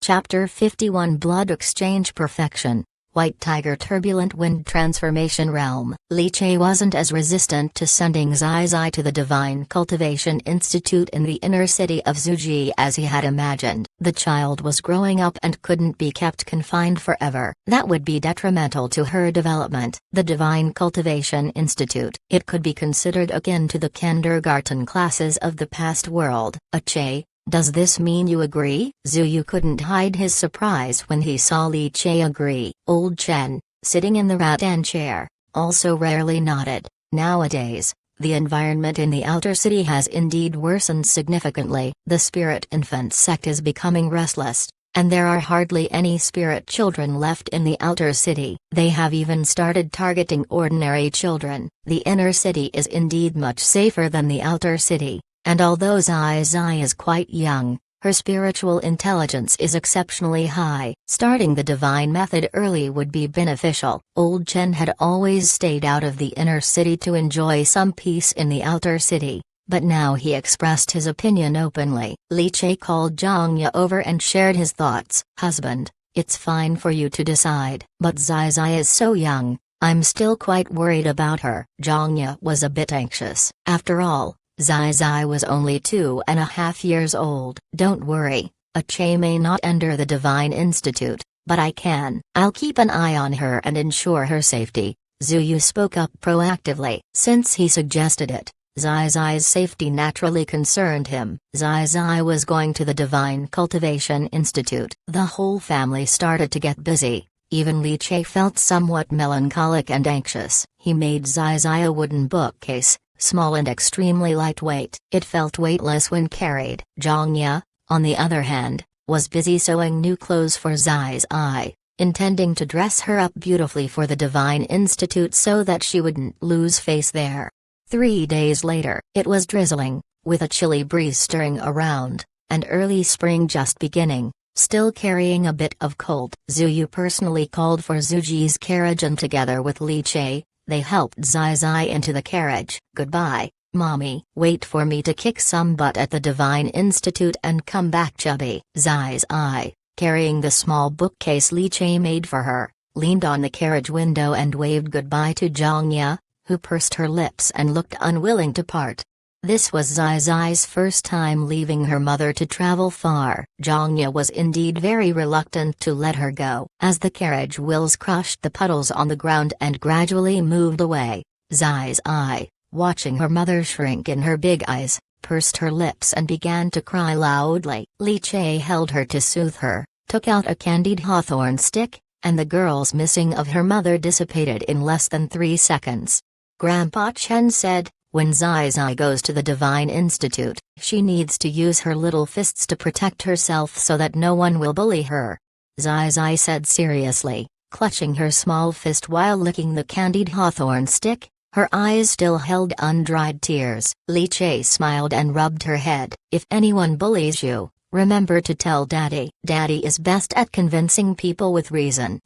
Chapter 51 Blood Exchange Perfection. White Tiger Turbulent Wind Transformation Realm. Li Che wasn't as resistant to sending Zai Zai to the Divine Cultivation Institute in the inner city of Zuji as he had imagined. The child was growing up and couldn't be kept confined forever. That would be detrimental to her development. The Divine Cultivation Institute. It could be considered akin to the kindergarten classes of the past world. Che, does this mean you agree? Zuyu couldn't hide his surprise when he saw Li Che agree. Old Chen, sitting in the rattan chair, also rarely nodded. Nowadays, the environment in the outer city has indeed worsened significantly. The spirit infant sect is becoming restless, and there are hardly any spirit children left in the outer city. They have even started targeting ordinary children. The inner city is indeed much safer than the outer city. And although Zai Zai is quite young, her spiritual intelligence is exceptionally high. Starting the divine method early would be beneficial. Old Chen had always stayed out of the inner city to enjoy some peace in the outer city, but now he expressed his opinion openly. Li Che called Zhang Ye over and shared his thoughts. Husband, it's fine for you to decide. But Zai Zai is so young, I'm still quite worried about her. Zhang Ye was a bit anxious. After all, Zai Zai was only 2.5 years old. Don't worry, Che may not enter the Divine Institute, but I can. I'll keep an eye on her and ensure her safety. Zuyu spoke up proactively. Since he suggested it, Zai Zai's safety naturally concerned him. Zai Zai was going to the Divine Cultivation Institute. The whole family started to get busy. Even Li Che felt somewhat melancholic and anxious. He made Zai Zai a wooden bookcase, small and extremely lightweight. It felt weightless when carried. Zhang Ye, on the other hand, was busy sewing new clothes for Zai Zai, intending to dress her up beautifully for the Divine Institute so that she wouldn't lose face there. 3 days later, it was drizzling, with a chilly breeze stirring around, and early spring just beginning, still carrying a bit of cold. Zuyu personally called for Zuji's carriage and together with Li Che, they helped Zai Zai into the carriage. Goodbye, Mommy. Wait for me to kick some butt at the Divine Institute and come back chubby. Zai Zai, carrying the small bookcase Li Che made for her, leaned on the carriage window and waved goodbye to Zhang Ye, who pursed her lips and looked unwilling to part. This was Zai Zai's first time leaving her mother to travel far. Zhang Ye was indeed very reluctant to let her go. As the carriage wheels crushed the puddles on the ground and gradually moved away, Zai Zai, watching her mother shrink in her big eyes, pursed her lips and began to cry loudly. Li Che held her to soothe her, took out a candied hawthorn stick, and the girl's missing of her mother dissipated in less than 3 seconds. Grandpa Chen said, when Zai Zai goes to the Divine Institute, she needs to use her little fists to protect herself so that no one will bully her. Zai Zai said seriously, clutching her small fist while licking the candied hawthorn stick, her eyes still held undried tears. Li Che smiled and rubbed her head. If anyone bullies you, remember to tell Daddy. Daddy is best at convincing people with reason.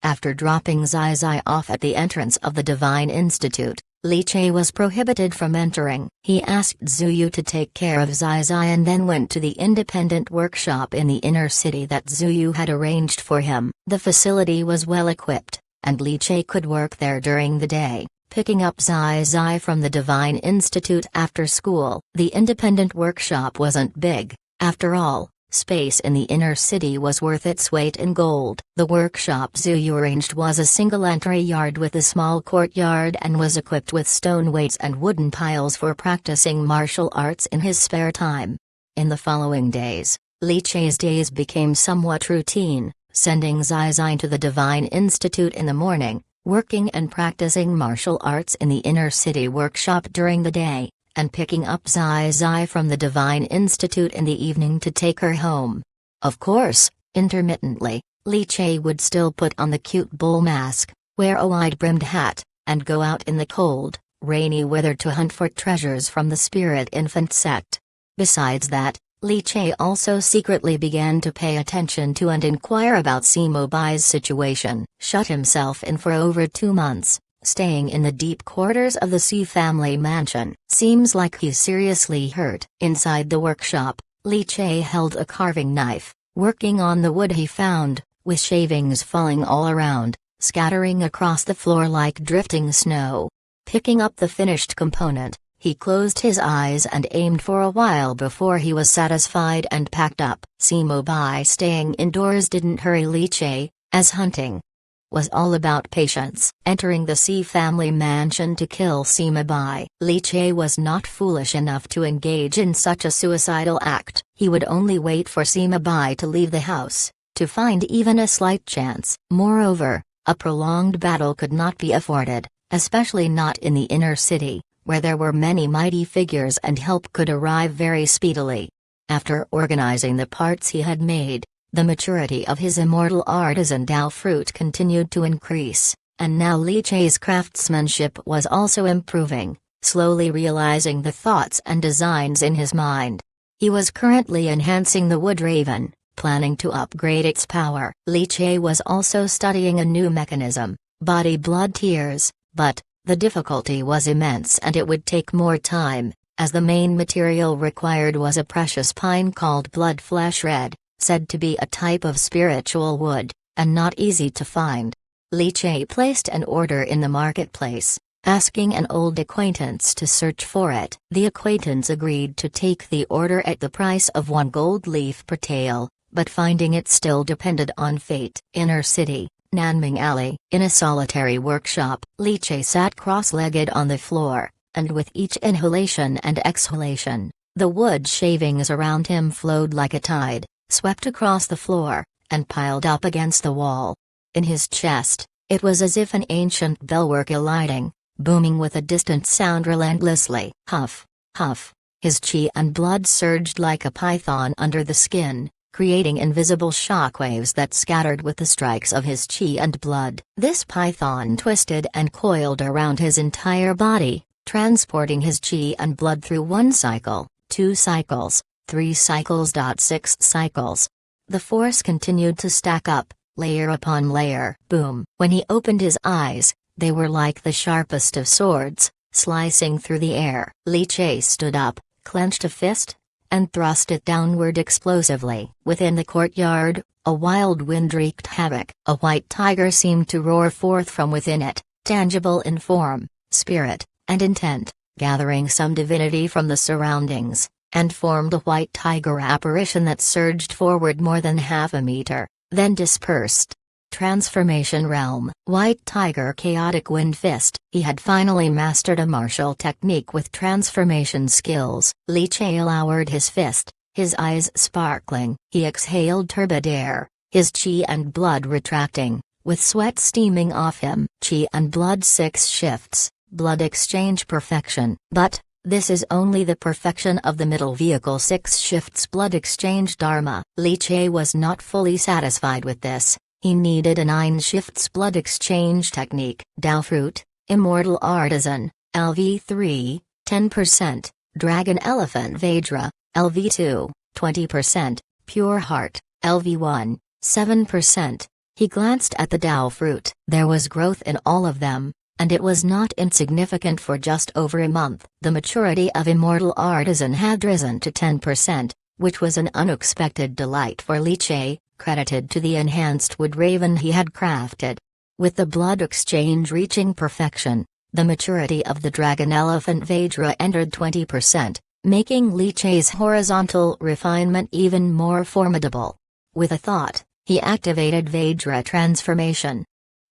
After dropping Zai Zai off at the entrance of the Divine Institute, Li Che was prohibited from entering. He asked Zuyu to take care of Zai Zai and then went to the independent workshop in the inner city that Zuyu had arranged for him. The facility was well equipped, and Li Che could work there during the day, picking up Zai Zai from the Divine Institute after school. The independent workshop wasn't big, after all. Space in the inner city was worth its weight in gold. The workshop Zuyu arranged was a single-entry yard with a small courtyard and was equipped with stone weights and wooden piles for practicing martial arts in his spare time. In the following days, Li Che's days became somewhat routine, sending Zai Zai to the Divine Institute in the morning, working and practicing martial arts in the inner city workshop during the day, and picking up Zai Zai from the Divine Institute in the evening to take her home. Of course, intermittently, Li Che would still put on the cute bull mask, wear a wide-brimmed hat, and go out in the cold, rainy weather to hunt for treasures from the spirit infant sect. Besides that, Li Che also secretly began to pay attention to and inquire about Simo Bai's situation. Shut himself in for over 2 months, staying in the deep quarters of the Si family mansion. Seems like he's seriously hurt. Inside the workshop, Li Che held a carving knife, working on the wood he found, with shavings falling all around, scattering across the floor like drifting snow. Picking up the finished component, he closed his eyes and aimed for a while before he was satisfied and packed up. Sima Bai staying indoors didn't hurry Li Che, as hunting was all about patience. Entering the Si family mansion to kill Sima Bai, Li Che was not foolish enough to engage in such a suicidal act. He would only wait for Sima Bai to leave the house, to find even a slight chance. Moreover, a prolonged battle could not be afforded, especially not in the inner city, where there were many mighty figures and help could arrive very speedily. After organizing the parts he had made, the maturity of his immortal artisan Dao fruit continued to increase, and now Li Che's craftsmanship was also improving, slowly realizing the thoughts and designs in his mind. He was currently enhancing the Wood Raven, planning to upgrade its power. Li Che was also studying a new mechanism, Body Blood Tears, but the difficulty was immense and it would take more time, as the main material required was a precious pine called Blood Flesh Red, said to be a type of spiritual wood, and not easy to find. Li Che placed an order in the marketplace, asking an old acquaintance to search for it. The acquaintance agreed to take the order at the price of 1 gold leaf per tael, but finding it still depended on fate. Inner City, Nanming Alley. In a solitary workshop, Li Che sat cross-legged on the floor, and with each inhalation and exhalation, the wood shavings around him flowed like a tide, swept across the floor, and piled up against the wall. In his chest, it was as if an ancient bell were colliding, booming with a distant sound relentlessly. Huff, huff. His chi and blood surged like a python under the skin, creating invisible shockwaves that scattered with the strikes of his chi and blood. This python twisted and coiled around his entire body, transporting his chi and blood through 1 cycle, 2 cycles, 3 cycles. 6 cycles. The force continued to stack up, layer upon layer. Boom. When he opened his eyes, they were like the sharpest of swords, slicing through the air. Li Che stood up, clenched a fist, and thrust it downward explosively. Within the courtyard, a wild wind wreaked havoc. A white tiger seemed to roar forth from within it, tangible in form, spirit, and intent, gathering some divinity from the surroundings, and formed a white tiger apparition that surged forward more than half a meter, then dispersed. Transformation Realm. White Tiger Chaotic Wind Fist. He had finally mastered a martial technique with transformation skills. Li Che lowered his fist, his eyes sparkling. He exhaled turbid air, his chi and blood retracting, with sweat steaming off him. Chi and blood 6 shifts, blood exchange perfection. But this is only the perfection of the middle vehicle. 6 shifts blood exchange Dharma. Li Che was not fully satisfied with this. He needed a 9 shifts blood exchange technique. Dao Fruit, Immortal Artisan, LV3, 10%, Dragon Elephant Vajra, LV2, 20%, Pure Heart, LV1, 7%. He glanced at the Dao Fruit. There was growth in all of them, and it was not insignificant for just over a month. The maturity of Immortal Artisan had risen to 10%, which was an unexpected delight for Li Che, credited to the enhanced wood raven he had crafted. With the blood exchange reaching perfection, the maturity of the Dragon Elephant Vajra entered 20%, making Li Che's horizontal refinement even more formidable. With a thought, he activated Vajra transformation.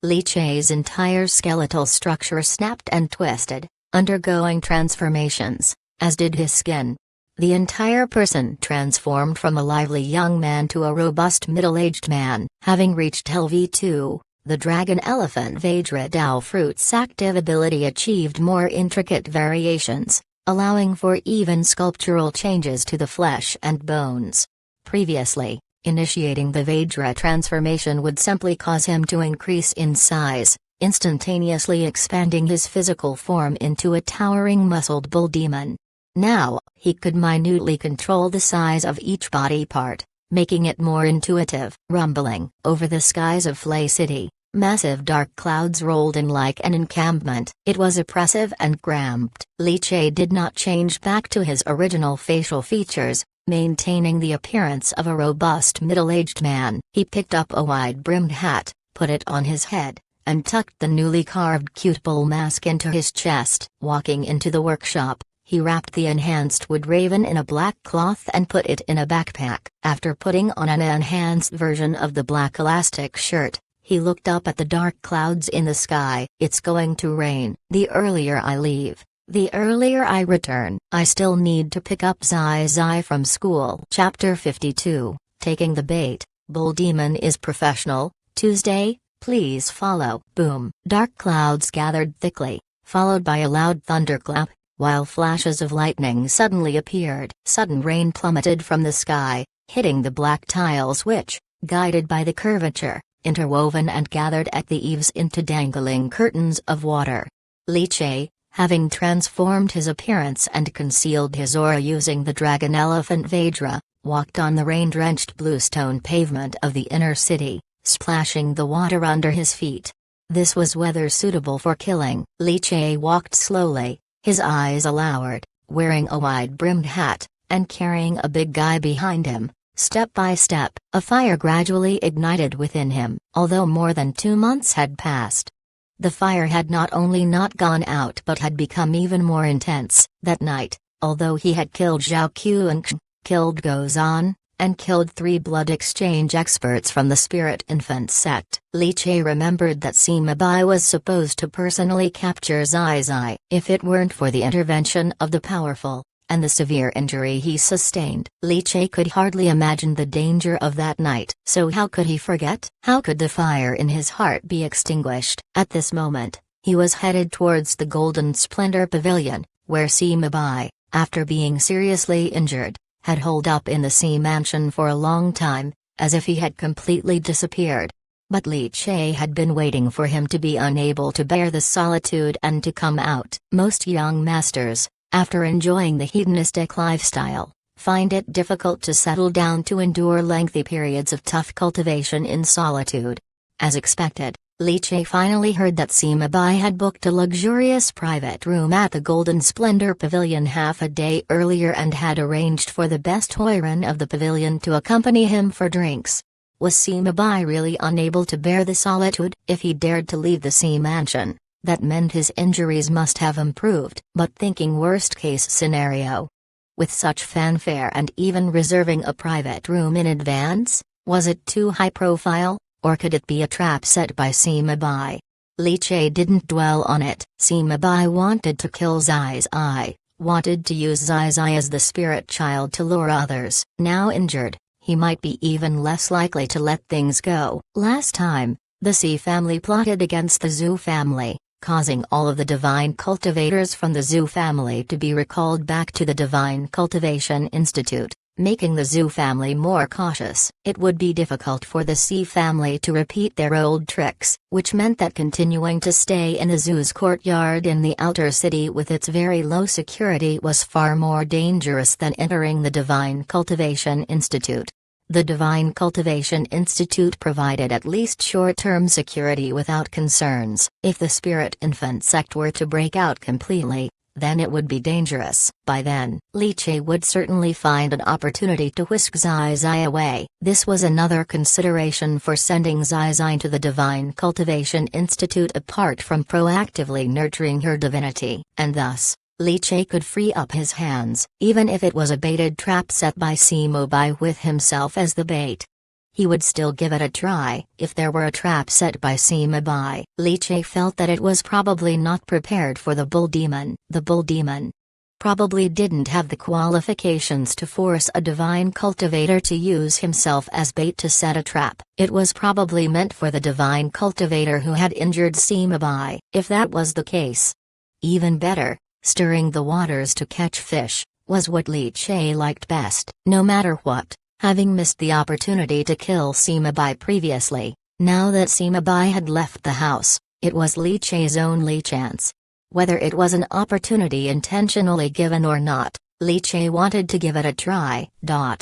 Li Che's entire skeletal structure snapped and twisted, undergoing transformations, as did his skin. The entire person transformed from a lively young man to a robust middle-aged man. Having reached LV2, the Dragon Elephant Vajra Dao Fruit's active ability achieved more intricate variations, allowing for even sculptural changes to the flesh and bones. Previously, initiating the Vajra transformation would simply cause him to increase in size, instantaneously expanding his physical form into a towering muscled bull demon. Now, he could minutely control the size of each body part, making it more intuitive. Rumbling. Over the skies of Flay City, massive dark clouds rolled in like an encampment. It was oppressive and cramped. Li Che did not change back to his original facial features, maintaining the appearance of a robust middle-aged man. He picked up a wide-brimmed hat, put it on his head, and tucked the newly carved cute bull mask into his chest. Walking into the workshop, he wrapped the enhanced wood raven in a black cloth and put it in a backpack. After putting on an enhanced version of the black elastic shirt, he looked up at the dark clouds in the sky. It's going to rain. The earlier I leave, the earlier I return. I still need to pick up Zai Zai from school. Chapter 52, Taking the Bait. Bull Demon is professional. Tuesday, please follow. Boom. Dark clouds gathered thickly, followed by a loud thunderclap, while flashes of lightning suddenly appeared. Sudden rain plummeted from the sky, hitting the black tiles which, guided by the curvature, interwoven and gathered at the eaves into dangling curtains of water. Li Che, having transformed his appearance and concealed his aura using the dragon elephant Vajra, walked on the rain-drenched bluestone pavement of the inner city, splashing the water under his feet. This was weather suitable for killing. Li Che walked slowly, his eyes lowered, wearing a wide-brimmed hat, and carrying a big guy behind him. Step by step, a fire gradually ignited within him. Although more than 2 months had passed, the fire had not only not gone out but had become even more intense. That night, although he had killed Zhao Qiang, killed Gozan, and killed 3 blood exchange experts from the Spirit Infant sect, Li Che remembered that Sima Bai was supposed to personally capture Zai Zai. If it weren't for the intervention of the powerful, and the severe injury he sustained, Li Che could hardly imagine the danger of that night. So how could he forget? How could the fire in his heart be extinguished? At this moment, he was headed towards the Golden Splendor Pavilion, where Sima Bai, after being seriously injured, had holed up in the sea mansion for a long time, as if he had completely disappeared. But Li Che had been waiting for him to be unable to bear the solitude and to come out. Most young masters, after enjoying the hedonistic lifestyle, find it difficult to settle down to endure lengthy periods of tough cultivation in solitude. As expected, Li Che finally heard that Sima Bai had booked a luxurious private room at the Golden Splendor Pavilion half a day earlier and had arranged for the best Hoiran of the pavilion to accompany him for drinks. Was Sima Bai really unable to bear the solitude? If he dared to leave the sea mansion, that meant his injuries must have improved. But thinking worst-case scenario, with such fanfare and even reserving a private room in advance, was it too high profile? Or could it be a trap set by Sima Bai? Li Che didn't dwell on it. Sima Bai wanted to kill Zai Zai, wanted to use Zai Zai as the spirit child to lure others. Now injured, he might be even less likely to let things go. Last time, the Xi family plotted against the Zhu family, causing all of the divine cultivators from the Zhu family to be recalled back to the Divine Cultivation Institute, making the Zhu family more cautious. It would be difficult for the Xi family to repeat their old tricks, which meant that continuing to stay in the Zhu's courtyard in the outer city with its very low security was far more dangerous than entering the Divine Cultivation Institute. The Divine Cultivation Institute provided at least short-term security without concerns. If the Spirit Infant sect were to break out completely, then it would be dangerous. By then, Li Che would certainly find an opportunity to whisk Zai Zai away. This was another consideration for sending Zai Zai to the Divine Cultivation Institute apart from proactively nurturing her divinity. And thus, Li Che could free up his hands, even if it was a baited trap set by Sima Bai with himself as the bait. He would still give it a try. If there were a trap set by Sima Bai, Li Che felt that it was probably not prepared for the Bull Demon. The Bull Demon probably didn't have the qualifications to force a divine cultivator to use himself as bait to set a trap. It was probably meant for the divine cultivator who had injured Sima Bai. If that was the case, even better, stirring the waters to catch fish was what Li Che liked best. No matter what, having missed the opportunity to kill Sima Bai previously, now that Sima Bai had left the house, it was Li Che's only chance. Whether it was an opportunity intentionally given or not, Li Che wanted to give it a try. The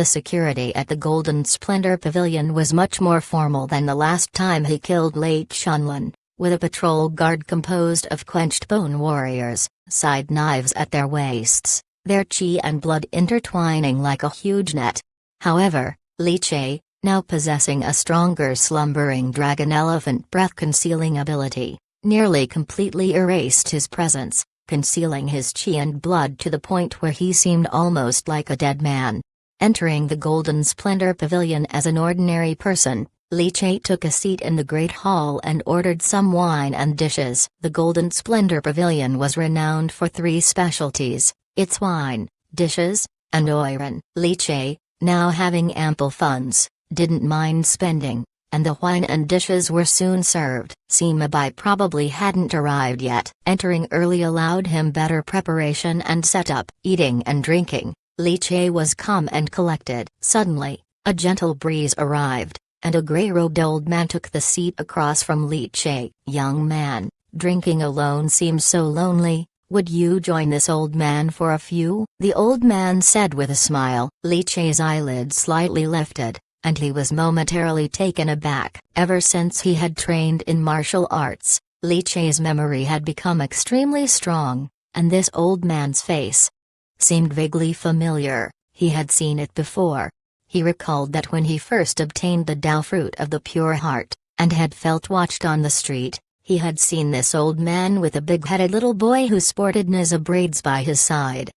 security at the Golden Splendor Pavilion was much more formal than the last time he killed Late Shunlin, with a patrol guard composed of quenched bone warriors, side knives at their waists, their chi and blood intertwining like a huge net. However, Li Che, now possessing a stronger slumbering dragon elephant breath-concealing ability, nearly completely erased his presence, concealing his chi and blood to the point where he seemed almost like a dead man. Entering the Golden Splendor Pavilion as an ordinary person, Li Che took a seat in the Great Hall and ordered some wine and dishes. The Golden Splendor Pavilion was renowned for three specialties: its wine, dishes, and oiran. Li Che, now having ample funds, didn't mind spending, and the wine and dishes were soon served. Sima Bai probably hadn't arrived yet. Entering early allowed him better preparation and setup. Eating and drinking, Li Che was calm and collected. Suddenly, a gentle breeze arrived, and a grey-robed old man took the seat across from Li Che. "Young man, drinking alone seems so lonely. Would you join this old man for a few?" the old man said with a smile. Li Che's eyelids slightly lifted, and he was momentarily taken aback. Ever since he had trained in martial arts, Li Che's memory had become extremely strong, and this old man's face seemed vaguely familiar. He had seen it before. He recalled that when he first obtained the Tao fruit of the pure heart, and had felt watched on the street, he had seen this old man with a big-headed little boy who sported Niza braids by his side.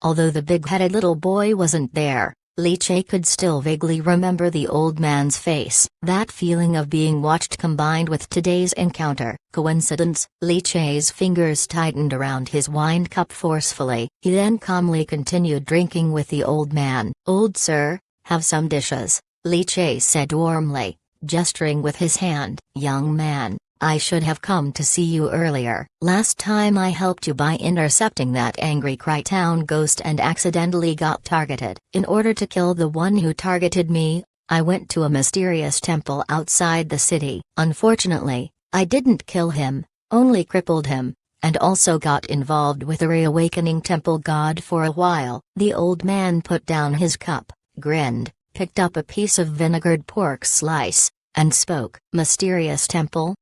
Although the big-headed little boy wasn't there, Li Che could still vaguely remember the old man's face. That feeling of being watched combined with today's encounter. Coincidence? Li Che's fingers tightened around his wine cup forcefully. He then calmly continued drinking with the old man. "Old sir, have some dishes," Li Che said warmly, gesturing with his hand. "Young man, I should have come to see you earlier. Last time I helped you by intercepting that angry Cry-Town ghost and accidentally got targeted. In order to kill the one who targeted me, I went to a mysterious temple outside the city. Unfortunately, I didn't kill him, only crippled him, and also got involved with a reawakening temple god for a while." The old man put down his cup, grinned, picked up a piece of vinegared pork slice, and spoke. "Mysterious temple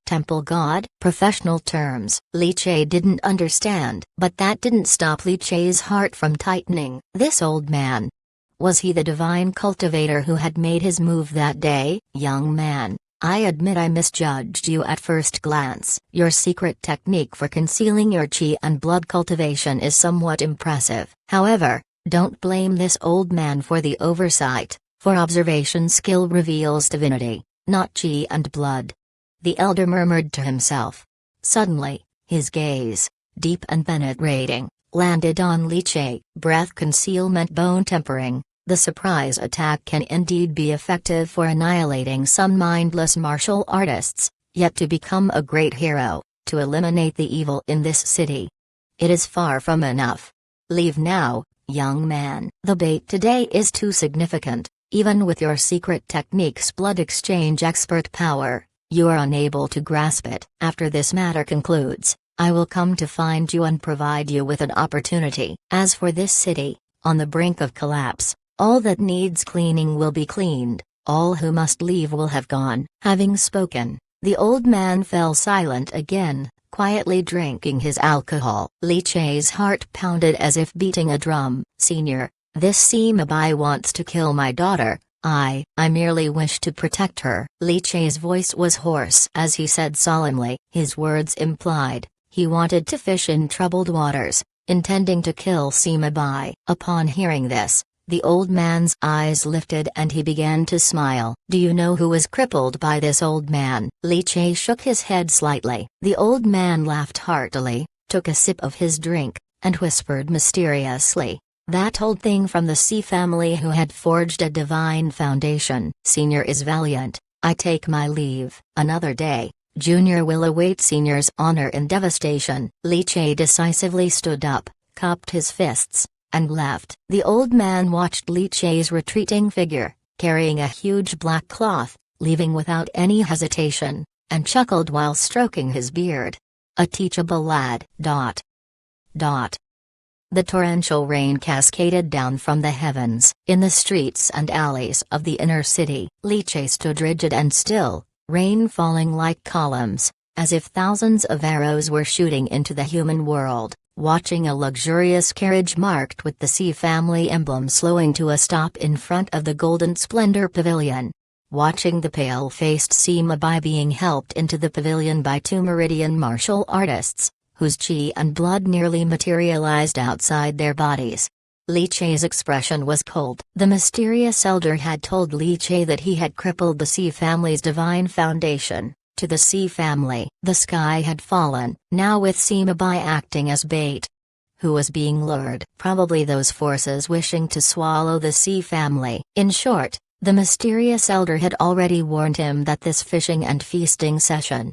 god?" Professional terms. Li Che didn't understand, but that didn't stop Li Che's heart from tightening. This old man, was he the divine cultivator who had made his move that day? "Young man, I admit I misjudged you at first glance. Your secret technique for concealing your chi and blood cultivation is somewhat impressive. However, don't blame this old man for the oversight, for observation skill reveals divinity, not chi and blood." The elder murmured to himself. Suddenly, his gaze, deep and penetrating, landed on Li Che. Breath concealment, bone tempering. The surprise attack can indeed be effective for annihilating some mindless martial artists, yet to become a great hero, to eliminate the evil in this city, it is far from enough. Leave now, young man. The bait today is too significant. Even with your secret technique's blood exchange expert power, you are unable to grasp it. After this matter concludes, I will come to find you and provide you with an opportunity. As for this city, on the brink of collapse, all that needs cleaning will be cleaned, all who must leave will have gone. Having spoken, the old man fell silent again, quietly drinking his alcohol. Li Che's heart pounded as if beating a drum. "Senior, this Sima Bai wants to kill my daughter. I merely wish to protect her." Li Che's voice was hoarse as he said solemnly. His words implied, he wanted to fish in troubled waters, intending to kill Sima Bai. Upon hearing this, the old man's eyes lifted and he began to smile. "Do you know who was crippled by this old man?" Li Che shook his head slightly. The old man laughed heartily, took a sip of his drink, and whispered mysteriously, "That old thing from the Sea family who had forged a divine foundation. Senior is valiant, I take my leave. Another day, Junior will await Senior's honor in devastation." Li Che decisively stood up, cupped his fists, and left. The old man watched Li Che's retreating figure, carrying a huge black cloth, leaving without any hesitation, and chuckled while stroking his beard. A teachable lad. The torrential rain cascaded down from the heavens. In the streets and alleys of the inner city, Li Che stood rigid and still, rain falling like columns, as if thousands of arrows were shooting into the human world. watching a luxurious carriage marked with the C family emblem slowing to a stop in front of the Golden Splendor Pavilion. Watching the pale-faced Sima Bai being helped into the pavilion by two Meridian martial artists, whose chi and blood nearly materialized outside their bodies. Li Che's expression was cold. The mysterious elder had told Li Che that he had crippled the C family's divine foundation. To the C family, the sky had fallen, now with Sima Bai acting as bait. Who was being lured? Probably those forces wishing to swallow the C family. In short, the mysterious elder had already warned him that this fishing and feasting session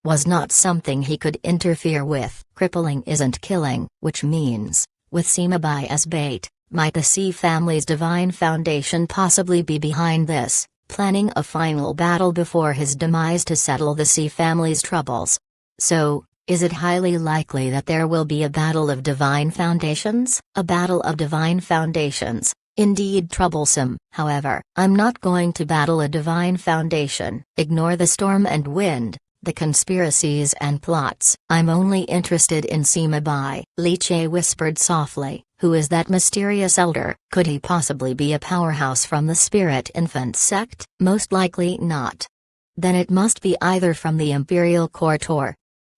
was not something he could interfere with. Crippling isn't killing, which means, with Sima Bai as bait, might the C family's divine foundation possibly be behind this, planning a final battle before his demise to settle the C family's troubles. So, is it highly likely that there will be a battle of divine foundations? A battle of divine foundations. Indeed troublesome. However, I'm not going to battle a divine foundation. Ignore the storm and wind, the conspiracies and plots. I'm only interested in Sima Bai. Li Che whispered softly. Who is that mysterious elder? Could he possibly be a powerhouse from the Spirit Infant sect? Most likely not. Then it must be either from the Imperial Court or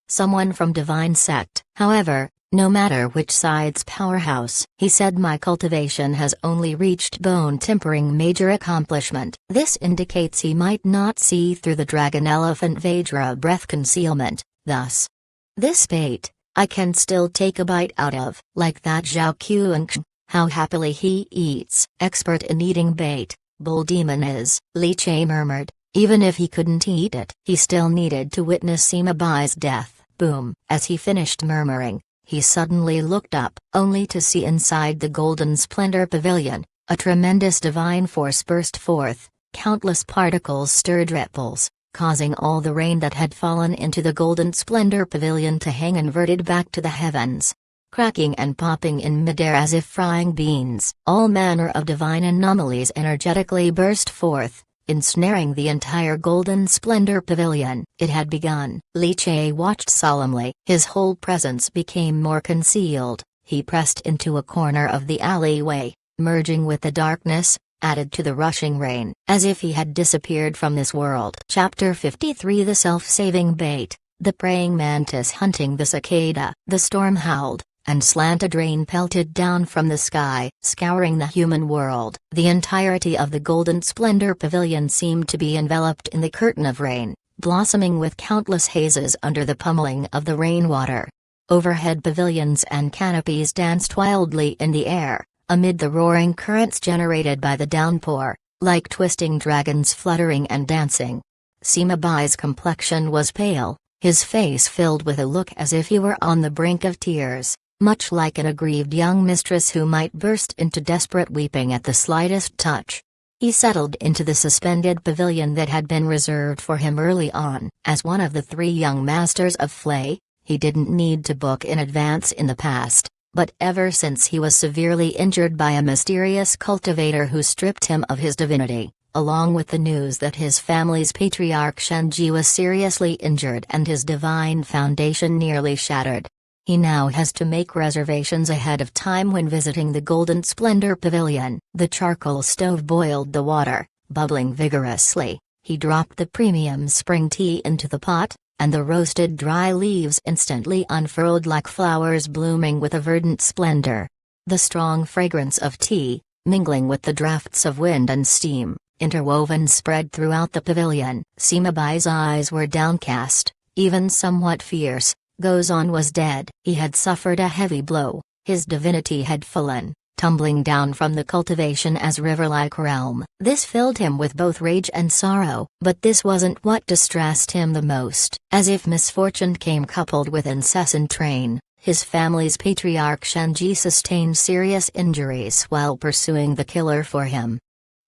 someone from Divine Sect. However, no matter which side's powerhouse, he said, my cultivation has only reached bone tempering major accomplishment. This indicates he might not see through the Dragon Elephant Vajra breath concealment, thus, this bait, I can still take a bite out of. Like that Zhao Qiang, how happily he eats. Expert in eating bait, Bull Demon is, Li Che murmured. Even if he couldn't eat it, he still needed to witness Sima Bai's death. Boom. As he finished murmuring, he suddenly looked up, only to see inside the Golden Splendor Pavilion, a tremendous divine force burst forth. Countless particles stirred ripples, causing all the rain that had fallen into the Golden Splendor Pavilion to hang inverted back to the heavens, cracking and popping in midair as if frying beans. All manner of divine anomalies energetically burst forth, ensnaring the entire Golden Splendor Pavilion. It had begun. Li Che watched solemnly. His whole presence became more concealed. He pressed into a corner of the alleyway, merging with the darkness, added to the rushing rain, as if he had disappeared from this world. Chapter 53 The Self-Saving Bait. The praying mantis hunting the cicada. The storm howled, and slanted rain pelted down from the sky, scouring the human world. The entirety of the Golden Splendor Pavilion seemed to be enveloped in the curtain of rain, blossoming with countless hazes under the pummeling of the rainwater. Overhead pavilions and canopies danced wildly in the air, amid the roaring currents generated by the downpour, like twisting dragons fluttering and dancing. Sima Bai's complexion was pale, his face filled with a look as if he were on the brink of tears, much like an aggrieved young mistress who might burst into desperate weeping at the slightest touch. He settled into the suspended pavilion that had been reserved for him early on. As one of the three young masters of Flay, he didn't need to book in advance in the past, but ever since he was severely injured by a mysterious cultivator who stripped him of his divinity, along with the news that his family's patriarch Shenji was seriously injured and his divine foundation nearly shattered, he now has to make reservations ahead of time when visiting the Golden Splendor Pavilion. The charcoal stove boiled the water, bubbling vigorously. He dropped the premium spring tea into the pot, and the roasted dry leaves instantly unfurled like flowers blooming with a verdant splendor. The strong fragrance of tea, mingling with the drafts of wind and steam, interwoven spread throughout the pavilion. Sima Bai's eyes were downcast, even somewhat fierce. Gozan was dead. He had suffered a heavy blow. His divinity had fallen, tumbling down from the cultivation as river-like realm. This filled him with both rage and sorrow. But this wasn't what distressed him the most. As if misfortune came coupled with incessant rain, his family's patriarch Shenji sustained serious injuries while pursuing the killer for him,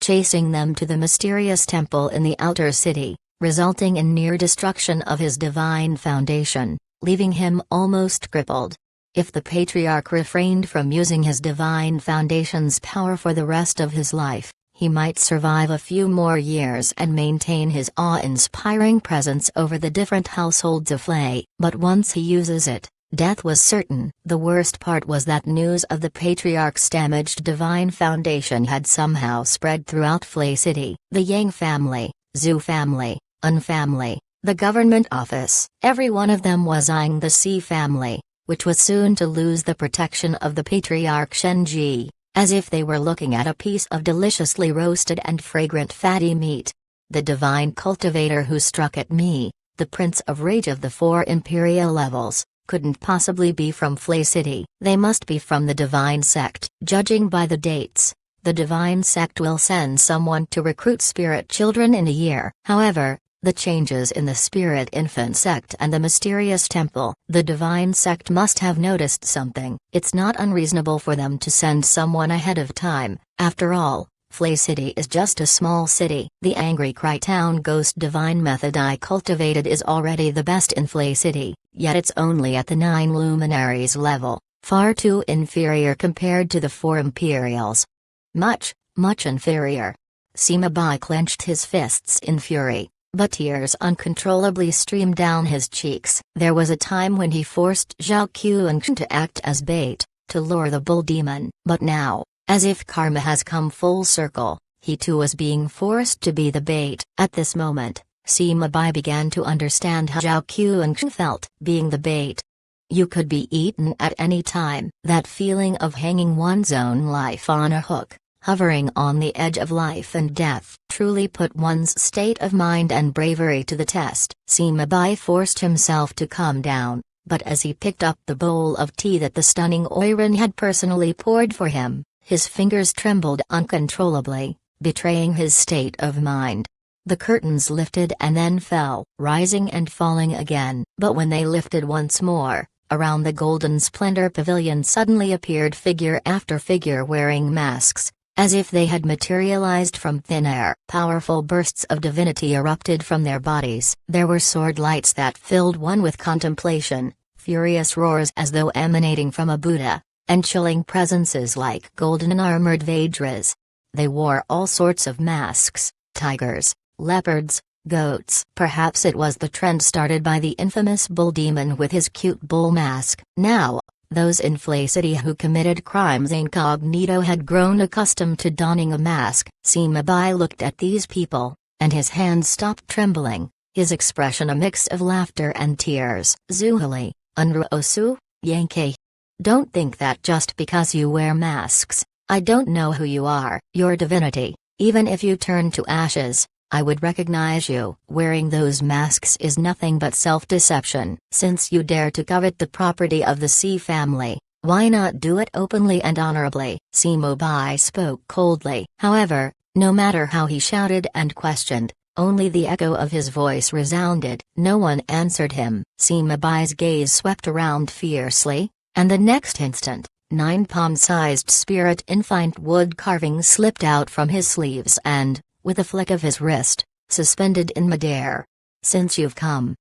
chasing them to the mysterious temple in the outer city, resulting in near destruction of his divine foundation, leaving him almost crippled. If the patriarch refrained from using his divine foundation's power for the rest of his life, he might survive a few more years and maintain his awe-inspiring presence over the different households of Flay. But once he uses it, Death was certain. The worst part was that news of the Patriarch's damaged divine foundation had somehow spread throughout Flay City. The Yang family, Zhu family, Un family, the government office. Every one of them was eyeing the Si family, which was soon to lose the protection of the Patriarch Shenji, as if they were looking at a piece of deliciously roasted and fragrant fatty meat. The divine cultivator who struck at me, the Prince of Rage of the 4 Imperial levels, couldn't possibly be from Flay City. They must be from the Divine Sect. Judging by the dates, the Divine Sect will send someone to recruit spirit children in a year. However, the changes in the Spirit Infant Sect and the mysterious temple, the Divine Sect must have noticed something. It's not unreasonable for them to send someone ahead of time. After all, Flay City is just a small city. The angry Crytown Ghost divine method I cultivated is already the best in Flay City, yet it's only at the 9 luminaries level, far too inferior compared to the 4 Imperials. Much, much inferior. Sima Bai clenched his fists in fury, but tears uncontrollably streamed down his cheeks. There was a time when he forced Zhao Qiuanshan to act as bait, to lure the bull demon, but now, as if karma has come full circle, he too was being forced to be the bait. At this moment, Sima Bai began to understand how Zhao Qiuanshan felt. Being the bait. You could be eaten at any time. That feeling of hanging one's own life on a hook, hovering on the edge of life and death, truly put one's state of mind and bravery to the test. Sima Bai forced himself to calm down, but as he picked up the bowl of tea that the stunning Oiran had personally poured for him, his fingers trembled uncontrollably, betraying his state of mind. The curtains lifted and then fell, rising and falling again. But when they lifted once more, around the Golden Splendor Pavilion suddenly appeared figure after figure wearing masks, as if they had materialized from thin air. Powerful bursts of divinity erupted from their bodies. There were sword lights that filled one with contemplation, furious roars as though emanating from a Buddha, and chilling presences like golden armored Vajras. They wore all sorts of masks, tigers, leopards, goats. Perhaps it was the trend started by the infamous bull demon with his cute bull mask. Now, those in Flay City who committed crimes incognito had grown accustomed to donning a mask. Sima Bai looked at these people, and his hands stopped trembling, his expression a mix of laughter and tears. Zuhali, Unruosu, Yankee. Don't think that just because you wear masks, I don't know who you are. Your divinity, even if you turn to ashes, I would recognize you. Wearing those masks is nothing but self-deception. Since you dare to covet the property of the Si family, why not do it openly and honorably? Sima Bai spoke coldly. However, no matter how he shouted and questioned, only the echo of his voice resounded. No one answered him. Sima Bai's gaze swept around fiercely, and the next instant, 9 palm-sized spirit infant wood carvings slipped out from his sleeves and, with a flick of his wrist, suspended in midair. Since you've come,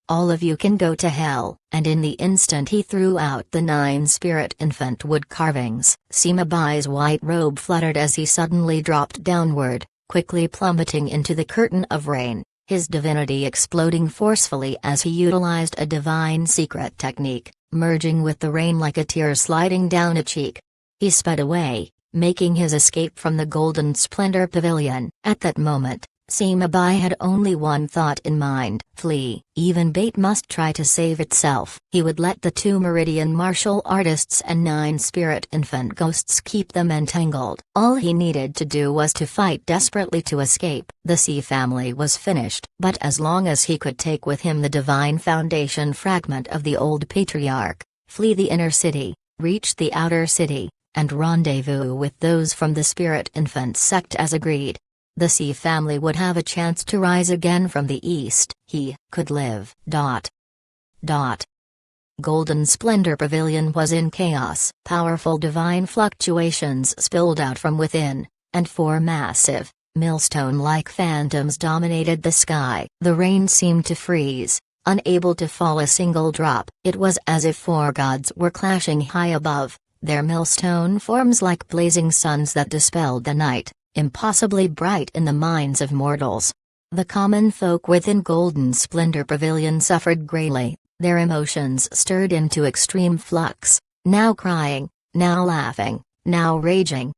all of you can go to hell. And in the instant he threw out the 9 spirit infant wood carvings. Sima Bai's white robe fluttered as he suddenly dropped downward, quickly plummeting into the curtain of rain, his divinity exploding forcefully as he utilized a divine secret technique, merging with the rain like a tear sliding down a cheek. He sped away, making his escape from the Golden Splendor Pavilion. At that moment, Sima Bai had only one thought in mind: flee. Even bait must try to save itself. He would let the 2 Meridian martial artists and 9 spirit infant ghosts keep them entangled. All he needed to do was to fight desperately to escape. The Si family was finished. But as long as he could take with him the divine foundation fragment of the old patriarch, flee the inner city, reach the outer city, and rendezvous with those from the spirit infant sect as agreed, the Si family would have a chance to rise again from the east. He could live. Golden Splendor Pavilion was in chaos. Powerful divine fluctuations spilled out from within, and 4 massive, millstone-like phantoms dominated the sky. The rain seemed to freeze, unable to fall a single drop. It was as if 4 gods were clashing high above, their millstone forms like blazing suns that dispelled the night, impossibly bright in the minds of mortals. The common folk within Golden Splendor Pavilion suffered greatly. Their emotions stirred into extreme flux, now crying, now laughing, now raging.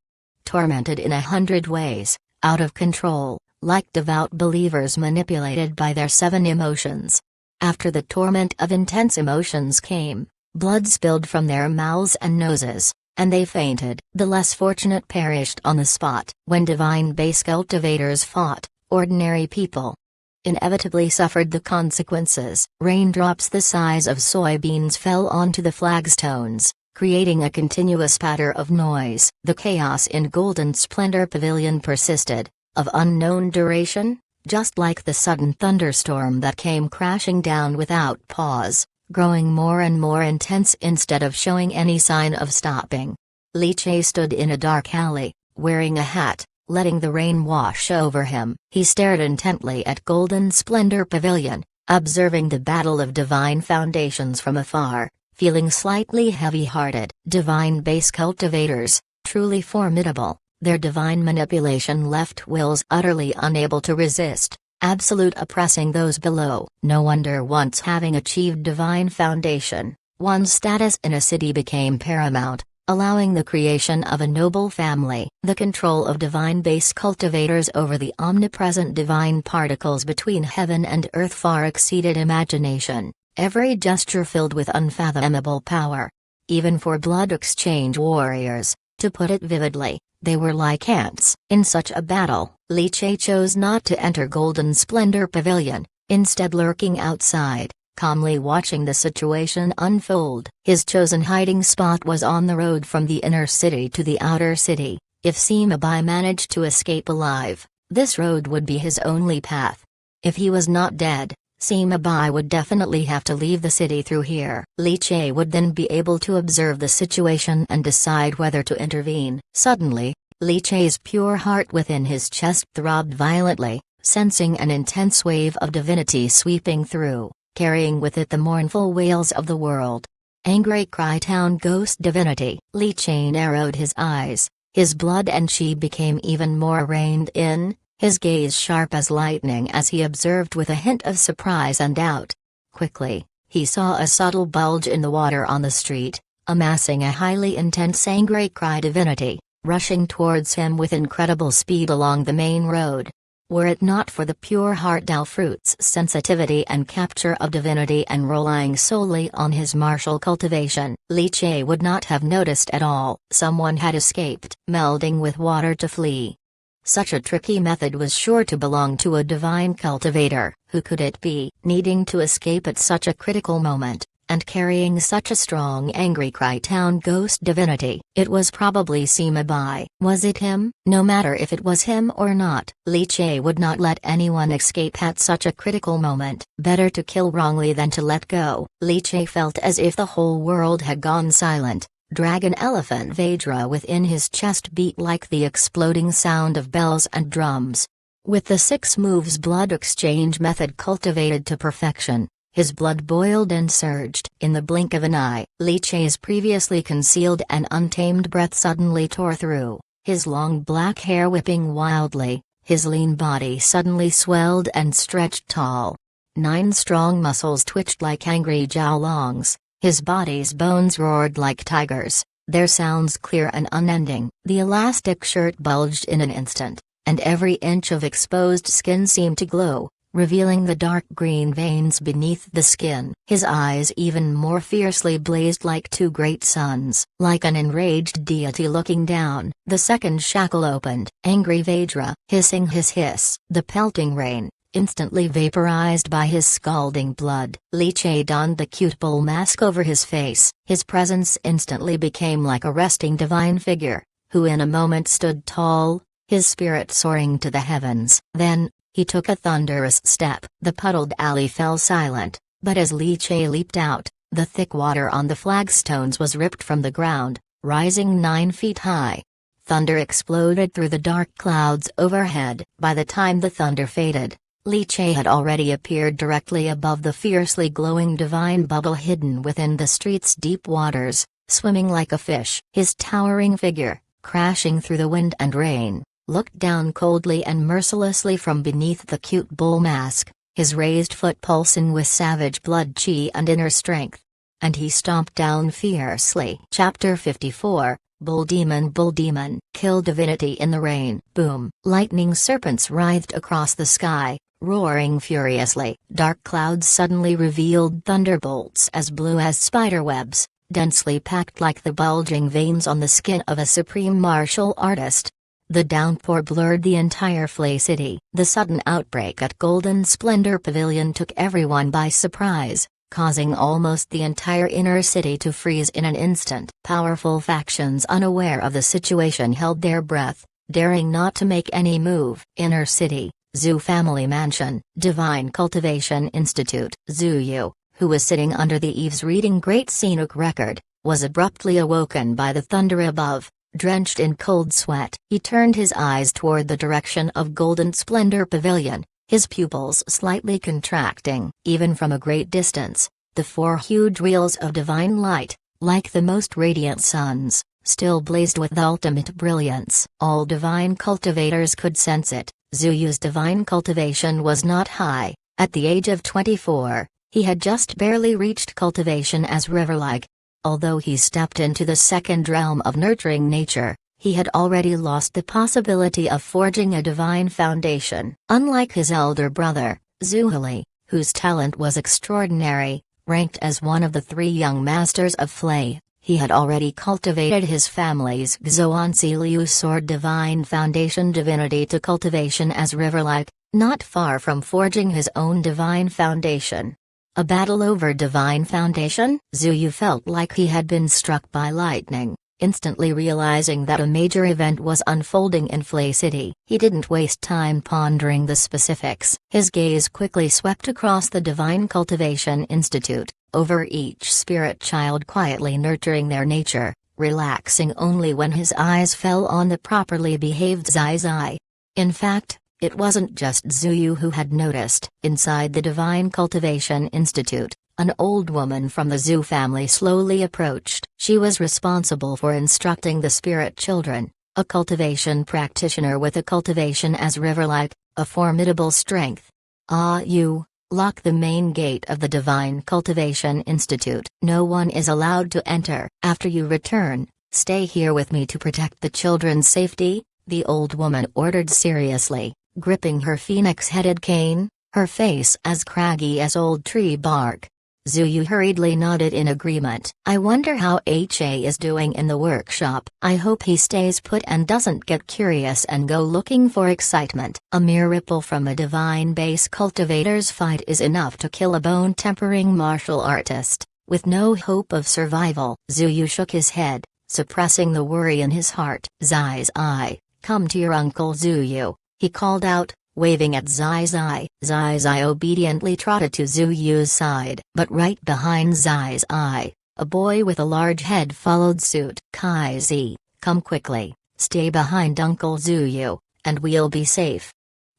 Tormented in 100 ways, out of control, like devout believers manipulated by their 7 emotions. After the torment of intense emotions came, blood spilled from their mouths and noses, and they fainted. The less fortunate perished on the spot. When divine base cultivators fought, ordinary people inevitably suffered the consequences. Raindrops the size of soybeans fell onto the flagstones, creating a continuous patter of noise. The chaos in Golden Splendor Pavilion persisted, of unknown duration, just like the sudden thunderstorm that came crashing down without pause, growing more and more intense instead of showing any sign of stopping. Li Che stood in a dark alley, wearing a hat, letting the rain wash over him. He stared intently at Golden Splendor Pavilion, observing the battle of divine foundations from afar, feeling slightly heavy-hearted. Divine base cultivators, truly formidable, their divine manipulation left wills utterly unable to resist, absolute oppressing those below. No wonder once having achieved divine foundation, one's status in a city became paramount, allowing the creation of a noble family. The control of divine base cultivators over the omnipresent divine particles between heaven and earth far exceeded imagination, every gesture filled with unfathomable power. Even for blood exchange warriors, to put it vividly, they were like ants. In such a battle, Li Che chose not to enter Golden Splendor Pavilion, instead lurking outside, calmly watching the situation unfold. His chosen hiding spot was on the road from the inner city to the outer city. If Sima Bai managed to escape alive, this road would be his only path. If he was not dead, Sima Bai would definitely have to leave the city through here. Li Che would then be able to observe the situation and decide whether to intervene. Suddenly, Li Che's pure heart within his chest throbbed violently, sensing an intense wave of divinity sweeping through, carrying with it the mournful wails of the world. Angry Cry Town Ghost Divinity. Li Che narrowed his eyes, his blood and chi became even more reined in, his gaze sharp as lightning as he observed with a hint of surprise and doubt. Quickly, he saw a subtle bulge in the water on the street, amassing a highly intense angry cry divinity, rushing towards him with incredible speed along the main road. Were it not for the pure heart Dao fruit's sensitivity and capture of divinity and relying solely on his martial cultivation, Li Che would not have noticed at all. Someone had escaped, melding with water to flee. Such a tricky method was sure to belong to a divine cultivator. Who could it be? Needing to escape at such a critical moment, and carrying such a strong angry Cry Town ghost divinity. It was probably Sima Bai. Was it him? No matter if it was him or not, Li Che would not let anyone escape at such a critical moment. Better to kill wrongly than to let go. Li Che felt as if the whole world had gone silent. Dragon Elephant Vajra within his chest beat like the exploding sound of bells and drums. With the 6 moves blood exchange method cultivated to perfection, his blood boiled and surged. In the blink of an eye, Li Che's previously concealed and untamed breath suddenly tore through, his long black hair whipping wildly, his lean body suddenly swelled and stretched tall. 9 strong muscles twitched like angry Jiaolongs. His body's bones roared like tigers, their sounds clear and unending. The elastic shirt bulged in an instant, and every inch of exposed skin seemed to glow, revealing the dark green veins beneath the skin. His eyes even more fiercely blazed like 2 great suns. Like an enraged deity looking down, the second shackle opened. Angry Vajra, hissing his hiss. The pelting rain, instantly vaporized by his scalding blood. Li Che donned the cute bull mask over his face. His presence instantly became like a resting divine figure, who in a moment stood tall, his spirit soaring to the heavens. Then, he took a thunderous step. The puddled alley fell silent, but as Li Che leaped out, the thick water on the flagstones was ripped from the ground, rising 9 feet high. Thunder exploded through the dark clouds overhead. By the time the thunder faded, Li Che had already appeared directly above the fiercely glowing divine bubble hidden within the street's deep waters, swimming like a fish. His towering figure, crashing through the wind and rain, looked down coldly and mercilessly from beneath the cute bull mask. his raised foot pulsing with savage blood chi and inner strength. And he stomped down fiercely. Chapter 54, Bull Demon, kill divinity in the rain. Boom. Lightning serpents writhed across the sky, roaring furiously. Dark clouds suddenly revealed thunderbolts as blue as spiderwebs, densely packed like the bulging veins on the skin of a supreme martial artist. The downpour blurred the entire Flay City. The sudden outbreak at Golden Splendor Pavilion took everyone by surprise, causing almost the entire inner city to freeze in an instant. Powerful factions unaware of the situation held their breath, daring not to make any move. Inner city, Zhu Family Mansion, Divine Cultivation Institute. Zhu Yu, who was sitting under the eaves reading Great Scenic Record, was abruptly awoken by the thunder above. Drenched in cold sweat, he turned his eyes toward the direction of Golden Splendor Pavilion, his pupils slightly contracting. Even from a great distance, the four huge wheels of divine light, like the most radiant suns, still blazed with ultimate brilliance. All divine cultivators could sense it. Zhu Yu's divine cultivation was not high. At the age of 24, he had just barely reached cultivation as Riverlag. Although he stepped into the second realm of nurturing nature, he had already lost the possibility of forging a divine foundation. Unlike his elder brother, Zhuhili, whose talent was extraordinary, ranked as one of the 3 young masters of Flay, he had already cultivated his family's Xuanzi Liu Sword Divine Foundation divinity to cultivation as Riverlag, not far from forging his own divine foundation. A battle over divine foundation? Zhu Yu felt like he had been struck by lightning, instantly realizing that a major event was unfolding in Flay City. He didn't waste time pondering the specifics. His gaze quickly swept across the Divine Cultivation Institute, over each spirit child quietly nurturing their nature, relaxing only when his eyes fell on the properly behaved Zai Zai. In fact, it wasn't just Zhu Yu who had noticed. Inside the Divine Cultivation Institute, an old woman from the Zhu family slowly approached. She was responsible for instructing the spirit children, a cultivation practitioner with a cultivation as Riverlight, a formidable strength. You, lock the main gate of the Divine Cultivation Institute. No one is allowed to enter. After you return, stay here with me to protect the children's safety, the old woman ordered seriously, gripping her phoenix-headed cane, her face as craggy as old tree bark. Zhu Yu hurriedly nodded in agreement. I wonder how HA is doing in the workshop. I hope he stays put and doesn't get curious and go looking for excitement. A mere ripple from a divine base cultivator's fight is enough to kill a bone-tempering martial artist, with no hope of survival. Zhu Yu shook his head, suppressing the worry in his heart. Zai Zai, come to your uncle Zhu Yu, he called out, waving at Zai Zai. Zai Zai obediently trotted to Zhu Yu's side. But right behind Zai Zai, a boy with a large head followed suit. Kai Zi, come quickly, stay behind Uncle Zhu Yu, and we'll be safe.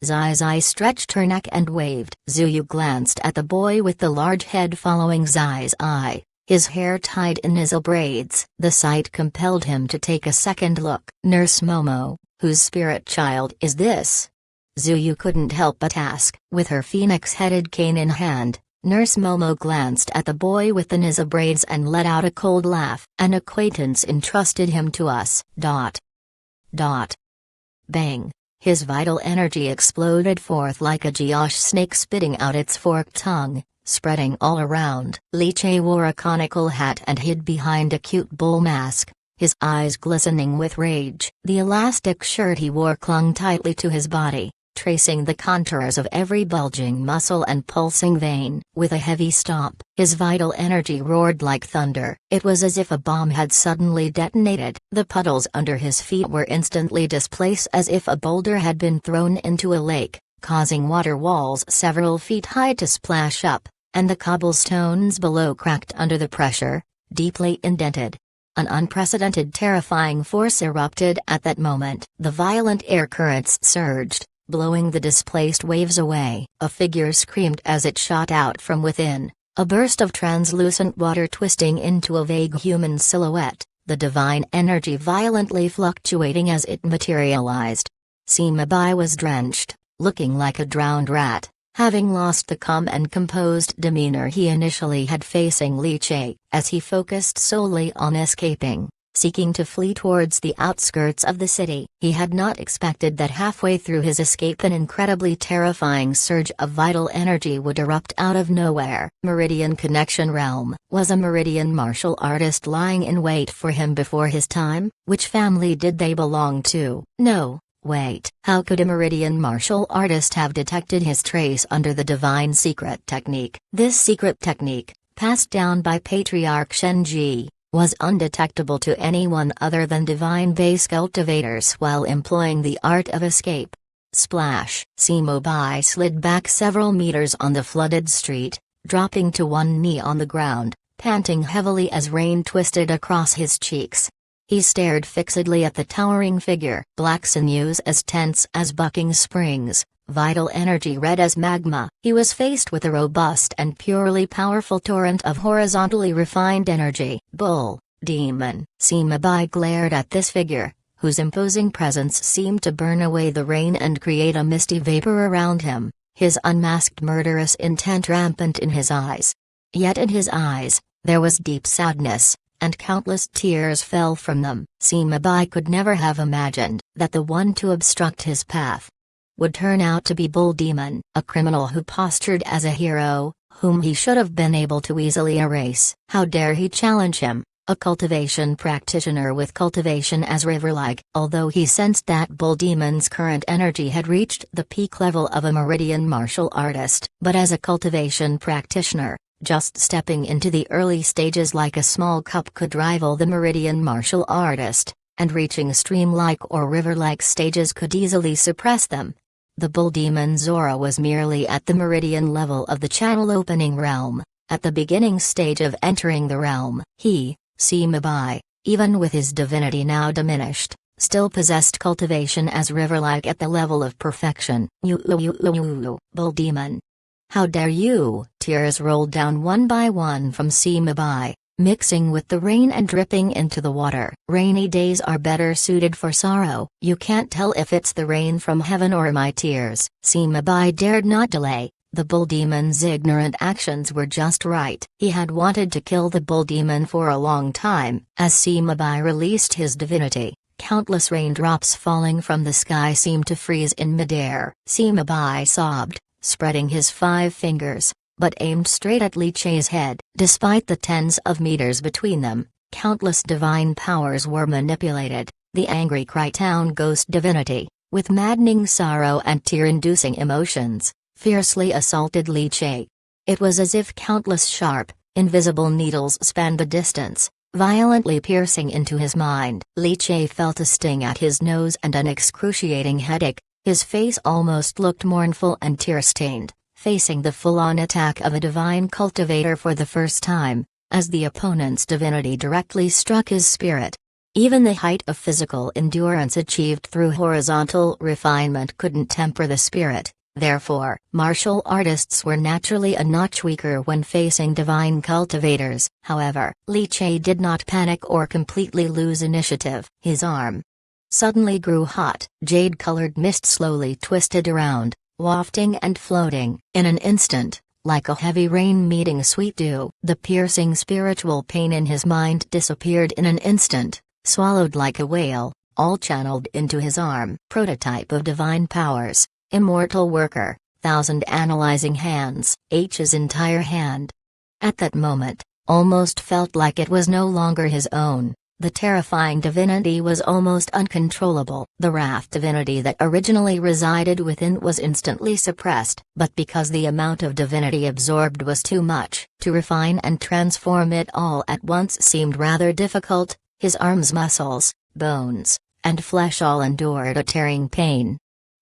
Zai Zai stretched her neck and waved. Zhu Yu glanced at the boy with the large head following Zai Zai, his hair tied in nizzle braids. The sight compelled him to take a second look. Nurse Momo, whose spirit child is this? Zhu Yu couldn't help but ask. With her phoenix-headed cane in hand, Nurse Momo glanced at the boy with the nizzle braids and let out a cold laugh. An acquaintance entrusted him to us. Bang! His vital energy exploded forth like a Geosh snake spitting out its forked tongue, spreading all around. Li Che wore a conical hat and hid behind a cute bull mask, his eyes glistening with rage. The elastic shirt he wore clung tightly to his body, tracing the contours of every bulging muscle and pulsing vein. With a heavy stomp, his vital energy roared like thunder. It was as if a bomb had suddenly detonated. The puddles under his feet were instantly displaced as if a boulder had been thrown into a lake, causing water walls several feet high to splash up, and the cobblestones below cracked under the pressure, deeply indented. An unprecedented terrifying force erupted at that moment. The violent air currents surged, blowing the displaced waves away. A figure screamed as it shot out from within, a burst of translucent water twisting into a vague human silhouette, the divine energy violently fluctuating as it materialized. Sima Bai was drenched, looking like a drowned rat. having lost the calm and composed demeanor he initially had facing Li Che, as he focused solely on escaping, seeking to flee towards the outskirts of the city. He had not expected that halfway through his escape an incredibly terrifying surge of vital energy would erupt out of nowhere. Meridian Connection Realm. Was a Meridian martial artist lying in wait for him before his time? Which family did they belong to? No. Wait, how could a Meridian martial artist have detected his trace under the divine secret technique? This secret technique, passed down by Patriarch Shenji, was undetectable to anyone other than divine base cultivators while employing the art of escape. Splash! Sima Bai slid back several meters on the flooded street, dropping to one knee on the ground, panting heavily as rain twisted across his cheeks. He stared fixedly at the towering figure, black sinews as tense as bucking springs, vital energy red as magma. He was faced with a robust and purely powerful torrent of horizontally refined energy. Bull, demon. Sima Bai glared at this figure, whose imposing presence seemed to burn away the rain and create a misty vapor around him, his unmasked murderous intent rampant in his eyes. Yet in his eyes, there was deep sadness, and countless tears fell from them. Sima Bai could never have imagined that the one to obstruct his path would turn out to be Bull Demon, a criminal who postured as a hero, whom he should have been able to easily erase. How dare he challenge him, a cultivation practitioner with cultivation as river-like? Although he sensed that Bull Demon's current energy had reached the peak level of a Meridian martial artist, but as a cultivation practitioner, just stepping into the early stages like a small cup could rival the Meridian martial artist, and reaching stream-like or river-like stages could easily suppress them. The Bull Demon's aura was merely at the Meridian level of the channel opening realm, at the beginning stage of entering the realm. He, Sima Bai, even with his divinity now diminished, still possessed cultivation as river-like at the level of perfection. Bull Demon. How dare you? Tears rolled down one by one from Sima Bai, mixing with the rain and dripping into the water. Rainy days are better suited for sorrow. You can't tell if it's the rain from heaven or my tears. Sima Bai dared not delay. The Bull Demon's ignorant actions were just right. He had wanted to kill the Bull Demon for a long time. As Sima Bai released his divinity, countless raindrops falling from the sky seemed to freeze in midair. Sima Bai sobbed, spreading his 5 fingers, but aimed straight at Li Che's head. Despite the tens of meters between them, countless divine powers were manipulated. The angry Crytown ghost divinity, with maddening sorrow and tear-inducing emotions, fiercely assaulted Li Che. It was as if countless sharp, invisible needles spanned the distance, violently piercing into his mind. Li Che felt a sting at his nose and an excruciating headache. His face almost looked mournful and tear-stained, facing the full-on attack of a divine cultivator for the first time, as the opponent's divinity directly struck his spirit. Even the height of physical endurance achieved through horizontal refinement couldn't temper the spirit. Therefore, martial artists were naturally a notch weaker when facing divine cultivators. However, Li Che did not panic or completely lose initiative. His arm suddenly grew hot. Jade-colored mist slowly twisted around, wafting and floating. In an instant, like a heavy rain meeting sweet dew, the piercing spiritual pain in his mind disappeared in an instant, swallowed like a whale, all channeled into his arm. Prototype of divine powers, immortal worker, 1,000 analyzing hands. H's entire hand, at that moment, almost felt like it was no longer his own. The terrifying divinity was almost uncontrollable. The wrath divinity that originally resided within was instantly suppressed, but because the amount of divinity absorbed was too much, to refine and transform it all at once seemed rather difficult. His arms' muscles, bones, and flesh all endured a tearing pain.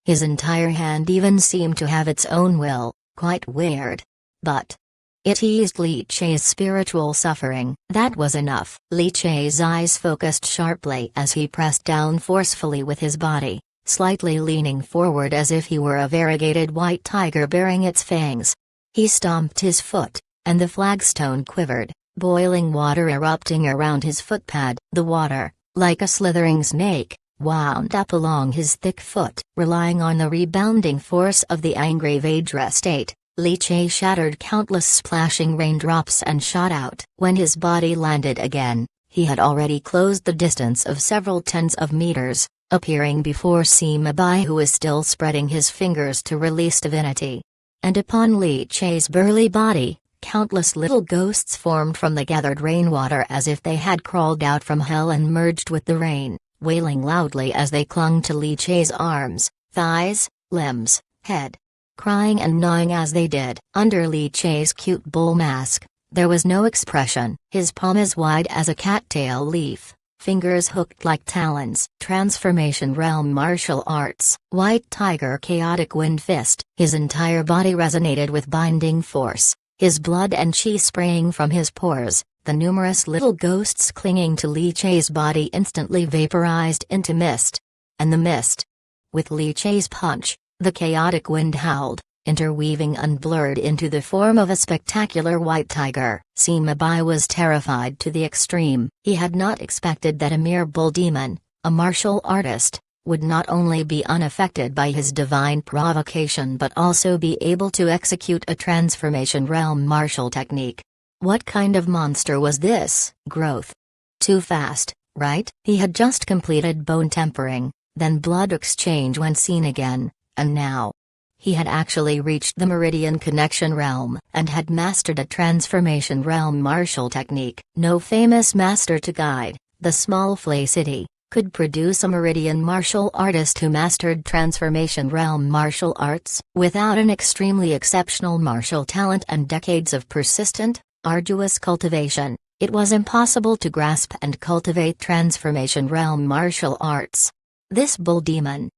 His entire hand even seemed to have its own will, quite weird. But it eased Li Che's spiritual suffering. That was enough. Li Che's eyes focused sharply as he pressed down forcefully with his body, slightly leaning forward as if he were a variegated white tiger baring its fangs. He stomped his foot, and the flagstone quivered, boiling water erupting around his footpad. The water, like a slithering snake, wound up along his thick foot. Relying on the rebounding force of the angry Vajra state, Li Che shattered countless splashing raindrops and shot out. When his body landed again, he had already closed the distance of several tens of meters, appearing before Sima Bai, who was still spreading his fingers to release divinity. And upon Li Che's burly body, countless little ghosts formed from the gathered rainwater as if they had crawled out from hell and merged with the rain, wailing loudly as they clung to Li Che's arms, thighs, limbs, head. Crying and gnawing as they did. Under Li Che's cute bull mask, there was no expression. His palm as wide as a cattail leaf, fingers hooked like talons. Transformation Realm Martial Arts. White Tiger Chaotic Wind Fist. His entire body resonated with binding force, his blood and chi spraying from his pores. The numerous little ghosts clinging to Li Che's body instantly vaporized into mist. And the mist. With Li Che's punch, the chaotic wind howled, interweaving unblurred into the form of a spectacular white tiger. Sima Bai was terrified to the extreme. He had not expected that a mere bull demon, a martial artist, would not only be unaffected by his divine provocation but also be able to execute a transformation realm martial technique. What kind of monster was this? Growth. Too fast, right? He had just completed bone tempering, then blood exchange when seen again. And now, he had actually reached the Meridian Connection realm and had mastered a transformation realm martial technique. No famous master to guide, the small Flay city, could produce a Meridian martial artist who mastered transformation realm martial arts. Without an extremely exceptional martial talent and decades of persistent, arduous cultivation, it was impossible to grasp and cultivate transformation realm martial arts. This bull demon.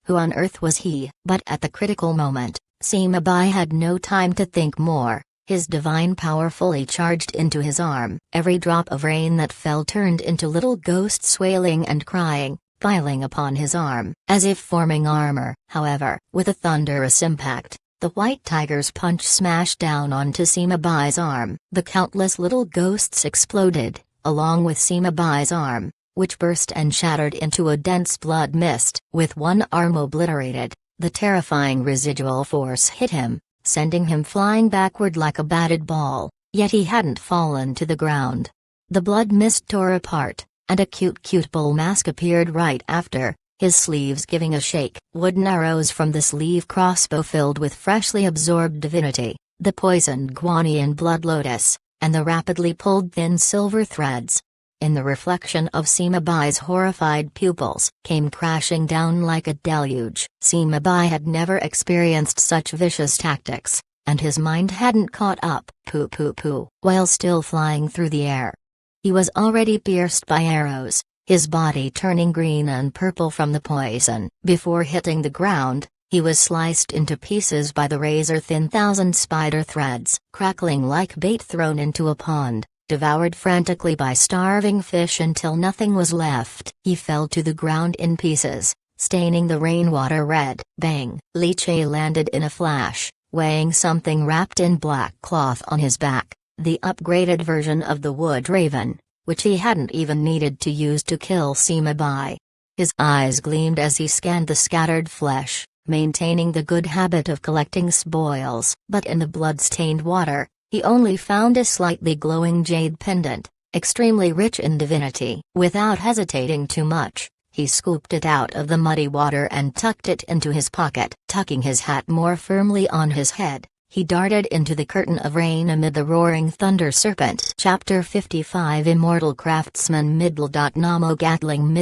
Who on earth was he? But at the critical moment, Sima Bai had no time to think more. His divine power fully charged into his arm. Every drop of rain that fell turned into little ghosts wailing and crying, piling upon his arm, as if forming armor. However, with a thunderous impact, the white tiger's punch smashed down onto Sima Bai's arm. The countless little ghosts exploded, along with Sima Bai's arm, which burst and shattered into a dense blood mist. With one arm obliterated, the terrifying residual force hit him, sending him flying backward like a batted ball, yet he hadn't fallen to the ground. The blood mist tore apart, and a cute bull mask appeared right after, his sleeves giving a shake. Wooden arrows from the sleeve crossbow filled with freshly absorbed divinity, the poisoned Guanyin blood lotus, and the rapidly pulled thin silver threads. In the reflection of Sima Bai's horrified pupils, came crashing down like a deluge. Sima Bai had never experienced such vicious tactics, and his mind hadn't caught up. While still flying through the air, he was already pierced by arrows, his body turning green and purple from the poison. Before hitting the ground, he was sliced into pieces by the razor-thin thousand spider threads, crackling like bait thrown into a pond. Devoured frantically by starving fish until nothing was left. He fell to the ground in pieces, staining the rainwater red. Bang! Li Che landed in a flash, weighing something wrapped in black cloth on his back, the upgraded version of the wood raven, which he hadn't even needed to use to kill Sima Bai. His eyes gleamed as he scanned the scattered flesh, maintaining the good habit of collecting spoils. But in the blood-stained water, he only found a slightly glowing jade pendant, extremely rich in divinity. Without hesitating too much, he scooped it out of the muddy water and tucked it into his pocket. Tucking his hat more firmly on his head, he darted into the curtain of rain amid the roaring thunder serpent. Chapter 55 Immortal Craftsman Namo Gatling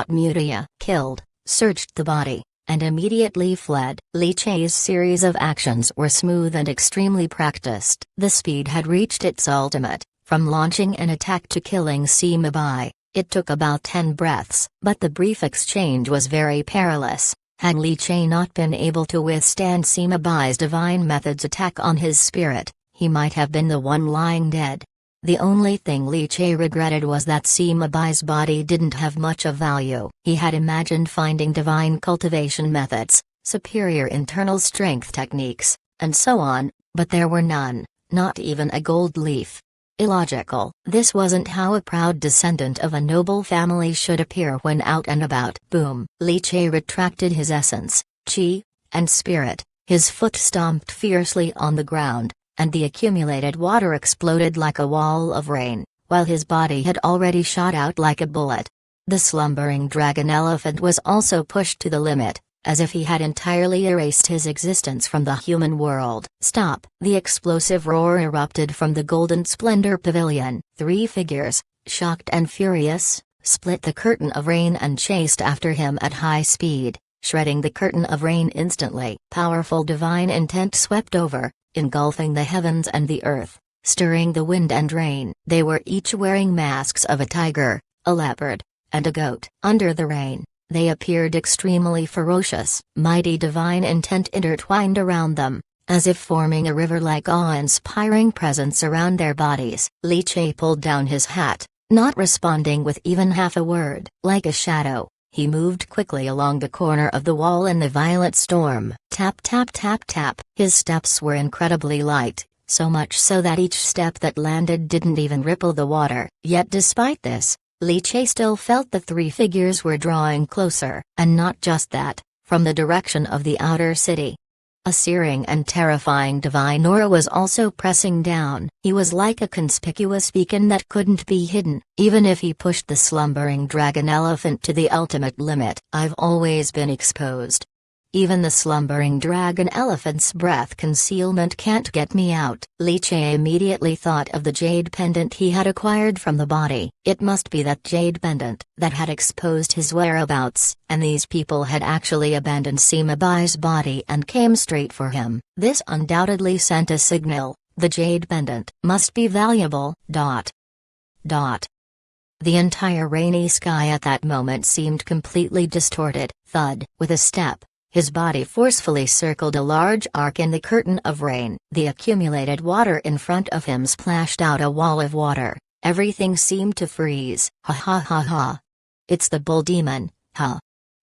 Mutia killed, searched the body, and immediately fled. Li Che's series of actions were smooth and extremely practiced. The speed had reached its ultimate, from launching an attack to killing Sima Bai. It took about 10 breaths, but the brief exchange was very perilous. Had Li Che not been able to withstand Sima Bai's divine method's attack on his spirit, he might have been the one lying dead. The only thing Li Che regretted was that Sima Bai's body didn't have much of value. He had imagined finding divine cultivation methods, superior internal strength techniques, and so on, but there were none, not even a gold leaf. Illogical. This wasn't how a proud descendant of a noble family should appear when out and about. Boom. Li Che retracted his essence, chi, and spirit. His foot stomped fiercely on the ground, and the accumulated water exploded like a wall of rain, while his body had already shot out like a bullet. The slumbering dragon elephant was also pushed to the limit, as if he had entirely erased his existence from the human world. Stop! The explosive roar erupted from the Golden Splendor Pavilion. 3 figures, shocked and furious, split the curtain of rain and chased after him at high speed, shredding the curtain of rain instantly. Powerful divine intent swept over, engulfing the heavens and the earth, stirring the wind and rain. They were each wearing masks of a tiger, a leopard, and a goat. Under the rain, they appeared extremely ferocious. Mighty divine intent intertwined around them, as if forming a river-like awe-inspiring presence around their bodies. Li Che pulled down his hat, not responding with even half a word. Like a shadow, he moved quickly along the corner of the wall in the violent storm. Tap tap tap tap. His steps were incredibly light, so much so that each step that landed didn't even ripple the water. Yet despite this, Li Che still felt the 3 figures were drawing closer. And not just that, from the direction of the outer city. A searing and terrifying divine aura was also pressing down. He was like a conspicuous beacon that couldn't be hidden, even if he pushed the slumbering dragon elephant to the ultimate limit. I've always been exposed. Even the slumbering dragon elephant's breath concealment can't get me out. Li Che immediately thought of the jade pendant he had acquired from the body. It must be that jade pendant that had exposed his whereabouts, and these people had actually abandoned Sima Bai's body and came straight for him. This undoubtedly sent a signal. The jade pendant must be valuable. The entire rainy sky at that moment seemed completely distorted. Thud. With a step, his body forcefully circled a large arc in the curtain of rain. The accumulated water in front of him splashed out a wall of water. Everything seemed to freeze. Ha ha ha ha. It's the bull demon, huh?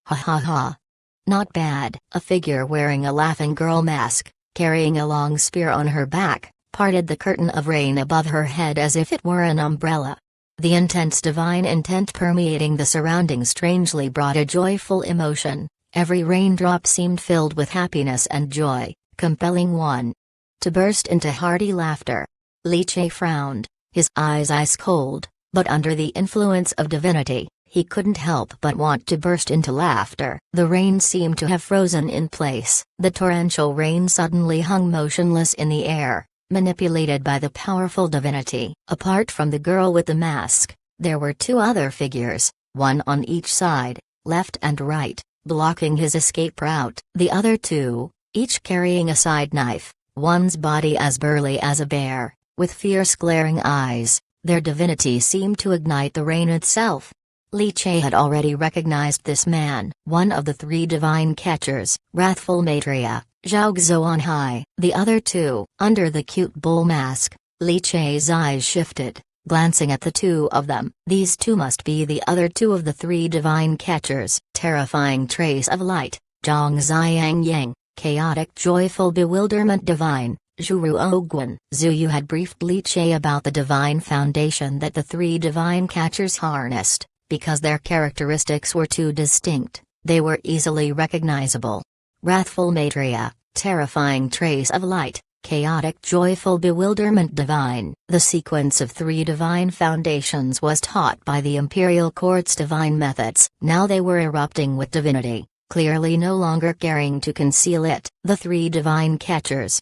Ha ha ha. Not bad. A figure wearing a laughing girl mask, carrying a long spear on her back, parted the curtain of rain above her head as if it were an umbrella. The intense divine intent permeating the surroundings strangely brought a joyful emotion. Every raindrop seemed filled with happiness and joy, compelling one to burst into hearty laughter. Li Che frowned, his eyes ice cold, but under the influence of divinity, he couldn't help but want to burst into laughter. The rain seemed to have frozen in place. The torrential rain suddenly hung motionless in the air, manipulated by the powerful divinity. Apart from the girl with the mask, there were 2 other figures, one on each side, left and right, blocking his escape route. The other 2, each carrying a side knife, one's body as burly as a bear, with fierce glaring eyes, their divinity seemed to ignite the rain itself. Li Che had already recognized this man, one of the 3 divine catchers, wrathful Maitreya, Zhao Xuanhai. The other 2, under the cute bull mask. Li Che's eyes shifted, glancing at the 2 of them. These 2 must be the other 2 of the 3 divine catchers. Terrifying trace of light, Zhang Xiang Yang, chaotic joyful bewilderment divine, Zhuru Oguan. Zuyu had briefed Li Che about the divine foundation that the 3 divine catchers harnessed. Because their characteristics were too distinct, they were easily recognizable. Wrathful Maitreya, terrifying trace of light, chaotic joyful bewilderment divine. The sequence of 3 divine foundations was taught by the Imperial Court's divine methods. Now they were erupting with divinity, clearly no longer caring to conceal it. The 3 divine catchers,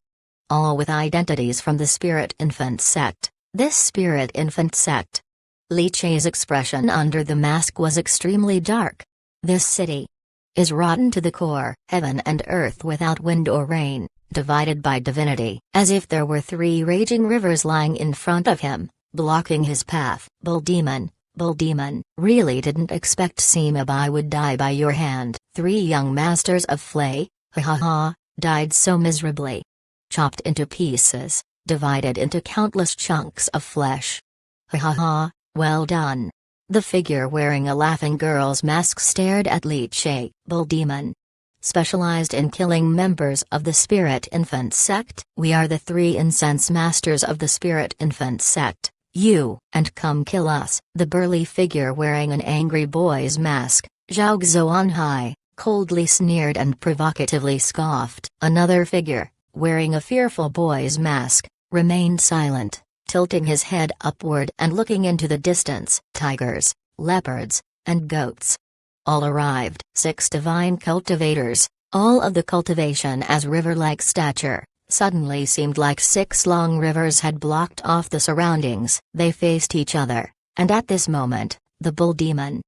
all with identities from the Spirit Infant sect. This Spirit Infant sect. Li Che's expression under the mask was extremely dark. This city is rotten to the core. Heaven and earth without wind or rain, divided by divinity. As if there were 3 raging rivers lying in front of him, blocking his path. Bull demon, really didn't expect Sima Bai would die by your hand. 3 young masters of Flay, ha ha ha, died so miserably. Chopped into pieces, divided into countless chunks of flesh. Ha ha ha, well done. The figure wearing a laughing girl's mask stared at Li Che. Bull demon. Specialized in killing members of the Spirit Infant sect. We are the 3 incense masters of the Spirit Infant sect, You, and come kill us. The burly figure wearing an angry boy's mask, Zhao Xuanhai, coldly sneered and provocatively scoffed. Another figure, wearing a fearful boy's mask, remained silent, tilting his head upward and looking into the distance. Tigers, leopards, and goats all arrived. 6 divine cultivators, all of the cultivation as river-like stature, suddenly seemed like 6 long rivers had blocked off the surroundings. They faced each other, and at this moment, the bull demon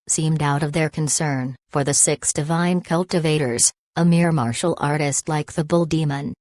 seemed out of their concern. For the 6 divine cultivators, a mere martial artist like the bull demon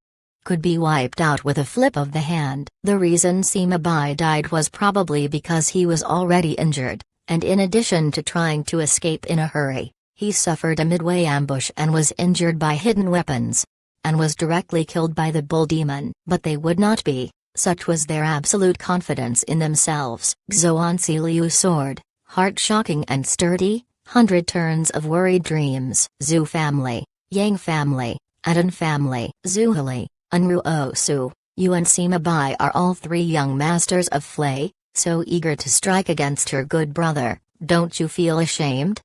could be wiped out with a flip of the hand. The reason Sima Bai died was probably because he was already injured, and in addition to trying to escape in a hurry, he suffered a midway ambush and was injured by hidden weapons, and was directly killed by the bull demon. But they would not be, such was their absolute confidence in themselves. Xuanzi Liu's sword, heart-shocking and sturdy, 100 turns of worried dreams. Zhu family, Yang family, Adan family, Zuhali, Anruo Su, you and Sima Bai are all 3 young masters of Flay, so eager to strike against your good brother. Don't you feel ashamed?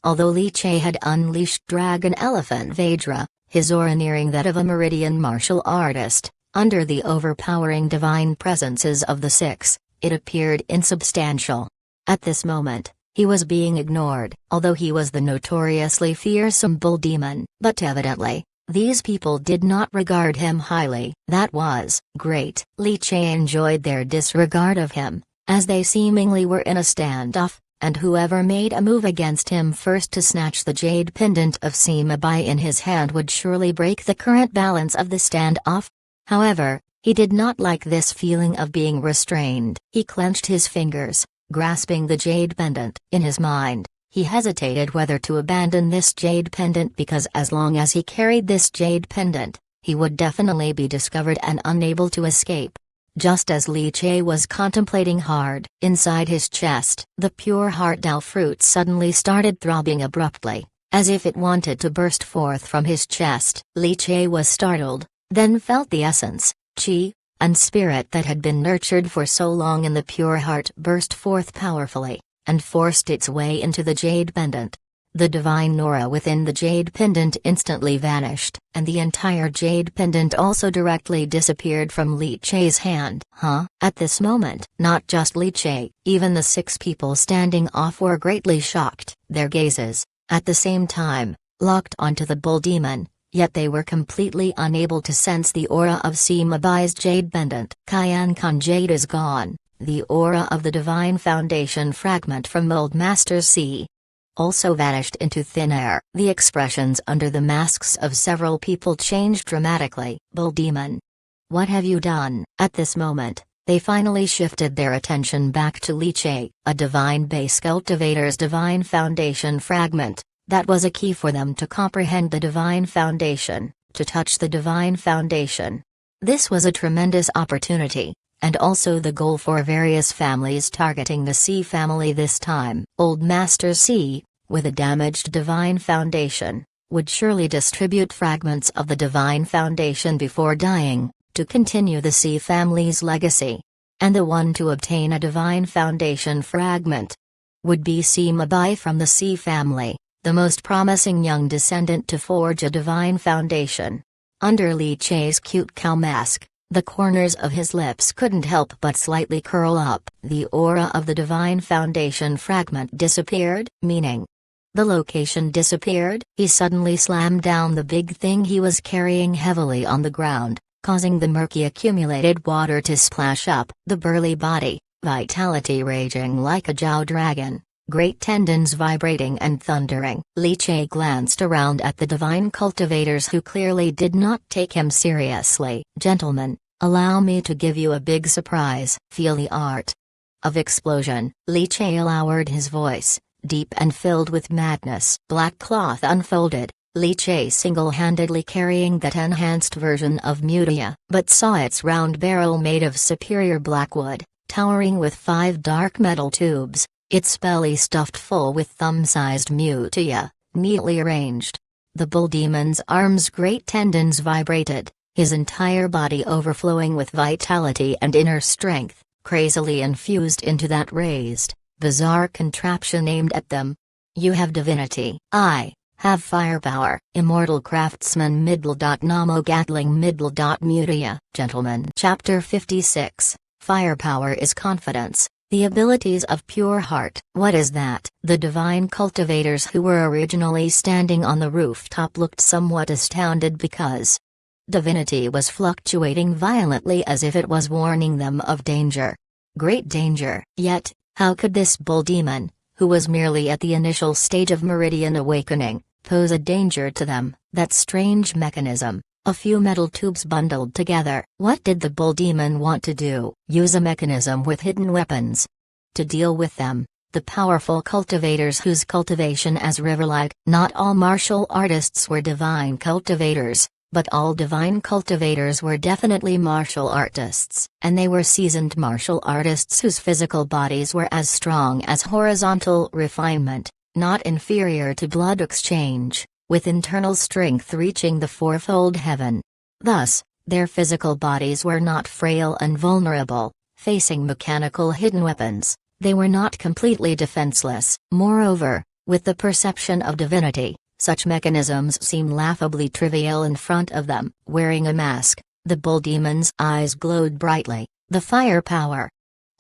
Although Li Che had unleashed Dragon Elephant Vajra, his aura nearing that of a meridian martial artist, under the overpowering divine presences of the 6, it appeared insubstantial. At this moment, he was being ignored, although he was the notoriously fearsome bull demon. But evidently, these people did not regard him highly. That was great. Li Che enjoyed their disregard of him, as they seemingly were in a standoff, and whoever made a move against him first to snatch the jade pendant of Sima Bai in his hand would surely break the current balance of the standoff. However, he did not like this feeling of being restrained. He clenched his fingers, grasping the jade pendant. In his mind, he hesitated whether to abandon this jade pendant because as long as he carried this jade pendant, he would definitely be discovered and unable to escape. Just as Li Che was contemplating hard, inside his chest, the pure heart Dao fruit suddenly started throbbing abruptly, as if it wanted to burst forth from his chest. Li Che was startled, then felt the essence, qi, and spirit that had been nurtured for so long in the pure heart burst forth powerfully, and forced its way into the jade pendant. The divine aura within the jade pendant instantly vanished, and the entire jade pendant also directly disappeared from Li Che's hand. At this moment, not just Li Che, even the 6 people standing off were greatly shocked. Their gazes, at the same time, locked onto the bull demon, yet they were completely unable to sense the aura of Sima Bai's jade pendant. Qian Kun Jade is gone. The aura of the divine foundation fragment from Old Master C also vanished into thin air. The expressions under the masks of several people changed dramatically. Bull demon, what have you done? At this moment, they finally shifted their attention back to Li Che, a divine base cultivator's divine foundation fragment. That was a key for them to comprehend the divine foundation, to touch the divine foundation. This was a tremendous opportunity, and also the goal for various families targeting the C family this time. Old Master C, with a damaged divine foundation, would surely distribute fragments of the divine foundation before dying, to continue the C family's legacy. And the one to obtain a divine foundation fragment would be Sima Bai from the C family, the most promising young descendant to forge a divine foundation. Under Li Che's cute cow mask, the corners of his lips couldn't help but slightly curl up. The aura of the divine foundation fragment disappeared, meaning the location disappeared. He suddenly slammed down the big thing he was carrying heavily on the ground, causing the murky accumulated water to splash up. The burly body, vitality raging like a Zhao dragon, great tendons vibrating and thundering. Li Che glanced around at the divine cultivators who clearly did not take him seriously. Gentlemen, allow me to give you a big surprise. Feel the art of explosion. Li Che lowered his voice, deep and filled with madness. Black cloth unfolded, Li Che single-handedly carrying that enhanced version of Mutia, but saw its round barrel made of superior black wood, towering with 5 dark metal tubes, its belly stuffed full with thumb-sized Mutia, neatly arranged. The bull demon's arms' great tendons vibrated, his entire body overflowing with vitality and inner strength, crazily infused into that raised, bizarre contraption aimed at them. You have divinity. I have firepower. Immortal craftsman middle. Namo Gatling middle. Mutia. Gentlemen. Chapter 56. Firepower is confidence. The abilities of pure heart. What is that? The divine cultivators who were originally standing on the rooftop looked somewhat astounded because divinity was fluctuating violently as if it was warning them of danger. Great danger. Yet, how could this bull demon, who was merely at the initial stage of meridian awakening, pose a danger to them? That strange mechanism. A few metal tubes bundled together. What did the bull demon want to do? Use a mechanism with hidden weapons to deal with them. The powerful cultivators whose cultivation as river-like. Not all martial artists were divine cultivators, but all divine cultivators were definitely martial artists, and they were seasoned martial artists whose physical bodies were as strong as horizontal refinement, not inferior to blood exchange, with internal strength reaching the fourfold heaven. Thus, their physical bodies were not frail and vulnerable, facing mechanical hidden weapons. They were not completely defenseless. Moreover, with the perception of divinity, such mechanisms seem laughably trivial in front of them. Wearing a mask, the bull demon's eyes glowed brightly. The firepower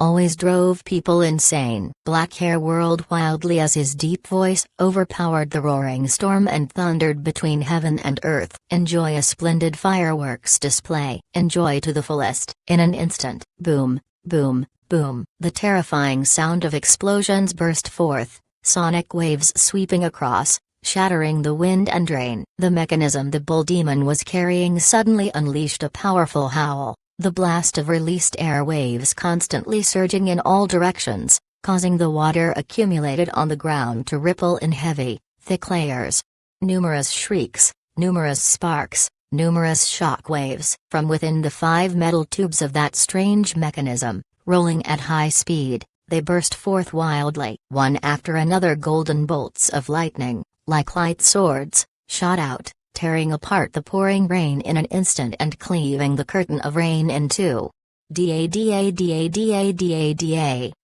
always drove people insane. Black hair whirled wildly as his deep voice overpowered the roaring storm and thundered between heaven and earth. Enjoy a splendid fireworks display. Enjoy to the fullest. In an instant, boom, boom, boom, the terrifying sound of explosions burst forth, sonic waves sweeping across, shattering the wind and rain. The mechanism the bull demon was carrying suddenly unleashed a powerful howl. The blast of released air waves constantly surging in all directions, causing the water accumulated on the ground to ripple in heavy, thick layers. Numerous shrieks, numerous sparks, numerous shock waves. From within the 5 metal tubes of that strange mechanism, rolling at high speed, they burst forth wildly. One after another golden bolts of lightning, like light swords, shot out, tearing apart the pouring rain in an instant and cleaving the curtain of rain in two. Da.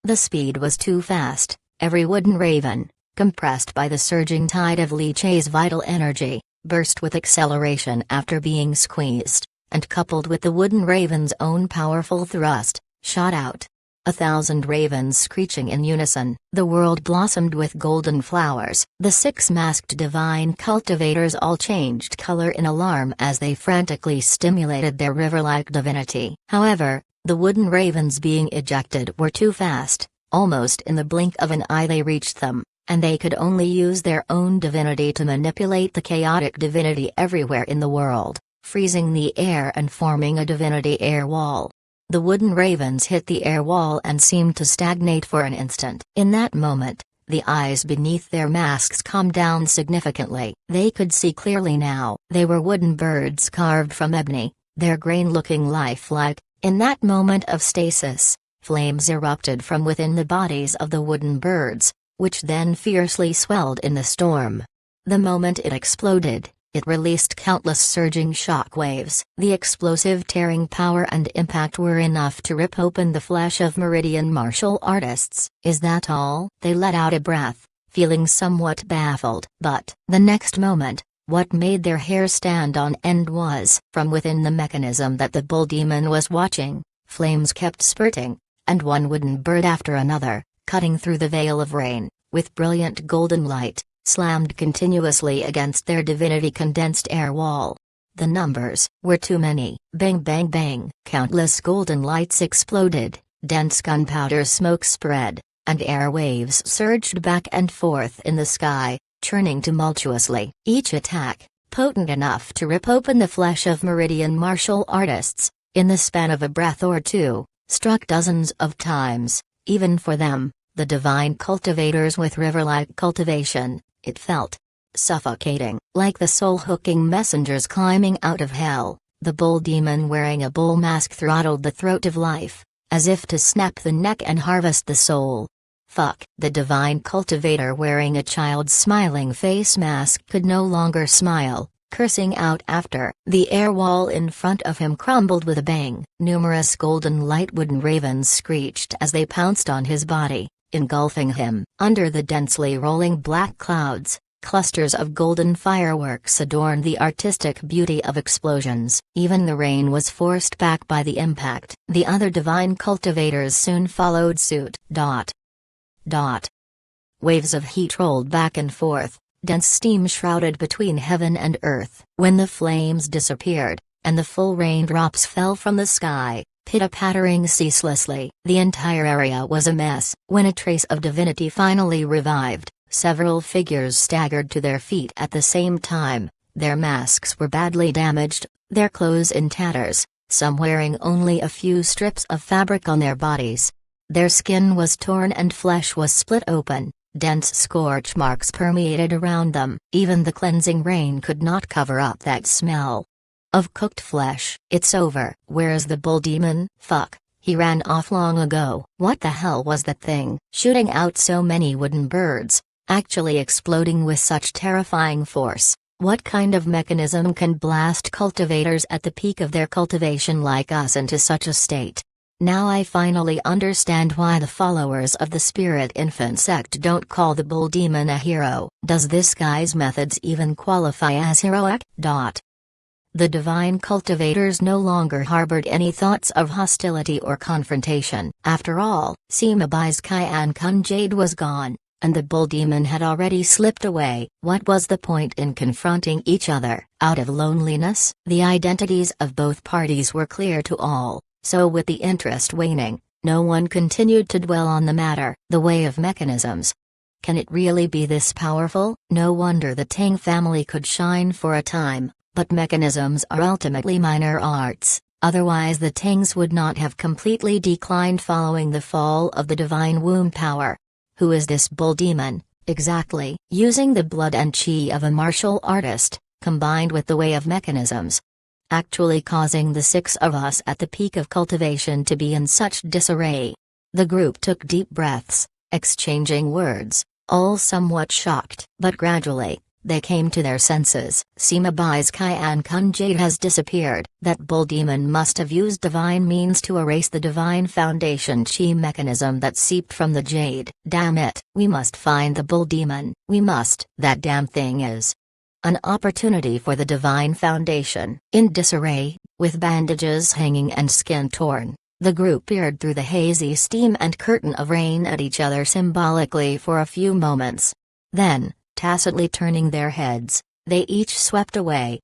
The speed was too fast. Every wooden raven, compressed by the surging tide of Li Chei's vital energy, burst with acceleration after being squeezed, and coupled with the wooden raven's own powerful thrust, shot out. 1,000 ravens screeching in unison. The world blossomed with golden flowers. The 6 masked divine cultivators all changed color in alarm as they frantically stimulated their river-like divinity. However, the wooden ravens being ejected were too fast. Almost in the blink of an eye they reached them, and they could only use their own divinity to manipulate the chaotic divinity everywhere in the world, freezing the air and forming a divinity air wall. The wooden ravens hit the air wall and seemed to stagnate for an instant. In that moment, the eyes beneath their masks calmed down significantly. They could see clearly now. They were wooden birds carved from ebony, their grain-looking lifelike. In that moment of stasis, flames erupted from within the bodies of the wooden birds, which then fiercely swelled in the storm. The moment it exploded, it released countless surging shock waves. The explosive tearing power and impact were enough to rip open the flesh of Meridian martial artists. Is that all? They let out a breath, feeling somewhat baffled. But, the next moment, what made their hair stand on end was, from within the mechanism that the bull demon was watching, flames kept spurting, and one wooden bird after another, cutting through the veil of rain, with brilliant golden light, slammed continuously against their divinity condensed air wall. The numbers were too many. Bang bang bang. Countless golden lights exploded, dense gunpowder smoke spread, and air waves surged back and forth in the sky, churning tumultuously. Each attack, potent enough to rip open the flesh of Meridian martial artists, in the span of a breath or two, struck dozens of times. Even for them, the divine cultivators with river-like cultivation, it felt suffocating. Like the soul-hooking messengers climbing out of hell, the bull demon wearing a bull mask throttled the throat of life, as if to snap the neck and harvest the soul. Fuck. The divine cultivator wearing a child's smiling face mask could no longer smile, cursing out after. The air wall in front of him crumbled with a bang. Numerous golden light wooden ravens screeched as they pounced on his body, engulfing him. Under the densely rolling black clouds, clusters of golden fireworks adorned the artistic beauty of explosions. Even the rain was forced back by the impact. The other divine cultivators soon followed suit. Waves of heat rolled back and forth, dense steam shrouded between heaven and earth. When the flames disappeared, and the full raindrops fell from the sky, pitter-pattering ceaselessly, the entire area was a mess. When a trace of divinity finally revived, several figures staggered to their feet at the same time. Their masks were badly damaged, their clothes in tatters, some wearing only a few strips of fabric on their bodies. Their skin was torn and flesh was split open. Dense scorch marks permeated around them. Even the cleansing rain could not cover up that smell of cooked flesh. It's over. Where's the bull demon? Fuck. He ran off long ago. What the hell was that thing? Shooting out so many wooden birds, actually exploding with such terrifying force. What kind of mechanism can blast cultivators at the peak of their cultivation like us into such a state? Now I finally understand why the followers of the Spirit Infant sect don't call the bull demon a hero. Does this guy's methods even qualify as heroic? The divine cultivators no longer harbored any thoughts of hostility or confrontation. After all, Sima Bai's Kyan Kun Jade was gone, and the bull demon had already slipped away. What was the point in confronting each other? Out of loneliness? The identities of both parties were clear to all. So with the interest waning, no one continued to dwell on the matter. The way of mechanisms. Can it really be this powerful? No wonder the Tang family could shine for a time, but mechanisms are ultimately minor arts, otherwise the Tangs would not have completely declined following the fall of the divine womb power. Who is this bull demon, exactly? Using the blood and chi of a martial artist, combined with the way of mechanisms, actually causing the six of us at the peak of cultivation to be in such disarray. The group took deep breaths, exchanging words, all somewhat shocked. But gradually, they came to their senses. Sima Bai's Kyan Kun Jade has disappeared. That bull demon must have used divine means to erase the divine foundation chi mechanism that seeped from the jade. Damn it, we must find the bull demon. We must. That damn thing is an opportunity for the divine foundation. In disarray, with bandages hanging and skin torn, the group peered through the hazy steam and curtain of rain at each other symbolically for a few moments. Then, tacitly turning their heads, they each swept away.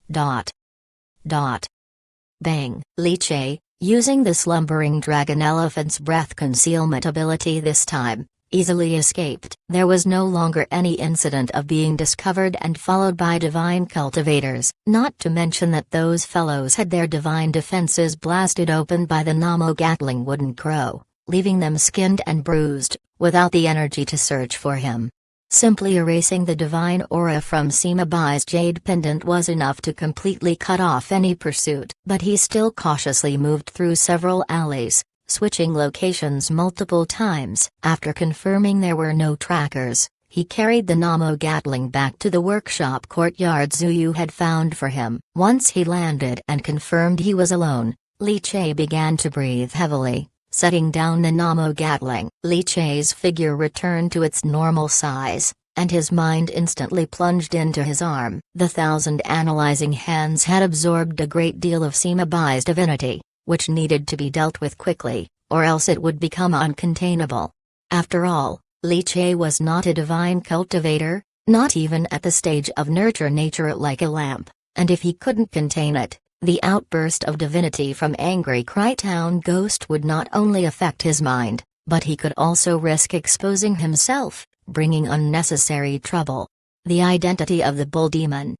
Bang! Li Che, using the slumbering dragon elephant's breath concealment ability this time, easily escaped. There was no longer any incident of being discovered and followed by divine cultivators, not to mention that those fellows had their divine defenses blasted open by the Namo Gatling wooden crow, leaving them skinned and bruised, without the energy to search for him. Simply erasing the divine aura from Sima Bai's jade pendant was enough to completely cut off any pursuit. But he still cautiously moved through several alleys, switching locations multiple times. After confirming there were no trackers, he carried the Namo Gatling back to the workshop courtyard Zuyu had found for him. Once he landed and confirmed he was alone, Li Che began to breathe heavily, setting down the Namo Gatling. Li Che's figure returned to its normal size, and his mind instantly plunged into his arm. The 1,000 analyzing hands had absorbed a great deal of Sima Bai's divinity, which needed to be dealt with quickly, or else it would become uncontainable. After all, Li Che was not a divine cultivator, not even at the stage of nurture nature like a lamp, and if he couldn't contain it, the outburst of divinity from angry Crytown Ghost would not only affect his mind, but he could also risk exposing himself, bringing unnecessary trouble. The identity of the bull demon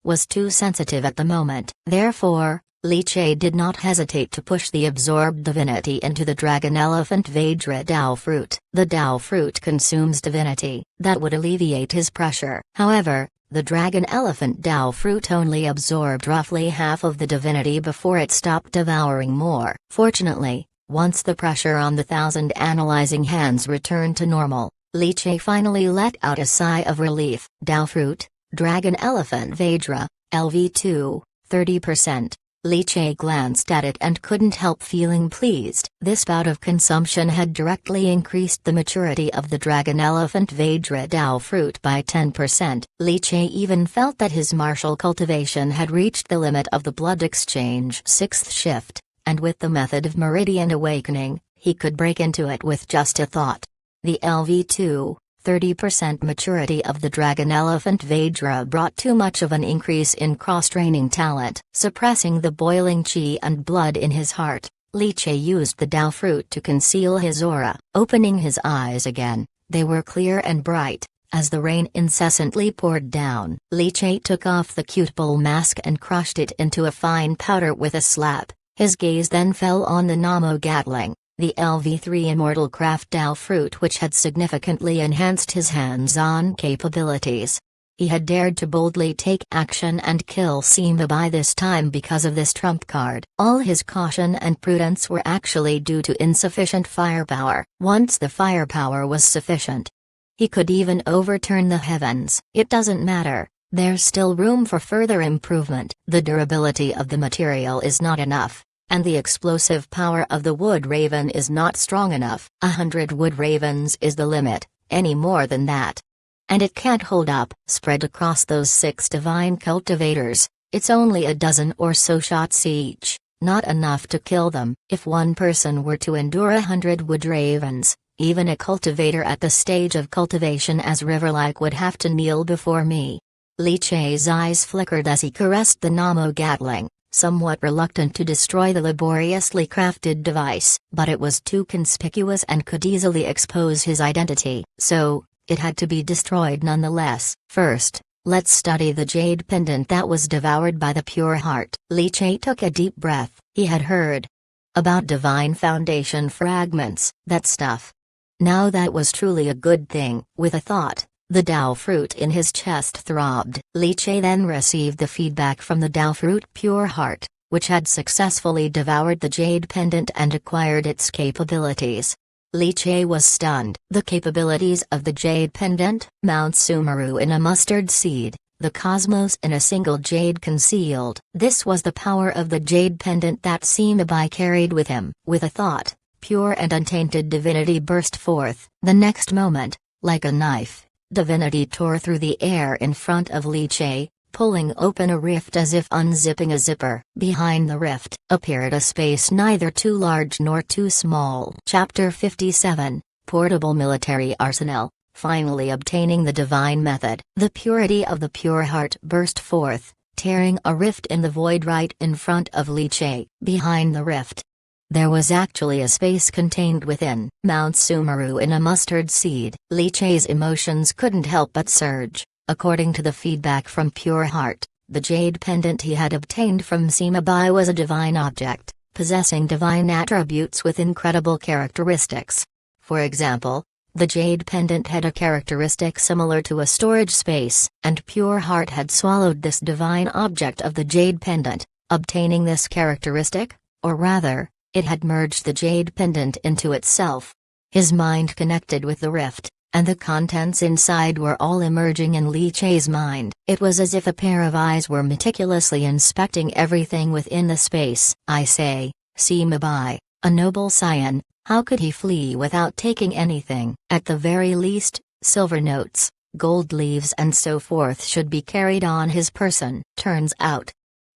was too sensitive at the moment. Therefore, Li Che did not hesitate to push the absorbed divinity into the dragon elephant Vajra Dao fruit. The Dao fruit consumes divinity. That would alleviate his pressure. However, the dragon elephant Dao fruit only absorbed roughly half of the divinity before it stopped devouring more. Fortunately, once the pressure on the 1,000 analyzing hands returned to normal, Li Che finally let out a sigh of relief. Dao fruit, dragon elephant Vajra, LV2, 30%. Li Che glanced at it and couldn't help feeling pleased. This bout of consumption had directly increased the maturity of the Dragon Elephant Vajra Dao fruit by 10%. Li Che even felt that his martial cultivation had reached the limit of the blood exchange 6th shift, and with the method of Meridian Awakening, he could break into it with just a thought. The LV2, 30% maturity of the Dragon Elephant Vajra brought too much of an increase in cross-training talent. Suppressing the boiling chi and blood in his heart, Li Che used the Dao fruit to conceal his aura. Opening his eyes again, they were clear and bright, as the rain incessantly poured down. Li Che took off the cute bull mask and crushed it into a fine powder with a slap. His gaze then fell on the Namo Gatling, the LV3 Immortal Craft Dao fruit, which had significantly enhanced his hands-on capabilities. He had dared to boldly take action and kill Sima Bai this time because of this trump card. All his caution and prudence were actually due to insufficient firepower. Once the firepower was sufficient, he could even overturn the heavens. It doesn't matter, there's still room for further improvement. The durability of the material is not enough, and the explosive power of the Wood Raven is not strong enough. 100 Wood Ravens is the limit, any more than that, and it can't hold up. Spread across those 6 divine cultivators, it's only a dozen or so shots each, not enough to kill them. If one person were to endure 100 Wood Ravens, even a cultivator at the stage of cultivation as Riverlike would have to kneel before me. Li Che's eyes flickered as he caressed the Namo Gatling, somewhat reluctant to destroy the laboriously crafted device. But it was too conspicuous and could easily expose his identity, so it had to be destroyed nonetheless. First, let's study the jade pendant that was devoured by the pure heart. Li Che took a deep breath. He had heard about divine foundation fragments, that stuff. Now that was truly a good thing. With a thought, the Dao fruit in his chest throbbed. Li Che then received the feedback from the Dao fruit Pure Heart, which had successfully devoured the jade pendant and acquired its capabilities. Li Che was stunned. The capabilities of the jade pendant: Mount Sumeru in a mustard seed, the cosmos in a single jade concealed. This was the power of the jade pendant that Sima Bai carried with him. With a thought, pure and untainted divinity burst forth. The next moment, like a knife, divinity tore through the air in front of Li Che, pulling open a rift as if unzipping a zipper. Behind the rift appeared a space neither too large nor too small. Chapter 57, Portable Military Arsenal. Finally obtaining the divine method, the purity of the pure heart burst forth, tearing a rift in the void right in front of Li Che. Behind the rift, there was actually a space contained within. Mount Sumeru in a mustard seed. Li Che's emotions couldn't help but surge. According to the feedback from Pure Heart, the jade pendant he had obtained from Sima Bai was a divine object, possessing divine attributes with incredible characteristics. For example, the jade pendant had a characteristic similar to a storage space, and Pure Heart had swallowed this divine object of the jade pendant, obtaining this characteristic, or rather, it had merged the jade pendant into itself. His mind connected with the rift, and the contents inside were all emerging in Li Che's mind. It was as if a pair of eyes were meticulously inspecting everything within the space. I say, Sima Bai, a noble scion, how could he flee without taking anything? At the very least, silver notes, gold leaves and so forth should be carried on his person. Turns out,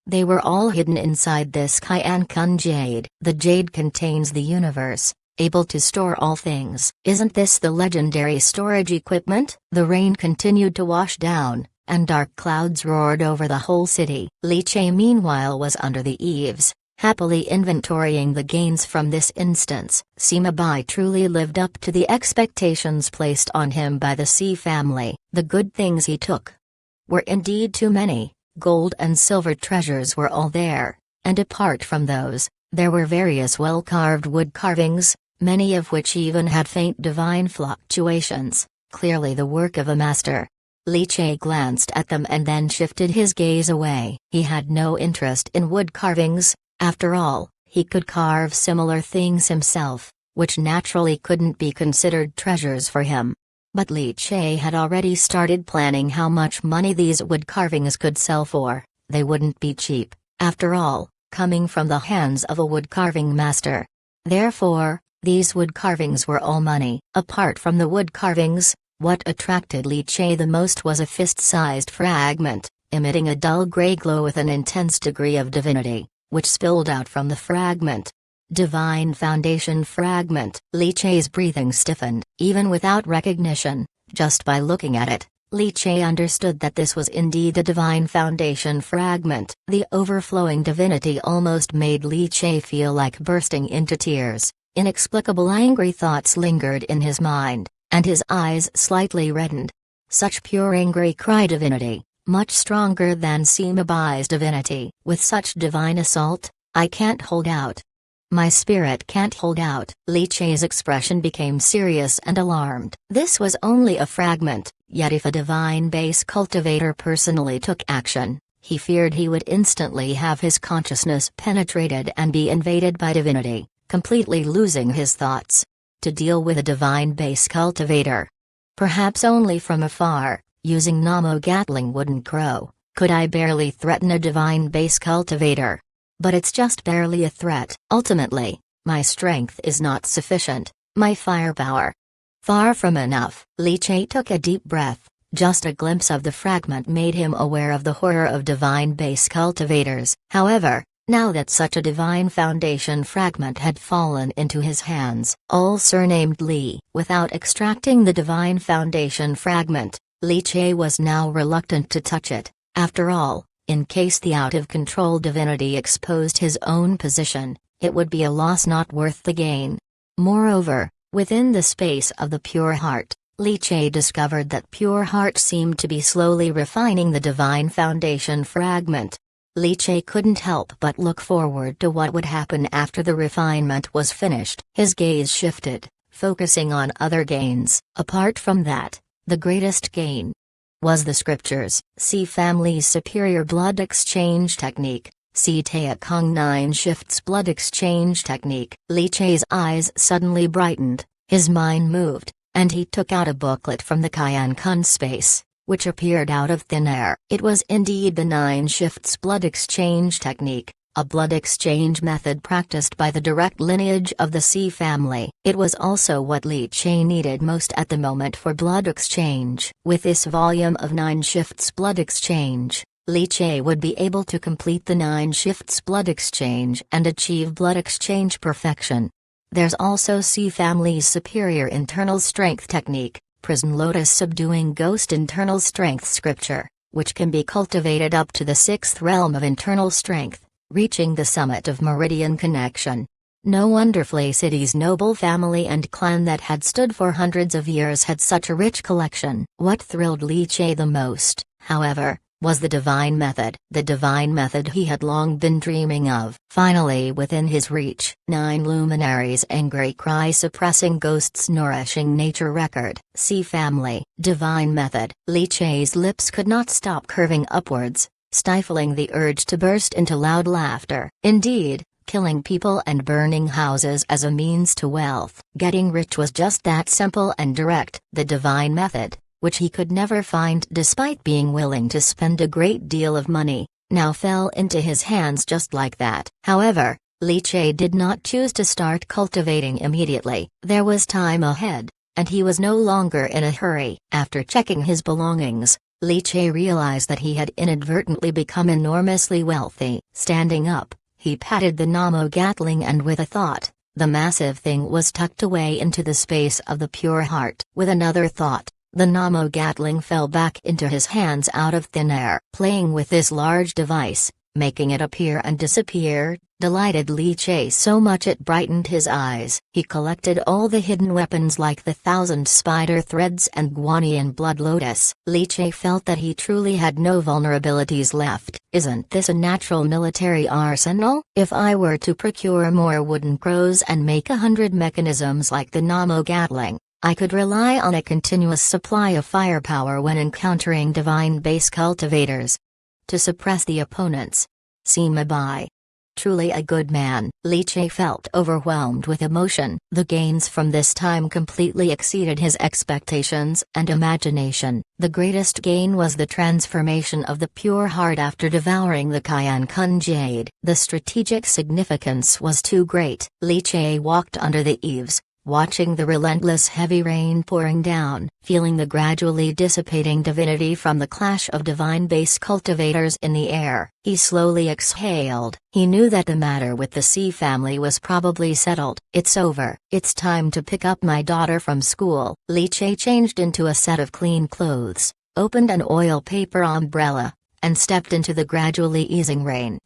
they were all hidden inside this Kyan Kun jade. The jade contains the universe, able to store all things. Isn't this the legendary storage equipment? The rain continued to wash down, and dark clouds roared over the whole city. Li Che meanwhile was under the eaves, happily inventorying the gains from this instance. Sima Bai truly lived up to the expectations placed on him by the Sea family. The good things he took were indeed too many. Gold and silver treasures were all there, and apart from those, there were various well-carved wood carvings, many of which even had faint divine fluctuations, clearly the work of a master. Li Che glanced at them and then shifted his gaze away. He had no interest in wood carvings, after all, he could carve similar things himself, which naturally couldn't be considered treasures for him. But Li Che had already started planning how much money these wood carvings could sell for. They wouldn't be cheap, after all, coming from the hands of a wood-carving master. Therefore, these wood carvings were all money. Apart from the wood carvings, what attracted Li Che the most was a fist-sized fragment, emitting a dull gray glow with an intense degree of divinity, which spilled out from the fragment. Divine Foundation Fragment. Li Che's breathing stiffened. Even without recognition, just by looking at it, Li Che understood that this was indeed a Divine Foundation Fragment. The overflowing divinity almost made Li Che feel like bursting into tears. Inexplicable angry thoughts lingered in his mind, and his eyes slightly reddened. Such pure angry cry divinity, much stronger than Sima Bai's divinity. With such divine assault, I can't hold out. My spirit can't hold out. Li Che's expression became serious and alarmed. This was only a fragment, yet if a divine base cultivator personally took action, he feared he would instantly have his consciousness penetrated and be invaded by divinity, completely losing his thoughts. To deal with a divine base cultivator, perhaps only from afar, using Namo Gatling wouldn't grow, could I barely threaten a divine base cultivator. But it's just barely a threat. Ultimately, my strength is not sufficient, my firepower. Far from enough. Li Che took a deep breath. Just a glimpse of the fragment made him aware of the horror of divine base cultivators. However, now that such a divine foundation fragment had fallen into his hands, all surnamed Li, without extracting the divine foundation fragment, Li Che was now reluctant to touch it. After all, in case the out-of-control divinity exposed his own position, it would be a loss not worth the gain. Moreover, within the space of the pure heart, Li Che discovered that pure heart seemed to be slowly refining the divine foundation fragment. Li Che couldn't help but look forward to what would happen after the refinement was finished. His gaze shifted, focusing on other gains. Apart from that, the greatest gain was the scriptures. Si Family's superior blood exchange technique. Si Tea Kong 9 Shifts blood exchange technique. Li Che's eyes suddenly brightened, his mind moved, and he took out a booklet from the Qian Kun space, which appeared out of thin air. It was indeed the 9 Shifts blood exchange technique, a blood exchange method practiced by the direct lineage of the Si family. It was also what Li Che needed most at the moment for blood exchange. With this volume of 9 Shifts blood exchange, Li Che would be able to complete the 9 Shifts blood exchange and achieve blood exchange perfection. There's also Si family's superior internal strength technique, Prison Lotus Subduing Ghost internal strength scripture, which can be cultivated up to the 6th realm of internal strength, reaching the summit of meridian connection. No wonder Flay City's noble family and clan that had stood for hundreds of years had such a rich collection. What thrilled Li Che the most, however, was the divine method. The divine method he had long been dreaming of. Finally within his reach. 9 luminaries angry cry suppressing ghosts nourishing nature record. Si family. Divine method. Li Che's lips could not stop curving upwards, stifling the urge to burst into loud laughter. Indeed, killing people and burning houses as a means to wealth. Getting rich was just that simple and direct. The divine method, which he could never find despite being willing to spend a great deal of money, now fell into his hands just like that. However, Li Che did not choose to start cultivating immediately. There was time ahead, and he was no longer in a hurry. After checking his belongings, Li Che realized that he had inadvertently become enormously wealthy. Standing up, he patted the Namo Gatling and with a thought, the massive thing was tucked away into the space of the pure heart. With another thought, the Namo Gatling fell back into his hands out of thin air. Playing with this large device, making it appear and disappear, delighted Li Che so much it brightened his eyes. He collected all the hidden weapons like the 1,000 spider threads and Guanyin blood lotus. Li Che felt that he truly had no vulnerabilities left. Isn't this a natural military arsenal? If I were to procure more wooden crows and make 100 mechanisms like the Namo Gatling, I could rely on a continuous supply of firepower when encountering divine base cultivators to suppress the opponents. Sima Bai. Truly a good man. Li Che felt overwhelmed with emotion. The gains from this time completely exceeded his expectations and imagination. The greatest gain was the transformation of the pure heart after devouring the Cayenne Kun jade. The strategic significance was too great. Li Che walked under the eaves, watching the relentless heavy rain pouring down, feeling the gradually dissipating divinity from the clash of divine base cultivators in the air. He slowly exhaled. He knew that the matter with the Sea family was probably settled. It's over. It's time to pick up my daughter from school. Li Che changed into a set of clean clothes, opened an oil paper umbrella, and stepped into the gradually easing rain.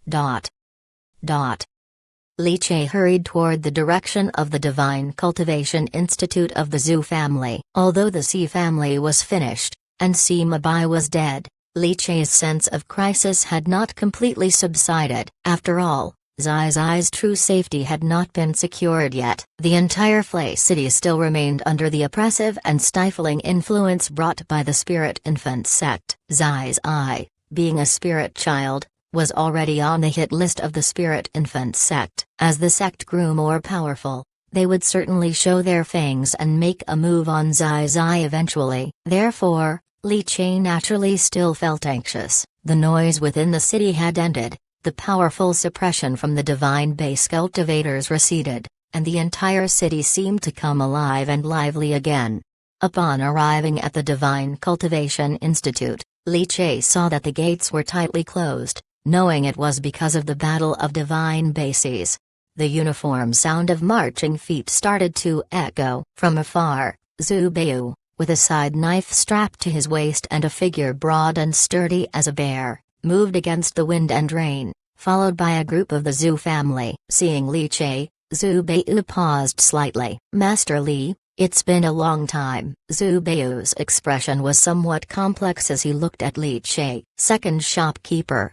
Li Che hurried toward the direction of the Divine Cultivation Institute of the Zhu family. Although the Sea family was finished, and Sima Bai was dead, Li Che's sense of crisis had not completely subsided. After all, Zai Zai's true safety had not been secured yet. The entire Flay city still remained under the oppressive and stifling influence brought by the Spirit Infant sect. Zai Zai, being a spirit child, was already on the hit list of the Spirit Infant sect. As the sect grew more powerful, they would certainly show their fangs and make a move on Zai Zai eventually. Therefore, Li Che naturally still felt anxious. The noise within the city had ended, the powerful suppression from the divine base cultivators receded, and the entire city seemed to come alive and lively again. Upon arriving at the Divine Cultivation Institute, Li Che saw that the gates were tightly closed, knowing it was because of the Battle of Divine Bases. The uniform sound of marching feet started to echo. From afar, Zhu Beiyu, with a side knife strapped to his waist and a figure broad and sturdy as a bear, moved against the wind and rain, followed by a group of the Zhu family. Seeing Li Che, Zhu Beiyu paused slightly. "Master Li, it's been a long time." Zhu Beiyu's expression was somewhat complex as he looked at Li Che. "Second shopkeeper."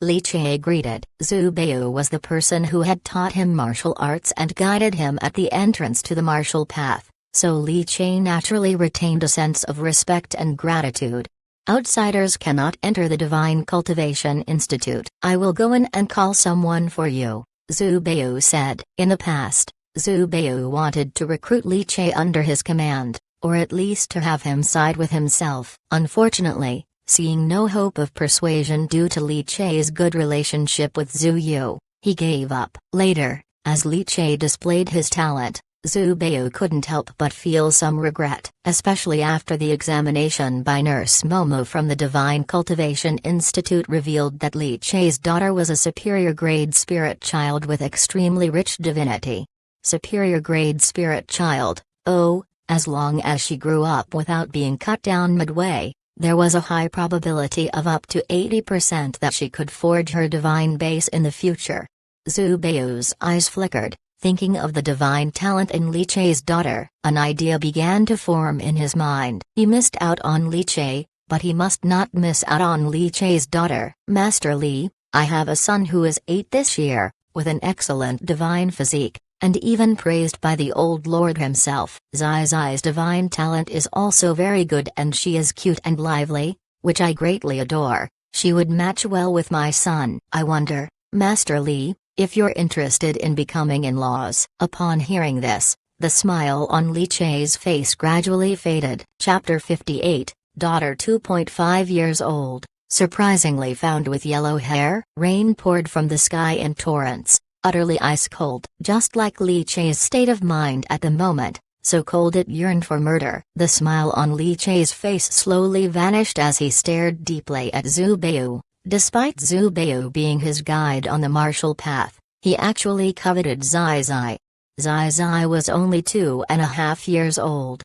Li Che greeted. Zhu Beiyu was the person who had taught him martial arts and guided him at the entrance to the martial path, so Li Che naturally retained a sense of respect and gratitude. "Outsiders cannot enter the Divine Cultivation Institute. I will go in and call someone for you," Zhu Beiyu said. In the past, Zhu Beiyu wanted to recruit Li Che under his command, or at least to have him side with himself. Unfortunately, seeing no hope of persuasion due to Li Che's good relationship with Zhu Yu, he gave up. Later, as Li Che displayed his talent, Zhu Beiyu couldn't help but feel some regret, especially after the examination by Nurse Momo from the Divine Cultivation Institute revealed that Li Che's daughter was a superior grade spirit child with extremely rich divinity. Superior grade spirit child, oh, as long as she grew up without being cut down midway, there was a high probability of up to 80% that she could forge her divine base in the future. Zhu Beiyu's eyes flickered, thinking of the divine talent in Li Che's daughter. An idea began to form in his mind. He missed out on Li Che, but he must not miss out on Li Che's daughter. "Master Li, I have a son who is 8 this year, with an excellent divine physique, and even praised by the old lord himself. Zai Zai's divine talent is also very good and she is cute and lively, which I greatly adore. She would match well with my son. I wonder, Master Li, if you're interested in becoming in-laws." Upon hearing this, the smile on Li Che's face gradually faded. Chapter 58, Daughter 2.5 years old, surprisingly found with yellow hair. Rain poured from the sky in torrents, utterly ice-cold. Just like Li Che's state of mind at the moment, so cold it yearned for murder. The smile on Li Che's face slowly vanished as he stared deeply at Zhu Beiyu. Despite Zhu Beiyu being his guide on the martial path, he actually coveted Zai Zai. Zai Zai was only 2.5 years old.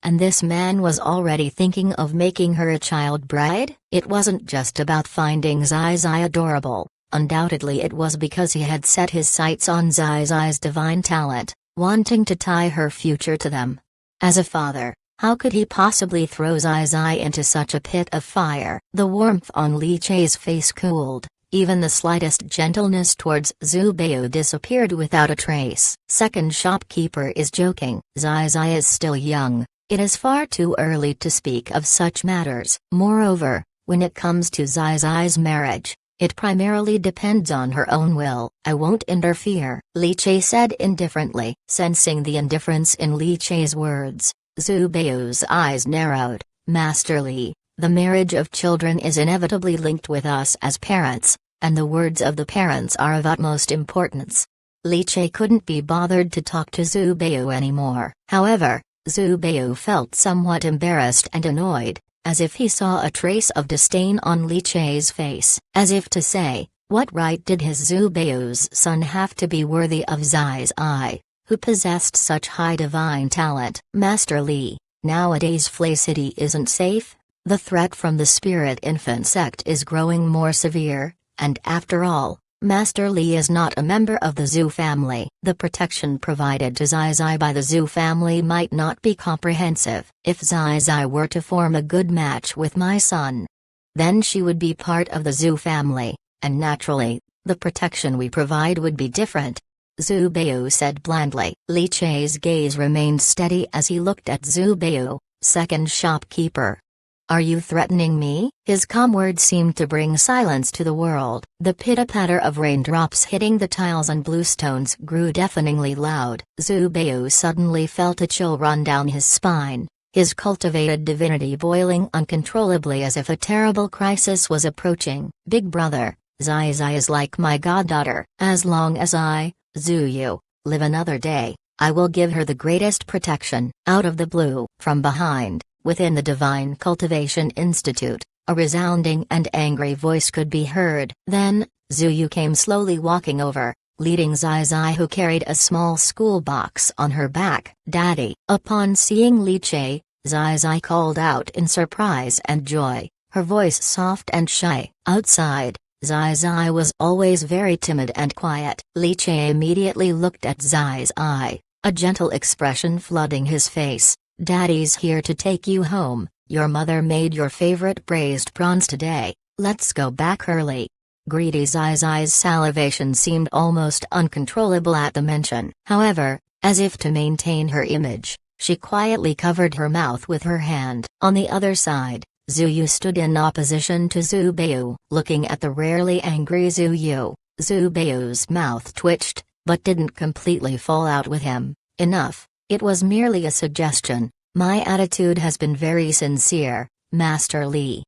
And this man was already thinking of making her a child bride? It wasn't just about finding Zai Zai adorable. Undoubtedly it was because he had set his sights on Zai Zai's divine talent, wanting to tie her future to them. As a father, how could he possibly throw Zai Zai into such a pit of fire? The warmth on Li Che's face cooled, even the slightest gentleness towards Zhu Beiyu disappeared without a trace. "Second shopkeeper is joking. Zai Zai is still young. It is far too early to speak of such matters. Moreover, when it comes to Zai Zai's marriage, It primarily depends on her own will. I won't interfere, Li Che said indifferently. Sensing the indifference in Li Che's words, Zhu Beiyu's eyes narrowed. Master Li, the marriage of children is inevitably linked with us as parents, and the words of the parents are of utmost importance. Li Che couldn't be bothered to talk to Zhu Beiyu anymore. However, Zhu Beiyu felt somewhat embarrassed and annoyed, as if he saw a trace of disdain on Li Che's face. As if to say, what right did his Zhu Beiyu's son have to be worthy of Zai Zai, who possessed such high divine talent? Master Li, nowadays Flay City isn't safe. The threat from the Spirit Infant sect is growing more severe, and after all, Master Li is not a member of the Zhu family. The protection provided to Zai Zai by the Zhu family might not be comprehensive. If Zai Zai were to form a good match with my son, then she would be part of the Zhu family, and naturally, the protection we provide would be different. Zhu Beiyu said blandly. Li Che's gaze remained steady as he looked at Zhu Beiyu, second shopkeeper. Are you threatening me? His calm words seemed to bring silence to the world. The pitter-patter of raindrops hitting the tiles and bluestones grew deafeningly loud. Zhu Beiyu suddenly felt a chill run down his spine, his cultivated divinity boiling uncontrollably as if a terrible crisis was approaching. Big brother, Zai Zai is like my goddaughter. As long as I, Zhu Yu, live another day, I will give her the greatest protection. Out of the blue, from behind, within the Divine Cultivation Institute, a resounding and angry voice could be heard. Then, Zhu Yu came slowly walking over, leading Zai Zai, who carried a small school box on her back. Daddy! Upon seeing Li Che, Zai Zai called out in surprise and joy, her voice soft and shy. Outside, Zai Zai was always very timid and quiet. Li Che immediately looked at Zai Zai, a gentle expression flooding his face. Daddy's here to take you home. Your mother made your favorite braised prawns today. Let's go back early. Greedy Zai Zai's salivation seemed almost uncontrollable at the mention. However, as if to maintain her image, she quietly covered her mouth with her hand. On the other side, Zhu Yu stood in opposition to Zhu Beiyu. Looking at the rarely angry Zhu Yu, Zhu Beiyu's mouth twitched, but didn't completely fall out with him. Enough. It was merely a suggestion. My attitude has been very sincere, Master Li.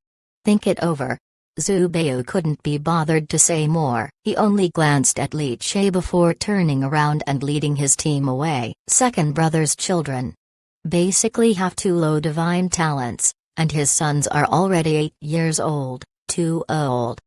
Think it over. Zhu Beiyu couldn't be bothered to say more. He only glanced at Li Che before turning around and leading his team away. Second brother's children basically have too low divine talents, and his sons are already 8 years old, too old.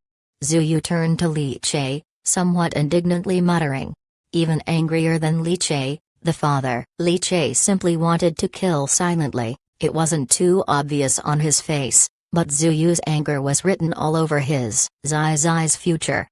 Zhu Yu turned to Li Che, somewhat indignantly muttering. Even angrier than Li Che, the father. Li Che simply wanted to kill silently. It wasn't too obvious on his face, but Zhu Yu's anger was written all over his. Zai Zai's future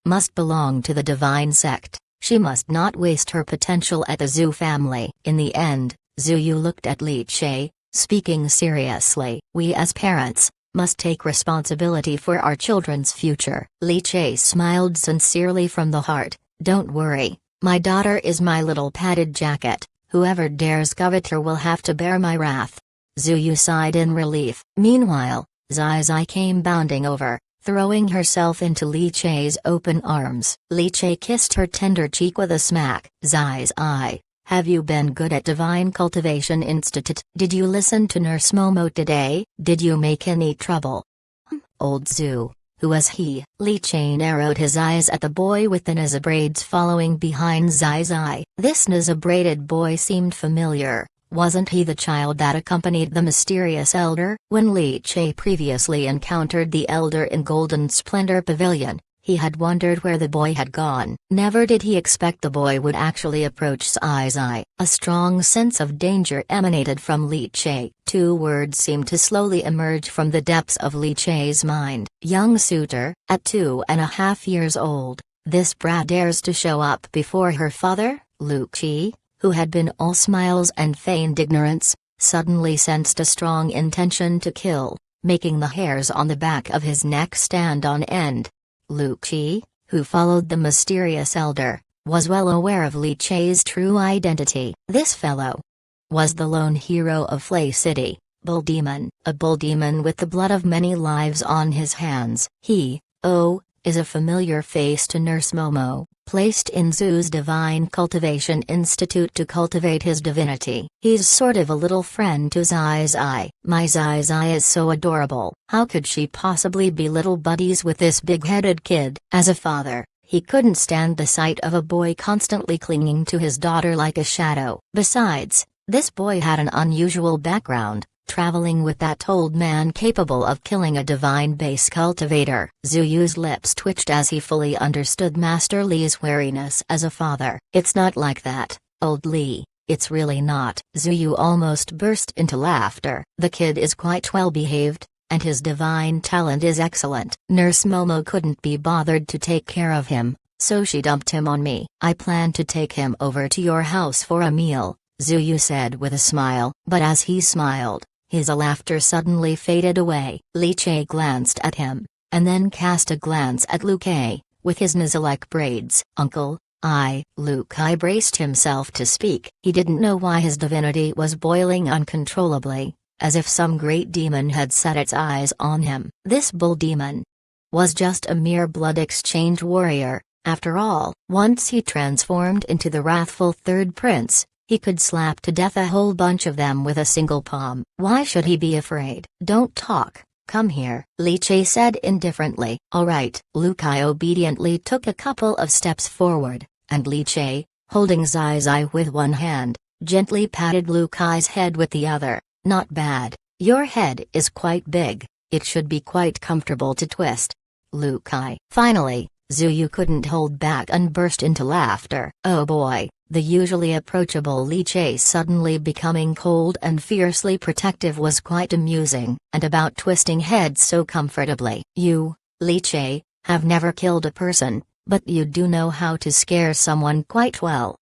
must belong to the divine sect. She must not waste her potential at the Zhu family. In the end, Zhu Yu looked at Li Che, speaking seriously. We as parents must take responsibility for our children's future. Li Che smiled sincerely from the heart. Don't worry. My daughter is my little padded jacket. Whoever dares covet her will have to bear my wrath. Zhu Yu sighed in relief. Meanwhile, Zai Zai came bounding over, throwing herself into Li Che's open arms. Li Che kissed her tender cheek with a smack. Zai Zai, have you been good at Divine Cultivation Institute? Did you listen to Nurse Momo today? Did you make any trouble? Old Zhu. Who was he? Li Che narrowed his eyes at the boy with the Naza braids following behind Zai Zai. This Naza braided boy seemed familiar. Wasn't he the child that accompanied the mysterious elder? When Li Che previously encountered the elder in Golden Splendor Pavilion, he had wondered where the boy had gone. Never did he expect the boy would actually approach Zai Zai. A strong sense of danger emanated from Li Che. Two words seemed to slowly emerge from the depths of Li Che's mind. Young suitor, at 2.5 years old, this brat dares to show up before her father? Lu Qi, who had been all smiles and feigned ignorance, suddenly sensed a strong intention to kill, making the hairs on the back of his neck stand on end. Lu Qi, who followed the mysterious elder, was well aware of Li Che's true identity. This fellow was the lone hero of Flay City, Bull Demon, a bull demon with the blood of many lives on his hands. He, is a familiar face to Nurse Momo, placed in Zu's Divine Cultivation Institute to cultivate his divinity. He's sort of a little friend to Zai Zai. My Zai Zai is so adorable. How could she possibly be little buddies with this big-headed kid? As a father, he couldn't stand the sight of a boy constantly clinging to his daughter like a shadow. Besides, this boy had an unusual background, traveling with that old man capable of killing a divine base cultivator. Zuyu's lips twitched as he fully understood Master Li's wariness as a father. It's not like that, old Li, it's really not. Zuyu almost burst into laughter. The kid is quite well behaved, and his divine talent is excellent. Nurse Momo couldn't be bothered to take care of him, so she dumped him on me. I plan to take him over to your house for a meal, Zuyu said with a smile. But as he smiled, his laughter suddenly faded away. Li Che glanced at him, and then cast a glance at Lu Kai, with his Naza-like braids. Uncle, Lu Kai braced himself to speak. He didn't know why his divinity was boiling uncontrollably, as if some great demon had set its eyes on him. This bull demon was just a mere blood exchange warrior, after all. Once he transformed into the wrathful third prince, he could slap to death a whole bunch of them with a single palm. Why should he be afraid? Don't talk, come here, Li Che said indifferently. All right. Lu Kai obediently took a couple of steps forward, and Li Che, holding Zai Zai with one hand, gently patted Lu Kai's head with the other. Not bad, your head is quite big, it should be quite comfortable to twist. Lu Kai. Finally, Zuyu couldn't hold back and burst into laughter. Oh boy. The usually approachable Li Che suddenly becoming cold and fiercely protective was quite amusing. And about twisting heads so comfortably. You, Li Che, have never killed a person, but you do know how to scare someone quite well.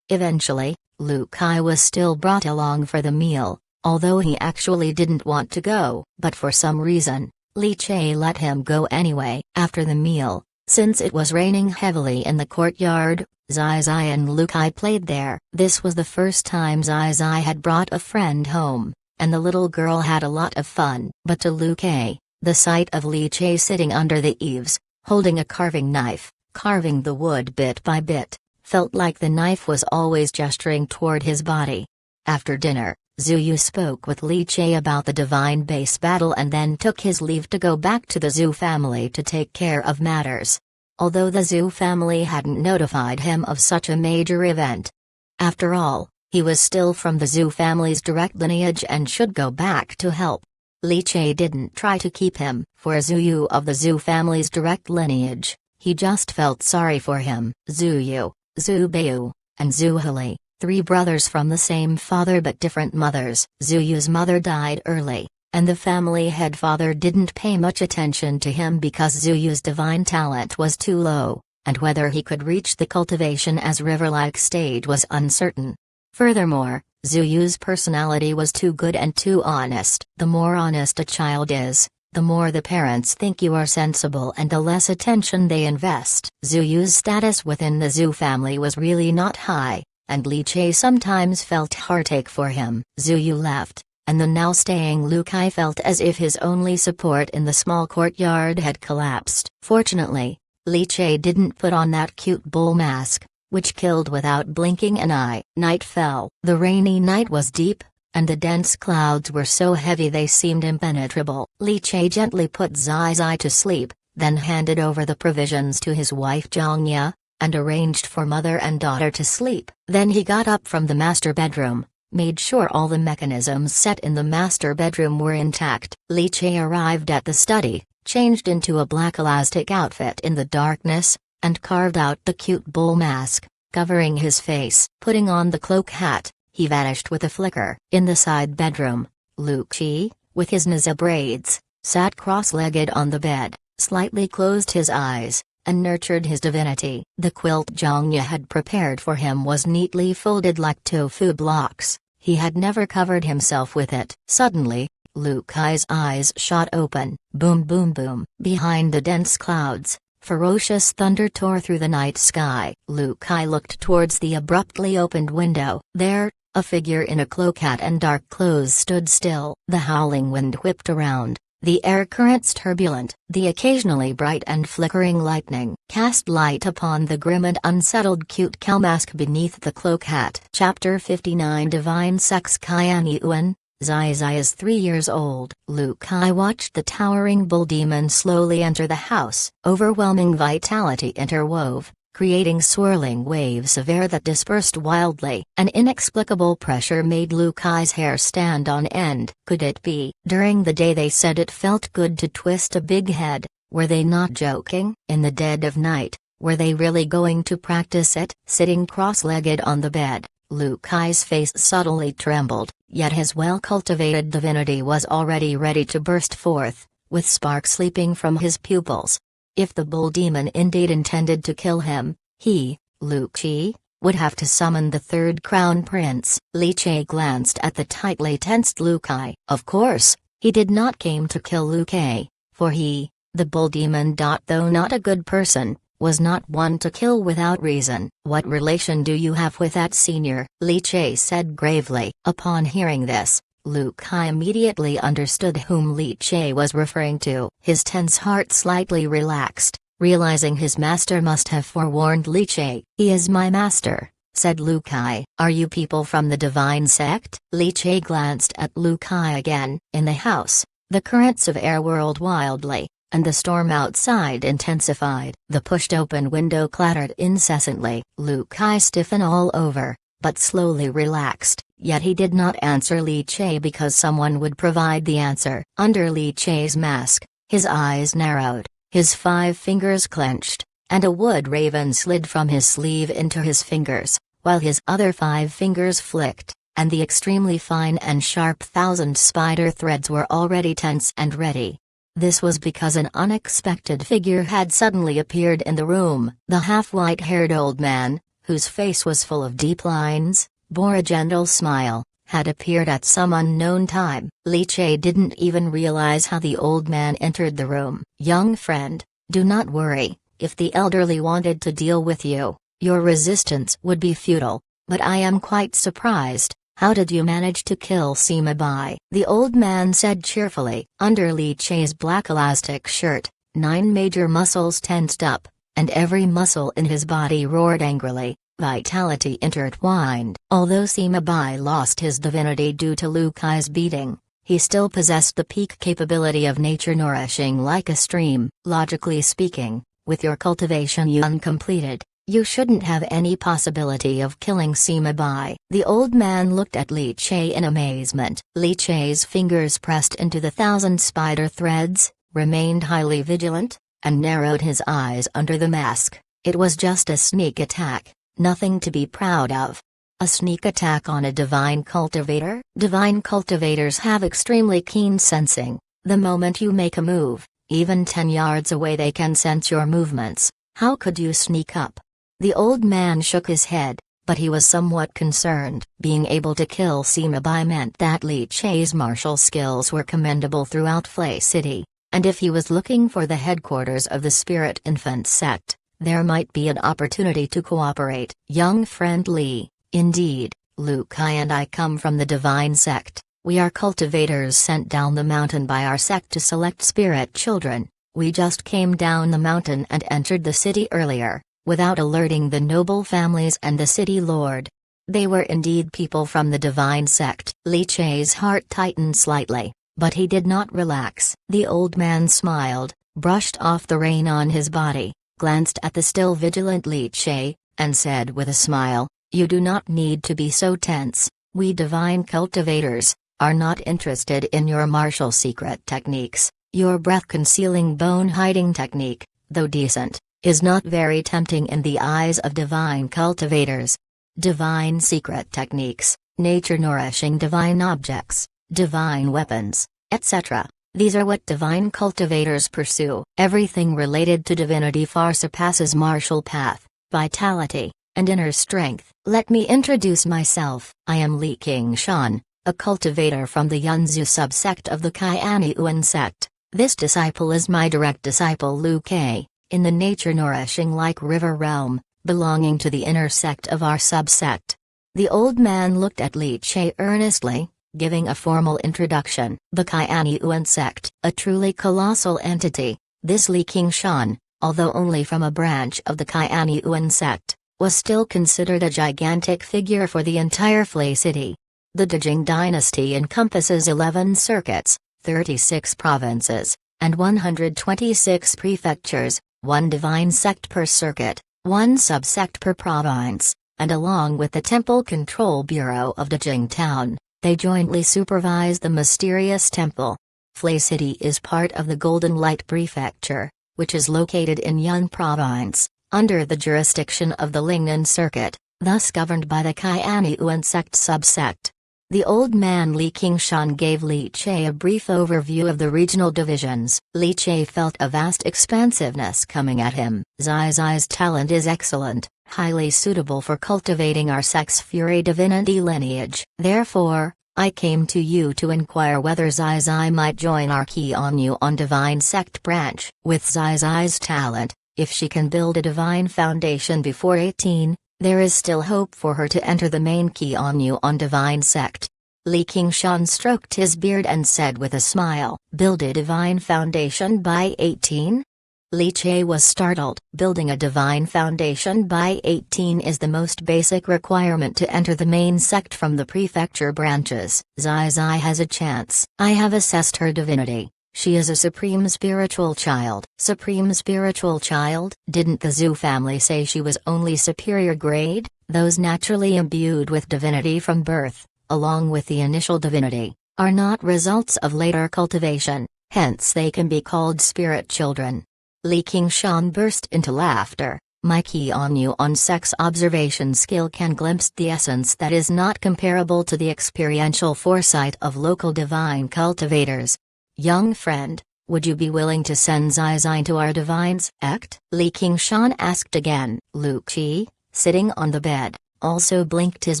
Eventually, Lu Kai was still brought along for the meal, although he actually didn't want to go. But for some reason, Li Che let him go anyway. After the meal, since it was raining heavily in the courtyard, Zai Zai and Lu Kai played there. This was the first time Zai Zai had brought a friend home, and the little girl had a lot of fun. But to Lu Kai, the sight of Li Che sitting under the eaves, holding a carving knife, carving the wood bit by bit, felt like the knife was always gesturing toward his body. After dinner, Zuyu spoke with Li Che about the divine base battle and then took his leave to go back to the Zhu family to take care of matters. Although the Zhu family hadn't notified him of such a major event. After all, he was still from the Zhu family's direct lineage and should go back to help. Li Che didn't try to keep him for Zuyu of the Zhu family's direct lineage, he just felt sorry for him. Zuyu, Zhu Beiyu, and Zhu Hali. 3 brothers from the same father but different mothers. Zuyu's mother died early, and the family head father didn't pay much attention to him because Zuyu's divine talent was too low, and whether he could reach the cultivation as river-like stage was uncertain. Furthermore, Zuyu's personality was too good and too honest. The more honest a child is, the more the parents think you are sensible and the less attention they invest. Zuyu's status within the Zhu family was really not high, and Li Che sometimes felt heartache for him. Zuyu left, and the now staying Lu Kai felt as if his only support in the small courtyard had collapsed. Fortunately, Li Che didn't put on that cute bull mask, which killed without blinking an eye. Night fell. The rainy night was deep, and the dense clouds were so heavy they seemed impenetrable. Li Che gently put Zai Zai to sleep, then handed over the provisions to his wife Zhongya, and arranged for mother and daughter to sleep. Then he got up from the master bedroom, made sure all the mechanisms set in the master bedroom were intact. Li Che arrived at the study, changed into a black elastic outfit in the darkness, and carved out the cute bull mask, covering his face. Putting on the cloak hat, he vanished with a flicker. In the side bedroom, Lu Qi, with his Naza braids, sat cross-legged on the bed, slightly closed his eyes, and nurtured his divinity. The quilt Zhongya had prepared for him was neatly folded like tofu blocks. He had never covered himself with it. Suddenly, Lu Kai's eyes shot open. Boom boom boom. Behind the dense clouds, ferocious thunder tore through the night sky. Lu Kai looked towards the abruptly opened window. There, a figure in a cloak hat and dark clothes stood still. The howling wind whipped around, The air currents turbulent, the occasionally bright and flickering lightning cast light upon the grim and unsettled cute cow mask beneath the cloak hat. Chapter 59 Divine Sex Kayani Uan. Zai Zai is 3 years old. Lu Kai watched the towering bull demon slowly enter the house. Overwhelming vitality interwove, creating swirling waves of air that dispersed wildly. An inexplicable pressure made Lu Kai's hair stand on end. Could it be? During the day they said it felt good to twist a big head. Were they not joking? In the dead of night, were they really going to practice it? Sitting cross-legged on the bed, Lu Kai's face subtly trembled, yet his well-cultivated divinity was already ready to burst forth, with sparks leaping from his pupils. If the bull demon indeed intended to kill him, he, Lu Qi, would have to summon the third crown prince. Li Che glanced at the tightly tensed Lu Kai. Of course, he did not came to kill Lu Kai, for he, the bull demon, though not a good person, was not one to kill without reason. What relation do you have with that senior? Li Che said gravely. Upon hearing this, Lu Kai immediately understood whom Li Che was referring to. His tense heart slightly relaxed, realizing his master must have forewarned Li Che. He is my master, said Lu Kai. Are you people from the divine sect? Li Che glanced at Lu Kai again. In the house, the currents of air whirled wildly, and the storm outside intensified. The pushed-open window clattered incessantly. Lu Kai stiffened all over, but slowly relaxed, yet he did not answer Li Che because someone would provide the answer. Under Li Che's mask, his eyes narrowed, his 5 fingers clenched, and a wood raven slid from his sleeve into his fingers, while his other 5 fingers flicked, and the extremely fine and sharp 1,000 spider threads were already tense and ready. This was because an unexpected figure had suddenly appeared in the room. The half-white-haired old man, whose face was full of deep lines, bore a gentle smile, had appeared at some unknown time. Li Che didn't even realize how the old man entered the room. Young friend, do not worry, if the elderly wanted to deal with you, your resistance would be futile, but I am quite surprised. How did you manage to kill Sima Bai? The old man said cheerfully. Under Li Che's black elastic shirt, 9 major muscles tensed up, and every muscle in his body roared angrily. Vitality intertwined. Although Sima Bai lost his divinity due to Lu Kai's beating, he still possessed the peak capability of nature nourishing like a stream. Logically speaking, with your cultivation uncompleted, you shouldn't have any possibility of killing Sima Bai. The old man looked at Li Che in amazement. Li Che's fingers pressed into the 1,000 spider threads, remained highly vigilant, and narrowed his eyes under the mask. It was just a sneak attack, nothing to be proud of. A sneak attack on a divine cultivator? Divine cultivators have extremely keen sensing. The moment you make a move, even 10 yards away they can sense your movements. How could you sneak up? The old man shook his head, but he was somewhat concerned. Being able to kill Sima Bai meant that Li Che's martial skills were commendable throughout Flay City, and if he was looking for the headquarters of the Spirit Infant sect, there might be an opportunity to cooperate. Young friend Li, indeed, Lu Kai and I come from the divine sect. We are cultivators sent down the mountain by our sect to select spirit children. We just came down the mountain and entered the city earlier, without alerting the noble families and the city lord. They were indeed people from the divine sect. Li Che's heart tightened slightly, but he did not relax. The old man smiled, brushed off the rain on his body, glanced at the still vigilant Li Che, and said with a smile, "You do not need to be so tense. We divine cultivators are not interested in your martial secret techniques. Your breath-concealing bone-hiding technique, though decent, is not very tempting in the eyes of divine cultivators. Divine secret techniques, nature-nourishing divine objects, divine weapons, etc. These are what divine cultivators pursue. Everything related to divinity far surpasses martial path, vitality, and inner strength. Let me introduce myself. I am Li Qingshan, a cultivator from the Yunzu subsect of the Kayani Uan sect. This disciple is my direct disciple Lu Kai, in the nature-nourishing like river realm, belonging to the inner sect of our subsect." The old man looked at Li Che earnestly. giving a formal introduction. The Kayaniuan sect, a truly colossal entity, this Li Qingshan, although only from a branch of the Kayaniuan sect, was still considered a gigantic figure for the entire Flay city. The Dejing dynasty encompasses 11 circuits, 36 provinces, and 126 prefectures, one divine sect per circuit, one subsect per province, and along with the Temple Control Bureau of Dejing Town, they jointly supervise the mysterious temple. Flay City is part of the Golden Light Prefecture, which is located in Yun Province, under the jurisdiction of the Lingnan Circuit, thus governed by the Kayaniuan sect subsect. The old man Li Qingshan gave Li Che a brief overview of the regional divisions. Li Che felt a vast expansiveness coming at him. Zai Zai's talent is excellent, highly suitable for cultivating our sect's Fury Divinity lineage. Therefore, I came to you to inquire whether Zai Zai might join our Qianyuan Divine Sect branch. With Zai Zai's talent, if she can build a divine foundation before 18, there is still hope for her to enter the main Qianyuan Divine Sect. Li Qingshan stroked his beard and said with a smile, "Build a divine foundation by 18? Li Che was startled. Building a divine foundation by 18 is the most basic requirement to enter the main sect from the prefecture branches. Zai Zai has a chance. I have assessed her divinity. She is a supreme spiritual child." Supreme spiritual child? Didn't the Zhu family say she was only superior grade? Those naturally imbued with divinity from birth, along with the initial divinity, are not results of later cultivation, hence they can be called spirit children. Li Qingshan burst into laughter. My Qianyuan sect's observation skill can glimpse the essence that is not comparable to the experiential foresight of local divine cultivators. Young friend, would you be willing to send Zai Zai to our divine sect? Li Qingshan asked again. Lu Qi, sitting on the bed, also blinked his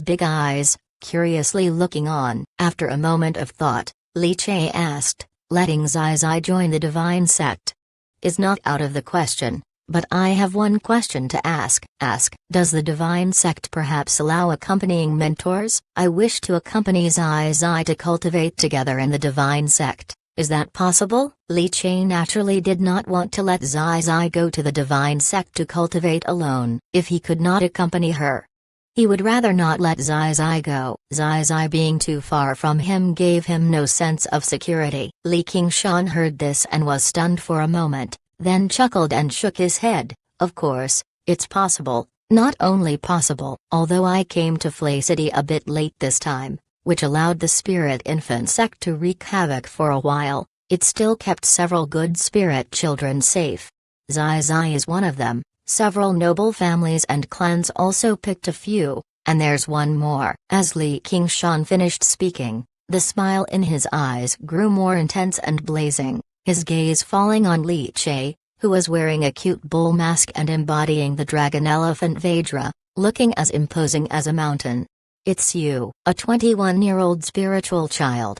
big eyes, curiously looking on. After a moment of thought, Li Che asked, "Letting Zai Zai join the divine sect is not out of the question, but I have one question to ask." Ask. Does the divine sect perhaps allow accompanying mentors? I wish to accompany Zai Zai to cultivate together in the divine sect. Is that possible? Li Che naturally did not want to let Zai Zai go to the divine sect to cultivate alone. If he could not accompany her, he would rather not let Zai Zai go. Zai Zai being too far from him gave him no sense of security. Li Qingshan heard this and was stunned for a moment, then chuckled and shook his head. Of course, it's possible, not only possible. Although I came to Flay City a bit late this time, which allowed the spirit infant sect to wreak havoc for a while, it still kept several good spirit children safe. Zai Zai is one of them. Several noble families and clans also picked a few, and there's one more. As Li Qingshan finished speaking, the smile in his eyes grew more intense and blazing, his gaze falling on Li Che, who was wearing a cute bull mask and embodying the dragon elephant Vajra, looking as imposing as a mountain. It's you, a 21-year-old spiritual child.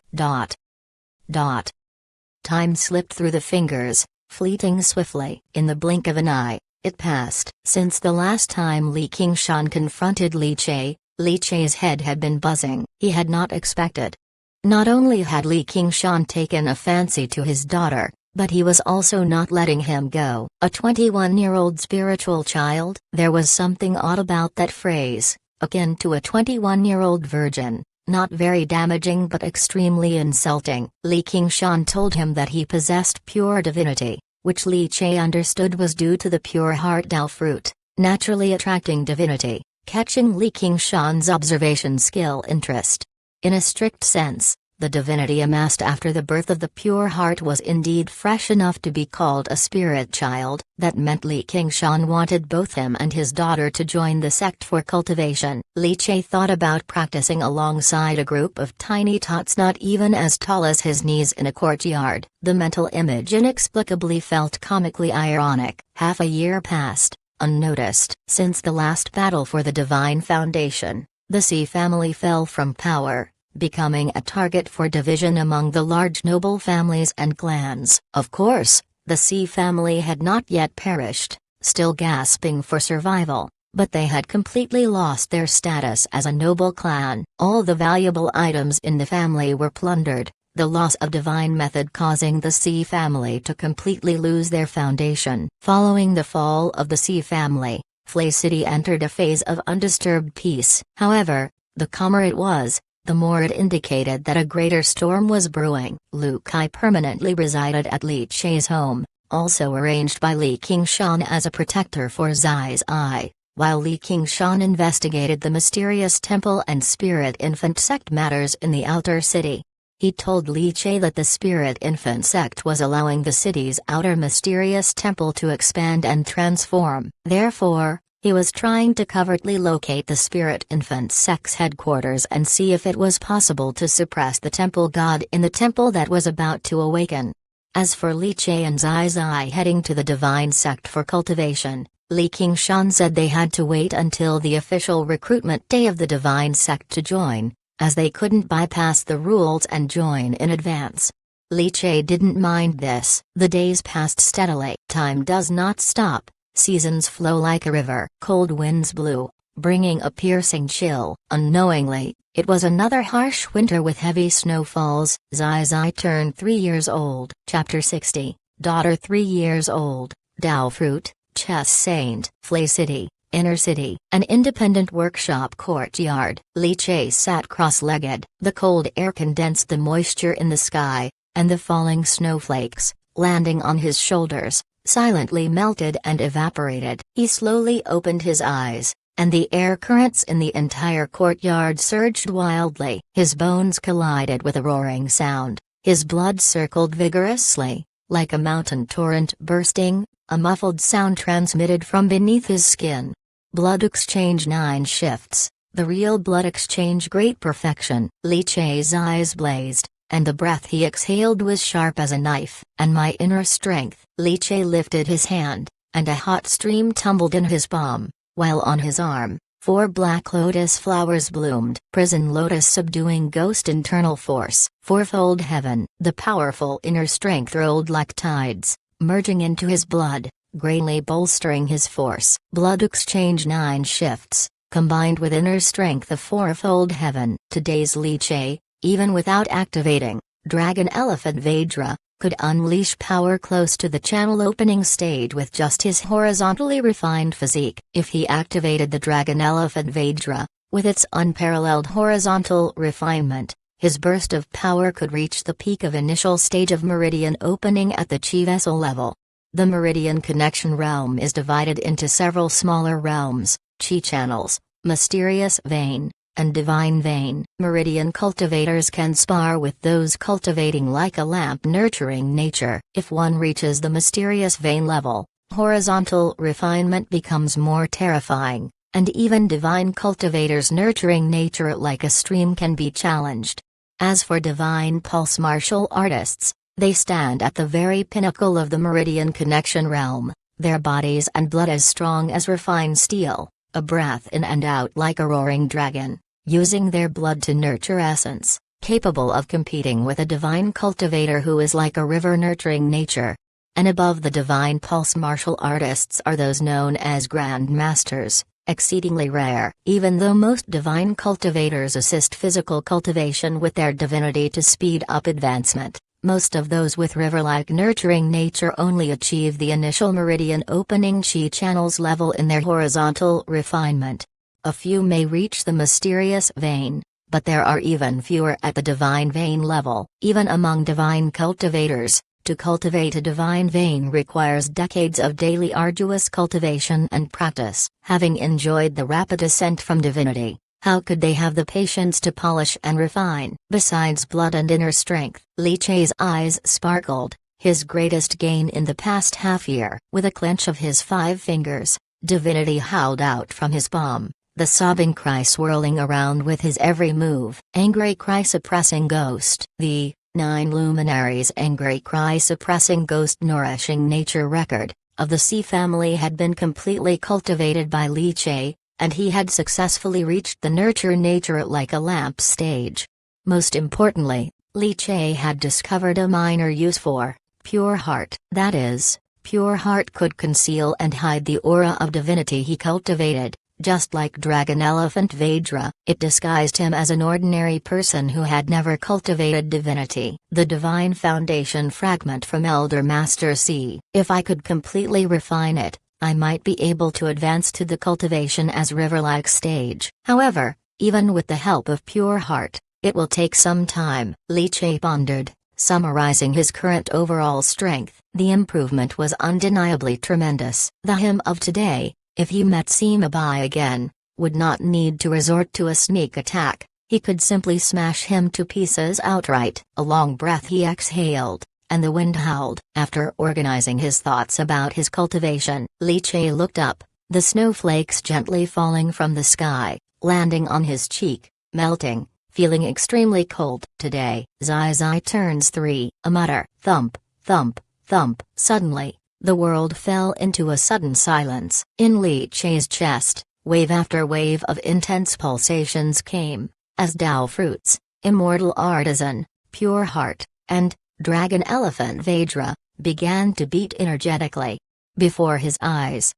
Time slipped through the fingers, fleeting swiftly. In the blink of an eye, it passed. Since the last time Li Qingshan confronted Li Che's head had been buzzing. He had not expected. Not only had Li Qingshan taken a fancy to his daughter, but he was also not letting him go. A 21-year-old spiritual child? There was something odd about that phrase, akin to a 21-year-old virgin, not very damaging but extremely insulting. Li Qingshan told him that he possessed pure divinity, which Li Che understood was due to the pure heart Dao fruit, naturally attracting divinity, catching Li Qingshan's observation skill interest. In a strict sense, the divinity amassed after the birth of the pure heart was indeed fresh enough to be called a spirit child. That meant Li Qingshan wanted both him and his daughter to join the sect for cultivation. Li Che thought about practicing alongside a group of tiny tots not even as tall as his knees in a courtyard. The mental image inexplicably felt comically ironic. Half a year passed, unnoticed. Since the last battle for the Divine Foundation, the Xi family fell from power, becoming a target for division among the large noble families and clans. Of course, the Xi family had not yet perished, still gasping for survival, but they had completely lost their status as a noble clan. All the valuable items in the family were plundered, the loss of divine method causing the Xi family to completely lose their foundation. Following the fall of the Xi family, Flay City entered a phase of undisturbed peace. However, the calmer it was, the more it indicated that a greater storm was brewing. Lu Kai permanently resided at Li Chai's home, also arranged by Li Qingshan as a protector for Zai's eye, while Li Qingshan investigated the mysterious temple and spirit infant sect matters in the outer city. He told Li Chai that the spirit infant sect was allowing the city's outer mysterious temple to expand and transform. Therefore, he was trying to covertly locate the spirit infant sect's headquarters and see if it was possible to suppress the temple god in the temple that was about to awaken. As for Li Chai and Zai Zai heading to the divine sect for cultivation, Li Qingshan said they had to wait until the official recruitment day of the divine sect to join, as they couldn't bypass the rules and join in advance. Li Chai didn't mind this. The days passed steadily. Time does not stop. Seasons flow like a river. Cold winds blew, bringing a piercing chill. Unknowingly, it was another harsh winter with heavy snowfalls. Zai Zai turned 3 years old. Chapter 60. Daughter 3 years old. Dao Fruit, Chess Saint. Flay City, Inner City. An independent workshop courtyard. Li Chai sat cross-legged. The cold air condensed the moisture in the sky, and the falling snowflakes, landing on his shoulders, silently melted and evaporated. He slowly opened his eyes, and the air currents in the entire courtyard surged wildly. His bones collided with a roaring sound, his blood circled vigorously, like a mountain torrent bursting, a muffled sound transmitted from beneath his skin. Blood exchange 9 shifts, the real blood exchange great perfection. Li Chai's eyes blazed, and the breath he exhaled was sharp as a knife. And my inner strength. Li Chai lifted his hand, and a hot stream tumbled in his palm, while on his arm, 4 black lotus flowers bloomed. Prison lotus subduing ghost internal force. Fourfold heaven. The powerful inner strength rolled like tides, merging into his blood, greatly bolstering his force. Blood exchange 9 shifts, combined with inner strength of fourfold heaven. Today's Li Chai, even without activating Dragon Elephant Vajra, could unleash power close to the channel opening stage with just his horizontally refined physique. If he activated the Dragon Elephant Vajra, with its unparalleled horizontal refinement, his burst of power could reach the peak of initial stage of meridian opening at the chi vessel level. The meridian connection realm is divided into several smaller realms: chi channels, mysterious vein, and divine vein. Meridian cultivators can spar with those cultivating like a lamp nurturing nature. If one reaches the mysterious vein level, horizontal refinement becomes more terrifying, and even divine cultivators nurturing nature like a stream can be challenged. As for divine pulse martial artists, they stand at the very pinnacle of the meridian connection realm, their bodies and blood as strong as refined steel, a breath in and out like a roaring dragon, using their blood to nurture essence, capable of competing with a divine cultivator who is like a river nurturing nature. And above the divine pulse martial artists are those known as Grand Masters, exceedingly rare. Even though most divine cultivators assist physical cultivation with their divinity to speed up advancement, most of those with river-like nurturing nature only achieve the initial meridian opening chi channels level in their horizontal refinement. A few may reach the mysterious vein, but there are even fewer at the divine vein level. Even among divine cultivators, to cultivate a divine vein requires decades of daily arduous cultivation and practice. Having enjoyed the rapid ascent from divinity, how could they have the patience to polish and refine? Besides blood and inner strength, Li Chai's eyes sparkled, his greatest gain in the past half-year. With a clench of his 5 fingers, divinity howled out from his palm, the sobbing cry swirling around with his every move. Angry cry suppressing ghost. The 9 luminaries angry cry suppressing ghost nourishing nature record of the Xi family had been completely cultivated by Li Chai, and he had successfully reached the nurture nature like a lamp stage. Most importantly, Li Chai had discovered a minor use for pure heart. That is, pure heart could conceal and hide the aura of divinity he cultivated, Just like Dragon Elephant Vedra, it disguised him as an ordinary person who had never cultivated divinity. The Divine Foundation fragment from Elder Master C. If I could completely refine it, I might be able to advance to the cultivation as river-like stage. However, even with the help of pure heart, it will take some time. Li Che pondered, summarizing his current overall strength. The improvement was undeniably tremendous. The him of today, if he met Sima Bai again, would not need to resort to a sneak attack. He could simply smash him to pieces outright. A long breath he exhaled, and the wind howled. After organizing his thoughts about his cultivation, Li Che looked up, the snowflakes gently falling from the sky, landing on his cheek, melting, feeling extremely cold. Today, Zai Zai turns 3. A mutter, thump, thump, thump. Suddenly, the world fell into a sudden silence. In Li Che's chest, wave after wave of intense pulsations came, as Dao Fruits, Immortal Artisan, Pure Heart, and Dragon Elephant Vedra began to beat energetically. Before his eyes,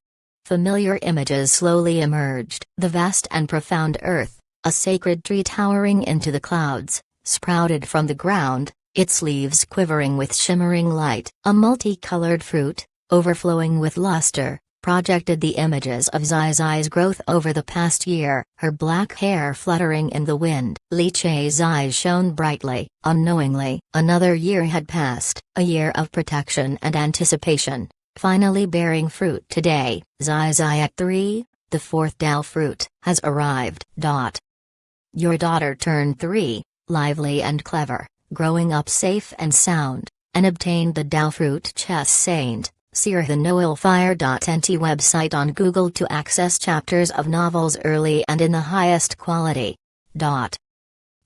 familiar images slowly emerged. The vast and profound earth, a sacred tree towering into the clouds, sprouted from the ground, its leaves quivering with shimmering light. A multicolored fruit, overflowing with luster, projected the images of Zai Zai's growth over the past year, her black hair fluttering in the wind. Li Che's eyes shone brightly. Unknowingly, another year had passed, a year of protection and anticipation, finally bearing fruit. Today, Zai Zai at 3, the 4th Dao fruit, has arrived. Your daughter turned 3, lively and clever, growing up safe and sound, and obtained the Dao fruit. Chess Saint. See the noelfire.nt website on Google to access chapters of novels early and in the highest quality.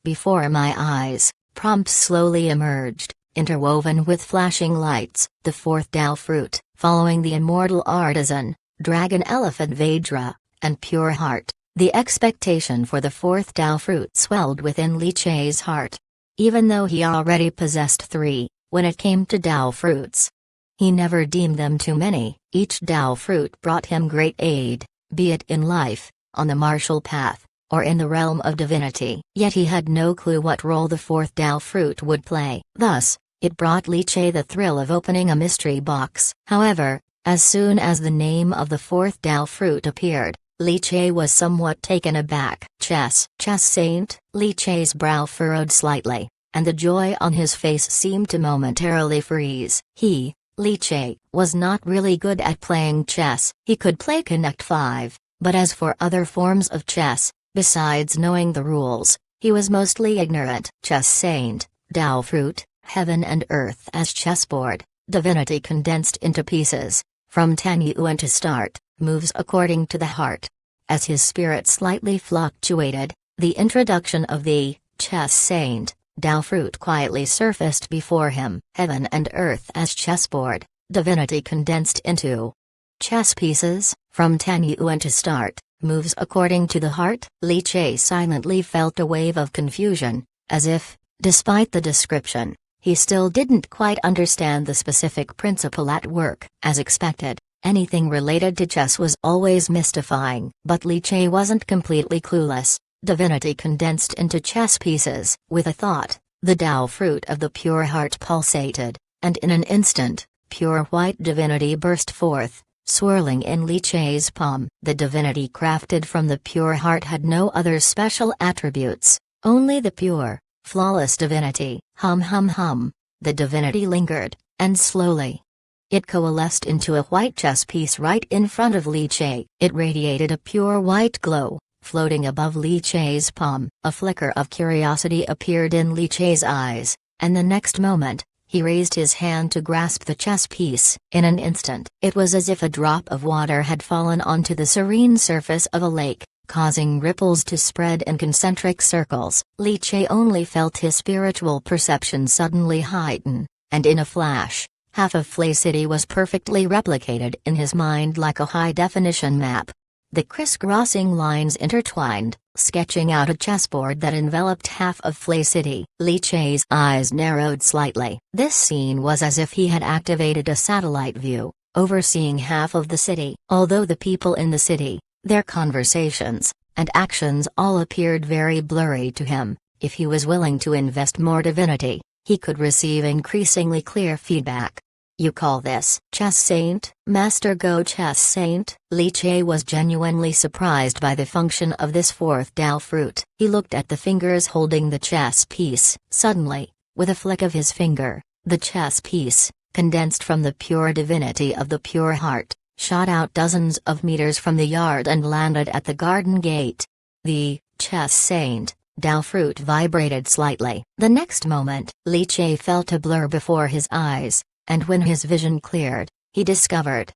Before my eyes, prompts slowly emerged, interwoven with flashing lights. The 4th Dao fruit, following the Immortal Artisan, Dragon Elephant Vedra, and Pure Heart. The expectation for the 4th Dao fruit swelled within Li Che's heart. Even though he already possessed 3, when it came to Dao fruits, he never deemed them too many. Each Dao fruit brought him great aid, be it in life, on the martial path, or in the realm of divinity. Yet he had no clue what role the 4th Dao fruit would play. Thus, it brought Li Che the thrill of opening a mystery box. However, as soon as the name of the 4th Dao fruit appeared, Li Che was somewhat taken aback. Chess Saint. Li Che's brow furrowed slightly, and the joy on his face seemed to momentarily freeze. He, Li Che, was not really good at playing chess. He could play Connect 5, but as for other forms of chess, besides knowing the rules, he was mostly ignorant. Chess Saint, Dao fruit, heaven and earth as chessboard, divinity condensed into pieces, from Tanyuan to start, moves according to the heart. As his spirit slightly fluctuated, the introduction of the Chess Saint, Dao fruit quietly surfaced before him. Heaven and earth as chessboard, divinity condensed into chess pieces, from Tanyuan to start, moves according to the heart. Li Che silently felt a wave of confusion, as if, despite the description, he still didn't quite understand the specific principle at work. As expected, anything related to chess was always mystifying. But Li Che wasn't completely clueless. Divinity condensed into chess pieces. With a thought, the Dao fruit of the pure heart pulsated, and in an instant, pure white divinity burst forth, swirling in Li Che's palm. The divinity crafted from the pure heart had no other special attributes, only the pure, flawless divinity. Hum hum hum, the divinity lingered, and slowly, it coalesced into a white chess piece right in front of Li Che. It radiated a pure white glow, floating above Li Che's palm. A flicker of curiosity appeared in Li Che's eyes, and the next moment, he raised his hand to grasp the chess piece. In an instant, it was as if a drop of water had fallen onto the serene surface of a lake, causing ripples to spread in concentric circles. Li Che only felt his spiritual perception suddenly heighten, and in a flash, half of Flay City was perfectly replicated in his mind like a high-definition map. The crisscrossing lines intertwined, sketching out a chessboard that enveloped half of Flay City. Li Che's eyes narrowed slightly. This scene was as if he had activated a satellite view, overseeing half of the city. Although the people in the city, Their conversations and actions all appeared very blurry to him. If he was willing to invest more divinity, he could receive increasingly clear feedback. You call this chess saint, Master Go chess saint? Li Che was genuinely surprised by the function of this fourth Dao fruit. He looked at the fingers holding the chess piece. Suddenly, with a flick of his finger, the chess piece, condensed from the pure divinity of the pure heart, shot out dozens of meters from the yard and landed at the garden gate. The chess saint Dao fruit vibrated slightly. The next moment, Li Che felt a blur before his eyes, and when his vision cleared, he discovered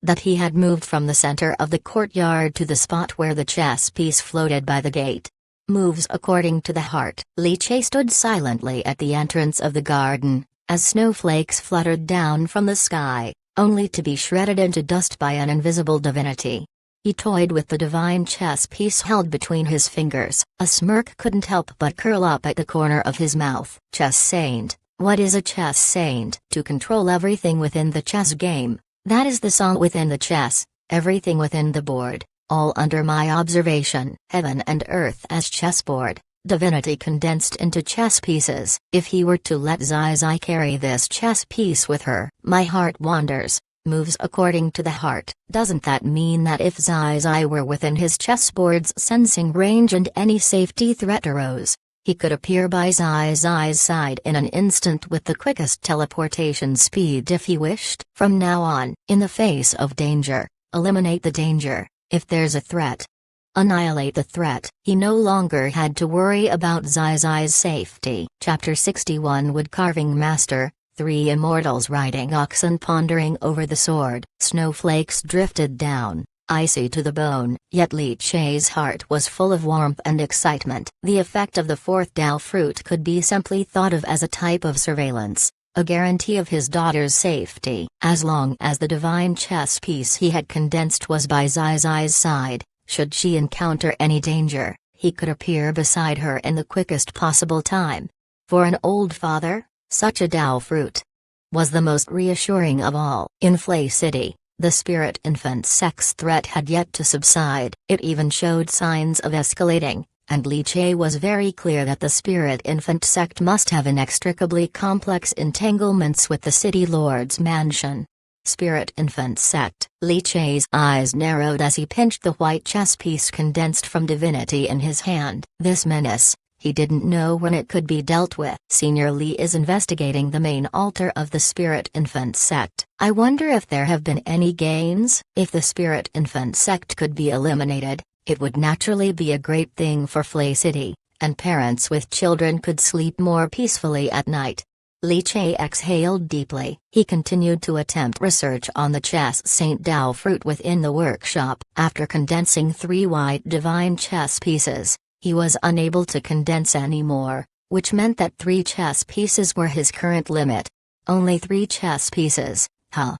that he had moved from the center of the courtyard to the spot where the chess piece floated by the gate. Moves according to the heart. Li Che stood silently at the entrance of the garden, as snowflakes fluttered down from the sky, only to be shredded into dust by an invisible divinity. He toyed with the divine chess piece held between his fingers. A smirk couldn't help but curl up at the corner of his mouth. Chess saint. What is a chess saint? To control everything within the chess game. That is the song within the chess, everything within the board, all under my observation. Heaven and earth as chessboard, divinity condensed into chess pieces. If he were to let Zai Zai carry this chess piece with her, my heart wanders. Moves according to the heart. Doesn't that mean that if Zai Zai were within his chessboard's sensing range and any safety threat arose, he could appear by Zai Zai's side in an instant with the quickest teleportation speed if he wished? From now on, in the face of danger, eliminate the danger. If there's a threat, annihilate the threat. He no longer had to worry about Zai Zai's safety. Chapter 61 Wood Carving Master. 3 immortals riding oxen pondering over the sword. Snowflakes drifted down, icy to the bone, yet Li Che's heart was full of warmth and excitement. The effect of the fourth Dao fruit could be simply thought of as a type of surveillance, a guarantee of his daughter's safety. As long as the divine chess piece he had condensed was by Zai Zai's side, should she encounter any danger, he could appear beside her in the quickest possible time. For an old father, such a Dao fruit was the most reassuring of all. In Flay City, the spirit infant sex threat had yet to subside. It even showed signs of escalating, and Li Che was very clear that the spirit infant sect must have inextricably complex entanglements with the city lord's mansion. Spirit infant sect. Li Che's eyes narrowed as he pinched the white chess piece condensed from divinity in his hand. This menace, he didn't know when it could be dealt with. Senior Li is investigating the main altar of the Spirit Infant sect. I wonder if there have been any gains? If the Spirit Infant sect could be eliminated, it would naturally be a great thing for Flay City, and parents with children could sleep more peacefully at night. Li Che exhaled deeply. He continued to attempt research on the chess Saint Dao fruit within the workshop. After condensing 3 white divine chess pieces, he was unable to condense any more, which meant that 3 chess pieces were his current limit. Only 3 chess pieces, huh?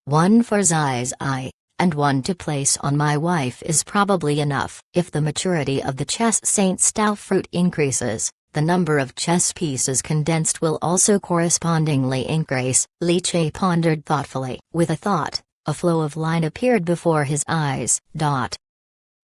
1 for Zai Zai, and 1 to place on my wife is probably enough. If the maturity of the chess Saint's Dao fruit increases, the number of chess pieces condensed will also correspondingly increase. Li Che pondered thoughtfully. With a thought, a flow of line appeared before his eyes.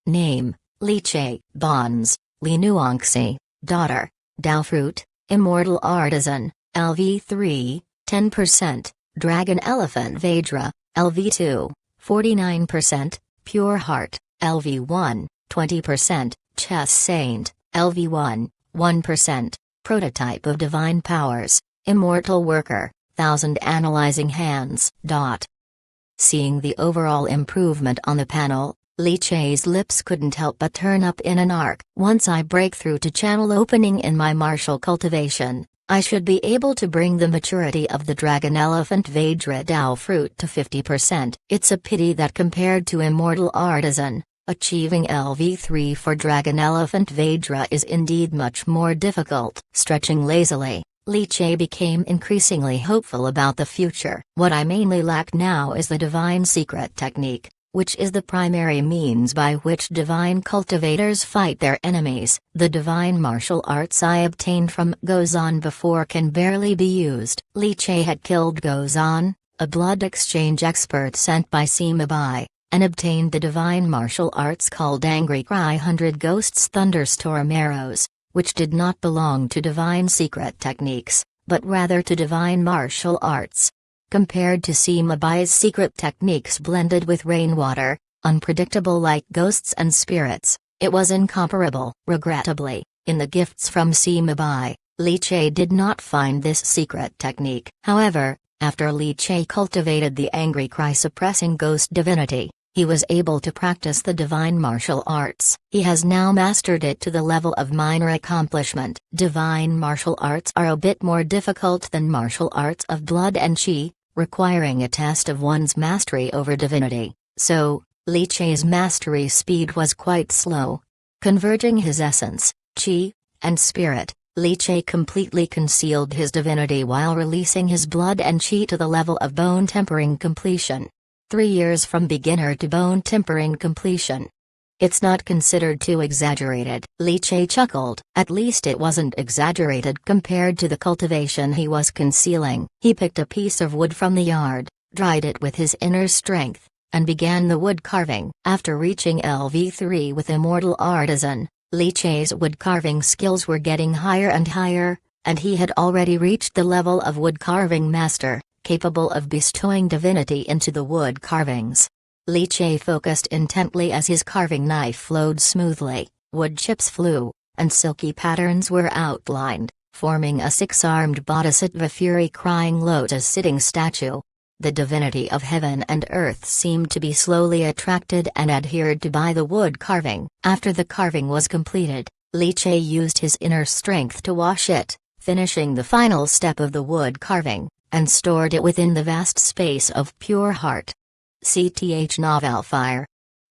Name, Li Che. Bonds, Li Nuangxi, daughter, Dao fruit, immortal artisan, LV3, 10%, dragon elephant Vedra, LV2, 49%, pure heart, LV1, 20%, chess saint, LV1, 1%, prototype of divine powers, immortal worker, 1000 analyzing hands. Seeing the overall improvement on the panel, Li Che's lips couldn't help but turn up in an arc. Once I break through to channel opening in my martial cultivation, I should be able to bring the maturity of the Dragon Elephant Vedra Dao fruit to 50%. It's a pity that compared to Immortal Artisan, achieving LV3 for Dragon Elephant Vedra is indeed much more difficult. Stretching lazily, Li Che became increasingly hopeful about the future. What I mainly lack now is the divine secret technique, which is the primary means by which divine cultivators fight their enemies. The divine martial arts I obtained from Gozan before can barely be used. Li Che had killed Gozan, a blood exchange expert sent by Sima Bai, and obtained the divine martial arts called Angry Cry 100 Ghosts Thunderstorm Arrows, which did not belong to divine secret techniques, but rather to divine martial arts. Compared to Sima Bai's secret techniques blended with rainwater, unpredictable like ghosts and spirits, it was incomparable. Regrettably, in the gifts from Sima Bai, Li Che did not find this secret technique. However, after Li Che cultivated the angry cry suppressing ghost divinity, he was able to practice the divine martial arts. He has now mastered it to the level of minor accomplishment. Divine martial arts are a bit more difficult than martial arts of blood and qi, requiring a test of one's mastery over divinity, so, Li Che's mastery speed was quite slow. Converging his essence, qi, and spirit, Li Che completely concealed his divinity while releasing his blood and qi to the level of bone tempering completion. 3 years from beginner to bone tempering completion. It's not considered too exaggerated. Li Che chuckled. At least it wasn't exaggerated compared to the cultivation he was concealing. He picked a piece of wood from the yard, dried it with his inner strength, and began the wood carving. After reaching LV3 with Immortal Artisan, Li Che's wood carving skills were getting higher, and he had already reached the level of wood carving master, capable of bestowing divinity into the wood carvings. Li Che focused intently as his carving knife flowed smoothly, wood chips flew, and silky patterns were outlined, forming a six-armed bodhisattva fury crying lotus sitting statue. The divinity of heaven and earth seemed to be slowly attracted and adhered to by the wood carving. After the carving was completed, Li Che used his inner strength to wash it, finishing the final step of the wood carving, and stored it within the vast space of pure heart. CTH Novel Fire.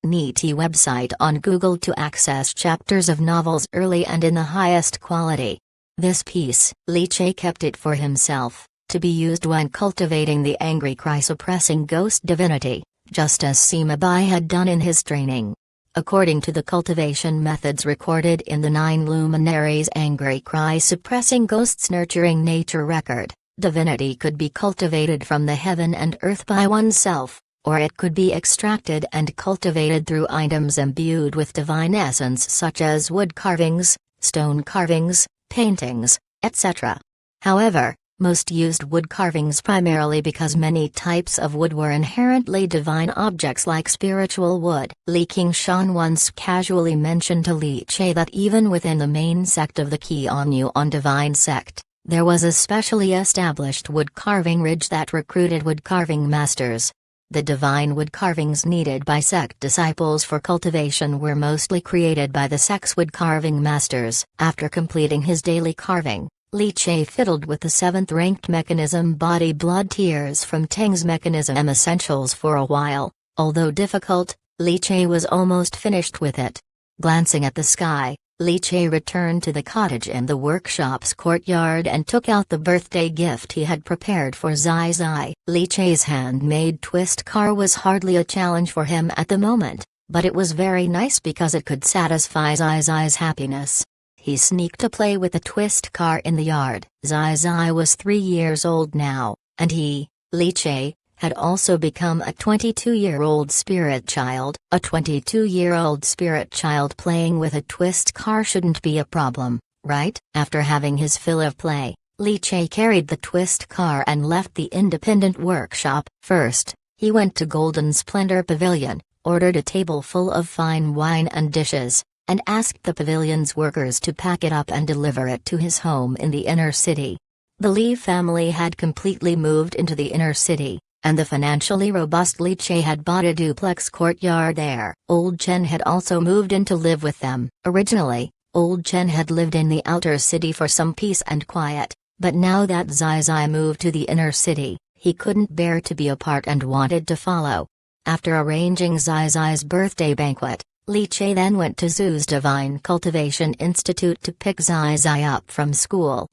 Niti website on Google to access chapters of novels early and in the highest quality. This piece, Li Che kept it for himself, to be used when cultivating the angry cry suppressing ghost divinity, just as Sima Bai had done in his training. According to the cultivation methods recorded in the 9 Luminaries Angry Cry Suppressing Ghosts Nurturing Nature record, divinity could be cultivated from the heaven and earth by oneself, or it could be extracted and cultivated through items imbued with divine essence such as wood carvings, stone carvings, paintings, etc. However, most used wood carvings primarily because many types of wood were inherently divine objects like spiritual wood. Li Qingshan once casually mentioned to Li Che that even within the main sect of the Qianyuan divine sect, there was a specially established wood carving ridge that recruited wood carving masters. The divine wood carvings needed by sect disciples for cultivation were mostly created by the sect's wood carving masters. After completing his daily carving, Li Che fiddled with the 7th-ranked mechanism Body Blood Tears from Teng's Mechanism Essentials for a while. Although difficult, Li Che was almost finished with it. Glancing at the sky, Li Che returned to the cottage in the workshop's courtyard and took out the birthday gift he had prepared for Zai Zai. Li Che's handmade twist car was hardly a challenge for him at the moment, but it was very nice because it could satisfy Zai Zai's happiness. He sneaked to play with the twist car in the yard. Zai Zai was 3 years old now, and he, Li Che, had also become a 22-year-old spirit child. A 22-year-old spirit child playing with a twist car shouldn't be a problem, right? After having his fill of play, Li Che carried the twist car and left the independent workshop. First, he went to Golden Splendor Pavilion, ordered a table full of fine wine and dishes, and asked the pavilion's workers to pack it up and deliver it to his home in the inner city. The Li family had completely moved into the inner city, and the financially robust Li Che had bought a duplex courtyard there. Old Chen had also moved in to live with them. Originally, Old Chen had lived in the outer city for some peace and quiet, but now that Zai Zai moved to the inner city, he couldn't bear to be apart and wanted to follow. After arranging Zai Zai's birthday banquet, Li Che then went to Zhu's Divine Cultivation Institute to pick Zai Zai up from school.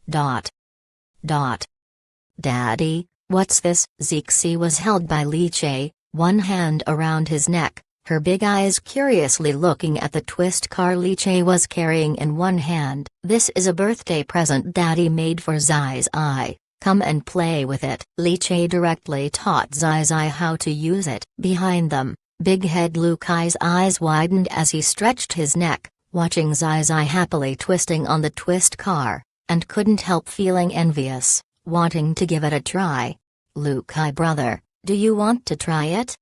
Daddy, what's this? Zixi was held by Li Che, one hand around his neck, her big eyes curiously looking at the twist car Li Che was carrying in one hand. This is a birthday present Daddy made for Zai Zai. Come and play with it. Li Che directly taught Zai Zai how to use it. Behind them, Big head Liu Kai's eyes widened as he stretched his neck, watching Zai Zai happily twisting on the twist car, and couldn't help feeling envious, wanting to give it a try. Liu Kai brother, do you want to try it?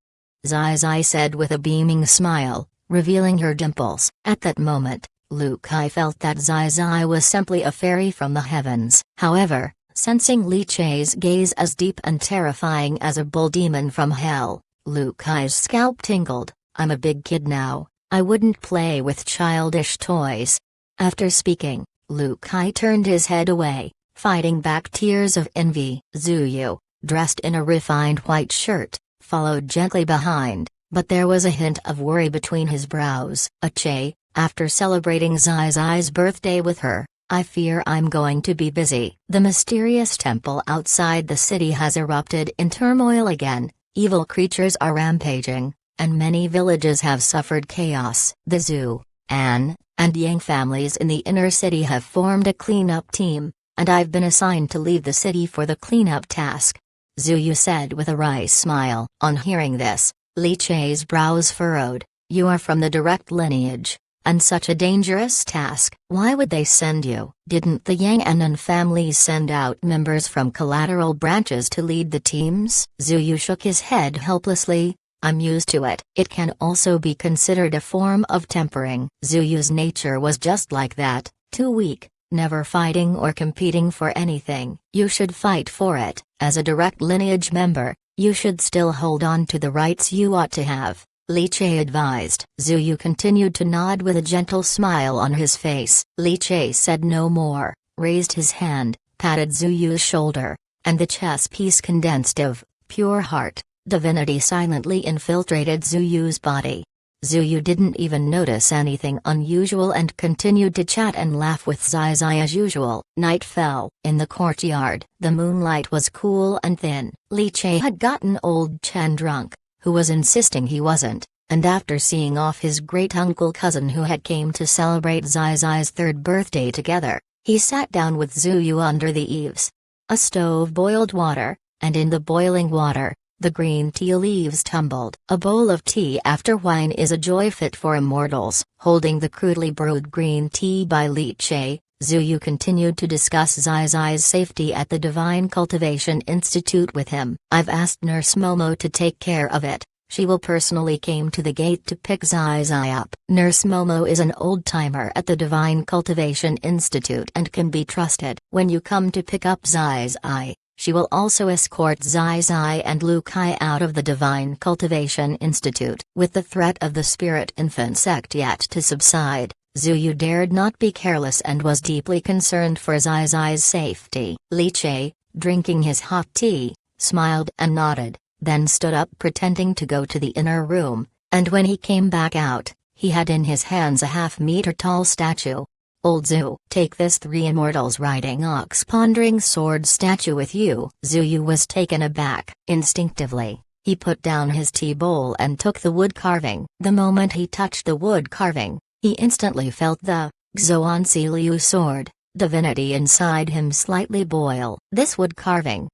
Zai Zai said with a beaming smile, revealing her dimples. At that moment, Liu Kai felt that Zai Zai was simply a fairy from the heavens. However, sensing Li Chei's gaze as deep and terrifying as a bull demon from hell, Liu Kai's scalp tingled. I'm a big kid now, I wouldn't play with childish toys. After speaking, Liu Kai turned his head away, fighting back tears of envy. Zuyu, dressed in a refined white shirt, followed gently behind, but there was a hint of worry between his brows. Che, after celebrating Zai Zai's birthday with her, I fear I'm going to be busy. The mysterious temple outside the city has erupted in turmoil again, evil creatures are rampaging, and many villages have suffered chaos. The Zhu, An, and Yang families in the inner city have formed a cleanup team, and I've been assigned to lead the city for the cleanup task, Zuyu said with a wry smile. On hearing this, Li Chei's brows furrowed. You are from the direct lineage, and such a dangerous task. Why would they send you? Didn't the Yang and An families send out members from collateral branches to lead the teams? Zuyu shook his head helplessly. I'm used to it. It can also be considered a form of tempering. Zuyu's nature was just like that, too weak, never fighting or competing for anything. You should fight for it. As a direct lineage member, you should still hold on to the rights you ought to have, Li Chei advised. Zuyu continued to nod with a gentle smile on his face. Li Chei said no more, raised his hand, patted Zuyu's shoulder, and the chess piece condensed of pure heart divinity silently infiltrated Zuyu's body. Zuyu didn't even notice anything unusual and continued to chat and laugh with Zai Zai as usual. Night fell. In the courtyard, the moonlight was cool and thin. Li Chei had gotten old Chen drunk, who was insisting he wasn't, and after seeing off his great-uncle cousin who had came to celebrate Zai Zai's third birthday together, he sat down with Zuyu under the eaves. A stove boiled water, and in the boiling water, the green tea leaves tumbled. A bowl of tea after wine is a joy fit for immortals. Holding the crudely brewed green tea by Li Chei, Zuyu continued to discuss Zai Zai's safety at the Divine Cultivation Institute with him. I've asked Nurse Momo to take care of it. She will personally came to the gate to pick Zai Zai up. Nurse Momo is an old-timer at the Divine Cultivation Institute and can be trusted. When you come to pick up Zai Zai, she will also escort Zai Zai and Liu Kai out of the Divine Cultivation Institute. With the threat of the spirit infant sect yet to subside, Zuyu dared not be careless and was deeply concerned for Zai Zai's safety. Li Chei, drinking his hot tea, smiled and nodded, then stood up pretending to go to the inner room, and when he came back out, he had in his hands a half-meter-tall statue. Old Zhu, take this three immortals riding ox pondering sword statue with you. Zuyu was taken aback. Instinctively, he put down his tea bowl and took the wood carving. The moment he touched the wood carving, he instantly felt the Xuanzi Liu sword divinity inside him slightly boil. This wood carving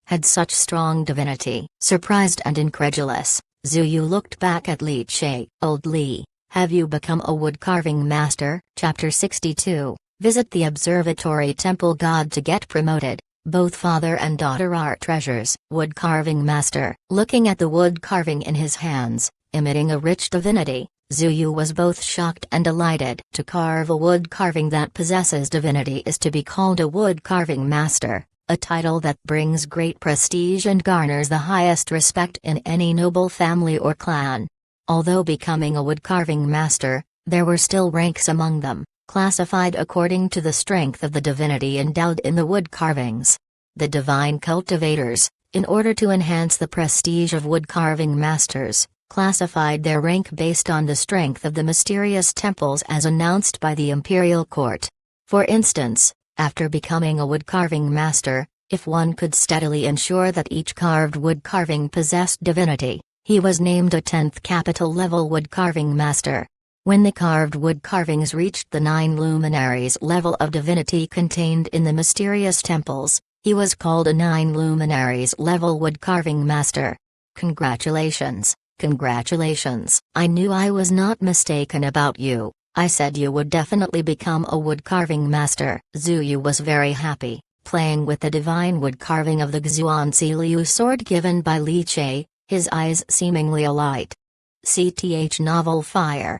had such strong divinity. Surprised and incredulous, Zuyu looked back at Li Chei. Old Li, have you become a wood-carving master? Chapter 62. Visit the observatory temple god to get promoted. Both father and daughter are treasures. Wood-carving master. Looking at the wood carving in his hands, emitting a rich divinity, Zuyu was both shocked and delighted. To carve a wood carving that possesses divinity is to be called a wood-carving master, a title that brings great prestige and garners the highest respect in any noble family or clan. Although becoming a wood-carving master, there were still ranks among them, classified according to the strength of the divinity endowed in the wood carvings. The divine cultivators, in order to enhance the prestige of wood-carving masters, classified their rank based on the strength of the mysterious temples as announced by the imperial court. For instance, after becoming a wood-carving master, if one could steadily ensure that each carved wood carving possessed divinity, he was named a 10th capital-level wood-carving master. When the carved wood carvings reached the 9 luminaries level of divinity contained in the mysterious temples, he was called a 9 luminaries level wood-carving master. Congratulations! Congratulations. I knew I was not mistaken about you. I said you would definitely become a woodcarving master. Zhu Yu was very happy, playing with the divine woodcarving of the Xuanzi Liu sword given by Li Che, his eyes seemingly alight. CTH Novel Fire.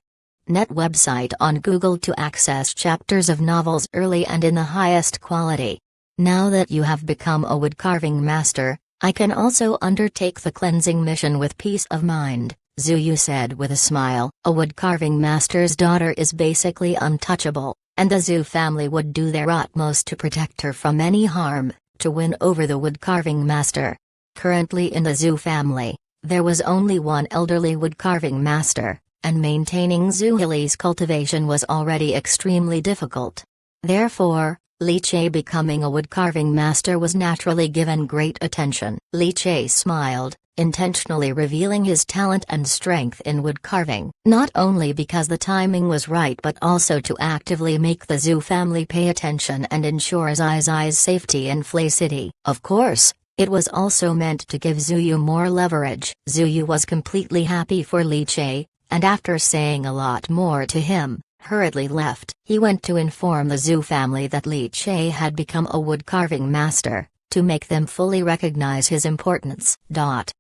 Net website on Google to access chapters of novels early and in the highest quality. Now that you have become a woodcarving master, I can also undertake the cleansing mission with peace of mind, Zhu Yu said with a smile. A woodcarving master's daughter is basically untouchable, and the Zhu family would do their utmost to protect her from any harm, to win over the woodcarving master. Currently in the Zhu family, there was only one elderly woodcarving master, and maintaining Zuhili's cultivation was already extremely difficult. Therefore, Li Che becoming a woodcarving master was naturally given great attention. Li Che smiled, intentionally revealing his talent and strength in woodcarving, not only because the timing was right but also to actively make the Zhu family pay attention and ensure Zai Zai's safety in Flay City. Of course, it was also meant to give Zhu Yu more leverage. Zhu Yu was completely happy for Li Che, and after saying a lot more to him, hurriedly left. He went to inform the Zhu family that Li Che had become a woodcarving master, to make them fully recognize his importance. The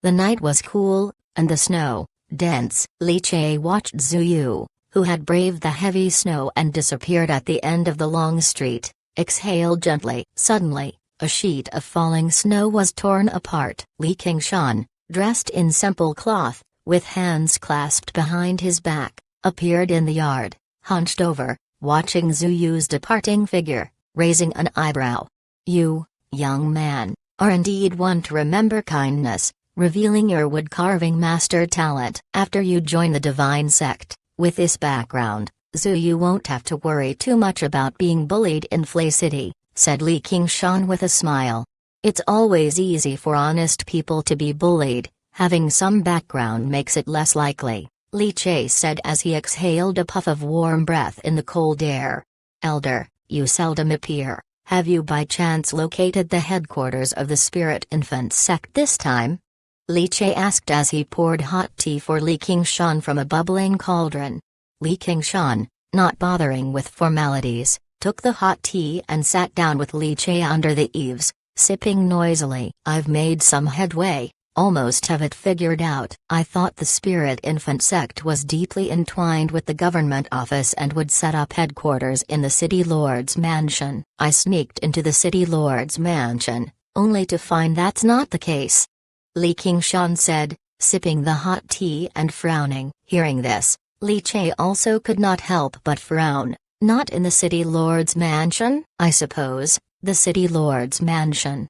night was cool, and the snow, dense. Li Che watched Zhu Yu, who had braved the heavy snow and disappeared at the end of the long street, exhale gently. Suddenly, a sheet of falling snow was torn apart. Li Qingshan, dressed in simple cloth, with hands clasped behind his back, appeared in the yard, hunched over, watching Zhu Yu's departing figure, raising an eyebrow. You, young man, are indeed one to remember kindness, revealing your woodcarving master talent. After you join the divine sect, with this background, Zhu Yu won't have to worry too much about being bullied in Flay City, said Li Qingshan with a smile. It's always easy for honest people to be bullied. Having some background makes it less likely, Li Che said as he exhaled a puff of warm breath in the cold air. Elder, you seldom appear. Have you by chance located the headquarters of the Spirit Infant sect this time? Li Che asked as he poured hot tea for Li Qingshan from a bubbling cauldron. Li Qingshan, not bothering with formalities, took the hot tea and sat down with Li Che under the eaves, sipping noisily. I've made some headway. Almost have it figured out. I thought the Spirit Infant sect was deeply entwined with the government office and would set up headquarters in the City Lord's mansion. I sneaked into the City Lord's mansion, only to find that's not the case. Li Qingshan said, sipping the hot tea and frowning. Hearing this, Li Che also could not help but frown. Not in the City Lord's mansion? I suppose, the City Lord's mansion,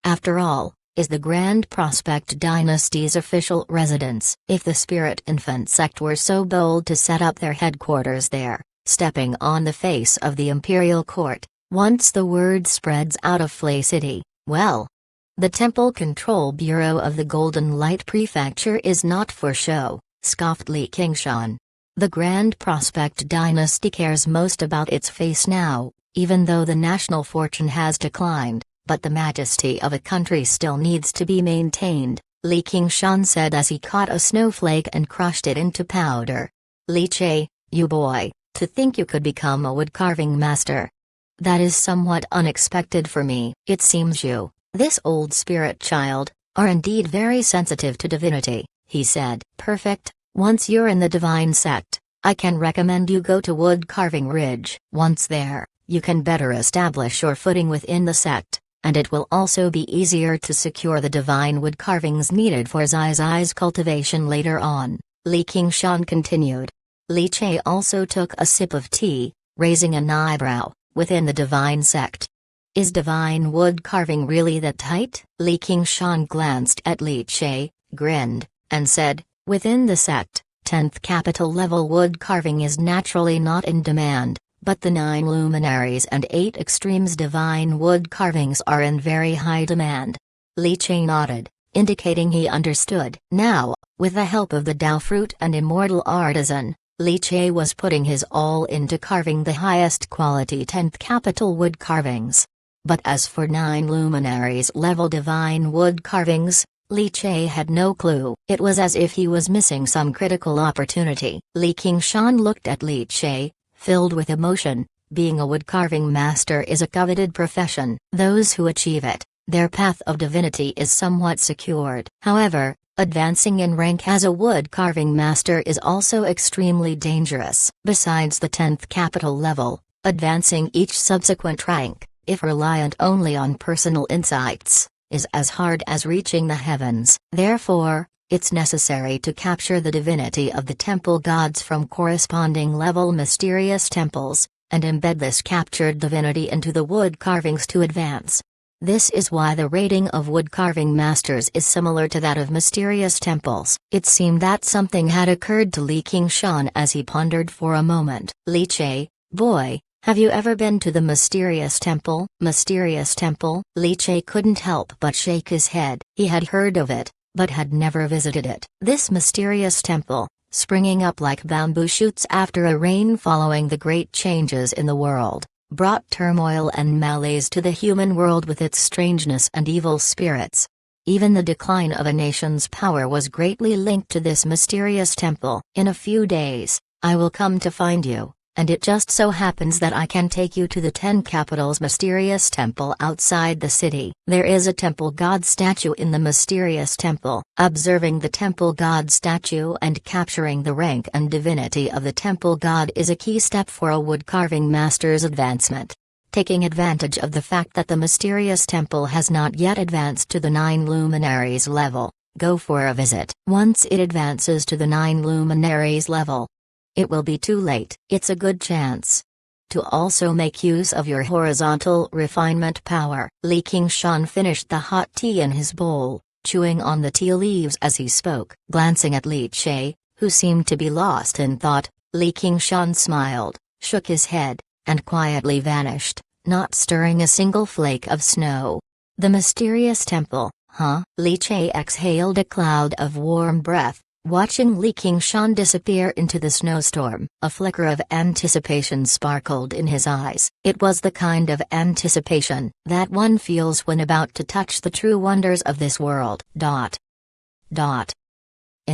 after all, is the Grand Prospect Dynasty's official residence. If the Spirit Infant sect were so bold to set up their headquarters there, stepping on the face of the Imperial Court, once the word spreads out of Flay City, well, the Temple Control Bureau of the Golden Light Prefecture is not for show, scoffed Li Qingshan. The Grand Prospect Dynasty cares most about its face now, even though the national fortune has declined. But the majesty of a country still needs to be maintained, Li Qingshan said as he caught a snowflake and crushed it into powder. Li Che, you boy, to think you could become a woodcarving master. That is somewhat unexpected for me. It seems you, this old spirit child, are indeed very sensitive to divinity, he said. Perfect, once you're in the divine sect, I can recommend you go to Woodcarving Ridge. Once there, you can better establish your footing within the sect. And it will also be easier to secure the divine wood carvings needed for Zai Zai's cultivation later on, Li Qingshan continued. Li Che also took a sip of tea, raising an eyebrow. Within the divine sect, is divine wood carving really that tight? Li Qingshan glanced at Li Che, grinned, and said, within the sect, 10th capital level wood carving is naturally not in demand. But the 9 luminaries and 8 extremes divine wood carvings are in very high demand. Li Che nodded, indicating he understood. Now, with the help of the Dao Fruit and Immortal Artisan, Li Che was putting his all into carving the highest quality 10th capital wood carvings. But as for 9 luminaries level divine wood carvings, Li Che had no clue. It was as if he was missing some critical opportunity. Li Qingshan looked at Li Che, filled with emotion. Being a woodcarving master is a coveted profession. Those who achieve it, their path of divinity is somewhat secured. However, advancing in rank as a woodcarving master is also extremely dangerous. Besides the 10th capital level, advancing each subsequent rank, if reliant only on personal insights, is as hard as reaching the heavens. Therefore, it's necessary to capture the divinity of the temple gods from corresponding level mysterious temples, and embed this captured divinity into the wood carvings to advance. This is why the rating of wood carving masters is similar to that of mysterious temples. It seemed that something had occurred to Li Qingshan as he pondered for a moment. Li Che, boy, have you ever been to the mysterious temple? Mysterious temple? Li Che couldn't help but shake his head. He had heard of it, but had never visited it. This mysterious temple, springing up like bamboo shoots after a rain following the great changes in the world, brought turmoil and malaise to the human world with its strangeness and evil spirits. Even the decline of a nation's power was greatly linked to this mysterious temple. In a few days, I will come to find you, and it just so happens that I can take you to the 10 capitals mysterious temple outside the city. There is a temple god statue in the mysterious temple. Observing the temple god statue and capturing the rank and divinity of the temple god is a key step for a woodcarving master's advancement. Taking advantage of the fact that the mysterious temple has not yet advanced to the 9 luminaries level, go for a visit. Once it advances to the 9 luminaries level, it will be too late. It's a good chance to also make use of your horizontal refinement power. Li Qingshan finished the hot tea in his bowl, chewing on the tea leaves as he spoke. Glancing at Li Che, who seemed to be lost in thought, Li Qingshan smiled, shook his head, and quietly vanished, not stirring a single flake of snow. The mysterious temple, huh? Li Che exhaled a cloud of warm breath, watching Li Qingshan disappear into the snowstorm. A flicker of anticipation sparkled in his eyes. It was the kind of anticipation that one feels when about to touch the true wonders of this world. In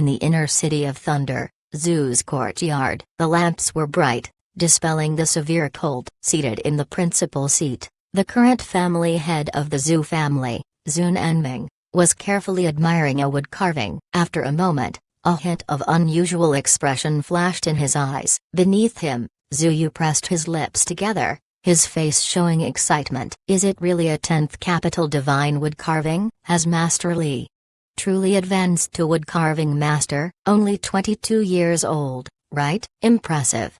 the inner city of Thunder, Zhu's courtyard, the lamps were bright, dispelling the severe cold. Seated in the principal seat, the current family head of the Zhu family, Zhu Nanming, was carefully admiring a wood carving. After a moment, a hint of unusual expression flashed in his eyes. Beneath him, Zhu Yu pressed his lips together, his face showing excitement. Is it really a 10th capital divine wood carving? Has Master Li truly advanced to wood carving master? Only 22 years old, right? Impressive.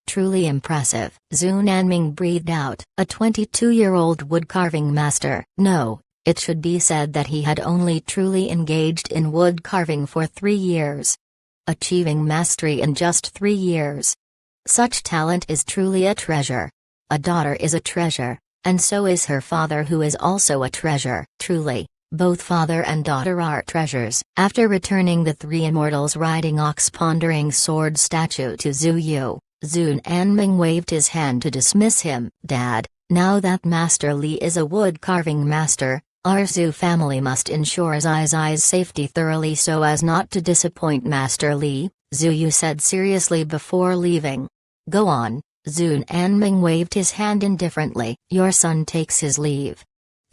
Truly impressive. Zhu Nanming breathed out. A 22-year-old wood carving master? No. It should be said that he had only truly engaged in wood carving for 3 years. Achieving mastery in just 3 years. Such talent is truly a treasure. A daughter is a treasure, and so is her father, who is also a treasure. Truly, both father and daughter are treasures. After returning the 3 immortals riding ox pondering sword statue to Zhu Yu, Zhu Nanming waved his hand to dismiss him. Dad, now that Master Li is a wood carving master, our Zhu family must ensure Zai's safety thoroughly so as not to disappoint Master Li, Zhu Yu said seriously before leaving. Go on. Zhu Nanming waved his hand indifferently. Your son takes his leave.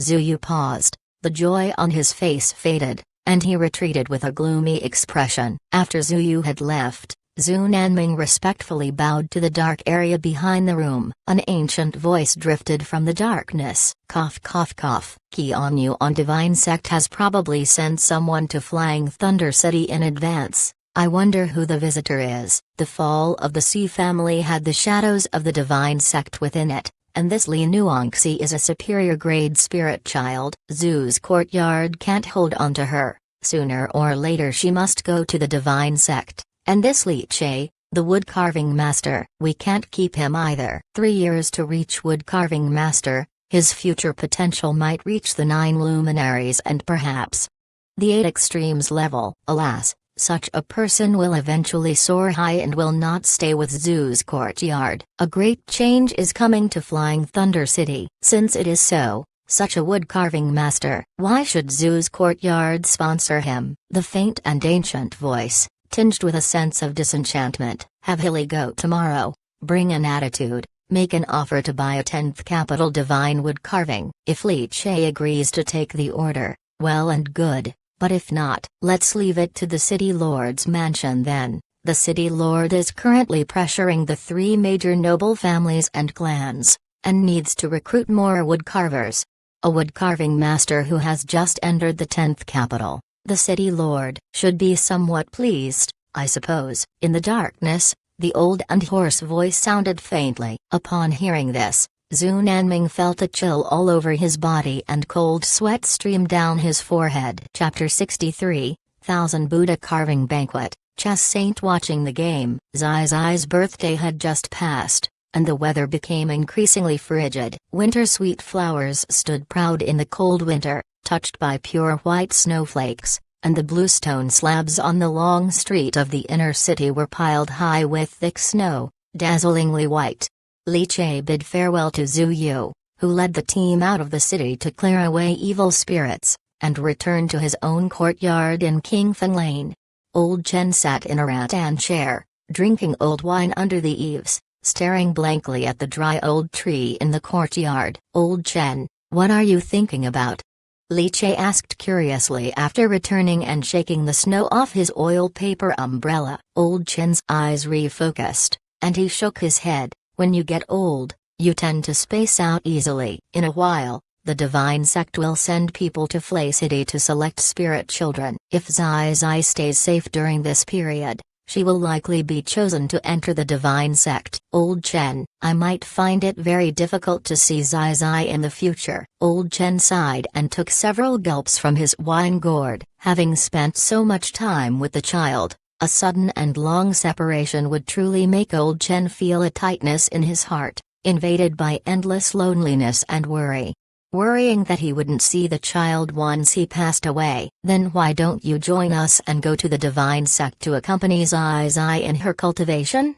Zhu Yu paused, the joy on his face faded, and he retreated with a gloomy expression. After Zhu Yu had left, Zhu Nanming respectfully bowed to the dark area behind the room. An ancient voice drifted from the darkness. Cough cough cough. Qian Yuan Divine Sect has probably sent someone to Flying Thunder City in advance. I wonder who the visitor is. The fall of the Sea family had the shadows of the Divine Sect within it, and this Li Nuangxi is a superior grade spirit child. Zhu's courtyard can't hold on to her. Sooner or later she must go to the Divine Sect. And this Li Che, the wood carving master, we can't keep him either. 3 years to reach wood carving master, his future potential might reach the 9 luminaries and perhaps the 8 extremes level. Alas, such a person will eventually soar high and will not stay with Zhu's courtyard. A great change is coming to Flying Thunder City. Since it is so, Such a wood-carving master. Why should Zhu's courtyard sponsor him? The faint and ancient voice, tinged with a sense of disenchantment. Have Hilly go tomorrow. Bring an attitude. Make an offer to buy a 10th capital divine wood carving. If Li Che agrees to take the order, well and good, but if not, let's leave it to the city lord's mansion then. The city lord is currently pressuring the 3 major noble families and clans, and needs to recruit more wood carvers. A wood carving master who has just entered the 10th capital. The city lord should be somewhat pleased, I suppose. In the darkness, the old and hoarse voice sounded faintly. Upon hearing this, Zhu Nanming felt a chill all over his body and cold sweat streamed down his forehead. Chapter 63, Thousand Buddha Carving Banquet. Chess Saint watching the game. Zai Zai's birthday had just passed, and the weather became increasingly frigid. Winter sweet flowers stood proud in the cold winter, touched by pure white snowflakes, and the bluestone slabs on the long street of the inner city were piled high with thick snow, dazzlingly white. Li Che bid farewell to Zhu Yu, who led the team out of the city to clear away evil spirits, and returned to his own courtyard in Kingfeng Lane. Old Chen sat in a rattan chair, drinking old wine under the eaves, staring blankly at the dry old tree in the courtyard. Old Chen, what are you thinking about? Li Che asked curiously after returning and shaking the snow off his oil paper umbrella. Old Chen's eyes refocused, and he shook his head. When you get old, you tend to space out easily. In a while, the divine sect will send people to Flay City to select spirit children. If Zai Zai stays safe during this period, she will likely be chosen to enter the divine sect. Old Chen, I might find it very difficult to see Zai Zai in the future. Old Chen sighed and took several gulps from his wine gourd. Having spent so much time with the child, a sudden and long separation would truly make Old Chen feel a tightness in his heart, invaded by endless loneliness and worry. Worrying that he wouldn't see the child once he passed away. Then why don't you join us and go to the divine sect to accompany Zai Zai in her cultivation?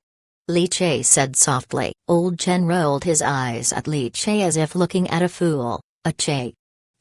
Li Che said softly. Old Chen rolled his eyes at Li Che as if looking at a fool. A Che.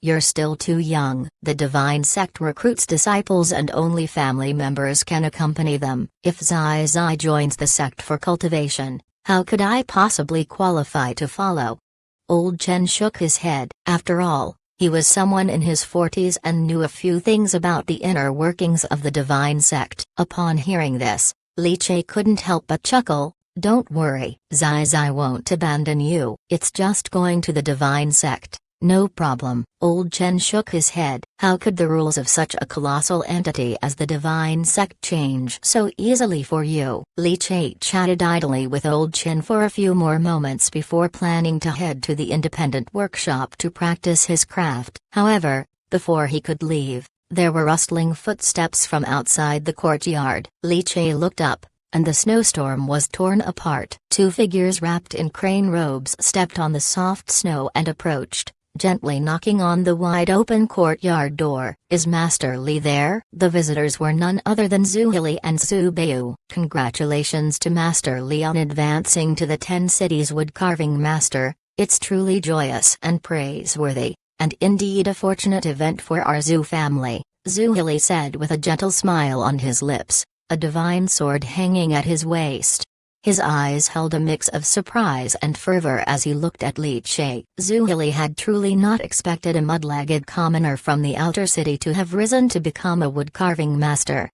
You're still too young. The divine sect recruits disciples and only family members can accompany them. If Zai Zai joins the sect for cultivation, how could I possibly qualify to follow? Old Chen shook his head. After all, he was someone in his 40s and knew a few things about the inner workings of the divine sect. Upon hearing this, Li Che couldn't help but chuckle. Don't worry, Zai Zai won't abandon you. It's just going to the divine sect. No problem. Old Chen shook his head. How could the rules of such a colossal entity as the divine sect change so easily for you? Li Che chatted idly with Old Chen for a few more moments before planning to head to the independent workshop to practice his craft. However, before he could leave, there were rustling footsteps from outside the courtyard. Li Che looked up, and the snowstorm was torn apart. 2 figures wrapped in crane robes stepped on the soft snow and approached, gently knocking on the wide-open courtyard door. Is Master Li there? The visitors were none other than Zhu Hili and Zhu Beiyu. Congratulations to Master Li on advancing to the 10 cities wood-carving master. It's truly joyous and praiseworthy, and indeed a fortunate event for our Zhu family, Zhu Hili said with a gentle smile on his lips, a divine sword hanging at his waist. His eyes held a mix of surprise and fervor as he looked at Li Che. Zhu Hili had truly not expected a mud-legged commoner from the outer city to have risen to become a wood-carving master.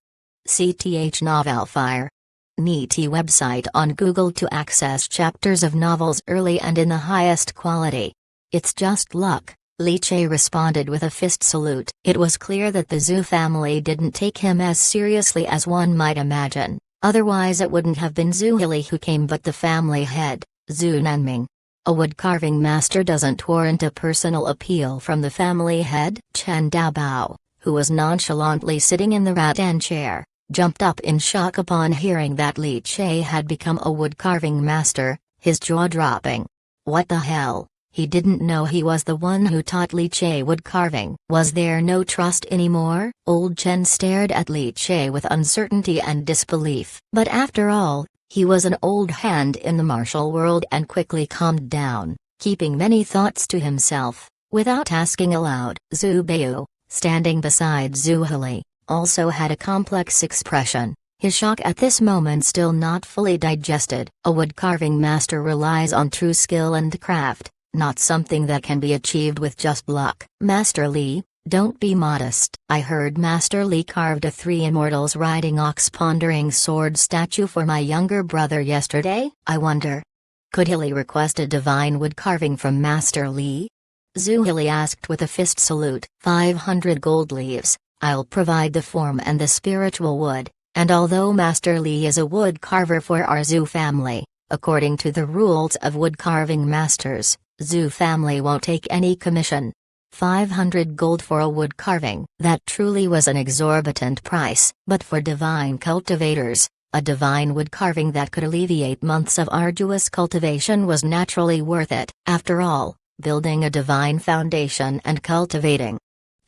CTH Novelfire. NET website on Google to access chapters of novels early and in the highest quality. It's just luck, Li Che responded with a fist salute. It was clear that the Zhu family didn't take him as seriously as one might imagine. Otherwise it wouldn't have been Zhu Hili who came but the family head, Zhu Nanming. A wood-carving master doesn't warrant a personal appeal from the family head? Chen Daobao, who was nonchalantly sitting in the rattan chair, jumped up in shock upon hearing that Li Che had become a wood-carving master, his jaw dropping. What the hell? He didn't know he was the one who taught Li Che wood-carving. Was there no trust anymore? Old Chen stared at Li Che with uncertainty and disbelief. But after all, he was an old hand in the martial world and quickly calmed down, keeping many thoughts to himself. Without asking aloud, Zhu Beiyu, standing beside Zhu Hili, also had a complex expression, his shock at this moment still not fully digested. A wood-carving master relies on true skill and craft, not something that can be achieved with just luck. Master Li, don't be modest. I heard Master Li carved a 3 immortals riding ox pondering sword statue for my younger brother yesterday. I wonder, could Hili request a divine wood carving from Master Li? Zhu Hili asked with a fist salute. 500 gold leaves, I'll provide the form and the spiritual wood, and although Master Li is a wood carver for our Zhu family, according to the rules of wood carving masters, Zhu family won't take any commission. 500 gold for a wood carving. That truly was an exorbitant price, but for divine cultivators, a divine wood carving that could alleviate months of arduous cultivation was naturally worth it. After all, building a divine foundation and cultivating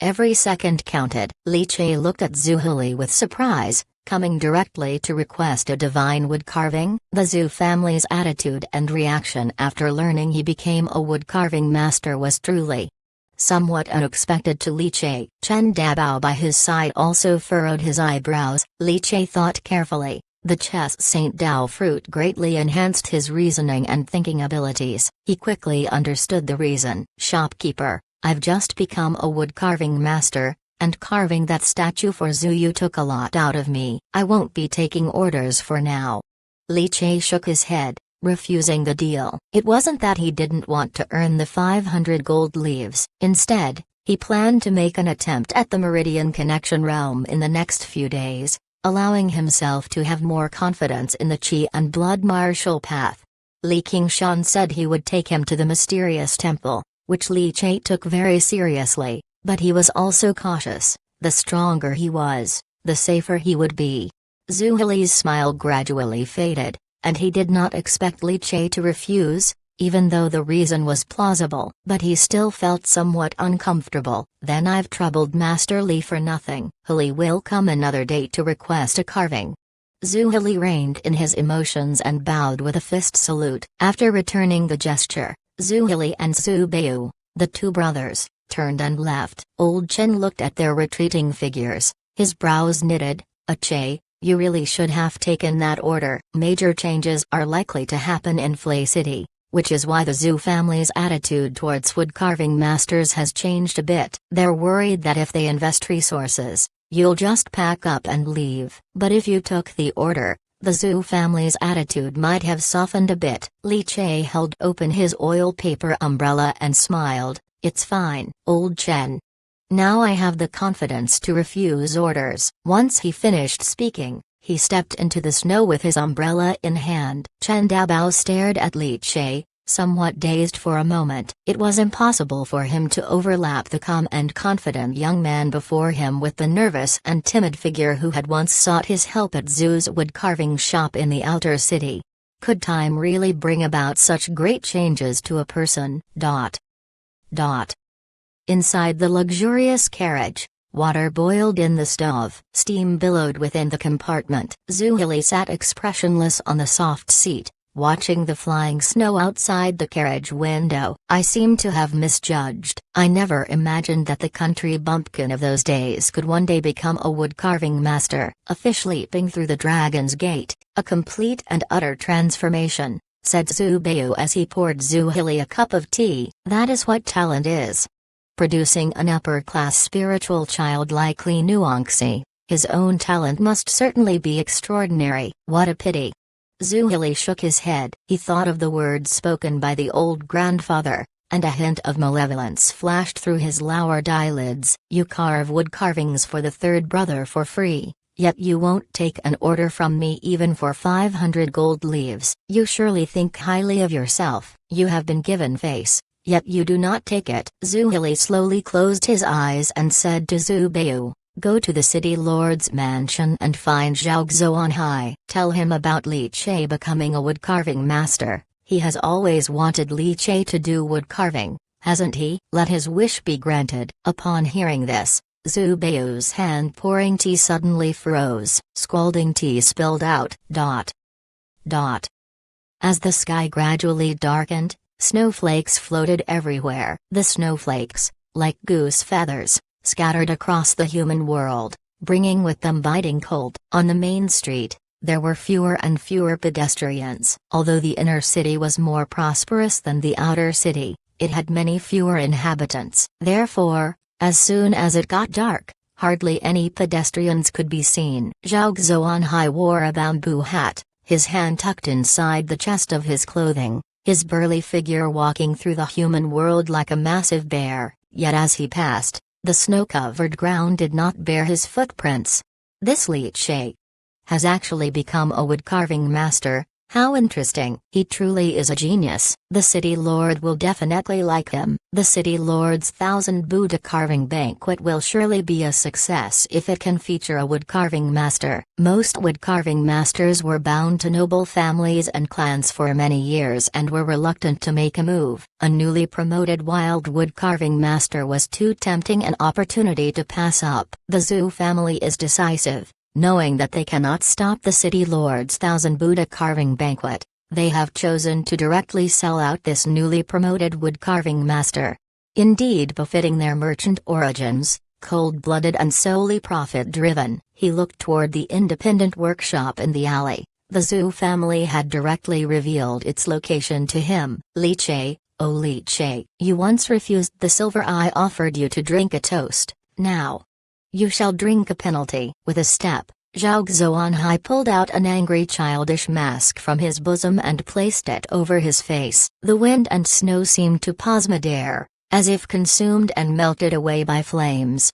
every second counted. Li Che looked at Zhu Hili with surprise, coming directly to request a divine wood carving. The Zhu family's attitude and reaction after learning he became a wood carving master was truly somewhat unexpected to Li Che. Chen Dabao by his side also furrowed his eyebrows. Li Che thought carefully. The Chess Saint Dao fruit greatly enhanced his reasoning and thinking abilities. He quickly understood the reason. Shopkeeper, I've just become a wood carving master, and carving that statue for Zhu Yu took a lot out of me. I won't be taking orders for now. Li Che shook his head, refusing the deal. It wasn't that he didn't want to earn the 500 gold leaves. Instead, he planned to make an attempt at the Meridian Connection realm in the next few days, allowing himself to have more confidence in the Qi and Blood Martial path. Li Qingshan said he would take him to the mysterious temple, which Li Che took very seriously, but he was also cautious. The stronger he was, the safer he would be. Zhu Hili's smile gradually faded, and he did not expect Li Che to refuse, even though the reason was plausible. But he still felt somewhat uncomfortable. Then I've troubled Master Li for nothing. Hili will come another day to request a carving. Zhu Hili reined in his emotions and bowed with a fist salute. After returning the gesture, Zhu Hili and Zhu Beiyu, the two brothers, turned and left. Old Chen looked at their retreating figures, his brows knitted. Che, you really should have taken that order. Major changes are likely to happen in Flay City, which is why the Zhu family's attitude towards wood carving masters has changed a bit. They're worried that if they invest resources, you'll just pack up and leave. But if you took the order, the Zhu family's attitude might have softened a bit. Li Che held open his oil paper umbrella and smiled. It's fine, Old Chen. Now I have the confidence to refuse orders. Once he finished speaking, he stepped into the snow with his umbrella in hand. Chen Dabao stared at Li Che, somewhat dazed for a moment. It was impossible for him to overlap the calm and confident young man before him with the nervous and timid figure who had once sought his help at Zhu's wood-carving shop in the outer city. Could time really bring about such great changes to a person? Inside the luxurious carriage, water boiled in the stove. Steam billowed within the compartment. Zhu Hili sat expressionless on the soft seat, watching the flying snow outside the carriage window. I seem to have misjudged. I never imagined that the country bumpkin of those days could one day become a wood-carving master. A fish leaping through the dragon's gate, a complete and utter transformation, said Zhu Beiyu as he poured Zhu Hili a cup of tea. That is what talent is. Producing an upper-class spiritual child like Li Nuangxi, his own talent must certainly be extraordinary. What a pity. Zhu Hili shook his head. He thought of the words spoken by the old grandfather, and a hint of malevolence flashed through his lowered eyelids. You carve wood carvings for the third brother for free, yet you won't take an order from me even for 500 gold leaves. You surely think highly of yourself. You have been given face, yet you do not take it. Zhu Hili slowly closed his eyes and said to Zhu Beiyu, go to the city lord's mansion and find Zhao Guo on high. Tell him about Li Che becoming a wood-carving master. He has always wanted Li Che to do wood carving, hasn't he? Let his wish be granted. Upon hearing this, Zhu Beiyu's hand pouring tea suddenly froze. Scalding tea spilled out. As the sky gradually darkened, Snowflakes floated everywhere. The snowflakes, like goose feathers, scattered across the human world, bringing with them biting cold. On the main street, there were fewer and fewer pedestrians. Although the inner city was more prosperous than the outer city, it had many fewer inhabitants. Therefore, as soon as it got dark, hardly any pedestrians could be seen. Zhao Xuanhai wore a bamboo hat, his hand tucked inside the chest of his clothing, his burly figure walking through the human world like a massive bear, yet as he passed, the snow-covered ground did not bear his footprints. This Li Che has actually become a woodcarving master. How interesting. He truly is a genius. The city lord will definitely like him. The city lord's 1000 Buddha carving banquet will surely be a success if it can feature a woodcarving master. Most woodcarving masters were bound to noble families and clans for many years and were reluctant to make a move. A newly promoted wild woodcarving master was too tempting an opportunity to pass up. The Zhu family is decisive. Knowing that they cannot stop the city lord's 1000 Buddha carving banquet, they have chosen to directly sell out this newly promoted wood carving master. Indeed, befitting their merchant origins, cold-blooded and solely profit-driven, he looked toward the independent workshop in the alley. The Zhu family had directly revealed its location to him. Li Che, oh Li Che, you once refused the silver I offered you to drink a toast. Now you shall drink a penalty. With a step, Zhao Xuanhai pulled out an angry childish mask from his bosom and placed it over his face. The wind and snow seemed to pause midair, as if consumed and melted away by flames.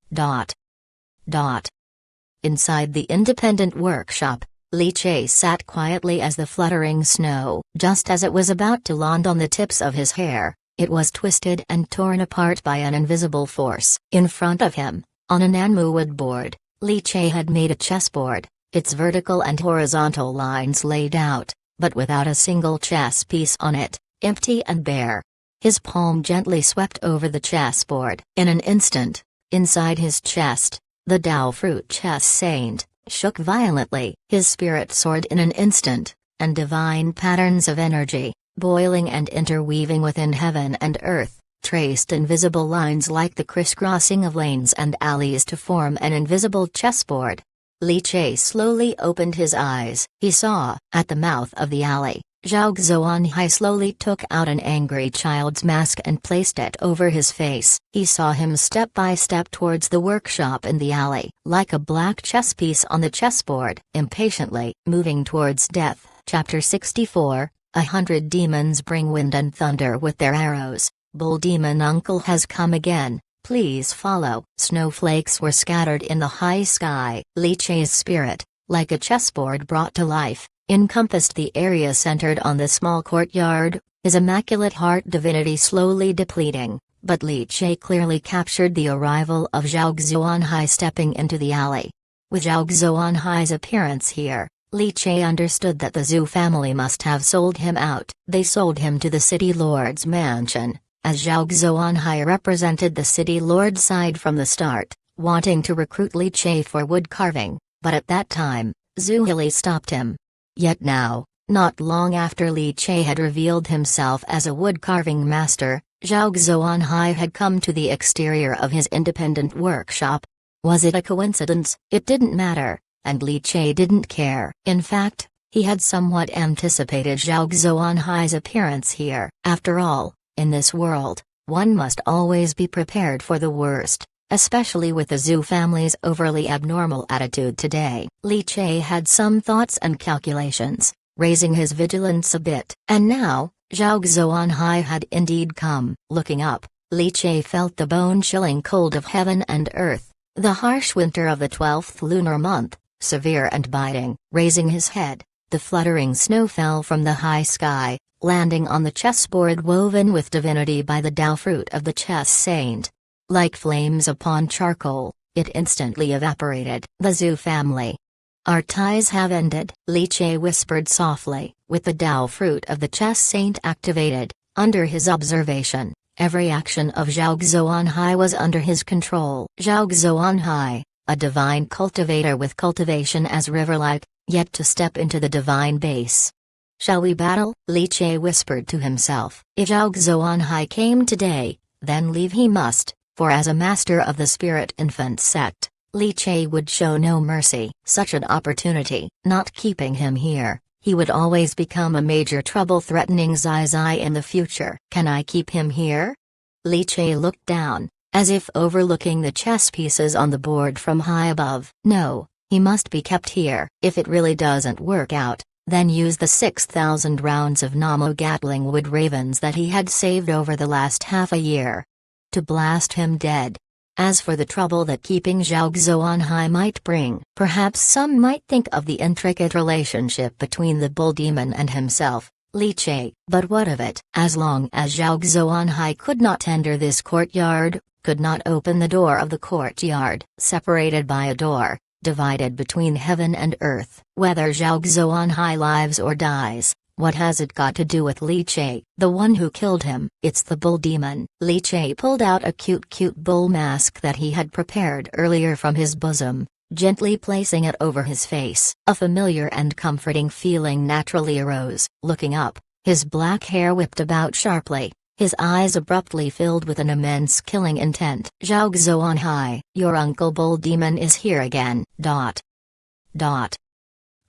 Inside the independent workshop, Li Che sat quietly as the fluttering snow. Just as it was about to land on the tips of his hair, it was twisted and torn apart by an invisible force. In front of him, on an Anmu wood board, Li Che had made a chessboard, its vertical and horizontal lines laid out, but without a single chess piece on it, empty and bare. His palm gently swept over the chessboard. In an instant, inside his chest, the Dao fruit chess saint shook violently. His spirit soared in an instant, and divine patterns of energy, boiling and interweaving within heaven and earth, traced invisible lines like the crisscrossing of lanes and alleys to form an invisible chessboard. Li Che slowly opened his eyes. He saw, at the mouth of the alley, Zhao Xuanhai slowly took out an angry child's mask and placed it over his face. He saw him step by step towards the workshop in the alley, like a black chess piece on the chessboard, impatiently moving towards death. Chapter 64, 100 demons bring wind and thunder with their arrows. Bull Demon Uncle has come again, please follow. Snowflakes were scattered in the high sky. Li Che's spirit, like a chessboard brought to life, encompassed the area centered on the small courtyard, his immaculate heart divinity slowly depleting, but Li Che clearly captured the arrival of Zhao Xuanhai stepping into the alley. With Zhao Xuanhai's appearance here, Li Che understood that the Zhu family must have sold him out. They sold him to the city lord's mansion, as Zhao Xuanhai represented the city lord side from the start, wanting to recruit Li Che for wood carving, but at that time, Zhu Hili stopped him. Yet now, not long after Li Che had revealed himself as a wood carving master, Zhao Xuanhai had come to the exterior of his independent workshop. Was it a coincidence? It didn't matter, and Li Che didn't care. In fact, he had somewhat anticipated Zhao Xuanhai's appearance here. After all, in this world, one must always be prepared for the worst, especially with the Zhu family's overly abnormal attitude today. Li Che had some thoughts and calculations, raising his vigilance a bit. And now, Zhao Xuanhai had indeed come. Looking up, Li Che felt the bone-chilling cold of heaven and earth, the harsh winter of the 12th lunar month, severe and biting. Raising his head, the fluttering snow fell from the high sky, landing on the chessboard woven with divinity by the Dao fruit of the chess saint. Like flames upon charcoal, it instantly evaporated. The Zhu family. Our ties have ended, Li Che whispered softly. With the Dao fruit of the chess saint activated, under his observation, every action of Zhao Xuanhai was under his control. Zhao Xuanhai, a divine cultivator with cultivation as river-like, yet to step into the divine base. Shall we battle? Li Che whispered to himself. If Zhao Xuanhai came today, then leave he must, for as a master of the Spirit Infant sect, Li Che would show no mercy. Such an opportunity, not keeping him here, he would always become a major trouble threatening Zai Zai in the future. Can I keep him here? Li Che looked down, as if overlooking the chess pieces on the board from high above. No, he must be kept here. If it really doesn't work out, then use the 6,000 rounds of Namo Gatling wood ravens that he had saved over the last half a year, to blast him dead. As for the trouble that keeping Zhao Xuanhai might bring, perhaps some might think of the intricate relationship between the bull demon and himself, Li Che. But what of it? As long as Zhao Xuanhai could not enter this courtyard, could not open the door of the courtyard, separated by a door, divided between heaven and earth. Whether Zhao Xuanhai lives or dies, what has it got to do with Li Che, the one who killed him? It's the bull demon. Li Che pulled out a cute bull mask that he had prepared earlier from his bosom, gently placing it over his face. A familiar and comforting feeling naturally arose. Looking up, his black hair whipped about sharply, his eyes abruptly filled with an immense killing intent. Zhao Xuanhai, your uncle bull demon is here again.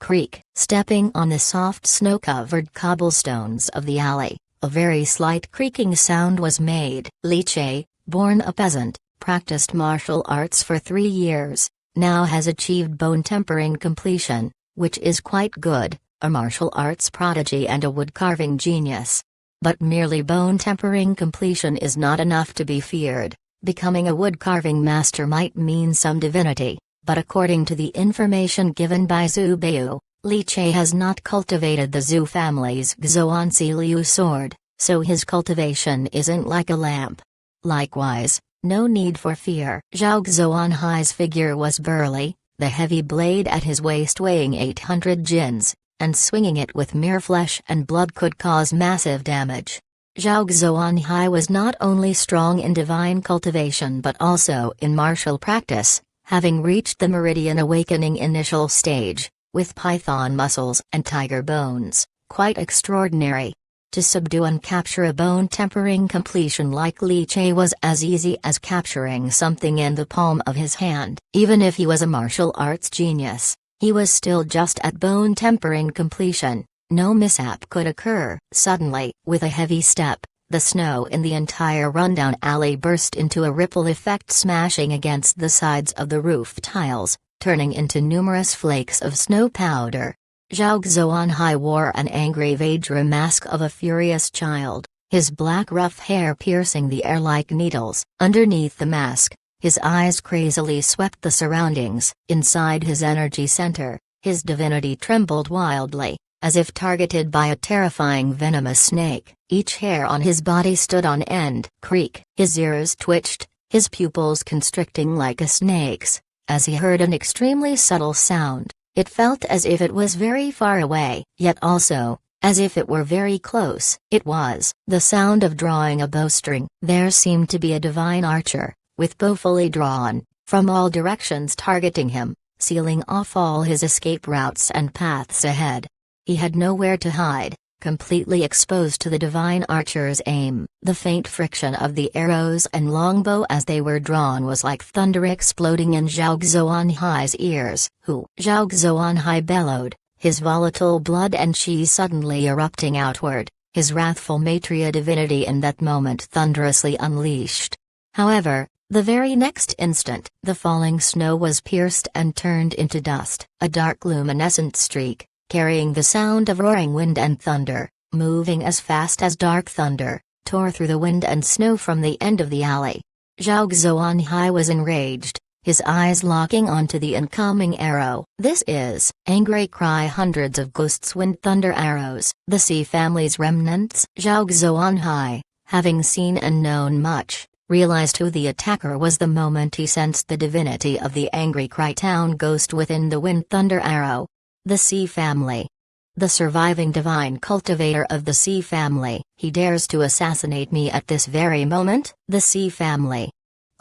Creak. Stepping on the soft snow-covered cobblestones of the alley, a very slight creaking sound was made. Li Che, born a peasant, practiced martial arts for 3 years, now has achieved bone tempering completion, which is quite good, a martial arts prodigy and a wood-carving genius. But merely bone tempering completion is not enough to be feared. Becoming a wood-carving master might mean some divinity. But according to the information given by Zhu Beiyu, Li Che has not cultivated the Zhu family's Xuanzi Liu sword, so his cultivation isn't like a lamp. Likewise, no need for fear. Zhao Xuanhai's figure was burly, the heavy blade at his waist weighing 800 jins, and swinging it with mere flesh and blood could cause massive damage. Zhao Xuanhai was not only strong in divine cultivation but also in martial practice, having reached the Meridian Awakening initial stage, with python muscles and tiger bones, quite extraordinary. To subdue and capture a bone tempering completion like Li Che was as easy as capturing something in the palm of his hand. Even if he was a martial arts genius, he was still just at bone tempering completion. No mishap could occur. Suddenly, with a heavy step, the snow in the entire rundown alley burst into a ripple effect, smashing against the sides of the roof tiles, turning into numerous flakes of snow powder. Zhao Xuanhai wore an angry Vajra mask of a furious child, his black rough hair piercing the air like needles. Underneath the mask, his eyes crazily swept the surroundings. Inside his energy center, his divinity trembled wildly, as if targeted by a terrifying venomous snake. Each hair on his body stood on end. Creak. His ears twitched, his pupils constricting like a snake's, as he heard an extremely subtle sound. It felt as if it was very far away, yet also, as if it were very close. It was the sound of drawing a bowstring. There seemed to be a divine archer, with bow fully drawn, from all directions targeting him, sealing off all his escape routes and paths ahead. He had nowhere to hide, completely exposed to the divine archer's aim. The faint friction of the arrows and longbow as they were drawn was like thunder exploding in Zhao Xuanhai's ears. Who? Zhao Xuanhai bellowed, his volatile blood and chi suddenly erupting outward, his wrathful Maitreya divinity in that moment thunderously unleashed. However, the very next instant, the falling snow was pierced and turned into dust. A dark luminescent streak, carrying the sound of roaring wind and thunder, moving as fast as dark thunder, tore through the wind and snow from the end of the alley. Zhao Xuanhai was enraged, his eyes locking onto the incoming arrow. This is, angry cry hundreds of ghosts wind thunder arrows, the sea family's remnants. Zhao Xuanhai, having seen and known much, realized who the attacker was the moment he sensed the divinity of the angry cry town ghost within the wind thunder arrow. The Sea family. The surviving divine cultivator of the Sea family. He dares to assassinate me at this very moment? The Sea family.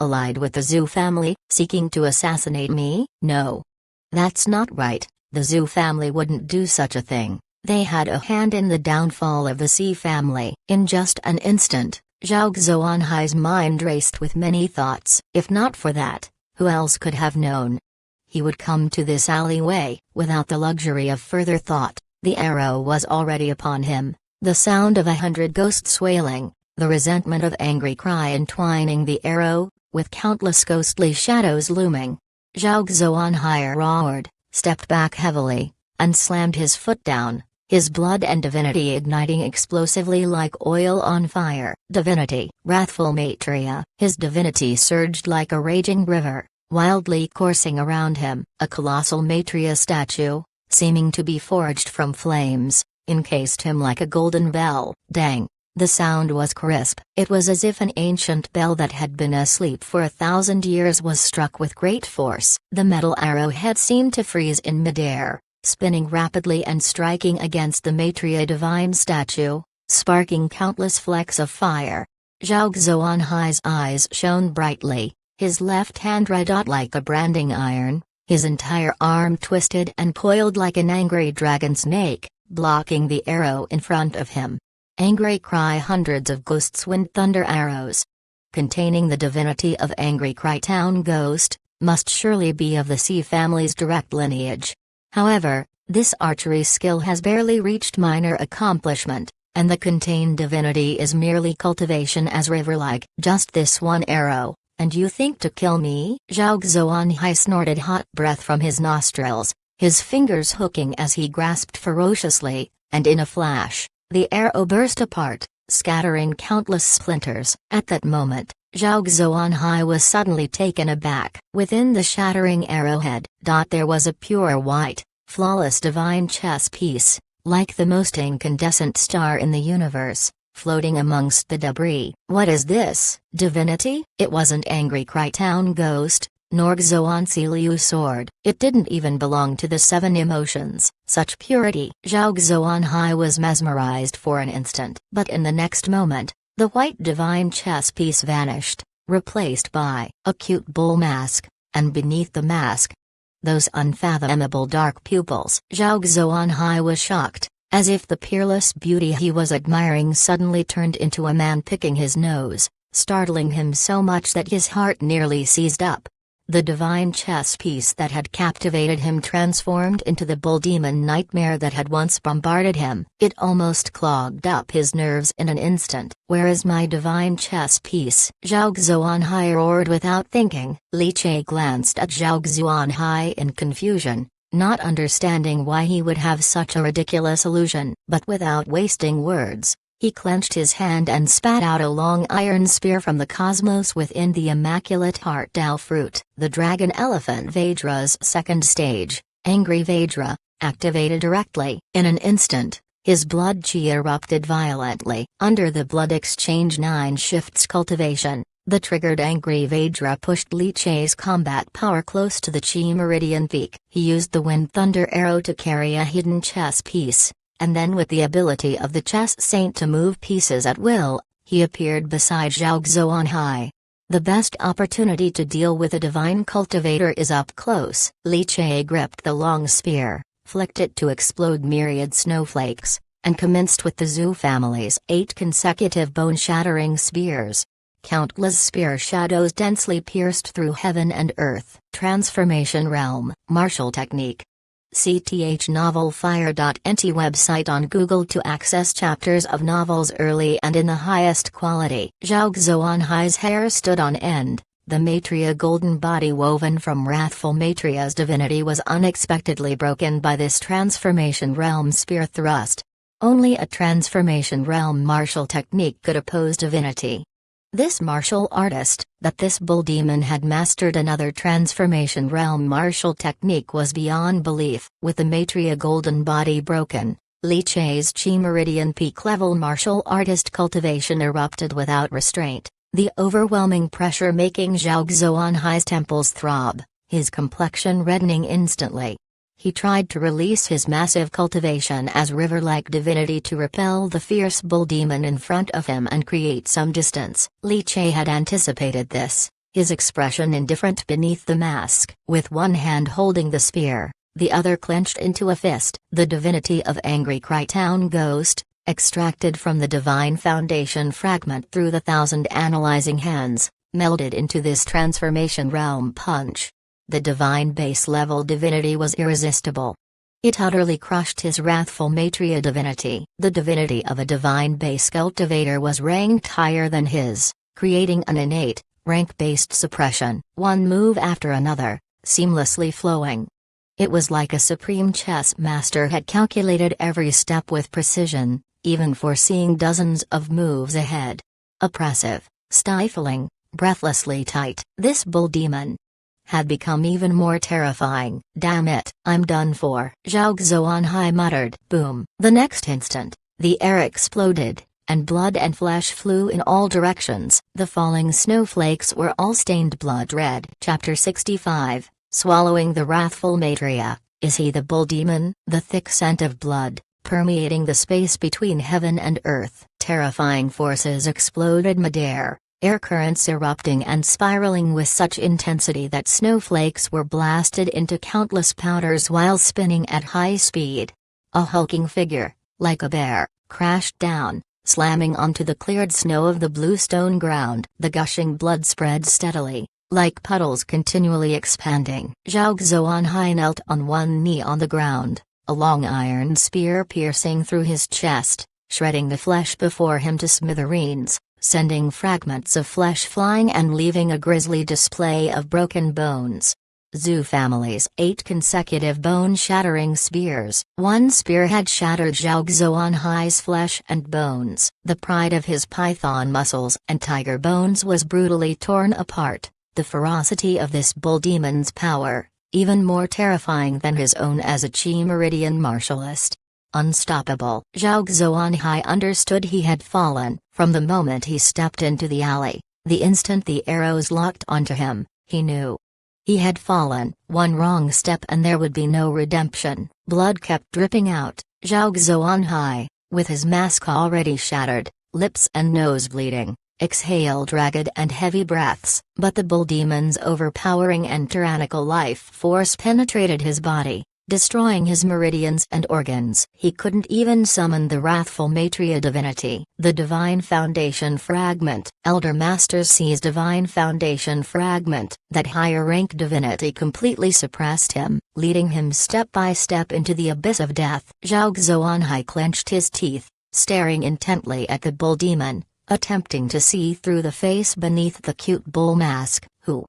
Allied with the Zhu family, seeking to assassinate me? No. That's not right, the Zhu family wouldn't do such a thing. They had a hand in the downfall of the Xi family. In just an instant, Zhao Xuanhai's mind raced with many thoughts. If not for that, who else could have known? He would come to this alleyway, without the luxury of further thought. The arrow was already upon him, the sound of 100 ghosts wailing, the resentment of angry cry entwining the arrow, with countless ghostly shadows looming. Zhao Xuanhai roared, stepped back heavily, and slammed his foot down, his blood and divinity igniting explosively like oil on fire. Divinity, wrathful Maitreya. His divinity surged like a raging river, wildly coursing around him. A colossal Maitreya statue, seeming to be forged from flames, encased him like a golden bell. Dang! The sound was crisp. It was as if an ancient bell that had been asleep for 1,000 years was struck with great force. The metal arrowhead seemed to freeze in midair, spinning rapidly and striking against the Maitreya divine statue, sparking countless flecks of fire. Zhao Xuanhai's eyes shone brightly, his left hand red hot like a branding iron, his entire arm twisted and coiled like an angry dragon snake, blocking the arrow in front of him. Angry cry. Hundreds of ghosts wind thunder arrows. Containing the divinity of Angry Cry Town Ghost, must surely be of the Xi family's direct lineage. However, this archery skill has barely reached minor accomplishment, and the contained divinity is merely cultivation as river-like. Just this one arrow, and you think to kill me? Zhao Xuanhai snorted hot breath from his nostrils, his fingers hooking as he grasped ferociously, and in a flash, the arrow burst apart, scattering countless splinters. At that moment, Zhao Xuanhai was suddenly taken aback. Within the shattering arrowhead, there was a pure white, flawless divine chess piece, like the most incandescent star in the universe, floating amongst the debris. What is this? Divinity? It wasn't Angry Cry Town Ghost, nor Xuanzi Liu sword. It didn't even belong to the seven emotions. Such purity. Zhao Xuanhai was mesmerized for an instant. But in the next moment, the white divine chess piece vanished, replaced by a cute bull mask, and beneath the mask, those unfathomable dark pupils. Zhao Xuanhai was shocked, as if the peerless beauty he was admiring suddenly turned into a man picking his nose, startling him so much that his heart nearly seized up. The divine chess piece that had captivated him transformed into the bull demon nightmare that had once bombarded him. It almost clogged up his nerves in an instant. Where is my divine chess piece? Zhao Xuanhai roared without thinking. Li Che glanced at Zhao Xuanhai in confusion, not understanding why he would have such a ridiculous illusion. But without wasting words, he clenched his hand and spat out a long iron spear from the cosmos within the immaculate heart Dao fruit. The dragon elephant Vajra's second stage, Angry Vajra, activated directly. In an instant, his blood chi erupted violently. Under the blood exchange 9 shifts cultivation, the triggered Angry Vajra pushed Li Che's combat power close to the chi meridian peak. He used the wind thunder arrow to carry a hidden chess piece. And then with the ability of the chess saint to move pieces at will, he appeared beside Zhao Xuanhai. The best opportunity to deal with a divine cultivator is up close. Li Che gripped the long spear, flicked it to explode myriad snowflakes, and commenced with the Zhu family's 8 consecutive bone-shattering spears. Countless spear shadows densely pierced through heaven and earth. Transformation realm. Martial technique. CTH Novel Fire.nt website on Google to access chapters of novels early and in the highest quality. Zhao Xuanhai's hair stood on end. The Maitreya golden body woven from wrathful Maitreya's divinity was unexpectedly broken by this transformation realm spear thrust. Only a transformation realm martial technique could oppose divinity. This martial artist, that this bull demon had mastered another transformation realm martial technique was beyond belief. With the Maitreya golden body broken, Li Che's chi meridian peak level martial artist cultivation erupted without restraint, the overwhelming pressure making Zhao Xuanhai's temples throb, his complexion reddening instantly. He tried to release his massive cultivation as river-like divinity to repel the fierce bull demon in front of him and create some distance. Li Che had anticipated this, his expression indifferent beneath the mask. With one hand holding the spear, the other clenched into a fist. The divinity of Angry Crytown Ghost, extracted from the Divine Foundation fragment through the 1,000 analyzing hands, melded into this transformation realm punch. The divine base-level divinity was irresistible. It utterly crushed his wrathful Maitreya divinity. The divinity of a divine base cultivator was ranked higher than his, creating an innate, rank-based suppression, one move after another, seamlessly flowing. It was like a supreme chess master had calculated every step with precision, even foreseeing dozens of moves ahead. Oppressive, stifling, breathlessly tight. This bull demon had become even more terrifying. Damn it, I'm done for, Zhao Xuanhai muttered. Boom. The next instant, the air exploded, and blood and flesh flew in all directions. The falling snowflakes were all stained blood red. Chapter 65, Swallowing the Wrathful Maitreya. Is he the bull demon? The thick scent of blood, permeating the space between heaven and earth. Terrifying forces exploded midair. Air currents erupting and spiraling with such intensity that snowflakes were blasted into countless powders while spinning at high speed. A hulking figure, like a bear, crashed down, slamming onto the cleared snow of the bluestone ground. The gushing blood spread steadily, like puddles continually expanding. Zhao Xuanhai knelt on one knee on the ground, a long iron spear piercing through his chest, shredding the flesh before him to smithereens, sending fragments of flesh flying and leaving a grisly display of broken bones. Zhu family's 8 consecutive bone-shattering spears. One spear had shattered Zhao Xuanhai's flesh and bones. The pride of his python muscles and tiger bones was brutally torn apart. The ferocity of this bull demon's power, even more terrifying than his own as a Qi Meridian martialist. Unstoppable. Zhao Xuanhai understood he had fallen from the moment he stepped into the alley. The instant the arrows locked onto him, he knew he had fallen. One wrong step and there would be no redemption. Blood kept dripping out. Zhao Xuanhai, with his mask already shattered, lips and nose bleeding, exhaled ragged and heavy breaths. But the bull demon's overpowering and tyrannical life force penetrated his body, destroying his meridians and organs. He couldn't even summon the wrathful Maitreya divinity. The Divine Foundation fragment. Elder Master C's Divine Foundation fragment. That higher rank divinity completely suppressed him, leading him step by step into the abyss of death. Zhao Xuanhai clenched his teeth, staring intently at the bull demon, attempting to see through the face beneath the cute bull mask. Who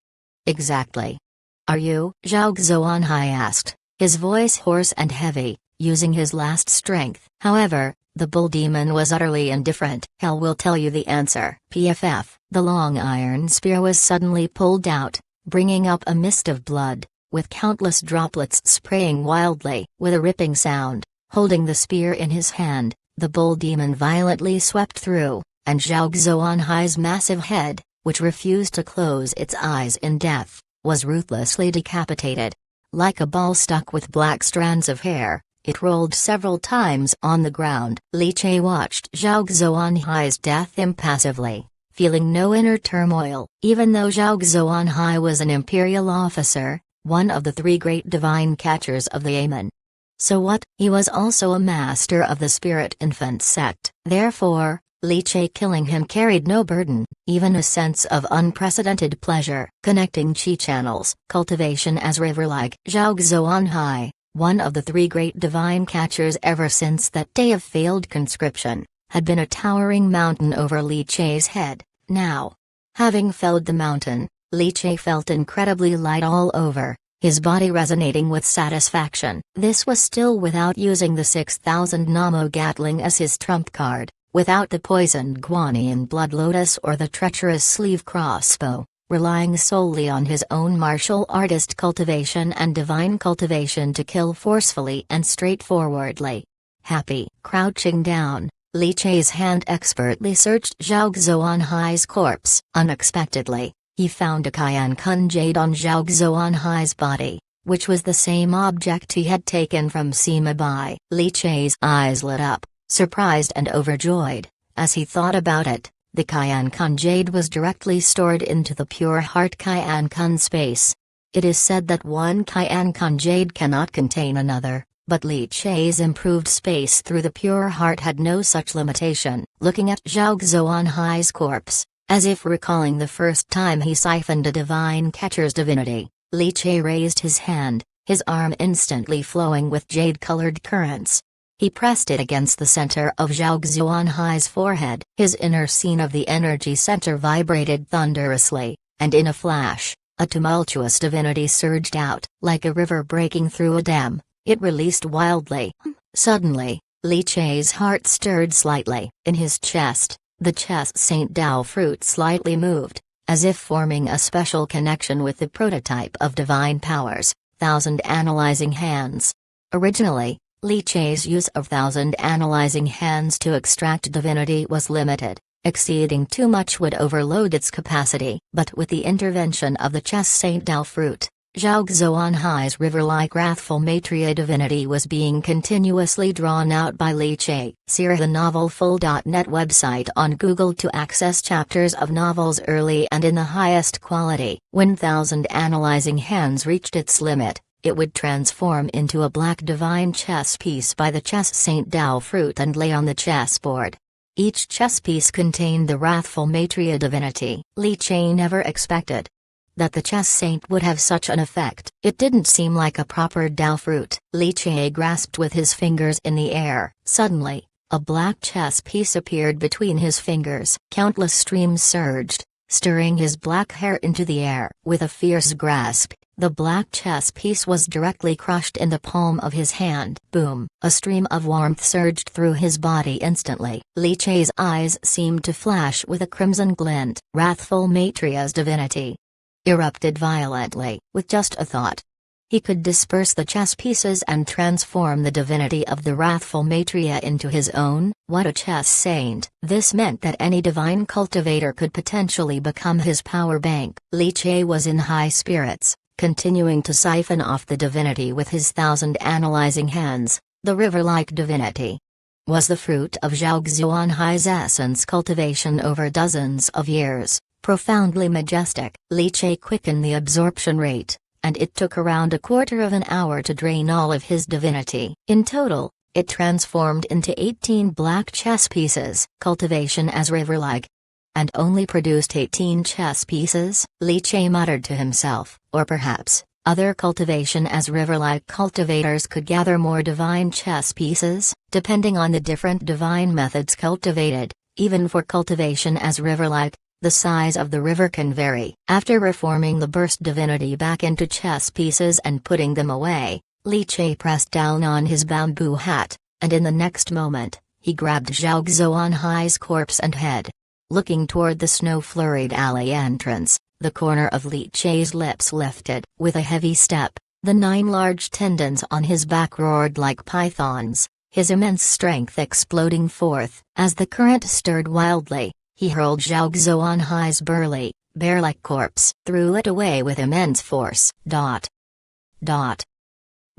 exactly are you? Zhao Xuanhai asked, his voice hoarse and heavy, using his last strength. However, the bull demon was utterly indifferent. Hell will tell you the answer. PFF. The long iron spear was suddenly pulled out, bringing up a mist of blood, with countless droplets spraying wildly. With a ripping sound, holding the spear in his hand, the bull demon violently swept through, and Zhao Xuanhai's massive head, which refused to close its eyes in death, was ruthlessly decapitated. Like a ball stuck with black strands of hair, it rolled several times on the ground. Li Che watched Zhao Xuanhai's death impassively, feeling no inner turmoil. Even though Zhao Xuanhai was an imperial officer, one of the 3 great divine catchers of the Amen. So what? He was also a master of the Spirit Infant sect. Therefore, Li Che killing him carried no burden, even a sense of unprecedented pleasure. Connecting Qi channels. Cultivation as river-like. Zhao Xuanhai, one of the 3 great divine catchers ever since that day of failed conscription, had been a towering mountain over Li Che's head. Now, having felled the mountain, Li Che felt incredibly light all over, his body resonating with satisfaction. This was still without using the 6,000 Namo Gatling as his trump card, without the poisoned Guanyin Blood Lotus or the treacherous Sleeve Crossbow, relying solely on his own martial artist cultivation and divine cultivation to kill forcefully and straightforwardly. Happy. Crouching down, Li Che's hand expertly searched Zhao Xuanhai's corpse. Unexpectedly, he found a Qian Kun jade on Zhao Xuanhai's body, which was the same object he had taken from Sima Bai. Li Che's eyes lit up, surprised and overjoyed, as he thought about it. The Qian Kun jade was directly stored into the pure heart Qian Kun space. It is said that one Qiankan jade cannot contain another, but Li Chai's improved space through the pure heart had no such limitation. Looking at Zhao Xuanhai's corpse, as if recalling the first time he siphoned a divine catcher's divinity, Li Chai raised his hand, his arm instantly flowing with jade-colored currents. He pressed it against the center of Zhao Xuanhai's forehead. His inner scene of the energy center vibrated thunderously, and in a flash, a tumultuous divinity surged out, like a river breaking through a dam. It released wildly. Suddenly, Li Chai's heart stirred slightly. In his chest, the chest Saint Dao fruit slightly moved, as if forming a special connection with the prototype of divine powers, Thousand Analyzing Hands. Originally, Li Chai's use of Thousand Analyzing Hands to extract divinity was limited. Exceeding too much would overload its capacity. But with the intervention of the chest Saint Dao fruit, Zhao Xuanhai's river-like wrathful Maitreya divinity was being continuously drawn out by Li Chai. See the Novelful.net website on Google to access chapters of novels early and in the highest quality. When Thousand Analyzing Hands reached its limit, it would transform into a black divine chess piece by the chess Saint Dao fruit and lay on the chessboard. Each chess piece contained the wrathful Maitreya divinity. Li Chai never expected that the chess saint would have such an effect. It didn't seem like a proper Dao fruit. Li Chai grasped with his fingers in the air. Suddenly, a black chess piece appeared between his fingers. Countless streams surged, stirring his black hair into the air. With a fierce grasp, the black chess piece was directly crushed in the palm of his hand. Boom! A stream of warmth surged through his body instantly. Li Chai's eyes seemed to flash with a crimson glint. Wrathful Maitreya's divinity erupted violently. With just a thought, he could disperse the chess pieces and transform the divinity of the wrathful Maitreya into his own. What a chess saint! This meant that any divine cultivator could potentially become his power bank. Li Chai was in high spirits, continuing to siphon off the divinity with his Thousand Analyzing Hands. The river-like divinity was the fruit of Zhao Xuanhai's essence cultivation over dozens of years. Profoundly majestic. Li Chai quickened the absorption rate, and it took around a quarter of an hour to drain all of his divinity. In total, it transformed into 18 black chess pieces. Cultivation as river-like, and only produced 18 chess pieces? Li Chai muttered to himself. Or perhaps, other cultivation as river-like cultivators could gather more divine chess pieces, depending on the different divine methods cultivated. Even for cultivation as river-like, the size of the river can vary. After reforming the burst divinity back into chess pieces and putting them away, Li Chai pressed down on his bamboo hat, and in the next moment, he grabbed Zhao Xuanhai's corpse and head. Looking toward the snow-flurried alley entrance, the corner of Li Chai's lips lifted. With a heavy step, the 9 large tendons on his back roared like pythons, his immense strength exploding forth. As the current stirred wildly, he hurled Zhao Xuanhai's burly, bear-like corpse, threw it away with immense force. The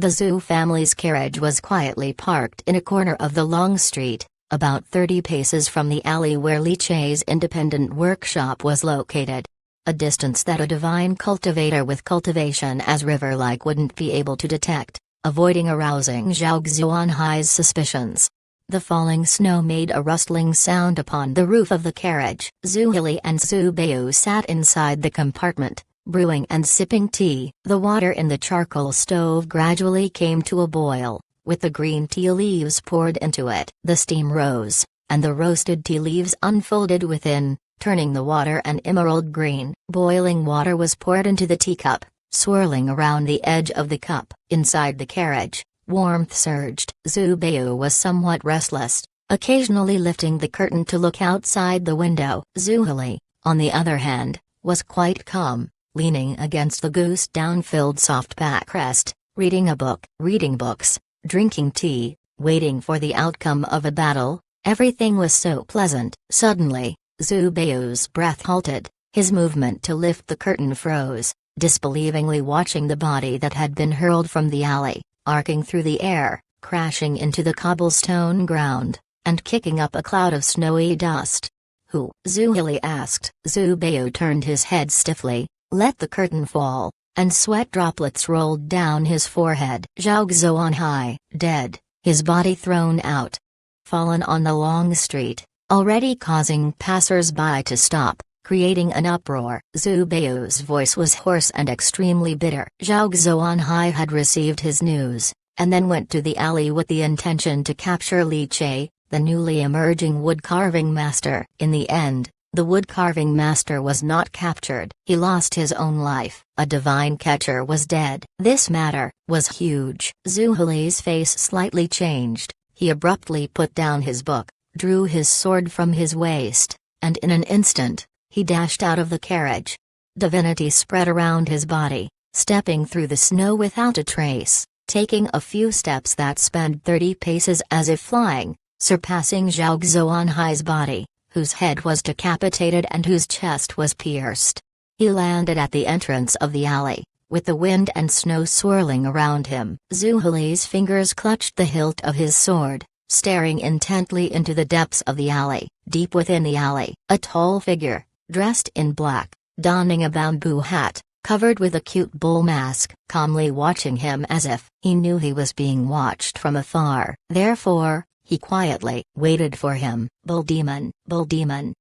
Zhu family's carriage was quietly parked in a corner of the long street, about 30 paces from the alley where Li Chai's independent workshop was located. A distance that a divine cultivator with cultivation as river-like wouldn't be able to detect, avoiding arousing Zhao Xuanhai's suspicions. The falling snow made a rustling sound upon the roof of the carriage. Zhu Hili and Zhu Beiyu sat inside the compartment, brewing and sipping tea. The water in the charcoal stove gradually came to a boil, with the green tea leaves poured into it. The steam rose, and the roasted tea leaves unfolded within, turning the water an emerald green. Boiling water was poured into the teacup, swirling around the edge of the cup. Inside the carriage, warmth surged. Zhu Beiyu was somewhat restless, occasionally lifting the curtain to look outside the window. Zhu Hili, on the other hand, was quite calm, leaning against the goose-down-filled soft backrest, reading a book. Reading books, drinking tea, waiting for the outcome of a battle, everything was so pleasant. Suddenly, Zhu Beiyu's breath halted, his movement to lift the curtain froze, disbelievingly watching the body that had been hurled from the alley, arcing through the air, crashing into the cobblestone ground, and kicking up a cloud of snowy dust. "Who?" Zhu Hili asked. Zhu Beiyu turned his head stiffly, let the curtain fall, and sweat droplets rolled down his forehead. Zhao Xuanhai, dead, his body thrown out. Fallen on the long street, already causing passers-by to stop, creating an uproar. Zhu Beiyu's voice was hoarse and extremely bitter. Zhao Xuanhai had received his news, and then went to the alley with the intention to capture Li Che, the newly emerging wood-carving master. In the end, the wood-carving master was not captured. He lost his own life. A divine catcher was dead. This matter was huge. Zhu Heli's face slightly changed. He abruptly put down his book, drew his sword from his waist, and in an instant, he dashed out of the carriage. Divinity spread around his body, stepping through the snow without a trace, taking a few steps that spanned 30 paces as if flying, surpassing Zhao Xuanhai's body, whose head was decapitated and whose chest was pierced. He landed at the entrance of the alley, with the wind and snow swirling around him. Zhu Heli's fingers clutched the hilt of his sword, staring intently into the depths of the alley. Deep within the alley, a tall figure, dressed in black, donning a bamboo hat, covered with a cute bull mask, calmly watching him as if he knew he was being watched from afar. Therefore, he quietly waited for him. Bull demon, bull demon.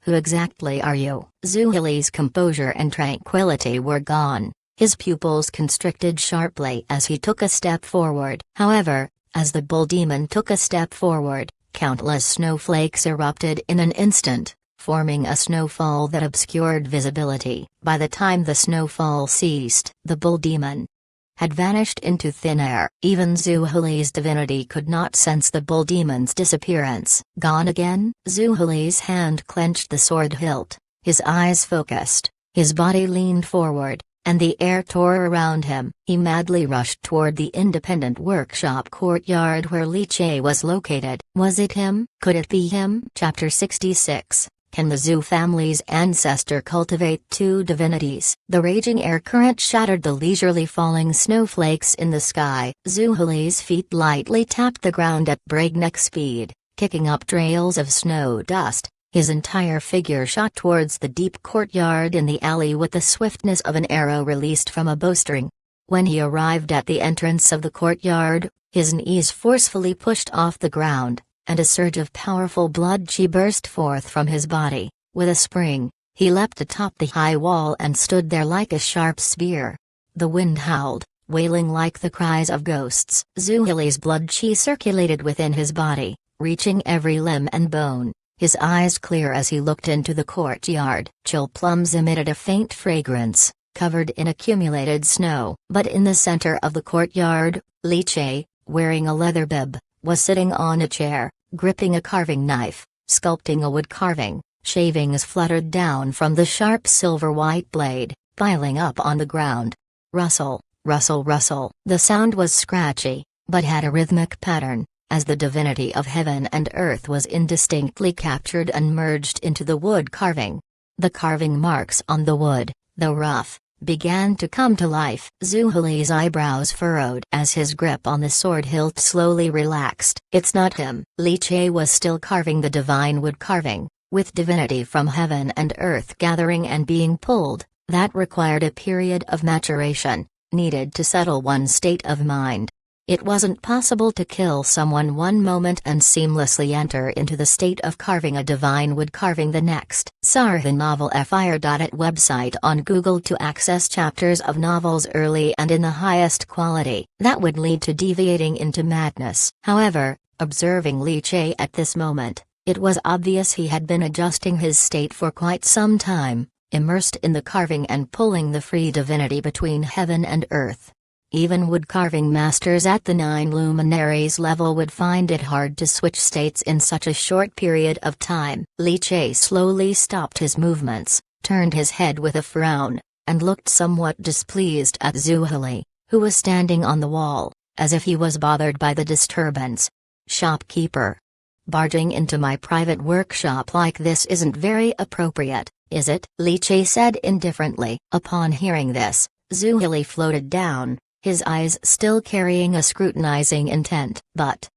Who exactly are you? Zhu Heli's composure and tranquility were gone. His pupils constricted sharply as he took a step forward. However, as the bull demon took a step forward, countless snowflakes erupted in an instant, forming a snowfall that obscured visibility. By the time the snowfall ceased, the bull demon had vanished into thin air. Even Zhu Heli's divinity could not sense the bull demon's disappearance. Gone again? Zhu Heli's hand clenched the sword hilt, his eyes focused, his body leaned forward, and the air tore around him. He madly rushed toward the independent workshop courtyard where Li Che was located. Was it him? Could it be him? Chapter 66. Can the Zhu family's ancestor cultivate two divinities? The raging air current shattered the leisurely falling snowflakes in the sky. Zhu Heli's feet lightly tapped the ground at breakneck speed, kicking up trails of snow dust. His entire figure shot towards the deep courtyard in the alley with the swiftness of an arrow released from a bowstring. When he arrived at the entrance of the courtyard, his knees forcefully pushed off the ground, and a surge of powerful blood chi burst forth from his body. With a spring, he leapt atop the high wall and stood there like a sharp spear. The wind howled, wailing like the cries of ghosts. Zhu Heli's blood chi circulated within his body, reaching every limb and bone, his eyes clear as he looked into the courtyard. Chill plums emitted a faint fragrance, covered in accumulated snow. But in the center of the courtyard, Li Che, wearing a leather bib, was sitting on a chair, gripping a carving knife, sculpting a wood carving. Shavings fluttered down from the sharp silver-white blade, piling up on the ground. Rustle, rustle, rustle. The sound was scratchy, but had a rhythmic pattern, as the divinity of heaven and earth was indistinctly captured and merged into the wood carving. The carving marks on the wood, though rough, began to come to life. Zhu Heli's eyebrows furrowed as his grip on the sword hilt slowly relaxed. It's not him. Li Che was still carving the divine wood carving, with divinity from heaven and earth gathering and being pulled. That required a period of maturation, needed to settle one's state of mind. It wasn't possible to kill someone one moment and seamlessly enter into the state of carving a divine wood carving the next. Sarha Novel FIR.at website on Google to access chapters of novels early and in the highest quality. That would lead to deviating into madness. However, observing Li Che at this moment, it was obvious he had been adjusting his state for quite some time, immersed in the carving and pulling the free divinity between heaven and earth. Even wood-carving masters at the 9 luminaries level would find it hard to switch states in such a short period of time. Li Che slowly stopped his movements, turned his head with a frown, and looked somewhat displeased at Zhu Heli, who was standing on the wall, as if he was bothered by the disturbance. Shopkeeper. Barging into my private workshop like this isn't very appropriate, is it? Li Che said indifferently. Upon hearing this, Zhu Heli floated down, his eyes still carrying a scrutinizing intent. But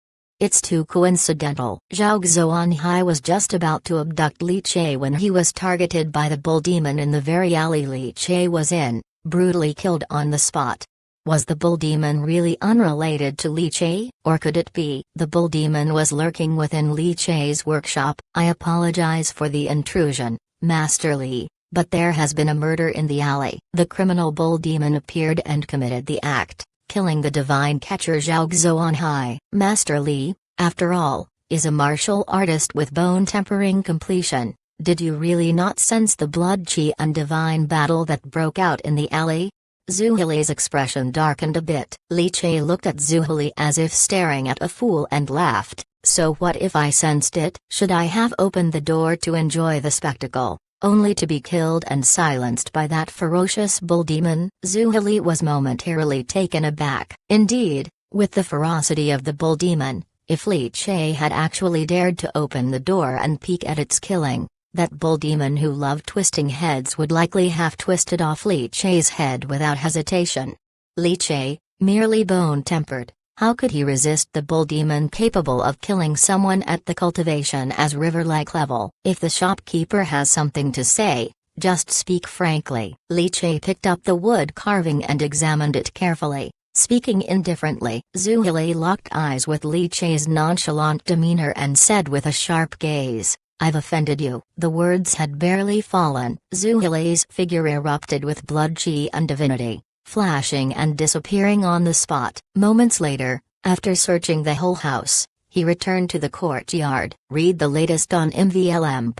it's too coincidental. Zhao Xuanhai was just about to abduct Li Che when he was targeted by the bull demon in the very alley Li Che was in. brutally killed on the spot. Was the bull demon really unrelated to Li Che, or could it be the bull demon was lurking within Li Che's workshop? I apologize for the intrusion, Master Li, but there has been a murder in the alley. The criminal bull demon appeared and committed the act, killing the divine catcher Zhao Xuanhai. Master Li, after all, is a martial artist with bone-tempering completion. Did you really not sense the blood qi and divine battle that broke out in the alley? Zhuheli's expression darkened a bit. Li Che looked at Zhuheli as if staring at a fool and laughed. So what if I sensed it? Should I have opened the door to enjoy the spectacle, only to be killed and silenced by that ferocious bull demon? Zhuheli was momentarily taken aback. Indeed, with the ferocity of the bull demon, if Li Che had actually dared to open the door and peek at its killing, that bull demon who loved twisting heads would likely have twisted off Li Che's head without hesitation. Li Che, merely bone-tempered, how could he resist the bull demon capable of killing someone at the cultivation as river-like level? If the shopkeeper has something to say, just speak frankly. Li Che picked up the wood carving and examined it carefully, speaking indifferently. Zhuheli locked eyes with Li Che's nonchalant demeanor and said with a sharp gaze, "I've offended you." The words had barely fallen. Zhuheli's figure erupted with blood qi and divinity, flashing and disappearing on the spot. Moments later, after searching the whole house, he returned to the courtyard. Read the latest on MVLM.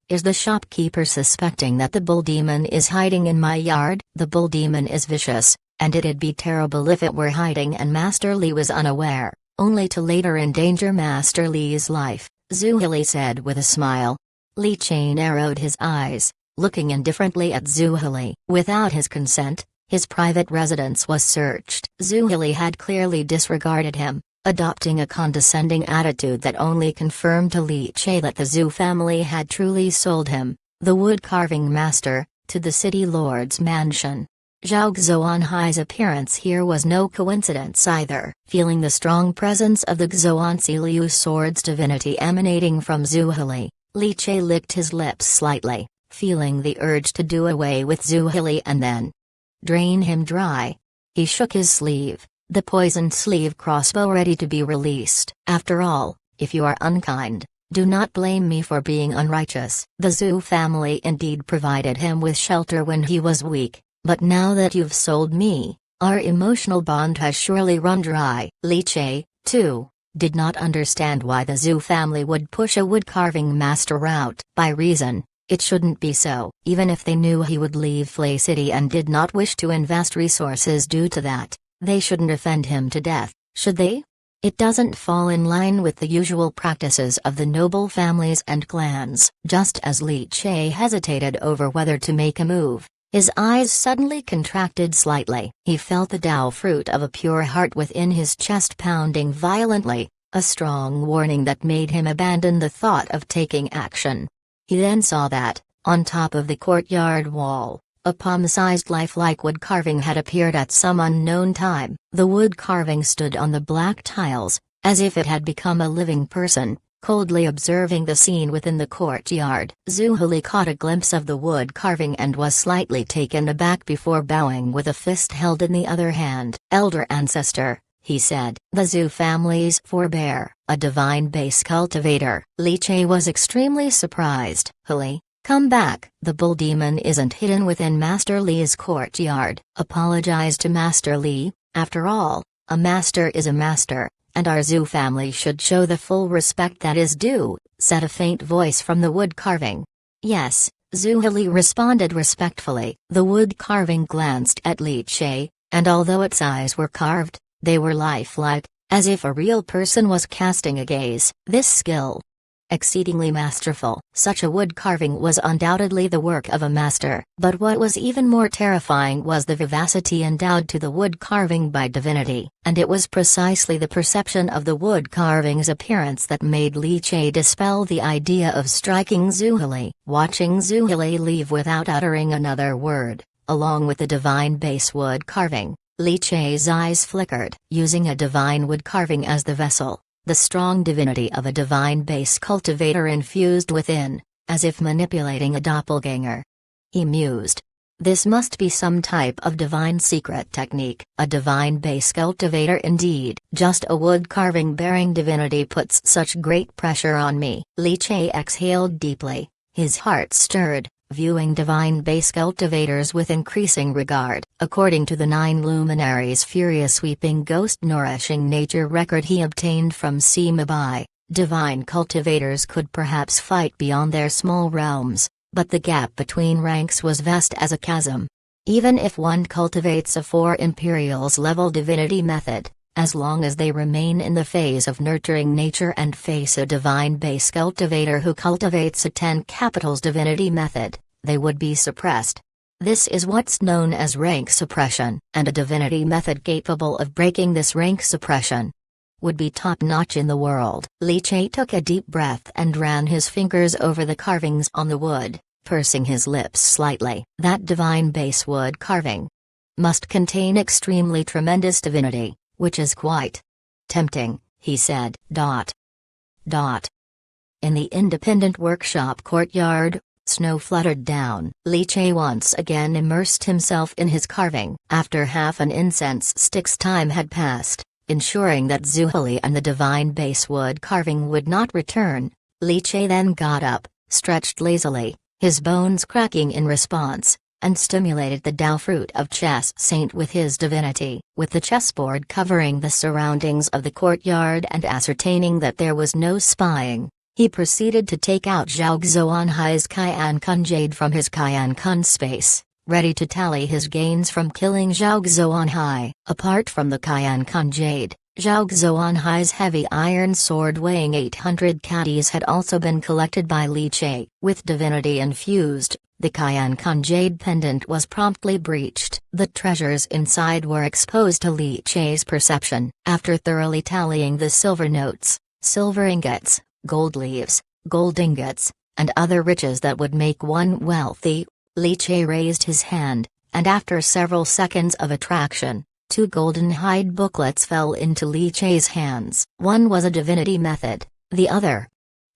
Is the shopkeeper suspecting that the bull demon is hiding in my yard? The bull demon is vicious, and it'd be terrible if it were hiding and Master Li was unaware, only to later endanger Master Li's life, Zhuheli said with a smile. Li Che narrowed his eyes, looking indifferently at Zhuheli. Without his consent, his private residence was searched. Zhuheli had clearly disregarded him, adopting a condescending attitude that only confirmed to Li Che that the Zhu family had truly sold him, the wood-carving master, to the city lord's mansion. Zhao Xuanhai's appearance here was no coincidence either. Feeling the strong presence of the Xuanzi Liu sword's divinity emanating from Zhuheli, Li Che licked his lips slightly, feeling the urge to do away with Zhuheli and then drain him dry. He shook his sleeve, the poisoned sleeve crossbow ready to be released. After all, if you are unkind, do not blame me for being unrighteous. The Zhu family indeed provided him with shelter when he was weak. But now that you've sold me, our emotional bond has surely run dry. Li Che, too, did not understand why the Zhu family would push a wood-carving master out. By reason, it shouldn't be so. Even if they knew he would leave Flay City and did not wish to invest resources due to that, they shouldn't offend him to death, should they? It doesn't fall in line with the usual practices of the noble families and clans. Just as Li Che hesitated over whether to make a move, his eyes suddenly contracted slightly. He felt the Tao fruit of a pure heart within his chest pounding violently, a strong warning that made him abandon the thought of taking action. He then saw that, on top of the courtyard wall, a palm-sized lifelike wood carving had appeared at some unknown time. The wood carving stood on the black tiles, as if it had become a living person, coldly observing the scene within the courtyard. Zhuheli caught a glimpse of the wood carving and was slightly taken aback before bowing with a fist held in the other hand. "Elder ancestor," he said. "The Zhu family's forebear, a divine base cultivator." Li Che was extremely surprised. "Heli, come back." "The bull demon isn't hidden within Master Li's courtyard." "Apologize to Master Li. After all, a master is a master, and our Zhu family should show the full respect that is due," said a faint voice from the wood carving. "Yes," Zhuheli responded respectfully. The wood carving glanced at Li Che, and although its eyes were carved, they were lifelike, as if a real person was casting a gaze. This skill, exceedingly masterful. Such a wood carving was undoubtedly the work of a master. But what was even more terrifying was the vivacity endowed to the wood carving by divinity. And it was precisely the perception of the wood carving's appearance that made Li Che dispel the idea of striking Zhuheli. Watching Zhuheli leave without uttering another word, along with the divine base wood carving, Li Che's eyes flickered. Using a divine wood carving as the vessel, the strong divinity of a divine base cultivator infused within, as if manipulating a doppelganger. He mused. This must be some type of divine secret technique, a divine base cultivator indeed. Just a wood carving bearing divinity puts such great pressure on me. Li Che exhaled deeply, his heart stirred, viewing divine base cultivators with increasing regard. According to the 9 luminaries' furious sweeping ghost nourishing nature record he obtained from Sima Bai, divine cultivators could perhaps fight beyond their small realms, but the gap between ranks was vast as a chasm. Even if one cultivates a 4 Imperials level divinity method, as long as they remain in the phase of nurturing nature and face a divine base cultivator who cultivates a 10 Capitals divinity method, they would be suppressed. This is what's known as rank suppression, and a divinity method capable of breaking this rank suppression would be top-notch in the world. Li Che took a deep breath and ran his fingers over the carvings on the wood, pursing his lips slightly. That divine base wood carving must contain extremely tremendous divinity, which is quite tempting, he said. In the independent workshop courtyard, snow fluttered down. Li Che once again immersed himself in his carving. After half an incense stick's time had passed, ensuring that Zhuhili and the divine base wood carving would not return, Li Che then got up, stretched lazily, his bones cracking in response, and stimulated the Tao fruit of Chess Saint with his divinity. With the chessboard covering the surroundings of the courtyard and ascertaining that there was no spying, he proceeded to take out Zhao Xuanhai's Qian Kun Jade from his Qian Kun space, ready to tally his gains from killing Zhao Xuanhai. Apart from the Qian Kun Jade, Zhao Xuanhai's heavy iron sword weighing 800 caddies had also been collected by Li Che. With divinity infused, the Qian Kun Jade pendant was promptly breached. The treasures inside were exposed to Li Che's perception. After thoroughly tallying the silver notes, silver ingots, gold leaves, gold ingots, and other riches that would make one wealthy, Li Che raised his hand, and after several seconds of attraction, 2 golden hide booklets fell into Li Che's hands. One was a divinity method, the other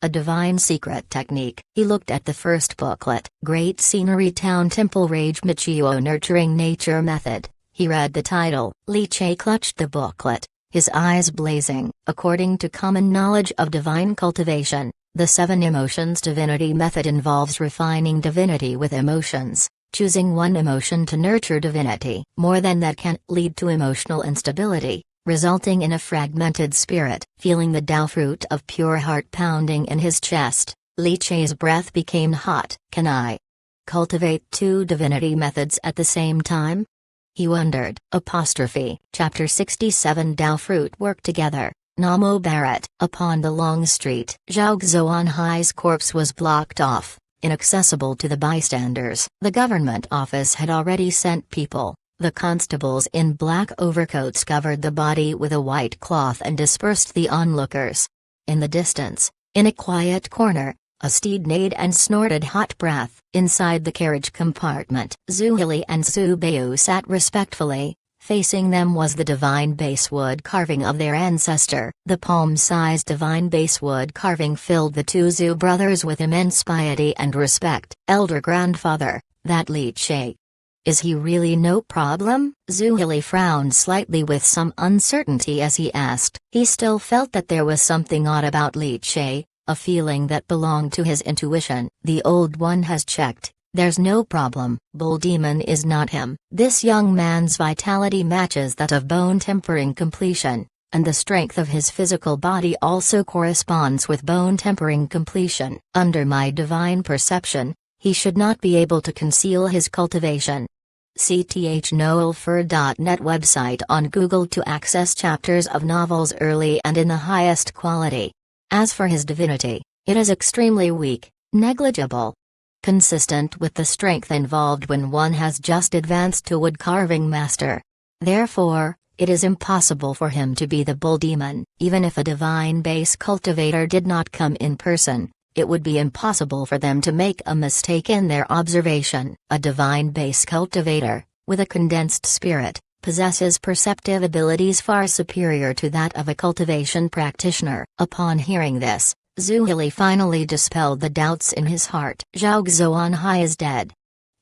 a divine secret technique. He looked at the first booklet, Great Scenery Town Temple Rage Michio Nurturing Nature Method. He read the title. Li Che clutched the booklet, his eyes blazing. According to common knowledge of divine cultivation, the 7 emotions divinity method involves refining divinity with emotions, choosing one emotion to nurture divinity. More than that can lead to emotional instability, resulting in a fragmented spirit. Feeling the Tao fruit of pure heart pounding in his chest, Li Che's breath became hot. Can I cultivate 2 divinity methods at the same time? He wondered. Chapter 67 Tao fruit work together. Namo Bharat. Upon the long street, Zhao Xuanhai's corpse was blocked off, inaccessible to the bystanders. The government office had already sent people. The constables in black overcoats covered the body with a white cloth and dispersed the onlookers. In the distance, in a quiet corner, a steed neighed and snorted hot breath. Inside the carriage compartment, Zhuhili and Zhu Beiyu sat respectfully. Facing them was the divine basewood carving of their ancestor. The palm-sized divine basewood carving filled the 2 Zhu brothers with immense piety and respect. Elder grandfather, that Li Che. Is he really no problem? Zhuhili frowned slightly with some uncertainty as he asked. He still felt that there was something odd about Li Che, a feeling that belonged to his intuition. The old one has checked. There's no problem. Bull Demon is not him. This young man's vitality matches that of bone tempering completion, and the strength of his physical body also corresponds with bone tempering completion. Under my divine perception, he should not be able to conceal his cultivation. cthnoelfer.net website on Google to access chapters of novels early and in the highest quality. As for his divinity, it is extremely weak, negligible, consistent with the strength involved when one has just advanced to wood-carving master. Therefore, it is impossible for him to be the bull demon. Even if a divine base cultivator did not come in person, it would be impossible for them to make a mistake in their observation. A divine base cultivator, with a condensed spirit, possesses perceptive abilities far superior to that of a cultivation practitioner. Upon hearing this, Zhuhili finally dispelled the doubts in his heart. Zhao Xuanhai is dead.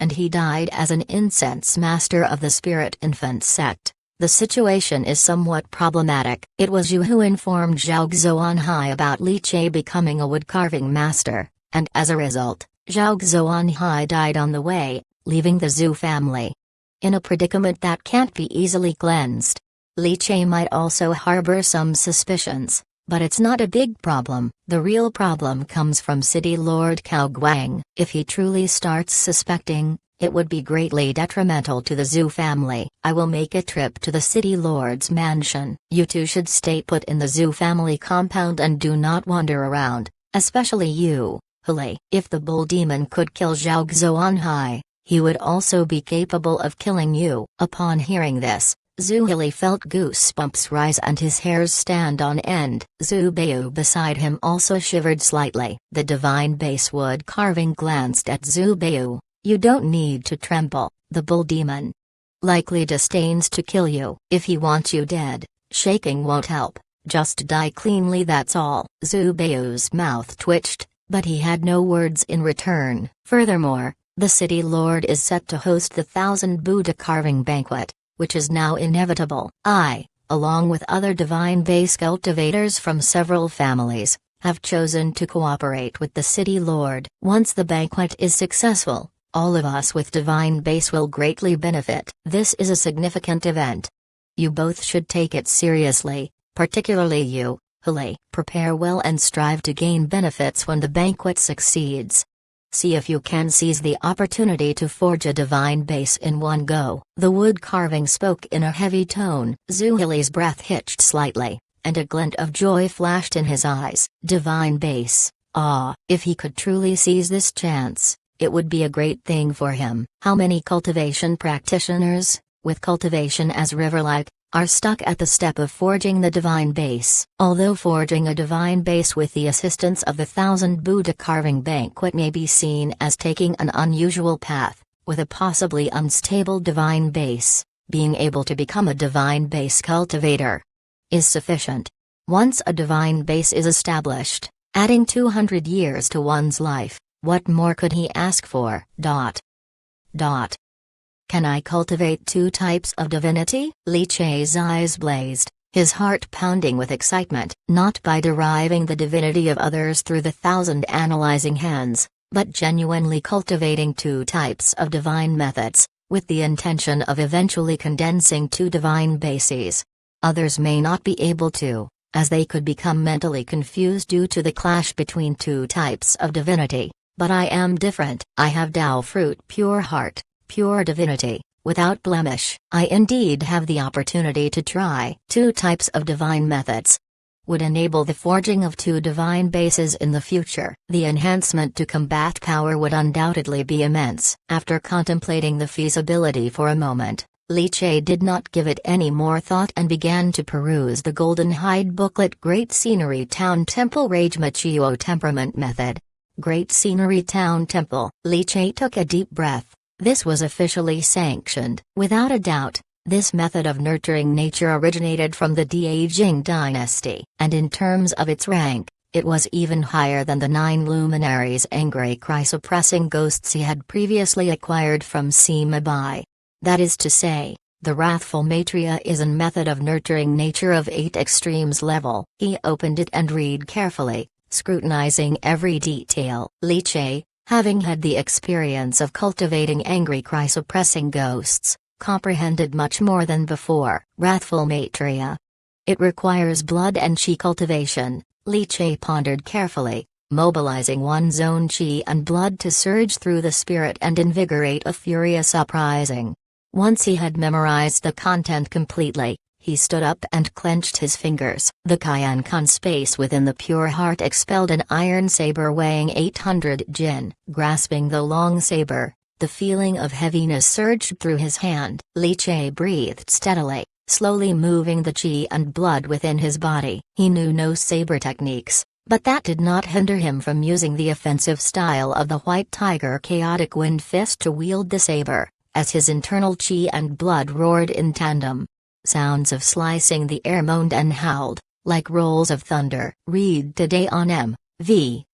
and he died as an incense master of the Spirit Infant sect. The situation is somewhat problematic. It was you who informed Zhao Xuanhai about Li Che becoming a woodcarving master, and as a result, Zhao Xuanhai died on the way, leaving the Zhu family in a predicament that can't be easily cleansed. Li Che might also harbor some suspicions, but it's not a big problem. The real problem comes from City Lord Cao Guang. If he truly starts suspecting, it would be greatly detrimental to the Zhu family. I will make a trip to the City Lord's mansion. You two should stay put in the Zhu family compound and do not wander around, especially you, Huli. If the bull demon could kill Zhao Xuanhai, he would also be capable of killing you. Upon hearing this, Zhu Hili felt goosebumps rise and his hairs stand on end. Zhu Beiyu beside him also shivered slightly. The divine base wood carving glanced at Zhu Beiyu. You don't need to tremble, the bull demon likely disdains to kill you. If he wants you dead, shaking won't help, just die cleanly, that's all. Zhu Beiyu's mouth twitched, but he had no words in return. Furthermore, the city lord is set to host the 1,000 Buddha carving banquet, which is now inevitable. I, along with other divine base cultivators from several families, have chosen to cooperate with the city lord. Once the banquet is successful, all of us with divine base will greatly benefit. This is a significant event. You both should take it seriously, particularly you, Huli. Prepare well and strive to gain benefits when the banquet succeeds. See if you can seize the opportunity to forge a divine base in one go. The wood carving spoke in a heavy tone. Zhu Hili's breath hitched slightly, and a glint of joy flashed in his eyes. Divine base, if he could truly seize this chance, it would be a great thing for him. How many cultivation practitioners, with cultivation as river-like, are stuck at the step of forging the divine base? Although forging a divine base with the assistance of the 1,000 Buddha carving banquet may be seen as taking an unusual path, with a possibly unstable divine base, being able to become a divine base cultivator is sufficient. Once a divine base is established, adding 200 years to one's life, what more could he ask for? Can I cultivate 2 types of divinity? Li Che's eyes blazed, his heart pounding with excitement. Not by deriving the divinity of others through the 1,000 analyzing hands, but genuinely cultivating 2 types of divine methods, with the intention of eventually condensing 2 divine bases. Others may not be able to, as they could become mentally confused due to the clash between 2 types of divinity. But I am different. I have Tao fruit, pure heart, pure divinity, without blemish. I indeed have the opportunity to try. 2 types of divine methods would enable the forging of 2 divine bases in the future. The enhancement to combat power would undoubtedly be immense. After contemplating the feasibility for a moment, Li Che did not give it any more thought and began to peruse the Golden Hide booklet. Great Scenery Town Temple Rage Machio Temperament Method. Great Scenery Town Temple. Li Che took a deep breath. This was officially sanctioned. Without a doubt, this method of nurturing nature originated from the De-Jing dynasty, and in terms of its rank, it was even higher than the 9 luminaries' angry cry-suppressing ghosts he had previously acquired from Sima Bai. That is to say, the Wrathful Maitreya is a method of nurturing nature of 8 extremes level. He opened it and read carefully, scrutinizing every detail. Li Che, having had the experience of cultivating angry cry-suppressing ghosts, comprehended much more than before. Wrathful Maitreya. It requires blood and chi cultivation. Li Che pondered carefully, mobilizing one's own chi and blood to surge through the spirit and invigorate a furious uprising. Once he had memorized the content completely, he stood up and clenched his fingers. The Qiankan space within the pure heart expelled an iron saber weighing 800 jin. Grasping the long saber, the feeling of heaviness surged through his hand. Li Che breathed steadily, slowly moving the chi and blood within his body. He knew no saber techniques, but that did not hinder him from using the offensive style of the White Tiger Chaotic Wind Fist to wield the saber, as his internal chi and blood roared in tandem. Sounds of slicing the air moaned and howled, like rolls of thunder. Read today on M.V.L.E.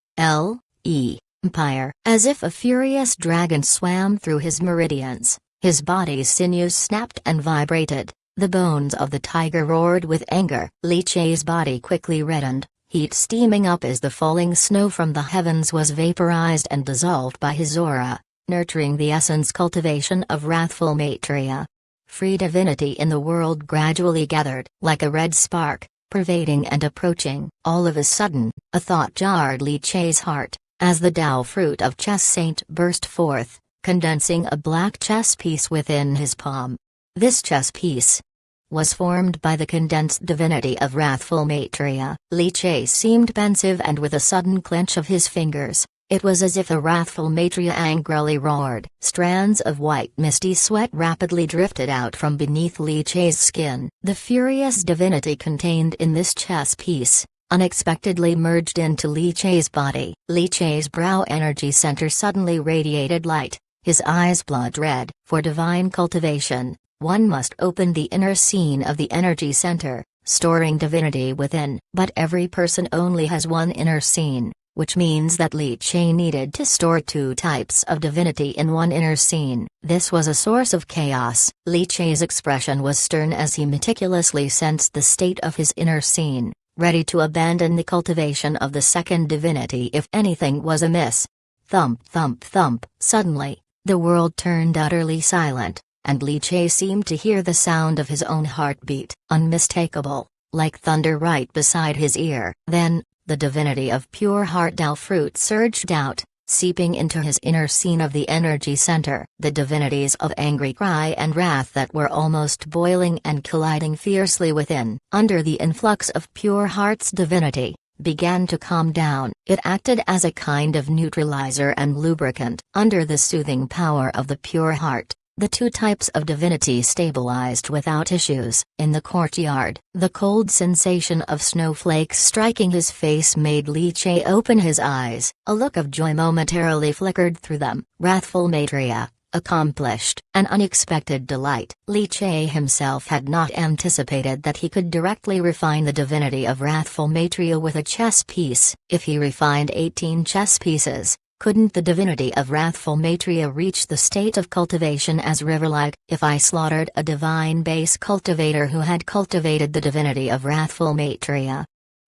Empire. As if a furious dragon swam through his meridians, his body's sinews snapped and vibrated. The bones of the tiger roared with anger. Li Chei's body quickly reddened, heat steaming up as the falling snow from the heavens was vaporized and dissolved by his aura, nurturing the essence cultivation of wrathful Maitreya. Free divinity in the world gradually gathered, like a red spark, pervading and approaching. All of a sudden, a thought jarred Li Chei's heart, as the Tao fruit of Chess Saint burst forth, condensing a black chess piece within his palm. This chess piece was formed by the condensed divinity of wrathful Maitreya. Li Chei seemed pensive, and with a sudden clench of his fingers, it was as if a wrathful Maitreya angrily roared. Strands of white misty sweat rapidly drifted out from beneath Li Chei's skin. The furious divinity contained in this chess piece unexpectedly merged into Li Chei's body. Li Chei's brow energy center suddenly radiated light, his eyes blood red. For divine cultivation, one must open the inner scene of the energy center, storing divinity within. But every person only has one inner scene, which means that Li Chei needed to store two types of divinity in one inner scene. This was a source of chaos. Li Chei's expression was stern as he meticulously sensed the state of his inner scene, ready to abandon the cultivation of the second divinity if anything was amiss. Thump thump thump. Suddenly, the world turned utterly silent, and Li Chei seemed to hear the sound of his own heartbeat, unmistakable, like thunder right beside his ear. Then, the divinity of pure heart Tao fruit surged out, seeping into his inner scene of the energy center. The divinities of angry cry and wrath that were almost boiling and colliding fiercely within, under the influx of pure heart's divinity, began to calm down. It acted as a kind of neutralizer and lubricant. Under the soothing power of the pure heart, the two types of divinity stabilized without issues. In the courtyard, the cold sensation of snowflakes striking his face made Li Chei open his eyes. A look of joy momentarily flickered through them. Wrathful Maitreya, accomplished. An unexpected delight. Li Chei himself had not anticipated that he could directly refine the divinity of wrathful Maitreya with a chess piece. If he refined 18 chess pieces, couldn't the divinity of wrathful Maitreya reach the state of cultivation as river-like? If I slaughtered a divine base cultivator who had cultivated the divinity of wrathful Maitreya,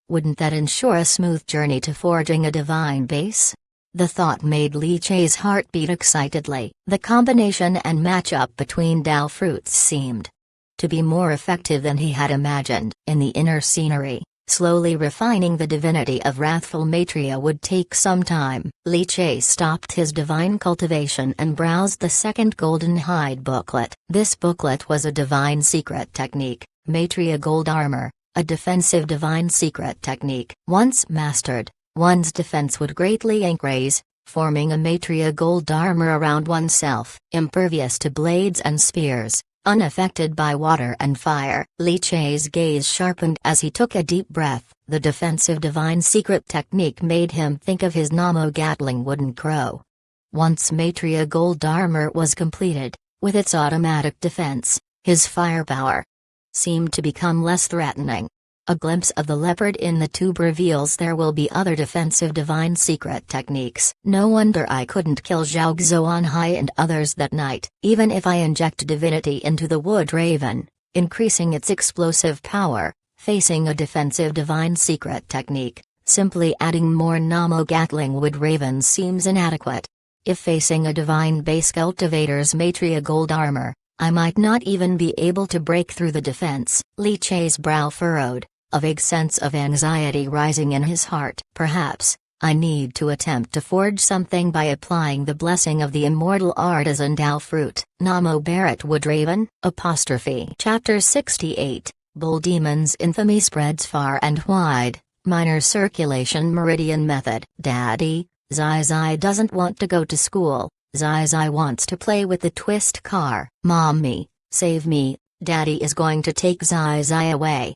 wouldn't that ensure a smooth journey to forging a divine base? The thought made Li Chei's heart beat excitedly. The combination and match-up between Tao fruits seemed to be more effective than he had imagined. In the inner scenery, slowly refining the divinity of wrathful Maitreya would take some time. Li Chei stopped his divine cultivation and browsed the second Golden Hide booklet. This booklet was a divine secret technique, Maitreya Gold Armor, a defensive divine secret technique. Once mastered, one's defense would greatly increase, forming a Maitreya Gold Armor around oneself, impervious to blades and spears, unaffected by water and fire. Li Chei's gaze sharpened as he took a deep breath. The defensive divine secret technique made him think of his Namo Gatling wooden crow. Once Maitreya Gold Armor was completed, with its automatic defense, his firepower seemed to become less threatening. A glimpse of the leopard in the tube reveals there will be other defensive divine secret techniques. No wonder I couldn't kill Zhao Xuanhai and others that night. Even if I inject divinity into the wood raven, increasing its explosive power, facing a defensive divine secret technique, simply adding more Namo Gatling wood ravens seems inadequate. If facing a divine base cultivator's Maitreya Gold Armor, I might not even be able to break through the defense. Li Chei's brow furrowed, a vague sense of anxiety rising in his heart. Perhaps I need to attempt to forge something by applying the blessing of the immortal artisan Tao fruit. Namo Barrett Woodraven, apostrophe. Chapter 68, Bull Demon's infamy spreads far and wide, minor circulation meridian method. Daddy, Zai Zai doesn't want to go to school, Zai Zai wants to play with the twist car. Mommy, save me, Daddy is going to take Zai Zai away.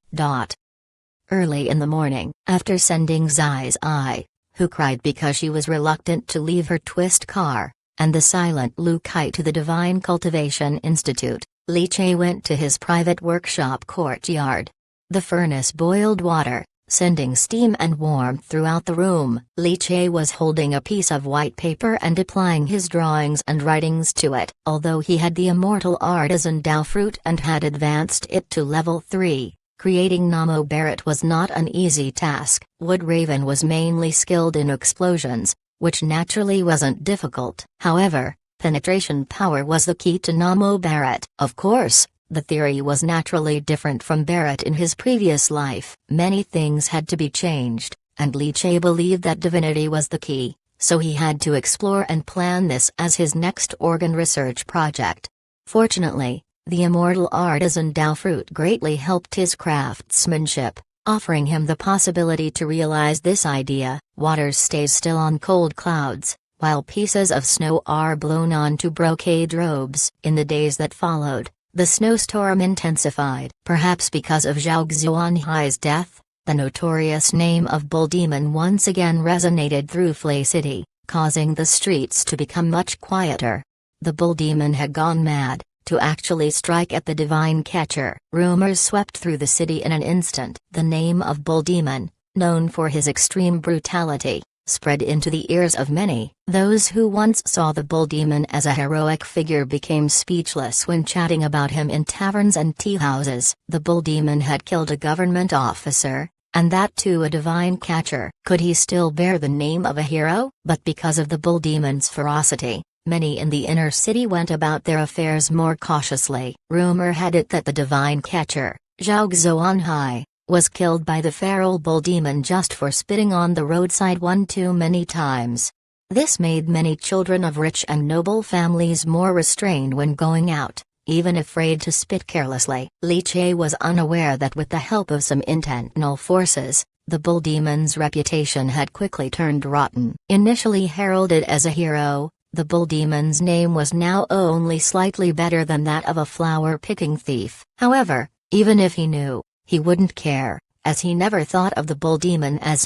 Early in the morning, after sending Zai Zai, who cried because she was reluctant to leave her twist car, and the silent Lu Kai to the Divine Cultivation Institute, Li Chei went to his private workshop courtyard. The furnace boiled water, sending steam and warmth throughout the room. Li Che was holding a piece of white paper and applying his drawings and writings to it. Although he had the immortal artisan Dao fruit and had advanced it to level 3, creating Namo Barrett was not an easy task. Wood Raven was mainly skilled in explosions, which naturally wasn't difficult. However, penetration power was the key to Namo Barrett. Of course, the theory was naturally different from Barrett in his previous life. Many things had to be changed, and Li Che believed that divinity was the key, so he had to explore and plan this as his next organ research project. Fortunately, the immortal artisan Dao fruit greatly helped his craftsmanship, offering him the possibility to realize this idea. Water stays still on cold clouds, while pieces of snow are blown onto brocade robes. In the days that followed, the snowstorm intensified. Perhaps because of Zhao Xuanhai's death, the notorious name of Bull Demon once again resonated through Flay City, causing the streets to become much quieter. The Bull Demon had gone mad, to actually strike at the Divine Catcher. Rumors swept through the city in an instant. The name of Bull Demon, known for his extreme brutality, spread into the ears of many. Those who once saw the Bull Demon as a heroic figure became speechless when chatting about him in taverns and tea houses. The Bull Demon had killed a government officer, and that too a Divine Catcher. Could he still bear the name of a hero? But because of the Bull Demon's ferocity, many in the inner city went about their affairs more cautiously. Rumor had it that the Divine Catcher, Zhao Xuanhai, was killed by the feral Bull Demon just for spitting on the roadside one too many times. This made many children of rich and noble families more restrained when going out, even afraid to spit carelessly. Li Che was unaware that with the help of some intentional forces, the Bull Demon's reputation had quickly turned rotten. Initially heralded as a hero, the Bull Demon's name was now only slightly better than that of a flower-picking thief. However, even if he knew, he wouldn't care, as he never thought of the Bull Demon as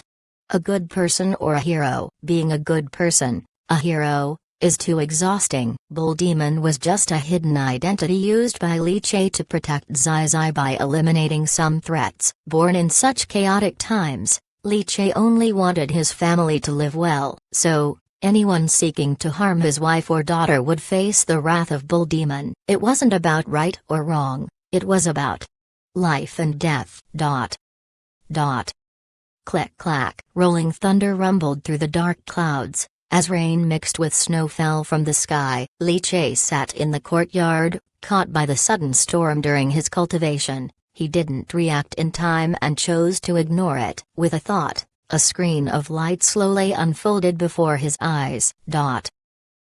a good person or a hero. Being a good person, a hero, is too exhausting. Bull Demon was just a hidden identity used by Li Che to protect Zai Zai by eliminating some threats. Born in such chaotic times, Li Che only wanted his family to live well, so anyone seeking to harm his wife or daughter would face the wrath of Bull Demon. It wasn't about right or wrong, it was about life and death. Click clack. Rolling thunder rumbled through the dark clouds, as rain mixed with snow fell from the sky. Li Che sat in the courtyard, caught by the sudden storm during his cultivation. He didn't react in time and chose to ignore it. With a thought, a screen of light slowly unfolded before his eyes.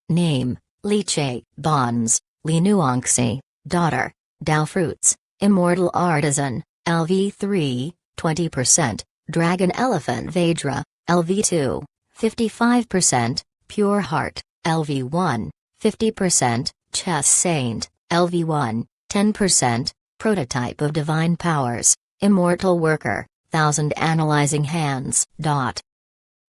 Name, Li Che. Bonds, Li Nuangxi, daughter, Dao fruits, immortal artisan, LV3, 20%, Dragon Elephant Vedra, LV2, 55%, Pure Heart, LV1, 50%, Chess Saint, LV1, 10%, Prototype of Divine Powers, Immortal Worker, 1000 Analyzing Hands.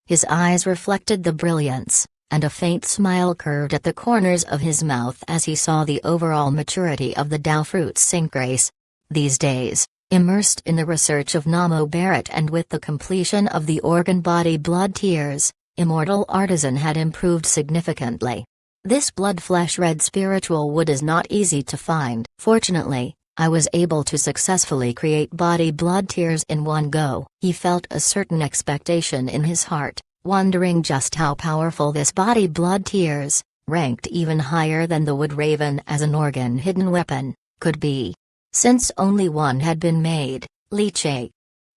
His eyes reflected the brilliance, and a faint smile curved at the corners of his mouth as he saw the overall maturity of the Dao fruit's syncrace. These days, immersed in the research of Namo Barrett and with the completion of the organ body blood tears, Immortal Artisan had improved significantly. This blood-flesh red spiritual wood is not easy to find. Fortunately, I was able to successfully create body blood tears in one go. He felt a certain expectation in his heart, wondering just how powerful this body blood tears, ranked even higher than the Wood Raven as an organ hidden weapon, could be. Since only one had been made, Li Che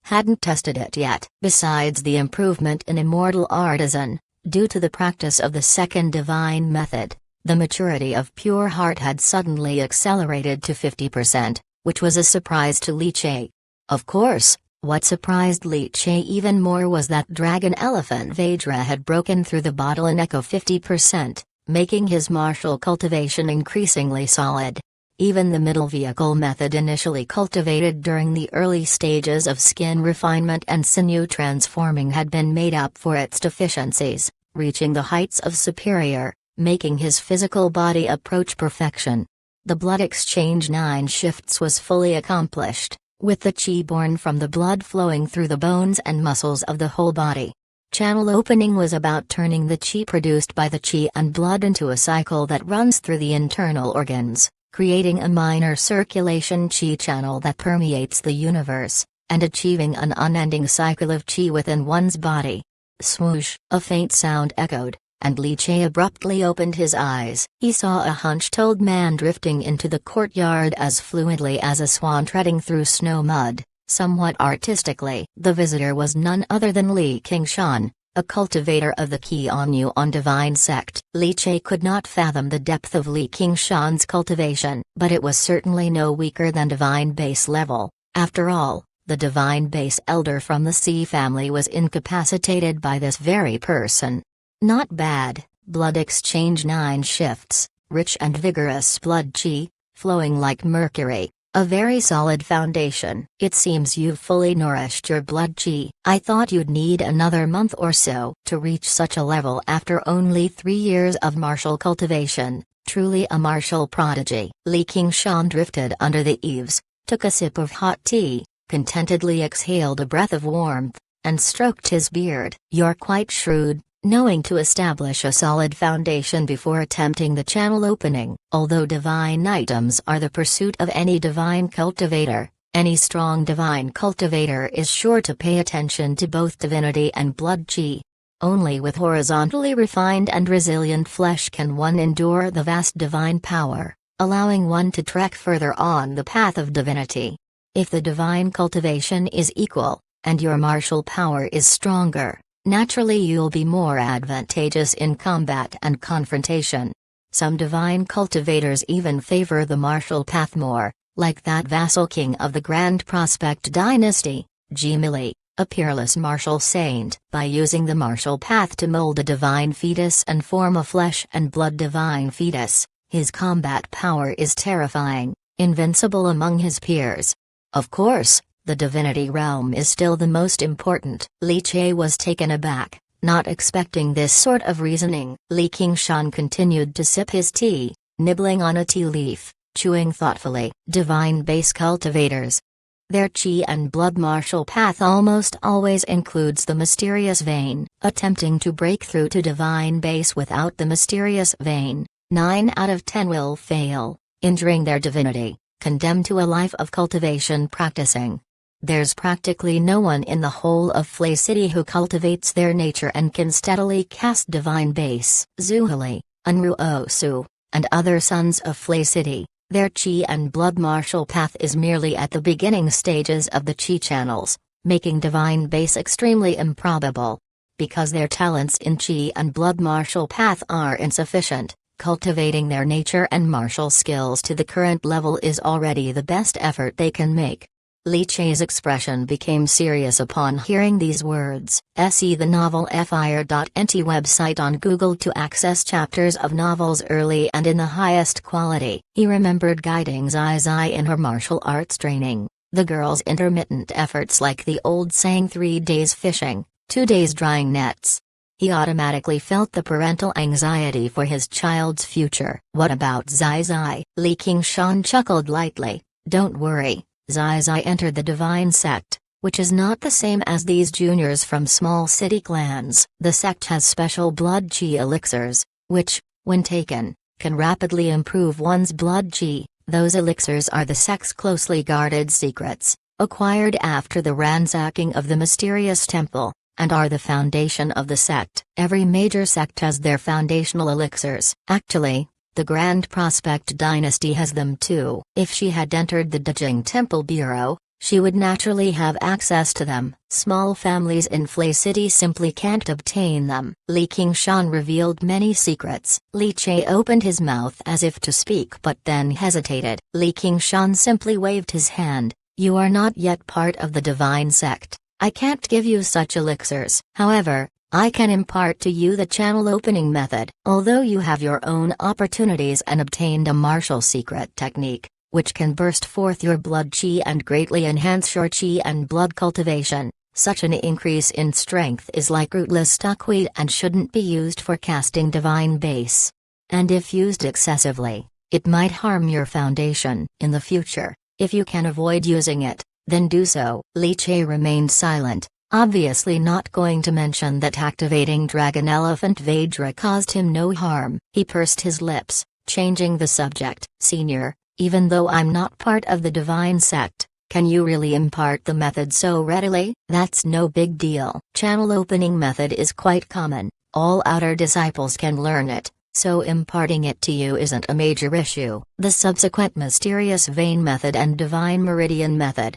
hadn't tested it yet. Besides the improvement in Immortal Artisan, due to the practice of the second divine method, the maturity of Pure Heart had suddenly accelerated to 50%, which was a surprise to Li Che. Of course, what surprised Li Che even more was that Dragon Elephant Vedra had broken through the bottleneck of 50%, making his martial cultivation increasingly solid. Even the middle vehicle method initially cultivated during the early stages of skin refinement and sinew transforming had been made up for its deficiencies, reaching the heights of superior, making his physical body approach perfection. The blood exchange 9 shifts was fully accomplished, with the qi born from the blood flowing through the bones and muscles of the whole body. Channel opening was about turning the qi produced by the qi and blood into a cycle that runs through the internal organs, creating a minor circulation qi channel that permeates the universe, and achieving an unending cycle of qi within one's body. Swoosh! A faint sound echoed, and Li Che abruptly opened his eyes. He saw a hunched old man drifting into the courtyard as fluidly as a swan treading through snow mud, somewhat artistically. The visitor was none other than Li Qingshan, a cultivator of the Qianyuan divine sect. Li Che could not fathom the depth of Li Qingshan's cultivation, but it was certainly no weaker than divine base level. After all, the divine base elder from the Sea family was incapacitated by this very person. Not bad. Blood exchange 9 shifts, rich and vigorous blood qi, flowing like mercury, a very solid foundation. It seems you've fully nourished your blood qi. I thought you'd need another month or so to reach such a level after only 3 years of martial cultivation. Truly a martial prodigy. Li Qingshan drifted under the eaves, took a sip of hot tea, contentedly exhaled a breath of warmth, and stroked his beard. You're quite shrewd, knowing to establish a solid foundation before attempting the channel opening. Although divine items are the pursuit of any divine cultivator, any strong divine cultivator is sure to pay attention to both divinity and blood qi. Only with horizontally refined and resilient flesh can one endure the vast divine power, allowing one to trek further on the path of divinity. If the divine cultivation is equal, and your martial power is stronger, naturally you'll be more advantageous in combat and confrontation. Some divine cultivators even favor the martial path more, like that vassal king of the Grand Prospect dynasty, Jimili, a peerless martial saint. By using the martial path to mold a divine fetus and form a flesh and blood divine fetus, his combat power is terrifying, invincible among his peers. Of course, the divinity realm is still the most important. Li Che was taken aback, not expecting this sort of reasoning. Li Qingshan continued to sip his tea, nibbling on a tea leaf, chewing thoughtfully. Divine base cultivators. Their qi and blood martial path almost always includes the mysterious vein. Attempting to break through to divine base without the mysterious vein, 9 out of 10 will fail, injuring their divinity, condemned to a life of cultivation practicing. There's practically no one in the whole of Flay City who cultivates their nature and can steadily cast divine base. Zuhali, Unruosu, and other sons of Flay City, their qi and blood martial path is merely at the beginning stages of the qi channels, making divine base extremely improbable. Because their talents in qi and blood martial path are insufficient, cultivating their nature and martial skills to the current level is already the best effort they can make. Li Che's expression became serious upon hearing these words. See the novel Fire.nt website on Google to access chapters of novels early and in the highest quality. He remembered guiding Zai Zai in her martial arts training, the girl's intermittent efforts like the old saying 3 days fishing, 2 days drying nets. He automatically felt the parental anxiety for his child's future. What about Zai Zai? Li Qingshan chuckled lightly. Don't worry. Zai Zai entered the divine sect, which is not the same as these juniors from small city clans. The sect has special blood qi elixirs, which, when taken, can rapidly improve one's blood qi. Those elixirs are the sect's closely guarded secrets, acquired after the ransacking of the mysterious temple, and are the foundation of the sect. Every major sect has their foundational elixirs. Actually, the Grand Prospect dynasty has them too. If she had entered the Dajing Temple Bureau, she would naturally have access to them. Small families in Flay City simply can't obtain them. Li Qingshan revealed many secrets. Li Che opened his mouth as if to speak but then hesitated. Li Qingshan simply waved his hand. You are not yet part of the divine sect. I can't give you such elixirs. However, I can impart to you the channel opening method. Although you have your own opportunities and obtained a martial secret technique, which can burst forth your blood qi and greatly enhance your qi and blood cultivation, such an increase in strength is like rootless duckweed and shouldn't be used for casting divine base. And if used excessively, it might harm your foundation. In the future, if you can avoid using it, then do so. Li Che remained silent, obviously not going to mention that activating Dragon Elephant Vajra caused him no harm. He pursed his lips, changing the subject. Senior, even though I'm not part of the divine sect, can you really impart the method so readily? That's no big deal. Channel opening method is quite common, all outer disciples can learn it, so imparting it to you isn't a major issue. The subsequent mysterious vein method and divine meridian method,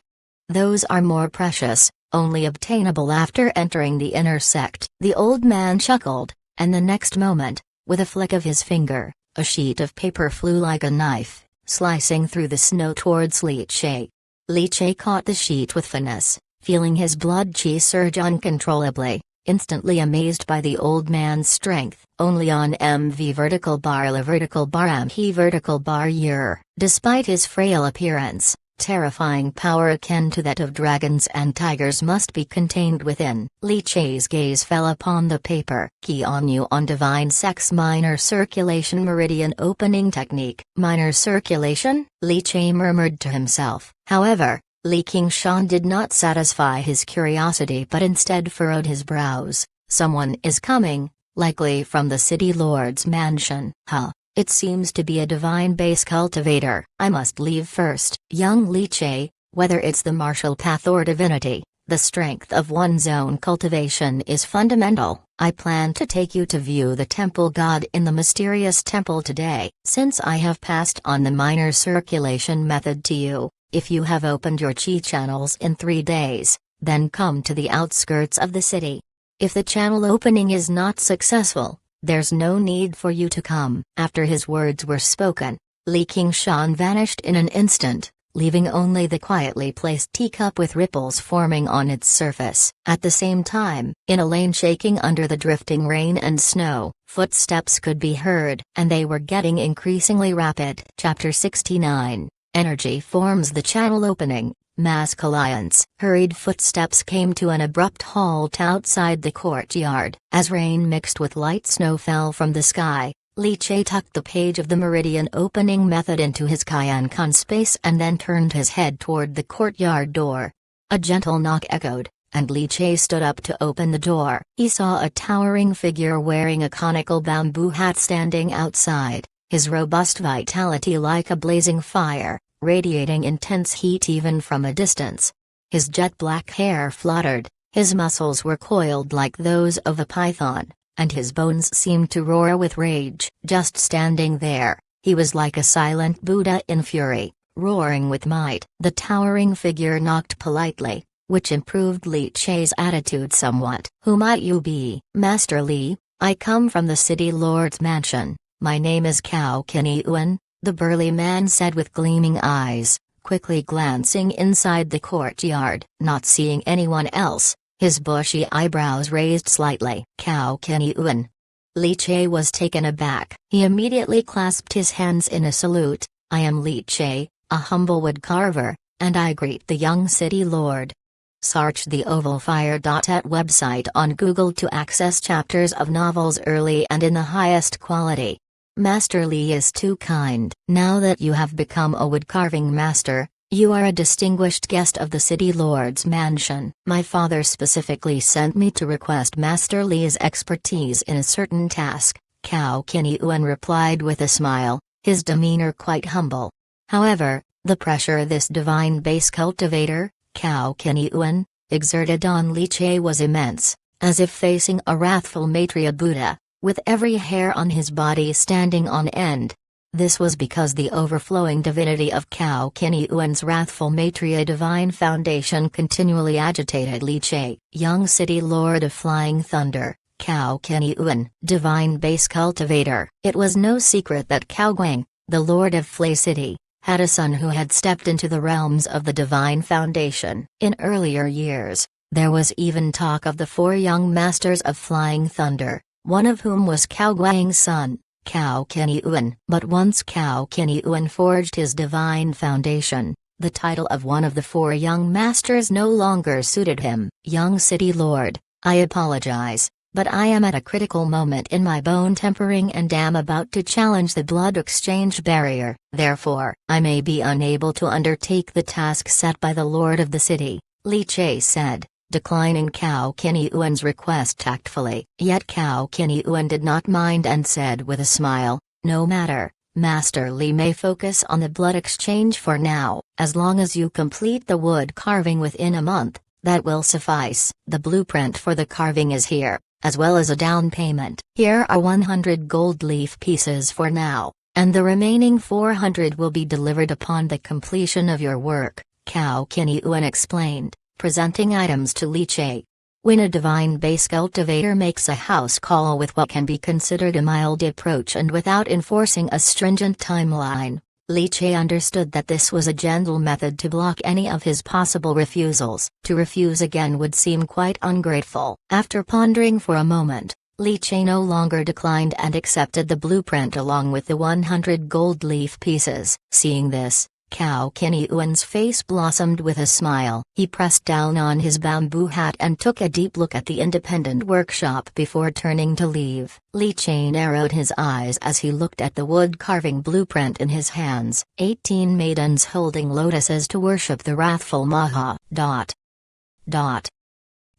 those are more precious, only obtainable after entering the inner sect. The old man chuckled, and the next moment, with a flick of his finger, a sheet of paper flew like a knife, slicing through the snow towards Li Che. Li Che caught the sheet with finesse, feeling his blood chi surge uncontrollably, instantly amazed by the old man's strength. Only on MV vertical bar La vertical bar MH vertical bar year. Despite his frail appearance, terrifying power akin to that of dragons and tigers must be contained within. Li Che's gaze fell upon the paper. Key on you on divine sex minor circulation meridian opening technique. Minor circulation? Li Che murmured to himself. However, Li Qingshan did not satisfy his curiosity but instead furrowed his brows. Someone is coming, likely from the city lord's mansion. Huh. It seems to be a divine base cultivator. I must leave first. Young Li Che, whether it's the martial path or divinity, the strength of one's own cultivation is fundamental. I plan to take you to view the temple god in the mysterious temple today. Since I have passed on the minor circulation method to you, if you have opened your chi channels in 3 days, then come to the outskirts of the city. If the channel opening is not successful, there's no need for you to come. After his words were spoken, Li Qingshan vanished in an instant, leaving only the quietly placed teacup with ripples forming on its surface. At the same time, in a lane shaking under the drifting rain and snow, footsteps could be heard, and they were getting increasingly rapid. Chapter 69. Energy forms the channel opening. Mask Alliance. Hurried footsteps came to an abrupt halt outside the courtyard. As rain mixed with light snow fell from the sky, Li Che tucked the page of the meridian opening method into his Kaian space and then turned his head toward the courtyard door. A gentle knock echoed, and Li Che stood up to open the door. He saw a towering figure wearing a conical bamboo hat standing outside, his robust vitality like a blazing fire, radiating intense heat even from a distance. His jet-black hair fluttered, his muscles were coiled like those of a python, and his bones seemed to roar with rage. Just standing there, he was like a silent Buddha in fury, roaring with might. The towering figure knocked politely, which improved Li Che's attitude somewhat. Who might you be? Master Li, I come from the city lord's mansion. My name is Cao Qinyuan, the burly man said with gleaming eyes, quickly glancing inside the courtyard. Not seeing anyone else, his bushy eyebrows raised slightly. Cao Qinyuan. Li Che was taken aback. He immediately clasped his hands in a salute. I am Li Che, a humble woodcarver, and I greet the young city lord. Search the ovalfire.at website on Google to access chapters of novels early and in the highest quality. Master Li is too kind. Now that you have become a woodcarving master, you are a distinguished guest of the city lord's mansion. My father specifically sent me to request Master Li's expertise in a certain task, Cao Qinyuan replied with a smile, his demeanor quite humble. However, the pressure this divine base cultivator, Cao Qinyuan, exerted on Li Che was immense, as if facing a wrathful Maitreya Buddha, with every hair on his body standing on end. This was because the overflowing divinity of Cao Qinyuan's wrathful Maitreya divine foundation continually agitated Li Che. Young city lord of flying thunder, Cao Qinyuan, divine base cultivator. It was no secret that Cao Guang, the lord of Flay City, had a son who had stepped into the realms of the divine foundation. In earlier years, there was even talk of the 4 young masters of flying thunder, one of whom was Cao Guang's son, Cao Qinyuan. But once Cao Qinyuan forged his divine foundation, the title of one of the 4 young masters no longer suited him. Young city lord, I apologize, but I am at a critical moment in my bone tempering and am about to challenge the blood exchange barrier, therefore, I may be unable to undertake the task set by the lord of the city," Li Che said, declining Cao Qinyuan's request tactfully. Yet Cao Qinyuan did not mind and said with a smile, "No matter, Master Li may focus on the blood exchange for now, as long as you complete the wood carving within a month, that will suffice." The blueprint for the carving is here, as well as a down payment. Here are 100 gold leaf pieces for now, and the remaining 400 will be delivered upon the completion of your work, Cao Qinyuan explained, presenting items to Li Che. When a divine base cultivator makes a house call with what can be considered a mild approach and without enforcing a stringent timeline, Li Che understood that this was a gentle method to block any of his possible refusals. To refuse again would seem quite ungrateful. After pondering for a moment, Li Che no longer declined and accepted the blueprint along with the 100 gold leaf pieces. Seeing this, Cao Qinyuan's face blossomed with a smile. He pressed down on his bamboo hat and took a deep look at the independent workshop before turning to leave. Li Che narrowed his eyes as he looked at the wood carving blueprint in his hands. 18 maidens holding lotuses to worship the wrathful Maha. Cao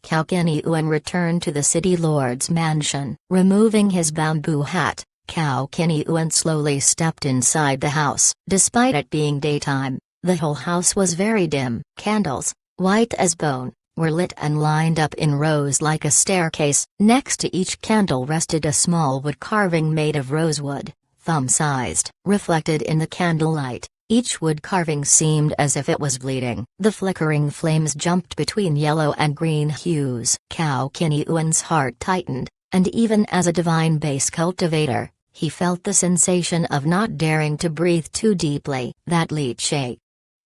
Qinyuan returned to the city lord's mansion. Removing his bamboo hat, Cao Qinyuan slowly stepped inside the house. Despite it being daytime, the whole house was very dim. Candles, white as bone, were lit and lined up in rows like a staircase. Next to each candle rested a small wood carving made of rosewood, thumb-sized. Reflected in the candlelight, each wood carving seemed as if it was bleeding. The flickering flames jumped between yellow and green hues. Cao Qinyuan's heart tightened, and even as a divine base cultivator, he felt the sensation of not daring to breathe too deeply. That Li Che.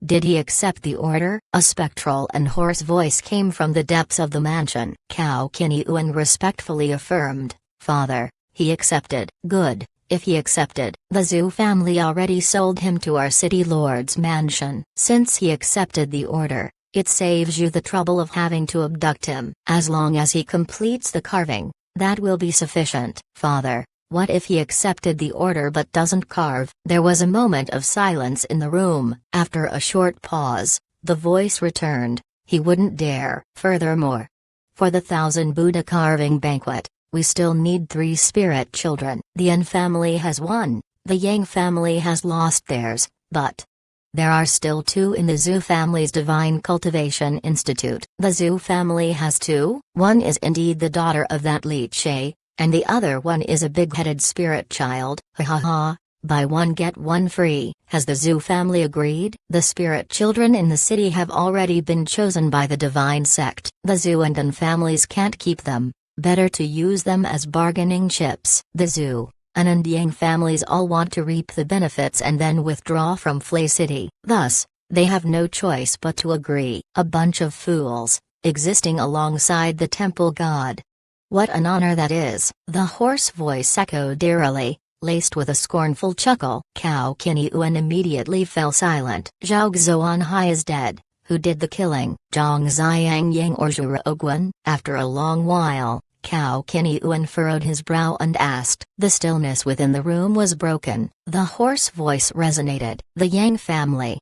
Did he accept the order? A spectral and hoarse voice came from the depths of the mansion. Cao Qinyuan respectfully affirmed, "Father, he accepted." "Good, if he accepted. The Zhu family already sold him to our city lord's mansion. Since he accepted the order, it saves you the trouble of having to abduct him. As long as he completes the carving, that will be sufficient." "Father, what if he accepted the order but doesn't carve?" There was a moment of silence in the room. After a short pause, the voice returned, "He wouldn't dare." Furthermore, for the 1,000 Buddha carving banquet, we still need 3 spirit children. The Yin family has 1, the Yang family has lost theirs, but there are still 2 in the Zhu family's Divine Cultivation Institute. The Zhu family has 2? One is indeed the daughter of that Li Che, and the other one is a big-headed spirit child. Ha ha ha, buy one get one free. Has the Zhu family agreed? The spirit children in the city have already been chosen by the divine sect. The Zhu and An families can't keep them, better to use them as bargaining chips. The Zhu, An and Yang families all want to reap the benefits and then withdraw from Flay City. Thus, they have no choice but to agree. A bunch of fools, existing alongside the temple god. What an honor that is. The hoarse voice echoed eerily, laced with a scornful chuckle. Cao Qinyuan immediately fell silent. Zhao Xuanhai is dead. Who did the killing? Zhang Xiang Yang or Zhuoguan? After a long while, Cao Qinyuan furrowed his brow and asked. The stillness within the room was broken. The hoarse voice resonated. The Yang family.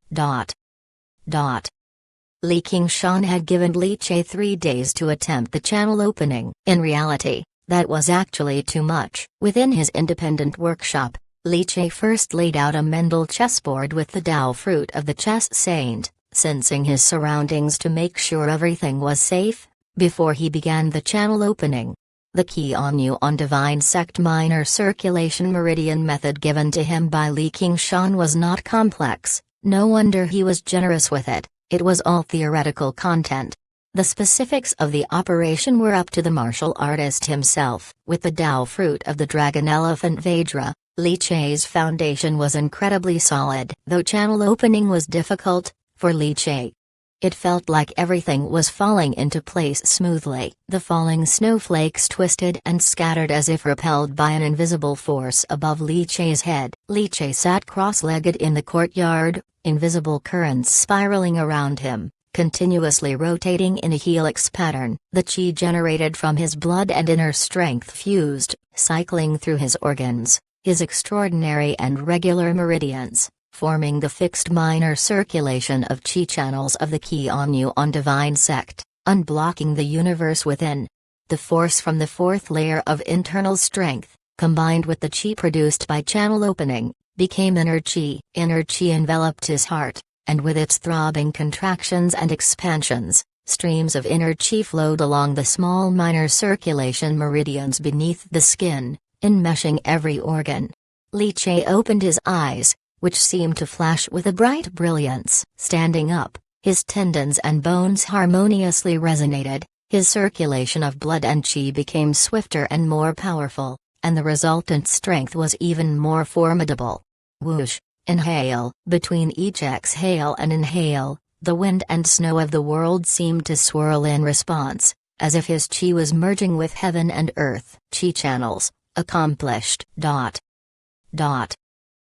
Li Qingshan had given Li Che 3 days to attempt the channel opening. In reality, that was actually too much. Within his independent workshop, Li Che first laid out a Mendel chessboard with the Dao fruit of the chess saint, sensing his surroundings to make sure everything was safe, before he began the channel opening. The Qianyu on Divine Sect Minor Circulation Meridian method given to him by Li Qingshan was not complex, no wonder he was generous with it. It was all theoretical content. The specifics of the operation were up to the martial artist himself. With the Dao fruit of the dragon elephant Vajra, Li Che's foundation was incredibly solid. Though channel opening was difficult, for Li Che, it felt like everything was falling into place smoothly. The falling snowflakes twisted and scattered as if repelled by an invisible force above Li Che's head. Li Che sat cross-legged in the courtyard, invisible currents spiraling around him, continuously rotating in a helix pattern. The chi generated from his blood and inner strength fused, cycling through his organs, his extraordinary and regular meridians, forming the fixed minor circulation of chi channels of the Qian divine sect, unblocking the universe within. The force from the fourth layer of internal strength, combined with the chi produced by channel opening, became inner chi. Inner chi enveloped his heart, and with its throbbing contractions and expansions, streams of inner chi flowed along the small minor circulation meridians beneath the skin, enmeshing every organ. Li Che opened his eyes, which seemed to flash with a bright brilliance. Standing up, his tendons and bones harmoniously resonated, his circulation of blood and chi became swifter and more powerful, and the resultant strength was even more formidable. Whoosh! Inhale. Between each exhale and inhale, the wind and snow of the world seemed to swirl in response, as if his chi was merging with heaven and earth. Chi channels, accomplished.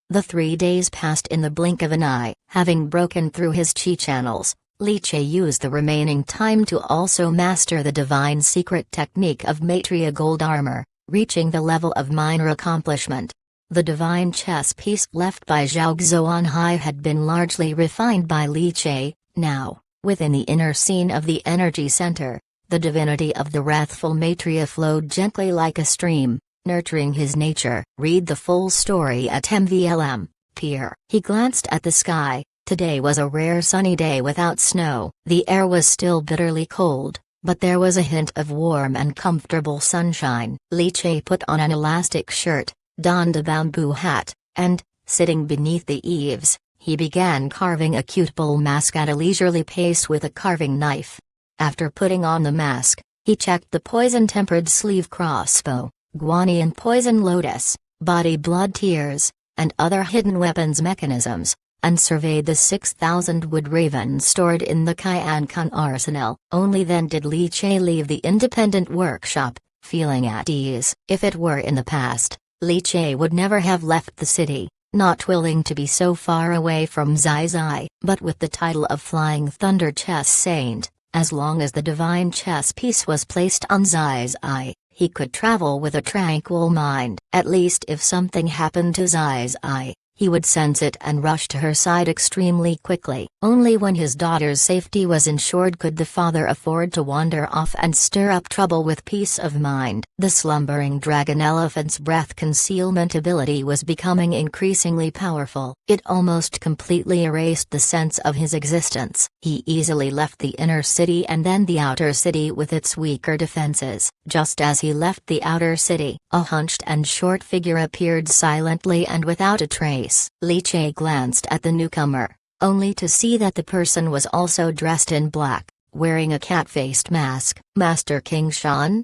The 3 days passed in the blink of an eye. Having broken through his chi channels, Li Che used the remaining time to also master the divine secret technique of Maitreya gold armor, reaching the level of minor accomplishment. The divine chess piece left by Zhao Xuanhai had been largely refined by Li Che. Now, within the inner scene of the energy center, the divinity of the wrathful Maitreya flowed gently like a stream, nurturing his nature. Read the full story at MVLM. Pier. He glanced at the sky. Today was a rare sunny day without snow. The air was still bitterly cold, but there was a hint of warm and comfortable sunshine. Li Che put on an elastic shirt, donned a bamboo hat, and, sitting beneath the eaves, he began carving a cute bull mask at a leisurely pace with a carving knife. After putting on the mask, he checked the poison-tempered sleeve crossbow, guanyin poison lotus, body blood tears, and other hidden weapons mechanisms, and surveyed the 6,000 wood ravens stored in the Qian arsenal. Only then did Li Che leave the independent workshop, feeling at ease. If it were in the past, Li Che would never have left the city, not willing to be so far away from Zai Zai. But with the title of Flying Thunder Chess Saint, as long as the divine chess piece was placed on Zai Zai, he could travel with a tranquil mind. At least if something happened to Zai Zai, he would sense it and rush to her side extremely quickly. Only when his daughter's safety was ensured could the father afford to wander off and stir up trouble with peace of mind. The slumbering dragon elephant's breath concealment ability was becoming increasingly powerful. It almost completely erased the sense of his existence. He easily left the inner city and then the outer city with its weaker defenses. Just as he left the outer city, a hunched and short figure appeared silently and without a trace. Li Che glanced at the newcomer, only to see that the person was also dressed in black, wearing a cat-faced mask. Master King Shan?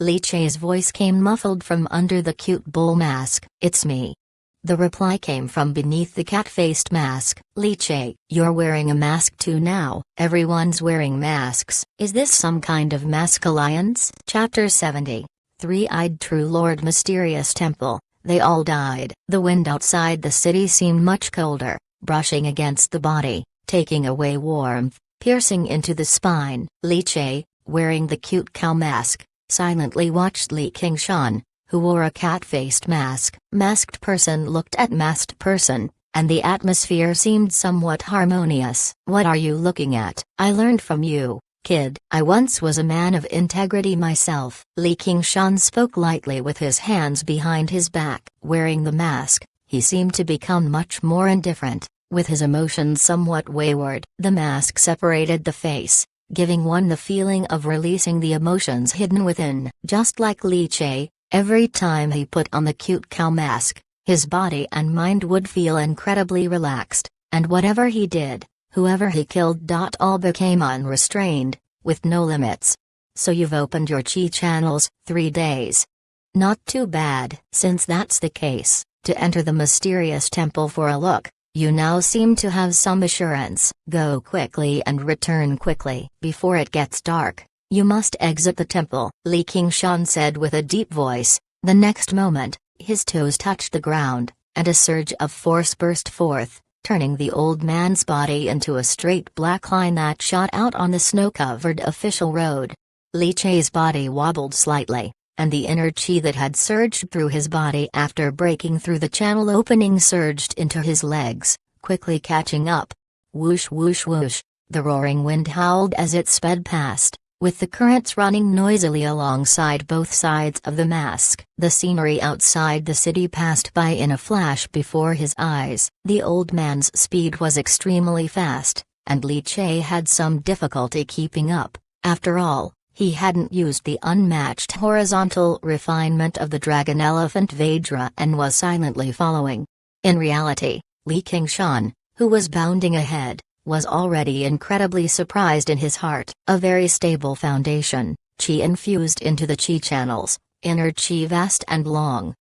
Li Che's voice came muffled from under the cute bull mask. It's me. The reply came from beneath the cat-faced mask. Li Che, you're wearing a mask too now. Everyone's wearing masks. Is this some kind of mask alliance? Chapter 70. Three-Eyed True Lord Mysterious Temple. They all died. The wind outside the city seemed much colder, brushing against the body, taking away warmth, piercing into the spine. Li Che, wearing the cute cow mask, silently watched Li Qingshan, who wore a cat-faced mask. Masked person looked at masked person, and the atmosphere seemed somewhat harmonious. What are you looking at? I learned from you, kid. I once was a man of integrity myself. Li Qingshan spoke lightly with his hands behind his back. Wearing the mask, he seemed to become much more indifferent, with his emotions somewhat wayward. The mask separated the face, giving one the feeling of releasing the emotions hidden within. Just like Li Che, every time he put on the cute cow mask, his body and mind would feel incredibly relaxed, and whatever he did, whoever he killed, all became unrestrained, with no limits. So you've opened your chi channels, 3 days. Not too bad. Since that's the case, to enter the mysterious temple for a look, you now seem to have some assurance. Go quickly and return quickly. Before it gets dark, you must exit the temple, Li Qingshan said with a deep voice. The next moment, his toes touched the ground, and a surge of force burst forth, turning the old man's body into a straight black line that shot out on the snow-covered official road. Li Che's body wobbled slightly, and the inner chi that had surged through his body after breaking through the channel opening surged into his legs, quickly catching up. Whoosh whoosh whoosh, the roaring wind howled as it sped past, with the currents running noisily alongside both sides of the mask. The scenery outside the city passed by in a flash before his eyes. The old man's speed was extremely fast, and Li Che had some difficulty keeping up. After all, he hadn't used the unmatched horizontal refinement of the dragon elephant Vajra and was silently following. In reality, Li Qingshan, who was bounding ahead, was already incredibly surprised in his heart. A very stable foundation, chi infused into the chi channels, inner chi vast and long.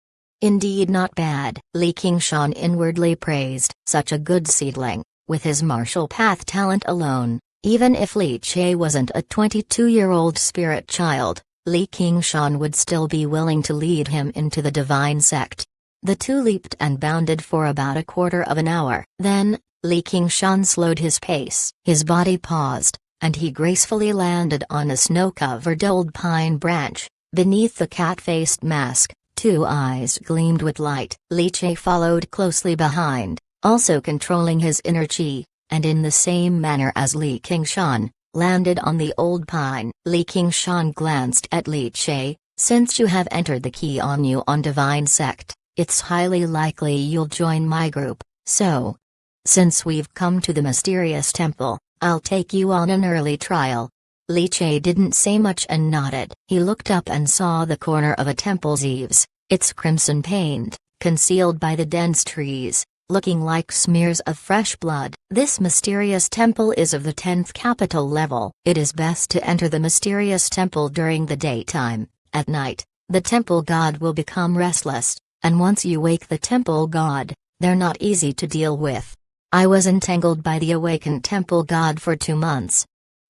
Indeed not bad, Li Qingshan inwardly praised. Such a good seedling, with his martial path talent alone. Even if Li Che wasn't a 22-year-old spirit child, Li Qingshan would still be willing to lead him into the divine sect. The two leaped and bounded for about a quarter of an hour. Then, Li Qingshan slowed his pace. His body paused, and he gracefully landed on a snow-covered old pine branch. Beneath the cat-faced mask, two eyes gleamed with light. Li Che followed closely behind, also controlling his inner chi, and in the same manner as Li Qingshan, landed on the old pine. Li Qingshan glanced at Li Che. Since you have entered the key on you on divine sect, it's highly likely you'll join my group, so since we've come to the mysterious temple, I'll take you on an early trial. Li Che didn't say much and nodded. He looked up and saw the corner of a temple's eaves, its crimson paint, concealed by the dense trees, looking like smears of fresh blood. This mysterious temple is of the 10th capital level. It is best to enter the mysterious temple during the daytime. At night, the temple god will become restless, and once you wake the temple god, they're not easy to deal with. I was entangled by the awakened temple god for 2 months.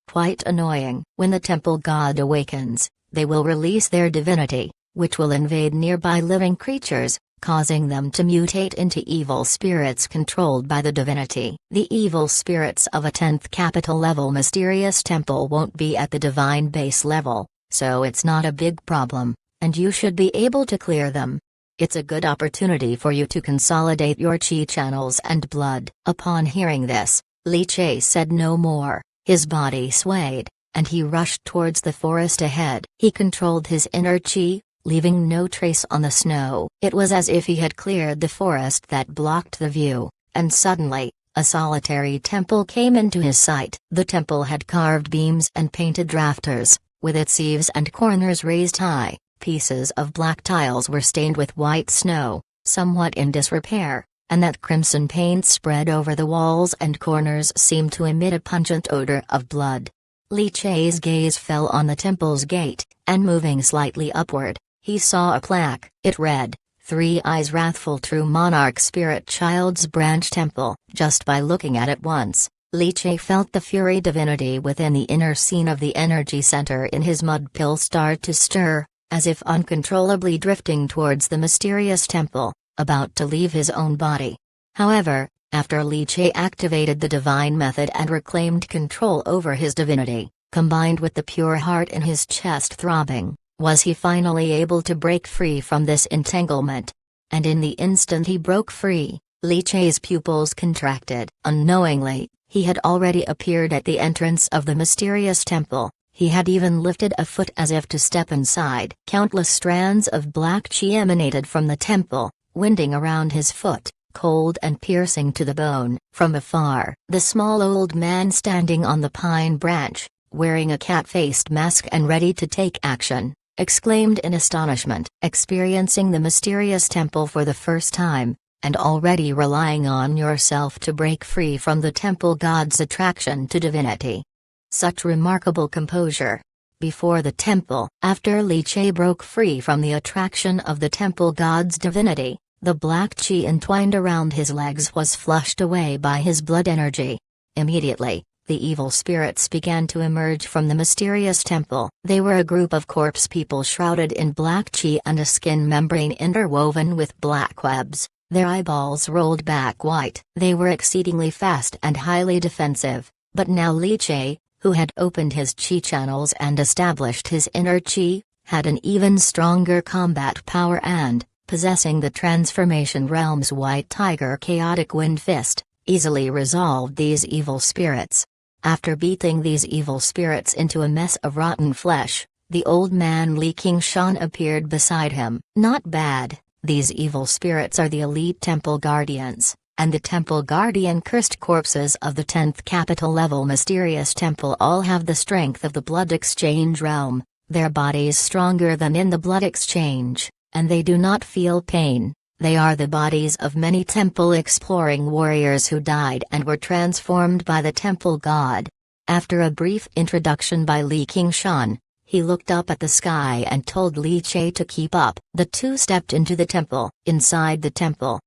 Quite annoying. When the temple god awakens, they will release their divinity, which will invade nearby living creatures, causing them to mutate into evil spirits controlled by the divinity. The evil spirits of a 10th capital level mysterious temple won't be at the divine base level, so it's not a big problem, and you should be able to clear them. It's a good opportunity for you to consolidate your chi channels and blood. Upon hearing this, Li Che said no more. His body swayed, and he rushed towards the forest ahead. He controlled his inner chi, leaving no trace on the snow. It was as if he had cleared the forest that blocked the view, and suddenly, a solitary temple came into his sight. The temple had carved beams and painted rafters, with its eaves and corners raised high. Pieces of black tiles were stained with white snow, somewhat in disrepair, and that crimson paint spread over the walls and corners seemed to emit a pungent odor of blood. Li Che's gaze fell on the temple's gate, and moving slightly upward, he saw a plaque. It read, 3 Eyes Wrathful True Monarch Spirit Child's Branch Temple. Just by looking at it once, Li Che felt the fury divinity within the inner scene of the energy center in his mud pill start to stir, as if uncontrollably drifting towards the mysterious temple, about to leave his own body. However, after Li Che activated the divine method and reclaimed control over his divinity, combined with the pure heart in his chest throbbing, was he finally able to break free from this entanglement. And in the instant he broke free, Li Che's pupils contracted. Unknowingly, he had already appeared at the entrance of the mysterious temple. He had even lifted a foot as if to step inside. Countless strands of black chi emanated from the temple, winding around his foot, cold and piercing to the bone. From afar, the small old man standing on the pine branch, wearing a cat-faced mask and ready to take action, exclaimed in astonishment. Experiencing the mysterious temple for the first time, and already relying on yourself to break free from the temple god's attraction to divinity. Such remarkable composure. Before the temple, after Li Che broke free from the attraction of the temple god's divinity, the black chi entwined around his legs was flushed away by his blood energy. Immediately, the evil spirits began to emerge from the mysterious temple. They were a group of corpse people shrouded in black chi and a skin membrane interwoven with black webs. Their eyeballs rolled back white. They were exceedingly fast and highly defensive, but now Li Che, who had opened his chi channels and established his inner chi, had an even stronger combat power and, possessing the Transformation Realm's White Tiger Chaotic Wind Fist, easily resolved these evil spirits. After beating these evil spirits into a mess of rotten flesh, the old man Li Qingshan appeared beside him. Not bad. These evil spirits are the elite temple guardians, and the temple guardian cursed corpses of the 10th capital level mysterious temple all have the strength of the blood exchange realm, their bodies stronger than in the blood exchange, and they do not feel pain. They are the bodies of many temple exploring warriors who died and were transformed by the temple god. After a brief introduction by Li Qingshan, he looked up at the sky and told Li Che to keep up. The two stepped into the temple. Inside the temple,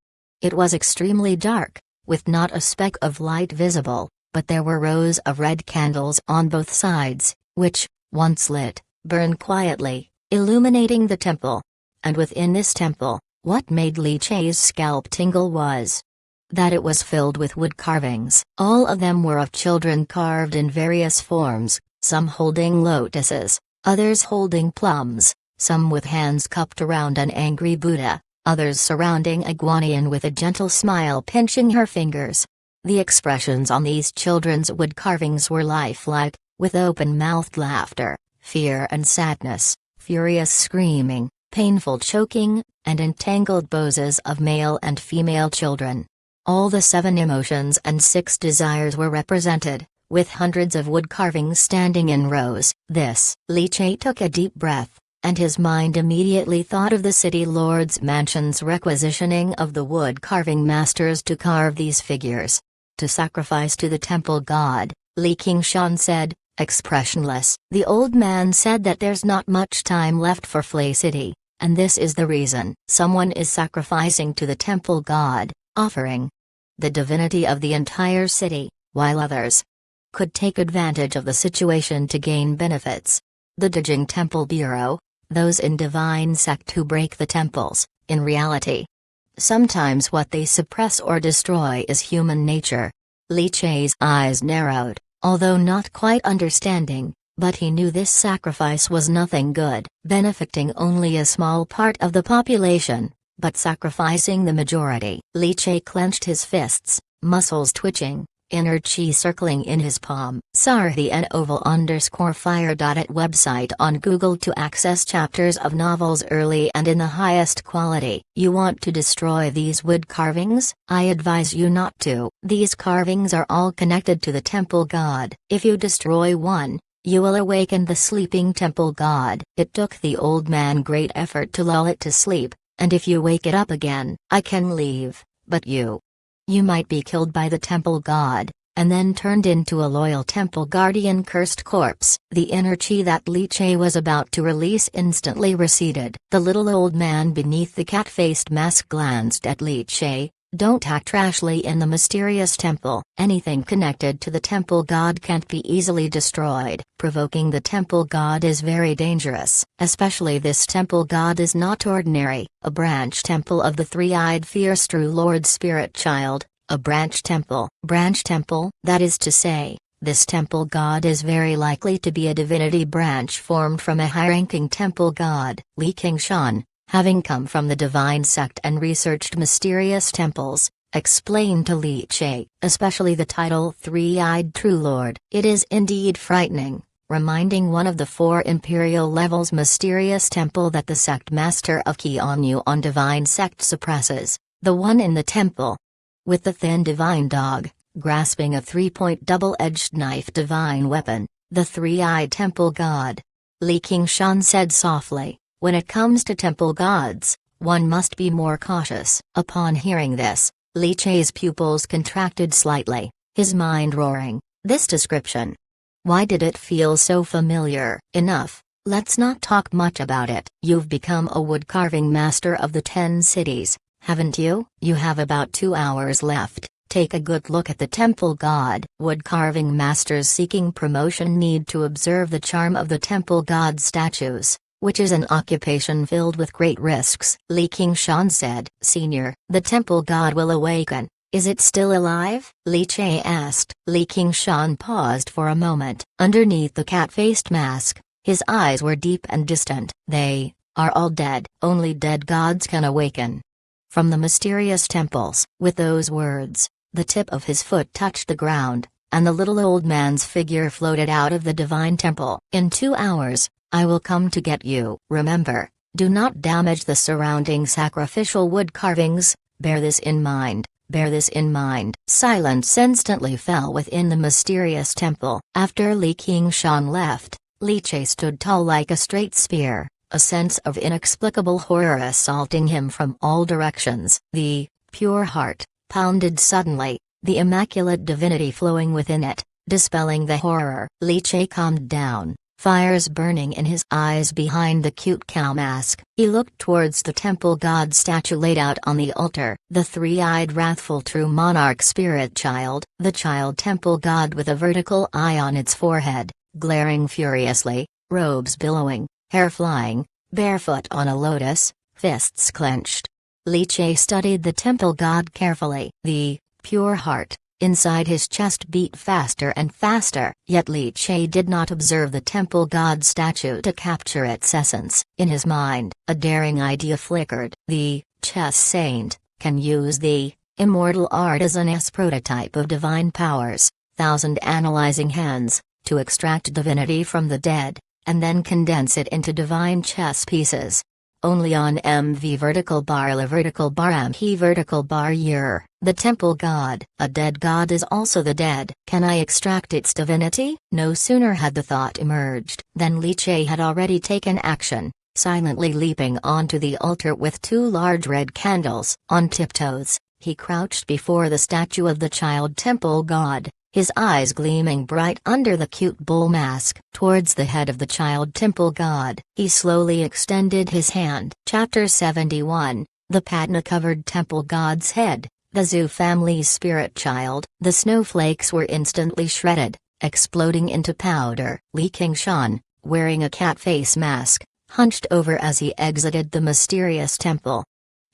it was extremely dark, with not a speck of light visible, but there were rows of red candles on both sides, which, once lit, burned quietly, illuminating the temple. And within this temple, what made Li Che's scalp tingle was that it was filled with wood carvings. All of them were of children carved in various forms, some holding lotuses, others holding plums, some with hands cupped around an angry Buddha, others surrounding a guardian with a gentle smile pinching her fingers. The expressions on these children's wood carvings were lifelike, with open-mouthed laughter, fear and sadness, furious screaming, painful choking, and entangled poses of male and female children. All the 7 emotions and 6 desires were represented, with hundreds of wood carvings standing in rows. Li Che took a deep breath, and his mind immediately thought of the city lord's mansion's requisitioning of the wood carving masters to carve these figures, to sacrifice to the temple god. Li Qingshan said, expressionless. The old man said that there's not much time left for Flay City, and this is the reason. Someone is sacrificing to the temple god, offering the divinity of the entire city, while others could take advantage of the situation to gain benefits. The Dajing Temple Bureau, those in divine sect who break the temples, in reality, sometimes what they suppress or destroy is human nature. Li Che's eyes narrowed, although not quite understanding, but he knew this sacrifice was nothing good, benefiting only a small part of the population, but sacrificing the majority. Li Che clenched his fists, muscles twitching, inner chi circling in his palm. Sarthi and oval_fire. At website on Google to access chapters of novels early and in the highest quality. You want to destroy these wood carvings? I advise you not to. These carvings are all connected to the temple god. If you destroy one, you will awaken the sleeping temple god. It took the old man great effort to lull it to sleep, and if you wake it up again, I can leave, but you might be killed by the temple god, and then turned into a loyal temple guardian cursed corpse. The inner chi that Li Che was about to release instantly receded. The little old man beneath the cat-faced mask glanced at Li Che. Don't act rashly in the mysterious temple. Anything connected to the temple god can't be easily destroyed. Provoking the temple god is very dangerous. Especially this temple god is not ordinary. A branch temple of the three-eyed fierce true Lord Spirit Child. A branch temple. Branch temple, that is to say, this temple god is very likely to be a divinity branch formed from a high-ranking temple god. Li Qingshan, having come from the divine sect and researched mysterious temples, explained to Li Che, especially the title Three-Eyed True Lord. It is indeed frightening, reminding one of the 4 imperial levels mysterious temple that the sect master of Qianyu on divine sect suppresses, the one in the temple with the thin divine dog, grasping a 3-point double-edged knife divine weapon, the three-eyed temple god. Li Qingshan said softly, when it comes to temple gods, one must be more cautious. Upon hearing this, Li Che's pupils contracted slightly, his mind roaring. This description. Why did it feel so familiar? Enough, let's not talk much about it. You've become a wood-carving master of the 10 cities, haven't you? You have about 2 hours left. Take a good look at the temple god. Wood-carving masters seeking promotion need to observe the charm of the temple god statues. which is an occupation filled with great risks. Li Qingshan said. Senior, the temple god will awaken. Is it still alive? Li Che asked. Li Qingshan paused for a moment. Underneath the cat-faced mask, his eyes were deep and distant. They are all dead. Only dead gods can awaken from the mysterious temples. With those words, the tip of his foot touched the ground, and the little old man's figure floated out of the divine temple. In 2 hours, I will come to get you. Remember, do not damage the surrounding sacrificial wood carvings. Bear this in mind. Bear this in mind. Silence instantly fell within the mysterious temple. After Li Qingshan left, Li Che stood tall like a straight spear, a sense of inexplicable horror assaulting him from all directions. The pure heart pounded suddenly, the immaculate divinity flowing within it, dispelling the horror. Li Che calmed down, fires burning in his eyes behind the cute cow mask. He looked towards the temple god statue laid out on the altar. The three-eyed wrathful true monarch spirit child, the child temple god with a vertical eye on its forehead, glaring furiously, robes billowing, hair flying, barefoot on a lotus, fists clenched. Li Che studied the temple god carefully. The pure heart inside his chest beat faster and faster. Yet Li Che did not observe the temple god statue to capture its essence. In his mind, a daring idea flickered. The chess saint can use the immortal artisan as prototype of divine powers, 1,000 analyzing hands, to extract divinity from the dead, and then condense it into divine chess pieces. Only on MV vertical bar la vertical bar MH vertical bar year. The temple god. A dead god is also the dead. Can I extract its divinity? No sooner had the thought emerged than Li Che had already taken action, silently leaping onto the altar with 2 large red candles. On tiptoes, he crouched before the statue of the child temple god, his eyes gleaming bright under the cute bull mask. Towards the head of the child temple god, he slowly extended his hand. Chapter 71, The Patna-covered temple god's head, the Zhou family's spirit child. The snowflakes were instantly shredded, exploding into powder. Li Qingshan, wearing a cat face mask, hunched over as he exited the mysterious temple.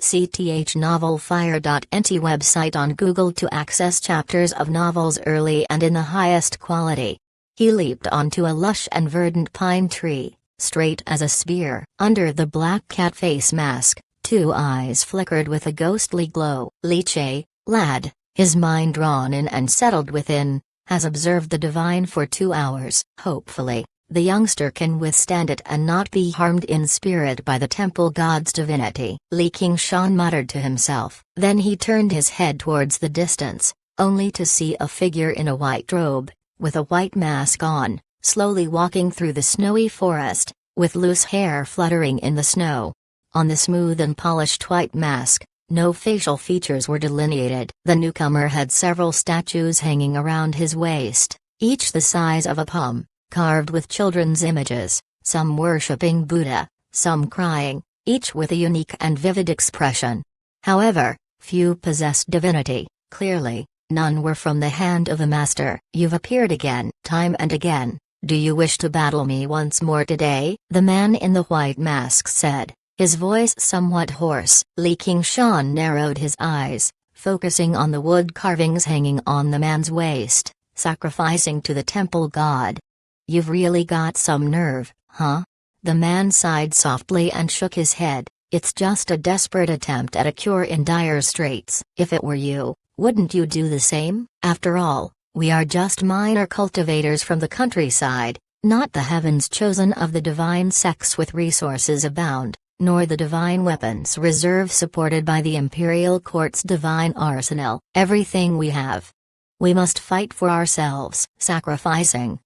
CTH Novelfire.nt website on Google to access chapters of novels early and in the highest quality. He leaped onto a lush and verdant pine tree, straight as a spear. Under the black cat face mask, 2 eyes flickered with a ghostly glow. Li Che, lad, his mind drawn in and settled within, has observed the divine for 2 hours. Hopefully, the youngster can withstand it and not be harmed in spirit by the temple god's divinity. Li Qingshan muttered to himself. Then he turned his head towards the distance, only to see a figure in a white robe, with a white mask on, slowly walking through the snowy forest, with loose hair fluttering in the snow. On the smooth and polished white mask, no facial features were delineated. The newcomer had several statues hanging around his waist, each the size of a palm, carved with children's images, some worshipping Buddha, some crying, each with a unique and vivid expression. However, few possessed divinity. Clearly, none were from the hand of a master. You've appeared again, time and again. Do you wish to battle me once more today? The man in the white mask said, his voice somewhat hoarse. Li Qingshan narrowed his eyes, focusing on the wood carvings hanging on the man's waist, sacrificing to the temple god. You've really got some nerve, huh? The man sighed softly and shook his head. It's just a desperate attempt at a cure in dire straits. If it were you, wouldn't you do the same? After all, we are just minor cultivators from the countryside, not the heavens chosen of the divine sex with resources abound, nor the divine weapons reserve supported by the imperial court's divine arsenal. Everything we have, we must fight for ourselves. Sacrificing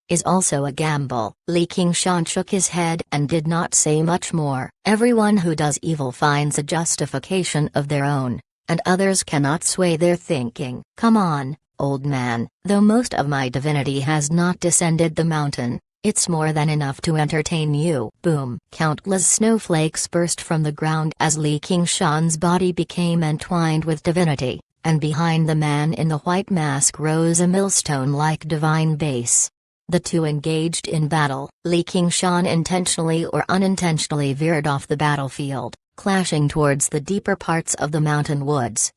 is also a gamble. Li Qingshan shook his head and did not say much more. Everyone who does evil finds a justification of their own, and others cannot sway their thinking. Come on, old man. Though most of my divinity has not descended the mountain, it's more than enough to entertain you. Boom! Countless snowflakes burst from the ground as Li Qingshan's body became entwined with divinity, and behind the man in the white mask rose a millstone-like divine base. The two engaged in battle. Li Qingshan intentionally or unintentionally veered off the battlefield, clashing towards the deeper parts of the mountain woods.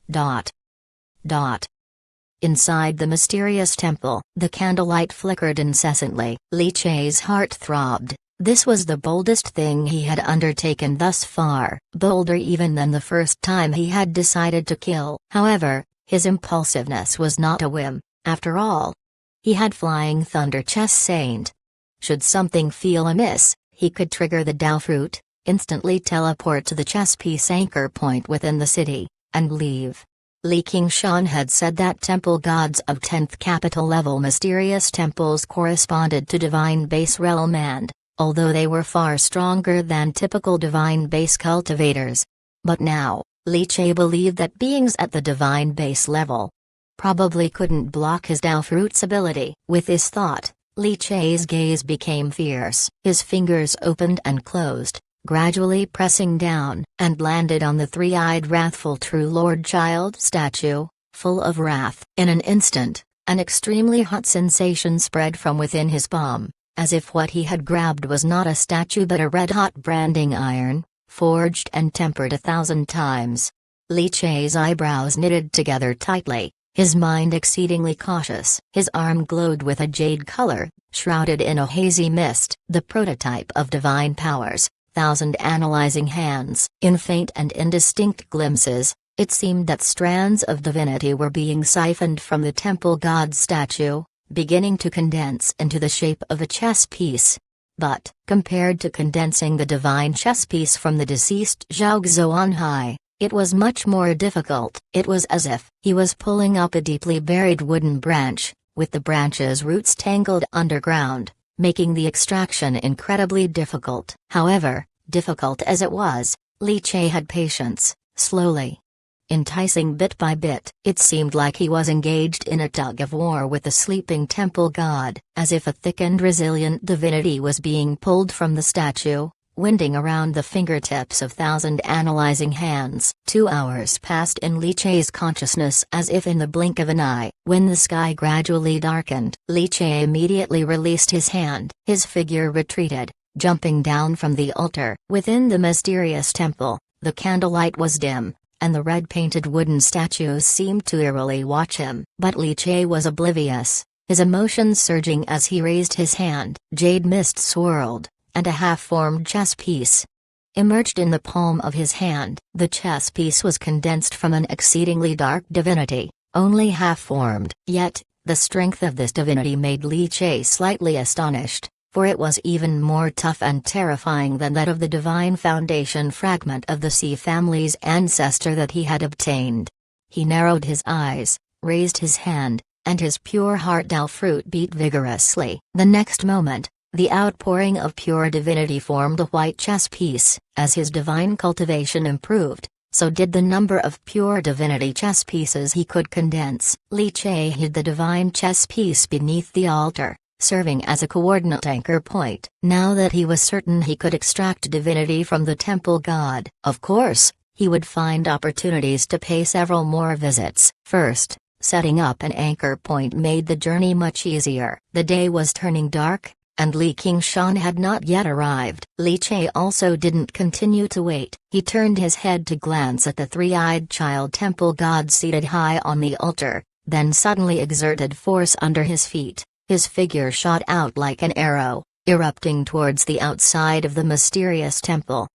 Inside the mysterious temple, the candlelight flickered incessantly. Li Chie's heart throbbed. This was the boldest thing he had undertaken thus far, bolder even than the first time he had decided to kill. However, his impulsiveness was not a whim, after all. He had Flying Thunder Chess Saint. Should something feel amiss, he could trigger the Dao Fruit, instantly teleport to the chess piece anchor point within the city, and leave. Li Qingshan had said that temple gods of 10th capital level mysterious temples corresponded to divine base realm and, although they were far stronger than typical divine base cultivators. But now, Li Chie believed that beings at the divine base level probably couldn't block his Dao Fruit's ability. With this thought, Li Chie's gaze became fierce. His fingers opened and closed, gradually pressing down, and landed on the three-eyed wrathful True Lord Child statue, full of wrath. In an instant, an extremely hot sensation spread from within his palm, as if what he had grabbed was not a statue but a red-hot branding iron, forged and tempered 1,000 times. Li Chie's eyebrows knitted together tightly, his mind exceedingly cautious. His arm glowed with a jade color, shrouded in a hazy mist. The prototype of divine powers, 1,000 analyzing hands. In faint and indistinct glimpses, it seemed that strands of divinity were being siphoned from the temple god statue, beginning to condense into the shape of a chess piece. But, compared to condensing the divine chess piece from the deceased Zhao Xuanhai, it was much more difficult. It was as if he was pulling up a deeply buried wooden branch, with the branch's roots tangled underground, making the extraction incredibly difficult. However, difficult as it was, Li Chie had patience. Slowly, enticing bit by bit, it seemed like he was engaged in a tug-of-war with the sleeping temple god, as if a thick and resilient divinity was being pulled from the statue, winding around the fingertips of 1,000 analyzing hands. 2 hours passed in Li Chie's consciousness as if in the blink of an eye. When the sky gradually darkened, Li Chie immediately released his hand. His figure retreated, jumping down from the altar. Within the mysterious temple, the candlelight was dim, and the red-painted wooden statues seemed to eerily watch him. But Li Chie was oblivious, his emotions surging as he raised his hand. Jade mist swirled, and a half-formed chess piece emerged in the palm of his hand. The chess piece was condensed from an exceedingly dark divinity, only half-formed. Yet, the strength of this divinity made Li Chie slightly astonished, for it was even more tough and terrifying than that of the divine foundation fragment of the Sea family's ancestor that he had obtained. He narrowed his eyes, raised his hand, and his pure heart Dao Fruit beat vigorously. The next moment, the outpouring of pure divinity formed a white chess piece. As his divine cultivation improved, so did the number of pure divinity chess pieces he could condense. Li Chie hid the divine chess piece beneath the altar, serving as a coordinate anchor point. Now that he was certain he could extract divinity from the temple god, of course, he would find opportunities to pay several more visits. First, setting up an anchor point made the journey much easier. The day was turning dark, and Li Qingshan had not yet arrived. Li Chie also didn't continue to wait. He turned his head to glance at the three-eyed child temple god seated high on the altar, then suddenly exerted force under his feet. His figure shot out like an arrow, erupting towards the outside of the mysterious temple.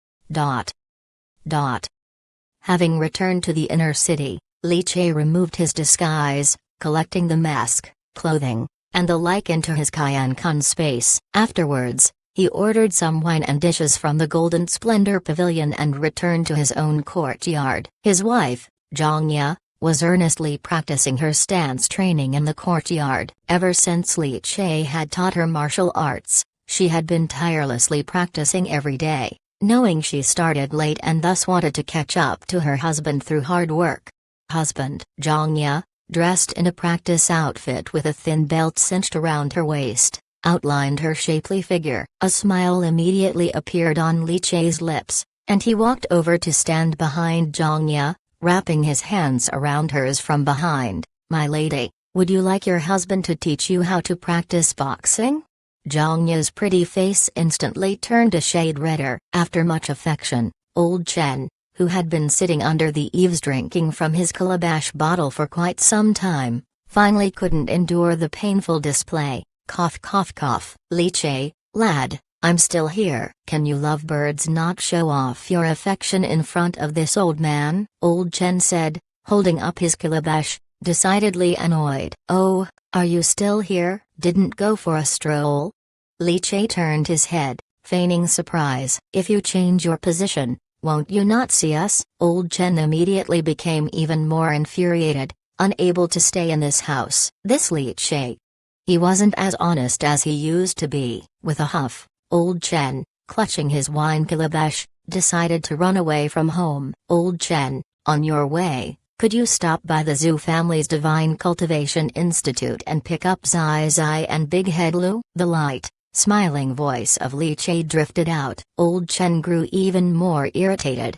Having returned to the inner city, Li Chie removed his disguise, collecting the mask, clothing, and the like into his Qiankun space. Afterwards, he ordered some wine and dishes from the Golden Splendor Pavilion and returned to his own courtyard. His wife, Zhangya, was earnestly practicing her stance training in the courtyard. Ever since Li Chie had taught her martial arts, she had been tirelessly practicing every day, knowing she started late and thus wanted to catch up to her husband through hard work. Husband, Zhangya, dressed in a practice outfit with a thin belt cinched around her waist, outlined her shapely figure. A smile immediately appeared on Li Chie's lips, and he walked over to stand behind Zhangya, wrapping his hands around hers from behind. "My lady." Would you like your husband to teach you how to practice boxing? Zhang Yu's pretty face instantly turned a shade redder. After much affection, old Chen, who had been sitting under the eaves drinking from his calabash bottle for quite some time, finally couldn't endure the painful display. Cough cough cough. Li Che, lad, I'm still here. Can you lovebirds not show off your affection in front of this old man? Old Chen said, holding up his calabash, decidedly annoyed. Oh, are you still here? Didn't go for a stroll? Li Che turned his head, feigning surprise. If you change your position, won't you not see us? Old Chen immediately became even more infuriated, unable to stay in this house. This Li Che. He wasn't as honest as he used to be. With a huff, old Chen, clutching his wine calabash, decided to run away from home. Old Chen, on your way, could you stop by the Zhou family's Divine Cultivation Institute and pick up Zai Zai and Big Head Lu? The light, smiling voice of Li Che drifted out. Old Chen grew even more irritated.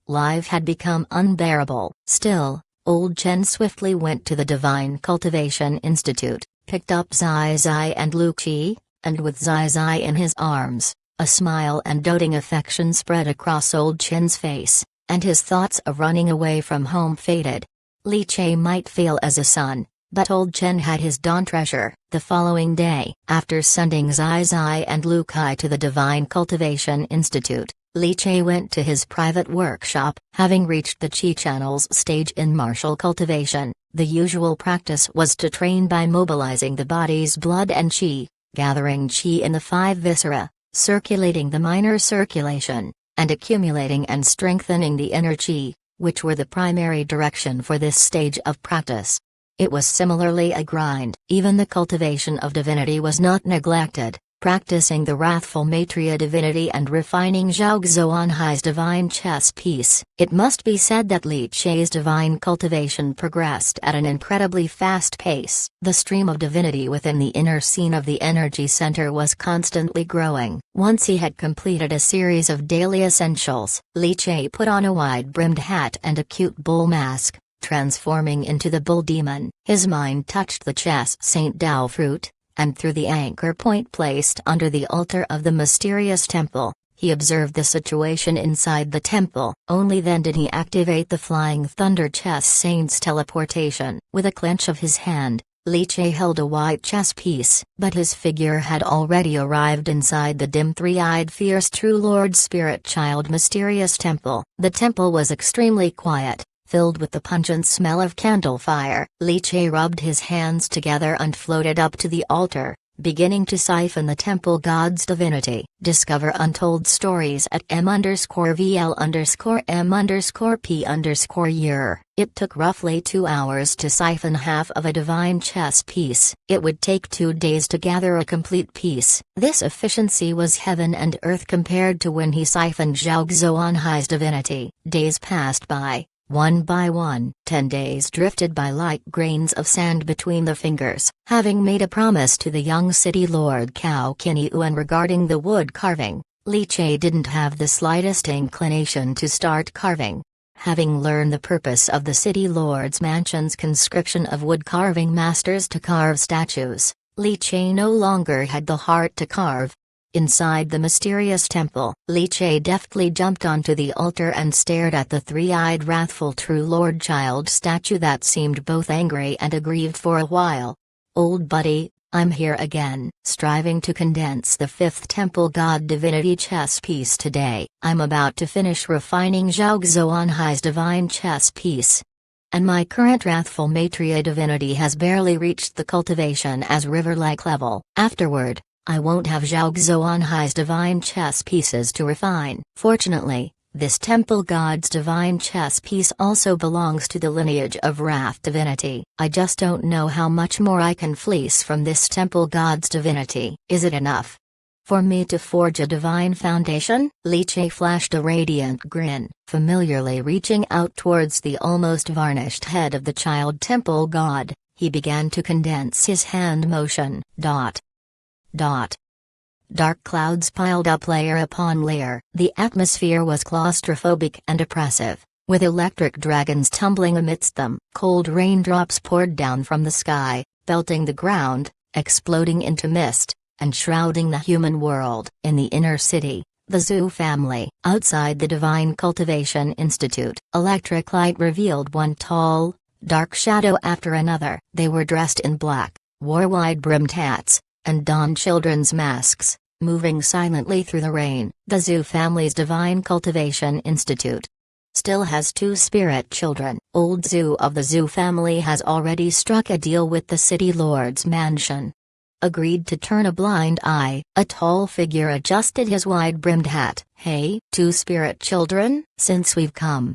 Life had become unbearable. Still, old Chen swiftly went to the Divine Cultivation Institute, picked up Zai Zai and Lu Qi, and with Zai Zai in his arms, a smile and doting affection spread across old Chen's face, and his thoughts of running away from home faded. Li Che might fail as a son, but old Chen had his dawn treasure. The following day, after sending Zai Zai and Lu Kai to the Divine Cultivation Institute, Li Che went to his private workshop. Having reached the Qi Channel's stage in martial cultivation, the usual practice was to train by mobilizing the body's blood and qi, gathering qi in the 5 viscera, circulating the minor circulation, and accumulating and strengthening the inner qi, which were the primary direction for this stage of practice. It was similarly a grind. Even the cultivation of divinity was not neglected, practicing the wrathful Maitreya divinity and refining Zhao Xuanhai's divine chess piece. It must be said that Li Che's divine cultivation progressed at an incredibly fast pace. The stream of divinity within the inner scene of the energy center was constantly growing. Once he had completed a series of daily essentials, Li Che put on a wide-brimmed hat and a cute bull mask, transforming into the bull demon. His mind touched the chess Saint Dao fruit, and through the anchor point placed under the altar of the mysterious temple, he observed the situation inside the temple. Only then did he activate the Flying Thunder Chess Saint's teleportation. With a clench of his hand, Li Che held a white chess piece, but his figure had already arrived inside the dim three-eyed fierce true Lord Spirit Child mysterious temple. The temple was extremely quiet, filled with the pungent smell of candle fire. Li Che rubbed his hands together and floated up to the altar, beginning to siphon the temple god's divinity. Discover untold stories at m_vl_m_p_year. It took roughly 2 hours to siphon half of a divine chess piece. It would take 2 days to gather a complete piece. This efficiency was heaven and earth compared to when he siphoned Zhao Xuanhai's divinity. Days passed by. One by one, 10 days drifted by like grains of sand between the fingers. Having made a promise to the young city lord Cao Qinyuan regarding the wood carving, Li Che didn't have the slightest inclination to start carving. Having learned the purpose of the city lord's mansion's conscription of wood carving masters to carve statues, Li Che no longer had the heart to carve. Inside the mysterious temple, Li Che deftly jumped onto the altar and stared at the three-eyed wrathful true Lord Child statue that seemed both angry and aggrieved for a while. Old buddy, I'm here again. Striving to condense the 5th temple god divinity chess piece today, I'm about to finish refining Zhao Xuanhai's divine chess piece. And my current wrathful Maitreya divinity has barely reached the cultivation as river-like level. Afterward, I won't have Zhao Xuanhai's divine chess pieces to refine. Fortunately, this temple god's divine chess piece also belongs to the lineage of Wrath divinity. I just don't know how much more I can fleece from this temple god's divinity. Is it enough for me to forge a divine foundation? Li Che flashed a radiant grin, familiarly reaching out towards the almost varnished head of the child temple god. He began to condense his hand motion. Dark clouds piled up layer upon layer. The atmosphere was claustrophobic and oppressive. with electric dragons tumbling amidst them. Cold raindrops poured down from the sky, belting the ground, exploding into mist, and shrouding the human world. In the inner city, the Zhu family. Outside the Divine Cultivation Institute, electric light revealed one tall, dark shadow after another. They were dressed in black, wore wide-brimmed hats, and donned children's masks, moving silently through the rain. The Zhu family's Divine Cultivation Institute still has 2 spirit children. Old Zhu of the Zhu family has already struck a deal with the city lord's mansion. Agreed to turn a blind eye. A tall figure adjusted his wide-brimmed hat. Hey, 2 spirit children? Since we've come,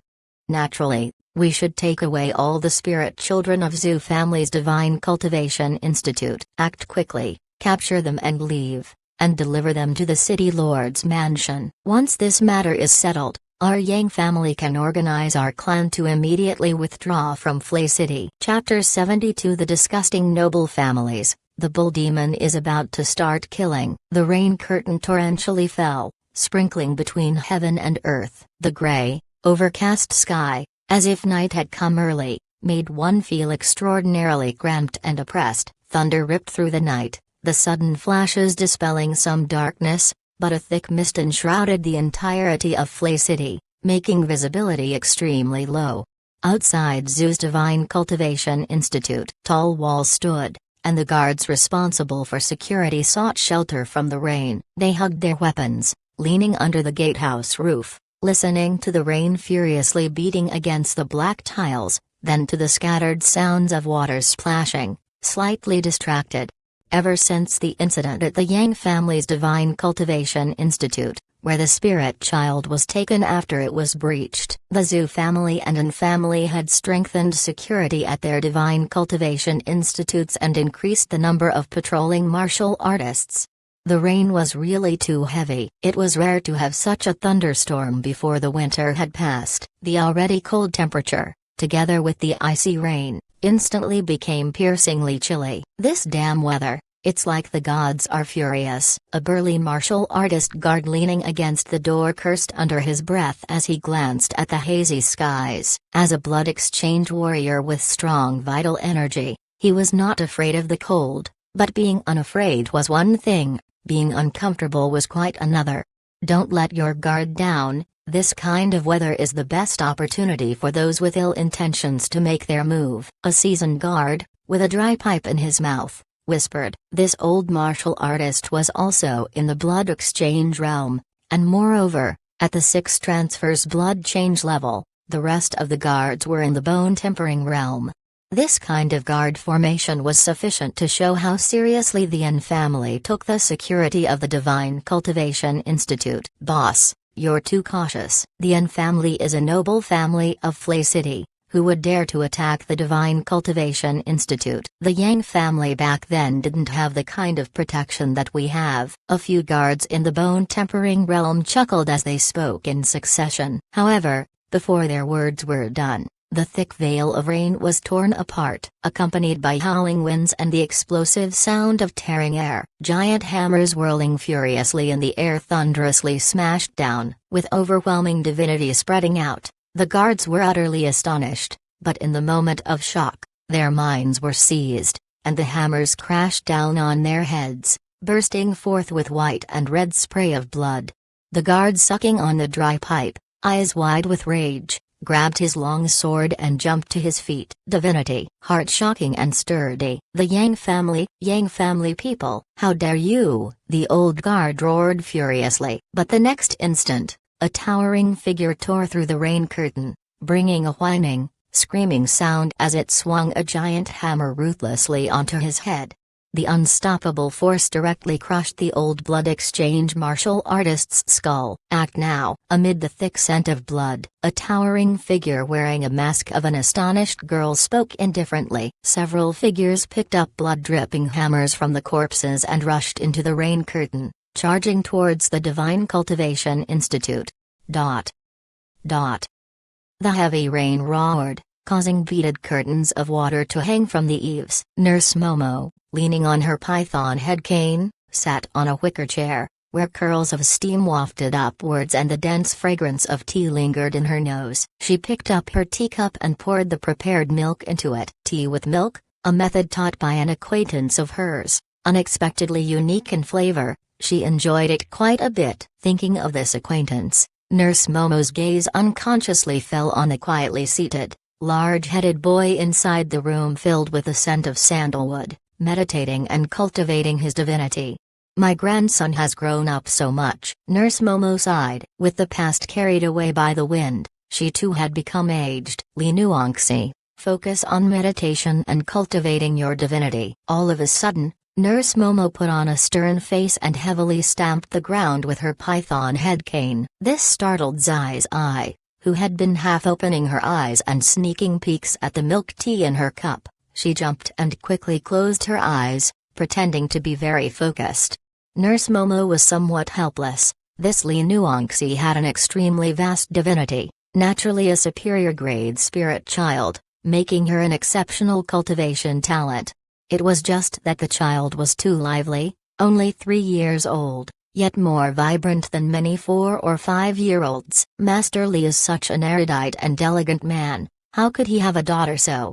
naturally, we should take away all the spirit children of Zhu family's Divine Cultivation Institute. Act quickly, capture them and leave, and deliver them to the city lord's mansion. Once this matter is settled, our Yang family can organize our clan to immediately withdraw from Flay City. Chapter 72. The Disgusting Noble Families. The bull demon is about to start killing. The rain curtain torrentially fell, sprinkling between heaven and earth. The gray, overcast sky, as if night had come early, made one feel extraordinarily cramped and oppressed. Thunder ripped through the night, the sudden flashes dispelling some darkness, but a thick mist enshrouded the entirety of Flay City, making visibility extremely low. Outside Zhu's Divine Cultivation Institute, tall walls stood, and the guards responsible for security sought shelter from the rain. They hugged their weapons, leaning under the gatehouse roof, listening to the rain furiously beating against the black tiles, then to the scattered sounds of water splashing, slightly distracted. Ever since the incident at the Yang family's Divine Cultivation Institute, where the spirit child was taken after it was breached, the Zhu family and An family had strengthened security at their Divine Cultivation Institutes and increased the number of patrolling martial artists. The rain was really too heavy. It was rare to have such a thunderstorm before the winter had passed. The already cold temperature, together with the icy rain, instantly became piercingly chilly. This damn weather, it's like the gods are furious. A burly martial artist guard leaning against the door cursed under his breath as he glanced at the hazy skies. As a blood exchange warrior with strong vital energy, he was not afraid of the cold, but being unafraid was one thing, being uncomfortable was quite another. Don't let your guard down. This kind of weather is the best opportunity for those with ill intentions to make their move. A seasoned guard, with a dry pipe in his mouth, whispered. This old martial artist was also in the blood exchange realm, and moreover, at the 6 transfers blood change level, the rest of the guards were in the bone tempering realm. This kind of guard formation was sufficient to show how seriously the An family took the security of the Divine Cultivation Institute. Boss, you're too cautious. The An family is a noble family of Flay City. Who would dare to attack the Divine Cultivation Institute? The Yang family back then didn't have the kind of protection that we have. A few guards in the bone tempering realm chuckled as they spoke in succession. However, before their words were done, the thick veil of rain was torn apart, accompanied by howling winds and the explosive sound of tearing air. Giant hammers whirling furiously in the air thunderously smashed down, with overwhelming divinity spreading out. The guards were utterly astonished, but in the moment of shock, their minds were seized, and the hammers crashed down on their heads, bursting forth with white and red spray of blood. The guard sucking on the dry pipe, eyes wide with rage, grabbed his long sword and jumped to his feet. Divinity, heart-shocking and sturdy. The Yang family people, how dare you? The old guard roared furiously. But the next instant, a towering figure tore through the rain curtain, bringing a whining, screaming sound as it swung a giant hammer ruthlessly onto his head. The unstoppable force directly crushed the old blood exchange martial artist's skull. Act now. Amid the thick scent of blood, a towering figure wearing a mask of an astonished girl spoke indifferently. Several figures picked up blood-dripping hammers from the corpses and rushed into the rain curtain, charging towards the Divine Cultivation Institute. The heavy rain roared, causing beaded curtains of water to hang from the eaves. Nurse Momo, leaning on her python head cane, sat on a wicker chair, where curls of steam wafted upwards and the dense fragrance of tea lingered in her nose. She picked up her teacup and poured the prepared milk into it. Tea with milk, a method taught by an acquaintance of hers, unexpectedly unique in flavor. She enjoyed it quite a bit. Thinking of this acquaintance, Nurse Momo's gaze unconsciously fell on the quietly seated, large-headed boy inside the room filled with the scent of sandalwood, meditating and cultivating his divinity. My grandson has grown up so much. Nurse Momo sighed. With the past carried away by the wind, she too had become aged. Li Nuangxi, focus on meditation and cultivating your divinity. All of a sudden, Nurse Momo put on a stern face and heavily stamped the ground with her python head cane. This startled Zai Zai, who had been half opening her eyes and sneaking peeks at the milk tea in her cup. She jumped and quickly closed her eyes, pretending to be very focused. Nurse Momo was somewhat helpless. This Li Nuangxi had an extremely vast divinity, naturally a superior grade spirit child, making her an exceptional cultivation talent. It was just that the child was too lively, only 3 years old, yet more vibrant than many 4 or 5-year-olds. Master Li is such an erudite and elegant man, how could he have a daughter so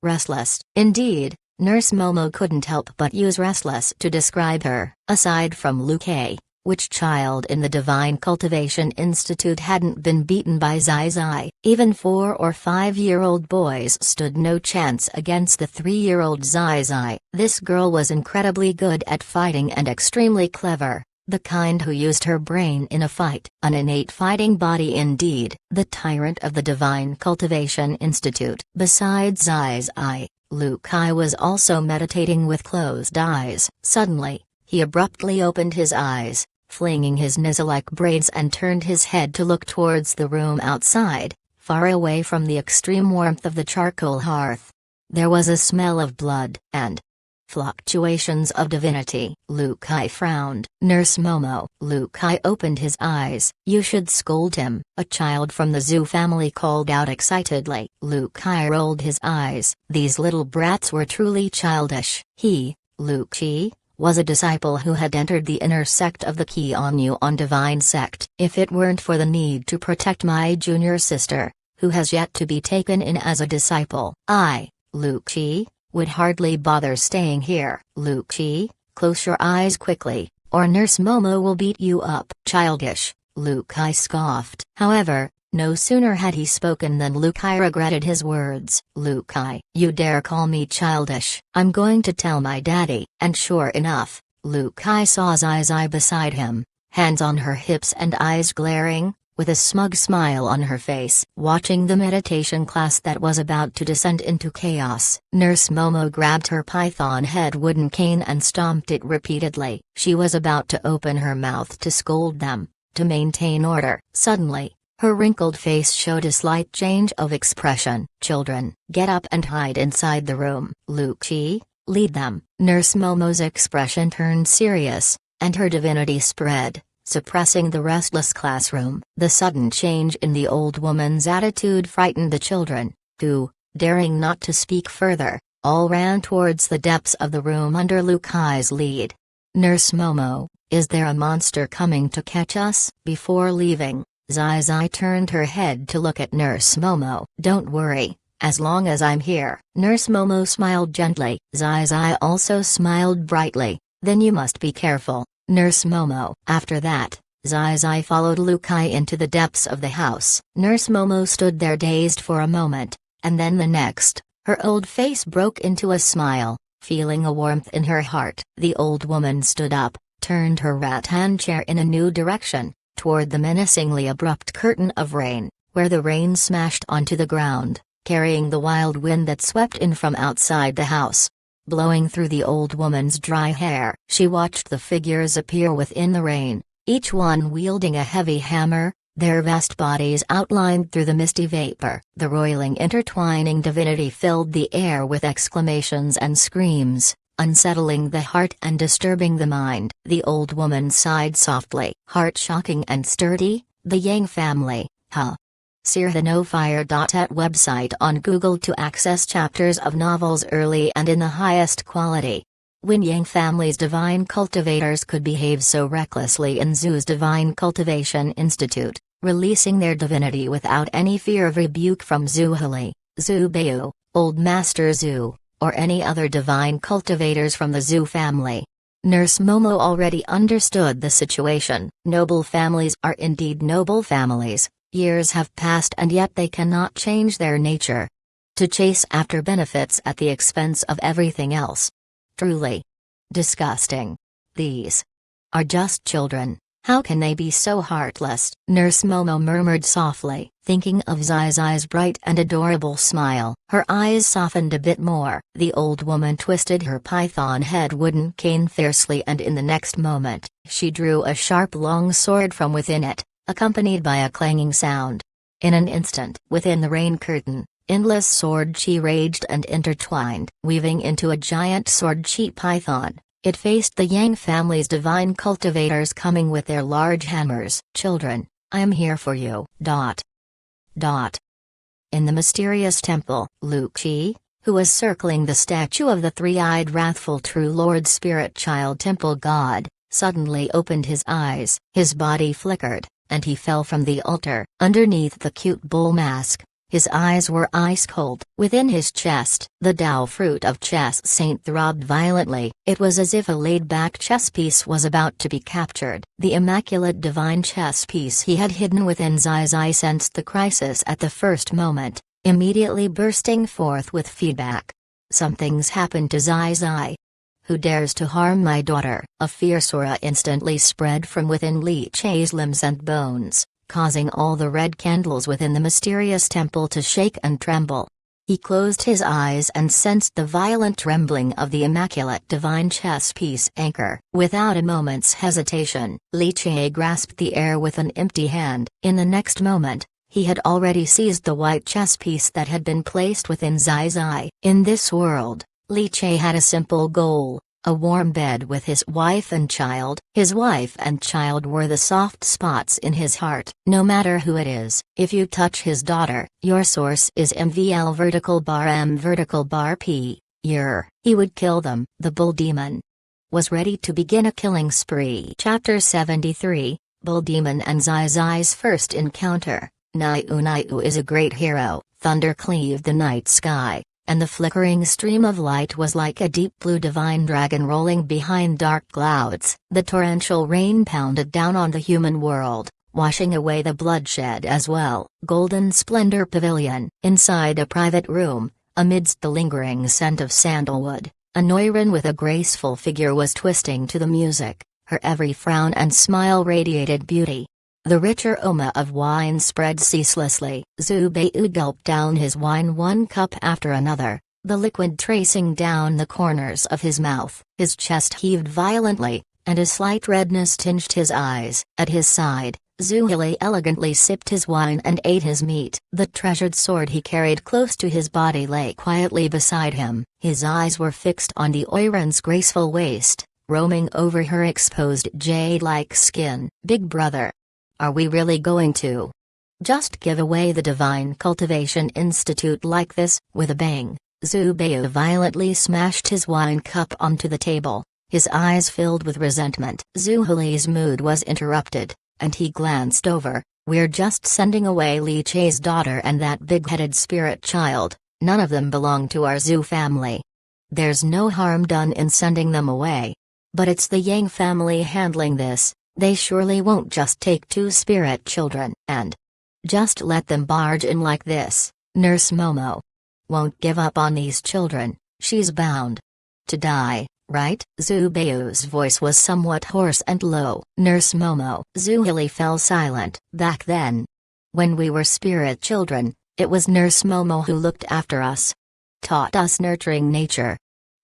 restless? Indeed, Nurse Momo couldn't help but use restless to describe her. Aside from Lu Kai, which child in the Divine Cultivation Institute hadn't been beaten by Zai Zai? Even 4 or 5-year-old boys stood no chance against the 3-year-old Zai Zai. This girl was incredibly good at fighting and extremely clever, the kind who used her brain in a fight. An innate fighting body indeed. The tyrant of the Divine Cultivation Institute. Besides Zai Zai, Lu Kai was also meditating with closed eyes. Suddenly, he abruptly opened his eyes, flinging his nizzle-like braids, and turned his head to look towards the room outside, far away from the extreme warmth of the charcoal hearth. There was a smell of blood and fluctuations of divinity. Lu Kai frowned. Nurse Momo. Lu Kai opened his eyes. You should scold him, a child from the Zhu family called out excitedly. Lu Kai rolled his eyes. These little brats were truly childish. He, Lu Qi, was a disciple who had entered the inner sect of the Qianyuan Divine Sect. If it weren't for the need to protect my junior sister, who has yet to be taken in as a disciple, I, Lu Qi, would hardly bother staying here. Lu Qi, close your eyes quickly, or Nurse Momo will beat you up. Childish, Lu Kai scoffed. However, no sooner had he spoken than Lu Kai regretted his words. Lu Kai, you dare call me childish? I'm going to tell my daddy. And sure enough, Lu Kai saw Zai Zai beside him, hands on her hips and eyes glaring, with a smug smile on her face, watching the meditation class that was about to descend into chaos. Nurse Momo grabbed her python head wooden cane and stomped it repeatedly. She was about to open her mouth to scold them, to maintain order. Suddenly, her wrinkled face showed a slight change of expression. Children, get up and hide inside the room. Lu Qi, lead them. Nurse Momo's expression turned serious, and her divinity spread, suppressing the restless classroom. The sudden change in the old woman's attitude frightened the children, who, daring not to speak further, all ran towards the depths of the room under Lu Kai's lead. Nurse Momo, is there a monster coming to catch us? Before leaving, Zai Zai turned her head to look at Nurse Momo. Don't worry, as long as I'm here. Nurse Momo smiled gently. Zai Zai also smiled brightly. Then you must be careful, Nurse Momo. After that, Zai Zai followed Lu Kai into the depths of the house. Nurse Momo stood there dazed for a moment, and then the next, her old face broke into a smile, feeling a warmth in her heart. The old woman stood up, turned her rattan chair in a new direction, toward the menacingly abrupt curtain of rain, where the rain smashed onto the ground, carrying the wild wind that swept in from outside the house, blowing through the old woman's dry hair. She watched the figures appear within the rain, each one wielding a heavy hammer, their vast bodies outlined through the misty vapor. The roiling intertwining divinity filled the air with exclamations and screams, unsettling the heart and disturbing the mind. The old woman sighed softly. Heart-shocking and sturdy, the Yang family, huh? Sirhanofire.at website on Google to access chapters of novels early and in the highest quality. Wen Yang family's divine cultivators could behave so recklessly in Zhu's Divine Cultivation Institute, releasing their divinity without any fear of rebuke from Zhu Hili, Zhu Beiyu, Old Master Zhu, or any other divine cultivators from the Zhu family. Nurse Momo already understood the situation. Noble families are indeed noble families. Years have passed and yet they cannot change their nature. To chase after benefits at the expense of everything else. Truly disgusting. These are just children. How can they be so heartless? Nurse Momo murmured softly, thinking of Zai Zai's bright and adorable smile. Her eyes softened a bit more. The old woman twisted her python-head wooden cane fiercely, and in the next moment, she drew a sharp long sword from within it, accompanied by a clanging sound. In an instant, within the rain curtain, endless sword chi raged and intertwined, weaving into a giant sword chi python. It faced the Yang family's divine cultivators coming with their large hammers. Children, I am here for you. In the mysterious temple, Lu Qi, who was circling the statue of the three-eyed wrathful true Lord Spirit Child Temple God, suddenly opened his eyes. His body flickered, and he fell from the altar. Underneath the cute bull mask, his eyes were ice cold. Within his chest, the Tao fruit of chess saint throbbed violently. It was as if a laid-back chess piece was about to be captured. The immaculate divine chess piece he had hidden within Zai Zai sensed the crisis at the first moment, immediately bursting forth with feedback. Something's happened to Zai Zai. Who dares to harm my daughter? A fierce aura instantly spread from within Li Chei's limbs and bones, causing all the red candles within the mysterious temple to shake and tremble. He closed his eyes and sensed the violent trembling of the immaculate divine chess piece anchor. Without a moment's hesitation, Li Chei grasped the air with an empty hand. In the next moment, he had already seized the white chess piece that had been placed within Zai Zai. In this world, Li Chei had a simple goal. A warm bed with his wife and child. His wife and child were the soft spots in his heart. No matter who it is, if you touch his daughter, your source is MVL vertical bar M vertical bar P, he would kill them. The bull demon was ready to begin a killing spree. Chapter 73, Bull Demon and Zai Zai's first encounter. Naiu is a great hero. Thunder cleaved the night sky, and the flickering stream of light was like a deep blue divine dragon rolling behind dark clouds. The torrential rain pounded down on the human world, washing away the bloodshed as well. Golden Splendor Pavilion. Inside a private room, amidst the lingering scent of sandalwood, a Noiran with a graceful figure was twisting to the music. Her every frown and smile radiated beauty. The rich aroma of wine spread ceaselessly. Zhu Beiyu gulped down his wine one cup after another, the liquid tracing down the corners of his mouth. His chest heaved violently, and a slight redness tinged his eyes. At his side, Zhu Hili elegantly sipped his wine and ate his meat. The treasured sword he carried close to his body lay quietly beside him. His eyes were fixed on the Oiran's graceful waist, roaming over her exposed jade-like skin. Big brother, are we really going to just give away the Divine Cultivation Institute like this? With a bang, Zhu Beiyu violently smashed his wine cup onto the table, his eyes filled with resentment. Zhu Hili's mood was interrupted, and he glanced over. We're just sending away Li Chei's daughter and that big-headed spirit child. None of them belong to our Zhu family. There's no harm done in sending them away. But it's the Yang family handling this. They surely won't just take two spirit children and just let them barge in like this. Nurse Momo won't give up on these children. She's bound to die, right? Zhu Beiyu's voice was somewhat hoarse and low. Nurse Momo. Zhu Hili fell silent. Back then, when we were spirit children, it was Nurse Momo who looked after us, taught us nurturing nature.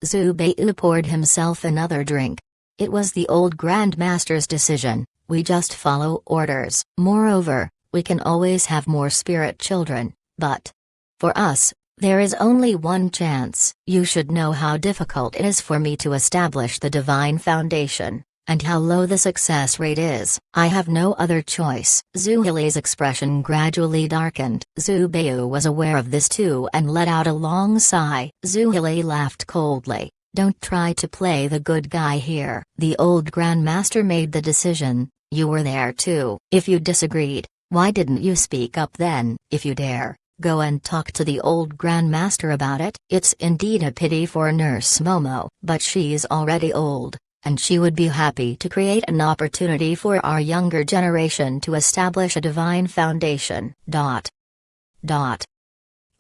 Zhu Beiyu poured himself another drink. It was the old Grand Master's decision, we just follow orders. Moreover, we can always have more spirit children, but for us, there is only one chance. You should know how difficult it is for me to establish the divine foundation, and how low the success rate is. I have no other choice. Zhu Hili's expression gradually darkened. Zhu Beiyu was aware of this too and let out a long sigh. Zhu Hili laughed coldly. Don't try to play the good guy here. The old Grandmaster made the decision, you were there too. If you disagreed, why didn't you speak up then? If you dare, go and talk to the old Grandmaster about it. It's indeed a pity for Nurse Momo, but she's already old, and she would be happy to create an opportunity for our younger generation to establish a divine foundation.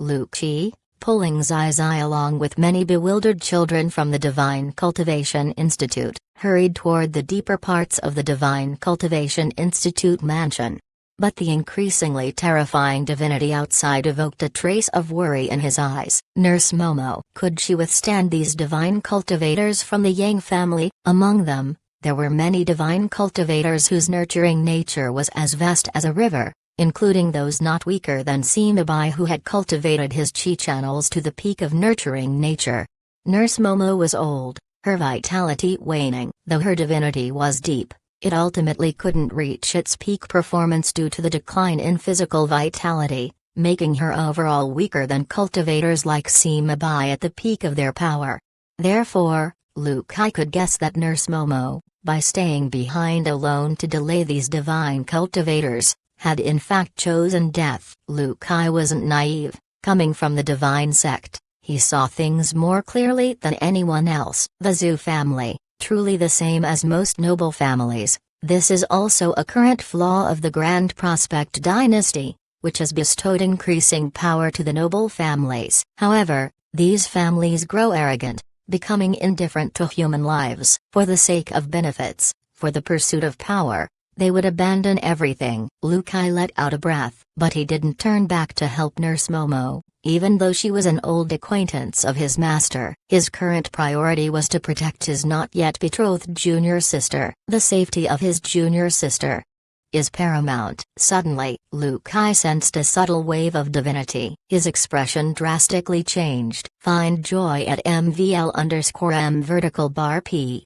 Lu Qi, pulling Zai Zai along with many bewildered children from the Divine Cultivation Institute, hurried toward the deeper parts of the Divine Cultivation Institute mansion. But the increasingly terrifying divinity outside evoked a trace of worry in his eyes. Nurse Momo, could she withstand these divine cultivators from the Yang family? Among them, there were many divine cultivators whose nurturing nature was as vast as a river, including those not weaker than Sima Bai, who had cultivated his chi channels to the peak of nurturing nature. Nurse Momo was old, her vitality waning. Though her divinity was deep, it ultimately couldn't reach its peak performance due to the decline in physical vitality, making her overall weaker than cultivators like Sima Bai at the peak of their power. Therefore, Lu Kai could guess that Nurse Momo, by staying behind alone to delay these divine cultivators, had in fact chosen death. Lu Kai wasn't naive. Coming from the divine sect, he saw things more clearly than anyone else. The Zhu family, truly the same as most noble families, this is also a current flaw of the Grand Prospect dynasty, which has bestowed increasing power to the noble families. However, these families grow arrogant, becoming indifferent to human lives. For the sake of benefits, for the pursuit of power, they would abandon everything. Lu Kai let out a breath, but he didn't turn back to help Nurse Momo, even though she was an old acquaintance of his master. His current priority was to protect his not yet betrothed junior sister. The safety of his junior sister is paramount. Suddenly, Lu Kai sensed a subtle wave of divinity. His expression drastically changed. Find joy at MVL_M vertical bar P.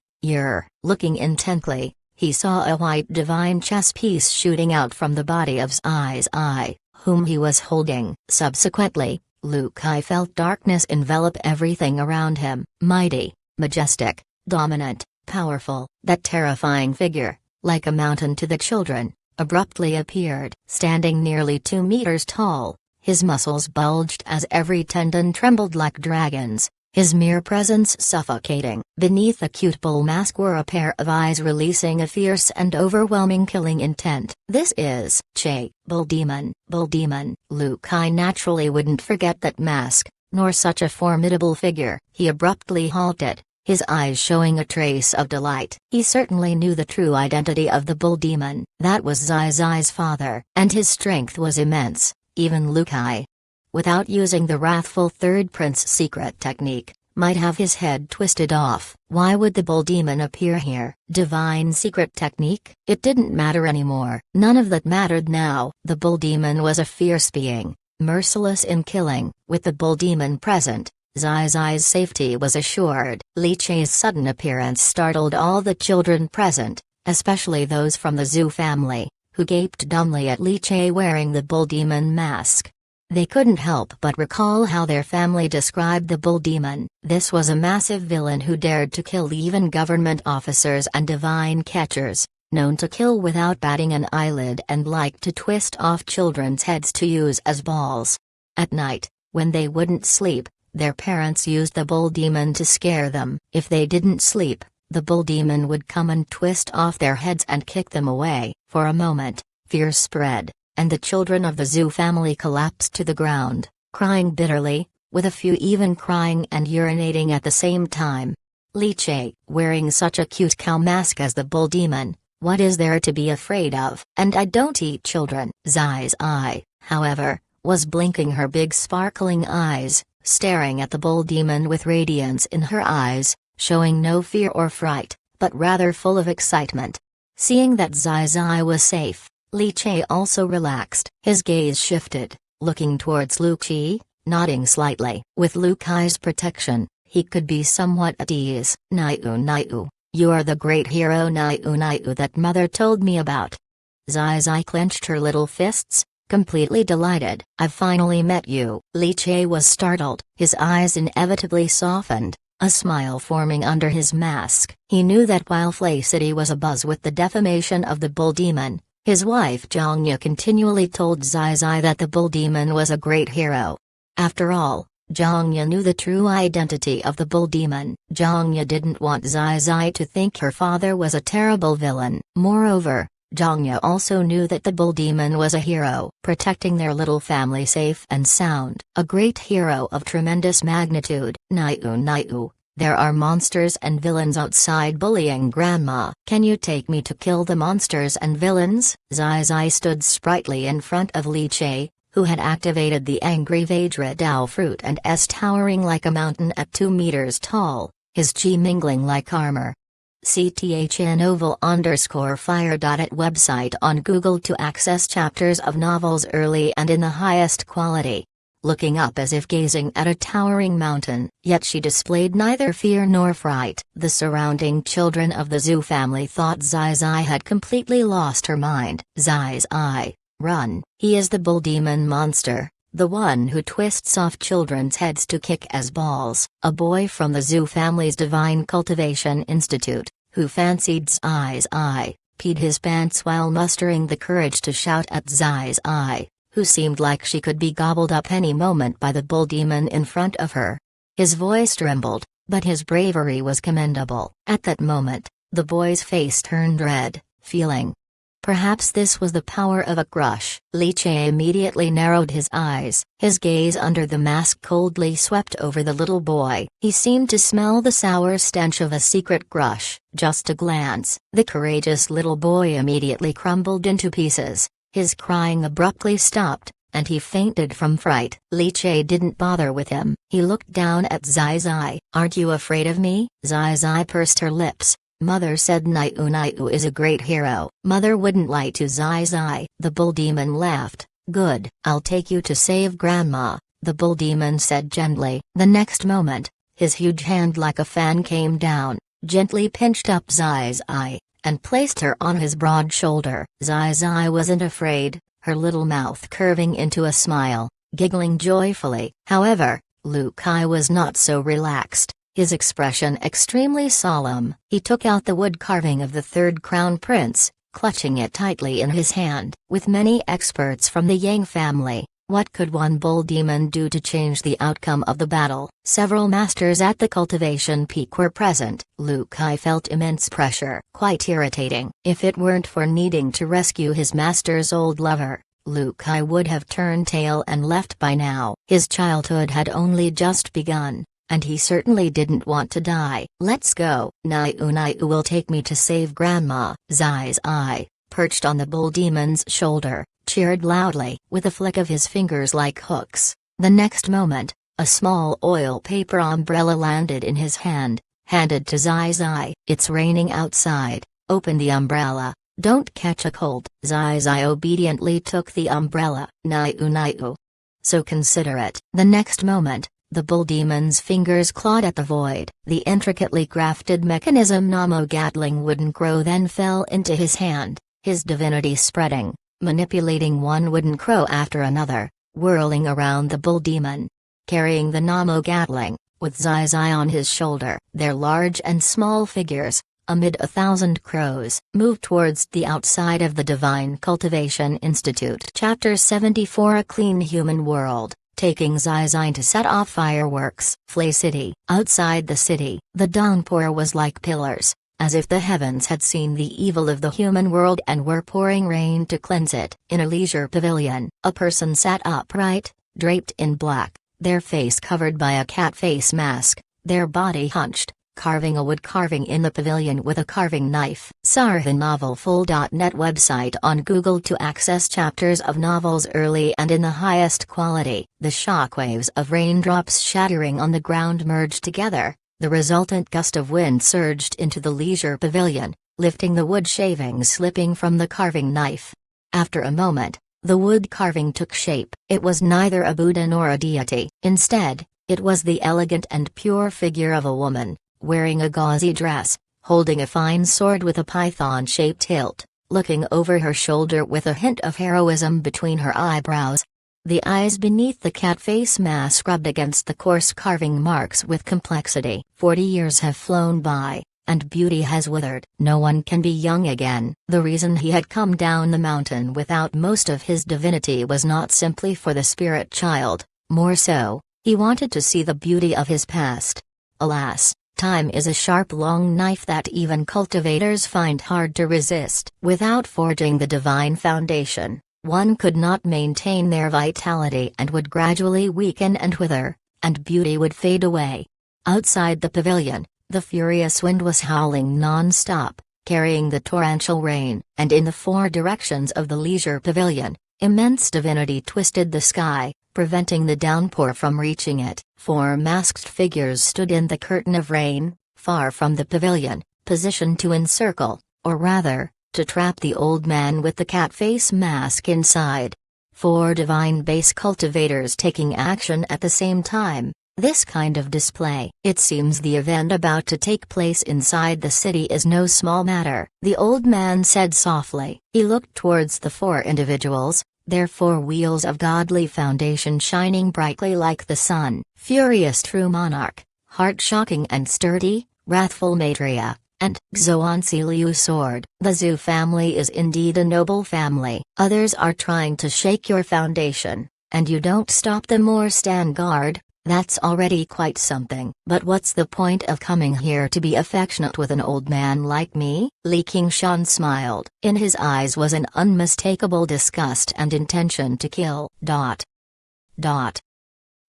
Looking intently, he saw a white divine chess piece shooting out from the body of Zai Zai, whom he was holding. Subsequently, Lu Kai felt darkness envelop everything around him. Mighty, majestic, dominant, powerful, that terrifying figure, like a mountain to the children, abruptly appeared. Standing nearly 2 meters tall, his muscles bulged as every tendon trembled like dragons, his mere presence suffocating. Beneath a cute bull mask were a pair of eyes releasing a fierce and overwhelming killing intent. This is Che, Bull Demon. Bull Demon. Lu Kai naturally wouldn't forget that mask, nor such a formidable figure. He abruptly halted, his eyes showing a trace of delight. He certainly knew the true identity of the Bull Demon. That was Zai Zai's father, and his strength was immense. Even Lu Kai, without using the wrathful Third Prince secret technique, might have his head twisted off. Why would the Bull Demon appear here? Divine secret technique? It didn't matter anymore. None of that mattered now. The Bull Demon was a fierce being, merciless in killing. With the Bull Demon present, Zai Zai's safety was assured. Li Che's sudden appearance startled all the children present, especially those from the Zhu family, who gaped dumbly at Li Che wearing the Bull Demon mask. They couldn't help but recall how their family described the Bull Demon. This was a massive villain who dared to kill even government officers and divine catchers, known to kill without batting an eyelid and liked to twist off children's heads to use as balls. At night, when they wouldn't sleep, their parents used the Bull Demon to scare them. If they didn't sleep, the Bull Demon would come and twist off their heads and kick them away. For a moment, fear spread, and the children of the Zhu family collapsed to the ground, crying bitterly, with a few even crying and urinating at the same time. Li Che, wearing such a cute cow mask as the Bull Demon, what is there to be afraid of? And I don't eat children. Zai's eye, however, was blinking her big sparkling eyes, staring at the Bull Demon with radiance in her eyes, showing no fear or fright, but rather full of excitement. Seeing that Zai Zai was safe, Li Che also relaxed. His gaze shifted, looking towards Lu Qi, nodding slightly. With Lu Kai's protection, he could be somewhat at ease. Naiu, you are the great hero Naiu that mother told me about. Zai Zai clenched her little fists, completely delighted. I've finally met you. Li Che was startled. His eyes inevitably softened, a smile forming under his mask. He knew that while Flay City was abuzz with the defamation of the Bull Demon, his wife Zhongya continually told Zai Zai that the Bull Demon was a great hero. After all, Zhongya knew the true identity of the Bull Demon. Zhongya didn't want Zai Zai to think her father was a terrible villain. Moreover, Zhongya also knew that the Bull Demon was a hero, protecting their little family safe and sound. A great hero of tremendous magnitude. Naiu, there are monsters and villains outside bullying Grandma. Can you take me to kill the monsters and villains? Zai Zai stood sprightly in front of Li Che, who had activated the angry Vajra Dao fruit and towering like a mountain at 2 meters tall, his chi mingling like armor. CTHNovel_fire. At website on Google to access chapters of novels early and in the highest quality. Looking up as if gazing at a towering mountain, yet she displayed neither fear nor fright. The surrounding children of the Zhu family thought Zai Zai had completely lost her mind. Zai Zai, run! He is the Bull Demon monster, the one who twists off children's heads to kick as balls. A boy from the Zhu family's Divine Cultivation Institute, who fancied Zai Zai, peed his pants while mustering the courage to shout at Zai Zai, who seemed like she could be gobbled up any moment by the Bull Demon in front of her. His voice trembled, but his bravery was commendable. At that moment, the boy's face turned red, feeling. Perhaps this was the power of a crush. Li Che immediately narrowed his eyes. His gaze under the mask coldly swept over the little boy. He seemed to smell the sour stench of a secret crush. Just a glance, the courageous little boy immediately crumbled into pieces. His crying abruptly stopped, and he fainted from fright. Li Che didn't bother with him. He looked down at Zai Zai. Aren't you afraid of me? Zai Zai pursed her lips. Mother said Naiu is a great hero. Mother wouldn't lie to Zai Zai. The Bull Demon laughed. Good. I'll take you to save Grandma, the Bull Demon said gently. The next moment, his huge hand like a fan came down, gently pinched up Zai Zai, and placed her on his broad shoulder. Zai Zai wasn't afraid, her little mouth curving into a smile, giggling joyfully. However, Lu Kai was not so relaxed. His expression extremely solemn. He took out the wood carving of the third crown prince, clutching it tightly in his hand. With many experts from the Yang family, what could one Bull Demon do to change the outcome of the battle? Several masters at the cultivation peak were present. Lu Kai felt immense pressure. Quite irritating. If it weren't for needing to rescue his master's old lover, Lu Kai would have turned tail and left by now. His childhood had only just begun, and he certainly didn't want to die. Let's go. Naiu will take me to save Grandma. Zai Zai, perched on the Bull Demon's shoulder, cheered loudly. With a flick of his fingers like hooks, the next moment, a small oil paper umbrella landed in his hand, handed to Zai Zai. It's raining outside, open the umbrella, don't catch a cold. Zai Zai obediently took the umbrella. Naiu. So considerate. The next moment, the Bull Demon's fingers clawed at the void. The intricately crafted mechanism Namo Gatling wooden crow then fell into his hand, his divinity spreading, manipulating one wooden crow after another, whirling around the Bull Demon. Carrying the Namo Gatling, with Zai Zai on his shoulder, their large and small figures, amid 1,000 crows, moved towards the outside of the Divine Cultivation Institute. Chapter 74. A Clean Human World. Taking Zai Zai to set off fireworks. Flay City. Outside the city, the downpour was like pillars, as if the heavens had seen the evil of the human world and were pouring rain to cleanse it. In a leisure pavilion, a person sat upright, draped in black, their face covered by a cat face mask, their body hunched, carving a wood carving in the pavilion with a carving knife. SarhaNovelFull.net website on Google to access chapters of novels early and in the highest quality. The shockwaves of raindrops shattering on the ground merged together. The resultant gust of wind surged into the leisure pavilion, lifting the wood shavings slipping from the carving knife. After a moment, the wood carving took shape. It was neither a Buddha nor a deity. Instead, it was the elegant and pure figure of a woman, wearing a gauzy dress, holding a fine sword with a python-shaped hilt, looking over her shoulder with a hint of heroism between her eyebrows. the eyes beneath the cat face mask rubbed against the coarse carving marks with complexity. 40 years have flown by, and beauty has withered. No one can be young again. The reason he had come down the mountain without most of his divinity was not simply for the spirit child, more so, he wanted to see the beauty of his past. Alas, time is a sharp long knife that even cultivators find hard to resist. Without forging the divine foundation, one could not maintain their vitality and would gradually weaken and wither, and beauty would fade away. Outside the pavilion, the furious wind was howling non-stop, carrying the torrential rain, and in the four directions of the leisure pavilion, immense divinity twisted the sky, preventing the downpour from reaching it. 4 masked figures stood in the curtain of rain, far from the pavilion, positioned to encircle, or rather, to trap the old man with the cat face mask inside. 4 divine base cultivators taking action at the same time. This kind of display. It seems the event about to take place inside the city is no small matter, the old man said softly. He looked towards the 4 individuals, their 4 wheels of godly foundation shining brightly like the sun. Furious true monarch, heart-shocking and sturdy, wrathful Maitreya, and Xuanzi Liu sword. The Zhu family is indeed a noble family. Others are trying to shake your foundation, and you don't stop them or stand guard. That's already quite something. But what's the point of coming here to be affectionate with an old man like me? Li Qingshan smiled. In his eyes was an unmistakable disgust and intention to kill.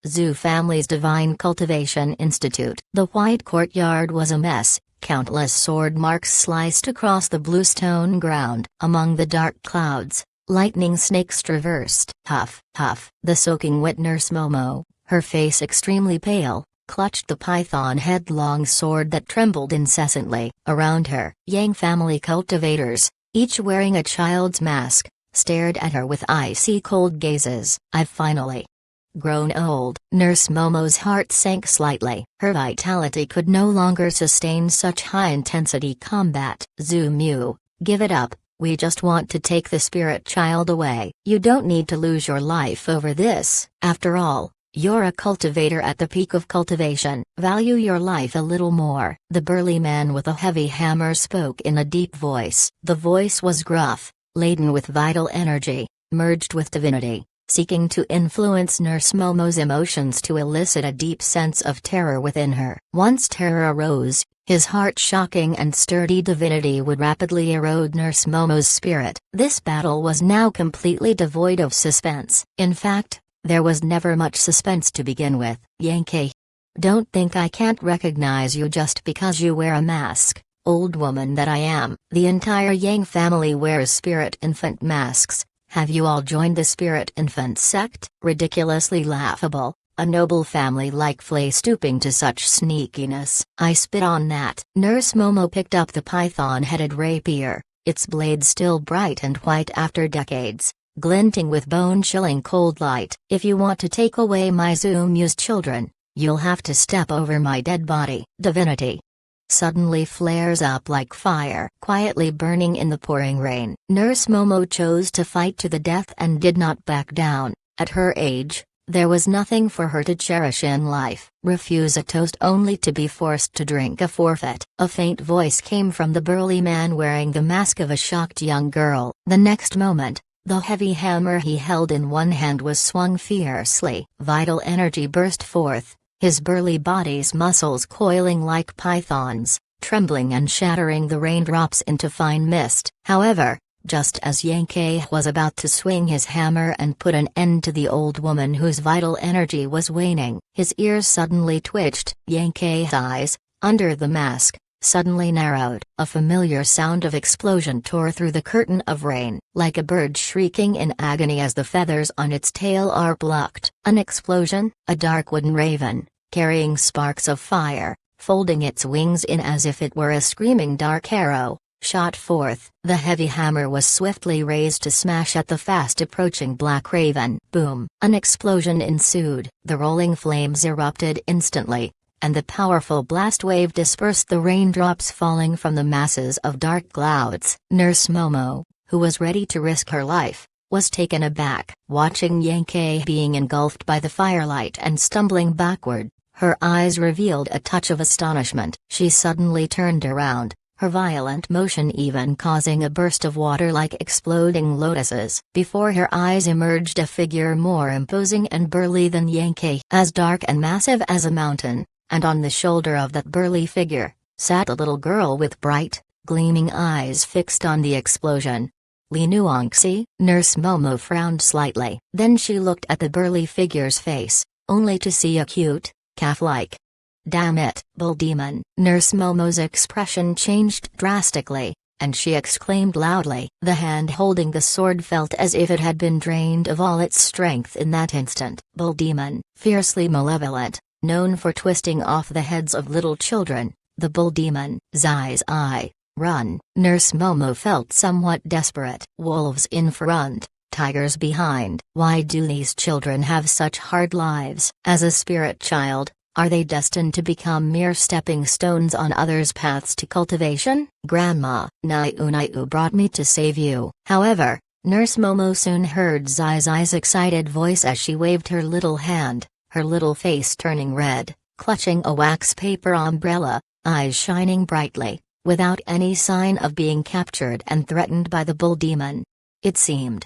Zhu family's Divine Cultivation Institute. The white courtyard was a mess, countless sword marks sliced across the bluestone ground. Among the dark clouds, lightning snakes traversed. Huff, huff. The soaking wet Nurse Momo, her face extremely pale, clutched the python headlong sword that trembled incessantly. Around her, Yang family cultivators, each wearing a child's mask, stared at her with icy cold gazes. I've finally grown old. Nurse Momo's heart sank slightly. Her vitality could no longer sustain such high-intensity combat. Zhu Mu, give it up. We just want to take the spirit child away. You don't need to lose your life over this. After all, you're a cultivator at the peak of cultivation. Value your life a little more. The burly man with a heavy hammer spoke in a deep voice. The voice was gruff, laden with vital energy, merged with divinity, seeking to influence Nurse Momo's emotions to elicit a deep sense of terror within her. Once terror arose, his heart-shocking and sturdy divinity would rapidly erode Nurse Momo's spirit. This battle was now completely devoid of suspense. In fact, there was never much suspense to begin with. Yankee. Don't think I can't recognize you just because you wear a mask, old woman that I am. The entire Yang family wears spirit infant masks. Have you all joined the spirit infant sect? Ridiculously laughable, a noble family like Flay stooping to such sneakiness. I spit on that. Nurse Momo picked up the python-headed rapier, its blade still bright and white after decades, glinting with bone-chilling cold light. If you want to take away my Zhu Mu's children, you'll have to step over my dead body. Divinity suddenly flares up like fire, quietly burning in the pouring rain. Nurse Momo chose to fight to the death and did not back down. At her age, there was nothing for her to cherish in life. Refuse a toast only to be forced to drink a forfeit. A faint voice came from the burly man wearing the mask of a shocked young girl. The next moment, the heavy hammer he held in one hand was swung fiercely. Vital energy burst forth, his burly body's muscles coiling like pythons, trembling and shattering the raindrops into fine mist. However, just as Yankee was about to swing his hammer and put an end to the old woman whose vital energy was waning, his ears suddenly twitched. Yankee's eyes, under the mask, suddenly narrowed. A familiar sound of explosion tore through the curtain of rain, like a bird shrieking in agony as the feathers on its tail are plucked. An explosion, a dark wooden raven, carrying sparks of fire, folding its wings in as if it were a screaming dark arrow, shot forth. The heavy hammer was swiftly raised to smash at the fast-approaching black raven. Boom! An explosion ensued. The rolling flames erupted instantly, and the powerful blast wave dispersed the raindrops falling from the masses of dark clouds. Nurse Momo, who was ready to risk her life, was taken aback. Watching Yankee being engulfed by the firelight and stumbling backward, her eyes revealed a touch of astonishment. She suddenly turned around, her violent motion even causing a burst of water like exploding lotuses. Before her eyes emerged a figure more imposing and burly than Yankee, as dark and massive as a mountain, and on the shoulder of that burly figure sat a little girl with bright, gleaming eyes fixed on the explosion. Li Nuangxi? Nurse Momo frowned slightly. Then she looked at the burly figure's face, only to see a cute, calf-like. "Damn it, Bull Demon!" Nurse Momo's expression changed drastically, and she exclaimed loudly. The hand holding the sword felt as if it had been drained of all its strength in that instant. Bull Demon, fiercely malevolent, known for twisting off the heads of little children, the Bull Demon. Zai's eye. Run. Nurse Momo felt somewhat desperate. Wolves in front, tigers behind. Why do these children have such hard lives? As a spirit child, are they destined to become mere stepping stones on others' paths to cultivation? Grandma, Naiu brought me to save you. However, Nurse Momo soon heard Zai's excited voice as she waved her little hand, her little face turning red, clutching a wax paper umbrella, eyes shining brightly, without any sign of being captured and threatened by the Bull Demon. It seemed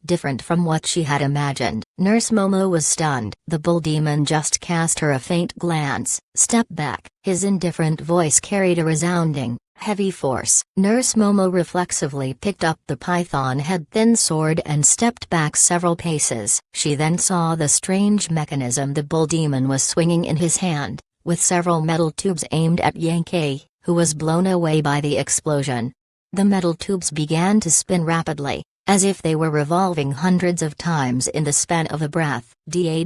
different from what she had imagined. Nurse Momo was stunned. The Bull Demon just cast her a faint glance. "Step back." His indifferent voice carried a resounding, heavy force. Nurse Momo reflexively picked up the python-head-thin sword and stepped back several paces. She then saw the strange mechanism the Bull Demon was swinging in his hand, with several metal tubes aimed at Yankee, who was blown away by the explosion. The metal tubes began to spin rapidly, as if they were revolving hundreds of times in the span of a breath. Da.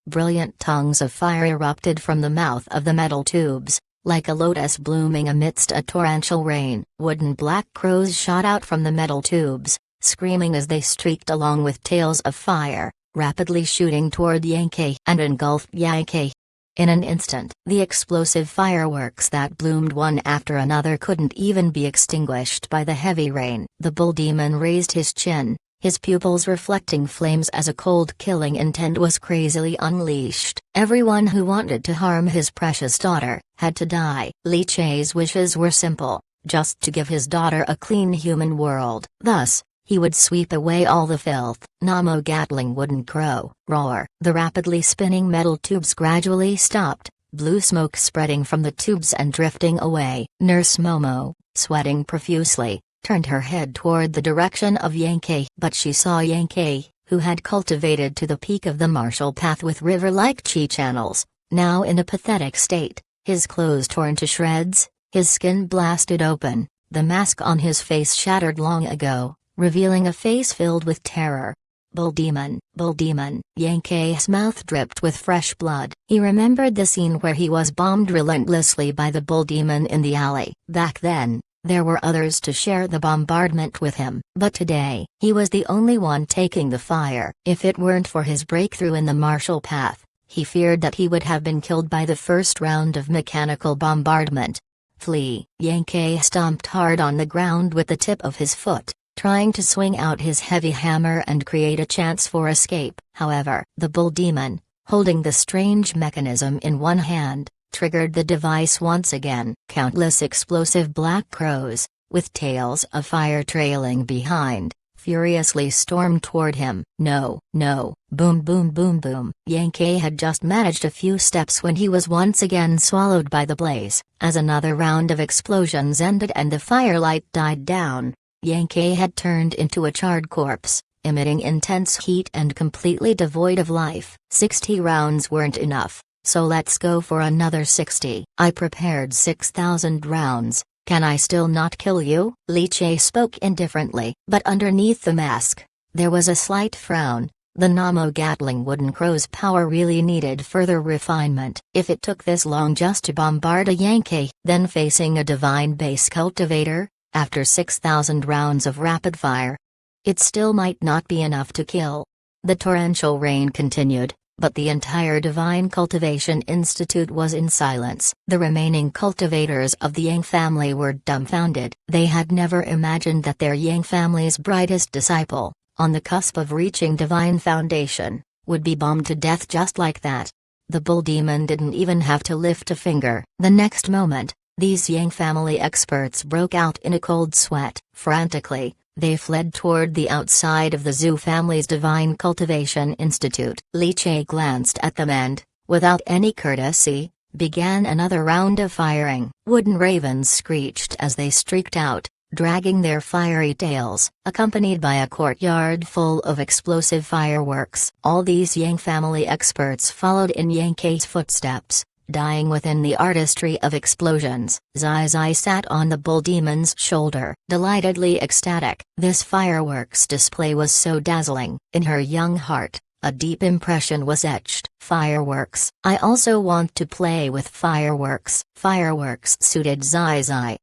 Brilliant tongues of fire erupted from the mouth of the metal tubes, like a lotus blooming amidst a torrential rain. Wooden black crows shot out from the metal tubes, screaming as they streaked along with tails of fire, rapidly shooting toward Yankee and engulfed Yankee. In an instant, the explosive fireworks that bloomed one after another couldn't even be extinguished by the heavy rain. The Bull Demon raised his chin, his pupils reflecting flames as a cold killing intent was crazily unleashed. Everyone who wanted to harm his precious daughter had to die. Li Che's wishes were simple, just to give his daughter a clean human world. Thus, he would sweep away all the filth. Namo Gatling wouldn't crow. Roar. The rapidly spinning metal tubes gradually stopped, blue smoke spreading from the tubes and drifting away. Nurse Momo, sweating profusely, turned her head toward the direction of Yankee. But she saw Yankee, who had cultivated to the peak of the martial path with river-like chi channels, now in a pathetic state, his clothes torn to shreds, his skin blasted open, the mask on his face shattered long ago, revealing a face filled with terror. Bull Demon, Bull Demon. Yankee's mouth dripped with fresh blood. He remembered the scene where he was bombed relentlessly by the Bull Demon in the alley. Back then, there were others to share the bombardment with him. But today, he was the only one taking the fire. If it weren't for his breakthrough in the martial path, he feared that he would have been killed by the first round of mechanical bombardment. Flee. Yankee stomped hard on the ground with the tip of his foot, trying to swing out his heavy hammer and create a chance for escape. However, the Bull Demon, holding the strange mechanism in one hand, triggered the device once again. Countless explosive black crows, with tails of fire trailing behind, furiously stormed toward him. No, no, boom boom boom boom. Yankee had just managed a few steps when he was once again swallowed by the blaze. As another round of explosions ended and the firelight died down, Yankee had turned into a charred corpse, emitting intense heat and completely devoid of life. 60 rounds weren't enough, so let's go for another 60. I prepared 6,000 rounds, can I still not kill you? Li Che spoke indifferently, but underneath the mask, there was a slight frown. The Namo Gatling wooden crow's power really needed further refinement. If it took this long just to bombard a Yankee, then facing a divine base cultivator, after 6,000 rounds of rapid fire, it still might not be enough to kill. The torrential rain continued, But the entire Divine Cultivation Institute was in silence. The remaining cultivators of the Yang family were dumbfounded. They had never imagined that their Yang family's brightest disciple, on the cusp of reaching divine foundation, would be bombed to death just like that. The bull demon didn't even have to lift a finger. The next moment, these Yang family experts broke out in a cold sweat. Frantically, they fled toward the outside of the Zhu family's Divine Cultivation Institute. Li Che glanced at them and, without any courtesy, began another round of firing. Wooden ravens screeched as they streaked out, dragging their fiery tails, accompanied by a courtyard full of explosive fireworks. All these Yang family experts followed in Yang Kei's footsteps, dying within the artistry of explosions. Zai Zai sat on the bull demon's shoulder, delightedly ecstatic. This fireworks display was so dazzling. In her young heart, a deep impression was etched. Fireworks. I also want to play with fireworks. Fireworks suited Zai Zai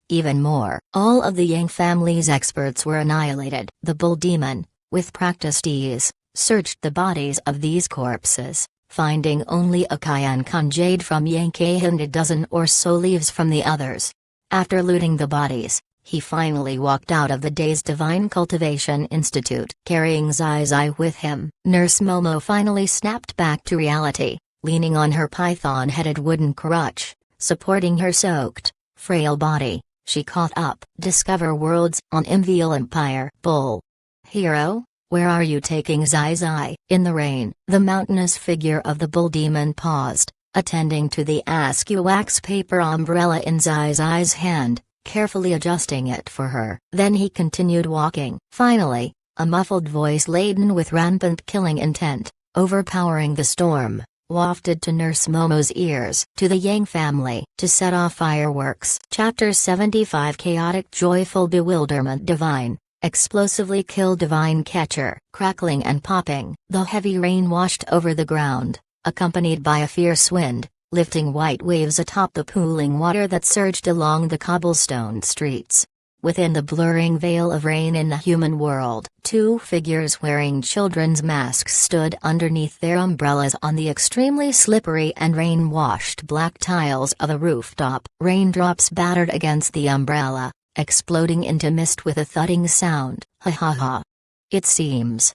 even more. All of the Yang family's experts were annihilated. The bull demon, with practiced ease, searched the bodies of these corpses, finding only a Qian jade from Yang Ke and a dozen or so leaves from the others. After looting the bodies, he finally walked out of the day's Divine Cultivation Institute, carrying Zai Zai with him. Nurse Momo finally snapped back to reality, leaning on her python-headed wooden crutch, supporting her soaked, frail body. She caught up. Discover Worlds on MVL Empire. Bull Hero, where are you taking Zai Zai? In the rain, the mountainous figure of the bull demon paused, attending to the askew wax paper umbrella in Zai Zai's hand, carefully adjusting it for her. Then he continued walking. Finally, a muffled voice laden with rampant killing intent, overpowering the storm, wafted to Nurse Momo's ears. To the Yang family. To set off fireworks. Chapter 75 Chaotic Joyful Bewilderment. Divine, explosively kill divine catcher. Crackling and popping, the heavy rain washed over the ground, accompanied by a fierce wind, lifting white waves atop the pooling water that surged along the cobblestone streets. Within the blurring veil of rain in the human world, two figures wearing children's masks stood underneath their umbrellas on the extremely slippery and rain-washed black tiles of a rooftop. Raindrops battered against the umbrella, exploding into mist with a thudding sound. Ha ha ha. It seems.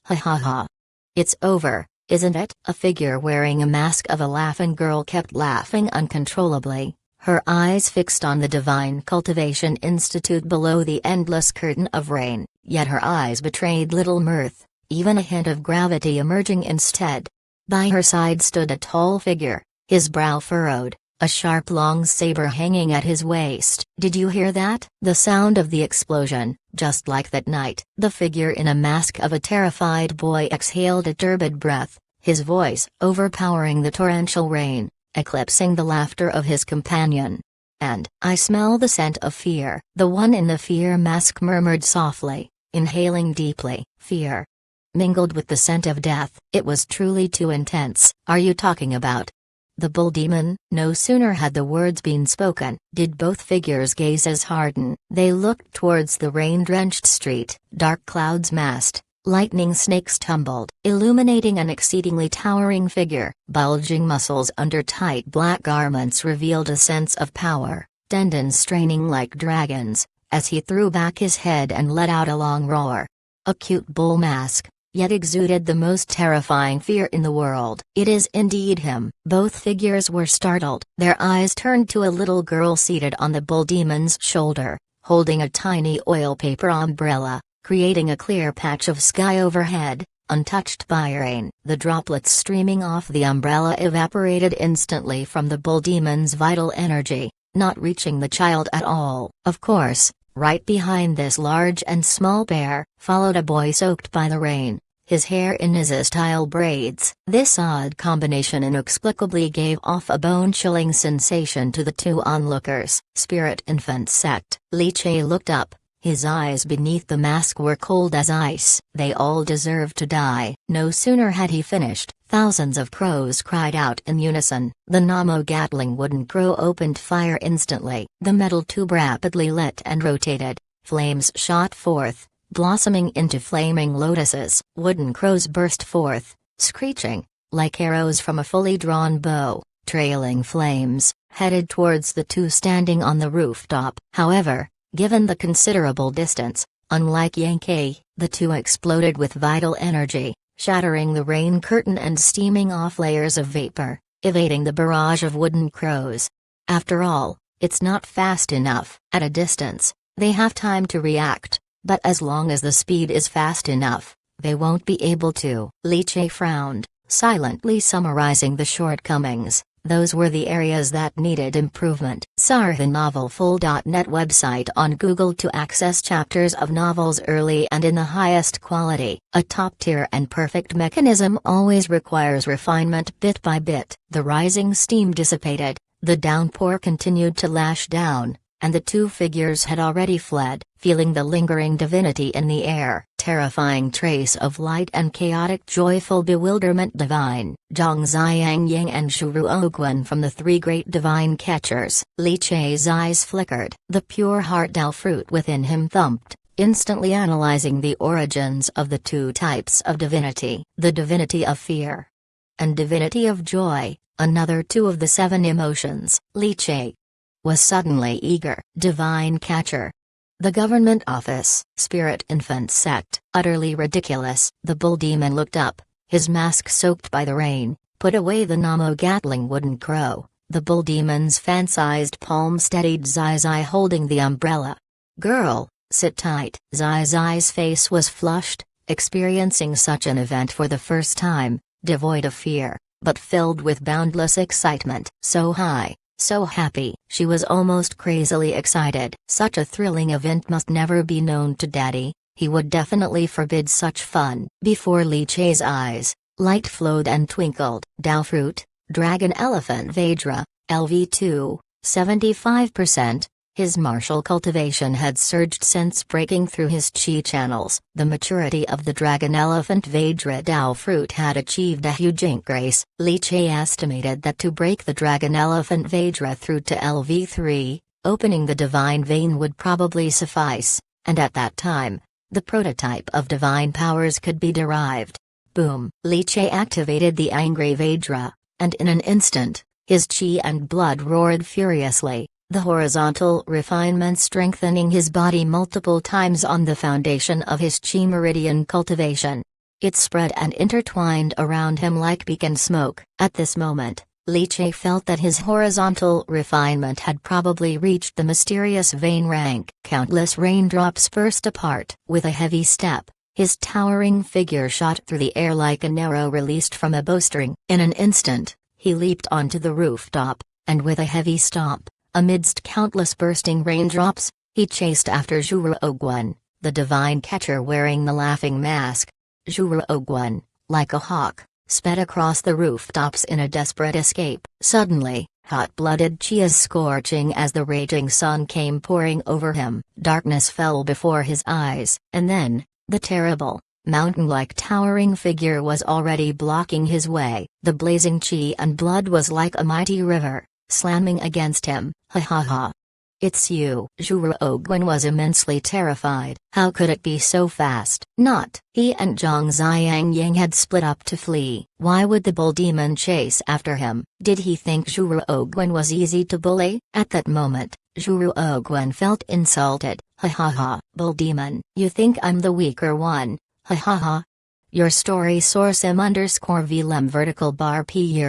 Ha ha ha. It's over, isn't it? A figure wearing a mask of a laughing girl kept laughing uncontrollably, her eyes fixed on the Divine Cultivation Institute below the endless curtain of rain, yet her eyes betrayed little mirth, even a hint of gravity emerging instead. By her side stood a tall figure, his brow furrowed, a sharp long saber hanging at his waist. Did you hear that? The sound of the explosion, just like that night. The figure in a mask of a terrified boy exhaled a turbid breath, his voice overpowering the torrential rain, eclipsing the laughter of his companion. And I smell the scent of fear. The one in the fear mask murmured softly, inhaling deeply. Fear mingled with the scent of death. It was truly too intense. Are you talking about the bull demon? No sooner had the words been spoken, did both figures' gazes harden. They looked towards the rain-drenched street. Dark clouds massed, lightning snakes tumbled, illuminating an exceedingly towering figure. Bulging muscles under tight black garments revealed a sense of power, tendons straining like dragons, as he threw back his head and let out a long roar. A cute bull mask, yet exuded the most terrifying fear in the world. It is indeed him. Both figures were startled. Their eyes turned to a little girl seated on the bull demon's shoulder, holding a tiny oil paper umbrella, creating a clear patch of sky overhead, untouched by rain. The droplets streaming off the umbrella evaporated instantly from the bull demon's vital energy, not reaching the child at all. Of course, right behind this large and small bear, followed a boy soaked by the rain, his hair in Izzy-style braids. This odd combination inexplicably gave off a bone-chilling sensation to the two onlookers. Spirit Infant Sect. Li Che looked up. His eyes beneath the mask were cold as ice. They all deserve to die. No sooner had he finished, thousands of crows cried out in unison. The Namo Gatling wooden crow opened fire instantly. The metal tube rapidly lit and rotated. Flames shot forth, blossoming into flaming lotuses. Wooden crows burst forth, screeching, like arrows from a fully drawn bow, trailing flames, headed towards the two standing on the rooftop. However, given the considerable distance, unlike Yankee, the two exploded with vital energy, shattering the rain curtain and steaming off layers of vapor, evading the barrage of wooden crows. After all, it's not fast enough. At a distance, they have time to react, but as long as the speed is fast enough, they won't be able to. Li Che frowned, silently summarizing the shortcomings. Those were the areas that needed improvement. SarTheNovelFull.net website on Google to access chapters of novels early and in the highest quality. A top-tier and perfect mechanism always requires refinement bit by bit. The rising steam dissipated, the downpour continued to lash down, and the two figures had already fled, feeling the lingering divinity in the air. Terrifying trace of light and chaotic joyful bewilderment divine. Zhang Xiang Yang and Zhuru Ogwen from the three great divine catchers. Li Che's eyes flickered. The pure heart Dao fruit within him thumped, instantly analyzing the origins of the two types of divinity. The divinity of fear and divinity of joy, another two of the seven emotions. Li Che was suddenly eager. Divine catcher. The government office. Spirit infant sect. Utterly ridiculous. The bull demon looked up, his mask soaked by the rain, put away the Namo Gatling wooden crow. The bull demon's fan-sized palm steadied Zai Zai holding the umbrella. Girl, sit tight. Zai Zai's face was flushed, experiencing such an event for the first time, devoid of fear, but filled with boundless excitement. So high. So happy. She was almost crazily excited. Such a thrilling event must never be known to Daddy. He would definitely forbid such fun. Before Li Che's eyes, light flowed and twinkled. Dao fruit, dragon elephant Vajra, LV2, 75%. His martial cultivation had surged since breaking through his chi channels. The maturity of the dragon elephant Vajra Dao fruit had achieved a huge increase. Li Che estimated that to break the dragon elephant Vajra through to LV3, opening the divine vein would probably suffice, and at that time, the prototype of divine powers could be derived. Boom! Li Che activated the angry Vajra, and in an instant, his chi and blood roared furiously, the horizontal refinement strengthening his body multiple times on the foundation of his chi meridian cultivation. It spread and intertwined around him like beacon smoke. At this moment, Li Che felt that his horizontal refinement had probably reached the mysterious vein rank. Countless raindrops burst apart. With a heavy step, his towering figure shot through the air like an arrow released from a bowstring. In an instant, he leaped onto the rooftop, and with a heavy stomp, amidst countless bursting raindrops, he chased after Zhuru Ogwen, the divine catcher wearing the laughing mask. Zhuru Ogwen, like a hawk, sped across the rooftops in a desperate escape. Suddenly, hot-blooded chi is scorching as the raging sun came pouring over him. Darkness fell before his eyes, and then, the terrible, mountain-like towering figure was already blocking his way. The blazing chi and blood was like a mighty river, slamming against him. Ha ha ha. It's you. Zhuru Ogwen was immensely terrified. How could it be so fast? Not. He and Zhang Xiang Yang had split up to flee. Why would the bull demon chase after him? Did he think Zhuru Ogwen was easy to bully? At that moment, Zhuru Ogwen felt insulted. Ha ha ha. Bull demon. You think I'm the weaker one? Ha ha ha. Your story source m_vlem vertical bar p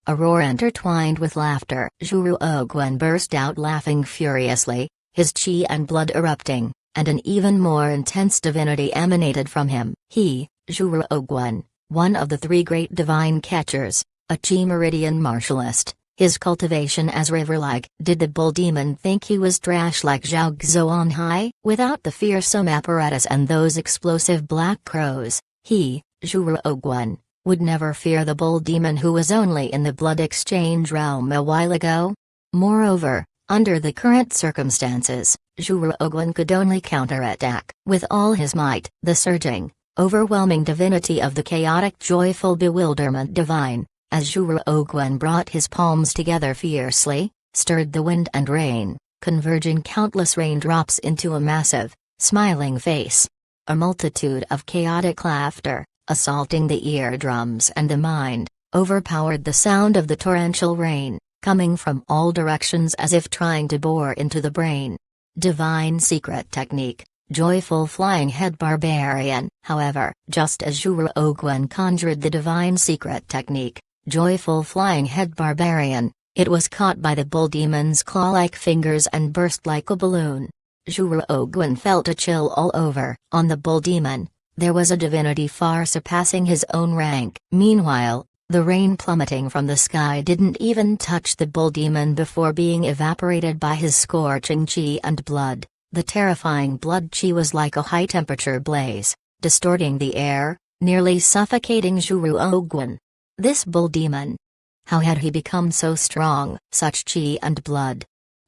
a roar intertwined with laughter. Zhuru Ogwen burst out laughing furiously, his chi and blood erupting, and an even more intense divinity emanated from him. He, Zhuru Ogwen, one of the three great divine catchers, a chi meridian martialist, his cultivation as river-like. Did the bull demon think he was trash like Zhao Xuanhai? Without the fearsome apparatus and those explosive black crows, he, Zhuru Ogwen, would never fear the bull demon who was only in the blood exchange realm a while ago. Moreover, under the current circumstances, Zhuru Ogwen could only counterattack with all his might. The surging, overwhelming divinity of the chaotic joyful bewilderment divine, as Zhuru Ogwen brought his palms together fiercely, stirred the wind and rain, converging countless raindrops into a massive, smiling face. A multitude of chaotic laughter, assaulting the eardrums and the mind, overpowered the sound of the torrential rain, coming from all directions as if trying to bore into the brain. Divine secret technique, joyful flying head barbarian. However, just as Zhuru Ogwen conjured the divine secret technique, joyful flying head barbarian, it was caught by the bull demon's claw-like fingers and burst like a balloon. Zhuru Ogwen felt a chill all over. On the bull demon, there was a divinity far surpassing his own rank. Meanwhile, the rain plummeting from the sky didn't even touch the bull demon before being evaporated by his scorching chi and blood. The terrifying blood chi was like a high-temperature blaze, distorting the air, nearly suffocating Zhuru Ogwen. This bull demon. How had he become so strong? Such chi and blood.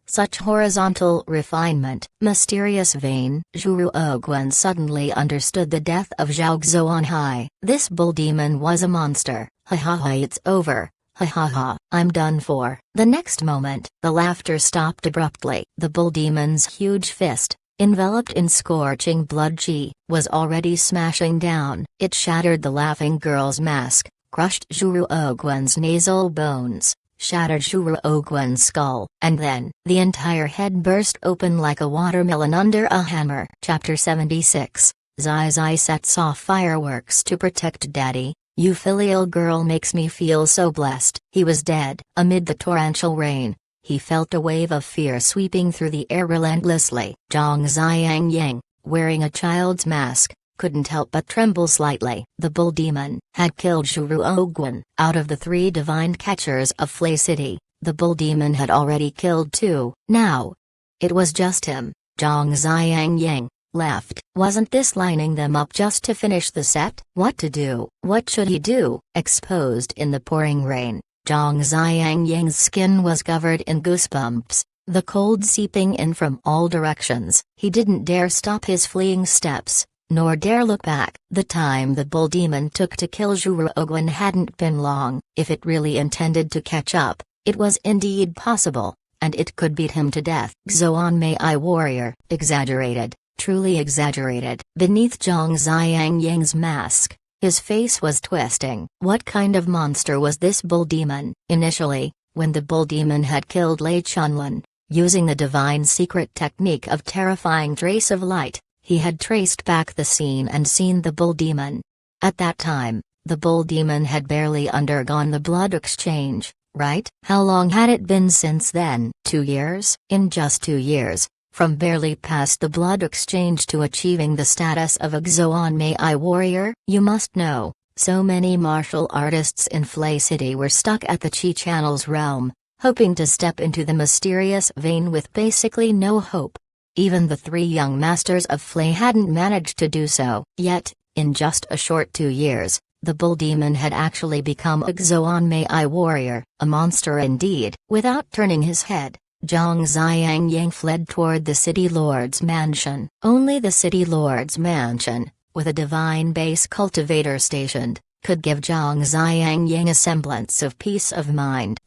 Such horizontal refinement. Mysterious vein. Zhuru Ogwen suddenly understood the death of Zhao Xuanhai. This bull demon was a monster. Ha ha ha, it's over. Ha ha ha, I'm done for. The next moment, the laughter stopped abruptly. The bull demon's huge fist, enveloped in scorching blood chi, was already smashing down. It shattered the laughing girl's mask, crushed Zhuru Ogwen's nasal bones, shattered Zhuru Ogwen's skull, and then, the entire head burst open like a watermelon under a hammer. Chapter 76. Zai Zai sets off fireworks to protect Daddy. You filial girl makes me feel so blessed. He was dead. Amid the torrential rain, he felt a wave of fear sweeping through the air relentlessly. Zhang Xiang Yang, wearing a child's mask, couldn't help but tremble slightly. The bull demon had killed Zhuru Ogwen. Out of the 3 divine catchers of Flay City, the bull demon had already killed 2. Now, it was just him, Zhang Xiang Yang, left. Wasn't this lining them up just to finish the set? What to do? What should he do? Exposed in the pouring rain, Zhang Xiang Yang's skin was covered in goosebumps, the cold seeping in from all directions. He didn't dare stop his fleeing steps, nor dare look back. The time the bull demon took to kill Zhuru Ogwen hadn't been long. If it really intended to catch up, it was indeed possible, and it could beat him to death. Xuanmei warrior. Exaggerated. Truly exaggerated. Beneath Zhang Xiang Yang's mask, his face was twisting. What kind of monster was this bull demon? Initially, when the bull demon had killed Lei Chunlin, using the divine secret technique of terrifying trace of light, he had traced back the scene and seen the bull demon. At that time, the bull demon had barely undergone the blood exchange, right? How long had it been since then? 2 years? In just 2 years, from barely past the blood exchange to achieving the status of a Xuanmei warrior? You must know, so many martial artists in Flay City were stuck at the Qi Channel's realm, hoping to step into the mysterious vein with basically no hope. Even the 3 young masters of Flay hadn't managed to do so. Yet, in just a short 2 years, the bull demon had actually become a Xuanmei warrior, a monster indeed. Without turning his head, Zhang Xiang Yang fled toward the city lord's mansion. Only the city lord's mansion, with a divine base cultivator stationed, could give Zhang Xiang Yang a semblance of peace of mind.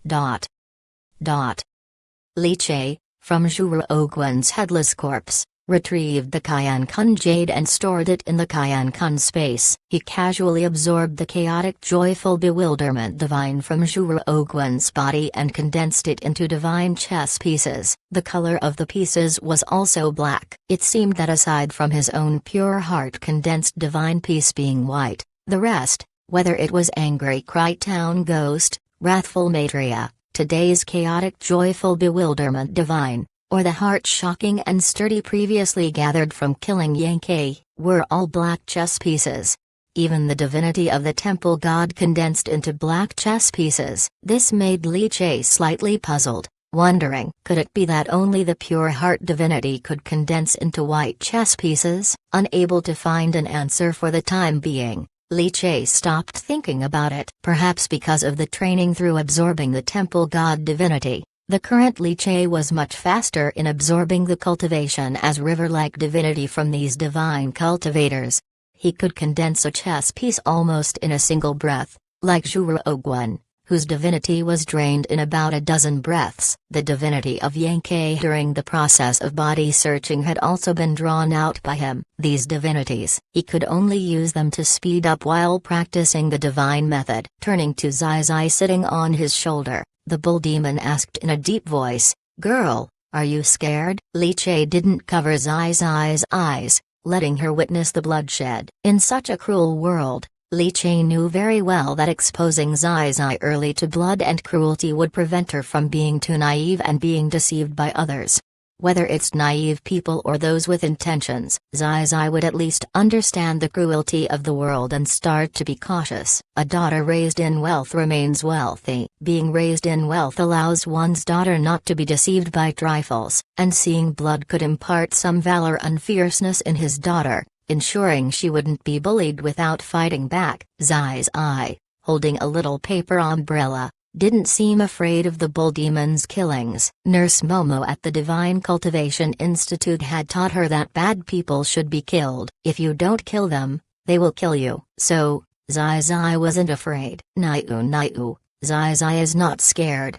Li Che, from Zhuru Ogwen's headless corpse, retrieved the Qiankun jade and stored it in the Qiankun space. He casually absorbed the chaotic joyful bewilderment divine from Zhuru Ogwen's body and condensed it into divine chess pieces. The color of the pieces was also black. It seemed that aside from his own pure heart condensed divine piece being white, the rest, whether it was angry Crytown ghost, wrathful Maitreya, today's chaotic joyful bewilderment divine, or the heart-shocking and sturdy previously gathered from killing Yankei, were all black chess pieces. Even the divinity of the temple god condensed into black chess pieces. This made Li Che slightly puzzled, wondering, could it be that only the pure heart divinity could condense into white chess pieces? Unable to find an answer for the time being, Li Che stopped thinking about it. Perhaps because of the training through absorbing the temple god divinity, the current Li Che was much faster in absorbing the cultivation as river-like divinity from these divine cultivators. He could condense a chess piece almost in a single breath, like Zhuru Ogwen, whose divinity was drained in about a dozen breaths. The divinity of Yankei during the process of body searching had also been drawn out by him. These divinities, he could only use them to speed up while practicing the divine method. Turning to Zai Zai sitting on his shoulder, the bull demon asked in a deep voice, "Girl, are you scared?" Li Che didn't cover Zai Zai's eyes, letting her witness the bloodshed. In such a cruel world, Li Che knew very well that exposing Zai Zai early to blood and cruelty would prevent her from being too naive and being deceived by others. Whether it's naive people or those with intentions, Zai Zai would at least understand the cruelty of the world and start to be cautious. A daughter raised in wealth remains wealthy. Being raised in wealth allows one's daughter not to be deceived by trifles, and seeing blood could impart some valor and fierceness in his daughter, ensuring she wouldn't be bullied without fighting back. Zai Zai, holding a little paper umbrella, didn't seem afraid of the bull demon's killings. Nurse Momo at the Divine Cultivation Institute had taught her that bad people should be killed. If you don't kill them, they will kill you. So, Zai Zai wasn't afraid. Naiu, Zai Zai is not scared.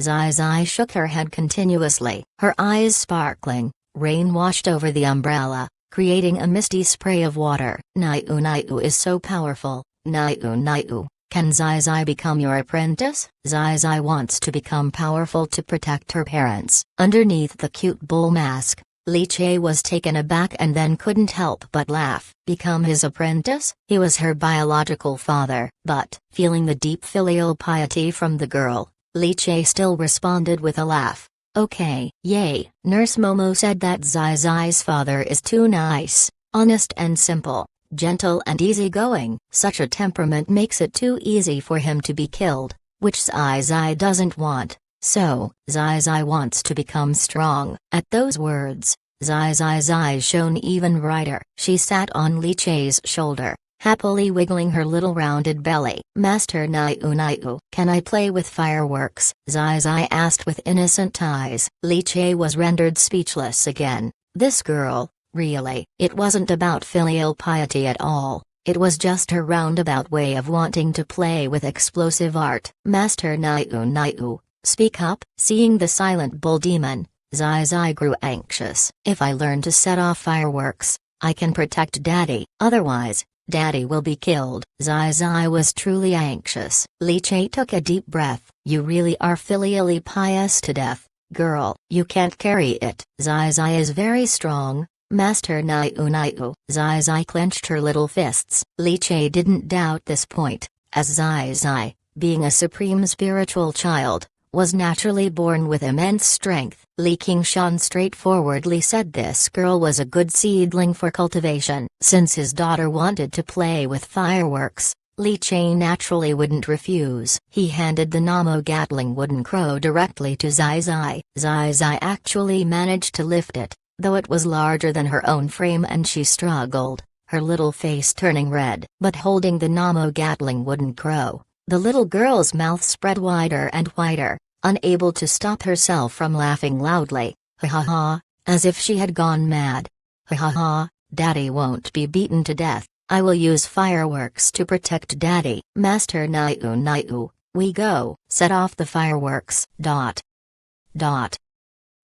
Zai Zai shook her head continuously, her eyes sparkling. Rain washed over the umbrella, creating a misty spray of water. Naiu is so powerful. Naiu. Can Zai Zai become your apprentice? Zai Zai wants to become powerful to protect her parents. Underneath the cute bull mask, Li Che was taken aback and then couldn't help but laugh. Become his apprentice? He was her biological father. But, feeling the deep filial piety from the girl, Li Che still responded with a laugh. Okay. Yay. Nurse Momo said that Zai Zai's father is too nice, honest and simple, gentle and easygoing. Such a temperament makes it too easy for him to be killed, which Zai Zai doesn't want. So, Zai Zai wants to become strong. At those words, Zai Zai's eyes shone even brighter. She sat on Li Che's shoulder, happily wiggling her little rounded belly. Master Naiu, can I play with fireworks? Zai Zai asked with innocent eyes. Li Che was rendered speechless again. This girl, really, it wasn't about filial piety at all. It was just her roundabout way of wanting to play with explosive art. Master Naiu, speak up. Seeing the silent bull demon, Zai Zai grew anxious. If I learn to set off fireworks, I can protect Daddy. Otherwise, Daddy will be killed. Zai Zai was truly anxious. Li Che took a deep breath. You really are filially pious to death, girl. You can't carry it. Zai Zai is very strong. Master Naiu. Zai Zai clenched her little fists. Li Che didn't doubt this point, as Zai Zai, being a supreme spiritual child, was naturally born with immense strength. Li Qingshan straightforwardly said this girl was a good seedling for cultivation. Since his daughter wanted to play with fireworks, Li Che naturally wouldn't refuse. He handed the Namo Gatling wooden crow directly to Zai Zai. Zai Zai actually managed to lift it, though it was larger than her own frame, and she struggled, her little face turning red. But holding the Namo Gatling wooden crow, the little girl's mouth spread wider and wider, unable to stop herself from laughing loudly. Ha ha ha, as if she had gone mad. Ha ha ha, Daddy won't be beaten to death. I will use fireworks to protect Daddy. Master Naiu, we go. Set off the fireworks.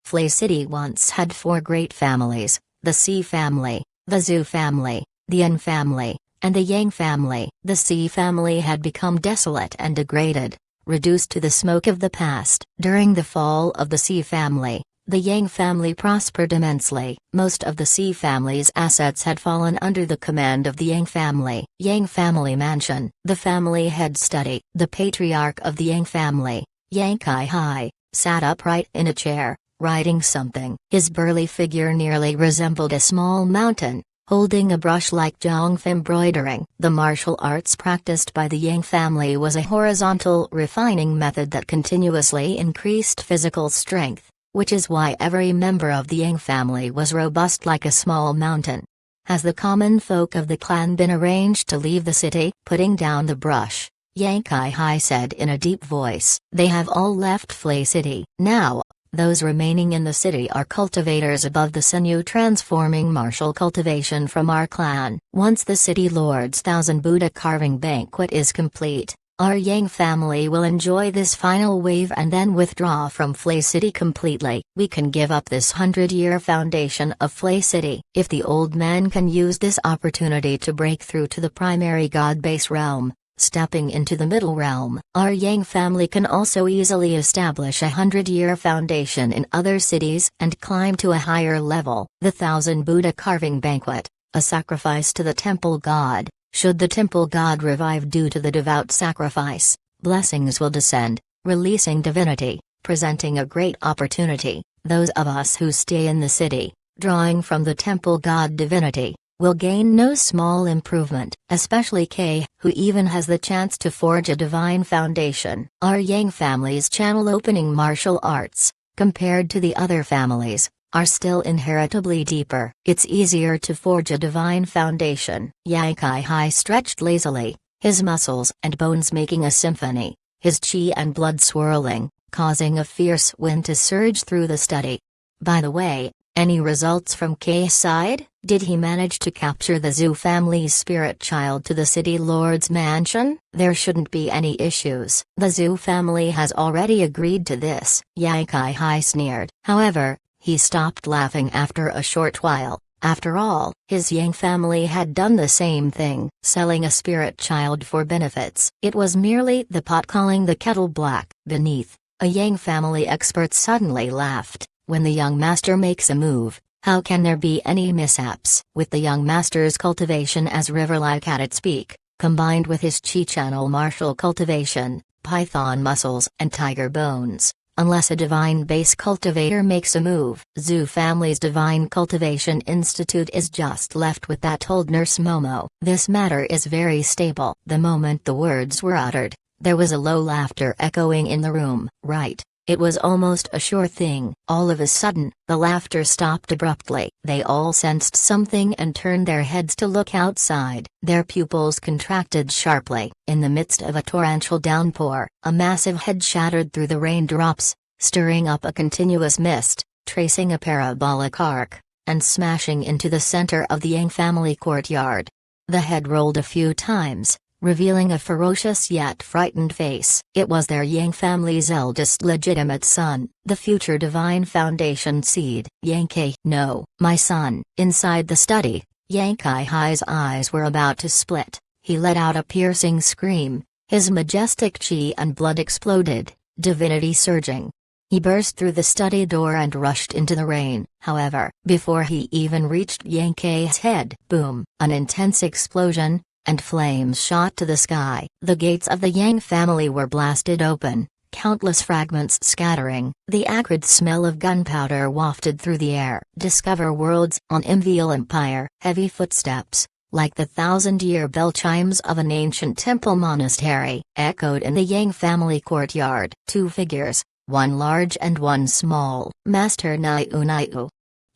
Flay City once had 4 great families: the Si family, the Zhu family, the Yin family, and the Yang family. The Si family had become desolate and degraded, reduced to the smoke of the past. During the fall of the Si family, the Yang family prospered immensely. Most of the Si family's assets had fallen under the command of the Yang family. Yang family mansion. The family head study. The patriarch of the Yang family, Yang Kai, sat upright in a chair, writing something. His burly figure nearly resembled a small mountain, holding a brush like Zhongf embroidering. The martial arts practiced by the Yang family was a horizontal refining method that continuously increased physical strength, which is why every member of the Yang family was robust like a small mountain. Has the common folk of the clan been arranged to leave the city? Putting down the brush, Yang Kai said in a deep voice. They have all left Flay City. Now, those remaining in the city are cultivators above the sinew, transforming martial cultivation from our clan. Once the city lord's 1000 Buddha carving banquet is complete, Our Yang family will enjoy this final wave and then withdraw from Flay City completely. We can give up this 100-year foundation of Flay City. If the old man can use this opportunity to break through to the primary god base realm, stepping into the middle realm, our Yang family can also easily establish a 100-year foundation in other cities and climb to a higher level. The 1000 Buddha carving banquet, a sacrifice to the temple god. Should the temple god revive due to the devout sacrifice, blessings will descend, releasing divinity, presenting a great opportunity. Those of us who stay in the city, drawing from the temple god divinity, will gain no small improvement, especially Kay, who even has the chance to forge a divine foundation. Our Yang family's channel opening martial arts, compared to the other families, are still inheritably deeper. It's easier to forge a divine foundation. Yang Kai stretched lazily, his muscles and bones making a symphony, his chi and blood swirling, causing a fierce wind to surge through the study. By the way, any results from Kay's side? Did he manage to capture the Zhu family's spirit child to the city lord's mansion? There shouldn't be any issues. The Zhu family has already agreed to this. Yang Kai sneered. However, he stopped laughing after a short while. After all, his Yang family had done the same thing, selling a spirit child for benefits. It was merely the pot calling the kettle black. Beneath, a Yang family expert suddenly laughed. When the young master makes a move, how can there be any mishaps? With the young master's cultivation as river-like at its peak, combined with his chi channel martial cultivation, python muscles and tiger bones, unless a divine base cultivator makes a move. Zhu family's Divine Cultivation Institute is just left with that old nurse Momo. This matter is very stable. The moment the words were uttered, there was a low laughter echoing in the room. Right. It was almost a sure thing. All of a sudden, the laughter stopped abruptly. They all sensed something and turned their heads to look outside. Their pupils contracted sharply. In the midst of a torrential downpour, a massive head shattered through the raindrops, stirring up a continuous mist, tracing a parabolic arc, and smashing into the center of the Yang family courtyard. The head rolled a few times, revealing a ferocious yet frightened face. It was their Yang family's eldest legitimate son, the future divine foundation seed. Yankee. No, my son. Inside the study, Yang Kai's eyes were about to split. He let out a piercing scream, his majestic chi and blood exploded, divinity surging. He burst through the study door and rushed into the rain. However, before he even reached Yankee's head, boom, an intense explosion, and flames shot to the sky. The gates of the Yang family were blasted open, countless fragments scattering. The acrid smell of gunpowder wafted through the air. Discover worlds on Imviel Empire. Heavy footsteps, like the 1000-year bell chimes of an ancient temple monastery, echoed in the Yang family courtyard. Two figures, one large and one small. Master Naiu.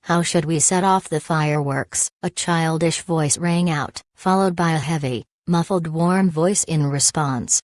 How should we set off the fireworks? A childish voice rang out, followed by a heavy, muffled warm voice in response.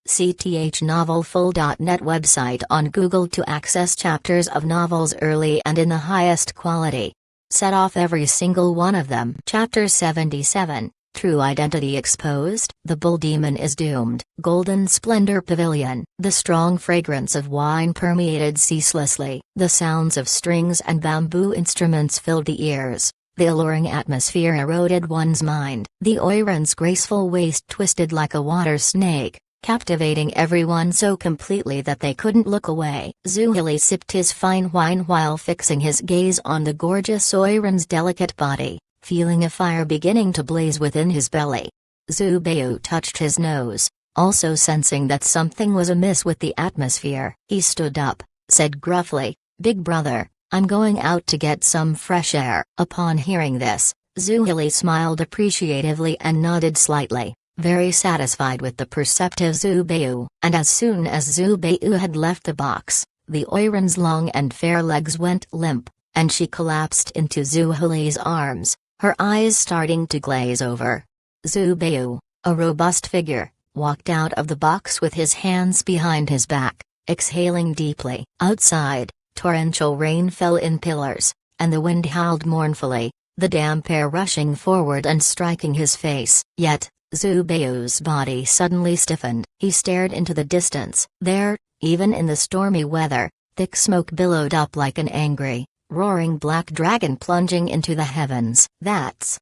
CTHNovelFull.net website on Google to access chapters of novels early and in the highest quality. Set off every single one of them. Chapter 77, True Identity Exposed. The Bull Demon is Doomed. Golden Splendor Pavilion. The strong fragrance of wine permeated ceaselessly. The sounds of strings and bamboo instruments filled the ears. The alluring atmosphere eroded one's mind. The Oiran's graceful waist twisted like a water snake, captivating everyone so completely that they couldn't look away. Zuhili sipped his fine wine while fixing his gaze on the gorgeous Oiran's delicate body, feeling a fire beginning to blaze within his belly. Zhu Beiyu touched his nose, also sensing that something was amiss with the atmosphere. He stood up, said gruffly, "Big brother, I'm going out to get some fresh air." Upon hearing this, Zuhili smiled appreciatively and nodded slightly, very satisfied with the perceptive Zhu Beiyu. And as soon as Zhu Beiyu had left the box, the Oiran's long and fair legs went limp, and she collapsed into Zuhili's arms, her eyes starting to glaze over. Zhu Beiyu, a robust figure, walked out of the box with his hands behind his back, exhaling deeply. Outside, torrential rain fell in pillars, and the wind howled mournfully, the damp air rushing forward and striking his face. Yet, Zhu Beiyu's body suddenly stiffened. He stared into the distance. There, even in the stormy weather, thick smoke billowed up like an angry, roaring black dragon plunging into the heavens. That's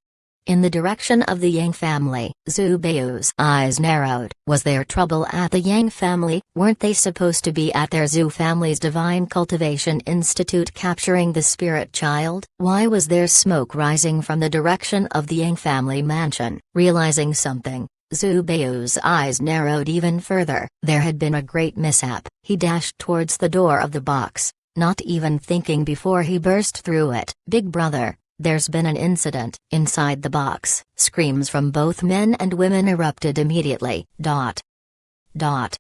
in the direction of the Yang family. Zhu Beiyu's eyes narrowed. Was there trouble at the Yang family? Weren't they supposed to be at their Zhu family's Divine Cultivation Institute capturing the spirit child? Why was there smoke rising from the direction of the Yang family mansion? Realizing something, Zhu Beiyu's eyes narrowed even further. There had been a great mishap. He dashed towards the door of the box, not even thinking before he burst through it. Big brother, there's been an incident. Inside the box, screams from both men and women erupted immediately. Dot. Dot.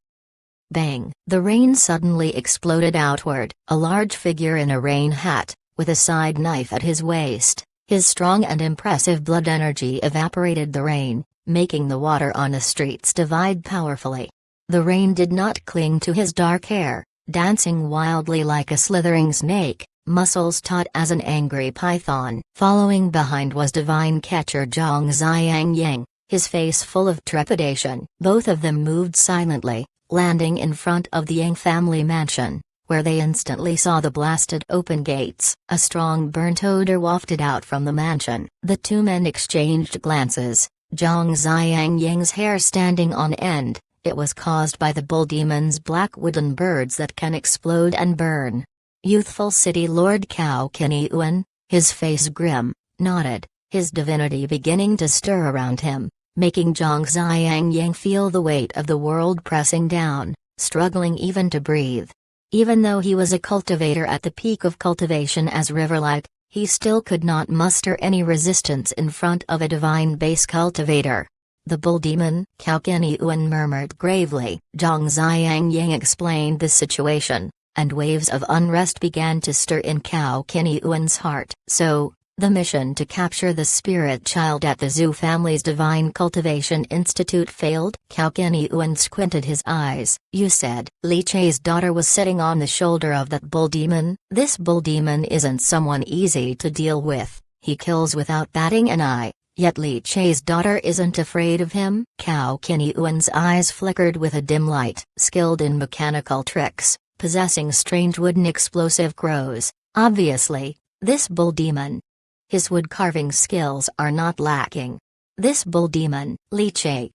Bang. The rain suddenly exploded outward. A large figure in a rain hat, with a side knife at his waist. His strong and impressive blood energy evaporated the rain, making the water on the streets divide powerfully. The rain did not cling to his dark hair, dancing wildly like a slithering snake, muscles taut as an angry python. Following behind was Divine Catcher Zhang Xiangyang, his face full of trepidation. Both of them moved silently, landing in front of the Yang family mansion, where they instantly saw the blasted open gates. A strong burnt odor wafted out from the mansion. The two men exchanged glances, Zhang Xiangyang's hair standing on end. It was caused by the bull demon's black wooden birds that can explode and burn. Youthful city lord Cao Qinyuan, his face grim, nodded, his divinity beginning to stir around him, making Zhang Xiangyang feel the weight of the world pressing down, struggling even to breathe. Even though he was a cultivator at the peak of cultivation as Riverlight, he still could not muster any resistance in front of a divine base cultivator. The bull demon? Cao Qinyuan murmured gravely. Zhang Xiangyang explained the situation, and waves of unrest began to stir in Cao Qinyuan's heart. So, the mission to capture the spirit child at the Zhu family's Divine Cultivation Institute failed? Cao Qinyuan squinted his eyes. You said Li Chei's daughter was sitting on the shoulder of that bull demon? This bull demon isn't someone easy to deal with. He kills without batting an eye, yet Li Chei's daughter isn't afraid of him? Cao Qinyuan's eyes flickered with a dim light. Skilled in mechanical tricks, possessing strange wooden explosive crows, obviously, this bull demon. His wood-carving skills are not lacking. This bull demon, Li Chei.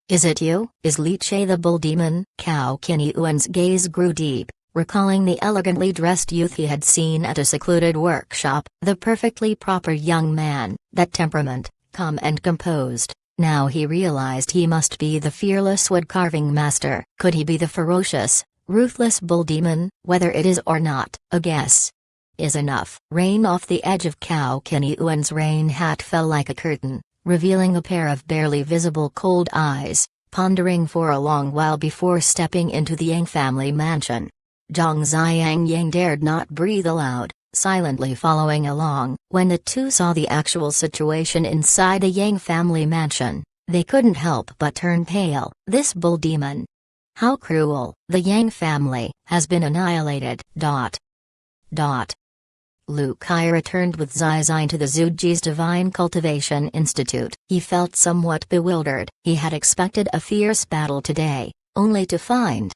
Is it you? Is Li Chei the bull demon? Cao Qinyuan's gaze grew deep, recalling the elegantly dressed youth he had seen at a secluded workshop, the perfectly proper young man, that temperament, calm and composed. Now he realized he must be the fearless wood-carving master. Could he be the ferocious, ruthless bull demon? Whether it is or not, a guess is enough. Rain off the edge of Cao Qinyuan's rain hat fell like a curtain, revealing a pair of barely visible cold eyes, pondering for a long while before stepping into the Yang family mansion. Zhang Xiangyang dared not breathe aloud, silently following along. When the two saw the actual situation inside the Yang family mansion, they couldn't help but turn pale. This bull demon. How cruel. The Yang family has been annihilated. Dot. Lu Kai returned with Zai Zai to the Zuji's Divine Cultivation Institute. He felt somewhat bewildered. He had expected a fierce battle today, only to find.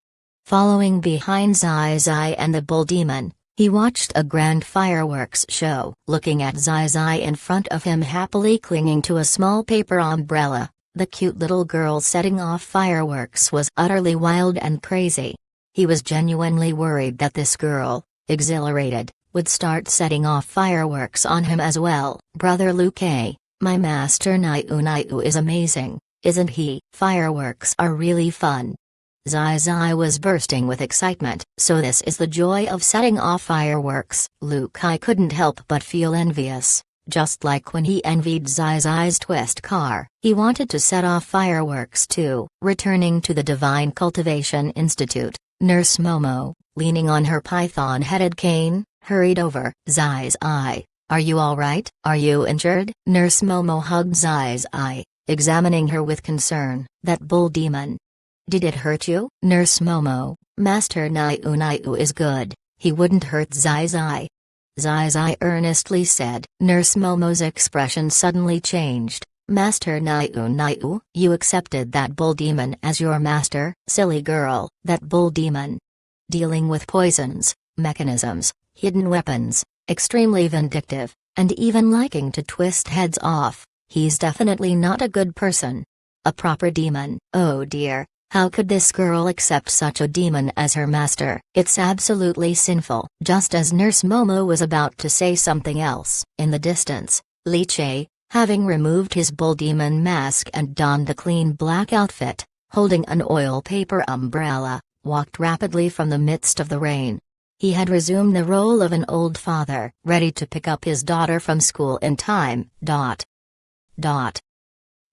Following behind Zai Zai and the bull demon, he watched a grand fireworks show. Looking at Zai Zai in front of him happily clinging to a small paper umbrella, the cute little girl setting off fireworks was utterly wild and crazy. He was genuinely worried that this girl, exhilarated, would start setting off fireworks on him as well. Brother Lu Kai, my master Niu is amazing, isn't he? Fireworks are really fun. Zai Zai was bursting with excitement. So this is the joy of setting off fireworks. Lu Kai couldn't help but feel envious. Just like when he envied Zai Zai's twist car, he wanted to set off fireworks too. Returning to the Divine Cultivation Institute, Nurse Momo, leaning on her python-headed cane, hurried over. Zai Zai, are you alright? Are you injured? Nurse Momo hugged Zai Zai, examining her with concern. That bull demon. Did it hurt you? Nurse Momo, Master Niu is good, he wouldn't hurt Zai Zai. Zai Zai earnestly said. Nurse Momo's expression suddenly changed. Master Naiu, you accepted that bull demon as your master, silly girl, that bull demon. Dealing with poisons, mechanisms, hidden weapons, extremely vindictive, and even liking to twist heads off, he's definitely not a good person. A proper demon. Oh dear, how could this girl accept such a demon as her master? It's absolutely sinful. Just as Nurse Momo was about to say something else, in the distance, Li Che, having removed his bull demon mask and donned a clean black outfit, holding an oil paper umbrella, walked rapidly from the midst of the rain. He had resumed the role of an old father, ready to pick up his daughter from school in time. The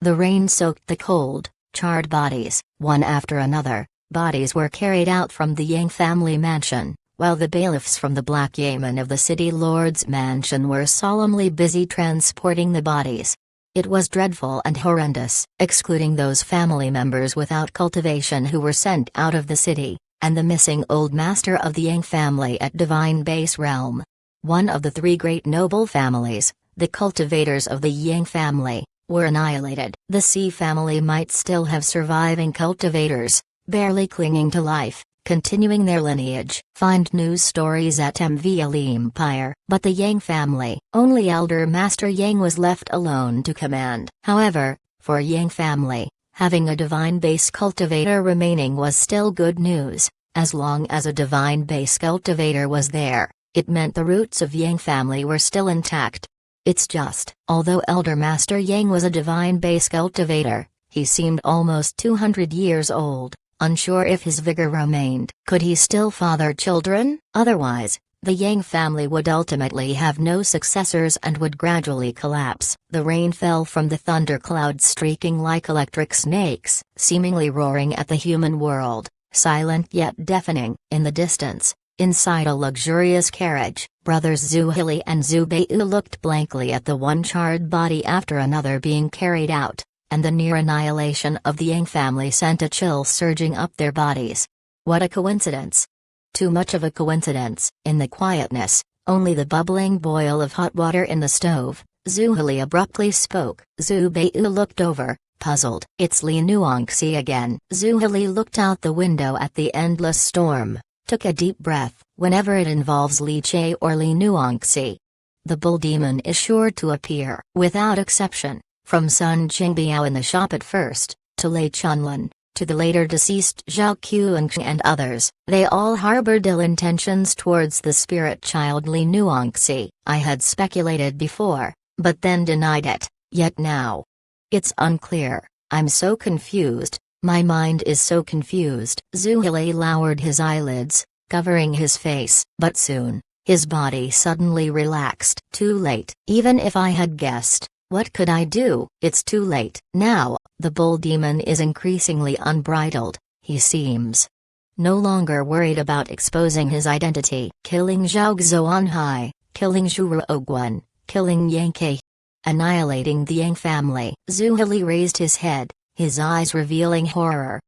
rain soaked the cold, charred bodies, one after another. Bodies were carried out from the Yang family mansion, while the bailiffs from the Black Yeoman of the city lord's mansion were solemnly busy transporting the bodies. It was dreadful and horrendous, excluding those family members without cultivation who were sent out of the city, and the missing old master of the Yang family at Divine Base Realm. One of the three great noble families, the cultivators of the Yang family, were annihilated. The C family might still have surviving cultivators, barely clinging to life, continuing their lineage. Find news stories at MVL Empire. But the Yang family, only Elder Master Yang was left alone to command. However, for Yang family, having a divine base cultivator remaining was still good news. As long as a divine base cultivator was there, it meant the roots of Yang family were still intact. It's just, although Elder Master Yang was a divine base cultivator, he seemed almost 200 years old, unsure if his vigor remained. Could he still father children? Otherwise, the Yang family would ultimately have no successors and would gradually collapse. The rain fell from the thunderclouds streaking like electric snakes, seemingly roaring at the human world, silent yet deafening. In the distance, inside a luxurious carriage, brothers Zhu Hili and Zhu Beiyu looked blankly at the one charred body after another being carried out, and the near annihilation of the Yang family sent a chill surging up their bodies. What a coincidence! Too much of a coincidence. In the quietness, only the bubbling boil of hot water in the stove, Zhu Hili abruptly spoke. Zhu Beiyu looked over, puzzled. It's Li Nuangxi again. Zhu Hili looked out the window at the endless storm, took a deep breath. Whenever it involves Li Che or Li Nuangxi, the bull demon is sure to appear. Without exception, from Sun Qingbiao in the shop at first, to Lei Chunlin, to the later deceased Zhao Qianxing and others, they all harbored ill intentions towards the spirit child Li Nuangxi. I had speculated before, but then denied it, yet now. It's unclear. I'm so confused, my mind is so confused. Zhu Hili lowered his eyelids, covering his face. But soon, his body suddenly relaxed. Too late. Even if I had guessed, what could I do? It's too late. Now, the bull demon is increasingly unbridled. He seems no longer worried about exposing his identity. Killing Zhao Xuanhai, killing Zhu Ruoguan, killing Yang Ke, annihilating the Yang family. Zhu Hili raised his head, his eyes revealing horror.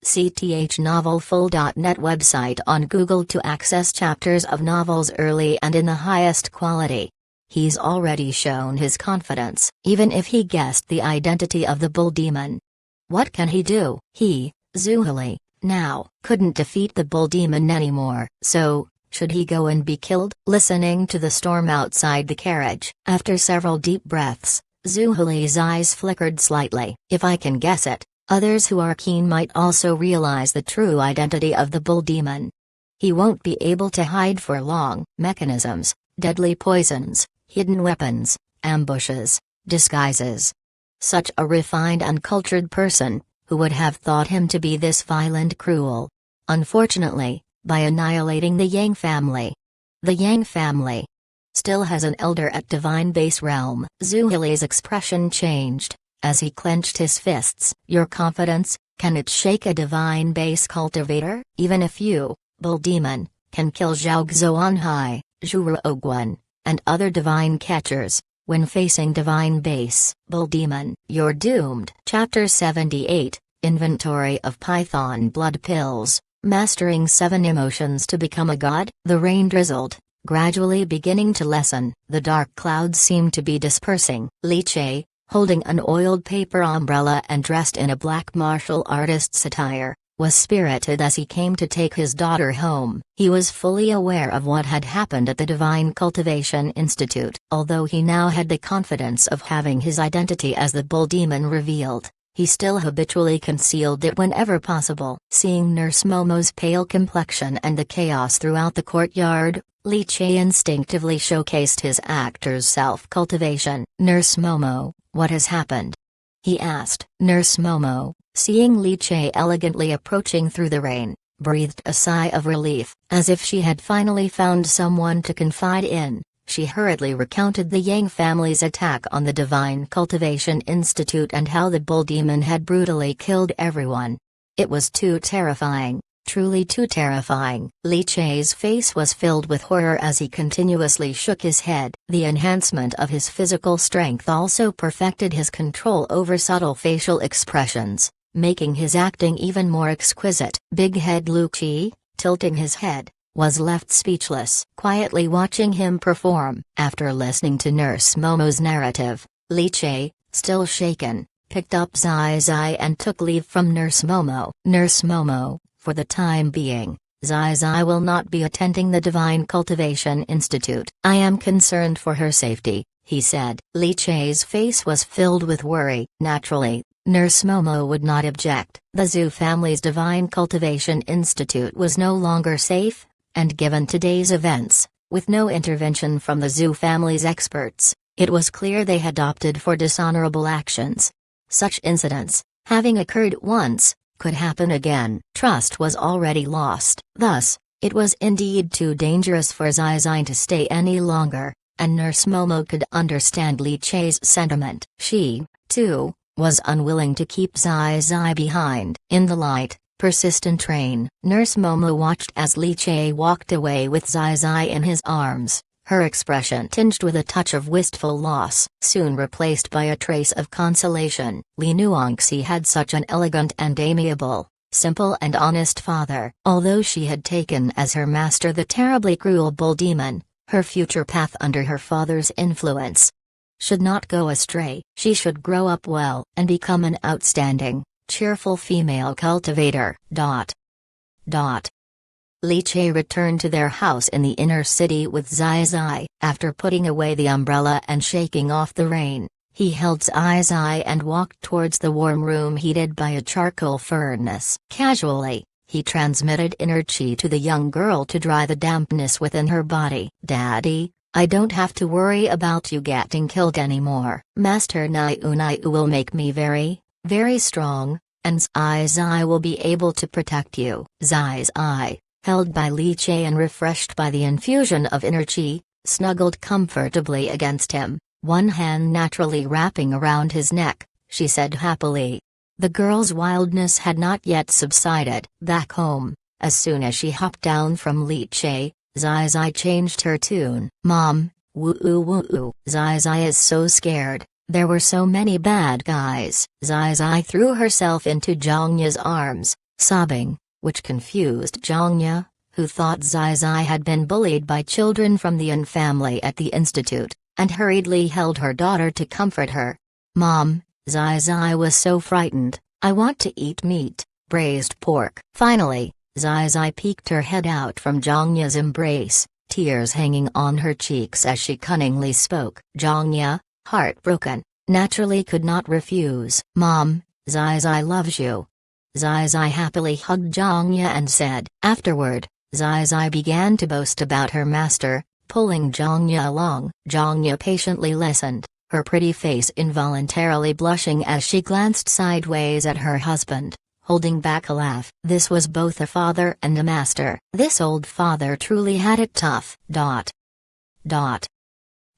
CTHNovelFull.net website on Google to access chapters of novels early and in the highest quality. He's already shown his confidence, even if he guessed the identity of the bull demon. What can he do? He, Zhu Hili, now, couldn't defeat the bull demon anymore, so, should he go and be killed? Listening to the storm outside the carriage, after several deep breaths, Zhu Hili's eyes flickered slightly. If I can guess it, others who are keen might also realize the true identity of the bull demon. He won't be able to hide for long. Mechanisms, deadly poisons, hidden weapons, ambushes, disguises. Such a refined and cultured person, who would have thought him to be this violent cruel? Unfortunately, by annihilating the Yang family. The Yang family still has an elder at Divine Base Realm. Zhu Hili's expression changed, as he clenched his fists. Your confidence, can it shake a divine base cultivator? Even if you, bull demon, can kill Zhao Xuanhai, Zhu Ruoguan, and other divine catchers, when facing divine base, bull demon, you're doomed. Chapter 78, Inventory of Python Blood Pills, Mastering 7 Emotions to Become a God. The rain drizzled, gradually beginning to lessen. The dark clouds seemed to be dispersing. Li Che, holding an oiled paper umbrella and dressed in a black martial artist's attire, was spirited as he came to take his daughter home. He was fully aware of what had happened at the Divine Cultivation Institute. Although he now had the confidence of having his identity as the bull demon revealed, he still habitually concealed it whenever possible. Seeing Nurse Momo's pale complexion and the chaos throughout the courtyard, Lee Chae instinctively showcased his actor's self-cultivation. "Nurse Momo, what has happened?" he asked. Nurse Momo, seeing Lee Chae elegantly approaching through the rain, breathed a sigh of relief. As if she had finally found someone to confide in, she hurriedly recounted the Yang family's attack on the Divine Cultivation Institute and how the bull demon had brutally killed everyone. It was too terrifying. Truly too terrifying. Lee Chae's face was filled with horror as he continuously shook his head. The enhancement of his physical strength also perfected his control over subtle facial expressions, making his acting even more exquisite. Big Head Lu Qi, tilting his head, was left speechless. Quietly watching him perform. After listening to Nurse Momo's narrative, Lee Chae, still shaken, picked up Zai Zai and took leave from Nurse Momo. "Nurse Momo, for the time being, Zai Zai will not be attending the Divine Cultivation Institute. I am concerned for her safety," he said. Lee Chae's face was filled with worry. Naturally, Nurse Momo would not object. The Zhu family's Divine Cultivation Institute was no longer safe, and given today's events, with no intervention from the Zhu family's experts, it was clear they had opted for dishonorable actions. Such incidents, having occurred once, could happen again. Trust was already lost. Thus, it was indeed too dangerous for Zai Zai to stay any longer, and Nurse Momo could understand Lee Chae's sentiment. She, too, was unwilling to keep Zai Zai behind. In the light, persistent rain, Nurse Momo watched as Lee Chae walked away with Zai Zai in his arms, her expression tinged with a touch of wistful loss, soon replaced by a trace of consolation. Li Nuangxi had such an elegant and amiable, simple and honest father. Although she had taken as her master the terribly cruel bull demon, her future path under her father's influence should not go astray. She should grow up well and become an outstanding, cheerful female cultivator. Lee Chae returned to their house in the inner city with Zai Zai. After putting away the umbrella and shaking off the rain, he held Zai Zai and walked towards the warm room heated by a charcoal furnace. Casually, he transmitted inner chi to the young girl to dry the dampness within her body. "Daddy, I don't have to worry about you getting killed anymore. Master Niu will make me very, very strong, and Zai Zai will be able to protect you." Zai Zai, held by Lee Chae and refreshed by the infusion of inner chi, snuggled comfortably against him, one hand naturally wrapping around his neck. She said happily. The girl's wildness had not yet subsided. Back home, as soon as she hopped down from Lee Chae, Zai Zai changed her tune. "Mom, woo-oo. Zai Zai is so scared. There were so many bad guys." Zai Zai threw herself into Zhangya's arms, sobbing, which confused Zhangya, who thought Zai Zai had been bullied by children from the Yan family at the institute, and hurriedly held her daughter to comfort her. "Mom," Zai Zai was so frightened, "I want to eat meat, braised pork." Finally, Zai Zai peeked her head out from Zhangya's embrace, tears hanging on her cheeks as she cunningly spoke. Zhangya, heartbroken, naturally could not refuse. "Mom, Zai Zai loves you." Zai Zai happily hugged Zhangya and said. Afterward, Zai Zai began to boast about her master, pulling Zhangya along. Zhangya patiently listened, her pretty face involuntarily blushing as she glanced sideways at her husband, holding back a laugh. This was both a father and a master. This old father truly had it tough. The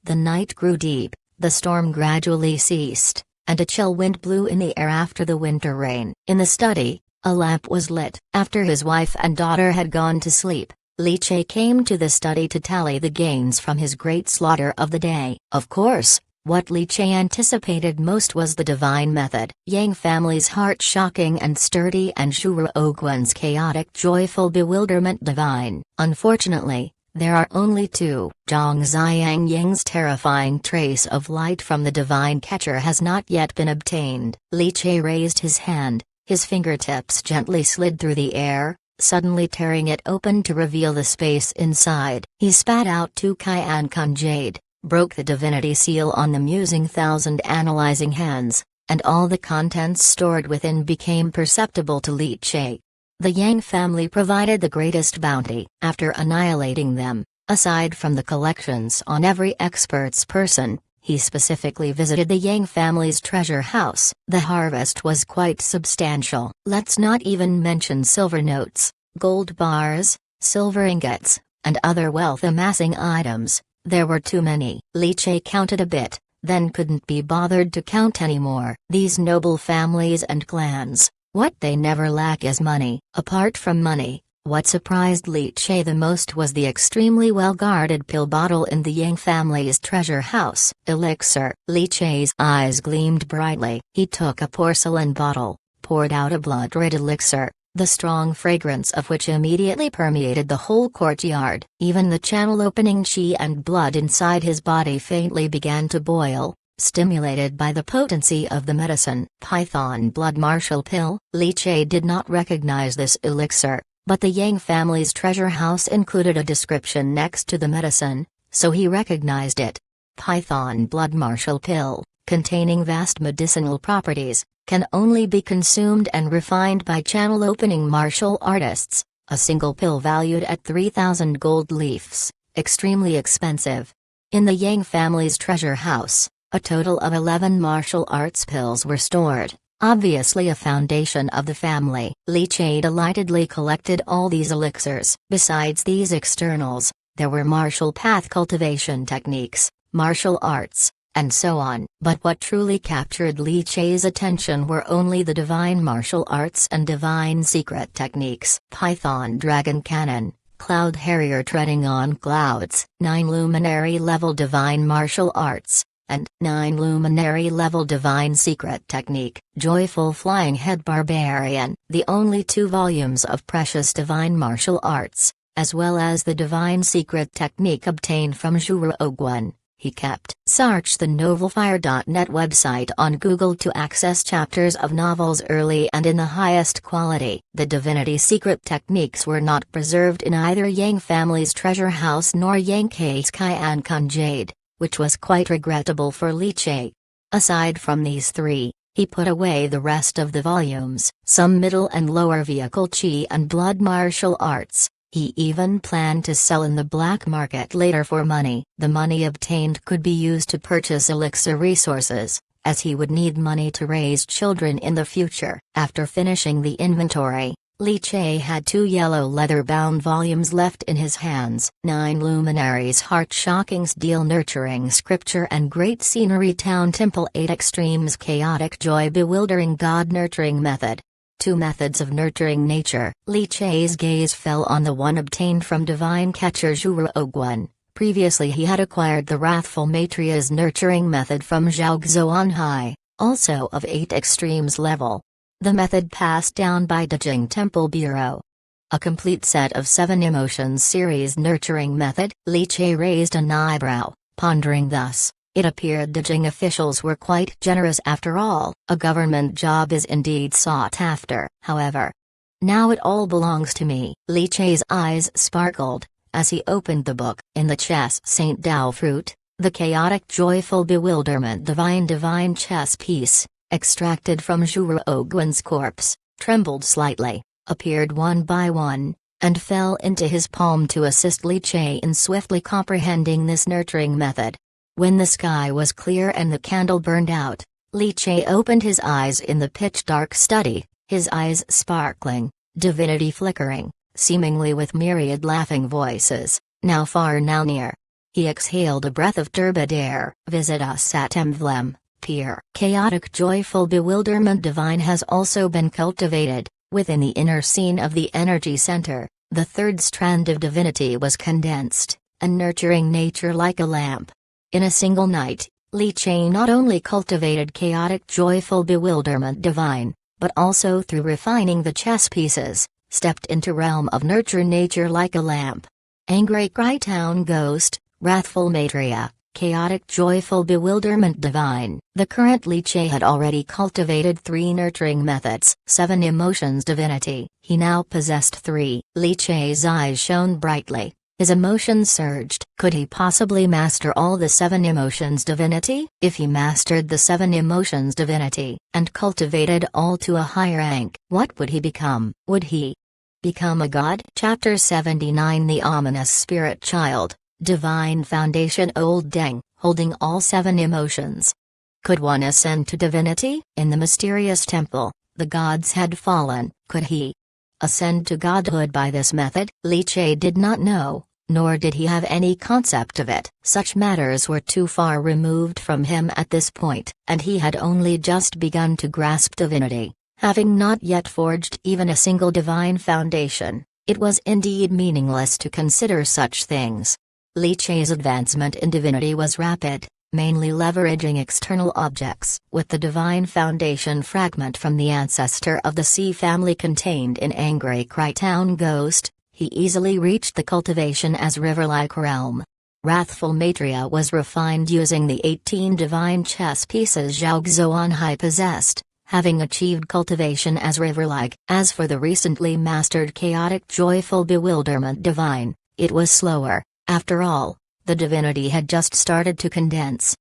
night grew deep, the storm gradually ceased, and a chill wind blew in the air after the winter rain. In the study, a lamp was lit. After his wife and daughter had gone to sleep, Lee Chae came to the study to tally the gains from his great slaughter of the day. Of course, what Lee Chae anticipated most was the divine method. Yang family's heart-shocking and sturdy, and Shu Ruoguan's chaotic joyful bewilderment divine. Unfortunately, There are only two. Zhang Ziyang Ying's terrifying trace of light from the divine catcher has not yet been obtained. Li Che raised his hand, his fingertips gently slid through the air, suddenly tearing it open to reveal the space inside. He spat out 2 Qian Kun jade, broke the divinity seal on the musing thousand analyzing hands, and all the contents stored within became perceptible to Li Che. The Yang family provided the greatest bounty. After annihilating them, aside from the collections on every expert's person, he specifically visited the Yang family's treasure house. The harvest was quite substantial. Let's not even mention silver notes, gold bars, silver ingots, and other wealth-amassing items. There were too many. Li Che counted a bit, then couldn't be bothered to count anymore. These noble families and clans, what they never lack is money. Apart from money, what surprised Li Che the most was the extremely well-guarded pill bottle in the Yang family's treasure house. Elixir. Li Che's eyes gleamed brightly. He took a porcelain bottle, poured out a blood-red elixir, the strong fragrance of which immediately permeated the whole courtyard. Even the channel-opening qi and blood inside his body faintly began to boil, stimulated by the potency of the medicine. Python blood martial pill. Li Che did not recognize this elixir, but the Yang family's treasure house included a description next to the medicine, so he recognized it. Python blood martial pill, containing vast medicinal properties, can only be consumed and refined by channel-opening martial artists. A single pill valued at 3,000 gold leafs, extremely expensive. In the Yang family's treasure house, a total of 11 martial arts pills were stored, obviously a foundation of the family. Li Che delightedly collected all these elixirs. Besides these externals, there were martial path cultivation techniques, martial arts, and so on. But what truly captured Li Che's attention were only the divine martial arts and divine secret techniques. Python Dragon Cannon, Cloud Harrier Treading on Clouds, 9 luminary level divine martial arts, and 9 luminary level divine secret technique. Joyful Flying Head Barbarian, the only 2 volumes of precious divine martial arts, as well as the divine secret technique obtained from Zhuo Guan, he kept. Search the novelfire.net website on Google to access chapters of novels early and in the highest quality. The divinity secret techniques were not preserved in either Yang family's treasure house nor Yang K's Qian Kun jade, which was quite regrettable for Li Che. Aside from these 3, he put away the rest of the volumes. Some middle and lower vehicle qi and blood martial arts. He even planned to sell in the black market later for money. The money obtained could be used to purchase elixir resources, as he would need money to raise children in the future. After finishing the inventory, Li Che had 2 yellow leather-bound volumes left in his hands. 9 Luminaries Heart-Shocking Deal Nurturing Scripture and Great Scenery Town Temple 8 Extremes Chaotic Joy Bewildering God Nurturing Method. 2 Methods of Nurturing Nature. Li Che's gaze fell on the one obtained from divine catcher Zhuo Guan. Previously he had acquired the Wrathful Matriarch's Nurturing Method from Zhao Xuanhai, also of 8 Extremes level. The method passed down by Dejing Temple Bureau. A complete set of 7 emotions series nurturing method. Li Che raised an eyebrow, pondering thus. It appeared Dejing officials were quite generous after all. A government job is indeed sought after. However, now it all belongs to me. Li Che's eyes sparkled as he opened the book. In the chess Saint Dao fruit, the chaotic joyful bewilderment divine chess piece, extracted from Zhuo Guan's corpse, trembled slightly, appeared one by one, and fell into his palm to assist Li Che in swiftly comprehending this nurturing method. When the sky was clear and the candle burned out, Li Che opened his eyes in the pitch-dark study, his eyes sparkling, divinity flickering, seemingly with myriad laughing voices, now far now near. He exhaled a breath of turbid air. Visit us at Emblem. Peer. Chaotic joyful bewilderment divine has also been cultivated. Within the inner scene of the energy center, the 3rd strand of divinity was condensed, a nurturing nature like a lamp. In a single night, Li Che not only cultivated chaotic joyful bewilderment divine, but also through refining the chess pieces, stepped into realm of nurture nature like a lamp. Angry Crytown Ghost, Wrathful Maitreya, Chaotic Joyful Bewilderment Divine. The current Liche had already cultivated 3 nurturing methods, 7 emotions divinity. He now possessed 3. Liche's eyes shone brightly. His emotions surged. Could he possibly master all the 7 emotions divinity? If he mastered the 7 emotions divinity, and cultivated all to a higher rank, what would he become? Would he become a god? Chapter 79 The Ominous Spirit Child, Divine Foundation. Old Deng, holding all 7 emotions. Could one ascend to divinity? In the mysterious temple, the gods had fallen. Could he ascend to godhood by this method? Liche did not know, nor did he have any concept of it. Such matters were too far removed from him at this point, and he had only just begun to grasp divinity, having not yet forged even a single divine foundation. It was indeed meaningless to consider such things. Liche's advancement in divinity was rapid, mainly leveraging external objects. With the divine foundation fragment from the ancestor of the sea family contained in Angry Crytown Ghost, he easily reached the cultivation as river-like realm. Wrathful Maitreya was refined using the 18 divine chess pieces Zhao Xuanhai possessed, having achieved cultivation as river-like. As for the recently mastered Chaotic Joyful Bewilderment Divine, it was slower. After all, the divinity had just started to condense.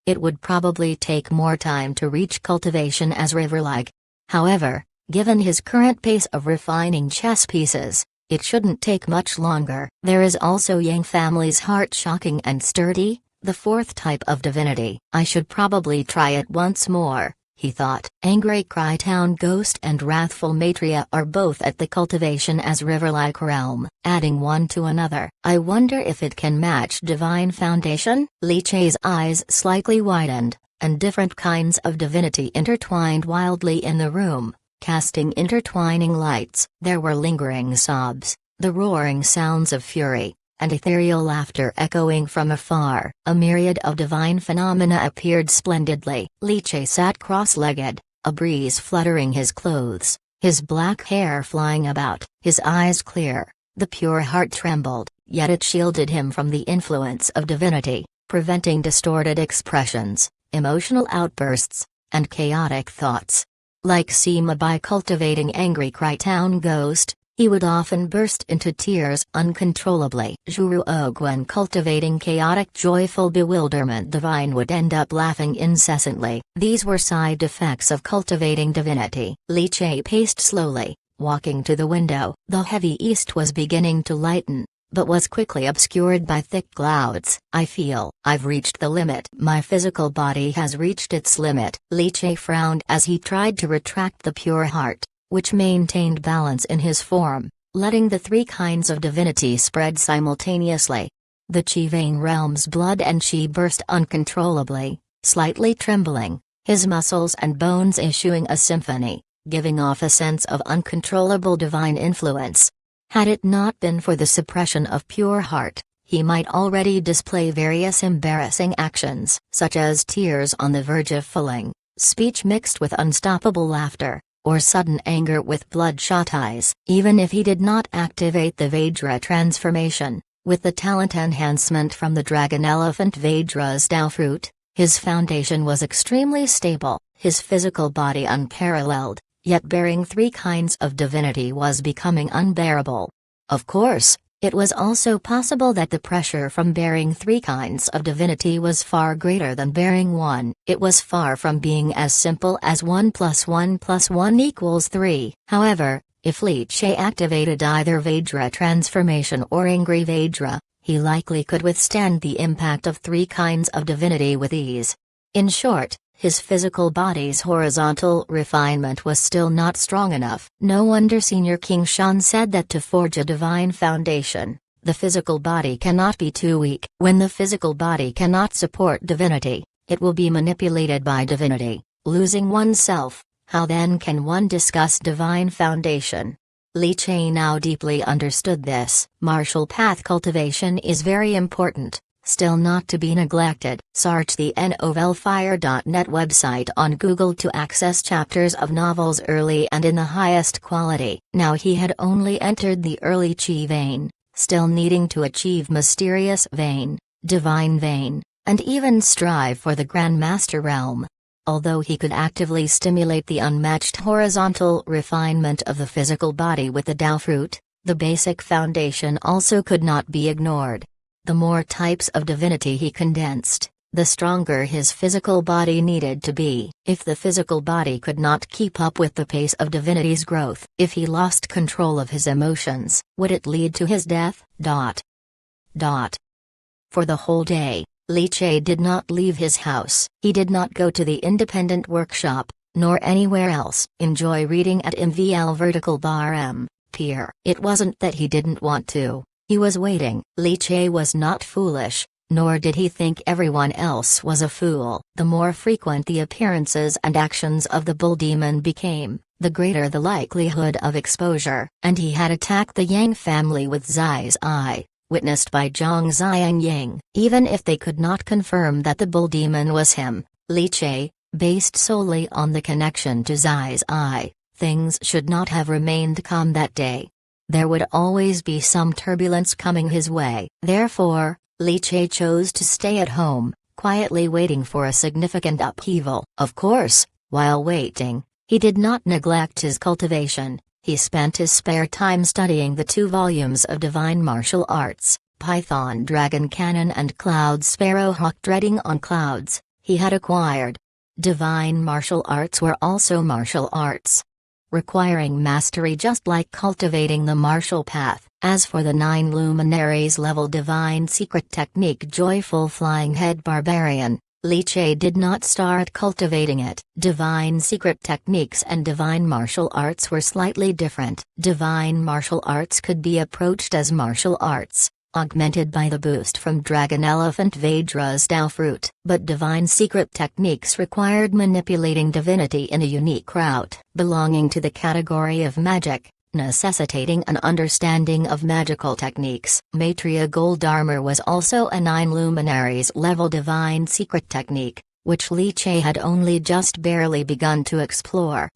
It would probably take more time to reach cultivation as river-like. However, given his current pace of refining chess pieces, it shouldn't take much longer. There is also Yang family's heart-shocking and sturdy, the 4th type of divinity. I should probably try it once more, he thought. Angry Crytown Ghost and Wrathful Maitreya are both at the cultivation as river-like realm. Adding one to another, I wonder if it can match divine foundation? Liche's eyes slightly widened, and different kinds of divinity intertwined wildly in the room, casting intertwining lights. There were lingering sobs, the roaring sounds of fury, and ethereal laughter echoing from afar. A myriad of divine phenomena appeared splendidly. Liche sat cross-legged, a breeze fluttering his clothes, his black hair flying about, his eyes clear. The pure heart trembled, yet it shielded him from the influence of divinity, preventing distorted expressions, emotional outbursts, and chaotic thoughts. Like Sima by cultivating Angry Crytown Ghost, he would often burst into tears uncontrollably. Zhuruo when cultivating Chaotic Joyful Bewilderment Divine would end up laughing incessantly. These were side effects of cultivating divinity. Liche paced slowly, walking to the window. The heavy east was beginning to lighten, but was quickly obscured by thick clouds. I feel I've reached the limit. My physical body has reached its limit. Liche frowned as he tried to retract the pure heart, which maintained balance in his form, letting the 3 kinds of divinity spread simultaneously. The Qi vein realm's blood and Qi burst uncontrollably, slightly trembling, his muscles and bones issuing a symphony, giving off a sense of uncontrollable divine influence. Had it not been for the suppression of pure heart, he might already display various embarrassing actions, such as tears on the verge of falling, speech mixed with unstoppable laughter, or sudden anger with bloodshot eyes. Even if he did not activate the Vajra transformation, with the talent enhancement from the Dragon Elephant Vadra's Tao fruit, his foundation was extremely stable, his physical body unparalleled, yet bearing 3 kinds of divinity was becoming unbearable. Of course, it was also possible that the pressure from bearing 3 kinds of divinity was far greater than bearing 1. It was far from being as simple as 1 + 1 + 1 = 3. However, if Liche activated either Vajra transformation or Angry Vajra, he likely could withstand the impact of 3 kinds of divinity with ease. In short, his physical body's horizontal refinement was still not strong enough. No wonder Senior King Shan said that to forge a divine foundation, the physical body cannot be too weak. When the physical body cannot support divinity, it will be manipulated by divinity, losing oneself. How then can one discuss divine foundation? Liche now deeply understood this. Martial path cultivation is very important, still not to be neglected. Search the novelfire.net website on Google to access chapters of novels early and in the highest quality. Now he had only entered the early Qi vein, still needing to achieve mysterious vein, divine vein, and even strive for the Grandmaster realm. Although he could actively stimulate the unmatched horizontal refinement of the physical body with the Tao fruit, the basic foundation also could not be ignored. The more types of divinity he condensed, the stronger his physical body needed to be. If the physical body could not keep up with the pace of divinity's growth, if he lost control of his emotions, would it lead to his death? For the whole day, Li Che did not leave his house. He did not go to the independent workshop, nor anywhere else. Enjoy reading at MVL Vertical Bar M. Pier. It wasn't that he didn't want to. He was waiting. Li Che was not foolish, nor did he think everyone else was a fool. The more frequent the appearances and actions of the bull demon became, the greater the likelihood of exposure. And he had attacked the Yang family with Zai's eye, witnessed by Zhang Xiang Yang. Even if they could not confirm that the bull demon was him, Li Che, based solely on the connection to Zai's eye, things should not have remained calm that day. There would always be some turbulence coming his way. Therefore, Li Che chose to stay at home, quietly waiting for a significant upheaval. Of course, while waiting, he did not neglect his cultivation. He spent his spare time studying the 2 volumes of Divine Martial Arts, Python Dragon Cannon and Cloud Sparrow Hawk Dreading on Clouds, he had acquired. Divine martial arts were also martial arts, requiring mastery just like cultivating the martial path. As for the 9 luminaries level divine secret technique Joyful Flying Head Barbarian, Li Che did not start cultivating it. Divine secret techniques and divine martial arts were slightly different. Divine martial arts could be approached as martial arts, augmented by the boost from Dragon Elephant Vajra's Tao fruit. But divine secret techniques required manipulating divinity in a unique route, belonging to the category of magic, necessitating an understanding of magical techniques. Maitreya Gold Armor was also a 9 luminaries level divine secret technique, which Li Che had only just barely begun to explore.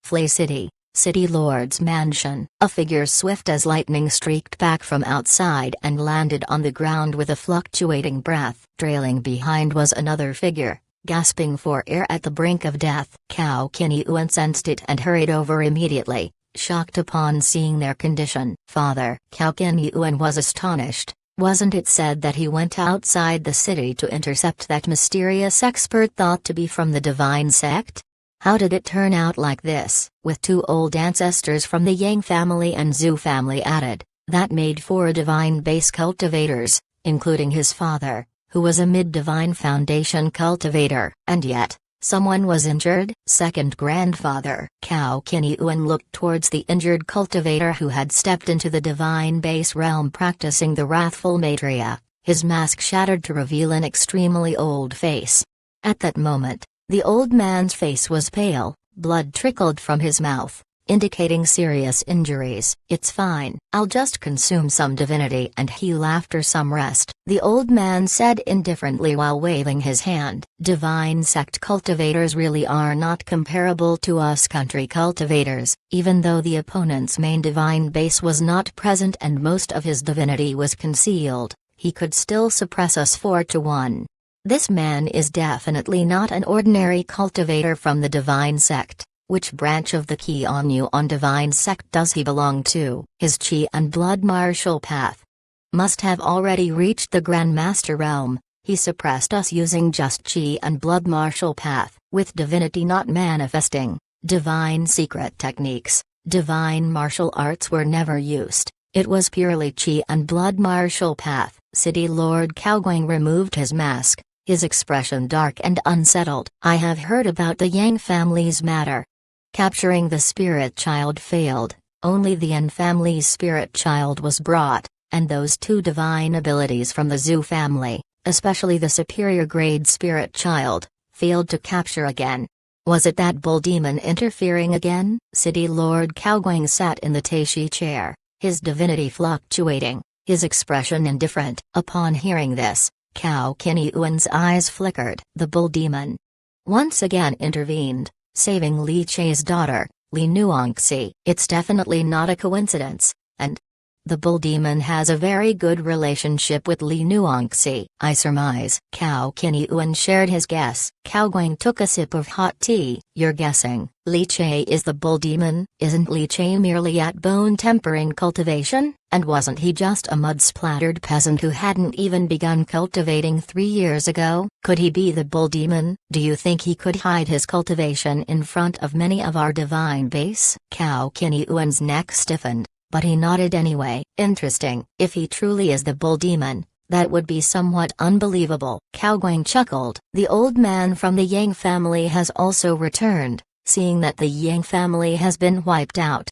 Flay City, City Lord's mansion. A figure swift as lightning streaked back from outside and landed on the ground with a fluctuating breath. Trailing behind was another figure, gasping for air at the brink of death. Cao Qinyuan sensed it and hurried over immediately, shocked upon seeing their condition. Father, Cao Qinyuan was astonished. Wasn't it said that he went outside the city to intercept that mysterious expert thought to be from the divine sect? How did it turn out like this? With 2 old ancestors from the Yang family and Zhu family added, that made 4 divine base cultivators, including his father, who was a mid-divine foundation cultivator. And yet, someone was injured? Second grandfather. Cao Qinyuan looked towards the injured cultivator who had stepped into the divine base realm practicing the wrathful Maitreya, his mask shattered to reveal an extremely old face. At that moment, the old man's face was pale, blood trickled from his mouth, indicating serious injuries. It's fine, I'll just consume some divinity and heal after some rest, the old man said indifferently while waving his hand. Divine sect cultivators really are not comparable to us country cultivators. Even though the opponent's main divine base was not present and most of his divinity was concealed, he could still suppress us 4-1. This man is definitely not an ordinary cultivator from the divine sect. Which branch of the Qianyuan divine sect does he belong to? His Qi and blood martial path must have already reached the Grandmaster realm. He suppressed us using just Qi and blood martial path, with divinity not manifesting. Divine secret techniques, divine martial arts were never used. It was purely Qi and blood martial path. City Lord Caoguang removed his mask, his expression dark and unsettled. I have heard about the Yang family's matter. Capturing the spirit child failed, only the Yan family's spirit child was brought, and those 2 divine abilities from the Zhu family, especially the superior grade spirit child, failed to capture again. Was it that bull demon interfering again? City Lord Caoguang sat in the Taishi chair, his divinity fluctuating, his expression indifferent. Upon hearing this, Cao Qinyuan's eyes flickered. The bull demon once again intervened, saving Li Che's daughter, Li Nuangxi. It's definitely not a coincidence. and the bull demon has a very good relationship with Li Nuangxi, I surmise. Cao Qinyuan shared his guess. Cao Guang took a sip of hot tea. You're guessing, Li Che is the bull demon? Isn't Li Che merely at bone tempering cultivation? And wasn't he just a mud-splattered peasant who hadn't even begun cultivating 3 years ago? Could he be the bull demon? Do you think he could hide his cultivation in front of many of our divine base? Cao Qinyuan's neck stiffened, but he nodded anyway. Interesting. If he truly is the bull demon, that would be somewhat unbelievable. Cao Guang chuckled. The old man from the Yang family has also returned, seeing that the Yang family has been wiped out.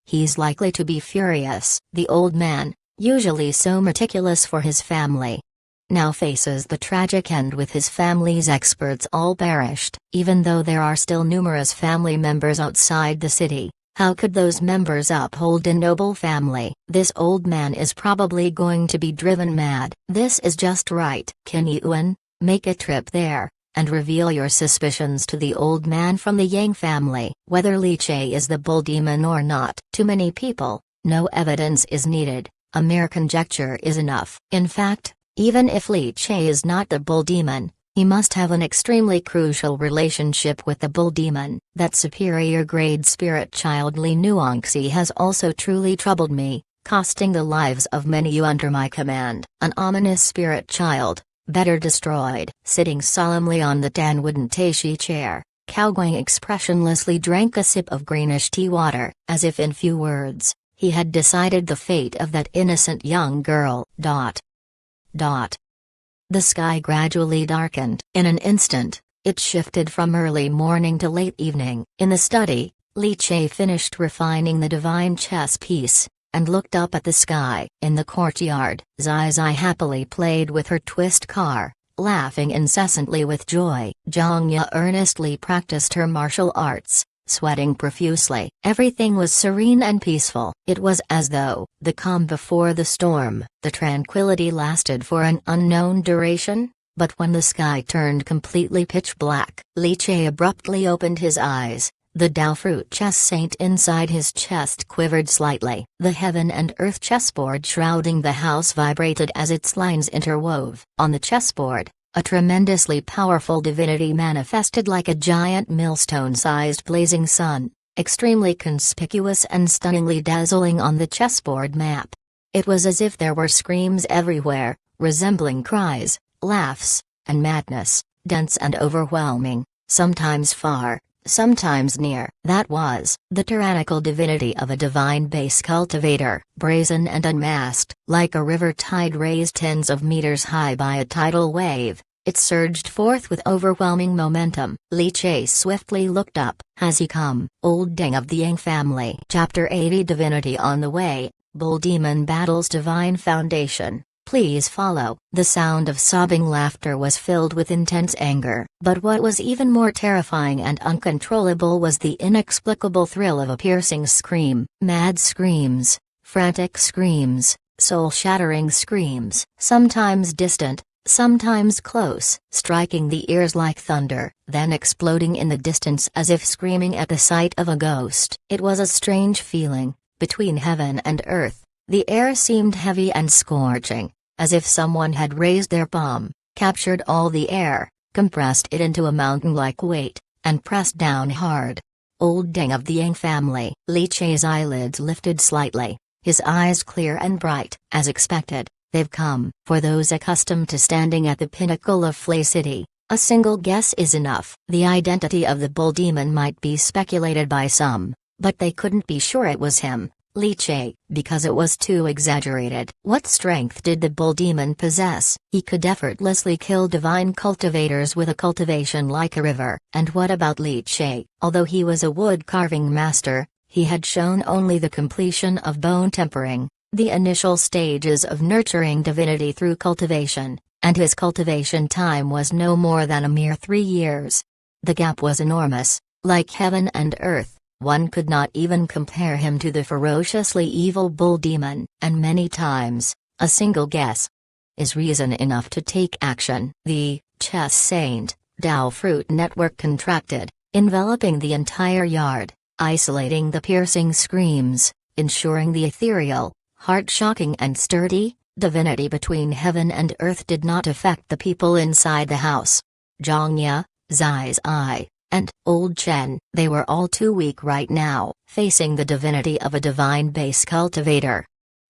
He's likely to be furious. The old man, usually so meticulous for his family, now faces the tragic end with his family's experts all perished. Even though there are still numerous family members outside the city, how could those members uphold a noble family? This old man is probably going to be driven mad. This is just right. Qinyuan, make a trip there, and reveal your suspicions to the old man from the Yang family. Whether Li Che is the bull demon or not, to many people, no evidence is needed, a mere conjecture is enough. In fact, even if Li Che is not the bull demon, he must have an extremely crucial relationship with the bull demon. That superior grade spirit child Li Nuangxi has also truly troubled me, costing the lives of many you under my command. An ominous spirit child, better destroyed. Sitting solemnly on the tan wooden taishi chair, Cao Guang expressionlessly drank a sip of greenish tea water, as if in few words, he had decided the fate of that innocent young girl. The sky gradually darkened. In an instant, it shifted from early morning to late evening. In the study, Li Che finished refining the divine chess piece, and looked up at the sky. In the courtyard, Zai Zai happily played with her twist car, laughing incessantly with joy. Zhang Ye earnestly practiced her martial arts, sweating profusely. Everything was serene and peaceful. It was as though, the calm before the storm. The tranquility lasted for an unknown duration, but when the sky turned completely pitch black, Li Che abruptly opened his eyes. The Dao fruit chess saint inside his chest quivered slightly. The heaven and earth chessboard shrouding the house vibrated as its lines interwove. On the chessboard, a tremendously powerful divinity manifested like a giant millstone-sized blazing sun, extremely conspicuous and stunningly dazzling on the chessboard map. It was as if there were screams everywhere, resembling cries, laughs, and madness, dense and overwhelming, sometimes far, sometimes near. That was the tyrannical divinity of a divine base cultivator, brazen and unmasked. Like a river tide raised tens of meters high by a tidal wave, it surged forth with overwhelming momentum. Li Che swiftly looked up. Has he come? Old Deng of the Yang family. Chapter 80 Divinity on the Way, Bull Demon Battles Divine Foundation. Please follow. The sound of sobbing laughter was filled with intense anger. But what was even more terrifying and uncontrollable was the inexplicable thrill of a piercing scream. Mad screams, frantic screams, soul-shattering screams. Sometimes distant, sometimes close, striking the ears like thunder, then exploding in the distance as if screaming at the sight of a ghost. It was a strange feeling, between heaven and earth. The air seemed heavy and scorching, as if someone had raised their palm, captured all the air, compressed it into a mountain-like weight, and pressed down hard. Old Deng of the Yang family. Li Che's eyelids lifted slightly, his eyes clear and bright. As expected, they've come. For those accustomed to standing at the pinnacle of Flay City, a single guess is enough. The identity of the bull demon might be speculated by some, but they couldn't be sure it was him, Li Che, because it was too exaggerated. What strength did the bull demon possess? He could effortlessly kill divine cultivators with a cultivation like a river. And what about Li Che? Although he was a wood-carving master, he had shown only the completion of bone tempering, the initial stages of nurturing divinity through cultivation, and his cultivation time was no more than a mere 3 years. The gap was enormous, like heaven and earth. One could not even compare him to the ferociously evil bull demon. And many times, a single guess is reason enough to take action. The chess saint, Dao fruit network contracted, enveloping the entire yard, isolating the piercing screams, ensuring the ethereal, heart-shocking and sturdy divinity between heaven and earth did not affect the people inside the house. Zhongya, Zai Zai, and Old Chen, they were all too weak right now, facing the divinity of a divine base cultivator.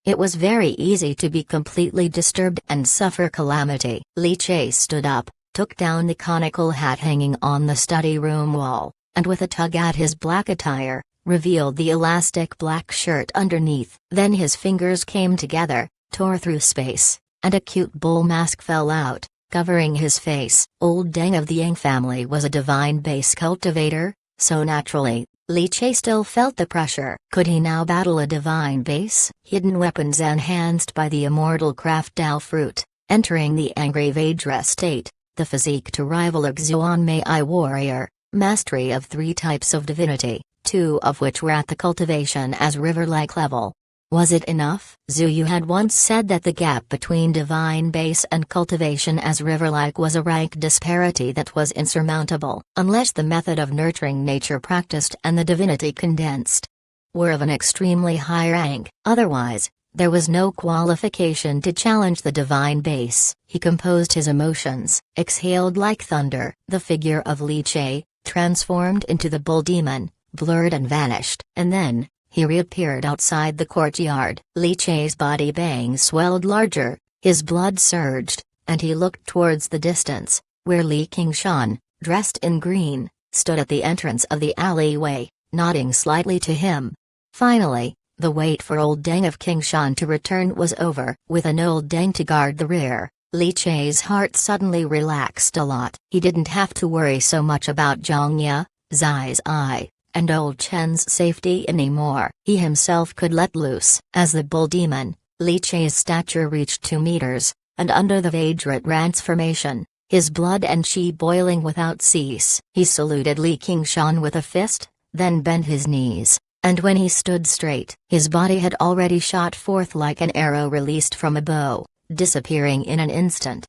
It was very easy to be completely disturbed and suffer calamity. Li Che stood up, took down the conical hat hanging on the study room wall, and with a tug at his black attire, revealed the elastic black shirt underneath. Then his fingers came together, tore through space, and a cute bull mask fell out, covering his face. Old Deng of the Yang family was a divine base cultivator, so naturally, Li Che still felt the pressure. Could he now battle a divine base? Hidden weapons enhanced by the immortal craft Dao fruit, entering the angry Vajra state, the physique to rival a Xuan Mei warrior, mastery of 3 types of divinity, 2 of which were at the cultivation as river-like level. Was it enough? Zhu Yu had once said that the gap between divine base and cultivation as river-like was a rank disparity that was insurmountable, unless the method of nurturing nature practiced and the divinity condensed were of an extremely high rank. Otherwise, there was no qualification to challenge the divine base. He composed his emotions, exhaled like thunder. The figure of Li Che, transformed into the bull demon, blurred and vanished. And then, he reappeared outside the courtyard. Li Che's body bang swelled larger, his blood surged, and he looked towards the distance, where Li Qingshan, dressed in green, stood at the entrance of the alleyway, nodding slightly to him. Finally, the wait for old Deng of Qingshan to return was over. With an old Deng to guard the rear, Li Che's heart suddenly relaxed a lot. He didn't have to worry so much about Zhongya, Zai Zai, and Old Chen's safety anymore. He himself could let loose. As the bull demon, Li Che's stature reached 2 meters, and under the Vajra transformation, his blood and chi boiling without cease. He saluted Li Qingshan with a fist, then bent his knees, and when he stood straight, his body had already shot forth like an arrow released from a bow, disappearing in an instant.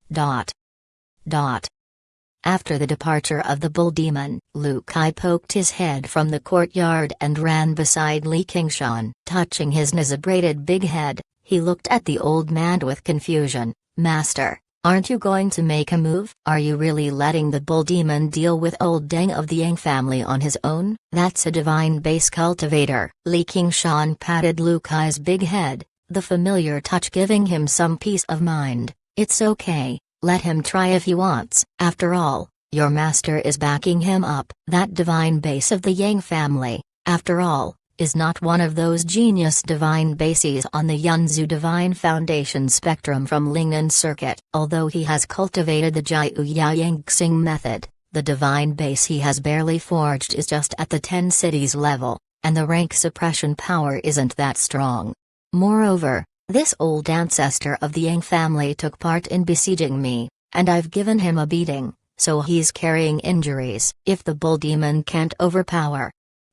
After the departure of the bull demon, Lu Kai poked his head from the courtyard and ran beside Li Qingshan. Touching his nizabrated big head, he looked at the old man with confusion. "Master, aren't you going to make a move? Are you really letting the bull demon deal with old Deng of the Yang family on his own? That's a divine base cultivator." Li Qingshan patted Lu Kai's big head, the familiar touch giving him some peace of mind. "It's okay. Let him try if he wants. After all, your master is backing him up." That divine base of the Yang family, after all, is not one of those genius divine bases on the Yunzu Divine Foundation spectrum from Lingnan Circuit. Although he has cultivated the Jiu Yangxing method, the divine base he has barely forged is just at the 10 cities level, and the rank suppression power isn't that strong. Moreover, this old ancestor of the Yang family took part in besieging me, and I've given him a beating, so he's carrying injuries. If the bull demon can't overpower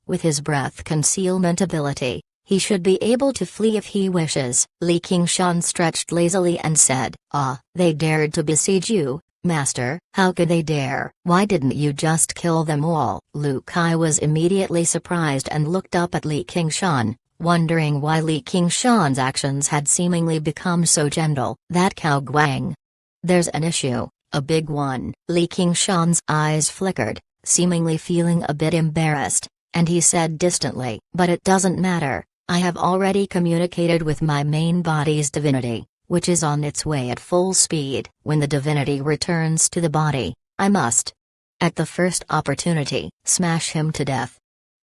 with his breath concealment ability, he should be able to flee if he wishes. Li Qingshan stretched lazily and said, "Ah, they dared to besiege you, master? How could they dare? Why didn't you just kill them all?" Lu Kai was immediately surprised and looked up at Li Qingshan, wondering why Li Qingshan's actions had seemingly become so gentle. "That Cao Guang. There's an issue, a big one." Li Qingshan's eyes flickered, seemingly feeling a bit embarrassed, and he said distantly, "But it doesn't matter, I have already communicated with my main body's divinity, which is on its way at full speed. When the divinity returns to the body, I must, at the first opportunity, smash him to death."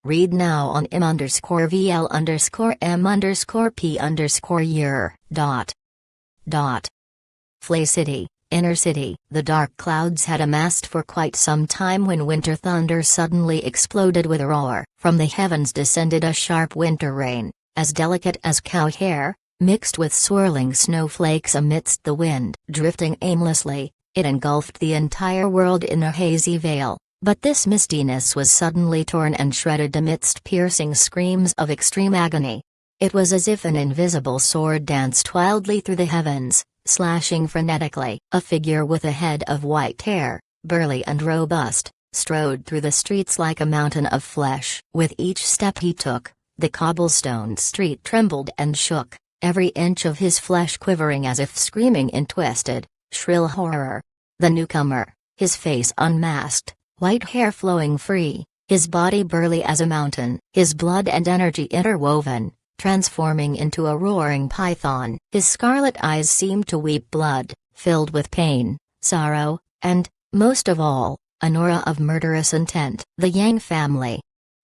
Read now on im_vl_m_p_year. Flay City, Inner City. The dark clouds had amassed for quite some time when winter thunder suddenly exploded with a roar. From the heavens descended a sharp winter rain, as delicate as cow hair, mixed with swirling snowflakes amidst the wind. Drifting aimlessly, it engulfed the entire world in a hazy veil. But this mistiness was suddenly torn and shredded amidst piercing screams of extreme agony. It was as if an invisible sword danced wildly through the heavens, slashing frenetically. A figure with a head of white hair, burly and robust, strode through the streets like a mountain of flesh. With each step he took, The cobblestone street trembled and shook, every inch of his flesh quivering as if screaming in twisted, shrill horror. The newcomer, his face unmasked, white hair flowing free, his body burly as a mountain, his blood and energy interwoven, transforming into a roaring python. His scarlet eyes seemed to weep blood, filled with pain, sorrow, and, most of all, an aura of murderous intent. The Yang family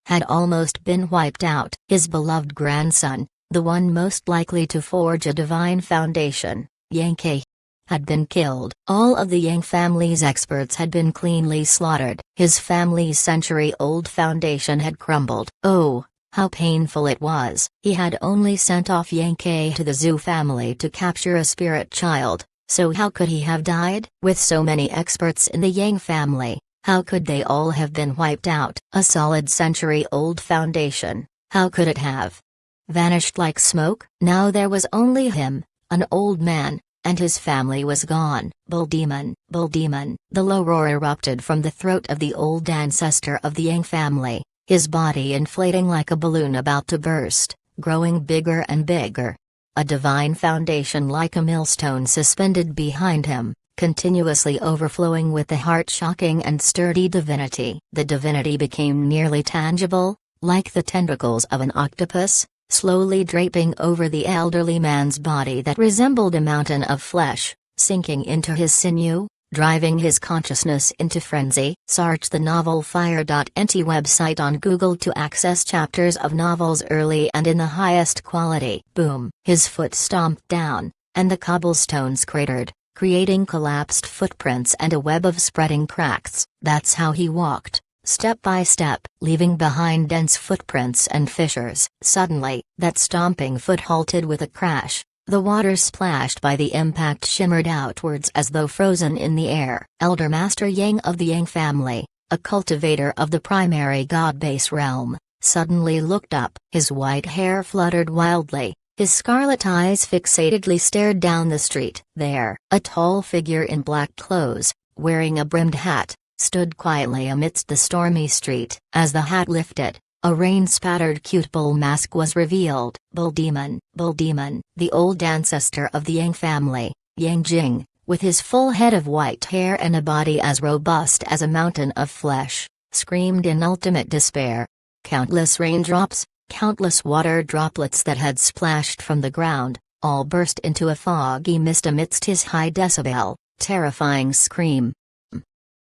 had almost been wiped out. His beloved grandson, the one most likely to forge a divine foundation, Yang Ke, had been killed. All of the Yang family's experts had been cleanly slaughtered. His family's century-old foundation had crumbled. Oh, how painful it was. He had only sent off Yang Ke to the Zhu family to capture a spirit child, so how could he have died? With so many experts in the Yang family, how could they all have been wiped out? A solid century-old foundation, how could it have vanished like smoke? Now there was only him, an old man, and his family was gone. Bull demon, bull demon. The low roar erupted from the throat of the old ancestor of the Yang family, his body inflating like a balloon about to burst, growing bigger and bigger. A divine foundation like a millstone suspended behind him, continuously overflowing with the heart-shocking and sturdy divinity. The divinity became nearly tangible, like the tentacles of an octopus, slowly draping over the elderly man's body that resembled a mountain of flesh, sinking into his sinew, driving his consciousness into frenzy. Search the novel Fire.nt website on Google to access chapters of novels early and in the highest quality. Boom! His foot stomped down, and the cobblestones cratered, creating collapsed footprints and a web of spreading cracks. That's how he walked, step by step, leaving behind dense footprints and fissures. Suddenly, that stomping foot halted with a crash. The water splashed by the impact shimmered outwards as though frozen in the air. Elder Master Yang of the Yang family, a cultivator of the primary god base realm, suddenly looked up. His white hair fluttered wildly, his scarlet eyes fixatedly stared down the street. There, a tall figure in black clothes, wearing a brimmed hat, stood quietly amidst the stormy street. As the hat lifted, a rain-spattered cute bull mask was revealed. Bull demon, the old ancestor of the Yang family, Yang Jing, with his full head of white hair and a body as robust as a mountain of flesh, screamed in ultimate despair. Countless raindrops, countless water droplets that had splashed from the ground, all burst into a foggy mist amidst his high decibel, terrifying scream.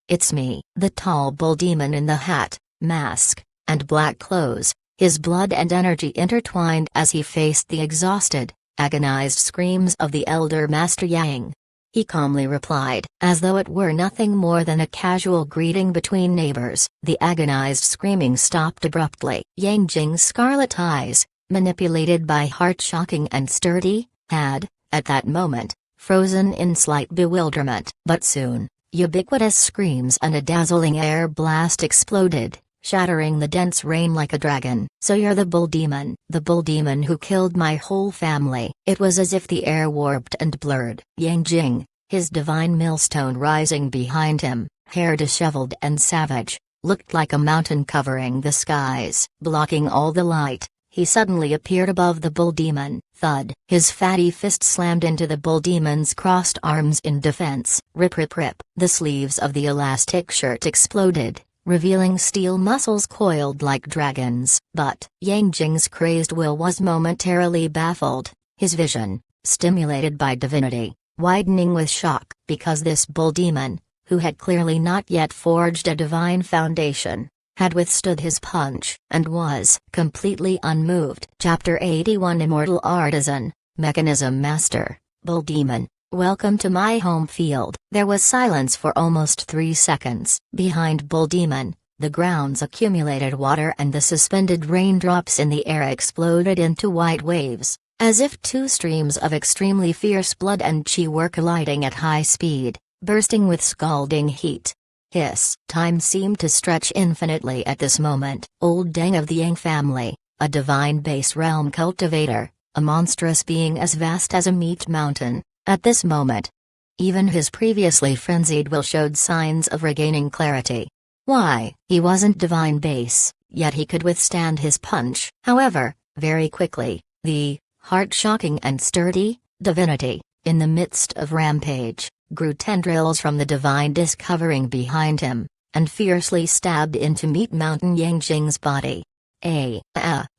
It's me. The tall bull demon in the hat, mask, and black clothes, his blood and energy intertwined as he faced the exhausted, agonized screams of the elder Master Yang. He calmly replied, as though it were nothing more than a casual greeting between neighbors. The agonized screaming stopped abruptly. Yang Jing's scarlet eyes, manipulated by heart-shocking and sturdy, had, at that moment, frozen in slight bewilderment. But soon, ubiquitous screams and a dazzling air blast exploded, shattering the dense rain like a dragon. So you're the bull demon who killed my whole family. It was as if the air warped and blurred. Yang Jing, his divine millstone rising behind him, hair disheveled and savage, looked like a mountain covering the skies. Blocking all the light, he suddenly appeared above the bull demon. Thud! His fatty fist slammed into the bull demon's crossed arms in defense. Rip rip rip! The sleeves of the elastic shirt exploded, revealing steel muscles coiled like dragons. But Yang Jing's crazed will was momentarily baffled, his vision, stimulated by divinity, widening with shock, because this bull demon, who had clearly not yet forged a divine foundation, had withstood his punch, and was completely unmoved. Chapter 81 Immortal Artisan, Mechanism Master, Bull Demon. Welcome to my home field. There was silence for almost 3 seconds. Behind Bull Demon, the ground's accumulated water and the suspended raindrops in the air exploded into white waves, as if 2 streams of extremely fierce blood and chi were colliding at high speed, bursting with scalding heat. Hiss! Time seemed to stretch infinitely at this moment. Old Deng of the Yang family, a divine base realm cultivator, a monstrous being as vast as a meat mountain. At this moment, even his previously frenzied will showed signs of regaining clarity. Why? He wasn't divine base, yet he could withstand his punch. However, Very quickly, the heart-shocking and sturdy divinity, in the midst of rampage, grew tendrils from the divine disc hovering behind him, and fiercely stabbed into Meat Mountain Yangjing's body.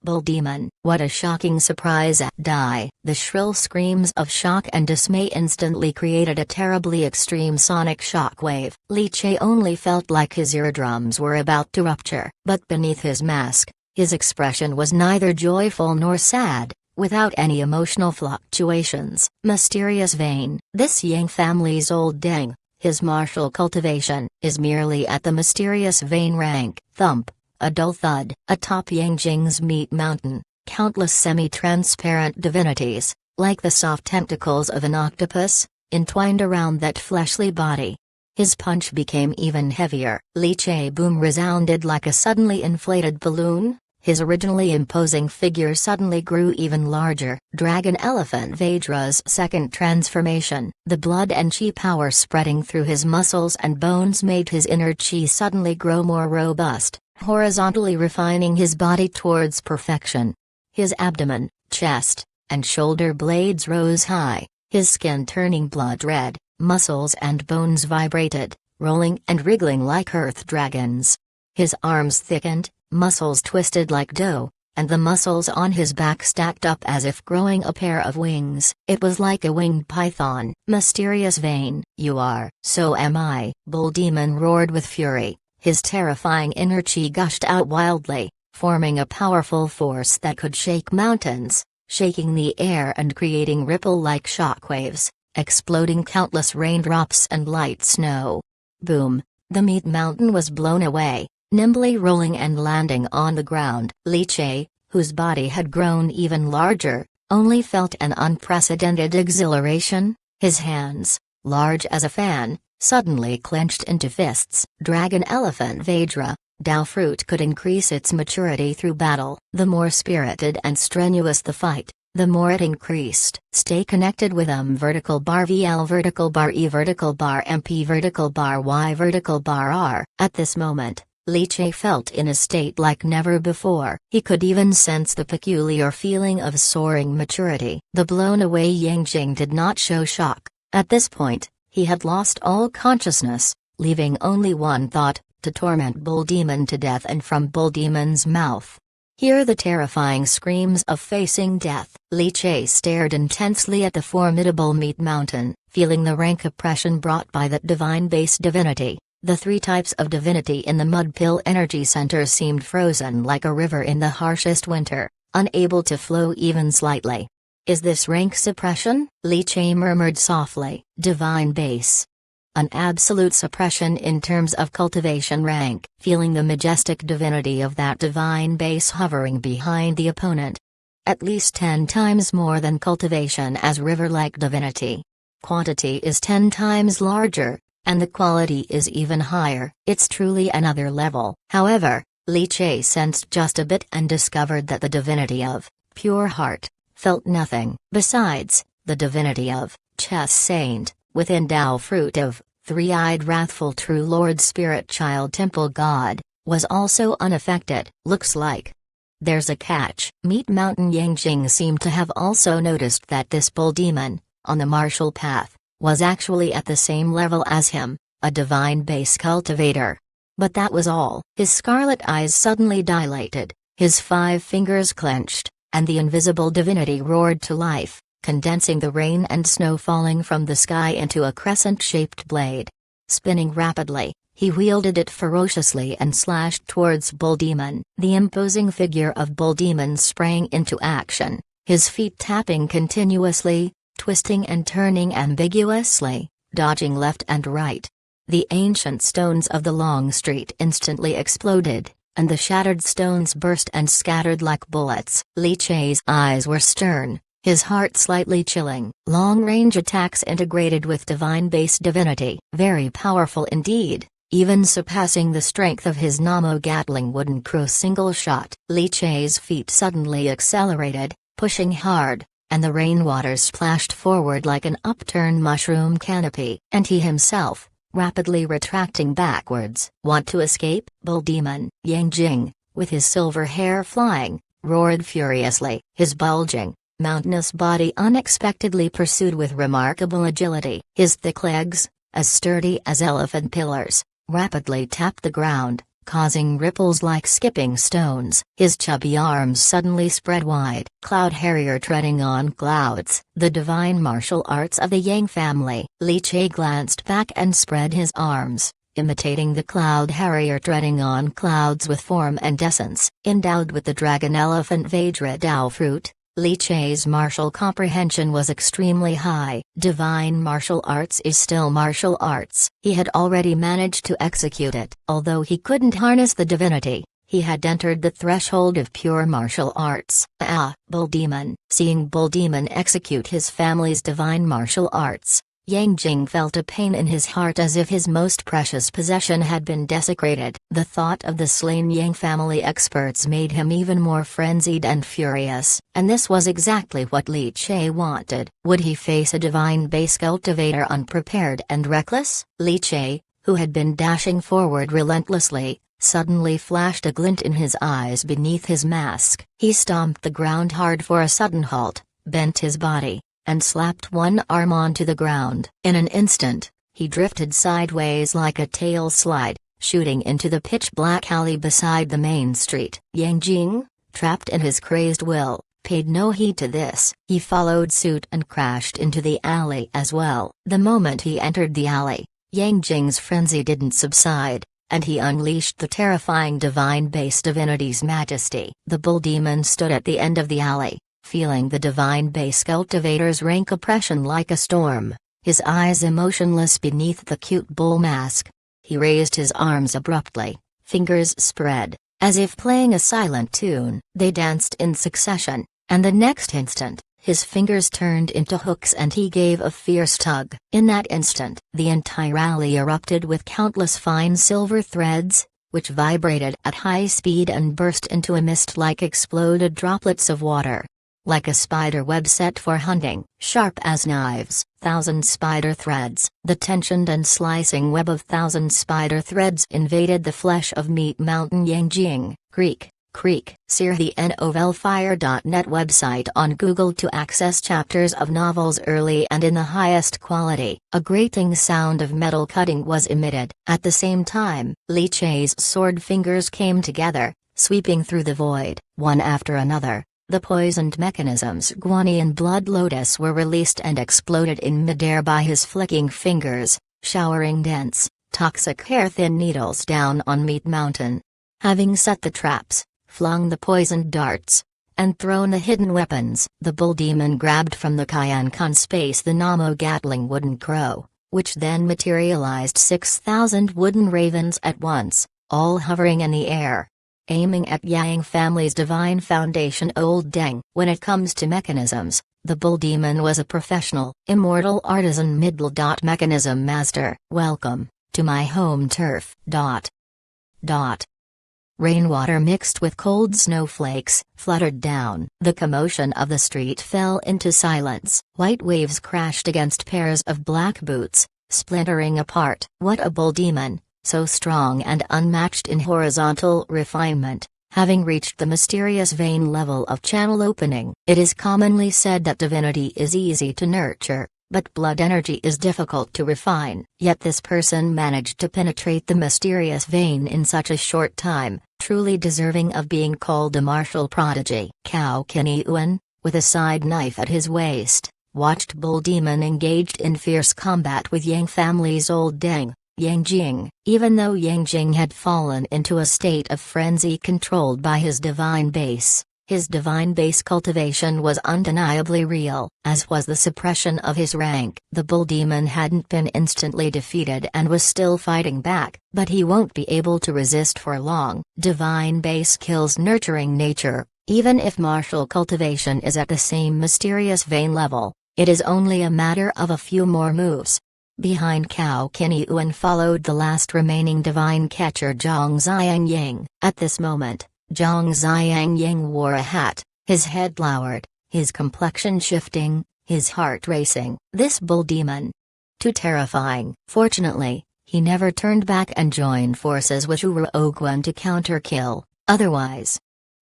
Bull demon! What a shocking surprise! The shrill screams of shock and dismay instantly created a terribly extreme sonic shockwave. Li Che only felt like his eardrums were about to rupture. But beneath his mask, his expression was neither joyful nor sad, without any emotional fluctuations. Mysterious vein. This Yang family's old Deng, his martial cultivation, is merely at the mysterious vein rank. Thump. A dull thud. Atop Yangjing's Meat Mountain, countless semi-transparent divinities, like the soft tentacles of an octopus, entwined around that fleshly body. His punch became even heavier. Li Che boom resounded like a suddenly inflated balloon. His originally imposing figure suddenly grew even larger. Dragon Elephant Vajra's second transformation. The blood and chi power spreading through his muscles and bones made his inner chi suddenly grow more robust, horizontally refining his body towards perfection. His abdomen, chest, and shoulder blades rose high, his skin turning blood red, muscles and bones vibrated, rolling and wriggling like earth dragons. His arms thickened, muscles twisted like dough, and the muscles on his back stacked up as if growing a pair of wings. It was like a winged python. Mysterious vein. You are. So am I. Bull Demon roared with fury. His terrifying inner chi gushed out wildly, forming a powerful force that could shake mountains, shaking the air and creating ripple-like shockwaves, exploding countless raindrops and light snow. Boom! The Meat Mountain was blown away, nimbly rolling and landing on the ground. Li Che, whose body had grown even larger, only felt an unprecedented exhilaration. His hands, large as a fan, suddenly clenched into fists. Dragon Elephant Vajra, Dao fruit could increase its maturity through battle. The more spirited and strenuous the fight, the more it increased. Stay connected with vertical bar VL vertical bar E vertical bar MP vertical bar Y vertical bar R. At this moment, Li Che felt in a state like never before. He could even sense the peculiar feeling of soaring maturity. The blown-away Yangjing did not show shock. At this point, he had lost all consciousness, leaving only one thought, to torment Bull Demon to death. And from Bull Demon's mouth, hear the terrifying screams of facing death. Li Che stared intensely at the formidable Meat Mountain, feeling the rank oppression brought by that divine base divinity. The three types of divinity in the Mud Pill Energy Center seemed frozen like a river in the harshest winter, unable to flow even slightly. Is this rank suppression? Li Che murmured softly. Divine base. An absolute suppression in terms of cultivation rank. Feeling the majestic divinity of that divine base hovering behind the opponent. At least 10 times more than cultivation as river-like divinity. Quantity is 10 times larger, and the quality is even higher. It's truly another level. However, Li Che sensed just a bit and discovered that the divinity of pure heart felt nothing. Besides, the divinity of Chess Saint, within Dao fruit of three-eyed wrathful true Lord Spirit Child Temple God, was also unaffected. Looks like there's a catch. Meat Mountain Yangjing seemed to have also noticed that this Bull Demon, on the martial path, was actually at the same level as him, a divine base cultivator. But that was all. His scarlet eyes suddenly dilated, his 5 fingers clenched, and the invisible divinity roared to life, condensing the rain and snow falling from the sky into a crescent-shaped blade. Spinning rapidly, he wielded it ferociously and slashed towards Bull Demon. The imposing figure of Bull Demon sprang into action, his feet tapping continuously, twisting and turning ambiguously, dodging left and right. The ancient stones of the long street instantly exploded, and the shattered stones burst and scattered like bullets. Li Che's eyes were stern, his heart slightly chilling. Long-range attacks integrated with divine base divinity. Very powerful indeed, even surpassing the strength of his Namo Gatling wooden crow single shot. Li Che's feet suddenly accelerated, pushing hard, and the rainwater splashed forward like an upturned mushroom canopy. And he himself, rapidly retracting backwards. Want to escape? Bull Demon Yangjing, with his silver hair flying, roared furiously, his bulging, mountainous body unexpectedly pursued with remarkable agility. His thick legs, as sturdy as elephant pillars, rapidly tapped the ground, causing ripples like skipping stones. His chubby arms suddenly spread wide. Cloud Harrier treading on clouds. The divine martial arts of the Yang family. Li Che glanced back and spread his arms, imitating the Cloud Harrier treading on clouds with form and essence. Endowed with the dragon elephant Vajra Dao fruit, Li Che's martial comprehension was extremely high. Divine martial arts is still martial arts. He had already managed to execute it. Although he couldn't harness the divinity, he had entered the threshold of pure martial arts. Bull Demon. Seeing Bull Demon execute his family's divine martial arts, Yang Jing felt a pain in his heart as if his most precious possession had been desecrated. The thought of the slain Yang family experts made him even more frenzied and furious, and this was exactly what Li Che wanted. Would he face a divine base cultivator unprepared and reckless? Li Che, who had been dashing forward relentlessly, suddenly flashed a glint in his eyes beneath his mask. He stomped the ground hard for a sudden halt, bent his body, and slapped one arm onto the ground. In an instant, he drifted sideways like a tail slide, shooting into the pitch-black alley beside the main street. Yang Jing, trapped in his crazed will, paid no heed to this. He followed suit and crashed into the alley as well. The moment he entered the alley, Yang Jing's frenzy didn't subside, and he unleashed the terrifying divine base divinity's majesty. The Bull Demon stood at the end of the alley, feeling the divine base cultivator's rank oppression like a storm, his eyes emotionless beneath the cute bull mask. He raised his arms abruptly, fingers spread, as if playing a silent tune. They danced in succession, and the next instant, his fingers turned into hooks and he gave a fierce tug. In that instant, the entire alley erupted with countless fine silver threads, which vibrated at high speed and burst into a mist like exploded droplets of water. Like a spider web set for hunting, sharp as knives, thousand spider threads. The tensioned and slicing web of thousand spider threads invaded the flesh of Meat Mountain Yang Jing. Creek. Sear the novelfire.net website on Google to access chapters of novels early and in the highest quality. A grating sound of metal cutting was emitted. At the same time, Li Che's sword fingers came together, sweeping through the void. One after another, the poisoned mechanisms Guanyi and Blood Lotus were released and exploded in midair by his flicking fingers, showering dense, toxic hair-thin needles down on Meat Mountain. Having set the traps, flung the poisoned darts, and thrown the hidden weapons, the Bull Demon grabbed from the Kyan space the Namo Gatling wooden crow, which then materialized 6,000 wooden ravens at once, all hovering in the air, aiming at Yang family's divine foundation Old Deng. When it comes to mechanisms, the Bull Demon was a professional, immortal artisan mechanism master. Welcome to my home turf. Rainwater mixed with cold snowflakes fluttered down. The commotion of the street fell into silence. White waves crashed against pairs of black boots, splintering apart. What a Bull Demon! So strong and unmatched in horizontal refinement, having reached the mysterious vein level of channel opening. It is commonly said that divinity is easy to nurture, but blood energy is difficult to refine. Yet this person managed to penetrate the mysterious vein in such a short time, truly deserving of being called a martial prodigy. Cao Qinyuan, with a side knife at his waist, watched Bull Demon engaged in fierce combat with Yang family's Old Deng, Yang Jing. Even though Yang Jing had fallen into a state of frenzy controlled by his divine base, his divine base cultivation was undeniably real, as was the suppression of his rank. The Bull Demon hadn't been instantly defeated and was still fighting back, but he won't be able to resist for long. Divine base kills nurturing nature, even if martial cultivation is at the same mysterious vein level. It is only a matter of a few more moves. Behind Cao Qinyuan followed the last remaining divine catcher Zhang Xiangyang. At this moment, Zhang Xiangyang wore a hat, his head lowered, his complexion shifting, his heart racing. This Bull Demon. Too terrifying. Fortunately, he never turned back and joined forces with Zhu Ruoguan to counter-kill, otherwise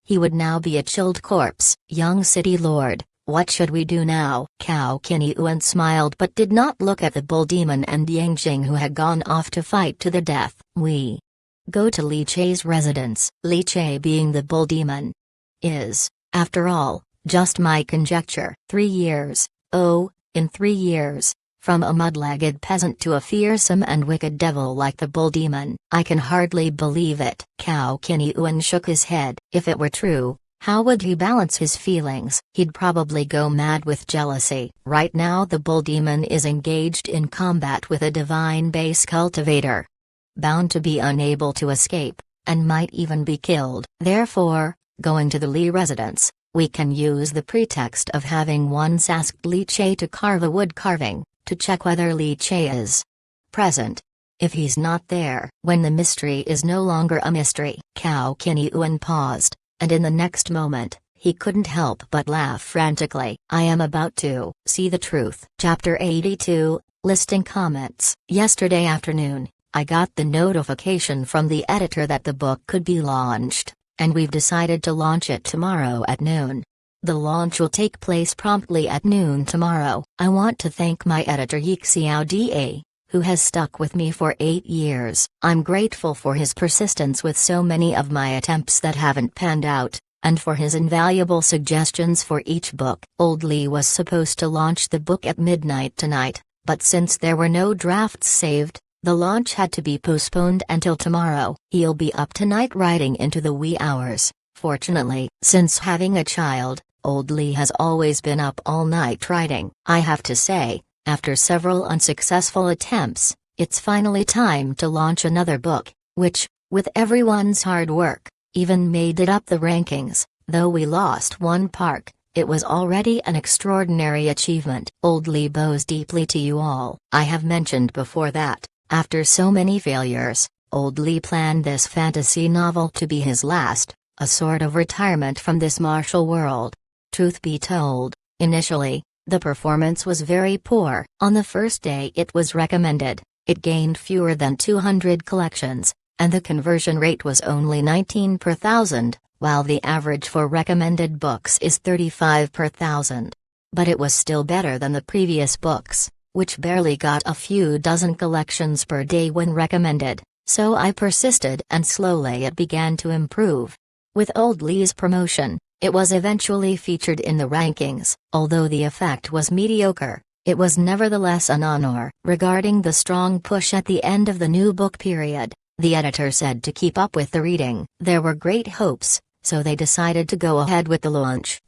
He would now be a chilled corpse. Young city lord, what should we do now? Cao Qinyuan smiled but did not look at the bull demon and Yang Jing, who had gone off to fight to the death. We go to Li Chei's residence. Li Chei, being the bull demon, is, after all, just my conjecture. 3 years, oh, in 3 years, from a mud-legged peasant to a fearsome and wicked devil like the bull demon. I can hardly believe it. Cao Qinyuan shook his head. If it were true, how would he balance his feelings? He'd probably go mad with jealousy. Right now the bull demon is engaged in combat with a divine base cultivator, bound to be unable to escape, and might even be killed. Therefore, going to the Li residence, we can use the pretext of having once asked Li Chei to carve a wood carving, to check whether Li Chei is present. If he's not there, when the mystery is no longer a mystery. Cao Qinyuan paused, and in the next moment, he couldn't help but laugh frantically. I am about to see the truth. Chapter 82, Listing Comments. Yesterday afternoon, I got the notification from the editor that the book could be launched, and we've decided to launch it tomorrow at noon. The launch will take place promptly at noon tomorrow. I want to thank my editor Yixiao Da, who has stuck with me for 8 years. I'm grateful for his persistence with so many of my attempts that haven't panned out, and for his invaluable suggestions for each book. Old Li was supposed to launch the book at midnight tonight, but since there were no drafts saved, the launch had to be postponed until tomorrow. He'll be up tonight writing into the wee hours. Fortunately, since having a child, Old Li has always been up all night writing. I have to say, after several unsuccessful attempts, it's finally time to launch another book, which, with everyone's hard work, even made it up the rankings. Though we lost one part, it was already an extraordinary achievement. Old Li bows deeply to you all. I have mentioned before that, after so many failures, Old Li planned this fantasy novel to be his last, a sort of retirement from this martial world. Truth be told, initially, the performance was very poor. On the first day it was recommended, it gained fewer than 200 collections, and the conversion rate was only 19 per thousand, while the average for recommended books is 35 per thousand. But it was still better than the previous books, which barely got a few dozen collections per day when recommended, so I persisted and slowly it began to improve. With Old Li's promotion, it was eventually featured in the rankings. Although the effect was mediocre, it was nevertheless an honor. Regarding the strong push at the end of the new book period, the editor said to keep up with the reading. There were great hopes, so they decided to go ahead with the launch.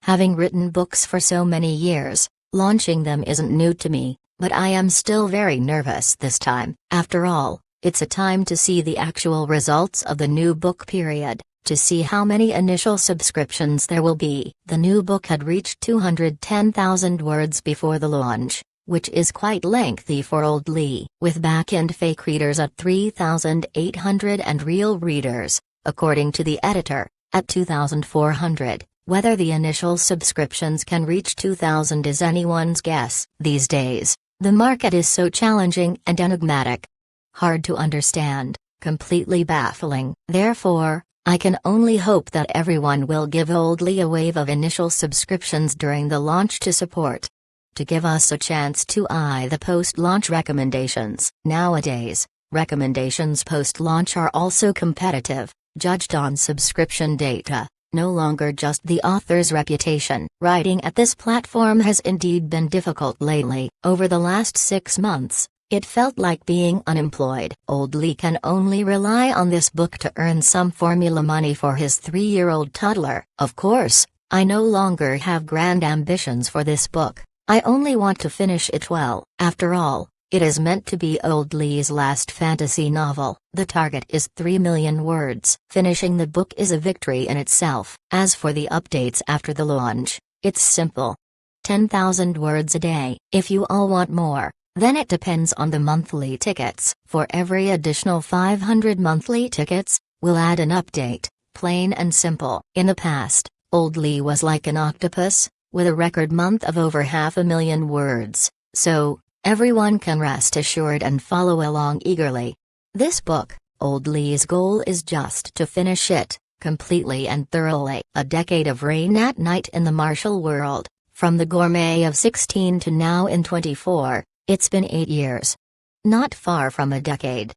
Having written books for so many years, launching them isn't new to me, but I am still very nervous this time. After all, it's a time to see the actual results of the new book period, to see how many initial subscriptions there will be. The new book had reached 210,000 words before the launch, which is quite lengthy for Old Li. With back-end fake readers at 3,800 and real readers, according to the editor, at 2,400, whether the initial subscriptions can reach 2,000 is anyone's guess. These days, the market is so challenging and enigmatic. Hard to understand, completely baffling. Therefore, I can only hope that everyone will give Old Li a wave of initial subscriptions during the launch to support, to give us a chance to eye the post-launch recommendations. Nowadays, recommendations post-launch are also competitive, judged on subscription data, no longer just the author's reputation. Writing at this platform has indeed been difficult lately. Over the last 6 months, it felt like being unemployed. Old Li can only rely on this book to earn some formula money for his 3-year-old toddler. Of course, I no longer have grand ambitions for this book. I only want to finish it well. After all, it is meant to be Old Li's last fantasy novel. The target is 3 million words. Finishing the book is a victory in itself. As for the updates after the launch, it's simple. 10,000 words a day. If you all want more, then it depends on the monthly tickets. For every additional 500 monthly tickets, we'll add an update, plain and simple. In the past, Old Li was like an octopus, with a record month of over 500,000 words, so everyone can rest assured and follow along eagerly. This book, Old Li's goal is just to finish it, completely and thoroughly. A decade of reign at night in the martial world, from the gourmet of 16 to now in 24, it's been 8 years. Not far from a decade.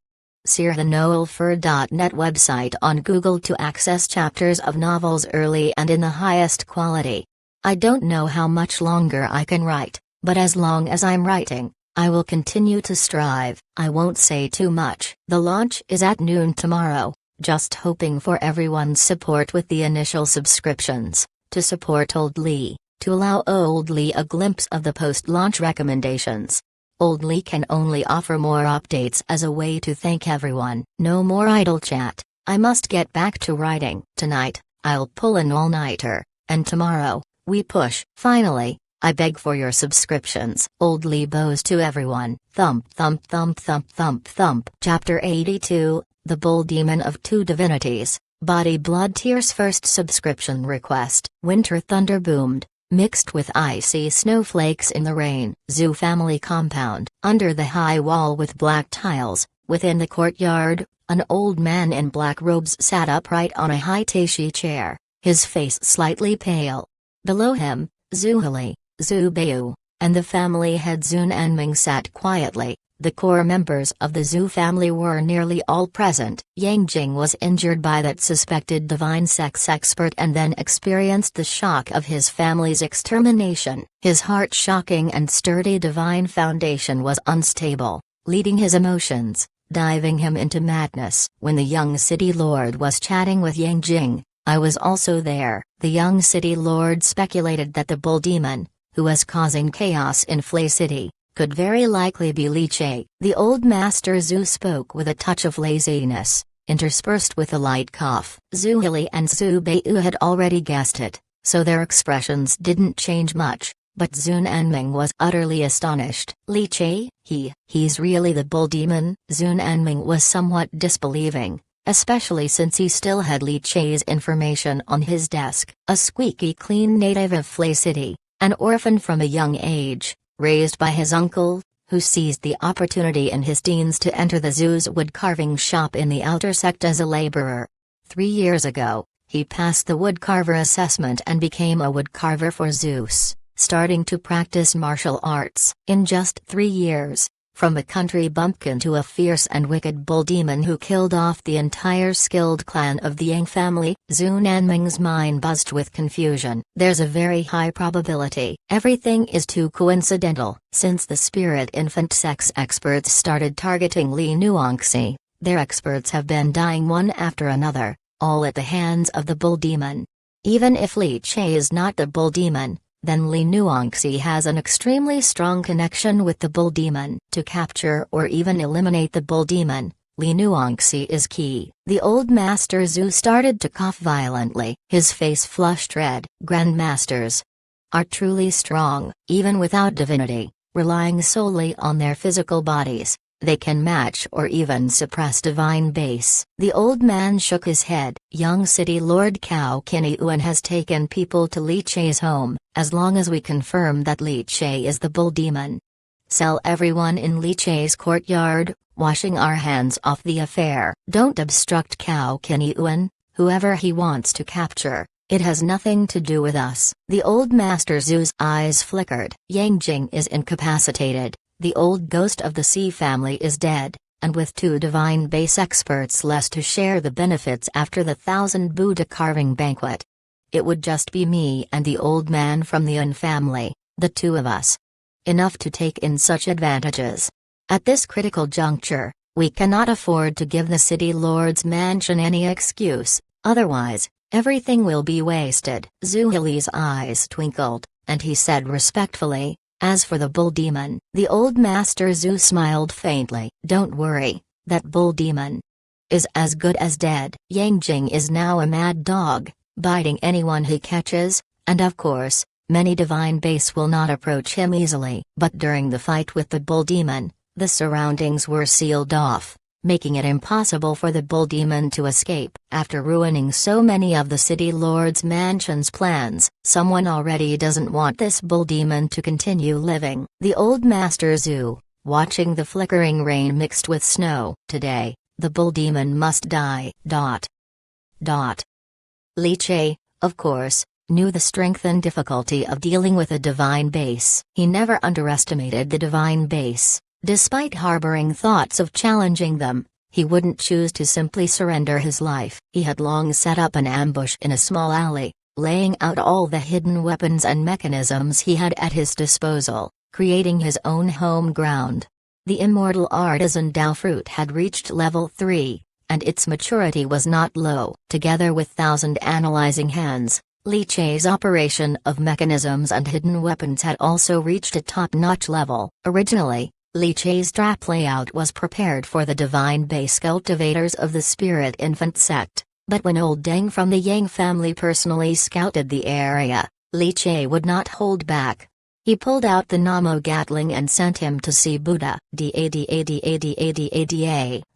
Sear the noelfer.net website on Google to access chapters of novels early and in the highest quality. I don't know how much longer I can write, but as long as I'm writing, I will continue to strive. I won't say too much. The launch is at noon tomorrow, just hoping for everyone's support with the initial subscriptions, to support Old Lee, to allow Old Lee a glimpse of the post-launch recommendations. Old Lee can only offer more updates as a way to thank everyone. No more idle chat, I must get back to writing. Tonight, I'll pull an all-nighter, and tomorrow, we push. Finally, I beg for your subscriptions. Old Lee bows to everyone. Thump thump thump thump thump thump. Chapter 82, The Bull Demon of Two Divinities, Body Blood Tears. First subscription request. Winter thunder boomed, mixed with icy snowflakes in the rain. Zoo family compound. Under the high wall with black tiles, within the courtyard, an old man in black robes sat upright on a high-tashi chair, his face slightly pale. Below him, Zhuhili, Zhu Beiyu, and the family head Zun Anming sat quietly. The core members of the Zhu family were nearly all present. Yang Jing was injured by that suspected divine sex expert and then experienced the shock of his family's extermination. His heart-shocking and sturdy divine foundation was unstable, leading his emotions, driving him into madness. When the young city lord was chatting with Yang Jing, I was also there. The young city lord speculated that the bull demon, who was causing chaos in Flay City, could very likely be Li Che. The old master Zhu spoke with a touch of laziness, interspersed with a light cough. Zhuhili and Zhu Beiyu had already guessed it, so their expressions didn't change much, but Zun Anming was utterly astonished. Li Che? He's really the bull demon? Zun Anming was somewhat disbelieving, especially since he still had Li Che's information on his desk. A squeaky clean native of Flay City, an orphan from a young age, raised by his uncle, who seized the opportunity in his teens to enter the zoo's woodcarving shop in the outer sect as a laborer. 3 years ago, he passed the woodcarver assessment and became a woodcarver for Zeus, starting to practice martial arts. In just 3 years, from a country bumpkin to a fierce and wicked bull demon who killed off the entire skilled clan of the Yang family, Zun Anming's mind buzzed with confusion. There's a very high probability. Everything is too coincidental. Since the spirit infant sex experts started targeting Li Nuangxi, their experts have been dying one after another, all at the hands of the bull demon. Even if Li Che is not the bull demon, then Li Nuangxi has an extremely strong connection with the bull demon. To capture or even eliminate the bull demon, Li Nuangxi is key. The old master Zhu started to cough violently. His face flushed red. Grandmasters are truly strong, even without divinity, relying solely on their physical bodies. They can match or even suppress divine base. The old man shook his head. Young city lord Cao Kinyuan has taken people to Li Che's home. As long as we confirm that Li Che is the bull demon, sell everyone in Li Che's courtyard, washing our hands off the affair. Don't obstruct Cao Kinyuan, whoever he wants to capture. It has nothing to do with us. The old master Zhu's eyes flickered. Yang Jing is incapacitated. The old ghost of the Sea family is dead, and with 2 divine base experts less to share the benefits after the 1,000 Buddha carving banquet. It would just be me and the old man from the Yun family, the 2 of us. Enough to take in such advantages. At this critical juncture, we cannot afford to give the city lord's mansion any excuse, otherwise, everything will be wasted. Zhuhili's eyes twinkled, and he said respectfully, as for the bull demon, the old master Zhu smiled faintly. Don't worry, that bull demon is as good as dead. Yang Jing is now a mad dog, biting anyone he catches, and of course, many divine base will not approach him easily. But during the fight with the bull demon, the surroundings were sealed off, making it impossible for the bull demon to escape. After ruining so many of the city lord's mansion's plans, someone already doesn't want this bull demon to continue living. The old master Zhu, watching the flickering rain mixed with snow. Today, the bull demon must die. Li Che, of course, knew the strength and difficulty of dealing with a divine base. He never underestimated the divine base. Despite harboring thoughts of challenging them, he wouldn't choose to simply surrender his life. He had long set up an ambush in a small alley, laying out all the hidden weapons and mechanisms he had at his disposal, creating his own home ground. The immortal artisan Dao fruit had reached level 3, and its maturity was not low. Together with 1,000 analyzing hands, Li Che's operation of mechanisms and hidden weapons had also reached a top-notch level. Originally, Li Che's trap layout was prepared for the divine base cultivators of the Spirit Infant sect, but when old Deng from the Yang family personally scouted the area, Li Che would not hold back. He pulled out the Namo Gatling and sent him to see Buddha. Da.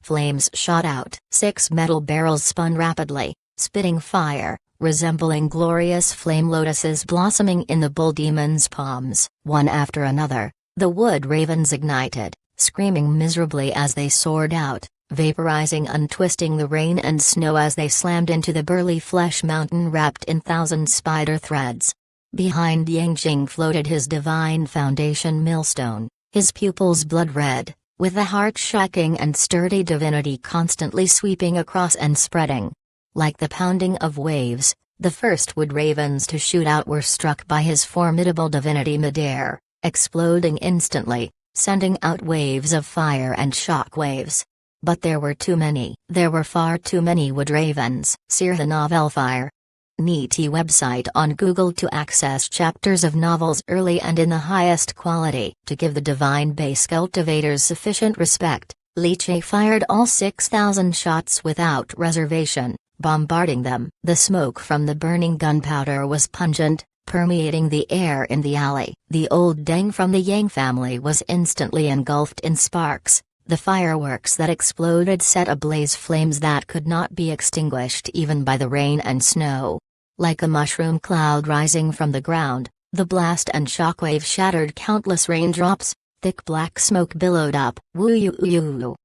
Flames shot out. 6 metal barrels spun rapidly, spitting fire, resembling glorious flame lotuses blossoming in the bull demon's palms. One after another, the wood ravens ignited, screaming miserably as they soared out, vaporizing and twisting the rain and snow as they slammed into the burly flesh mountain wrapped in 1,000 spider threads. Behind Yangjing floated his divine foundation millstone, his pupils blood red, with the heart-shaking and sturdy divinity constantly sweeping across and spreading. Like the pounding of waves, the first wood ravens to shoot out were struck by his formidable divinity midair, exploding instantly, sending out waves of fire and shock waves. But there were too many. There were far too many wood ravens. Sirha Novel Fire. Niti website on Google to access chapters of novels early and in the highest quality. To give the divine base cultivators sufficient respect, Li Che fired all 6,000 shots without reservation, bombarding them. The smoke from the burning gunpowder was pungent, permeating the air in the alley. The old Deng from the Yang family was instantly engulfed in sparks. The fireworks that exploded set ablaze flames that could not be extinguished even by the rain and snow. Like a mushroom cloud rising from the ground, the blast and shockwave shattered countless raindrops. Thick black smoke billowed up. Woo.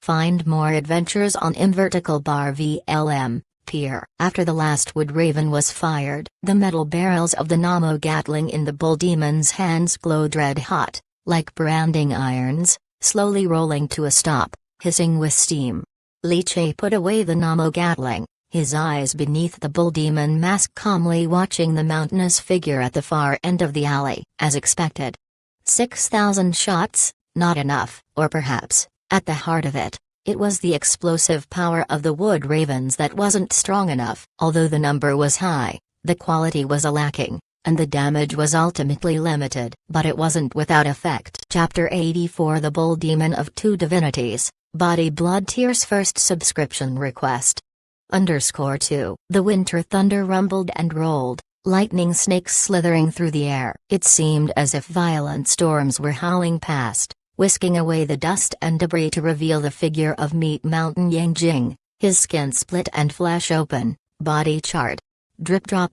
Find more adventures on Invertical Bar VLM. Pier. After the last wood raven was fired, the metal barrels of the Namo Gatling in the bull demon's hands glowed red hot, like branding irons, slowly rolling to a stop, hissing with steam. Li Che put away the Namo Gatling, his eyes beneath the bull demon mask calmly watching the mountainous figure at the far end of the alley. As expected. 6,000 shots, not enough. Or perhaps, at the heart of it, it was the explosive power of the wood ravens that wasn't strong enough. Although the number was high, the quality was lacking, and the damage was ultimately limited. But it wasn't without effect. Chapter 84 The Bull Demon of Two Divinities, Body Blood Tears First Subscription Request. _2. The winter thunder rumbled and rolled, lightning snakes slithering through the air. It seemed as if violent storms were howling past, whisking away the dust and debris to reveal the figure of Meat Mountain Yangjing, his skin split and flesh open, body charred. Drip drop,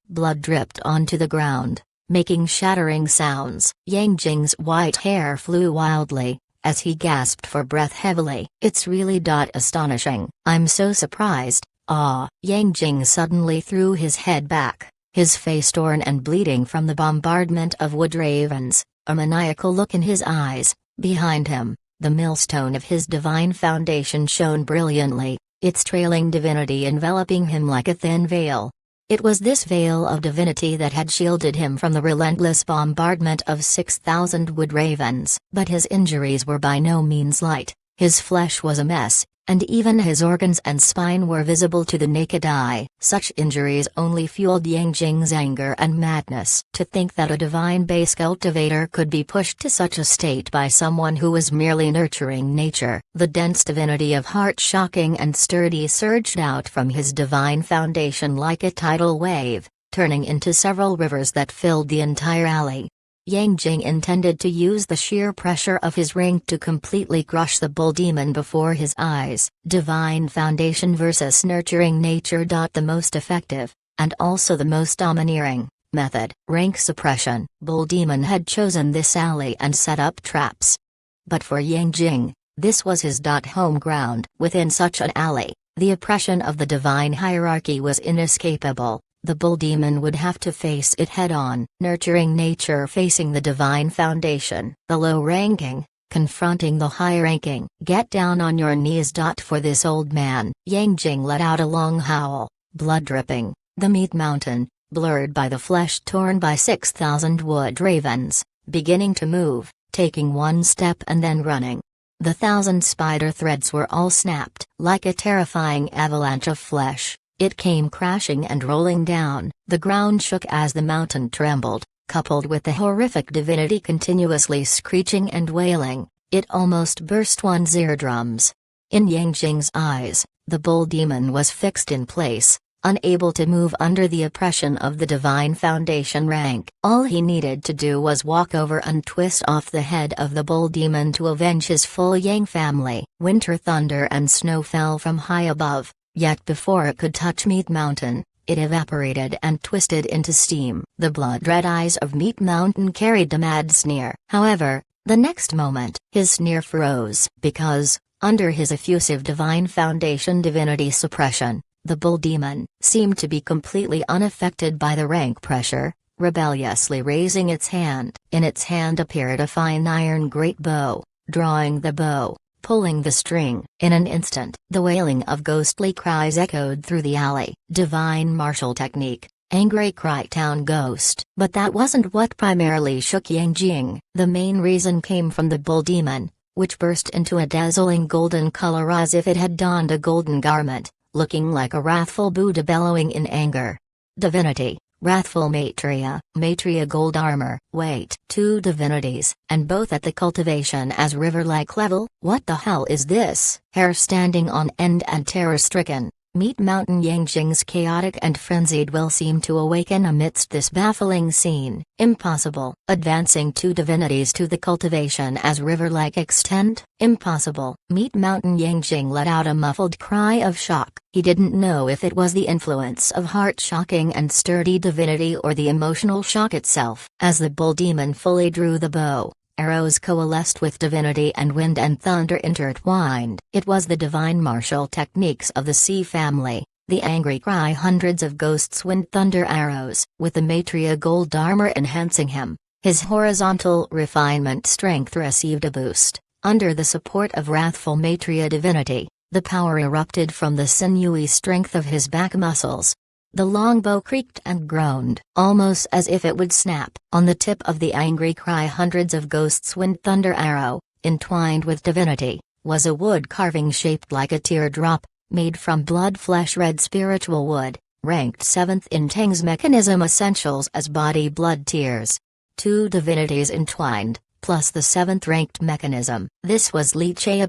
blood dripped onto the ground, making shattering sounds. Yangjing's white hair flew wildly, as he gasped for breath heavily. It's really astonishing. I'm so surprised. Yangjing suddenly threw his head back, his face torn and bleeding from the bombardment of wood ravens, a maniacal look in his eyes. Behind him, the millstone of his divine foundation shone brilliantly, its trailing divinity enveloping him like a thin veil. It was this veil of divinity that had shielded him from the relentless bombardment of 6,000 wood ravens. But his injuries were by no means light, his flesh was a mess, and even his organs and spine were visible to the naked eye. Such injuries only fueled Yangjing's anger and madness. To think that a divine base cultivator could be pushed to such a state by someone who was merely nurturing nature. The dense divinity of heart shocking and sturdy surged out from his divine foundation like a tidal wave, turning into several rivers that filled the entire alley. Yangjing intended to use the sheer pressure of his ring to completely crush the bull demon before his eyes. Divine Foundation versus Nurturing Nature. The most effective, and also the most domineering, method. Rank suppression. Bull demon had chosen this alley and set up traps. But for Yangjing, this was his home ground. Within such an alley, The oppression of the divine hierarchy was inescapable. The bull demon would have to face it head-on, nurturing nature facing the divine foundation. The low-ranking, confronting the high-ranking. Get down on your knees. For this old man. Yang Jing let out a long howl, blood dripping. The meat mountain, blurred by the flesh torn by 6,000 wood ravens, beginning to move, taking one step and then running. The 1,000 spider threads were all snapped. Like a terrifying avalanche of flesh, it came crashing and rolling down. The ground shook as the mountain trembled, coupled with the horrific divinity continuously screeching and wailing. It almost burst one's eardrums. In Yang Jing's eyes, the bull demon was fixed in place, unable to move under the oppression of the divine foundation rank. All he needed to do was walk over and twist off the head of the bull demon to avenge his full Yang family. Winter thunder and snow fell from high above, yet before it could touch Meat Mountain, it evaporated and twisted into steam. The blood-red eyes of Meat Mountain carried a mad sneer. However, the next moment, his sneer froze, because, under his effusive divine foundation divinity suppression, the bull demon seemed to be completely unaffected by the rank pressure, rebelliously raising its hand. In its hand appeared a fine iron great bow, drawing the bow, pulling the string. In an instant, the wailing of ghostly cries echoed through the alley. Divine martial technique, angry cry town ghost. But that wasn't what primarily shook Yang Jing. The main reason came from the bull demon, which burst into a dazzling golden color as if it had donned a golden garment, looking like a wrathful Buddha bellowing in anger. Divinity, wrathful Maitreya. Maitreya gold armor. Wait. 2 divinities, and both at the cultivation as river-like level? What the hell is this? Hair standing on end and terror-stricken, Meat Mountain Yang Jing's chaotic and frenzied will seemed to awaken amidst this baffling scene. Impossible. Advancing 2 divinities to the cultivation as river-like extent? Impossible. Meat Mountain Yang Jing let out a muffled cry of shock. He didn't know if it was the influence of heart-shocking and sturdy divinity or the emotional shock itself. As the bull demon fully drew the bow, arrows coalesced with divinity and wind and thunder intertwined. It was the divine martial techniques of the sea family. The angry cry hundreds of ghosts wind thunder arrows, with the Maitreya gold armor enhancing him. His horizontal refinement strength received a boost. Under the support of wrathful Maitreya divinity, the power erupted from the sinewy strength of his back muscles. The longbow creaked and groaned, almost as if it would snap. On the tip of the angry cry hundreds of ghosts wind thunder arrow, entwined with divinity, was a wood carving shaped like a teardrop, made from blood flesh red spiritual wood, ranked 7th in Tang's mechanism essentials as body blood tears. 2 divinities entwined, plus the 7th ranked mechanism. This was Li Che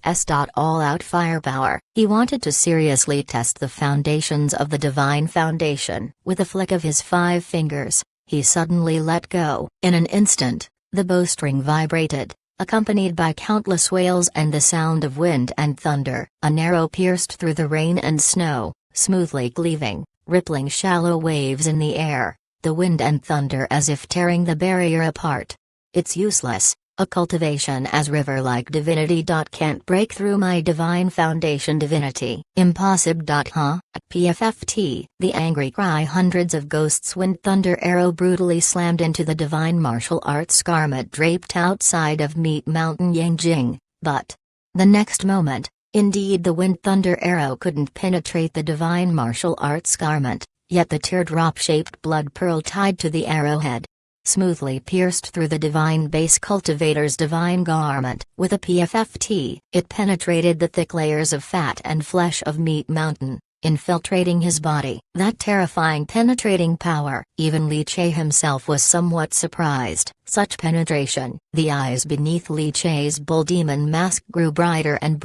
S. All-out firepower. He wanted to seriously test the foundations of the divine foundation. With a flick of his 5 fingers, he suddenly let go. In an instant, the bowstring vibrated, accompanied by countless wails and the sound of wind and thunder. An arrow pierced through the rain and snow, smoothly cleaving, rippling shallow waves in the air, the wind and thunder as if tearing the barrier apart. It's useless. A cultivation as river-like divinity. Can't break through my divine foundation divinity. Impossible. Huh? PFFT. The angry cry hundreds of ghosts wind thunder arrow brutally slammed into the divine martial arts garment draped outside of Meat Mountain Yang Jing, but the next moment, indeed the wind thunder arrow couldn't penetrate the divine martial arts garment, yet the teardrop-shaped blood pearl tied to the arrowhead smoothly pierced through the divine base cultivator's divine garment. With a PFFT, it penetrated the thick layers of fat and flesh of Meat Mountain, infiltrating his body. That terrifying penetrating power, even Li Che himself was somewhat surprised. Such penetration. The eyes beneath Li Che's bull demon mask grew brighter, and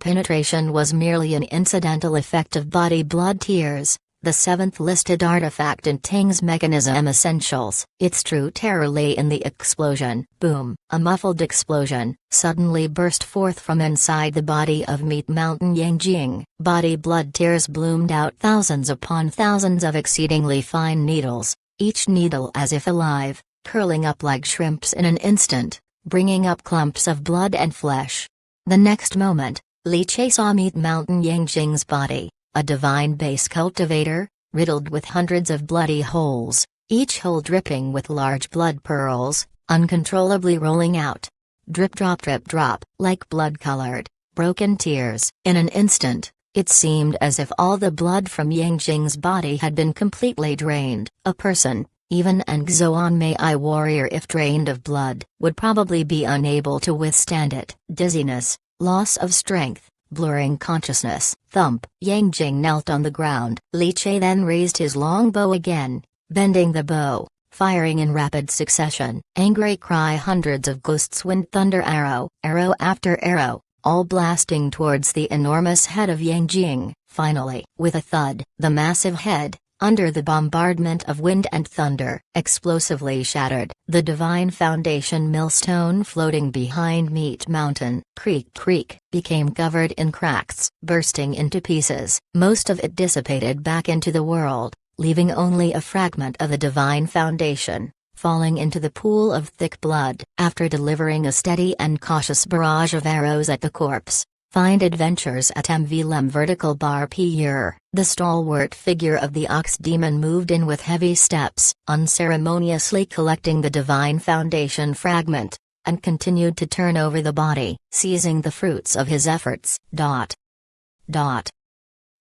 penetration was merely an incidental effect of body blood tears. The 7th listed artifact in Tang's mechanism essentials. Its true terror lay in the explosion. Boom! A muffled explosion suddenly burst forth from inside the body of Meat Mountain Yang Jing. Body blood tears bloomed out, thousands upon thousands of exceedingly fine needles, each needle as if alive, curling up like shrimps in an instant, bringing up clumps of blood and flesh. The next moment, Li Che saw meet Mountain Yangjing's body, a divine base cultivator, riddled with hundreds of bloody holes, each hole dripping with large blood pearls, uncontrollably rolling out. Drip drop, like blood-colored, broken tears. In an instant, it seemed as if all the blood from Yangjing's body had been completely drained. A person, even an Xuanmei warrior if drained of blood, would probably be unable to withstand it. Dizziness, loss of strength, blurring consciousness. Thump. Yangjing knelt on the ground. Li Che then raised his long bow again, bending the bow, firing in rapid succession. Angry cry, hundreds of ghosts, wind, thunder, arrow after arrow, all blasting towards the enormous head of Yangjing. Finally, with a thud, the massive head, under the bombardment of wind and thunder, explosively shattered. The divine foundation millstone floating behind Meat Mountain, creak, became covered in cracks, bursting into pieces. Most of it dissipated back into the world, leaving only a fragment of the divine foundation, falling into the pool of thick blood. After delivering a steady and cautious barrage of arrows at the corpse, find adventures at MVLM vertical bar Pier. The stalwart figure of the ox demon moved in with heavy steps, unceremoniously collecting the divine foundation fragment, and continued to turn over the body, seizing the fruits of his efforts.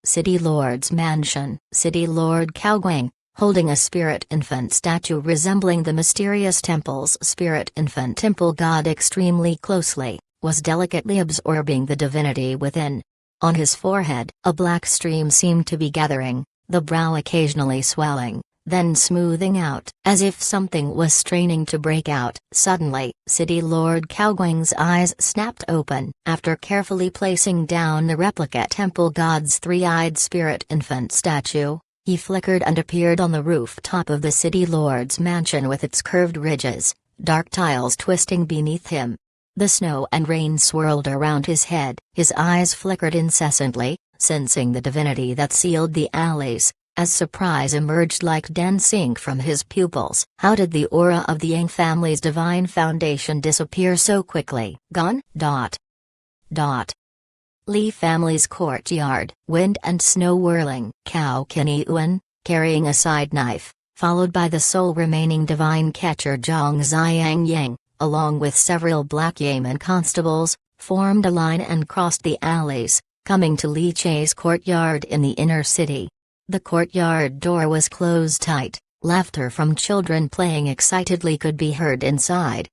City Lord's Mansion. City Lord Caoguang, holding a spirit infant statue resembling the mysterious temple's spirit infant temple god extremely closely, was delicately absorbing the divinity within. On his forehead, a black stream seemed to be gathering, the brow occasionally swelling, then smoothing out, as if something was straining to break out. Suddenly, City Lord Caoguang's eyes snapped open. After carefully placing down the replica temple god's three-eyed spirit infant statue, he flickered and appeared on the rooftop of the City Lord's mansion with its curved ridges, dark tiles twisting beneath him. The snow and rain swirled around his head, his eyes flickered incessantly, sensing the divinity that sealed the alleys, as surprise emerged like dancing from his pupils. How did the aura of the Yang family's divine foundation disappear so quickly? Gone? Li family's courtyard, wind and snow whirling. Cao Qinyuan, carrying a side knife, followed by the sole remaining divine catcher Zhang Xiang Yang, along with several black yeoman constables, formed a line and crossed the alleys, coming to Li Che's courtyard in the inner city. The courtyard door was closed tight, laughter from children playing excitedly could be heard inside.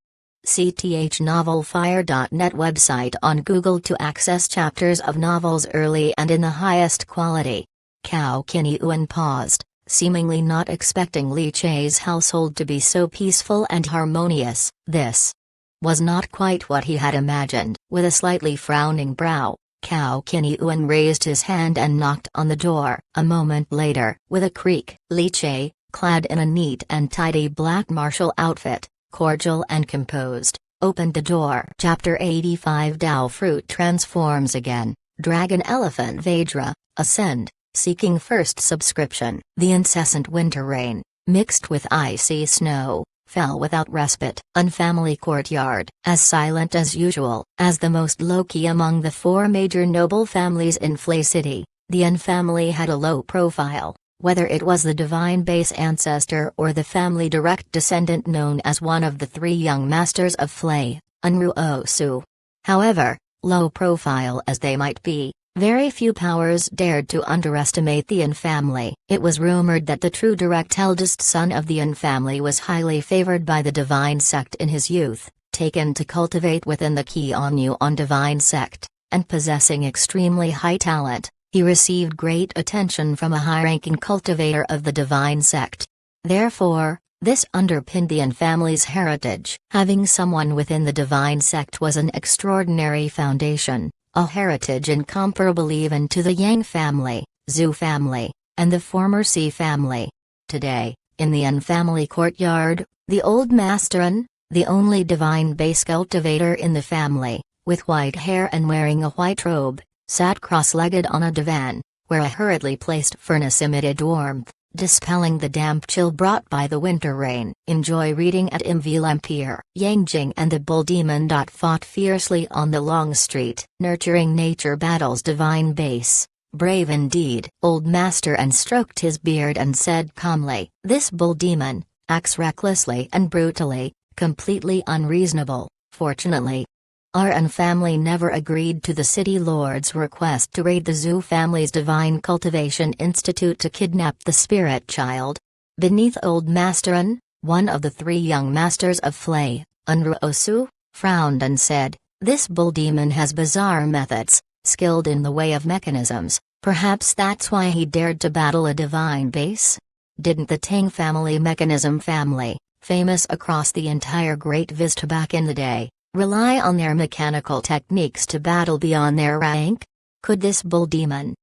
CTHNovelFire.net website on Google to access chapters of novels early and in the highest quality. Cao Qinyuan paused, seemingly not expecting Li Che's household to be so peaceful and harmonious. This was not quite what he had imagined. With a slightly frowning brow, Cao Qinyuan raised his hand and knocked on the door. A moment later, with a creak, Li Che, clad in a neat and tidy black martial outfit, cordial and composed, opened the door. Chapter 85 Dao Fruit transforms again. Dragon Elephant Vajra, Ascend. Seeking first subscription. The incessant winter rain, mixed with icy snow, fell without respite. Unfamily courtyard, as silent as usual. As the most low-key among the four major noble families in Flay City, the An family had a low profile, whether it was the divine base ancestor or the family direct descendant known as one of the three young masters of Flay, Unruo Su. However, low profile as they might be, very few powers dared to underestimate the An family. It was rumored that the true direct eldest son of the An family was highly favored by the divine sect in his youth, taken to cultivate within the Qianyuan divine sect, and possessing extremely high talent. He received great attention from a high-ranking cultivator of the divine sect. Therefore, this underpinned the An family's heritage. Having someone within the divine sect was an extraordinary foundation, a heritage incomparable even to the Yang family, Zhu family, and the former Si family. Today, in the An family courtyard, the old master An, the only divine base cultivator in the family, with white hair and wearing a white robe, sat cross-legged on a divan, where a hurriedly placed furnace emitted warmth. dispelling the damp chill brought by the winter rain. Enjoy reading at Imville Empire. Yang Jing and the bull demon. Fought fiercely on the long street, nurturing nature battles divine base. Brave indeed. Old Master and stroked his beard and said calmly, "This bull demon acts recklessly and brutally, completely unreasonable. Fortunately, our family never agreed to the city lord's request to raid the Zhu family's Divine Cultivation Institute to kidnap the spirit child." Beneath Old Master one of the three young masters of Flay, Unruosu, frowned and said, "This bull demon has bizarre methods, skilled in the way of mechanisms. Perhaps that's why he dared to battle a divine base? Didn't the Tang family mechanism family, famous across the entire Great Vista back in the day, rely on their mechanical techniques to battle beyond their rank? Could this bull demon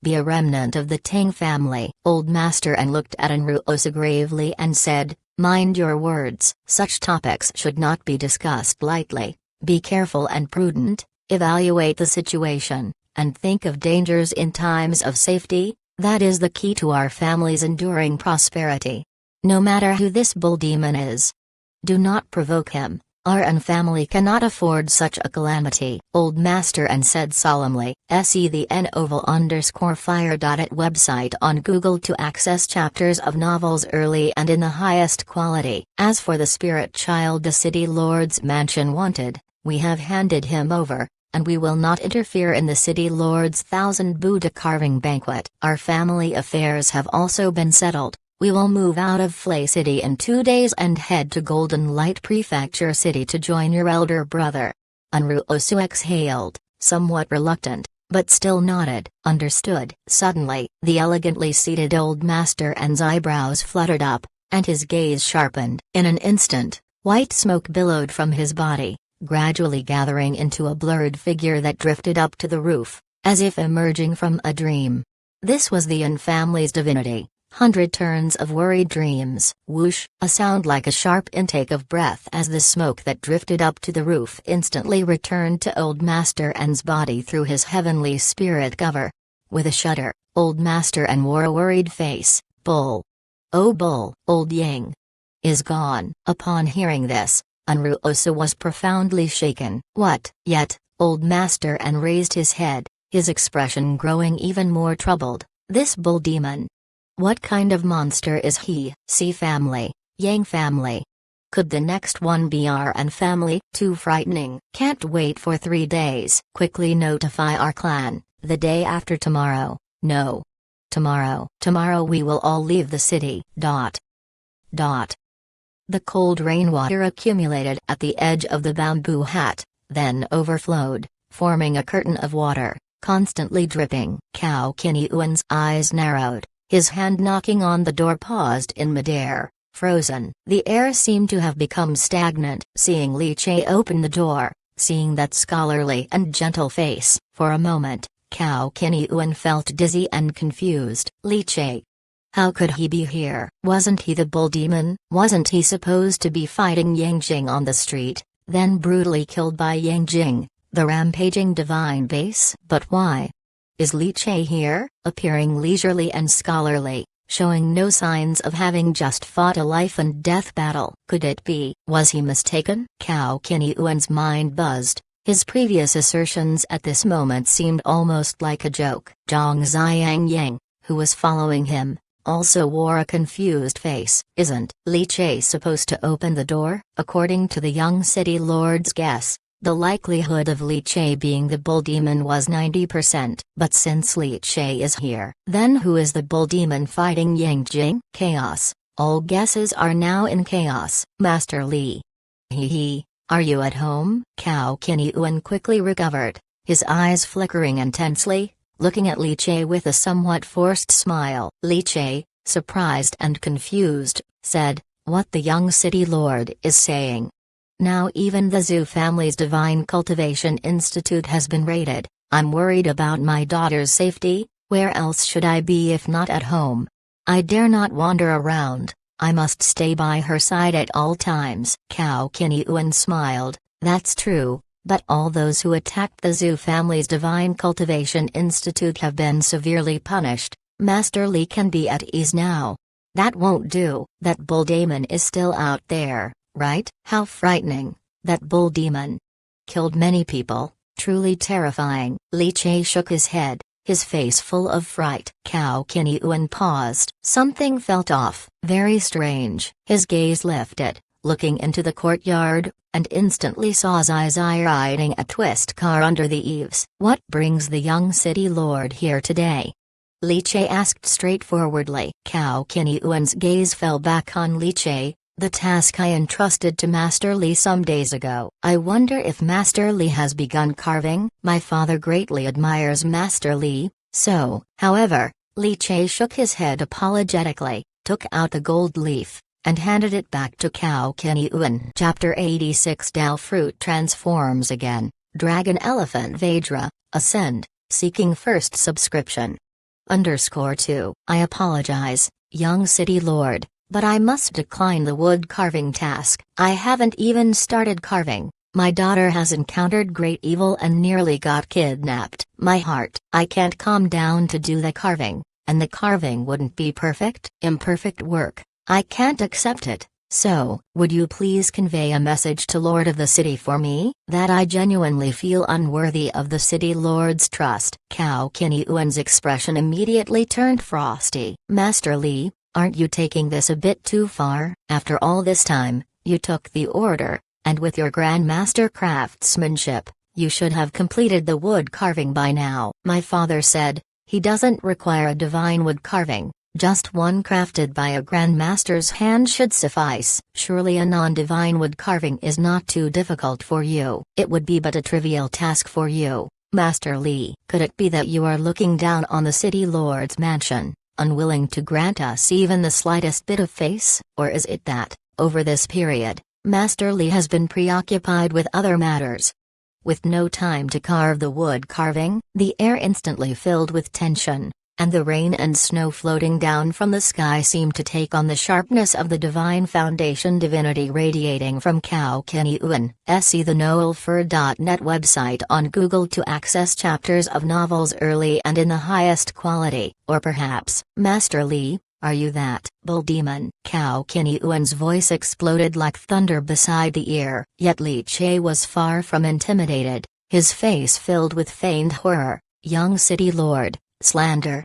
be a remnant of the Tang family?" Old Master looked at Enruosa gravely and said, "Mind your words. Such topics should not be discussed lightly. Be careful and prudent, evaluate the situation, and think of dangers in times of safety. That is the key to our family's enduring prosperity. No matter who this bull demon is, do not provoke him. Our family cannot afford such a calamity." Old Master said solemnly, "Se the Novel_Fire. At website on Google to access chapters of novels early and in the highest quality. As for the spirit child the city lord's mansion wanted, we have handed him over, and we will not interfere in the city lord's 1,000 Buddha carving banquet. Our family affairs have also been settled. We will move out of Flay City in 2 days and head to Golden Light Prefecture City to join your elder brother." Unruosu exhaled, somewhat reluctant, but still nodded. "Understood." Suddenly, the elegantly seated Old Master's eyebrows fluttered up, and his gaze sharpened. In an instant, white smoke billowed from his body, gradually gathering into a blurred figure that drifted up to the roof, as if emerging from a dream. This was the family's divinity. 100 turns of worried dreams. Whoosh, a sound like a sharp intake of breath as the smoke that drifted up to the roof instantly returned to Old Master's body through his heavenly spirit cover. With a shudder, Old Master wore a worried face. "Bull. Oh bull." "Old Yang is gone." Upon hearing this, Unruosa was profoundly shaken. "What?" Yet, Old Master raised his head, his expression growing even more troubled. "This bull demon. What kind of monster is he?" "Si family, Yang family. Could the next one be our family?" "Too frightening." "Can't wait for 3 days." "Quickly notify our clan, the day after tomorrow." "No. Tomorrow." "Tomorrow we will all leave the city." The cold rainwater accumulated at the edge of the bamboo hut, then overflowed, forming a curtain of water, constantly dripping. Cao Qinyuan's eyes narrowed. His hand knocking on the door paused in midair, frozen. The air seemed to have become stagnant. Seeing Li Che open the door, seeing that scholarly and gentle face, for a moment, Cao Qinyuan felt dizzy and confused. Li Che. How could he be here? Wasn't he the bull demon? Wasn't he supposed to be fighting Yang Jing on the street, then brutally killed by Yang Jing, the rampaging divine base? But why? Is Li Che here? Appearing leisurely and scholarly, showing no signs of having just fought a life-and-death battle. Could it be? Was he mistaken? Cao Qinyuan's mind buzzed. His previous assertions at this moment seemed almost like a joke. Zhang Xiang Yang, who was following him, also wore a confused face. Isn't Li Che supposed to open the door? According to the young city lord's guess, the likelihood of Li Che being the bull demon was 90%. But since Li Che is here, then who is the bull demon fighting Yang Jing? Chaos. All guesses are now in chaos. Master Li. Are you at home? Cao Qinyuan quickly recovered, his eyes flickering intensely, looking at Li Che with a somewhat forced smile. Li Che, surprised and confused, said, "What the young city lord is saying. Now even the Zhu family's Divine Cultivation Institute has been raided. I'm worried about my daughter's safety. Where else should I be if not at home? I dare not wander around. I must stay by her side at all times." Cao Qinyuan smiled. "That's true, but all those who attacked the Zhu family's Divine Cultivation Institute have been severely punished. Master Li can be at ease now. That won't do. That bull demon is still out there, right? How frightening. That bull demon killed many people, truly terrifying. Li Che shook his head, his face full of fright. Cao Qinyuan paused. Something felt off, very strange. His gaze lifted, looking into the courtyard, and instantly saw Zai Zai riding a twist car under the eaves. What brings the young city lord here today? Li Che asked straightforwardly. Cao Qinyuan's gaze fell back on Li Che. The task I entrusted to Master Li some days ago. I wonder if Master Li has begun carving? My father greatly admires Master Li, so. However, Li Che shook his head apologetically, took out the gold leaf, and handed it back to Cao Qinyuan. Chapter 86 Dao Fruit transforms again. Dragon Elephant Vajra, Ascend, seeking first subscription. _2. I apologize, young city lord, but I must decline the wood carving task. I haven't even started carving. My daughter has encountered great evil and nearly got kidnapped. My heart. I can't calm down to do the carving, and the carving wouldn't be perfect. Imperfect work. I can't accept it. So, would you please convey a message to Lord of the City for me? That I genuinely feel unworthy of the City Lord's trust. Cao Qinyuan's expression immediately turned frosty. Master Li, aren't you taking this a bit too far? After all this time, you took the order, and with your grandmaster craftsmanship, you should have completed the wood carving by now. My father said, he doesn't require a divine wood carving. Just one crafted by a grandmaster's hand should suffice. Surely a non-divine wood carving is not too difficult for you. It would be but a trivial task for you, Master Li. Could it be that you are looking down on the city lord's mansion, unwilling to grant us even the slightest bit of face? Or is it that, over this period, Master Li has been preoccupied with other matters? With no time to carve the wood carving, the air instantly filled with tension, and the rain and snow floating down from the sky seemed to take on the sharpness of the divine foundation divinity radiating from Cao Qinyuan. See the noelfur.net website on Google to access chapters of novels early and in the highest quality. Or perhaps, Master Li, are you that bull demon? Cao Qinyuan's voice exploded like thunder beside the ear. Yet Li Che was far from intimidated, his face filled with feigned horror. Young city lord. Slander.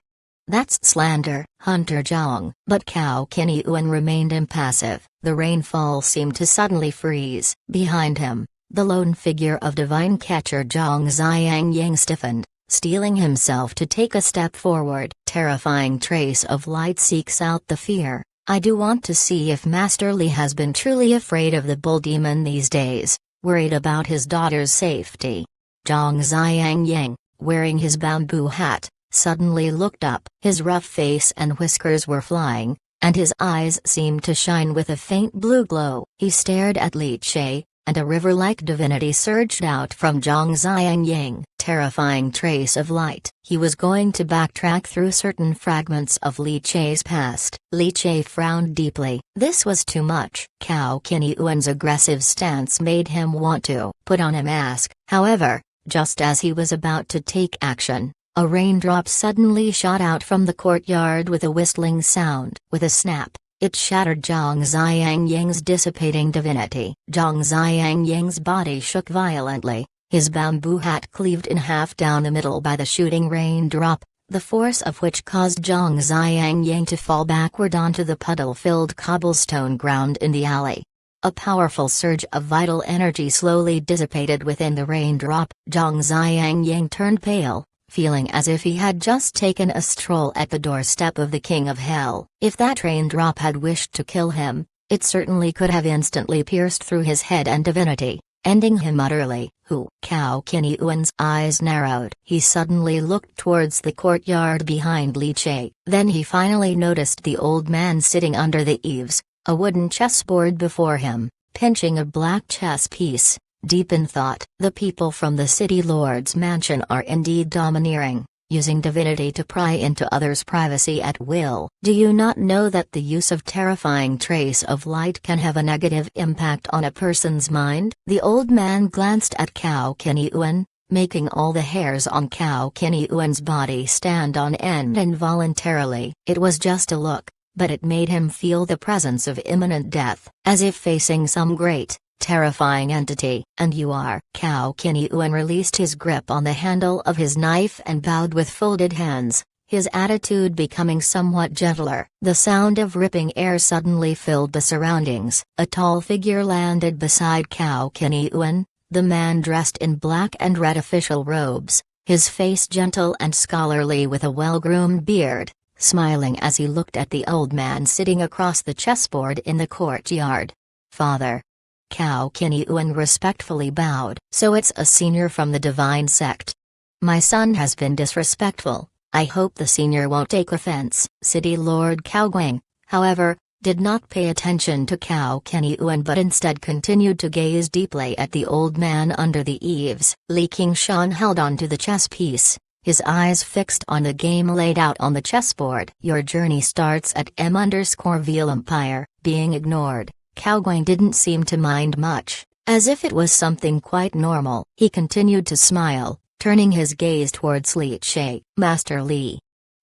That's slander, Hunter Zhang. But Cao Qinyuan remained impassive. The rainfall seemed to suddenly freeze. Behind him, the lone figure of divine catcher Zhang Xiangyang stiffened, steeling himself to take a step forward. Terrifying trace of light seeks out the fear. I do want to see if Master Li has been truly afraid of the bull demon these days, worried about his daughter's safety. Zhang Xiangyang, wearing his bamboo hat, suddenly looked up. His rough face and whiskers were flying, and his eyes seemed to shine with a faint blue glow. He stared at Li Che, and a river-like divinity surged out from Zhang Xiangyang. Terrifying trace of light. He was going to backtrack through certain fragments of Li Che's past. Li Che frowned deeply. This was too much. Cao Qinyuan's aggressive stance made him want to put on a mask. However, just as he was about to take action, a raindrop suddenly shot out from the courtyard with a whistling sound. With a snap, it shattered Zhang Xiangyang's dissipating divinity. Zhang Xiangyang's body shook violently, his bamboo hat cleaved in half down the middle by the shooting raindrop, the force of which caused Zhang Xiangyang to fall backward onto the puddle-filled cobblestone ground in the alley. A powerful surge of vital energy slowly dissipated within the raindrop. Zhang Xiangyang turned pale, feeling as if he had just taken a stroll at the doorstep of the King of Hell. If that raindrop had wished to kill him, it certainly could have instantly pierced through his head and divinity, ending him utterly. Who? Cao Qinyuan's eyes narrowed. He suddenly looked towards the courtyard behind Li Che. Then he finally noticed the old man sitting under the eaves, a wooden chessboard before him, pinching a black chess piece. Deep in thought, the people from the city lord's mansion are indeed domineering, using divinity to pry into others' privacy at will. Do you not know that the use of terrifying trace of light can have a negative impact on a person's mind? The old man glanced at Cao Qinyuan, making all the hairs on Cao Qinyuan's body stand on end involuntarily. It was just a look, but it made him feel the presence of imminent death, as if facing some great, terrifying entity. "And you are?" Cao Qinyuan released his grip on the handle of his knife and bowed with folded hands, his attitude becoming somewhat gentler. The sound of ripping air suddenly filled the surroundings. A tall figure landed beside Cao Qinyuan, the man dressed in black and red official robes, his face gentle and scholarly with a well-groomed beard, smiling as he looked at the old man sitting across the chessboard in the courtyard. "Father." Cao Qinyuan respectfully bowed. "So it's a senior from the divine sect. My son has been disrespectful. I hope the senior won't take offense." City Lord Cao Guang, however, did not pay attention to Cao Qinyuan but instead continued to gaze deeply at the old man under the eaves. Li Qingshan held on to the chess piece, his eyes fixed on the game laid out on the chessboard. "Your journey starts at M_Veal Empire," being ignored. Cao Guang didn't seem to mind much, as if it was something quite normal. He continued to smile, turning his gaze towards Li Che. "Master Li.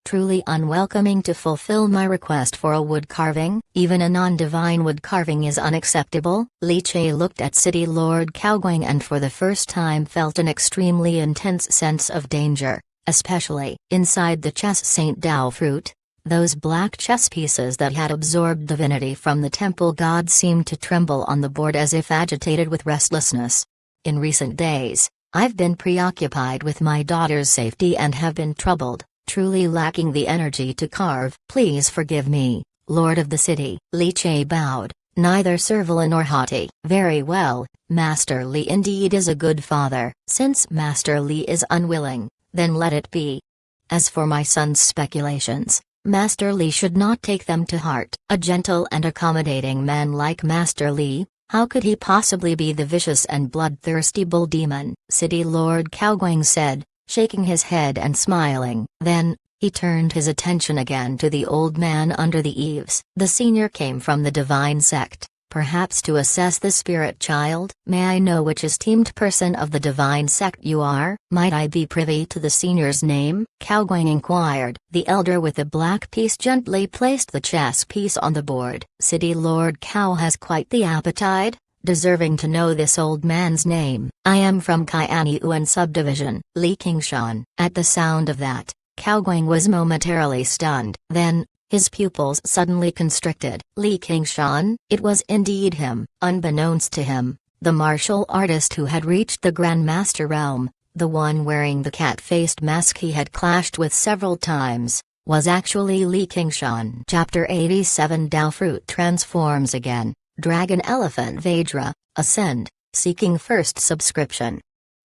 Truly unwelcoming to fulfill my request for a wood carving? Even a non-divine wood carving is unacceptable?" Li Che looked at City Lord Cao Guang and for the first time felt an extremely intense sense of danger, especially inside the chess Saint Dao fruit. Those black chess pieces that had absorbed divinity from the temple god seemed to tremble on the board as if agitated with restlessness. "In recent days, I've been preoccupied with my daughter's safety and have been troubled, truly lacking the energy to carve. Please forgive me, Lord of the City." Li Che bowed, neither servile nor haughty. "Very well, Master Li indeed is a good father. Since Master Li is unwilling, then let it be. As for my son's speculations, Master Li should not take them to heart. A gentle and accommodating man like Master Li, how could he possibly be the vicious and bloodthirsty bull demon?" City Lord Cao Guang said, shaking his head and smiling. Then, he turned his attention again to the old man under the eaves. "The senior came from the divine sect, perhaps to assess the spirit child? May I know which esteemed person of the divine sect you are? Might I be privy to the senior's name?" Cao Guang inquired. The elder with the black piece gently placed the chess piece on the board. "City Lord Cao has quite the appetite, deserving to know this old man's name. I am from Qianyuan subdivision." Li Qingshan. At the sound of that, Cao Guang was momentarily stunned. Then, his pupils suddenly constricted. Li Qingshan? It was indeed him. Unbeknownst to him, the martial artist who had reached the Grandmaster realm, the one wearing the cat-faced mask he had clashed with several times, was actually Li Qingshan. Chapter 87 Dao Fruit transforms again. Dragon Elephant Vajra, Ascend, seeking first subscription.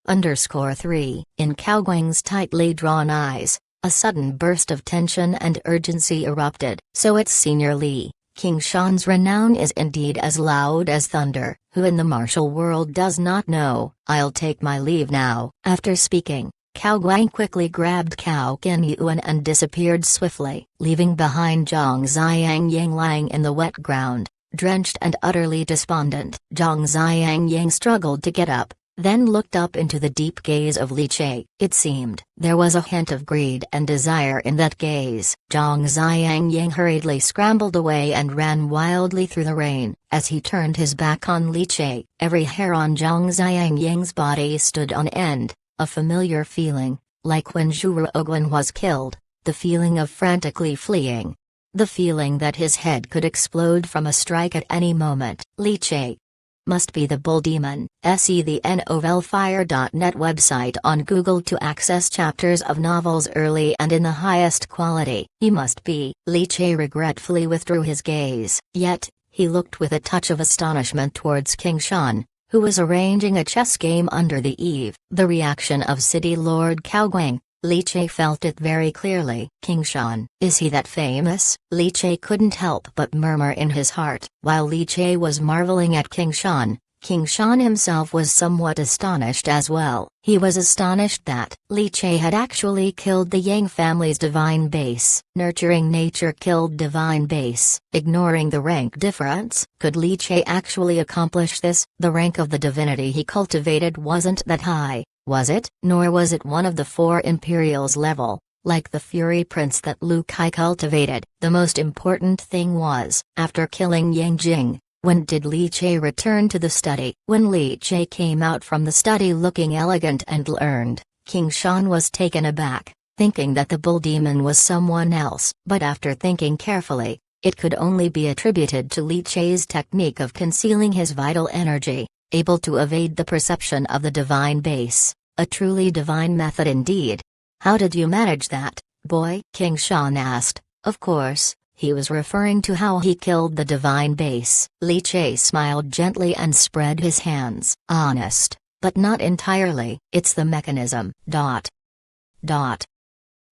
_3. In Cao Guang's tightly drawn eyes, a sudden burst of tension and urgency erupted. "So it's Senior Li, Qingshan's renown is indeed as loud as thunder. Who in the martial world does not know? I'll take my leave now." After speaking, Cao Guang quickly grabbed Cao Qinyuan and disappeared swiftly, leaving behind Zhang Xiangyang lying in the wet ground, drenched and utterly despondent. Zhang Xiangyang struggled to get up, then looked up into the deep gaze of Li Che. It seemed there was a hint of greed and desire in that gaze. Zhang Xiangyang hurriedly scrambled away and ran wildly through the rain. As he turned his back on Li Che, every hair on Zhang Xiangyang's body stood on end, a familiar feeling, like when Zhu Ruoguan was killed, the feeling of frantically fleeing. The feeling that his head could explode from a strike at any moment. Li Che must be the bull demon. See the novelfire.net website on Google to access chapters of novels early and in the highest quality. He must be. Li Che regretfully withdrew his gaze. Yet, he looked with a touch of astonishment towards Qingshan, who was arranging a chess game under the eave. The reaction of City Lord Cao Guang. Li Che felt it very clearly. Qingshan, is he that famous? Li Che couldn't help but murmur in his heart. While Li Che was marveling at Qingshan, King Shan himself was somewhat astonished as well. He was astonished that Li Che had actually killed the Yang family's divine base. Nurturing nature killed divine base. Ignoring the rank difference, could Li Che actually accomplish this? The rank of the divinity he cultivated wasn't that high, was it? Nor was it one of the four Imperials level, like the Fury Prince that Lu Kai cultivated. The most important thing was, after killing Yang Jing, when did Li Che return to the study? When Li Che came out from the study looking elegant and learned, King Shan was taken aback, thinking that the bull demon was someone else. But after thinking carefully, it could only be attributed to Li Che's technique of concealing his vital energy, able to evade the perception of the divine base. A truly divine method indeed. How did you manage that, boy? King Shan asked. Of course, he was referring to how he killed the divine base. Li Che smiled gently and spread his hands. Honest, but not entirely. It's the mechanism.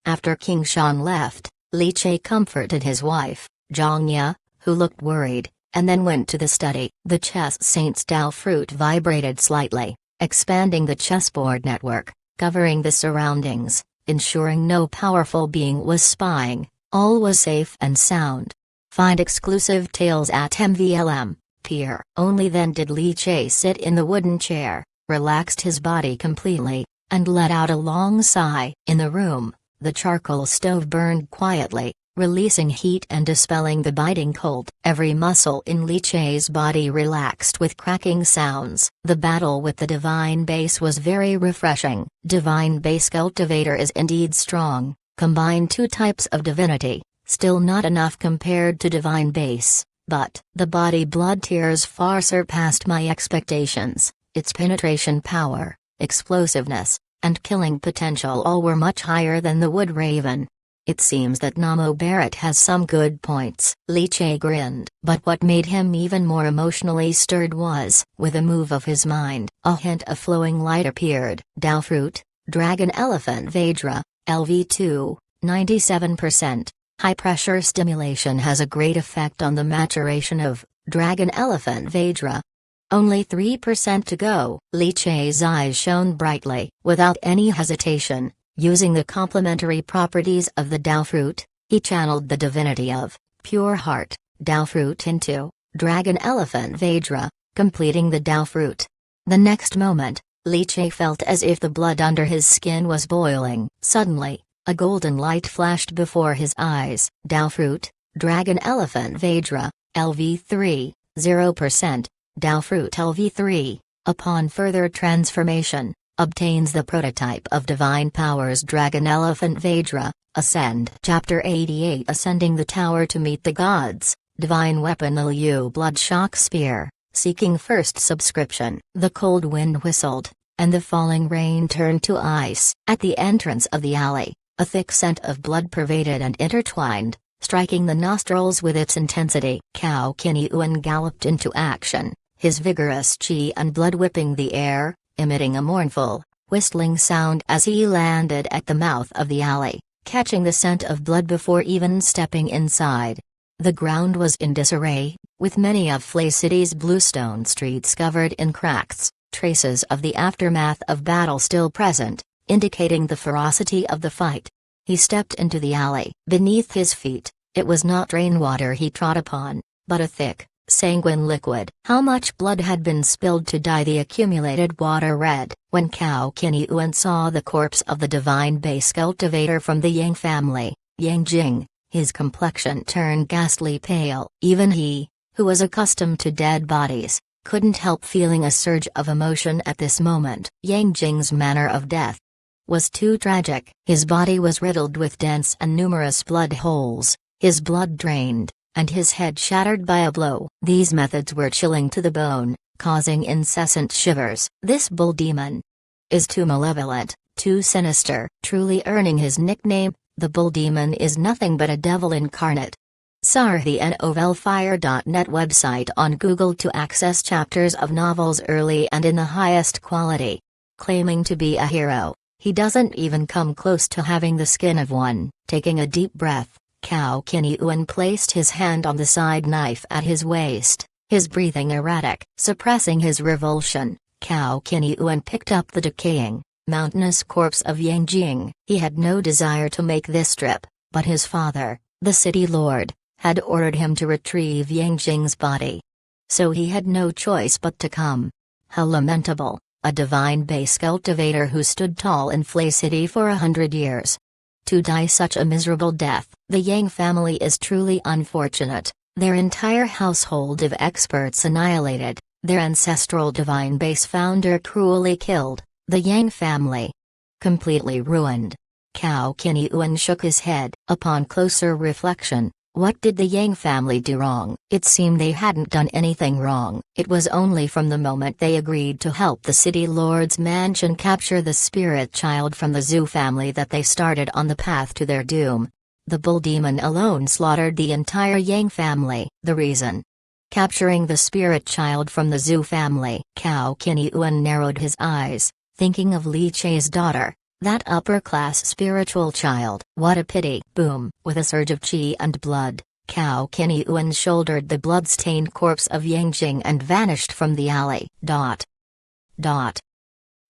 After King Shan left, Li Che comforted his wife, Zhang Ya, who looked worried, and then went to the study. The chess saint's Dao fruit vibrated slightly, expanding the chessboard network, covering the surroundings, ensuring no powerful being was spying. All was safe and sound. Find exclusive tales at MVLM, Pier. Only then did Li Che sit in the wooden chair, relaxed his body completely, and let out a long sigh. In the room, the charcoal stove burned quietly, releasing heat and dispelling the biting cold. Every muscle in Li Che's body relaxed with cracking sounds. The battle with the divine base was very refreshing. Divine base cultivator is indeed strong. Combine two types of divinity, still not enough compared to divine base, but the body blood tears far surpassed my expectations. Its penetration power, explosiveness, and killing potential all were much higher than the Wood Raven. It seems that Namo Barrett has some good points. Li Che grinned. But what made him even more emotionally stirred was, with a move of his mind, a hint of flowing light appeared. Dao fruit, Dragon Elephant Vajra, LV2, 97%. High-pressure stimulation has a great effect on the maturation of Dragon Elephant Vajra. Only 3% to go. Li Che's eyes shone brightly. Without any hesitation, using the complementary properties of the Dao fruit, he channeled the divinity of Pure Heart, Dao fruit into Dragon Elephant Vajra, completing the Dao fruit. The next moment, Li Che felt as if the blood under his skin was boiling. Suddenly, a golden light flashed before his eyes. Dao fruit, Dragon Elephant Vajra, LV3, 0%. Dao fruit LV3, upon further transformation, obtains the prototype of Divine Powers Dragon Elephant Vajra. Ascend. Chapter 88 Ascending the Tower to Meet the Gods, Divine Weapon Liu Bloodshock Spear. Seeking first subscription. The cold wind whistled, and the falling rain turned to ice. At the entrance of the alley, a thick scent of blood pervaded and intertwined, striking the nostrils with its intensity. Cao Qinyuan galloped into action, his vigorous chi and blood whipping the air, emitting a mournful, whistling sound as he landed at the mouth of the alley, catching the scent of blood before even stepping inside. The ground was in disarray, with many of Flay City's bluestone streets covered in cracks, traces of the aftermath of battle still present, indicating the ferocity of the fight. He stepped into the alley. Beneath his feet, it was not rainwater he trod upon, but a thick, sanguine liquid. How much blood had been spilled to dye the accumulated water red? When Cao Qinyuan saw the corpse of the divine base cultivator from the Yang family, Yang Jing, his complexion turned ghastly pale. Even he, who was accustomed to dead bodies, couldn't help feeling a surge of emotion at this moment. Yang Jing's manner of death was too tragic. His body was riddled with dense and numerous blood holes, his blood drained, and his head shattered by a blow. These methods were chilling to the bone, causing incessant shivers. This bull demon is too malevolent, too sinister. Truly earning his nickname, the bull demon is nothing but a devil incarnate. Sar the novelfire.net website on Google to access chapters of novels early and in the highest quality. Claiming to be a hero, he doesn't even come close to having the skin of one. Taking a deep breath, Cao Qinyuan placed his hand on the side knife at his waist, his breathing erratic. Suppressing his revulsion, Cao Qinyuan picked up the decaying, mountainous corpse of Yang Jing. He had no desire to make this trip, but his father, the city lord, had ordered him to retrieve Yang Jing's body. So he had no choice but to come. How lamentable, a divine base cultivator who stood tall in Flay City for 100 years. To die such a miserable death. The Yang family is truly unfortunate, their entire household of experts annihilated, their ancestral divine base founder cruelly killed, the Yang family completely ruined. Cao Qinyuan shook his head. Upon closer reflection, what did the Yang family do wrong? It seemed they hadn't done anything wrong. It was only from the moment they agreed to help the city lord's mansion capture the spirit child from the Zhu family that they started on the path to their doom. The bull demon alone slaughtered the entire Yang family. The reason? Capturing the spirit child from the Zhu family. Cao Qinyuan narrowed his eyes, thinking of Li Chei's daughter. That upper-class spiritual child. What a pity. Boom. With a surge of qi and blood, Cao Qinyuan shouldered the blood-stained corpse of Yang Jing and vanished from the alley. Dot. Dot.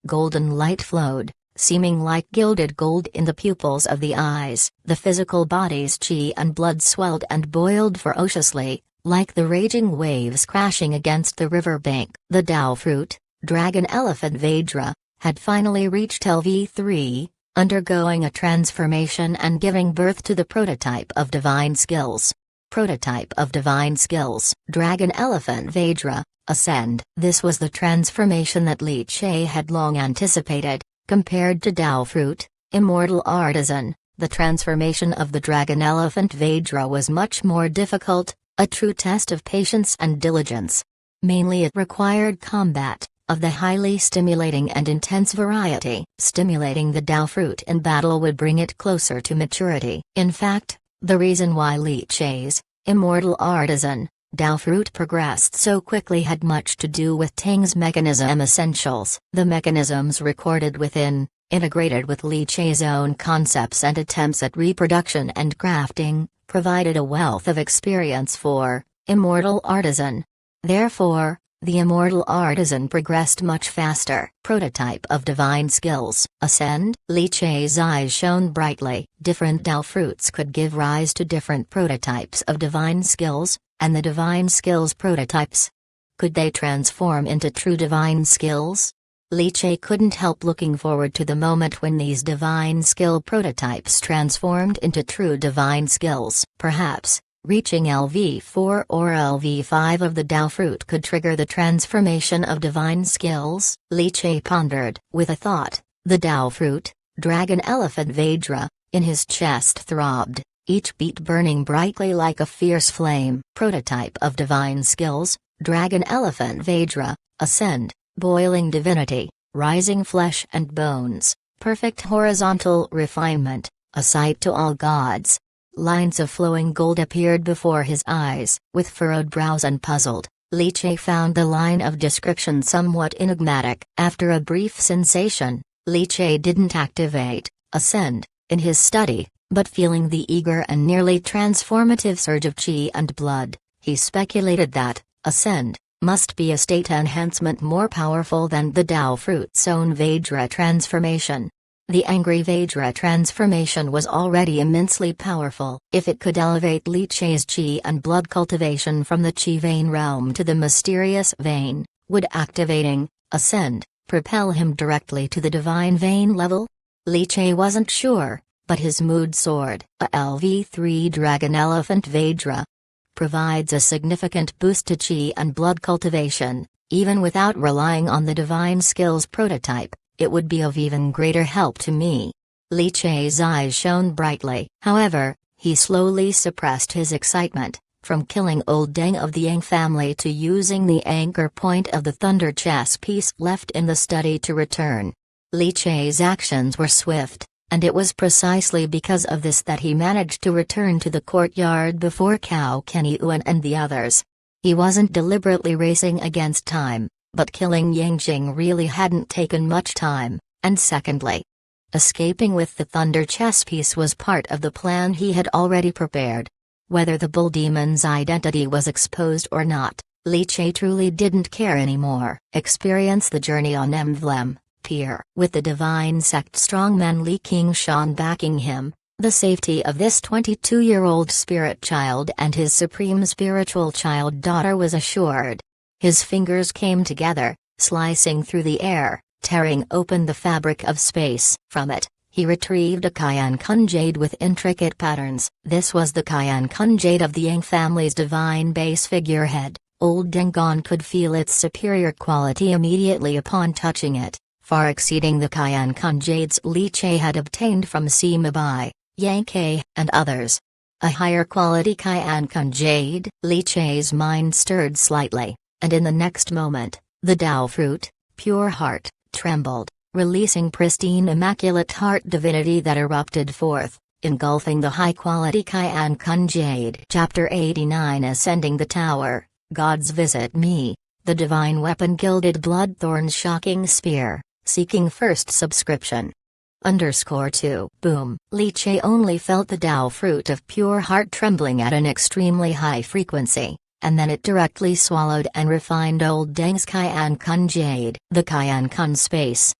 Golden light flowed, seeming like gilded gold in the pupils of the eyes. The physical body's qi and blood swelled and boiled ferociously, like the raging waves crashing against the river bank. The Dao fruit, dragon elephant Vajra, had finally reached LV3, undergoing a transformation and giving birth to the prototype of divine skills. Prototype of divine skills. Dragon elephant Vajra, ascend. This was the transformation that Li Chei had long anticipated. Compared to Dao fruit, immortal artisan, the transformation of the dragon elephant Vajra was much more difficult, a true test of patience and diligence. Mainly it required combat, of the highly stimulating and intense variety. Stimulating the Dao fruit in battle would bring it closer to maturity. In fact, the reason why Li Chei's immortal artisan Dao fruit progressed so quickly had much to do with Tang's mechanism essentials. The mechanisms recorded within, integrated with Li Chei's own concepts and attempts at reproduction and crafting, provided a wealth of experience for immortal artisan. Therefore, the immortal artisan progressed much faster. Prototype of divine skills. Ascend. Li Chei's eyes shone brightly. Different Dao fruits could give rise to different prototypes of divine skills, and the divine skills prototypes. Could they transform into true divine skills? Li Chei couldn't help looking forward to the moment when these divine skill prototypes transformed into true divine skills. Perhaps, reaching LV4 or LV5 of the Dao fruit could trigger the transformation of divine skills. Li Chei pondered. With a thought, the Dao fruit, dragon elephant Vajra, in his chest throbbed, each beat burning brightly like a fierce flame. Prototype of divine skills, dragon elephant Vajra, ascend, boiling divinity, rising flesh and bones, perfect horizontal refinement, a sight to all gods. Lines of flowing gold appeared before his eyes. With furrowed brows and puzzled, Li Chei found the line of description somewhat enigmatic. After a brief sensation, Li Chei didn't activate ascend in his study, but feeling the eager and nearly transformative surge of qi and blood, he speculated that ascend must be a state enhancement more powerful than the Dao fruit's own Vajra transformation. The angry Vajra transformation was already immensely powerful. If it could elevate Li Chei's qi and blood cultivation from the qi vein realm to the mysterious vein, would activating ascend propel him directly to the divine vein level? Li Chei wasn't sure, but his mood soared. A LV3 dragon elephant Vajra provides a significant boost to qi and blood cultivation, even without relying on the divine skills prototype. It would be of even greater help to me. Li Chei's eyes shone brightly. However, he slowly suppressed his excitement, from killing old Deng of the Yang family to using the anchor point of the thunder chess piece left in the study to return. Li Chei's actions were swift, and it was precisely because of this that he managed to return to the courtyard before Cao Qinyuan and the others. He wasn't deliberately racing against time. But killing Yang Jing really hadn't taken much time, and secondly, escaping with the thunder chess piece was part of the plan he had already prepared. Whether the bull demon's identity was exposed or not, Li Che truly didn't care anymore. Experience the journey on Emblem Pier. With the divine sect strongman Li Qingshan backing him, the safety of this 22-year-old spirit child and his supreme spiritual child daughter was assured. His fingers came together, slicing through the air, tearing open the fabric of space. From it, he retrieved a Qian Kun jade with intricate patterns. This was the Qian Kun jade of the Yang family's divine base figurehead. Old Dengon could feel its superior quality immediately upon touching it, far exceeding the Qian Kun jades Li Che had obtained from Sima Bai, Yang Ke, and others. A higher quality Qian Kun jade. Li Che's mind stirred slightly, and in the next moment, the Tao fruit, pure heart, trembled, releasing pristine immaculate heart divinity that erupted forth, engulfing the high-quality Qian Kun jade. Chapter 89 Ascending the Tower, Gods Visit Me. The Divine Weapon Gilded Bloodthorn's Shocking Spear, seeking first subscription. _2 Boom. Li Che only felt the Tao fruit of pure heart trembling at an extremely high frequency, and then it directly swallowed and refined old Deng's Qian Kun jade. The Qian Kun space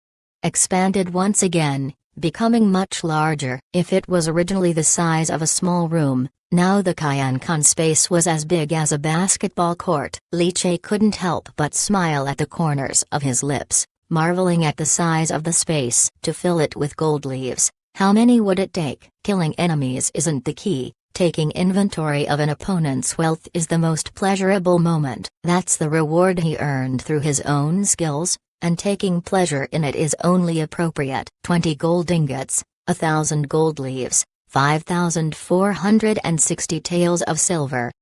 expanded once again, becoming much larger. If it was originally the size of a small room, now the Qian Kun space was as big as a basketball court. Li Che couldn't help but smile at the corners of his lips, marveling at the size of the space. To fill it with gold leaves, how many would it take? Killing enemies isn't the key. Taking inventory of an opponent's wealth is the most pleasurable moment. That's the reward he earned through his own skills, and taking pleasure in it is only appropriate. 20 gold ingots, 1,000 gold leaves, 5,460 taels of silver.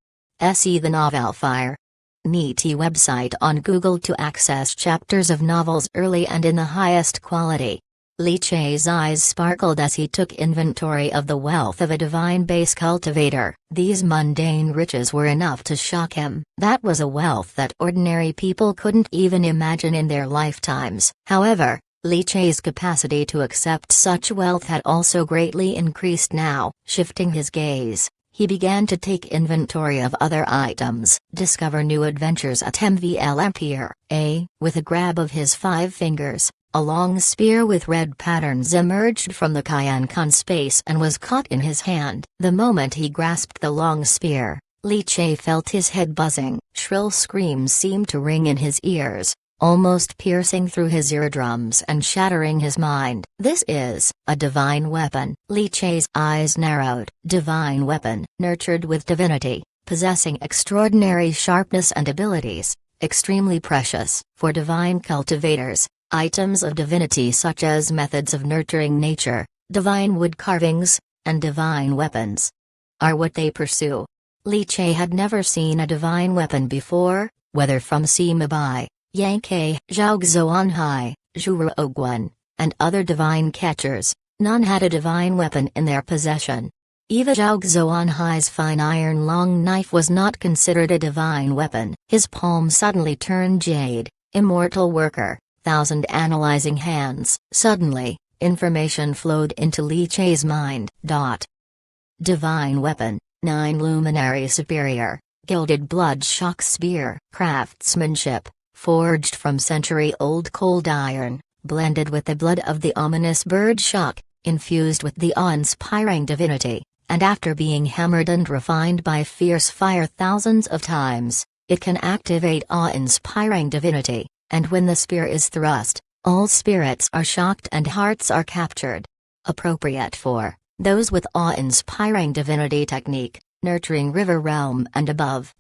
See the novel Fire. Niti website on Google to access chapters of novels early and in the highest quality. Li Che's eyes sparkled as he took inventory of the wealth of a divine base cultivator. These mundane riches were enough to shock him. That was a wealth that ordinary people couldn't even imagine in their lifetimes. However, Li Che's capacity to accept such wealth had also greatly increased now. Shifting his gaze, he began to take inventory of other items. Discover new adventures at MVL Pier. With a grab of his 5 fingers, a long spear with red patterns emerged from the Qian Kun space and was caught in his hand. The moment he grasped the long spear, Li Che felt his head buzzing. Shrill screams seemed to ring in his ears, almost piercing through his eardrums and shattering his mind. This is a divine weapon. Li Che's eyes narrowed. Divine weapon, nurtured with divinity, possessing extraordinary sharpness and abilities, extremely precious. For divine cultivators, items of divinity such as methods of nurturing nature, divine wood carvings, and divine weapons are what they pursue. Li Che had never seen a divine weapon before, whether from Sima Bai, Yang Ke, Zhao Xuanhai, Zhu Ruoguan, and other divine catchers. None had a divine weapon in their possession. Even Zhao Xuanhai's fine iron long knife was not considered a divine weapon. His palm suddenly turned jade. Immortal worker, 1,000 analyzing hands. Suddenly, information flowed into Li Che's mind. Divine weapon, 9 luminary superior, gilded blood shock spear. Craftsmanship, forged from century-old cold iron, blended with the blood of the ominous bird shock, infused with the awe-inspiring divinity, and after being hammered and refined by fierce fire thousands of times, it can activate awe-inspiring divinity, and when the spear is thrust, all spirits are shocked and hearts are captured. Appropriate for those with awe-inspiring divinity technique, nurturing river realm and above.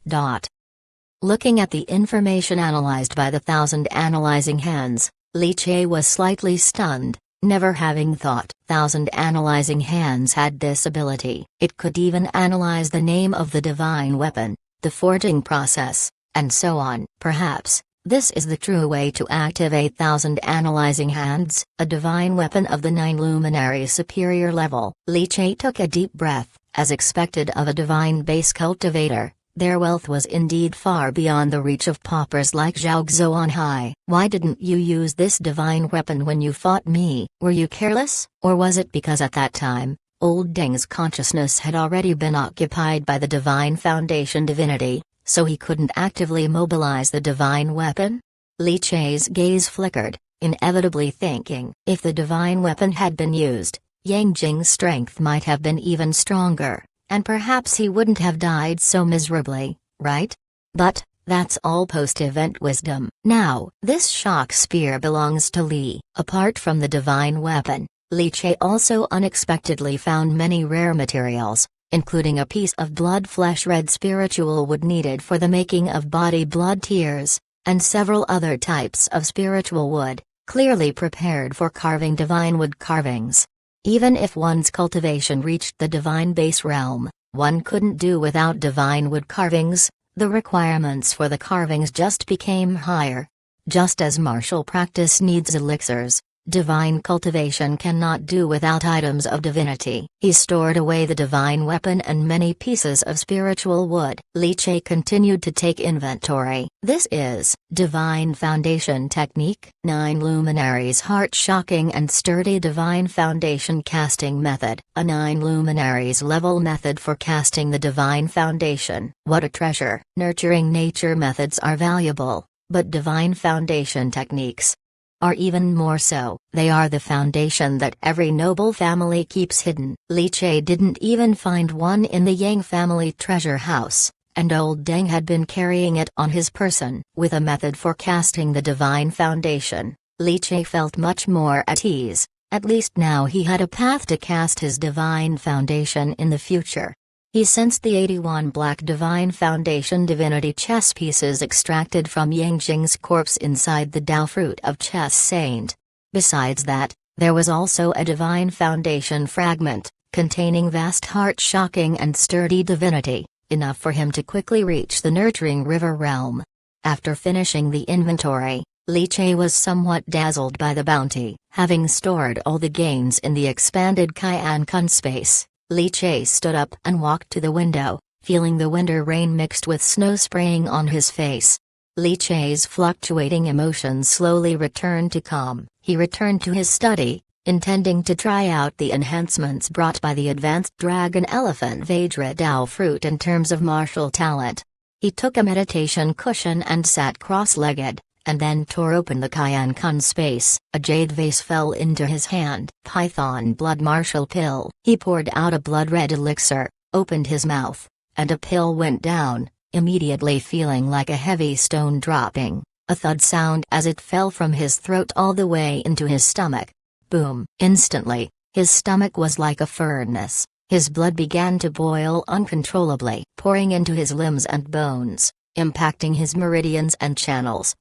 Looking at the information analyzed by the 1,000 analyzing hands, Li Che was slightly stunned, never having thought 1,000 analyzing hands had this ability. It could even analyze the name of the divine weapon, the forging process, and so on. Perhaps this is the true way to activate 1,000 analyzing hands, a divine weapon of the 9 luminary superior level. Li Che took a deep breath. As expected of a divine base cultivator, their wealth was indeed far beyond the reach of paupers like Zhao Xuanhai. Why didn't you use this divine weapon when you fought me? Were you careless? Or was it because at that time, old Deng's consciousness had already been occupied by the divine foundation divinity, so he couldn't actively mobilize the divine weapon? Li Che's gaze flickered, inevitably thinking, if the divine weapon had been used, Yang Jing's strength might have been even stronger, and perhaps he wouldn't have died so miserably, right? But that's all post-event wisdom. Now, this shock spear belongs to Li. Apart from the divine weapon, Li Che also unexpectedly found many rare materials, including a piece of blood flesh red spiritual wood needed for the making of body blood tears, and several other types of spiritual wood, clearly prepared for carving divine wood carvings. Even if one's cultivation reached the divine base realm, one couldn't do without divine wood carvings. The requirements for the carvings just became higher. Just as martial practice needs elixirs, divine cultivation cannot do without items of divinity. He stored away the divine weapon and many pieces of spiritual wood. Li Che continued to take inventory. This is Divine Foundation Technique. 9 Luminaries Heart-shocking and sturdy Divine Foundation Casting Method. A 9 Luminaries level method for casting the Divine Foundation. What a treasure! Nurturing nature methods are valuable, but Divine Foundation techniques are even more so. They are the foundation that every noble family keeps hidden. Li Che didn't even find one in the Yang family treasure house, and old Deng had been carrying it on his person. With a method for casting the divine foundation, Li Che felt much more at ease. At least now he had a path to cast his divine foundation in the future. He sensed the 81 black Divine Foundation divinity chess pieces extracted from Yang Jing's corpse inside the Dao Fruit of Chess Saint. Besides that, there was also a Divine Foundation fragment, containing vast heart-shocking and sturdy divinity, enough for him to quickly reach the nurturing river realm. After finishing the inventory, Li Che was somewhat dazzled by the bounty. Having stored all the gains in the expanded Qian Kun space, Li Che stood up and walked to the window, feeling the winter rain mixed with snow spraying on his face. Li Che's fluctuating emotions slowly returned to calm. He returned to his study, intending to try out the enhancements brought by the advanced Dragon Elephant Vajra Dao fruit in terms of martial talent. He took a meditation cushion and sat cross-legged, and then tore open the Qian Kun space. A jade vase fell into his hand. Python blood martial pill. He poured out a blood-red elixir, opened his mouth, and a pill went down, immediately feeling like a heavy stone dropping, a thud sound as it fell from his throat all the way into his stomach. Boom! Instantly, his stomach was like a furnace. His blood began to boil uncontrollably, pouring into his limbs and bones, impacting his meridians and channels.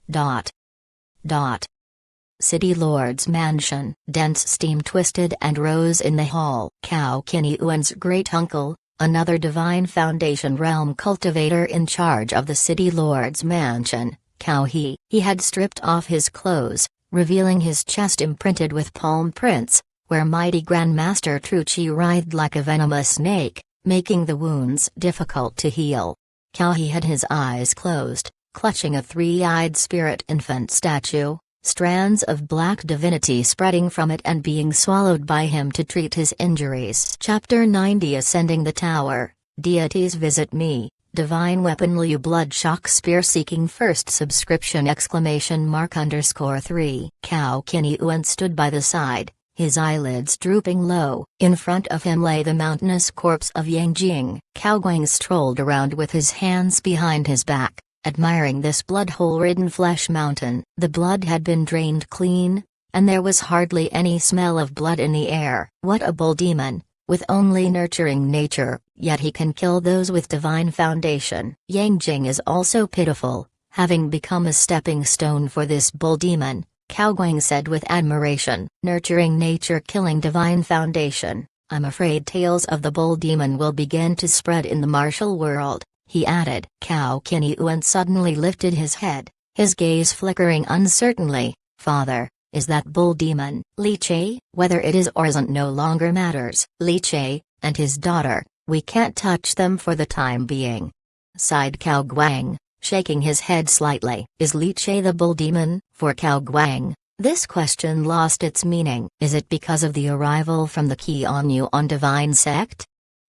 City Lord's mansion. Dense steam twisted and rose in the hall. Cao Qinyuan's great-uncle, another Divine Foundation realm cultivator in charge of the City Lord's mansion, Cao He had stripped off his clothes, revealing his chest imprinted with palm prints, where mighty Grandmaster Truchi writhed like a venomous snake, making the wounds difficult to heal. Cao He had his eyes closed, clutching a three-eyed spirit infant statue, strands of black divinity spreading from it and being swallowed by him to treat his injuries. Chapter 90 Ascending the Tower. Deities visit me. Divine Weapon Liu Blood Shock Spear Seeking First Subscription !3 Cao Qinyuan stood by the side, his eyelids drooping low. In front of him lay the mountainous corpse of Yang Jing. Cao Guang strolled around with his hands behind his back, admiring this blood-hole-ridden flesh mountain. The blood had been drained clean, and there was hardly any smell of blood in the air. What a bull demon, with only nurturing nature, yet he can kill those with divine foundation. Yang Jing is also pitiful, having become a stepping stone for this bull demon, Cao Guang said with admiration. Nurturing nature killing divine foundation. I'm afraid tales of the bull demon will begin to spread in the martial world, he added. Cao Qinyuan suddenly lifted his head, his gaze flickering uncertainly. Father, is that bull demon Li Che? Whether it is or isn't no longer matters. Li Che, and his daughter, we can't touch them for the time being, sighed Cao Guang, shaking his head slightly. Is Li Che the bull demon? For Cao Guang, this question lost its meaning. Is it because of the arrival from the Qianyuan divine sect?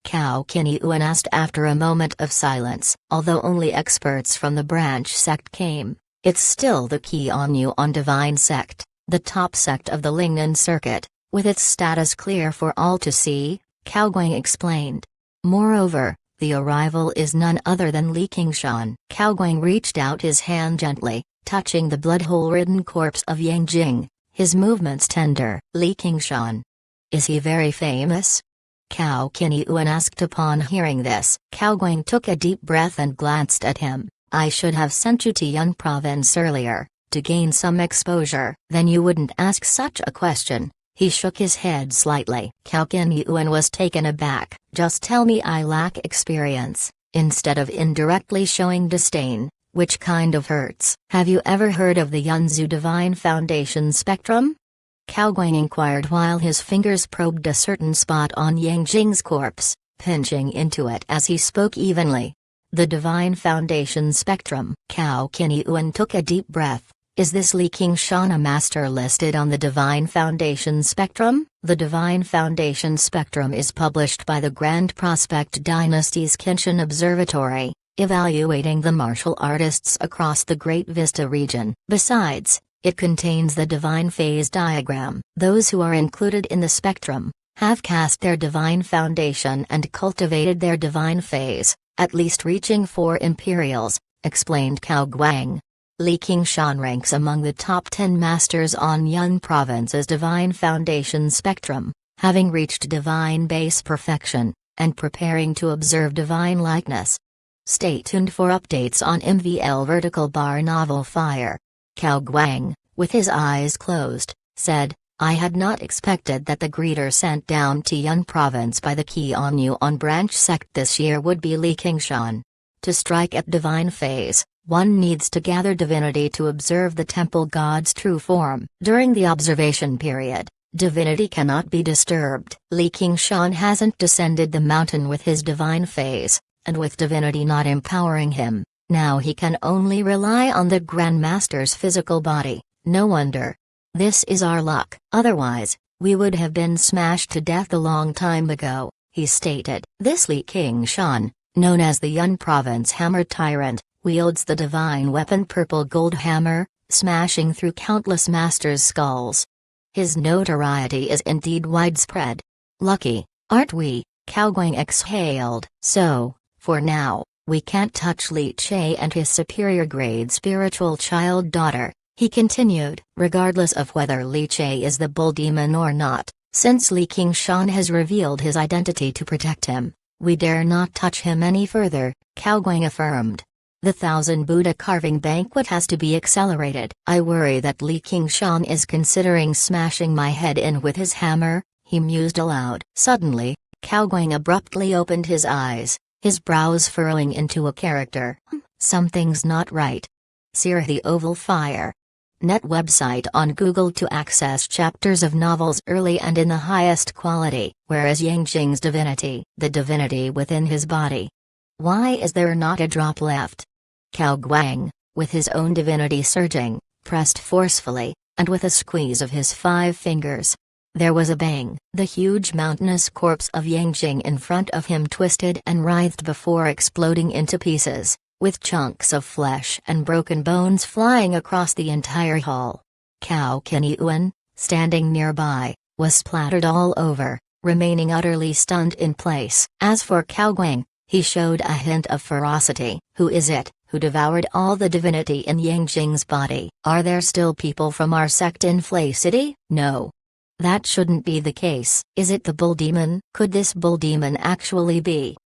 Cao Qinyuan asked after a moment of silence. Although only experts from the branch sect came, it's still the Qianyuan divine sect, the top sect of the Lingnan circuit, with its status clear for all to see, Cao Guang explained. Moreover, the arrival is none other than Li Qingshan. Cao Guang reached out his hand gently, touching the blood-hole-ridden corpse of Yang Jing, his movements tender. Li Qingshan. Is he very famous? Cao Qinyuan asked. Upon hearing this, Cao Guang took a deep breath and glanced at him. I should have sent you to Yun province earlier, to gain some exposure. Then you wouldn't ask such a question. He shook his head slightly. Cao Qinyuan was taken aback. Just tell me I lack experience, instead of indirectly showing disdain, which kind of hurts. Have you ever heard of the Yunzu Divine Foundation Spectrum? Cao Guang inquired while his fingers probed a certain spot on Yang Jing's corpse, pinching into it as he spoke evenly. The Divine Foundation Spectrum. Cao Qinyuan took a deep breath. Is this Li Qingshan a master listed on the Divine Foundation Spectrum? The Divine Foundation Spectrum is published by the Grand Prospect Dynasty's Kenshin Observatory, evaluating the martial artists across the Great Vista region. Besides, it contains the Divine Phase diagram. Those who are included in the spectrum have cast their Divine Foundation and cultivated their Divine Phase, at least reaching 4 Imperials, explained Cao Guang. Li Qingshan ranks among the top 10 masters on Yun Province's Divine Foundation Spectrum, having reached Divine Base Perfection, and preparing to observe Divine Likeness. Stay tuned for updates on MVL Vertical Bar Novel Fire. Cao Guang, with his eyes closed, said, I had not expected that the greeter sent down to Yun Province by the Qianyuan branch sect this year would be Li Qingshan. To strike at Divine Phase, one needs to gather divinity to observe the temple god's true form. During the observation period, divinity cannot be disturbed. Li Qingshan hasn't descended the mountain with his Divine Phase, and with divinity not empowering him, now he can only rely on the Grand Master's physical body. No wonder. This is our luck. Otherwise, we would have been smashed to death a long time ago, he stated. This Li Qingshan, known as the Yun Province Hammer Tyrant, wields the divine weapon Purple Gold Hammer, smashing through countless masters' skulls. His notoriety is indeed widespread. Lucky, aren't we? Cao Guang exhaled. So, for now, we can't touch Li Che and his superior grade spiritual child daughter, he continued. Regardless of whether Li Che is the bull demon or not, since Li Qingshan has revealed his identity to protect him, we dare not touch him any further, Cao Guang affirmed. The 1,000 Buddha carving banquet has to be accelerated. I worry that Li Qingshan is considering smashing my head in with his hammer, he mused aloud. Suddenly, Cao Guang abruptly opened his eyes, his brows furrowing into a character. Something's not right. Seer the Oval Fire. Net website on Google to access chapters of novels early and in the highest quality. Whereas Yang Jing's divinity, the divinity within his body. Why is there not a drop left? Cao Guang, with his own divinity surging, pressed forcefully, and with a squeeze of his 5 fingers. There was a bang. The huge mountainous corpse of Yang Jing in front of him twisted and writhed before exploding into pieces, with chunks of flesh and broken bones flying across the entire hall. Cao Qinyuan, standing nearby, was splattered all over, remaining utterly stunned in place. As for Cao Guang, he showed a hint of ferocity. Who is it who devoured all the divinity in Yang Jing's body? Are there still people from our sect in Flay City? No. That shouldn't be the case. Is it the bull demon? Could this bull demon actually be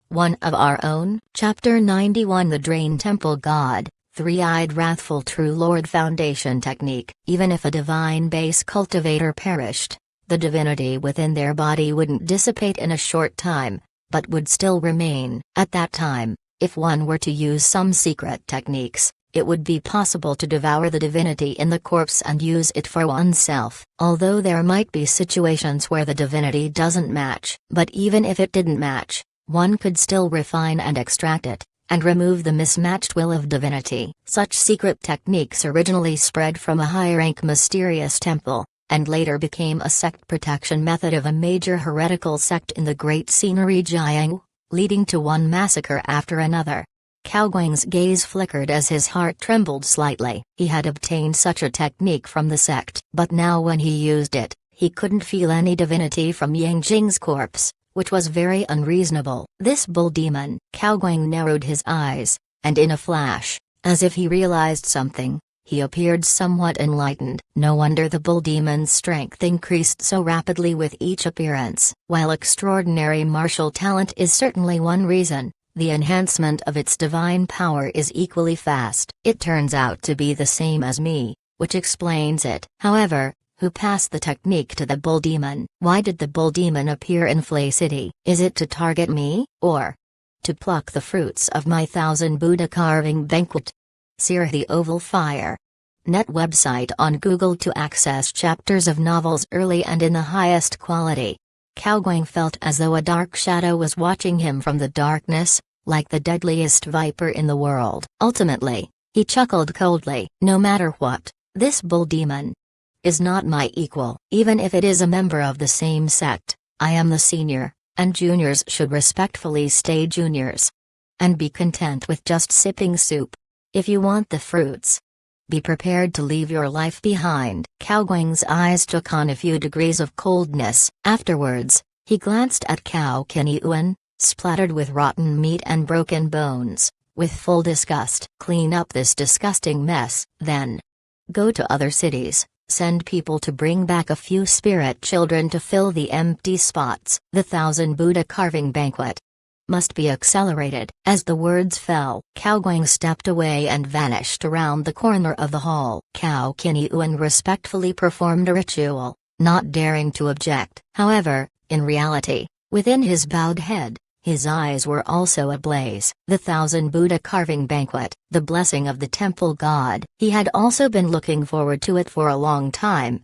one of our own? Chapter 91 The Drain Temple God, Three-Eyed Wrathful True Lord Foundation Technique. Even if a divine base cultivator perished, the divinity within their body wouldn't dissipate in a short time, but would still remain. At that time, if one were to use some secret techniques, it would be possible to devour the divinity in the corpse and use it for oneself. Although there might be situations where the divinity doesn't match. But even if it didn't match, one could still refine and extract it, and remove the mismatched will of divinity. Such secret techniques originally spread from a high-rank mysterious temple, and later became a sect protection method of a major heretical sect in the Great Scenery Jiang, leading to one massacre after another. Cao Guang's gaze flickered as his heart trembled slightly. He had obtained such a technique from the sect, but now when he used it, he couldn't feel any divinity from Yang Jing's corpse, which was very unreasonable. This bull demon. Cao Guang narrowed his eyes, and in a flash, as if he realized something, he appeared somewhat enlightened. No wonder the bull demon's strength increased so rapidly with each appearance. While extraordinary martial talent is certainly one reason, the enhancement of its divine power is equally fast. It turns out to be the same as me, which explains it. However, who passed the technique to the bull demon? Why did the bull demon appear in Flay City? Is it to target me, or to pluck the fruits of my 1000 Buddha carving banquet? Sear the Oval Fire. Net website on Google to access chapters of novels early and in the highest quality. Cao Guang felt as though a dark shadow was watching him from the darkness, like the deadliest viper in the world. Ultimately, he chuckled coldly. No matter what, this bull demon is not my equal. Even if it is a member of the same sect, I am the senior, and juniors should respectfully stay juniors. And be content with just sipping soup. If you want the fruits, be prepared to leave your life behind. Cao Guang's eyes took on a few degrees of coldness. Afterwards, he glanced at Cao Qinyuan, splattered with rotten meat and broken bones, with full disgust. Clean up this disgusting mess, then go to other cities, send people to bring back a few spirit children to fill the empty spots. The 1000 Buddha carving banquet must be accelerated. As the words fell, Cao Guang stepped away and vanished around the corner of the hall. Cao Qinyuan respectfully performed a ritual, not daring to object. However, in reality, within his bowed head, his eyes were also ablaze. The 1000 Buddha carving banquet, the blessing of the temple god. He had also been looking forward to it for a long time.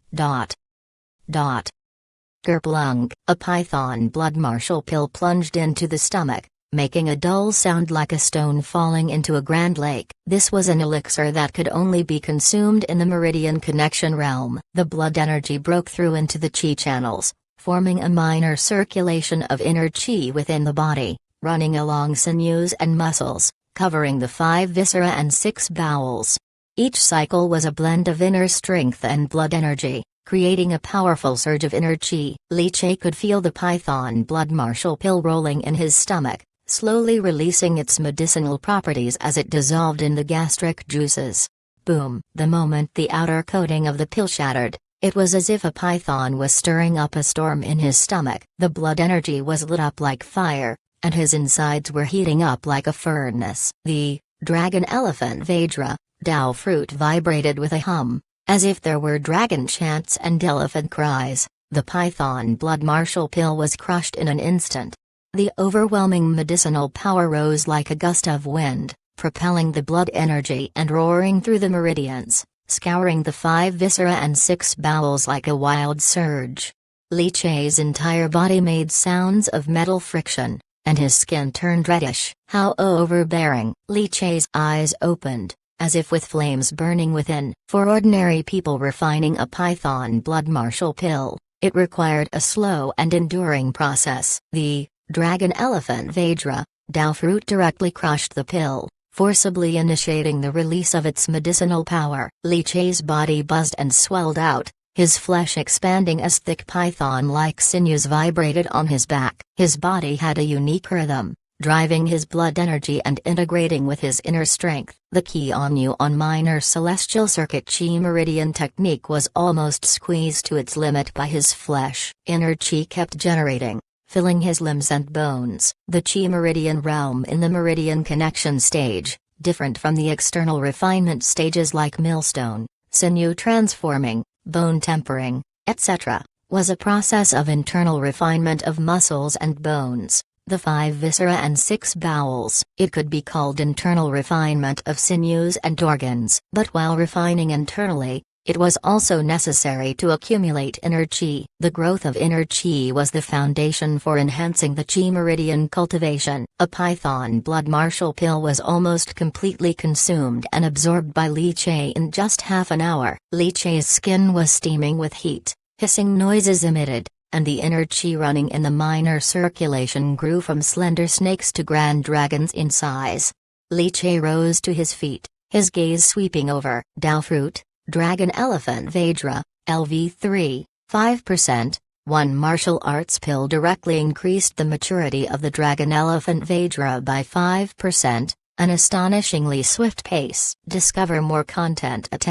Gerplung, a python blood martial pill plunged into the stomach, making a dull sound like a stone falling into a grand lake. This was an elixir that could only be consumed in the meridian connection realm. The blood energy broke through into the chi channels, forming a minor circulation of inner chi within the body, running along sinews and muscles, covering the 5 viscera and 6 bowels. Each cycle was a blend of inner strength and blood energy, creating a powerful surge of inner chi. Li Che could feel the python blood martial pill rolling in his stomach, slowly releasing its medicinal properties as it dissolved in the gastric juices. Boom! The moment the outer coating of the pill shattered, it was as if a python was stirring up a storm in his stomach. The blood energy was lit up like fire, and his insides were heating up like a furnace. The dragon elephant Vajra, Dao fruit vibrated with a hum, as if there were dragon chants and elephant cries. The python blood martial pill was crushed in an instant. The overwhelming medicinal power rose like a gust of wind, propelling the blood energy and roaring through the meridians, scouring the 5 viscera and 6 bowels like a wild surge. Li Che's entire body made sounds of metal friction, and his skin turned reddish. How overbearing! Li Che's eyes opened, as if with flames burning within. For ordinary people refining a python blood martial pill, it required a slow and enduring process. The dragon elephant Vajra, Dao fruit directly crushed the pill, forcibly initiating the release of its medicinal power. Li Che's body buzzed and swelled out, his flesh expanding as thick python-like sinews vibrated on his back. His body had a unique rhythm, driving his blood energy and integrating with his inner strength. The Qianyuan minor celestial circuit chi meridian technique was almost squeezed to its limit by his flesh. Inner chi kept generating, filling his limbs and bones. The chi meridian realm in the meridian connection stage, different from the external refinement stages like millstone, sinew transforming, bone tempering, etc., was a process of internal refinement of muscles and bones. The 5 viscera and 6 bowels. It could be called internal refinement of sinews and organs. But while refining internally, it was also necessary to accumulate inner chi. The growth of inner chi was the foundation for enhancing the chi meridian cultivation. A python blood martial pill was almost completely consumed and absorbed by Li Che in just half an hour. Li Che's skin was steaming with heat, Hissing noises emitted, and the inner chi running in the minor circulation grew from slender snakes to grand dragons in size. Li Che rose to his feet, his gaze sweeping over Dao Fruit, Dragon Elephant Vajra, LV3, 5%. One martial arts pill directly increased the maturity of the Dragon Elephant Vajra by 5%, an astonishingly swift pace. Discover more content at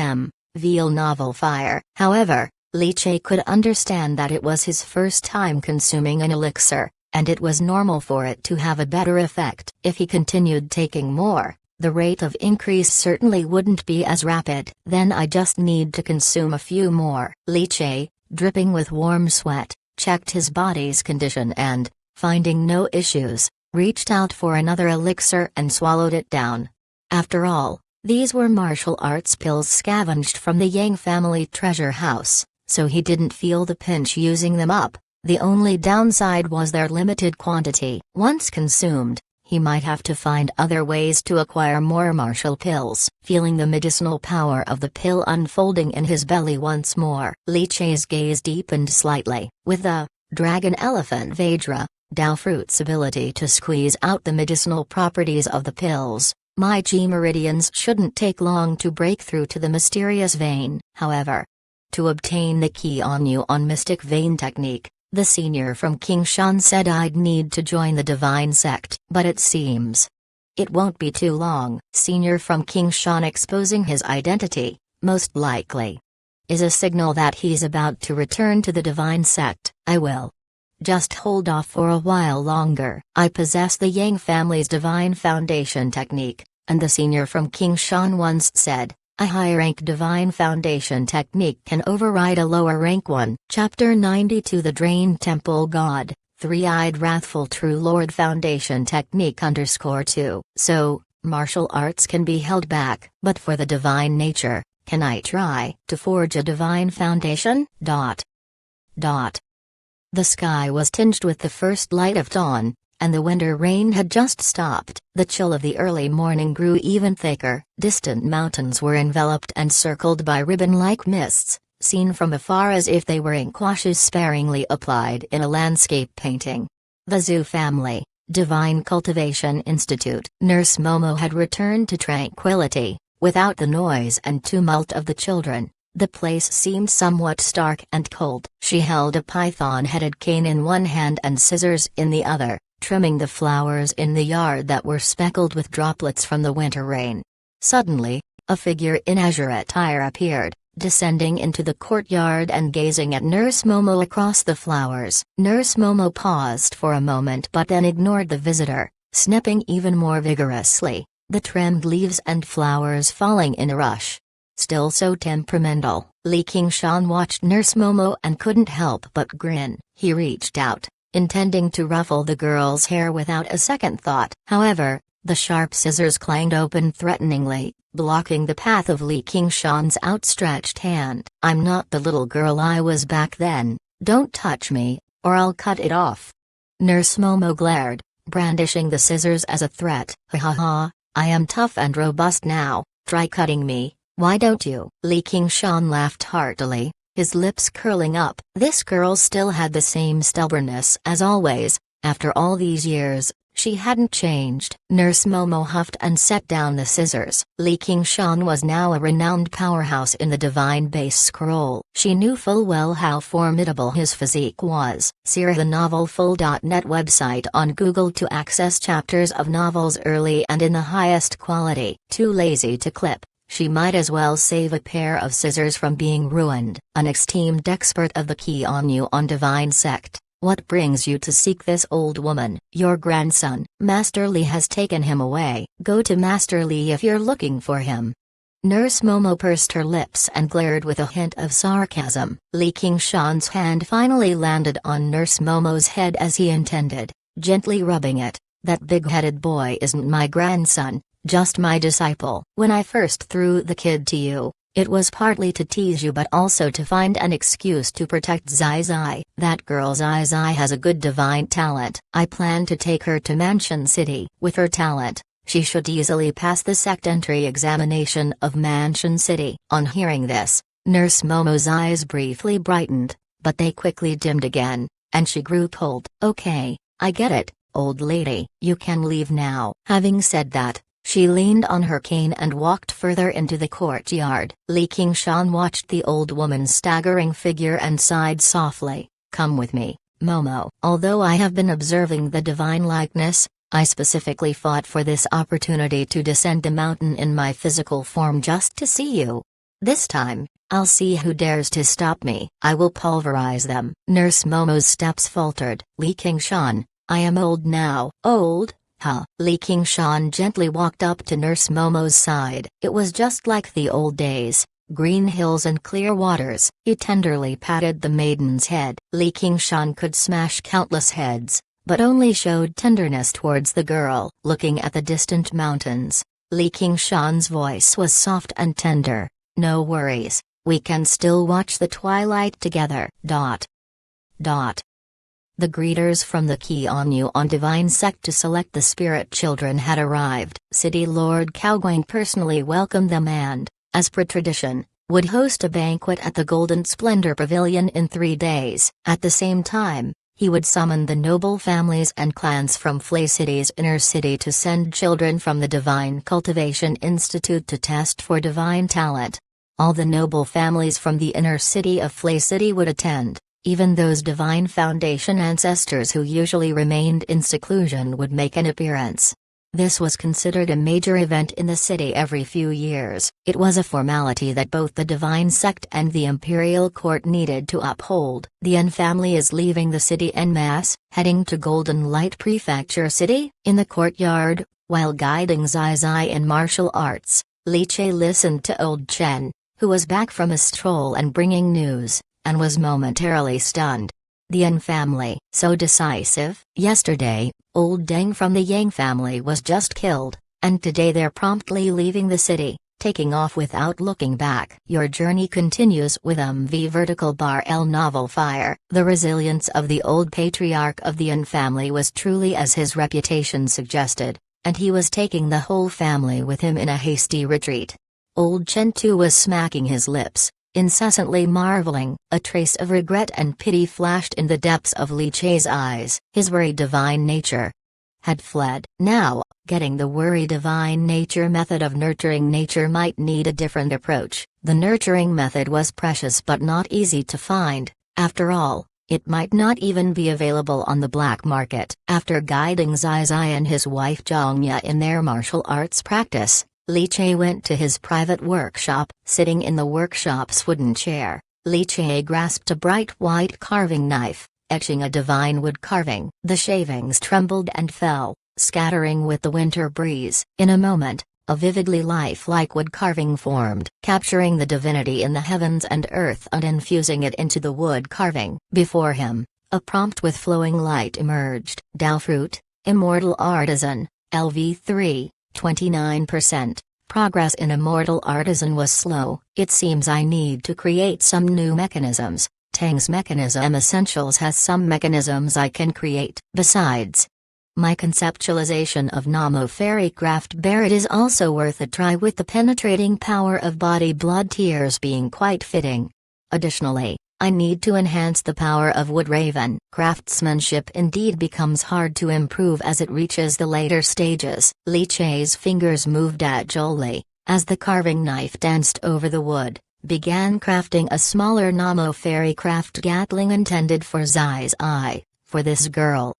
Veal Novel Fire. However, Li Che could understand that it was his first time consuming an elixir, and it was normal for it to have a better effect. If he continued taking more, the rate of increase certainly wouldn't be as rapid. Then I just need to consume a few more. Li Che, dripping with warm sweat, checked his body's condition and, finding no issues, reached out for another elixir and swallowed it down. After all, these were martial arts pills scavenged from the Yang family treasure house, so he didn't feel the pinch using them up. The only downside was their limited quantity. Once consumed, he might have to find other ways to acquire more martial pills. Feeling the medicinal power of the pill unfolding in his belly once more, Li Che's gaze deepened slightly. With the Dragon Elephant Vajra, Dao Fruit's ability to squeeze out the medicinal properties of the pills, my chi meridians shouldn't take long to break through to the mysterious vein. However, to obtain the Qi on mystic vein technique, the senior from King Shan said I'd need to join the divine sect. But it seems it won't be too long. Senior from King Shan exposing his identity, most likely, is a signal that he's about to return to the divine sect. I will just hold off for a while longer. I possess the Yang family's divine foundation technique, and the senior from King Shan once said, a high-rank divine foundation technique can override a lower-rank one. Chapter 92 The Drain Temple God, Three-Eyed Wrathful True Lord Foundation Technique _2. So, martial arts can be held back. But for the divine nature, can I try to forge a divine foundation? The sky was tinged with the first light of dawn, and the winter rain had just stopped. The chill of the early morning grew even thicker. Distant mountains were enveloped and circled by ribbon-like mists, seen from afar as if they were ink washes sparingly applied in a landscape painting. The Zhu family, Divine Cultivation Institute. Nurse Momo had returned to tranquility, without the noise and tumult of the children. The place seemed somewhat stark and cold. She held a python-headed cane in one hand and scissors in the other, trimming the flowers in the yard that were speckled with droplets from the winter rain. Suddenly, a figure in azure attire appeared, descending into the courtyard and gazing at Nurse Momo across the flowers. Nurse Momo paused for a moment but then ignored the visitor, snipping even more vigorously, the trimmed leaves and flowers falling in a rush. Still so temperamental, Li Qingshan watched Nurse Momo and couldn't help but grin. He reached out, intending to ruffle the girl's hair without a second thought. However, the sharp scissors clanged open threateningly, blocking the path of Li Qingshan's outstretched hand. I'm not the little girl I was back then. Don't touch me, or I'll cut it off. Nurse Momo glared, brandishing the scissors as a threat. Ha ha ha, I am tough and robust now, try cutting me. Why don't you? Li Qingshan laughed heartily, his lips curling up. This girl still had the same stubbornness as always. After all these years, she hadn't changed. Nurse Momo huffed and set down the scissors. Li Qingshan was now a renowned powerhouse in the divine base scroll. She knew full well how formidable his physique was. See the novelfull.net website on Google to access chapters of novels early and in the highest quality. Too lazy to clip, she might as well save a pair of scissors from being ruined. An esteemed expert of the Qi on divine sect. What brings you to seek this old woman? Your grandson. Master Li has taken him away. Go to Master Li if you're looking for him. Nurse Momo pursed her lips and glared with a hint of sarcasm. Li Qingshan's hand finally landed on Nurse Momo's head as he intended, gently rubbing it. That big-headed boy isn't my grandson, just my disciple. When I first threw the kid to you, it was partly to tease you but also to find an excuse to protect Zai Zai. That girl Zai Zai has a good divine talent. I plan to take her to Mansion City. With her talent, she should easily pass the sect entry examination of Mansion City. On hearing this, Nurse Momo's eyes briefly brightened, but they quickly dimmed again, and she grew cold. "Okay, I get it, old lady. You can leave now." Having said that, she leaned on her cane and walked further into the courtyard. Li Qingshan watched the old woman's staggering figure and sighed softly. "Come with me, Momo." "Although I have been observing the divine likeness, I specifically fought for this opportunity to descend the mountain in my physical form just to see you. This time, I'll see who dares to stop me. I will pulverize them." Nurse Momo's steps faltered. "Li Qingshan, I am old now." "Old? Huh?" Li Qingshan gently walked up to Nurse Momo's side. It was just like the old days, green hills and clear waters. He tenderly patted the maiden's head. Li Qingshan could smash countless heads, but only showed tenderness towards the girl. Looking at the distant mountains, Li Qingshan's voice was soft and tender. "No worries, we can still watch the twilight together." The greeters from the Qianyuan Divine Sect to select the spirit children had arrived. City Lord Caoguang personally welcomed them and, as per tradition, would host a banquet at the Golden Splendor Pavilion in 3 days. At the same time, he would summon the noble families and clans from Flay City's inner city to send children from the Divine Cultivation Institute to test for divine talent. All the noble families from the inner city of Flay City would attend. Even those Divine Foundation ancestors who usually remained in seclusion would make an appearance. This was considered a major event in the city every few years. It was a formality that both the Divine Sect and the Imperial Court needed to uphold. The Yen family is leaving the city en masse, heading to Golden Light Prefecture City. In the courtyard, while guiding Zai Zai in martial arts, Li Che listened to old Chen, who was back from a stroll and bringing news, and was momentarily stunned. The Yen family, so decisive? Yesterday, old Deng from the Yang family was just killed, and today they're promptly leaving the city, taking off without looking back. Your journey continues with MV Vertical Bar L Novel Fire. The resilience of the old patriarch of the Yen family was truly as his reputation suggested, and he was taking the whole family with him in a hasty retreat. Old Chen too was smacking his lips, incessantly marveling. A trace of regret and pity flashed in the depths of Li Che's eyes. His worried divine nature had fled. Now, getting the worry divine nature method of nurturing nature might need a different approach. The nurturing method was precious but not easy to find. After all, it might not even be available on the black market. After guiding Zai Zai and his wife Zhongya in their martial arts practice, Li Che went to his private workshop. Sitting in the workshop's wooden chair, Li Che grasped a bright white carving knife, etching a divine wood carving. The shavings trembled and fell, scattering with the winter breeze. In a moment, a vividly lifelike wood carving formed, capturing the divinity in the heavens and earth and infusing it into the wood carving. Before him, a prompt with flowing light emerged. Dao Fruit, Immortal Artisan, LV3. 29%. Progress in Immortal Artisan was slow. It seems I need to create some new mechanisms. Tang's Mechanism Essentials has some mechanisms I can create. Besides, my conceptualization of Namo Fairy Craft Barret is also worth a try, with the penetrating power of body blood tears being quite fitting. Additionally, I need to enhance the power of Wood Raven. Craftsmanship indeed becomes hard to improve as it reaches the later stages. Li Che's fingers moved agilely, as the carving knife danced over the wood, began crafting a smaller Namo Fairy Craft Gatling intended for Zai's eye, for this girl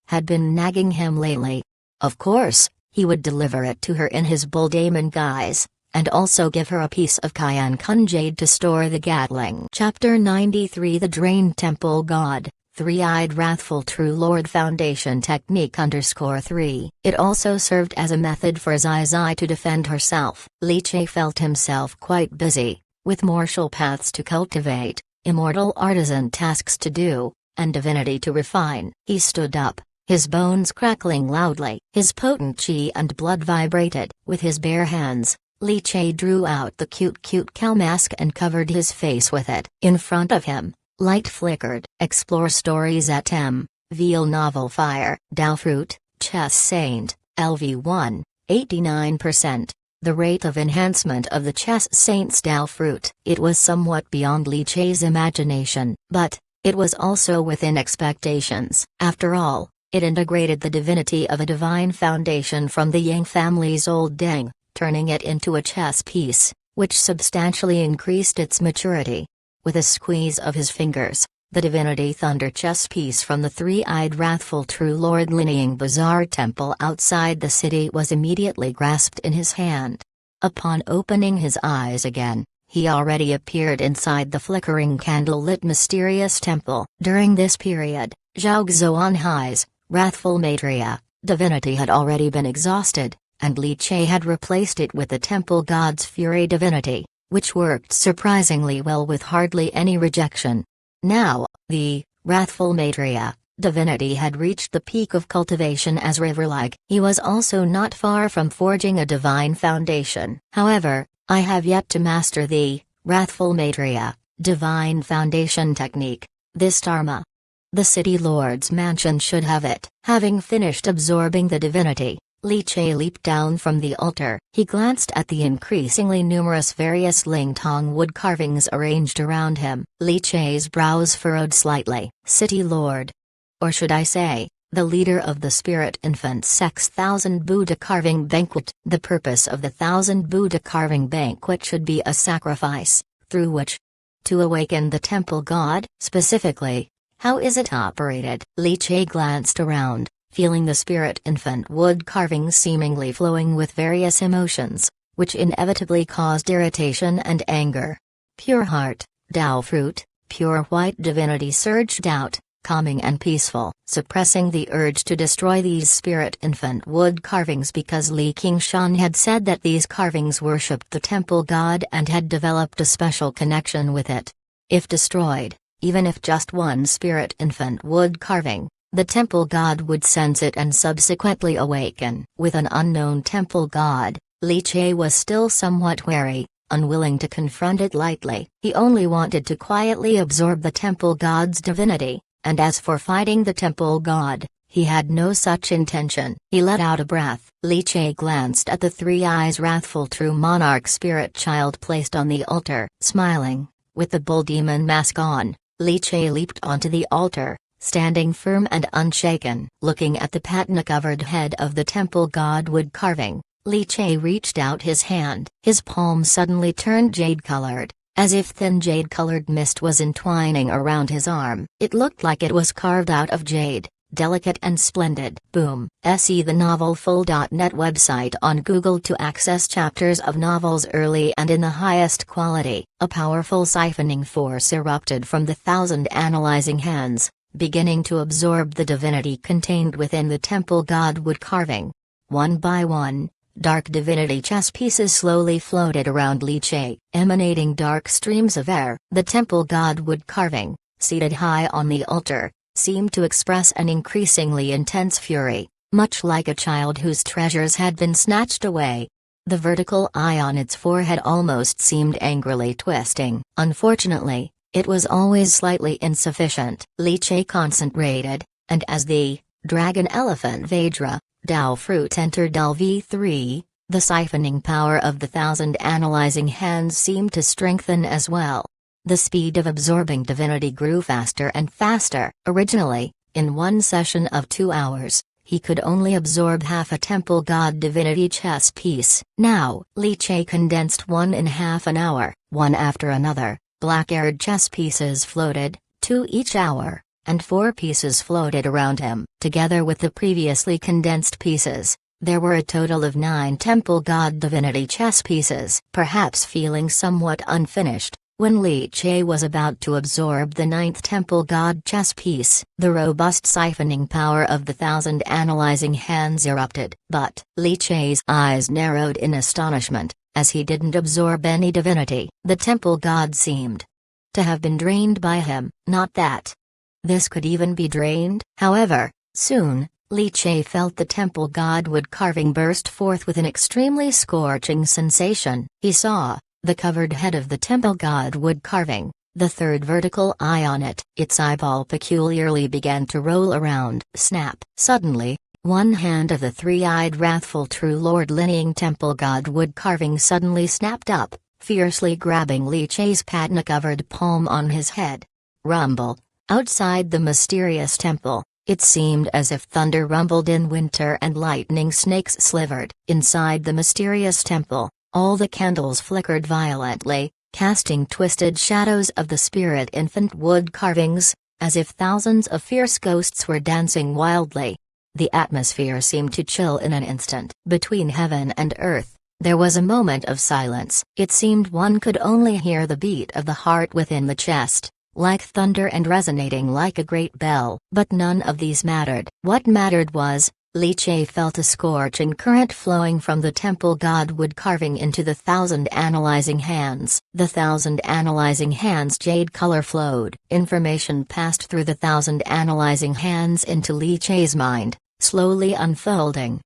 had been nagging him lately. Of course, he would deliver it to her in his bull daemon guise, and also give her a piece of Cayenne Kun Jade to store the Gatling. Chapter 93 The Drained Temple God, Three-Eyed Wrathful True Lord Foundation Technique _3. It also served as a method for Zai Zai to defend herself. Li Che felt himself quite busy, with martial paths to cultivate, immortal artisan tasks to do, and divinity to refine. He stood up, his bones crackling loudly. His potent chi and blood vibrated. With his bare hands, Li Che drew out the cute cow mask and covered his face with it. In front of him, light flickered. Explore stories at MV Novel Fire. Dao Fruit, Chess Saint, LV1, 89%. The rate of enhancement of the Chess Saint's Dao Fruit. It was somewhat beyond Li Che's imagination, but It was also within expectations. After all, it integrated the divinity of a divine foundation from the Yang family's old Deng, turning it into a chess piece, which substantially increased its maturity. With a squeeze of his fingers, the Divinity Thunder chess piece from the three-eyed wrathful True Lord Linying Bazaar temple outside the city was immediately grasped in his hand. Upon opening his eyes again, he already appeared inside the flickering candle-lit mysterious temple. During this period, Zhao Xuanhai's wrathful Maitreya divinity had already been exhausted, and Li Che had replaced it with the temple god's fury divinity, which worked surprisingly well with hardly any rejection. Now, the wrathful Maitreya divinity had reached the peak of cultivation as river-like. He was also not far from forging a divine foundation. However, I have yet to master the wrathful Maitreya divine foundation technique, this Dharma. The city lord's mansion should have it. Having finished absorbing the divinity, Li Che leaped down from the altar. He glanced at the increasingly numerous various Lingtong wood carvings arranged around him. Li Che's brows furrowed slightly. City Lord. Or should I say, the leader of the Spirit Infant Sect's 1000 Buddha Carving Banquet. The purpose of the 1000 Buddha Carving Banquet should be a sacrifice, through which to awaken the temple god. Specifically, how is it operated? Li Che glanced around, feeling the Spirit Infant wood carvings seemingly flowing with various emotions, which inevitably caused irritation and anger. Pure heart, Tao fruit, pure white divinity surged out, calming and peaceful, suppressing the urge to destroy these Spirit Infant wood carvings because Li Qingshan had said that these carvings worshipped the temple god and had developed a special connection with it. If destroyed, even if just one Spirit Infant wood carving, the temple god would sense it and subsequently awaken. With an unknown temple god, Li Che was still somewhat wary, unwilling to confront it lightly. He only wanted to quietly absorb the temple god's divinity, and as for fighting the temple god, he had no such intention. He let out a breath. Li Che glanced at the three eyes wrathful true monarch spirit child placed on the altar. Smiling, with the bull demon mask on, Li Che leaped onto the altar, standing firm and unshaken. Looking at the patina-covered head of the temple god wood carving, Li Che reached out his hand. His palm suddenly turned jade-colored, as if thin jade-colored mist was entwining around his arm. It looked like it was carved out of jade, delicate and splendid. Boom. See the Novelful.net website on Google to access chapters of novels early and in the highest quality. A powerful siphoning force erupted from the 1000 analyzing hands, beginning to absorb the divinity contained within the temple god wood carving. One by one, dark divinity chess pieces slowly floated around Li Che, emanating dark streams of air. The temple god wood carving, seated high on the altar, seemed to express an increasingly intense fury, much like a child whose treasures had been snatched away. The vertical eye on its forehead almost seemed angrily twisting. Unfortunately, it was always slightly insufficient. Li Che concentrated, and as the dragon elephant Vajra Tao fruit entered LV3, the siphoning power of the 1000 analyzing hands seemed to strengthen as well. The speed of absorbing divinity grew faster and faster. Originally, in one session of 2 hours, he could only absorb half a temple god divinity chess piece. Now, Li Che condensed one in half an hour. One after another, black-aired chess pieces floated, 2 each hour, and 4 pieces floated around him. Together with the previously condensed pieces, there were a total of 9 temple god divinity chess pieces. Perhaps feeling somewhat unfinished, when Li Che was about to absorb the 9th temple god chess piece, the robust siphoning power of the 1000 analyzing hands erupted. But Li Che's eyes narrowed in astonishment, as he didn't absorb any divinity. The temple god seemed to have been drained by him. Not that this could even be drained. However, soon, Li Che felt the temple god wood carving burst forth with an extremely scorching sensation. He saw the covered head of the temple god wood carving, the third vertical eye on it. Its eyeball peculiarly began to roll around. Snap! Suddenly, one hand of the three-eyed wrathful true Lord Linying temple god wood carving suddenly snapped up, fiercely grabbing Li Che's patina-covered palm on his head. Rumble! Outside the mysterious temple, it seemed as if thunder rumbled in winter and lightning snakes slivered. Inside the mysterious temple, all the candles flickered violently, casting twisted shadows of the spirit infant wood carvings, as if thousands of fierce ghosts were dancing wildly. The atmosphere seemed to chill in an instant. Between heaven and earth, there was a moment of silence. It seemed one could only hear the beat of the heart within the chest, like thunder and resonating like a great bell. But none of these mattered. What mattered was, Li Che felt a scorching current flowing from the temple god wood carving into the 1,000 analyzing hands. The 1,000 analyzing hands jade color flowed. Information passed through the 1,000 analyzing hands into Li Che's mind, slowly unfolding.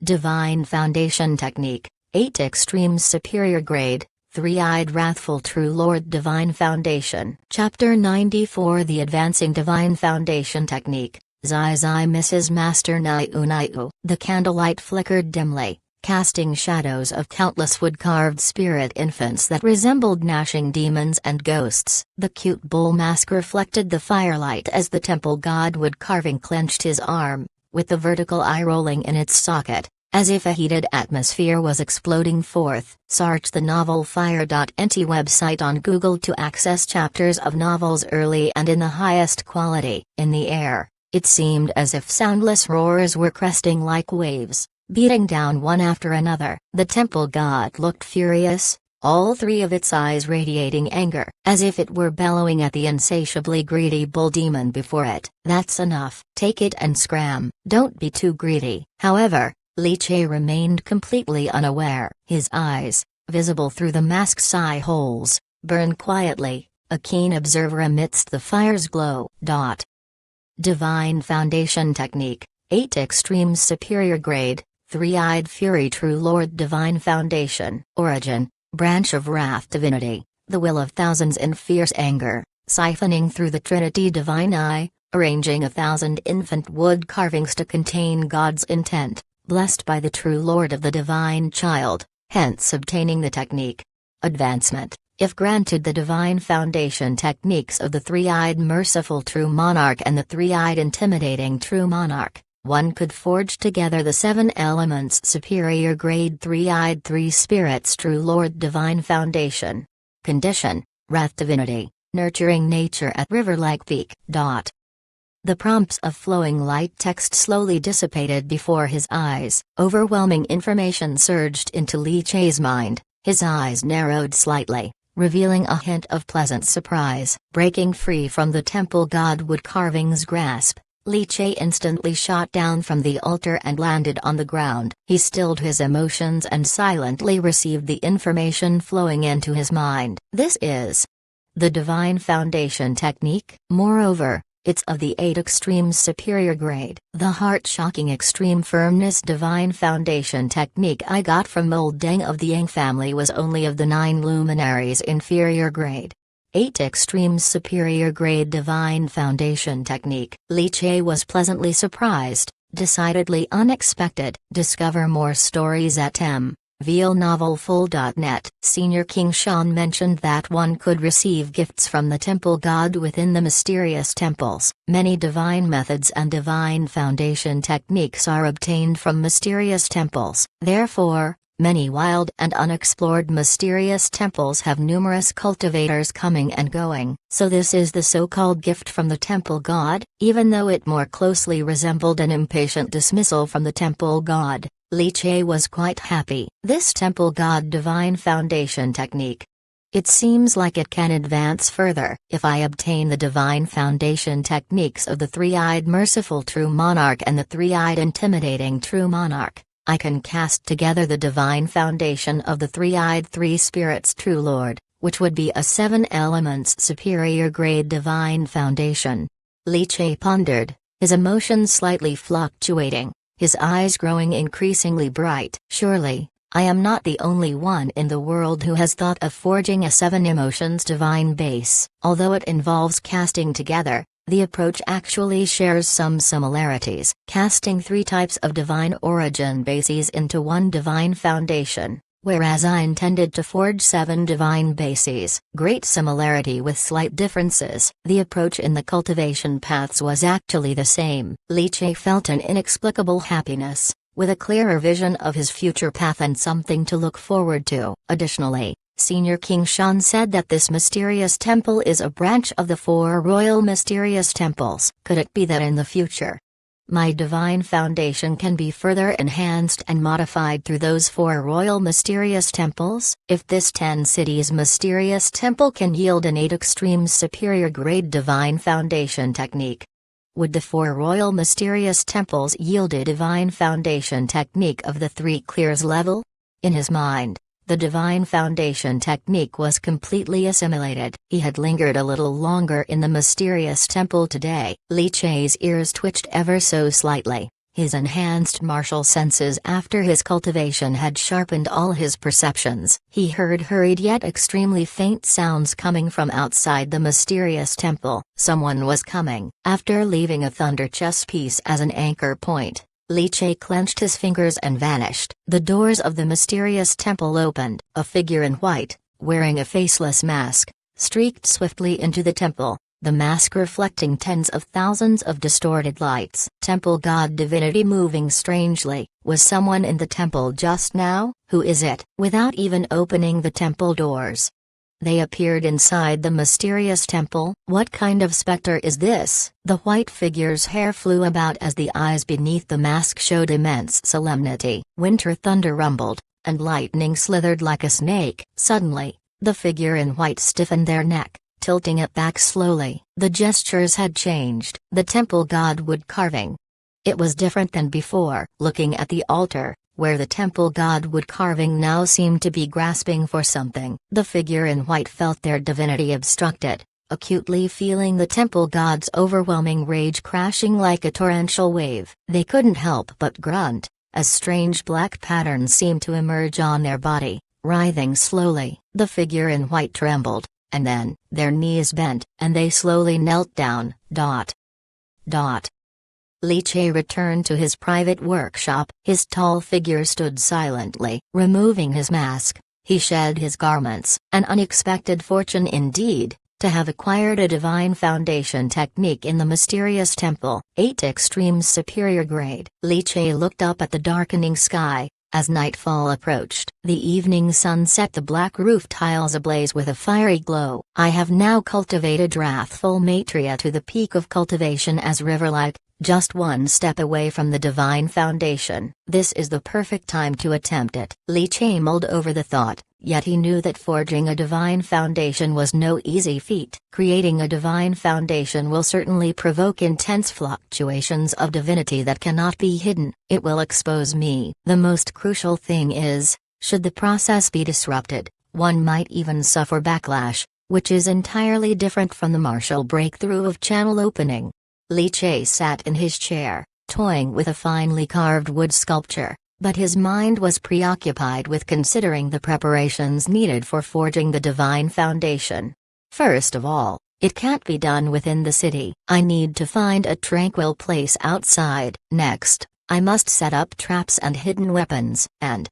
Divine Foundation Technique, 8 Extreme Superior Grade, Three-Eyed Wrathful True Lord Divine Foundation. Chapter 94 The Advancing Divine Foundation Technique, Zai Zai Mrs. Master Naiu Naiu. The candlelight flickered dimly, casting shadows of countless wood-carved spirit infants that resembled gnashing demons and ghosts. The cute bull mask reflected the firelight as the temple god wood carving clenched his arm, with the vertical eye rolling in its socket, as if a heated atmosphere was exploding forth. Search the novel Fire.nt website on Google to access chapters of novels early and in the highest quality. In the air, it seemed as if soundless roars were cresting like waves, beating down one after another. The temple god looked furious, all three of its eyes radiating anger, as if it were bellowing at the insatiably greedy bull demon before it. That's enough. Take it and scram. Don't be too greedy. However, Li Che remained completely unaware. His eyes, visible through the mask's eye holes, burned quietly, a keen observer amidst the fire's glow. Divine Foundation Technique, 8 Extreme Superior Grade, Three-Eyed Fury True Lord Divine Foundation. Origin, Branch of Wrath Divinity, the will of thousands in fierce anger, siphoning through the Trinity Divine Eye, arranging 1,000 infant wood carvings to contain God's intent, blessed by the true Lord of the Divine Child, hence obtaining the technique. Advancement, if granted the Divine Foundation techniques of the Three-Eyed Merciful True Monarch and the Three-Eyed Intimidating True Monarch, one could forge together the 7 elements superior grade Three-Eyed Three Spirits True Lord Divine Foundation. Condition, Wrath Divinity, nurturing nature at river-like peak. The prompts of flowing light text slowly dissipated before his eyes. Overwhelming information surged into Li Che's mind. His eyes narrowed slightly, revealing a hint of pleasant surprise. Breaking free from the temple god wood carving's grasp, Li Che instantly shot down from the altar and landed on the ground. He stilled his emotions and silently received the information flowing into his mind. This is the Divine Foundation Technique. Moreover, it's of the 8 Extreme Superior Grade. The heart-shocking Extreme Firmness Divine Foundation Technique I got from Old Deng of the Yang family was only of the 9 Luminaries Inferior Grade. 8 Extreme Superior Grade Divine Foundation Technique. Li Che was pleasantly surprised, decidedly unexpected. Discover more stories at mvlnovelfull.net. Senior King Shan mentioned that one could receive gifts from the temple god within the mysterious temples. Many divine methods and divine foundation techniques are obtained from mysterious temples. Therefore, many wild and unexplored mysterious temples have numerous cultivators coming and going. So this is the so-called gift from the temple god, even though it more closely resembled an impatient dismissal from the temple god. Li Che was quite happy. This temple god divine foundation technique. It seems like it can advance further. If I obtain the divine foundation techniques of the Three-Eyed Merciful True Monarch and the Three-Eyed Intimidating True Monarch, I can cast together the divine foundation of the Three-Eyed Three Spirits True Lord, which would be a 7 elements superior grade divine foundation. Li Che pondered, his emotions slightly fluctuating, his eyes growing increasingly bright. Surely, I am not the only one in the world who has thought of forging a 7 emotions divine base. Although it involves casting together, the approach actually shares some similarities. Casting 3 types of divine origin bases into one divine foundation whereas I intended to forge 7 divine bases. Great similarity with slight differences. The approach in the cultivation paths was actually the same. Li Che felt an inexplicable happiness, with a clearer vision of his future path and something to look forward to. Additionally, Senior King Shan said that this mysterious temple is a branch of the 4 royal mysterious temples. Could it be that in the future, my divine foundation can be further enhanced and modified through those 4 royal mysterious temples? If this 10 cities mysterious temple can yield an 8 extremes superior grade divine foundation technique, would the 4 royal mysterious temples yield a divine foundation technique of the 3 clears level? In his mind, the divine foundation technique was completely assimilated. He had lingered a little longer in the mysterious temple today. Li Che's ears twitched ever so slightly. His enhanced martial senses after his cultivation had sharpened all his perceptions. He heard hurried yet extremely faint sounds coming from outside the mysterious temple. Someone was coming. After leaving a thunder chess piece as an anchor point, Li Che clenched his fingers and vanished. The doors of the mysterious temple opened. A figure in white, wearing a faceless mask, streaked swiftly into the temple, the mask reflecting tens of thousands of distorted lights. Temple god divinity moving strangely. Was someone in the temple just now? Who is it? Without even opening the temple doors, they appeared inside the mysterious temple. What kind of specter is this? The white figure's hair flew about as the eyes beneath the mask showed immense solemnity. Winter thunder rumbled, and lightning slithered like a snake. Suddenly, the figure in white stiffened their neck, tilting it back slowly. The gestures had changed. The temple god wood carving. It was different than before. Looking at the altar, where the temple god wood carving now seemed to be grasping for something, the figure in white felt their divinity obstructed, acutely feeling the temple god's overwhelming rage crashing like a torrential wave. They couldn't help but grunt, as strange black patterns seemed to emerge on their body, writhing slowly. The figure in white trembled, and then, their knees bent, and they slowly knelt down. Li Che returned to his private workshop. His tall figure stood silently. Removing his mask, he shed his garments. An unexpected fortune indeed, to have acquired a divine foundation technique in the mysterious temple. 8 extremes superior grade. Li Che looked up at the darkening sky. As nightfall approached, the evening sun set the black roof tiles ablaze with a fiery glow. I have now cultivated Wrathful Maitreya to the peak of cultivation as river-like, just 1 step away from the divine foundation. This is the perfect time to attempt it. Li Che mulled over the thought, yet he knew that forging a divine foundation was no easy feat. Creating a divine foundation will certainly provoke intense fluctuations of divinity that cannot be hidden. It will expose me. The most crucial thing is, should the process be disrupted, one might even suffer backlash, which is entirely different from the martial breakthrough of channel opening. Li Che sat in his chair, toying with a finely carved wood sculpture, but his mind was preoccupied with considering the preparations needed for forging the divine foundation. First of all, it can't be done within the city. I need to find a tranquil place outside. Next, I must set up traps and hidden weapons, and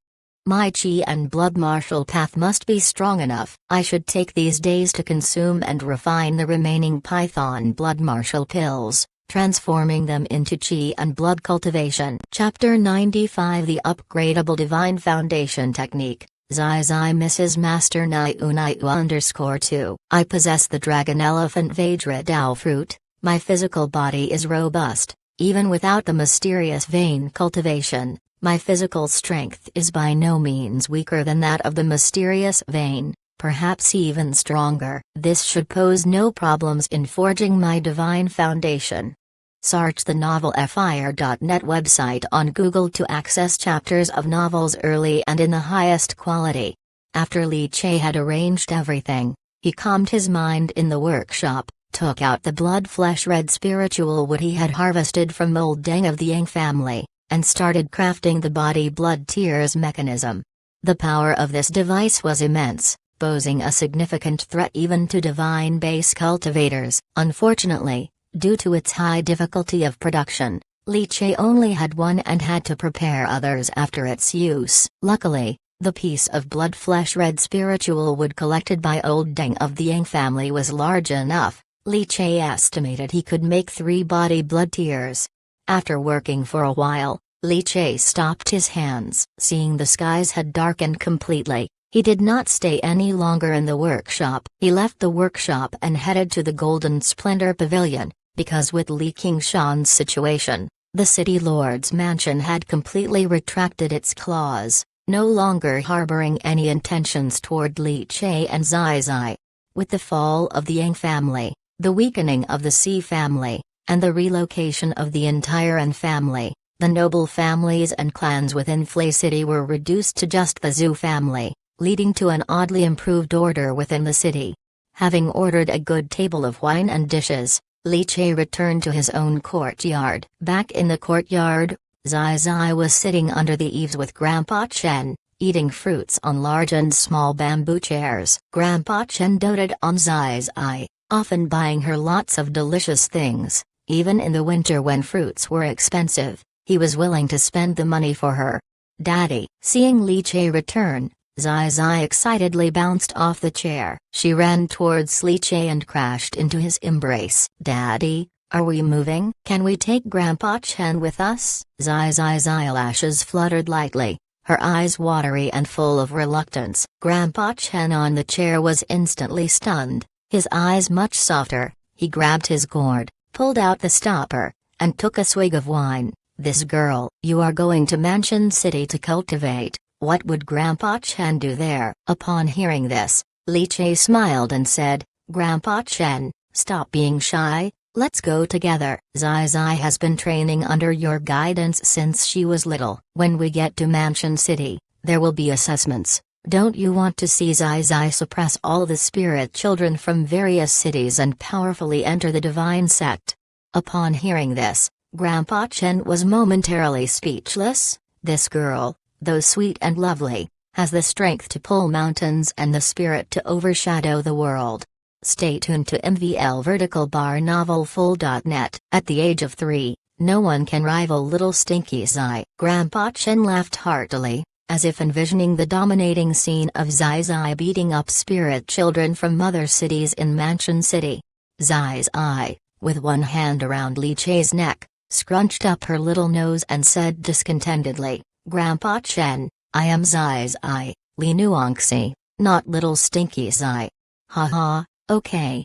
my chi and blood martial path must be strong enough. I should take these days to consume and refine the remaining Python blood martial pills, transforming them into chi and blood cultivation. Chapter 95 The Upgradable Divine Foundation Technique. Zai Mrs. Master Niu _2. I possess the Dragon Elephant Vajra Dao fruit. My physical body is robust, even without the mysterious vein cultivation. My physical strength is by no means weaker than that of the mysterious vein, perhaps even stronger. This should pose no problems in forging my divine foundation. Search the novel fire.net website on Google to access chapters of novels early and in the highest quality. After Li Che had arranged everything, he calmed his mind in the workshop, took out the blood flesh red spiritual wood he had harvested from Mold Deng of the Yang family, and started crafting the body blood tears mechanism. The power of this device was immense, posing a significant threat even to divine base cultivators. Unfortunately, due to its high difficulty of production, Li Che only had one and had to prepare others after its use. Luckily, The piece of blood flesh red spiritual wood collected by old Deng of the Yang family was large enough. Li Che estimated he could make 3 body blood tears. After working for a while, Li Che stopped his hands. Seeing the skies had darkened completely, he did not stay any longer in the workshop. He left the workshop and headed to the Golden Splendor Pavilion, because with Li Qingshan's situation, the city lord's mansion had completely retracted its claws, no longer harboring any intentions toward Li Che and Zai Zai. With the fall of the Yang family, the weakening of the Si family, and the relocation of the entire An family, the noble families and clans within Flay City were reduced to just the Zhu family, leading to an oddly improved order within the city. Having ordered a good table of wine and dishes, Li Che returned to his own courtyard. Back in the courtyard, Zai Zai was sitting under the eaves with Grandpa Chen, eating fruits on large and small bamboo chairs. Grandpa Chen doted on Zai Zai, often buying her lots of delicious things. Even in the winter when fruits were expensive, he was willing to spend the money for her. Daddy. Seeing Li Che return, Zai Zai excitedly bounced off the chair. She ran towards Li Che and crashed into his embrace. Daddy, are we moving? Can we take Grandpa Chen with us? Zai's eyelashes fluttered lightly, her eyes watery and full of reluctance. Grandpa Chen on the chair was instantly stunned, his eyes much softer. He grabbed his gourd, pulled out the stopper, and took a swig of wine. This girl. You are going to Mansion City to cultivate. What would Grandpa Chen do there? Upon hearing this, Li Che smiled and said, Grandpa Chen, stop being shy, let's go together. Zai Zai has been training under your guidance since she was little. When we get to Mansion City, there will be assessments. Don't you want to see Zai Zai suppress all the spirit children from various cities and powerfully enter the divine sect? Upon hearing this, Grandpa Chen was momentarily speechless. This girl, though sweet and lovely, has the strength to pull mountains and the spirit to overshadow the world. Stay tuned to MVL_Novelfull.net. At the age of 3, no one can rival little Stinky Zai. Grandpa Chen laughed heartily, as if envisioning the dominating scene of Zai Zai beating up spirit children from mother cities in Mansion City. Zai Zai, with one hand around Li Che's neck, scrunched up her little nose and said discontentedly, Grandpa Chen, I am Zai Zai, Li Nuangxi, not little Stinky Zai. Ha ha, okay,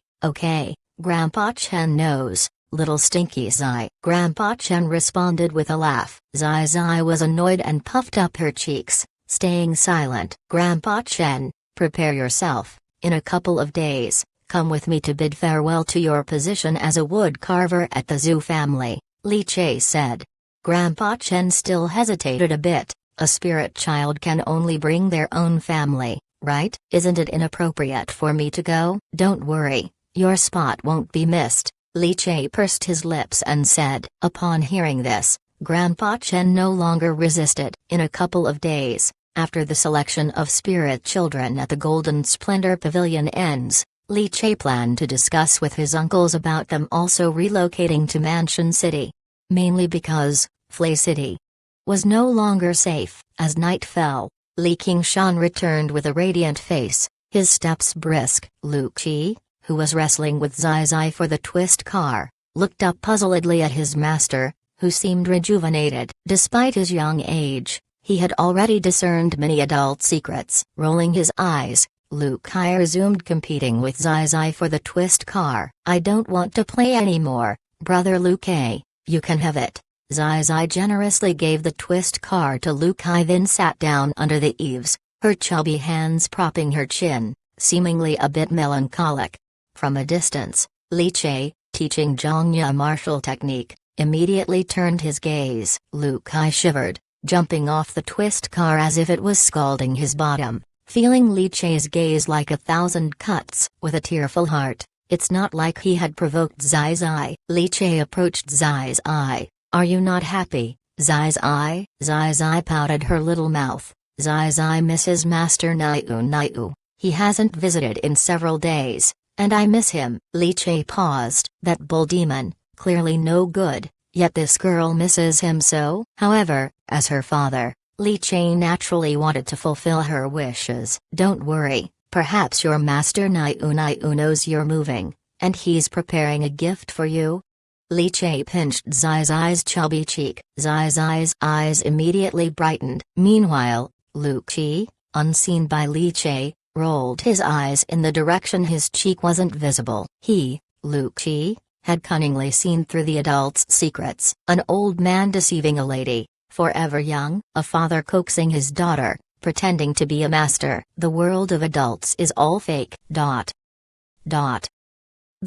Grandpa Chen knows, little Stinky Zai. Grandpa Chen responded with a laugh. Zai Zai was annoyed and puffed up her cheeks, staying silent. Grandpa Chen, prepare yourself, in a couple of days, come with me to bid farewell to your position as a wood carver at the Zhu family, Li Che said. Grandpa Chen still hesitated a bit. A spirit child can only bring their own family, right? Isn't it inappropriate for me to go? Don't worry, your spot won't be missed, Li Che pursed his lips and said. Upon hearing this, Grandpa Chen no longer resisted. In a couple of days, after the selection of spirit children at the Golden Splendor Pavilion ends, Li Che planned to discuss with his uncles about them also relocating to Mansion City. Mainly because Flay City was no longer safe. As night fell, Li Qingshan returned with a radiant face, his steps brisk. Lu Qi, who was wrestling with Zai Zai for the twist car, looked up puzzledly at his master, who seemed rejuvenated. Despite his young age, he had already discerned many adult secrets. Rolling his eyes, Lu Kai resumed competing with Zai Zai for the twist car. I don't want to play anymore, brother Lu Kai, you can have it. Zai Zai generously gave the twist car to Lu Kai, then sat down under the eaves, her chubby hands propping her chin, seemingly a bit melancholic. From a distance, Li Che, teaching Zhongya martial technique, immediately turned his gaze. Lu Kai shivered, jumping off the twist car as if it was scalding his bottom, feeling Li Che's gaze like 1,000 cuts. With a tearful heart, it's not like he had provoked Zai Zai. Li Che approached Zai Zai. Are you not happy, Zai Zai? Zai Zai pouted her little mouth. Zai Zai misses Master Niu. He hasn't visited in several days, and I miss him. Li Che paused. That bull demon, clearly no good, yet this girl misses him so? However, as her father, Li Che naturally wanted to fulfill her wishes. "Don't worry, perhaps your master Niu knows you're moving, and he's preparing a gift for you?" Li Che pinched Zai Zai's chubby cheek. Zai Zai's eyes immediately brightened. Meanwhile, Lu Qi, unseen by Li Che, rolled his eyes in the direction his cheek wasn't visible. He, Lu Qi, had cunningly seen through the adult's secrets. An old man deceiving a lady, forever young, a father coaxing his daughter, pretending to be a master. The world of adults is all fake. The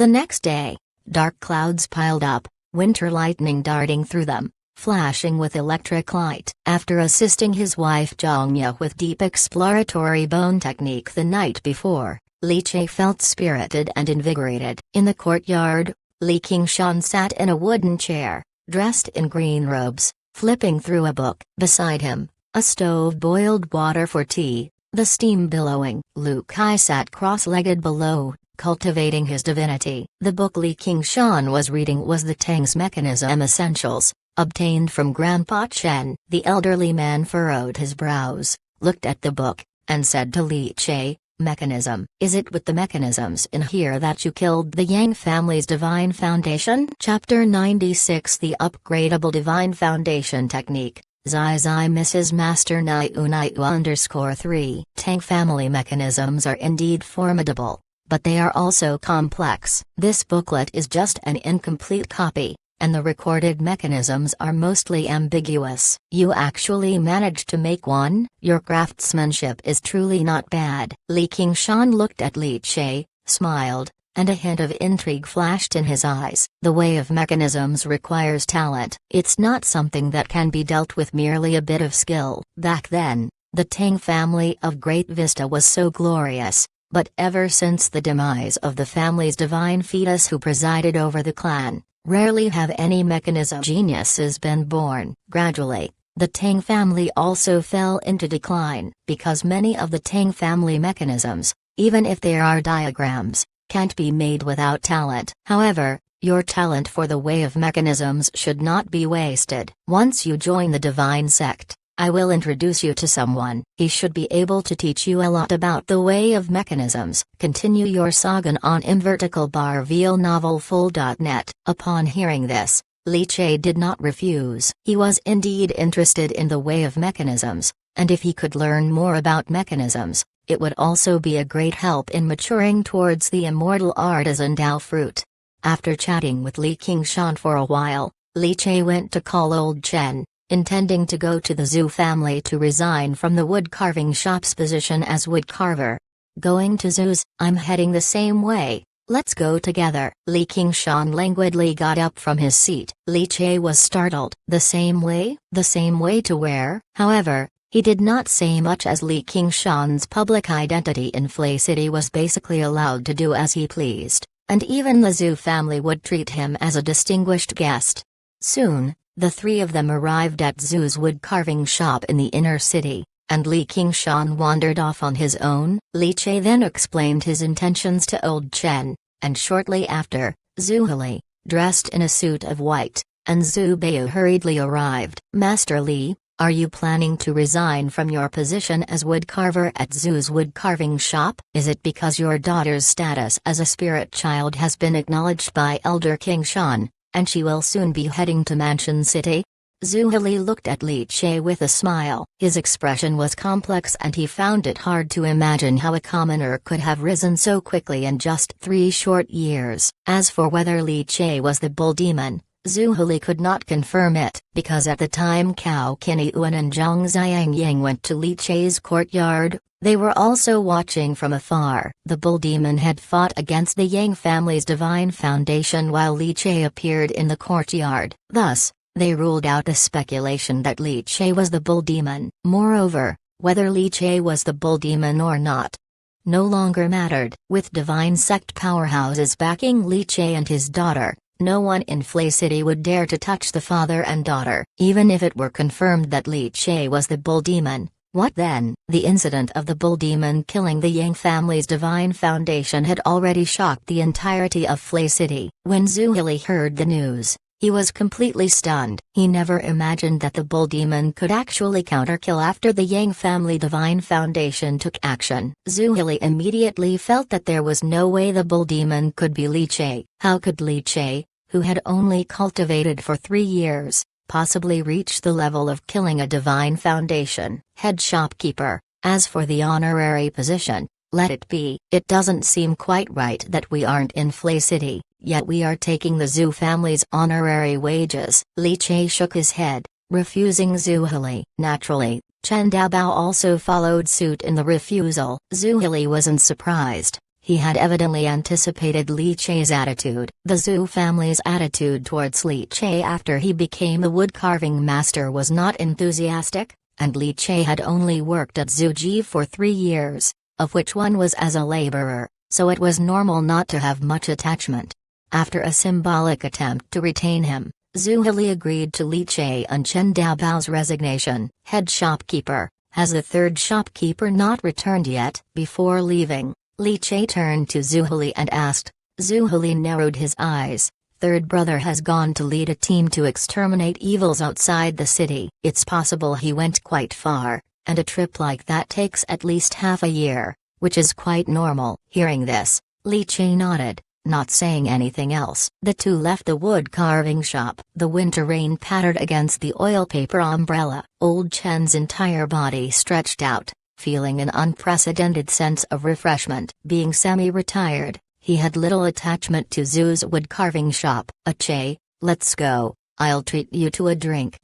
next day, dark clouds piled up, winter lightning darting through them, flashing with electric light. After assisting his wife Zhongya with deep exploratory bone technique the night before, Li Che felt spirited and invigorated. In the courtyard, Li Qingshan sat in a wooden chair, dressed in green robes, flipping through a book. Beside him, a stove boiled water for tea, the steam billowing. Lu Kai sat cross-legged below, cultivating his divinity. The book Li Qingshan was reading was the Tang's Mechanism Essentials, obtained from Grandpa Chen. The elderly man furrowed his brows, looked at the book, and said to Li Che, "Mechanism. Is it with the mechanisms in here that you killed the Yang family's Divine Foundation?" Chapter 96 The Upgradable Divine Foundation Technique. Zai Zai Mrs. Master Niu _3. Tang family mechanisms are indeed formidable, but they are also complex. This booklet is just an incomplete copy, and the recorded mechanisms are mostly ambiguous. You actually managed to make one? Your craftsmanship is truly not bad. Li Qingshan looked at Li Che, smiled, and a hint of intrigue flashed in his eyes. The way of mechanisms requires talent. It's not something that can be dealt with merely a bit of skill. Back then, the Tang family of Great Vista was so glorious, but ever since the demise of the family's divine fetus who presided over the clan, rarely have any mechanism geniuses been born. Gradually, the Tang family also fell into decline, because many of the Tang family mechanisms, even if there are diagrams, can't be made without talent. However, your talent for the way of mechanisms should not be wasted. Once you join the divine sect, I will introduce you to someone. He should be able to teach you a lot about the way of mechanisms. Continue your saga on InverticalBarVLnovelFull.net. Upon hearing this, Li Che did not refuse. He was indeed interested in the way of mechanisms, and if he could learn more about mechanisms, it would also be a great help in maturing towards the immortal artisan Dao fruit. After chatting with Li Qingshan for a while, Li Che went to call old Chen, intending to go to the Zhu family to resign from the wood carving shop's position as wood carver. "Going to Zhu's? I'm heading the same way. Let's go together." Li Qingshan languidly got up from his seat. Li Che was startled. The same way? The same way to where? However, he did not say much as Li Qingshan's public identity in Flay City was basically allowed to do as he pleased, and even the Zhu family would treat him as a distinguished guest. Soon, the three of them arrived at Zhu's wood carving shop in the inner city, and Li Qingshan wandered off on his own. Li Che then explained his intentions to old Chen, and shortly after, Zhu Hili, dressed in a suit of white, and Zhu Beiyu hurriedly arrived. "Master Li, are you planning to resign from your position as woodcarver at Zhu's wood carving shop? Is it because your daughter's status as a spirit child has been acknowledged by Elder Qingshan, and she will soon be heading to Mansion City?" Zhu Hili looked at Li Che with a smile. His expression was complex and he found it hard to imagine how a commoner could have risen so quickly in just 3 short years. As for whether Li Che was the bull demon, Zhu Hili could not confirm it, because at the time Cao Qinyuan and Zhang Xiangyang went to Li Che's courtyard, they were also watching from afar. The bull demon had fought against the Yang family's divine foundation while Li Che appeared in the courtyard. Thus, they ruled out the speculation that Li Che was the bull demon. Moreover, whether Li Che was the bull demon or not no longer mattered. With divine sect powerhouses backing Li Che and his daughter, no one in Flay City would dare to touch the father and daughter. Even if it were confirmed that Li Che was the bull demon, what then? The incident of the bull demon killing the Yang family's divine foundation had already shocked the entirety of Flay City. When Zhu Hili heard the news, He was completely stunned. He never imagined that the bull demon could actually counterkill after the Yang family divine foundation took action. Zhu Hili immediately felt that there was no way the bull demon could be Li Che. How could Li Che, who had only cultivated for 3 years, possibly reach the level of killing a divine foundation head shopkeeper? As for the honorary position, let it be. It doesn't seem quite right that we aren't in Flay City, yet we are taking the Zhu family's honorary wages. Li Che shook his head, refusing Zhu Hili. Naturally, Chen Daobao also followed suit in the refusal. Zhu Hili wasn't surprised. He had evidently anticipated Li Che's attitude. The Zhu family's attitude towards Li Che after he became a wood-carving master was not enthusiastic, and Li Che had only worked at Zhuji for 3 years, of which one was as a laborer, so it was normal not to have much attachment. After a symbolic attempt to retain him, Zhu Hili agreed to Li Che and Chen Daobao's resignation. Head shopkeeper, has the third shopkeeper not returned yet? Before leaving, Li Che turned to Zhu Hili and asked. Zhu Hili narrowed his eyes. Third brother has gone to lead a team to exterminate evils outside the city. It's possible he went quite far, and a trip like that takes at least half a year, which is quite normal. Hearing this, Li Che nodded, not saying anything else. The two left the wood-carving shop. The winter rain pattered against the oil paper umbrella. Old Chen's entire body stretched out, feeling an unprecedented sense of refreshment. Being semi-retired, he had little attachment to Zhu's wood-carving shop. Che, let's go, I'll treat you to a drink.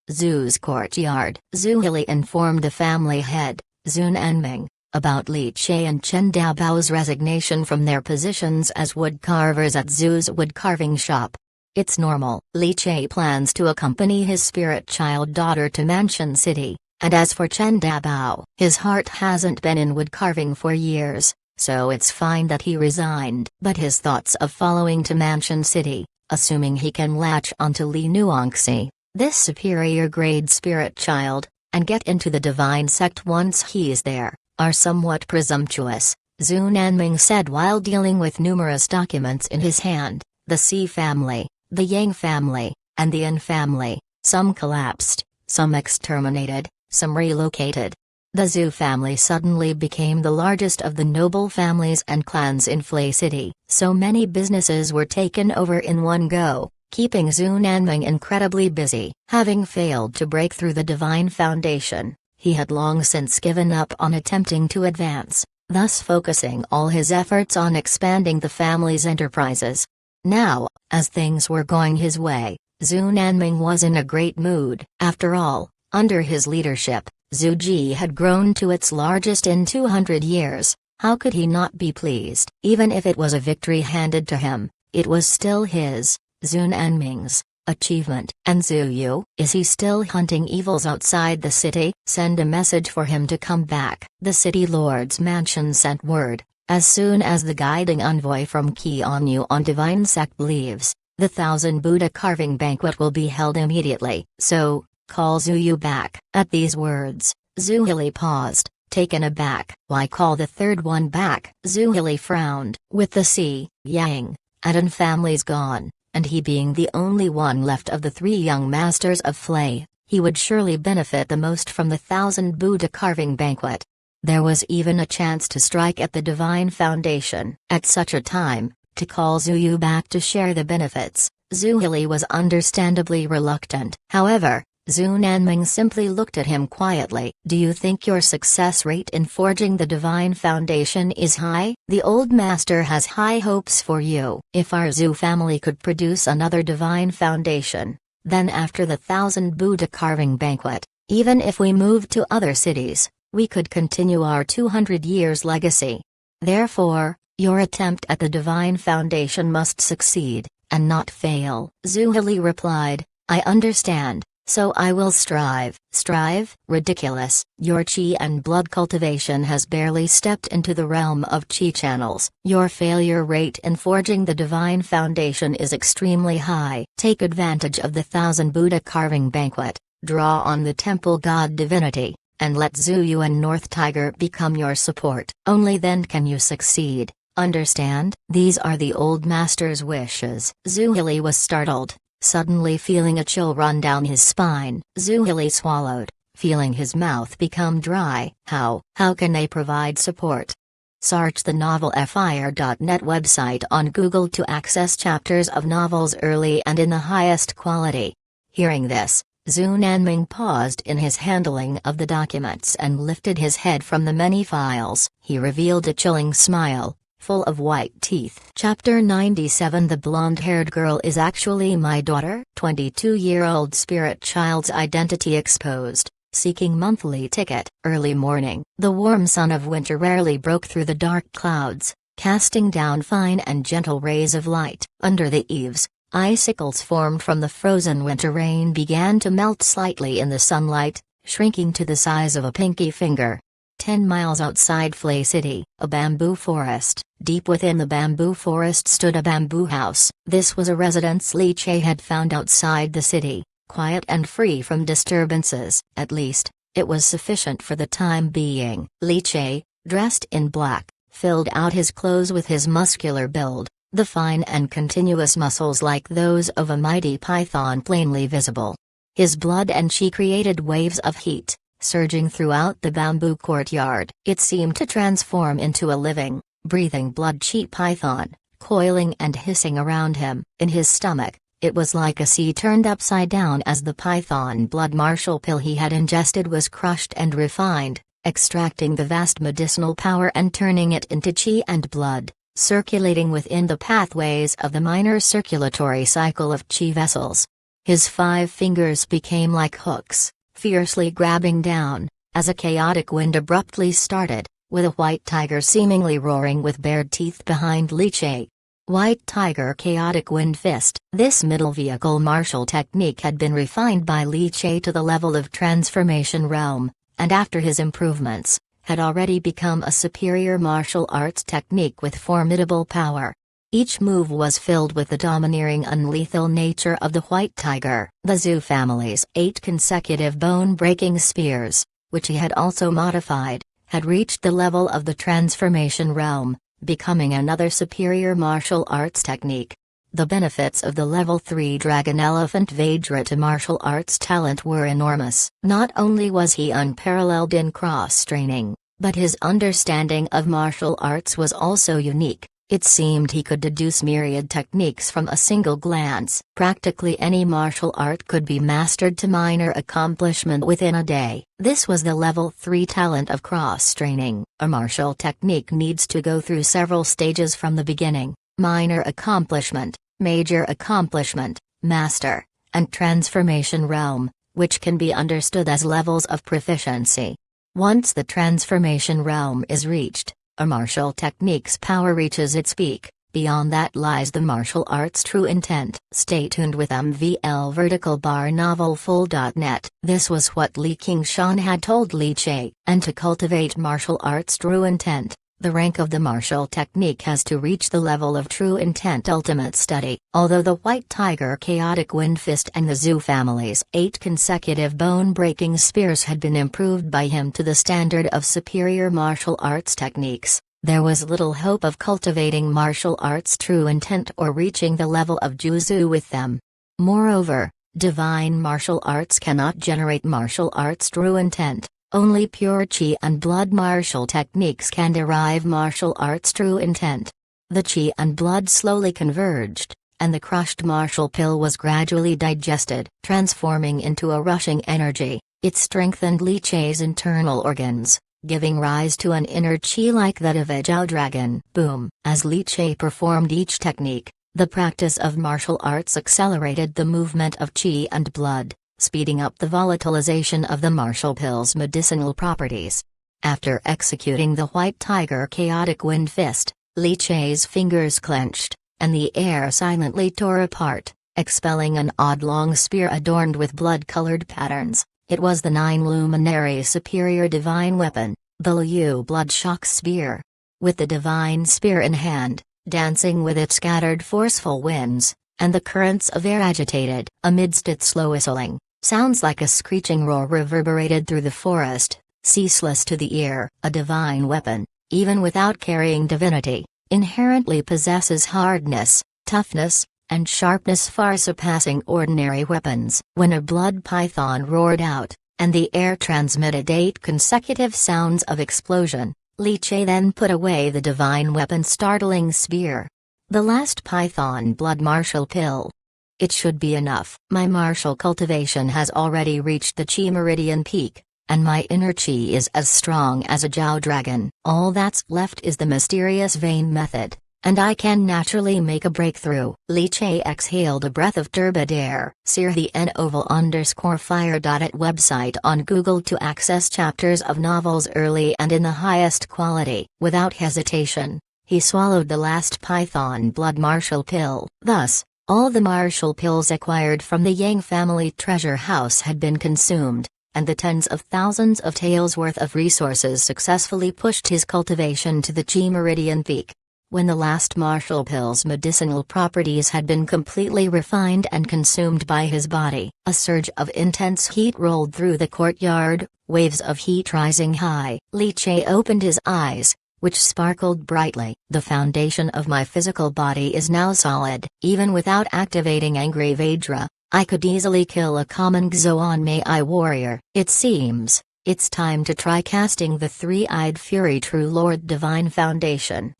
Zhu's courtyard. Zhu Hili informed the family head, Zun Enming, about Li Che and Chen Daobao's resignation from their positions as woodcarvers at Zhu's wood-carving shop. It's normal. Li Che plans to accompany his spirit child daughter to Mansion City, and as for Chen Daobao, his heart hasn't been in woodcarving for years, so it's fine that he resigned. But his thoughts of following to Mansion City, assuming he can latch onto Li Nuangxi, this superior grade spirit child, and get into the divine sect once he's there, are somewhat presumptuous, Zun Anming said while dealing with numerous documents in his hand. The Si family, the Yang family, and the Yin family, some collapsed, some exterminated, some relocated. The Zhu family suddenly became the largest of the noble families and clans in Flay City. So many businesses were taken over in one go, keeping Zun Anming incredibly busy. Having failed to break through the divine foundation, he had long since given up on attempting to advance, thus focusing all his efforts on expanding the family's enterprises. Now, as things were going his way, Zun Anming was in a great mood. After all, under his leadership, Zhuji had grown to its largest in 200 years. How could he not be pleased? Even if it was a victory handed to him, it was still his, Zun Anming's, achievement. And Zhu Yu, is he still hunting evils outside the city? Send a message for him to come back. The city lord's mansion sent word. As soon as the guiding envoy from Qianyu on divine sect leaves, the 1000 Buddha carving banquet will be held immediately. So, call Zhu Yu back. At these words, Zhu Hili paused, taken aback. Why call the third one back? Zhu Hili frowned. With the Si, Yang, and Yin families gone, and he being the only one left of the 3 young masters of Flay, he would surely benefit the most from the 1000 Buddha carving banquet. There was even a chance to strike at the divine foundation. At such a time, to call Zhu Yu back to share the benefits, Zhu Hili was understandably reluctant. However, Zun Anming simply looked at him quietly. Do you think your success rate in forging the divine foundation is high? The old master has high hopes for you. If our Zhu family could produce another divine foundation, then after the 1000 Buddha carving banquet, even if we moved to other cities, we could continue our 200 years legacy. Therefore, your attempt at the divine foundation must succeed, and not fail. Zhu Hili replied, I understand. So I will strive. Strive? Ridiculous. Your qi and blood cultivation has barely stepped into the realm of qi channels. Your failure rate in forging the divine foundation is extremely high. Take advantage of the 1000 Buddha carving banquet, draw on the temple god divinity, and let Zhu Yu and North Tiger become your support. Only then can you succeed. Understand, these are the old master's wishes. Zuhili was startled, suddenly feeling a chill run down his spine. Zuhili swallowed, feeling his mouth become dry. How can they provide support? Search the novelfire.net website on Google to access chapters of novels early and in the highest quality. Hearing this, Zhu Nanming paused in his handling of the documents and lifted his head from the many files. He revealed a chilling smile, full of white teeth. Chapter 97. The blonde-haired girl is actually my daughter? 22-year-old spirit child's identity exposed. Seeking monthly ticket. Early morning. The warm sun of winter rarely broke through the dark clouds, casting down fine and gentle rays of light. Under the eaves, icicles formed from the frozen winter rain began to melt slightly in the sunlight, shrinking to the size of a pinky finger. 10 miles outside Flay City, a bamboo forest. Deep within the bamboo forest stood a bamboo house. This was a residence Li Che had found outside the city, quiet and free from disturbances. At least, it was sufficient for the time being. Li Che, dressed in black, filled out his clothes with his muscular build, the fine and continuous muscles like those of a mighty python plainly visible. His blood and chi created waves of heat, surging throughout the bamboo courtyard. It seemed to transform into a living, breathing blood-chi python, coiling and hissing around him. In his stomach, it was like a sea turned upside down as the python blood martial pill he had ingested was crushed and refined, extracting the vast medicinal power and turning it into chi and blood, circulating within the pathways of the minor circulatory cycle of chi vessels. His 5 fingers became like hooks, fiercely grabbing down, as a chaotic wind abruptly started, with a white tiger seemingly roaring with bared teeth behind Li Che. White Tiger Chaotic Wind Fist. This middle vehicle martial technique had been refined by Li Che to the level of Transformation Realm, and after his improvements, had already become a superior martial arts technique with formidable power. Each move was filled with the domineering unlethal nature of the White Tiger. The Zhu family's 8 consecutive bone-breaking spears, which he had also modified, had reached the level of the Transformation Realm, becoming another superior martial arts technique. The benefits of the level 3 Dragon Elephant Vajrata martial arts talent were enormous. Not only was he unparalleled in cross-training, but his understanding of martial arts was also unique. It seemed he could deduce myriad techniques from a single glance. Practically any martial art could be mastered to minor accomplishment within a day. This was the level 3 talent of cross-training. A martial technique needs to go through several stages from the beginning: minor accomplishment, major accomplishment, master, and transformation realm, which can be understood as levels of proficiency. Once the transformation realm is reached, a martial technique's power reaches its peak. Beyond that lies the martial art's true intent. Stay tuned with MVL_novelfull.net. This was what Li Qingshan had told Li Che. And to cultivate martial art's true intent, the rank of the martial technique has to reach the level of true intent ultimate study. Although the White Tiger Chaotic Wind Fist and the Zhu family's 8 consecutive bone-breaking spears had been improved by him to the standard of superior martial arts techniques, there was little hope of cultivating martial arts true intent or reaching the level of Juzhu with them. Moreover, divine martial arts cannot generate martial arts true intent. Only pure chi and blood martial techniques can derive martial arts true intent. The chi and blood slowly converged, and the crushed martial pill was gradually digested, transforming into a rushing energy. It strengthened Li Che's internal organs, giving rise to an inner chi like that of a Zhao dragon. Boom! As Li Che performed each technique, the practice of martial arts accelerated the movement of chi and blood, speeding up the volatilization of the martial pill's medicinal properties. After executing the White Tiger Chaotic Wind Fist, Li Che's fingers clenched, and the air silently tore apart, expelling an odd-long spear adorned with blood-colored patterns. It was the 9 Luminary Superior Divine Weapon, the Liu Bloodshock Spear. With the Divine Spear in hand, dancing with its scattered forceful winds, and the currents of air agitated, amidst its slow whistling, sounds like a screeching roar reverberated through the forest, ceaseless to the ear. A divine weapon, even without carrying divinity, inherently possesses hardness, toughness, and sharpness far surpassing ordinary weapons. When a blood python roared out, and the air transmitted 8 consecutive sounds of explosion, Li Che then put away the divine weapon's startling spear. The last python blood martial pill. It should be enough. My martial cultivation has already reached the Chi Meridian peak, and my inner Chi is as strong as a Jiao dragon. All that's left is the mysterious vein method, and I can naturally make a breakthrough. Li Che exhaled a breath of turbid air. Sear the _fire. At website on Google to access chapters of novels early and in the highest quality. Without hesitation, he swallowed the last python blood martial pill. Thus, all the martial pills acquired from the Yang family treasure house had been consumed, and the tens of thousands of taels worth of resources successfully pushed his cultivation to the Chi Meridian peak. When the last martial pill's medicinal properties had been completely refined and consumed by his body, a surge of intense heat rolled through the courtyard, waves of heat rising high. Li Che opened his eyes, which sparkled brightly. The foundation of my physical body is now solid. Even without activating Angry Vajra, I could easily kill a common Xoan Mei warrior. It seems, it's time to try casting the Three-Eyed Fury True Lord Divine Foundation.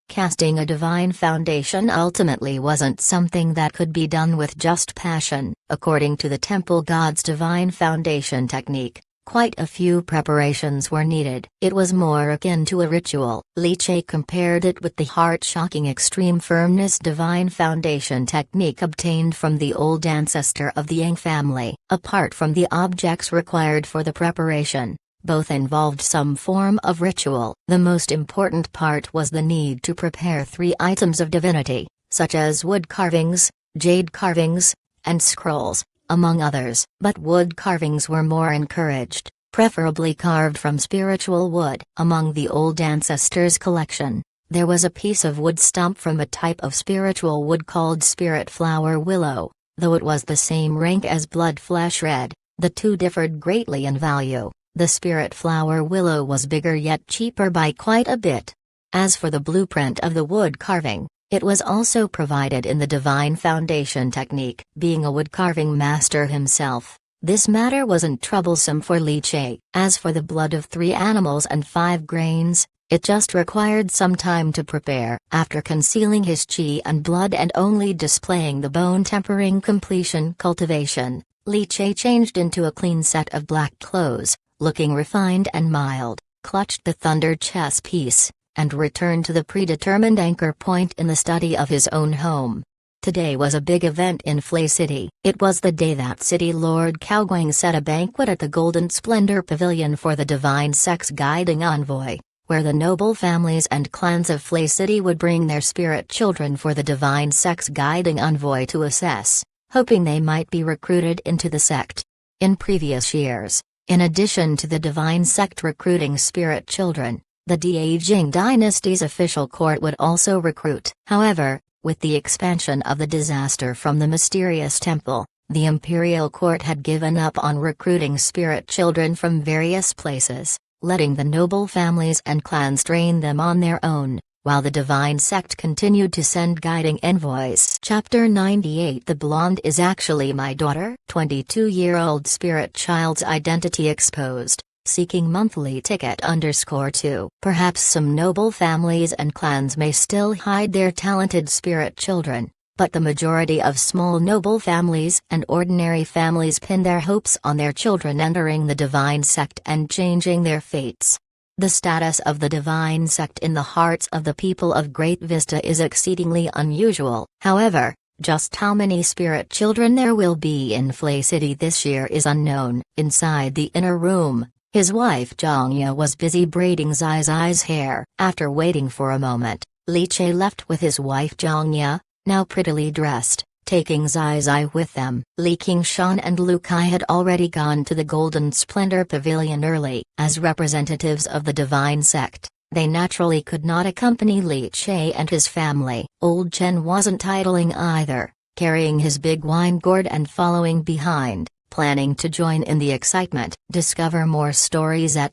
Casting a divine foundation ultimately wasn't something that could be done with just passion. According to the temple god's divine foundation technique, quite a few preparations were needed. It was more akin to a ritual. Li Che compared it with the heart-shocking extreme firmness divine foundation technique obtained from the old ancestor of the Yang family. Apart from the objects required for the preparation, both involved some form of ritual. The most important part was the need to prepare 3 items of divinity, such as wood carvings, jade carvings, and scrolls, among others. But wood carvings were more encouraged, preferably carved from spiritual wood. Among the old ancestors' collection, there was a piece of wood stump from a type of spiritual wood called spirit flower willow. Though it was the same rank as blood flesh red, the two differed greatly in value. The spirit flower willow was bigger yet cheaper by quite a bit. As for the blueprint of the wood carving, it was also provided in the divine foundation technique. Being a woodcarving master himself, this matter wasn't troublesome for Li Che. As for the blood of 3 animals and 5 grains, it just required some time to prepare. After concealing his chi and blood and only displaying the bone tempering completion cultivation, Li Che changed into a clean set of black clothes, looking refined and mild, clutched the thunder chess piece, and returned to the predetermined anchor point in the study of his own home. Today was a big event in Flay City. It was the day that City Lord Caoguang set a banquet at the Golden Splendor Pavilion for the Divine Sex Guiding Envoy, where the noble families and clans of Flay City would bring their spirit children for the Divine Sex Guiding Envoy to assess, hoping they might be recruited into the sect. In previous years, in addition to the Divine Sect recruiting spirit children, the Diajing dynasty's official court would also recruit. However, with the expansion of the disaster from the mysterious temple, the imperial court had given up on recruiting spirit children from various places, letting the noble families and clans train them on their own, while the divine sect continued to send guiding envoys. Chapter 98. The blonde is actually my daughter. 22-year-old spirit child's identity exposed. Seeking monthly ticket _2. Perhaps some noble families and clans may still hide their talented spirit children, but the majority of small noble families and ordinary families pin their hopes on their children entering the divine sect and changing their fates. The status of the divine sect in the hearts of the people of Great Vista is exceedingly unusual. However, just how many spirit children there will be in Flay City this year is unknown. Inside the inner room, his wife Zhangya was busy braiding Zai Zai's hair. After waiting for a moment, Li Che left with his wife Zhangya, now prettily dressed, taking Zai Zai with them. Li Qingshan and Lu Kai had already gone to the Golden Splendor Pavilion early. As representatives of the Divine Sect, they naturally could not accompany Li Che and his family. Old Chen wasn't idling either, carrying his big wine gourd and following behind, planning to join in the excitement. Discover more stories at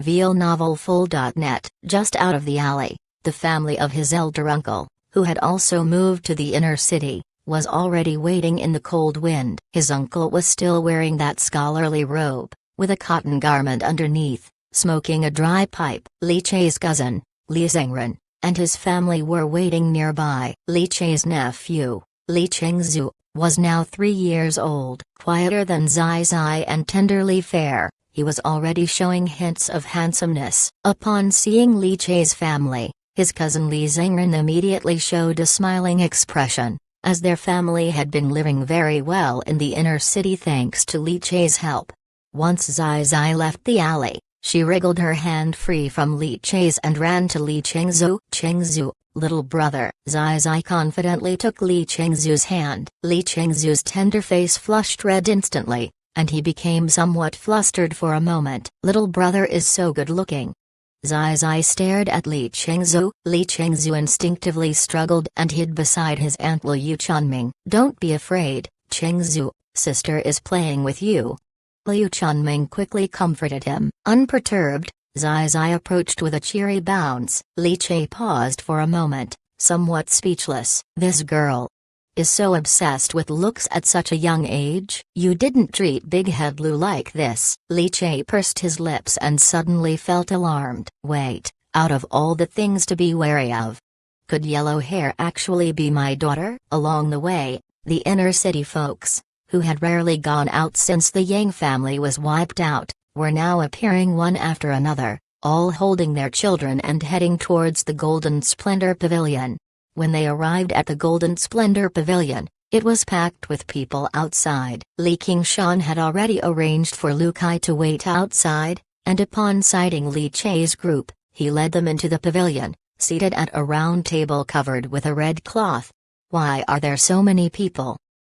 VLNovelFull.net. Just out of the alley, the family of his elder uncle, who had also moved to the inner city, was already waiting in the cold wind. His uncle was still wearing that scholarly robe, with a cotton garment underneath, smoking a dry pipe. Li Chei's cousin, Li Zengren, and his family were waiting nearby. Li Chei's nephew, Li Chengzu, was now 3 years old. Quieter than Zai Zai and tenderly fair, he was already showing hints of handsomeness. Upon seeing Li Chei's family, his cousin Li Zengren immediately showed a smiling expression, as their family had been living very well in the inner city thanks to Li Chei's help. Once Zai Zai left the alley, she wriggled her hand free from Li Chei's and ran to Li Chengzu. "Chengzu, little brother." Zai Zai confidently took Li Chengzu's hand. Li Chengzu's tender face flushed red instantly, and he became somewhat flustered for a moment. "Little brother is so good-looking." Zai Zai stared at Li Chengzu. Li Chengzu instinctively struggled and hid beside his aunt Liu Chunming. "Don't be afraid, Chengzu, sister is playing with you." Liu Chunming quickly comforted him. Unperturbed, Zai Zai approached with a cheery bounce. Li Chei paused for a moment, somewhat speechless. "This girl is so obsessed with looks at such a young age. You didn't treat Big Head Lu like this." Li Chei pursed his lips and suddenly felt alarmed. Wait, out of all the things to be wary of, could yellow hair actually be my daughter? Along the way, the inner city folks, who had rarely gone out since the Yang family was wiped out, were now appearing one after another, all holding their children and heading towards the Golden Splendor Pavilion. When they arrived at the Golden Splendor Pavilion, it was packed with people outside. Li Qingshan had already arranged for Lu Kai to wait outside, and upon sighting Li Chei's group, he led them into the pavilion, seated at a round table covered with a red cloth. "Why are there so many people?"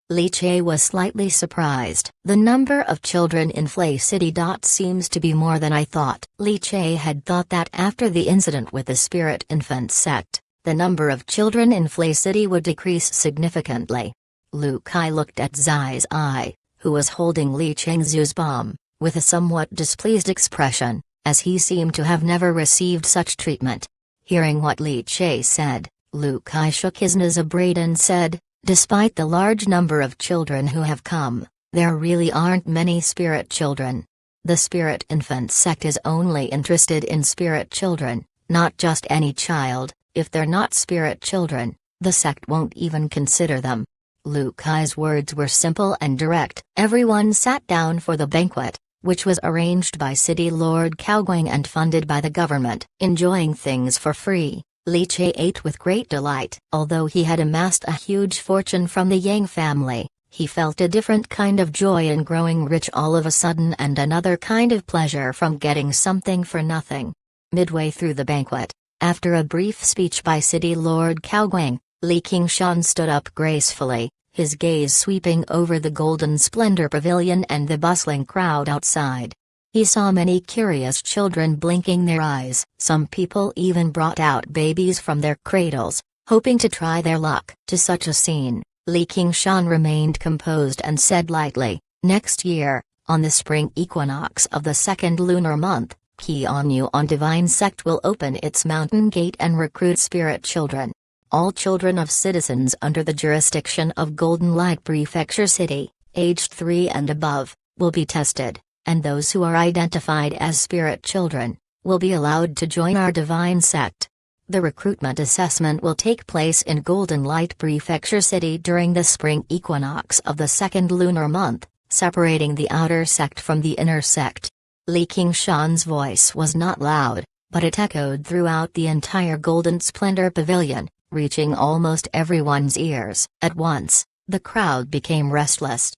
Li Chei was slightly surprised. "The number of children in Flay City. Seems to be more than I thought." Li Chei had thought that after the incident with the Spirit Infant sect, the number of children in Flay City would decrease significantly. Lu Kai looked at Zai Zai, who was holding Li Chengzu's bomb, with a somewhat displeased expression, as he seemed to have never received such treatment. Hearing what Li Chei said, Lu Kai shook his nose a braid and said, "Despite the large number of children who have come, there really aren't many spirit children. The Spirit Infant sect is only interested in spirit children, not just any child. If they're not spirit children, the sect won't even consider them." Lu Kai's words were simple and direct. Everyone sat down for the banquet, which was arranged by City Lord Caoguang and funded by the government. Enjoying things for free, Li Chei ate with great delight. Although he had amassed a huge fortune from the Yang family, he felt a different kind of joy in growing rich all of a sudden and another kind of pleasure from getting something for nothing. Midway through the banquet, after a brief speech by City Lord Caoguang, Li Qingshan stood up gracefully, his gaze sweeping over the Golden Splendor Pavilion and the bustling crowd outside. He saw many curious children blinking their eyes. Some people even brought out babies from their cradles, hoping to try their luck. To such a scene, Li Qingshan remained composed and said lightly, "Next year, on the spring equinox of the second lunar month, Qianyuan Divine Sect will open its mountain gate and recruit spirit children. All children of citizens under the jurisdiction of Golden Light Prefecture City, aged 3 and above, will be tested, and those who are identified as spirit children will be allowed to join our Divine Sect. The recruitment assessment will take place in Golden Light Prefecture City during the spring equinox of the second lunar month, separating the outer sect from the inner sect." Li Qingshan's voice was not loud, but it echoed throughout the entire Golden Splendor Pavilion, reaching almost everyone's ears. At once, the crowd became restless.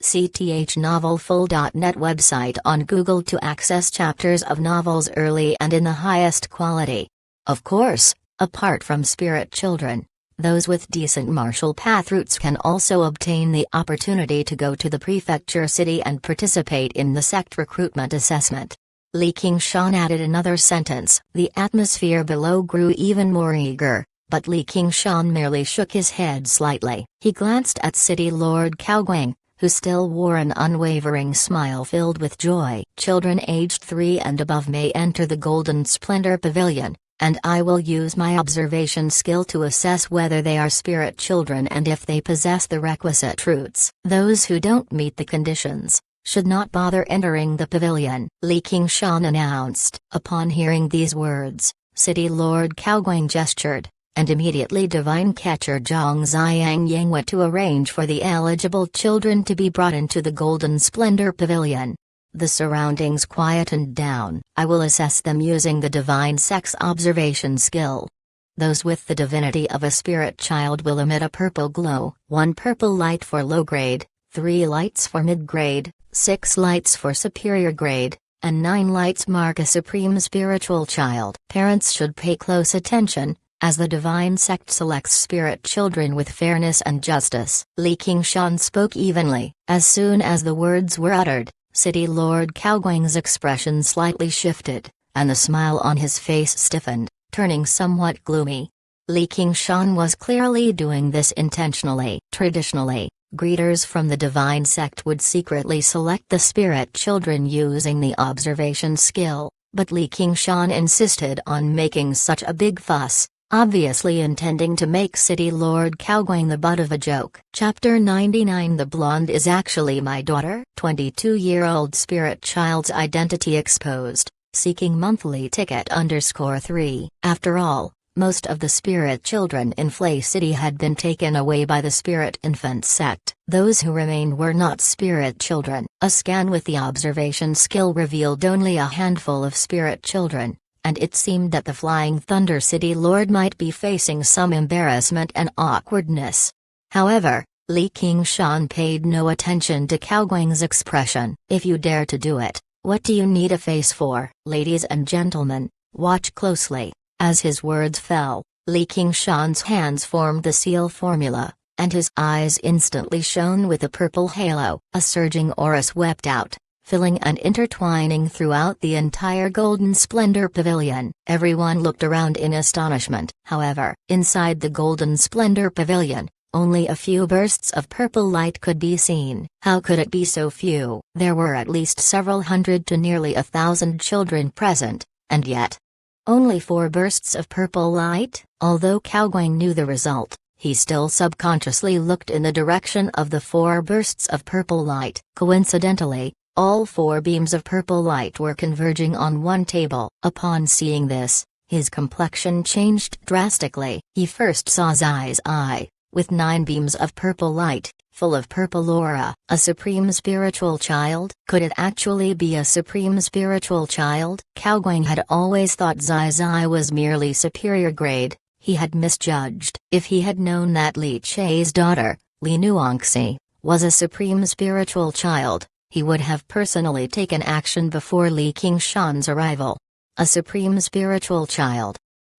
CTHNovelFull.net website on Google to access chapters of novels early and in the highest quality. Of course, apart from spirit children, those with decent martial path roots can also obtain the opportunity to go to the prefecture city and participate in the sect recruitment assessment. Li Qingshan added another sentence. The atmosphere below grew even more eager, but Li Qingshan merely shook his head slightly. He glanced at City Lord Caoguang, who still wore an unwavering smile filled with joy. Children aged 3 and above may enter the Golden Splendor Pavilion, and I will use my observation skill to assess whether they are spirit children and if they possess the requisite roots. Those who don't meet the conditions should not bother entering the pavilion, Li Qingshan announced. Upon hearing these words, City Lord Caoguang gestured, and immediately Divine Catcher Zhang Xiangyang went to arrange for the eligible children to be brought into the Golden Splendor Pavilion. The surroundings quietened down. I will assess them using the Divine Sex Observation skill. Those with the divinity of a spirit child will emit a purple glow, 1 purple light for low grade, 3 lights for mid grade, 6 lights for superior grade, and 9 lights mark a supreme spiritual child. Parents should pay close attention, as the divine sect selects spirit children with fairness and justice. Li Qingshan spoke evenly. As soon as the words were uttered, City Lord Caoguang's expression slightly shifted, and the smile on his face stiffened, turning somewhat gloomy. Li Qingshan was clearly doing this intentionally. Traditionally, greeters from the divine sect would secretly select the spirit children using the observation skill, but Li Qingshan insisted on making such a big fuss, obviously intending to make City Lord Caoguang the butt of a joke. Chapter 99 The blonde is actually my daughter. 22-year-old spirit child's identity exposed, seeking monthly ticket _3. After all, most of the spirit children in Flay City had been taken away by the spirit infant sect. Those who remained were not spirit children. A scan with the observation skill revealed only a handful of spirit children, and it seemed that the Flying Thunder City Lord might be facing some embarrassment and awkwardness. However, Li Qingshan paid no attention to Caoguang's expression. If you dare to do it, what do you need a face for? Ladies and gentlemen, watch closely. As his words fell, Li Qingshan's hands formed the seal formula, and his eyes instantly shone with a purple halo. A surging aura swept out, filling and intertwining throughout the entire Golden Splendor Pavilion. Everyone looked around in astonishment. However, inside the Golden Splendor Pavilion, only a few bursts of purple light could be seen. How could it be so few? There were at least several hundred to nearly 1,000 children present, and yet only 4 bursts of purple light? Although Caoguang knew the result, he still subconsciously looked in the direction of the 4 bursts of purple light. Coincidentally, all 4 beams of purple light were converging on one table. Upon seeing this, his complexion changed drastically. He first saw Zai's eye, with 9 beams of purple light, full of purple aura. A supreme spiritual child? Could it actually be a supreme spiritual child? Caoguang had always thought Zai was merely superior grade. He had misjudged. If he had known that Li Chei's daughter, Li Nuangxi, was a supreme spiritual child, he would have personally taken action before Li Qingshan's arrival. A supreme spiritual child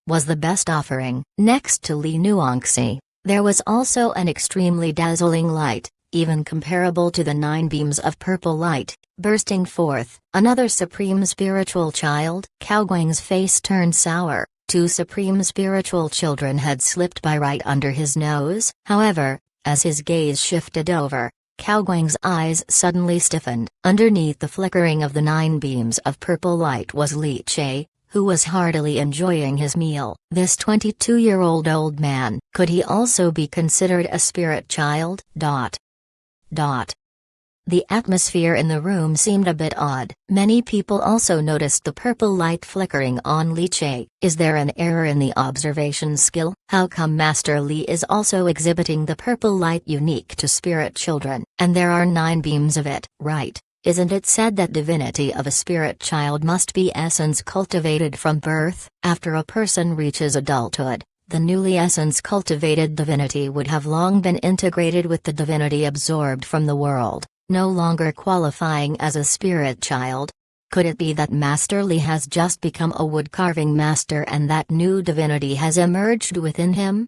was the best offering. Next to Li Nuangxi, there was also an extremely dazzling light, even comparable to the 9 beams of purple light, bursting forth. Another supreme spiritual child? Caoguang's face turned sour. 2 supreme spiritual children had slipped by right under his nose. However, as his gaze shifted over, Caoguang's eyes suddenly stiffened. Underneath the flickering of the 9 beams of purple light was Li Chei, who was heartily enjoying his meal. This 22-year-old old man, could he also be considered a spirit child? The atmosphere in the room seemed a bit odd. Many people also noticed the purple light flickering on Li Chei. Is there an error in the observation skill? How come Master Li is also exhibiting the purple light unique to spirit children, and there are 9 beams of it? Right. Isn't it said that divinity of a spirit child must be essence cultivated from birth? After a person reaches adulthood, the newly essence cultivated divinity would have long been integrated with the divinity absorbed from the world, no longer qualifying as a spirit child. Could it be that Master Li has just become a wood-carving master and that new divinity has emerged within him?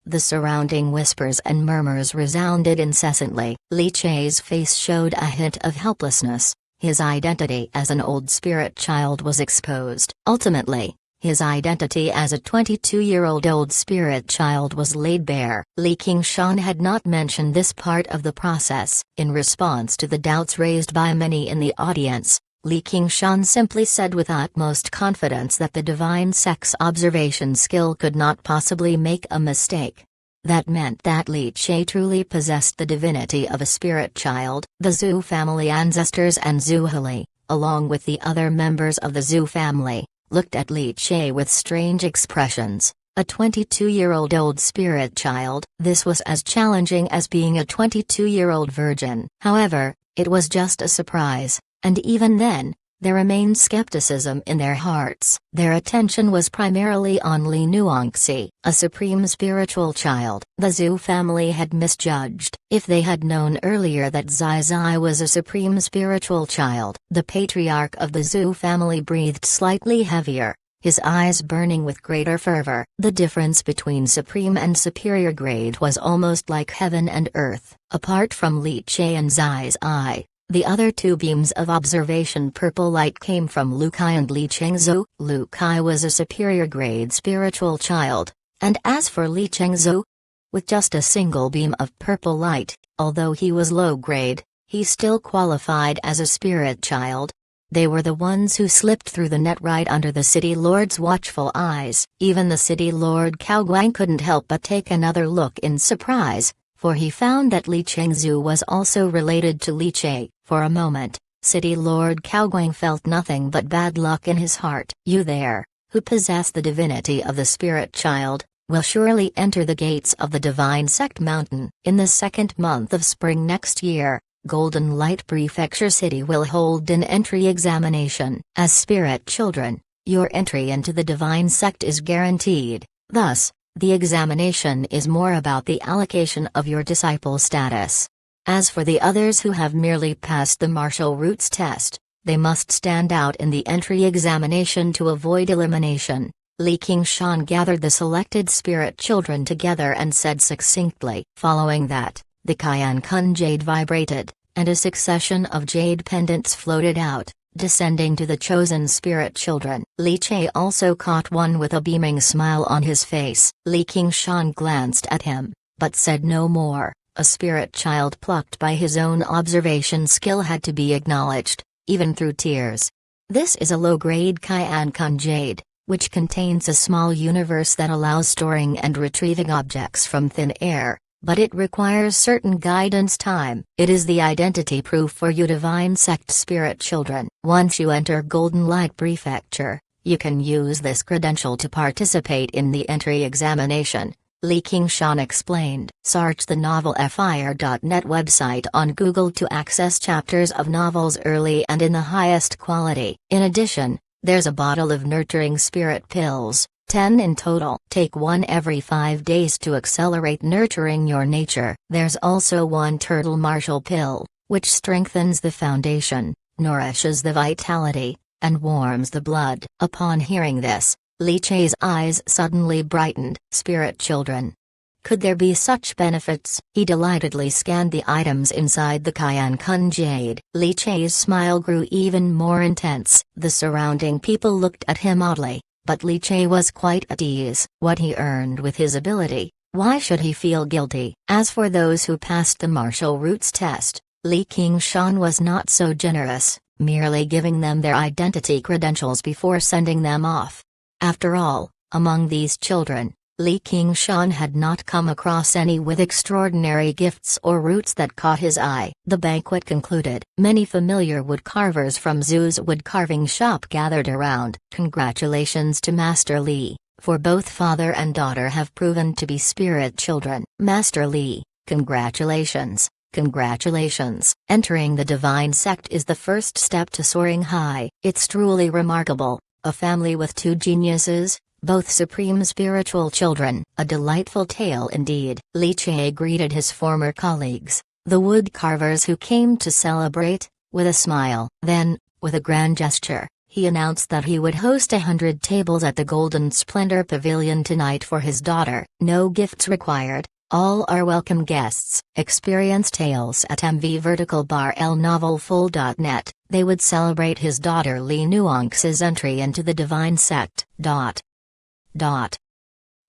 The surrounding whispers and murmurs resounded incessantly. Li Chei's face showed a hint of helplessness. His identity as an old spirit child was exposed. Ultimately, His identity as a 22-year-old spirit child was laid bare. Li Qingshan had not mentioned this part of the process. In response to the doubts raised by many in the audience, Li Qingshan simply said with utmost confidence that the divine sex observation skill could not possibly make a mistake. That meant that Li Che truly possessed the divinity of a spirit child. The Zhou family ancestors and Zhou Heli, along with the other members of the Zhou family, looked at Li Che with strange expressions. A 22-year-old spirit child, this was as challenging as being a 22-year-old virgin. However, it was just a surprise, and even then, there remained skepticism in their hearts. Their attention was primarily on Li Nuangxi, a supreme spiritual child. The Zhou family had misjudged. If they had known earlier that Zai Zai was a supreme spiritual child, the patriarch of the Zhou family breathed slightly heavier, his eyes burning with greater fervor. The difference between supreme and superior grade was almost like heaven and earth. Apart from Li Che and Zai Zai, the other two beams of observation purple light came from Lu Kai and Li Chengzhou. Lu Kai was a superior grade spiritual child, and as for Li Chengzhou, with just a single beam of purple light, although he was low grade, he still qualified as a spirit child. They were the ones who slipped through the net right under the city lord's watchful eyes. Even the city lord Cao Guang couldn't help but take another look in surprise, for he found that Li Chengzhou was also related to Li Che. For a moment, City Lord Cao Guang felt nothing but bad luck in his heart. You there, who possess the divinity of the spirit child, will surely enter the gates of the Divine Sect Mountain. In the second month of spring next year, Golden Light Prefecture City will hold an entry examination. As spirit children, your entry into the Divine Sect is guaranteed. Thus, the examination is more about the allocation of your disciple status. As for the others who have merely passed the martial roots test, they must stand out in the entry examination to avoid elimination. Li Qingshan gathered the selected spirit children together and said succinctly. Following that, the Qian Kun jade vibrated, and a succession of jade pendants floated out, descending to the chosen spirit children. Li Che also caught one with a beaming smile on his face. Li Qingshan glanced at him, but said no more. A spirit child plucked by his own observation skill had to be acknowledged, even through tears. This is a low-grade Qian Kun jade, which contains a small universe that allows storing and retrieving objects from thin air, but it requires certain guidance time. It is the identity proof for you Divine Sect spirit children. Once you enter Golden Light Prefecture, you can use this credential to participate in the entry examination. Li Qingshan explained. Search the novelfire.net website on Google to access chapters of novels early and in the highest quality. In addition, there's a bottle of nurturing spirit pills, 10 in total. Take one every 5 days to accelerate nurturing your nature. There's also one turtle martial pill, which strengthens the foundation, nourishes the vitality, and warms the blood. Upon hearing this, Li Che's eyes suddenly brightened. Spirit children. Could there be such benefits? He delightedly scanned the items inside the Qian Kun jade. Li Che's smile grew even more intense. The surrounding people looked at him oddly, but Li Che was quite at ease. What he earned with his ability, why should he feel guilty? As for those who passed the martial roots test, Li Qingshan was not so generous, merely giving them their identity credentials before sending them off. After all, among these children, Li Qingshan had not come across any with extraordinary gifts or roots that caught his eye. The banquet concluded. Many familiar wood carvers from Zhu's wood carving shop gathered around. Congratulations to Master Li, for both father and daughter have proven to be spirit children. Master Li, congratulations. Congratulations. Entering the Divine Sect is the first step to soaring high. It's truly remarkable. A family with two geniuses, both supreme spiritual children. A delightful tale indeed. Li Che greeted his former colleagues, the wood carvers who came to celebrate, with a smile. Then, with a grand gesture, he announced that he would host 100 tables at the Golden Splendor Pavilion tonight for his daughter. No gifts required. All are welcome guests. Experience tales at mvverticalbarlnovelfull.net. they would celebrate his daughter Li Nuanx's entry into the divine sect.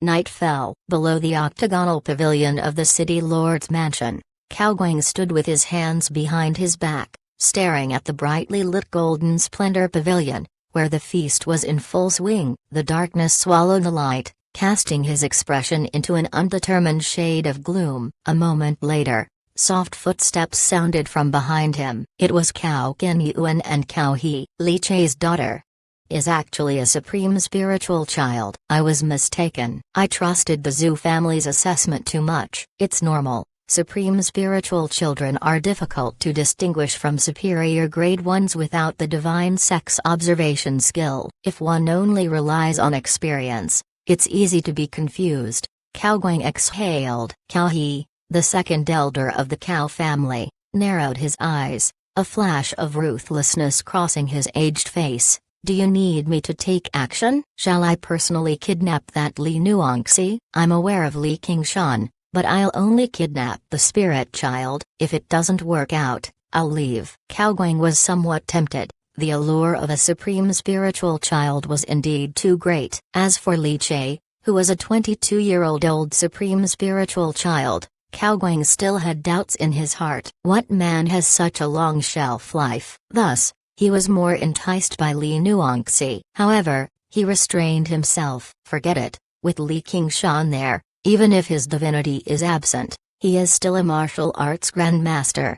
Night fell. Below the octagonal pavilion of the city lord's mansion, Cao Guang stood with his hands behind his back, staring at the brightly lit golden splendor pavilion, where the feast was in full swing. The darkness swallowed the light, casting his expression into an undetermined shade of gloom. A moment later, soft footsteps sounded from behind him. It was Cao Qinyuan, and Cao He, Li Chai's daughter, is actually a supreme spiritual child. I was mistaken. I trusted the Zhu family's assessment too much. It's normal. Supreme spiritual children are difficult to distinguish from superior grade ones without the divine sex observation skill. If one only relies on experience, it's easy to be confused. Cao Guang exhaled. Cao He, the second elder of the Cao family, narrowed his eyes, a flash of ruthlessness crossing his aged face. Do you need me to take action? Shall I personally kidnap that Li Nuanxi? I'm aware of Li Qingshan, but I'll only kidnap the spirit child. If it doesn't work out, I'll leave. Cao Guang was somewhat tempted. The allure of a supreme spiritual child was indeed too great. As for Li Chai, who was a 22-year-old supreme spiritual child, Cao Guang still had doubts in his heart. What man has such a long shelf life? Thus, he was more enticed by Li Nuanxi. However, he restrained himself. Forget it, with Li Qingshan there, even if his divinity is absent, he is still a martial arts grandmaster.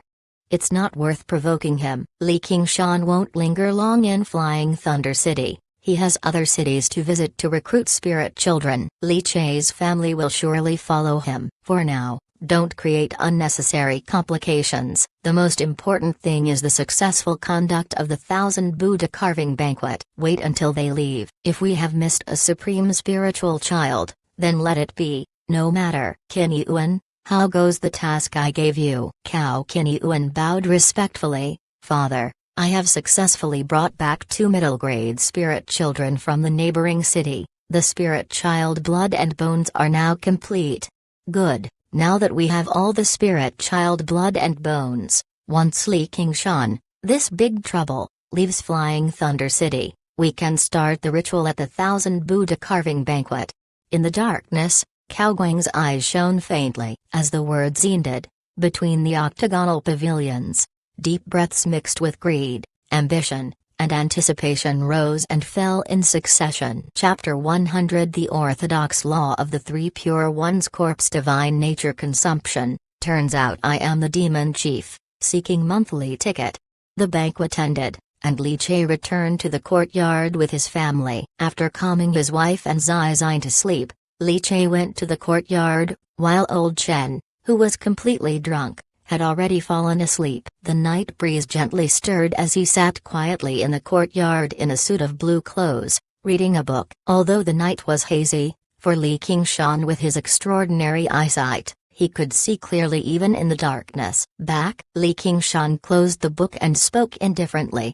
It's not worth provoking him. Li Qingshan won't linger long in Flying Thunder City. He has other cities to visit to recruit spirit children. Li Chai's family will surely follow him. For now, don't create unnecessary complications. The most important thing is the successful conduct of the 1,000 Buddha carving banquet. Wait until they leave. If we have missed a supreme spiritual child, then let it be, no matter. Qinyuan, how goes the task I gave you? Cao Qinyuan bowed respectfully. Father, I have successfully brought back 2 middle-grade spirit children from the neighboring city. The spirit child blood and bones are now complete. Good. Now that we have all the spirit child blood and bones, once Li Qingshan, this big trouble, leaves Flying Thunder City, we can start the ritual at the 1,000 Buddha carving banquet. In the darkness, Cao Guang's eyes shone faintly. As the words ended, between the octagonal pavilions, deep breaths mixed with greed, ambition, and anticipation rose and fell in succession. Chapter 100 The Orthodox Law of the Three Pure Ones. Corpse Divine Nature Consumption. Turns out I am the demon chief, seeking monthly ticket. The banquet ended, and Li Chai returned to the courtyard with his family. After calming his wife and Zai to sleep, Li Chai went to the courtyard, while old Chen, who was completely drunk, had already fallen asleep. The night breeze gently stirred as he sat quietly in the courtyard in a suit of blue clothes, reading a book. Although the night was hazy, for Li Qingshan with his extraordinary eyesight, he could see clearly even in the darkness. Back, Li Qingshan closed the book and spoke indifferently.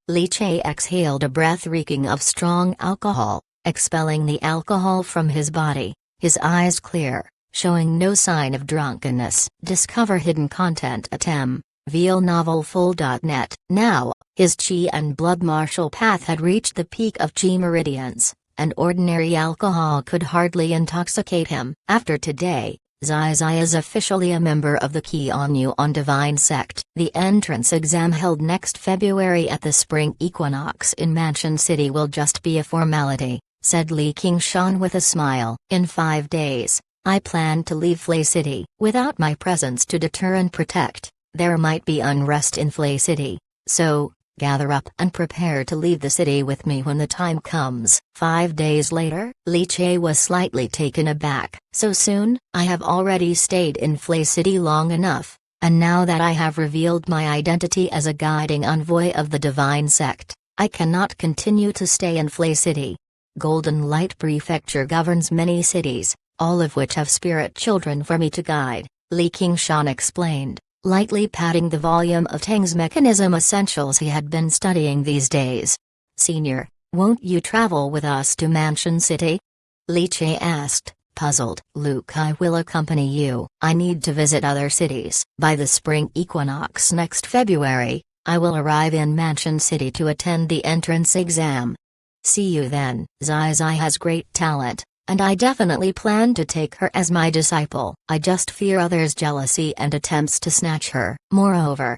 Li Chai exhaled a breath reeking of strong alcohol, expelling the alcohol from his body, his eyes clear, showing no sign of drunkenness. Discover hidden content at mvlnovelfull.net. Now, his chi and blood martial path had reached the peak of chi meridians, and ordinary alcohol could hardly intoxicate him. After today, Zai is officially a member of the Qianyuan Divine Sect. The entrance exam held next February at the spring equinox in Mansion City will just be a formality, said Li Qingshan with a smile. In 5 days, I plan to leave Flay City. Without my presence to deter and protect, there might be unrest in Flay City, so, gather up and prepare to leave the city with me when the time comes. 5 days later, Li Chai was slightly taken aback. So soon? I have already stayed in Flay City long enough, and now that I have revealed my identity as a guiding envoy of the Divine Sect, I cannot continue to stay in Flay City. Golden Light Prefecture governs many cities, all of which have spirit children for me to guide, Li Qingshan explained, lightly patting the volume of Tang's Mechanism Essentials he had been studying these days. Senior, won't you travel with us to Mansion City? Li Chai asked, puzzled. Luke, I will accompany you. I need to visit other cities. By the spring equinox next February, I will arrive in Mansion City to attend the entrance exam. See you then. Zai Zai has great talent, and I definitely plan to take her as my disciple. I just fear others' jealousy and attempts to snatch her. Moreover,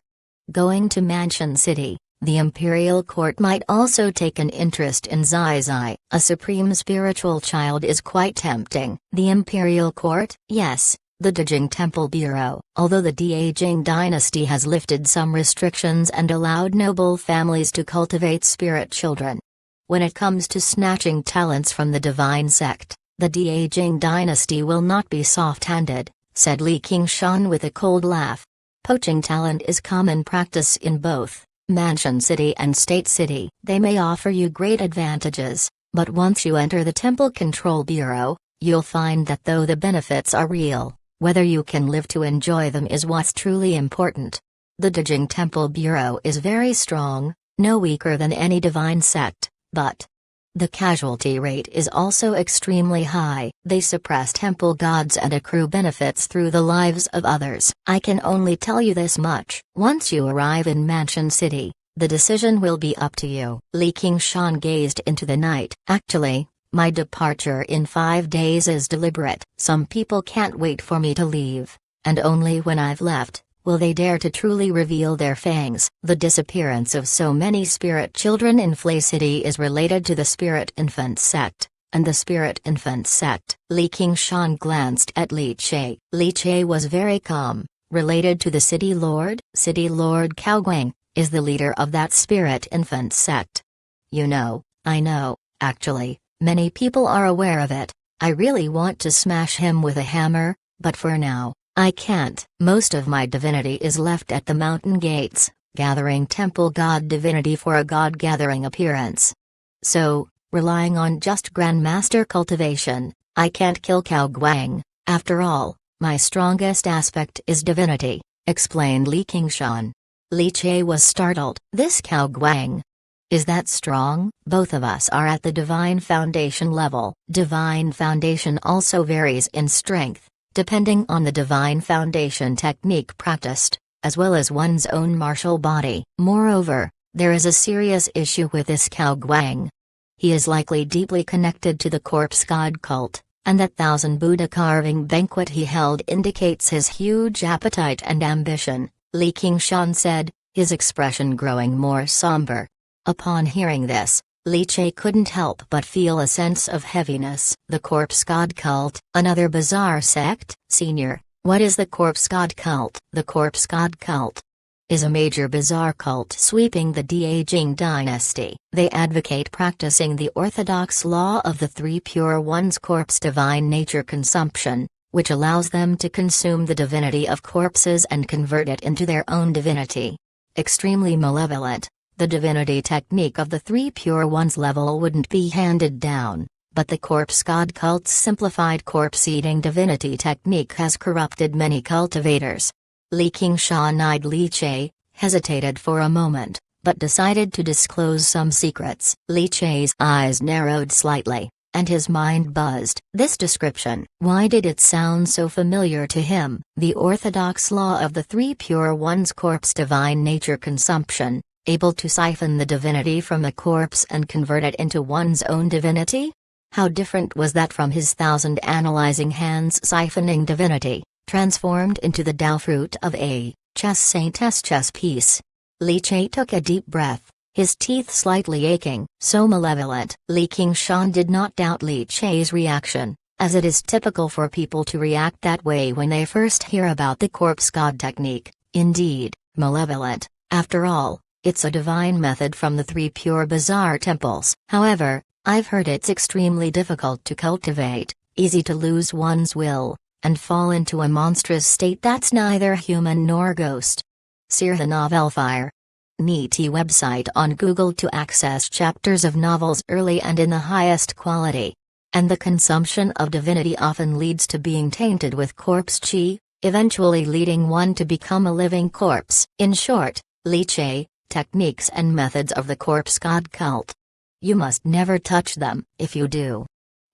going to Mansion City, the Imperial Court might also take an interest in Zai Zai. A supreme spiritual child is quite tempting. The Imperial Court? Yes, the Dajing Temple Bureau. Although the Dajing dynasty has lifted some restrictions and allowed noble families to cultivate spirit children. When it comes to snatching talents from the divine sect, the Dajing dynasty will not be soft-handed, said Li Qingshan with a cold laugh. Poaching talent is common practice in both Mansion City and State City. They may offer you great advantages, but once you enter the Temple Control Bureau, you'll find that though the benefits are real, whether you can live to enjoy them is what's truly important. The Dajing Temple Bureau is very strong, no weaker than any divine sect, but the casualty rate is also extremely high. They suppress temple gods and accrue benefits through the lives of others. I can only tell you this much. Once you arrive in Mansion City, the decision will be up to you. Li Qingshan gazed into the night. Actually, my departure in 5 days is deliberate. Some people can't wait for me to leave, and only when I've left will they dare to truly reveal their fangs. The disappearance of so many spirit children in Flay City is related to the Spirit Infant sect, and the Spirit Infant sect. Li Qingshan glanced at Li Che. Li Che was very calm. Related to the City Lord? City Lord Cao Guang is the leader of that Spirit Infant sect. You know, I know, actually, many people are aware of it. I really want to smash him with a hammer, but for now, I can't. Most of my divinity is left at the mountain gates, gathering temple god divinity for a god-gathering appearance. So, relying on just Grandmaster cultivation, I can't kill Cao Guang. After all, my strongest aspect is divinity, explained Li Qingshan. Li Che was startled. This Cao Guang? Is that strong? Both of us are at the Divine Foundation level. Divine Foundation also varies in strength, depending on the Divine Foundation technique practiced, as well as one's own martial body. Moreover, there is a serious issue with this Cao Guang. He is likely deeply connected to the corpse god cult, and that 1,000 Buddha carving banquet he held indicates his huge appetite and ambition, Li Qingshan said, his expression growing more somber. Upon hearing this, Li Che couldn't help but feel a sense of heaviness. The corpse god cult, another bizarre sect? Senior, what is the corpse god cult? The corpse god cult is a major bizarre cult sweeping the Dajing dynasty. They advocate practicing the orthodox law of the three pure ones corpse divine nature consumption, which allows them to consume the divinity of corpses and convert it into their own divinity. Extremely malevolent. The divinity technique of the three pure ones level wouldn't be handed down, but the corpse god cult's simplified corpse-eating divinity technique has corrupted many cultivators. Li Qingshan eyed Li Che, hesitated for a moment, but decided to disclose some secrets. Li Che's eyes narrowed slightly, and his mind buzzed. This description, why did it sound so familiar to him? The orthodox law of the three pure ones corpse divine nature consumption. Able to siphon the divinity from a corpse and convert it into one's own divinity? How different was that from his 1,000 analyzing hands siphoning divinity, transformed into the Tao fruit of a chess saintess chess piece? Li Che took a deep breath, his teeth slightly aching. So malevolent. Li Qingshan did not doubt Li Che's reaction, as it is typical for people to react that way when they first hear about the corpse god technique. Indeed, malevolent. After all, it's a divine method from the three pure bizarre temples. However, I've heard it's extremely difficult to cultivate, easy to lose one's will, and fall into a monstrous state that's neither human nor ghost. Sirha Novel Fire. Niti website on Google to access chapters of novels early and in the highest quality. And the consumption of divinity often leads to being tainted with corpse chi, eventually leading one to become a living corpse. In short, Li Che, techniques and methods of the corpse god cult. You must never touch them. If you do,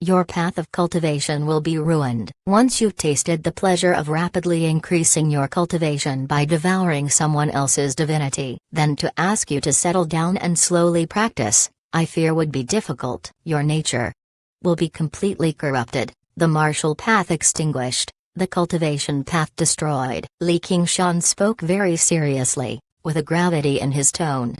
Your path of cultivation will be ruined. Once you've tasted the pleasure of rapidly increasing your cultivation by devouring someone else's divinity, then to ask you to settle down and slowly practice, I fear would be difficult. Your nature will be completely corrupted, the martial path extinguished, the cultivation path destroyed. Li Qingshan spoke very seriously, with a gravity in his tone.